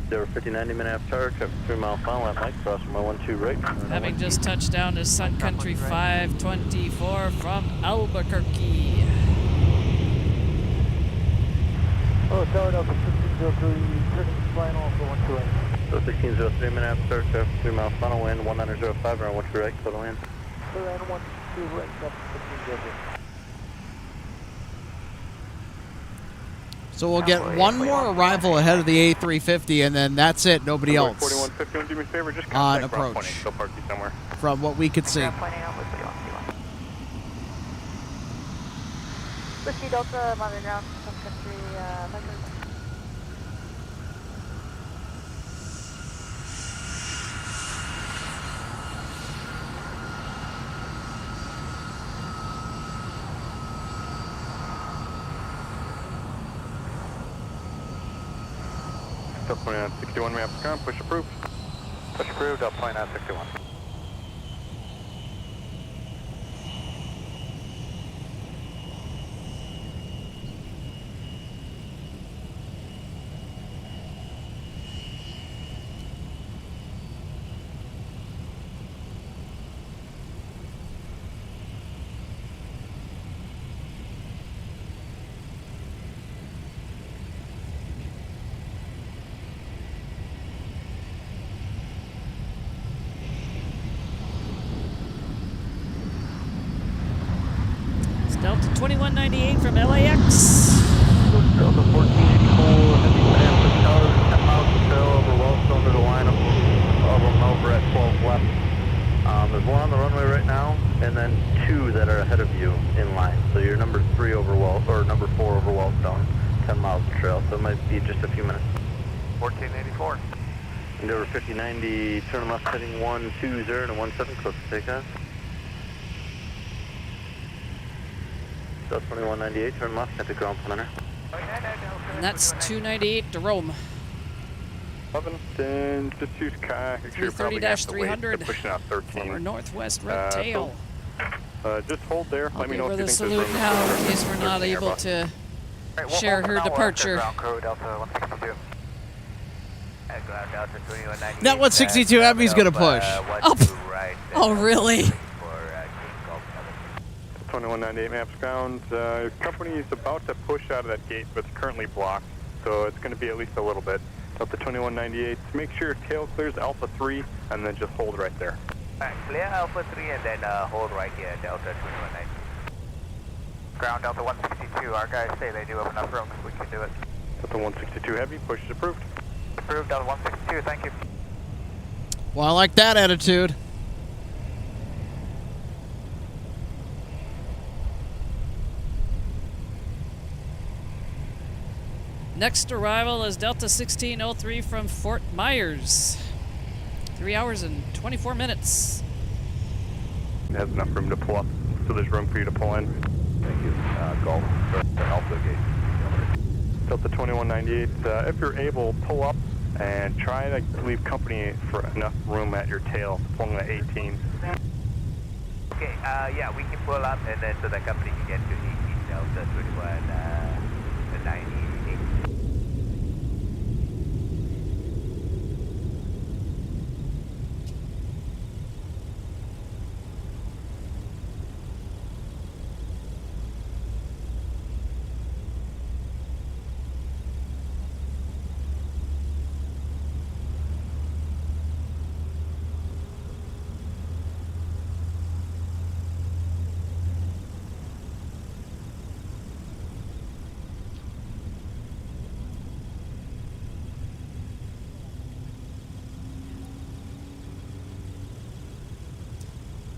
There 5090 Minneapolis Tower, traffic 3 mile final at Mike, cross runway 12 right. Having just touched down to Sun Country 524 from Albuquerque. Oh, Tower Delta 1603, turning final for 1 to right. So 1603 Minneapolis Tower, traffic 3 mile final, wind 1905, around 1 to right, clear to land. Clear and 1 to right, Delta 1603. So we'll get one more arrival ahead of the A350, and then that's it. Nobody else 4151, do me a favor, just on contact approach. Rock 20, they'll park you somewhere. From what we could see. Whiskey Delta, mother ground, Sun Country, Delta 2961 maps ground, push approved. Push approved, Delta 2961. 2198 from LAX. Delta 1484, heavy San Francisco, 10 miles to trail over Wellstone to the lineup of them over at 12 left. There's one on the runway right now, and then two that are ahead of you in line. So you're number 3 over number 4 over Wellstone, 10 miles to trail. So it might be just a few minutes. 1484. Endeavor 5090, turn left heading 120 and 17, close to takeoff. Delta 2198, turn left at the ground center. And that's 298 to Rome. 11, then just use Kai. 330-300. Pushing out 13. For Northwest Red Tail. Just hold there. I'll Let me give know her if you the think salute there's now room in case we're not able to share her departure. That 162 Heavy's gonna push. Oh, really? 2198 maps ground. Company is about to push out of that gate, but it's currently blocked, so it's going to be at least a little bit. Delta 2198, make sure your tail clears Alpha 3, and then just hold right there. Alright, clear Alpha 3 and then hold right here, Delta 2198. Ground Delta 162, our guys say they do have enough room if we can do it. Delta 162 Heavy, push is approved. Approved, Delta 162, thank you. Well, I like that attitude. Next arrival is Delta 1603 from Fort Myers. 3 hours and 24 minutes. It has enough room to pull up, so there's room for you to pull in. Thank you. Golf, Alpha gate. Delta 2198, if you're able, pull up and try to leave company for enough room at your tail, pulling the 18. Okay, yeah, we can pull up and then so the company can get to 18 Delta 2198.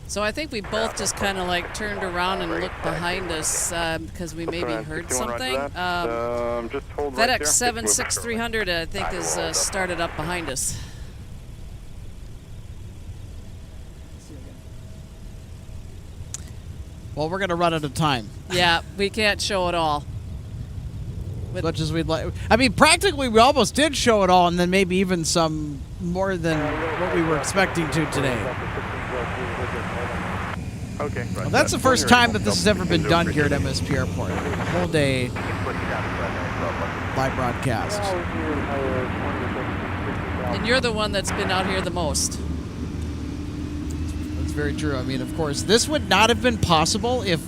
So I think we both just kind of like turned around and looked behind us because we maybe heard something. Just hold right FedEx there. 76300 I think is started up behind us. Well, we're gonna run out of time. Yeah, we can't show it all. As much as we'd like. I mean, practically, we almost did show it all, and then maybe even some more than what we were expecting to today. Okay. Well, that's the first time that this has ever been done here at MSP Airport. A whole day live broadcast. And you're the one that's been out here the most. That's very true. I mean, of course, this would not have been possible if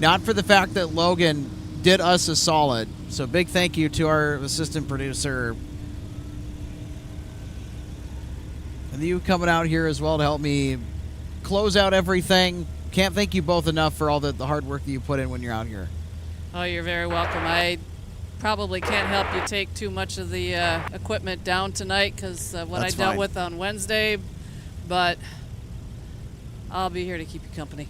not for the fact that Logan did us a solid. So big thank you to our assistant producer. And you coming out here as well to help me close out everything. Can't thank you both enough for all the hard work that you put in when you're out here. Oh, you're very welcome. I probably can't help you take too much of the equipment down tonight because what I dealt with on Wednesday, but I'll be here to keep you company.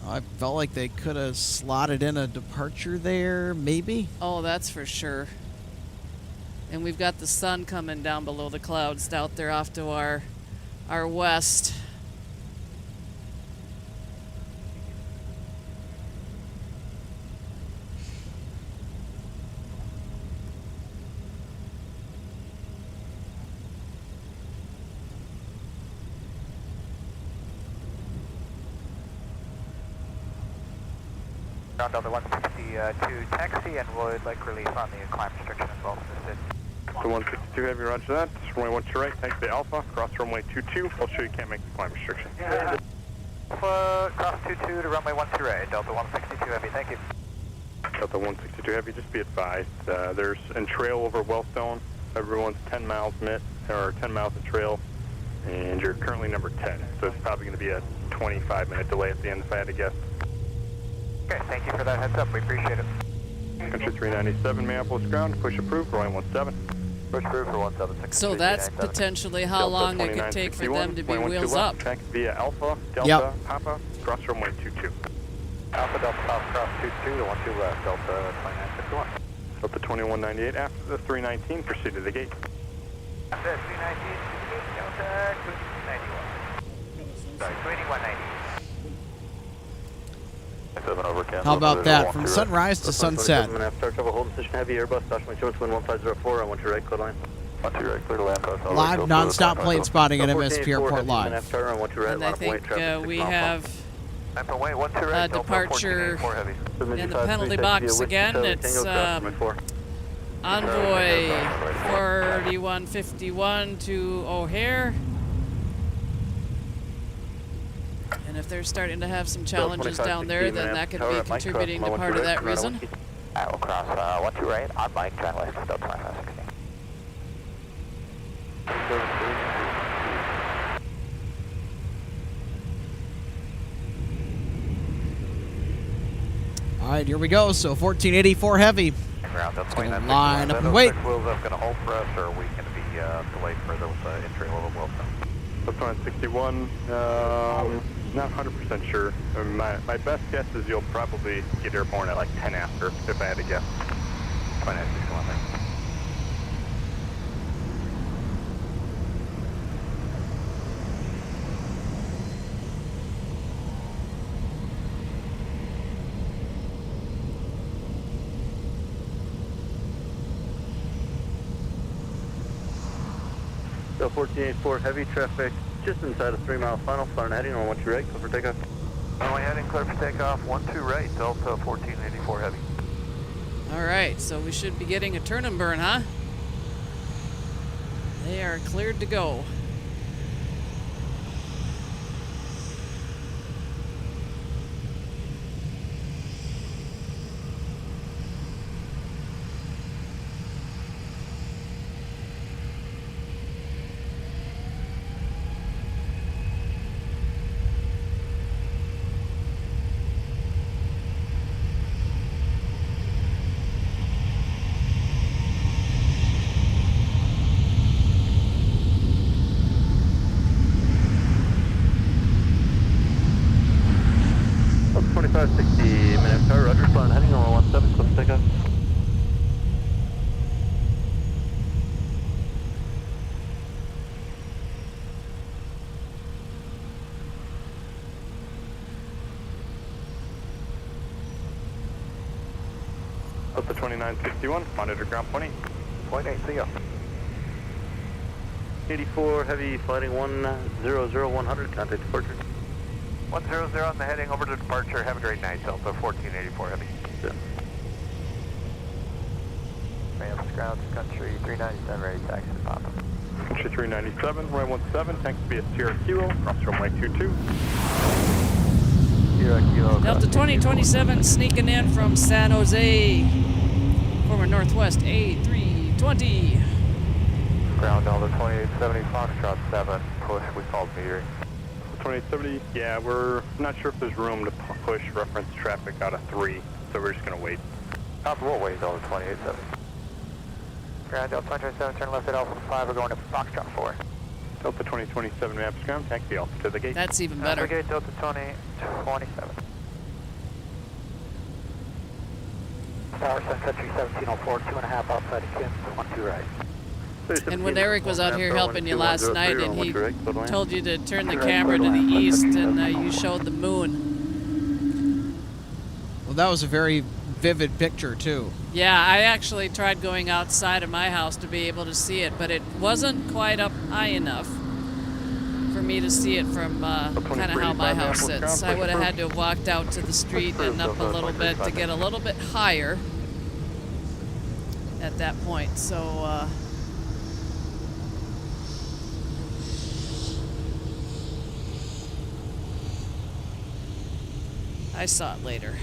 I felt like they could have slotted in a departure there, maybe. Oh, that's for sure. And we've got the sun coming down below the clouds out there off to our west. Ground Delta 162 taxi and would like relief on the climb restriction as well. So 162 Heavy, roger that. Runway 1 to right, thanks to Alpha. Cross runway 22. I'll show you can't make the climb restriction. Alpha, cross 22 to runway 1 to right. Delta 162 Heavy, thank you. Delta 162 Heavy, just be advised. There's in trail over Wellstone. Everyone's 10 miles mid, or 10 miles of trail. And you're currently number 10, so it's probably going to be a 25-minute delay at the end if I had to guess. Okay, thank you for that heads up. We appreciate it. Country 397, Minneapolis ground, push approved, rolling 17. Push approved for 176. So that's potentially how long it could take for them to be wheels up. Check via Alpha, Delta, Papa, cross runway 22. Alpha, Delta, Papa, cross 22 to 12 left, Delta 2951. Delta 2198 after the 319, proceed to the gate. After 319, Delta 291. Sorry, 2190. How about that? From sunrise to sunset. Start trouble, hold position, heavy Airbus, Dodge my wind 1504, I want your right, clear line. 12 right, clear to land. Live non-stop plane spotting at MSP Airport live. And I think we have a departure in the penalty box again. It's Envoy 4151 to O'Hare. And if they're starting to have some challenges down there, then that could be contributing to part of that reason. I will cross 12 right on Mike, try left, Delta 2560. All right, here we go. So 1484 heavy. It's going to line up and wait. Wheels up going to hold for us, or are we going to be delayed further with entry level wheels? That's 161. Not 100% sure. My best guess is you'll probably get airborne at like 10 after, if I had to guess. 2961 there. So 1484 heavy traffic just inside a 3-mile final, flying heading on 12 right, clear for takeoff. Runway heading, clear for takeoff, 12 right, Delta 1484 heavy. All right, so we should be getting a turn and burn, huh? They are cleared to go. Roger, flying heading on 17, clear for takeoff. Delta 2961, monitor ground point 8. See ya. 84 heavy, flighting 100, contact departure. 100 on the heading over to departure. Have a great night, Delta 1484 heavy. Yeah. Minneapolis ground, Country 397, ready taxi to Papa. Country 397, runway 17, tanks to be a Sierra Kilo, cross runway 22. Sierra Kilo. Delta 2027 sneaking in from San Jose, former Northwest A320. Ground Delta 2870, Foxtrot 7, push, we called metering. 2870, yeah, we're not sure if there's room to push reference traffic out of 3, so we're just going to wait. Copy, we'll wait, Delta 2870. Ground Delta 2027, turn left at Alpha 5, we're going to Foxtrot 4. Delta 2027 maps ground, taxi Alpha to the gate. That's even better. Gate Delta 2027. Tower Sun Country 1704, 2.5 outside of Kim, 12 right. And when Eric was out here helping you last night and he told you to turn the camera to the east and you showed the moon. Well, that was a very vivid picture, too. Yeah, I actually tried going outside of my house to be able to see it, but it wasn't quite up high enough for me to see it from kind of how my house sits. I would have had to have walked out to the street and up a little bit to get a little bit higher at that point. So, I saw it later.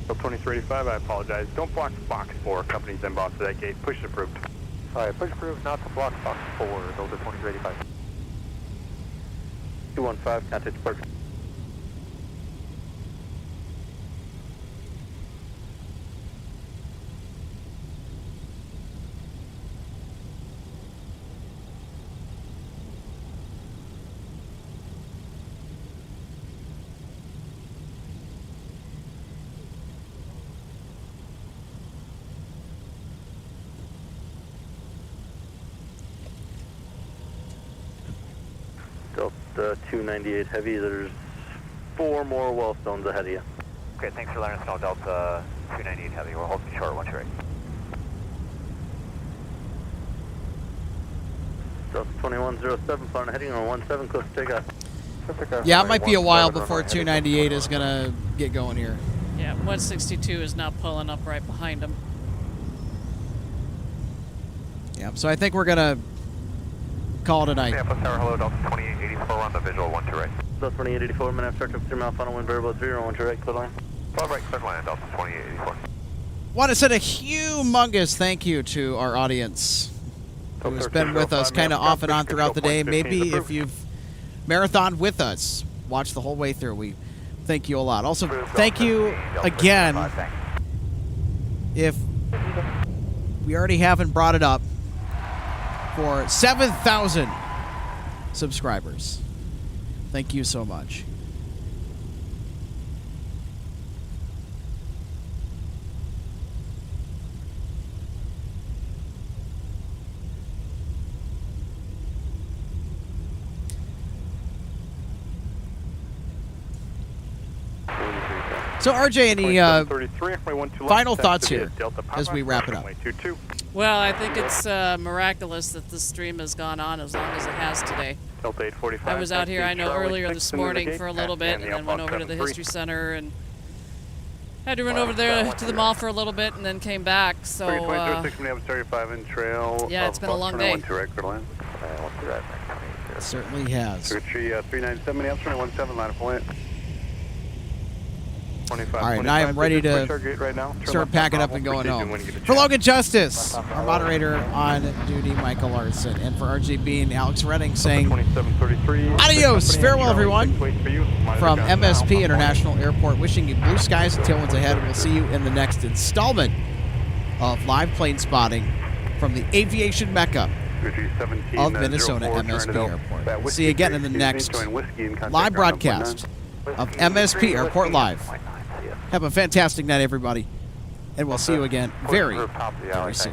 2385, I apologize. Don't block box 4, company's inbound to that gate. Push approved. Alright, push approved not to block Fox 4, Delta 2085. 215, contact departure. Delta 298 Heavy, there's 4 more well stones ahead of you. Okay, thanks for letting us know, Delta 298 Heavy. We're holding short, 128. Delta 2107, following heading on 17, close to takeoff. Yeah, it might be a while before 298 is going to get going here. Yeah, 162 is now pulling up right behind him. Yeah, so I think we're going to call it a night. Minneapolis Tower, hello, Delta 2884 on the visual, 1 to right. Delta 2884, Minneapolis Start up 3 mile final, wind variable 3, 1 to right, clear line. 12 right, clear line, Delta 2884. Want to send a humongous thank you to our audience who has been with us kind of off and on throughout the day. Maybe if you've marathoned with us, watch the whole way through. We thank you a lot. Also, thank you again, if we already haven't brought it up, for 7,000 subscribers. Thank you so much. So, RJ, any final thoughts here as we wrap it up? Well, I think it's miraculous that this stream has gone on as long as it has today. I was out here, I know, earlier this morning for a little bit, and then went over to the History Center and had to run over there to the mall for a little bit, and then came back. So, yeah, it's been a long day. It certainly has. 397 Minneapolis 17, line of point. All right, now I'm ready to start packing up and going home. For Logan Justice, our moderator on duty, Michael Larson, and for RJ Bean, Alex Redding saying adios, farewell everyone, from MSP International Airport, wishing you blue skies and tailwinds ahead. We'll see you in the next installment of live plane spotting from the aviation mecca of Minnesota MSP Airport. We'll see you again in the next live broadcast of MSP Airport Live. Have a fantastic night, everybody, and we'll see you again very, very soon.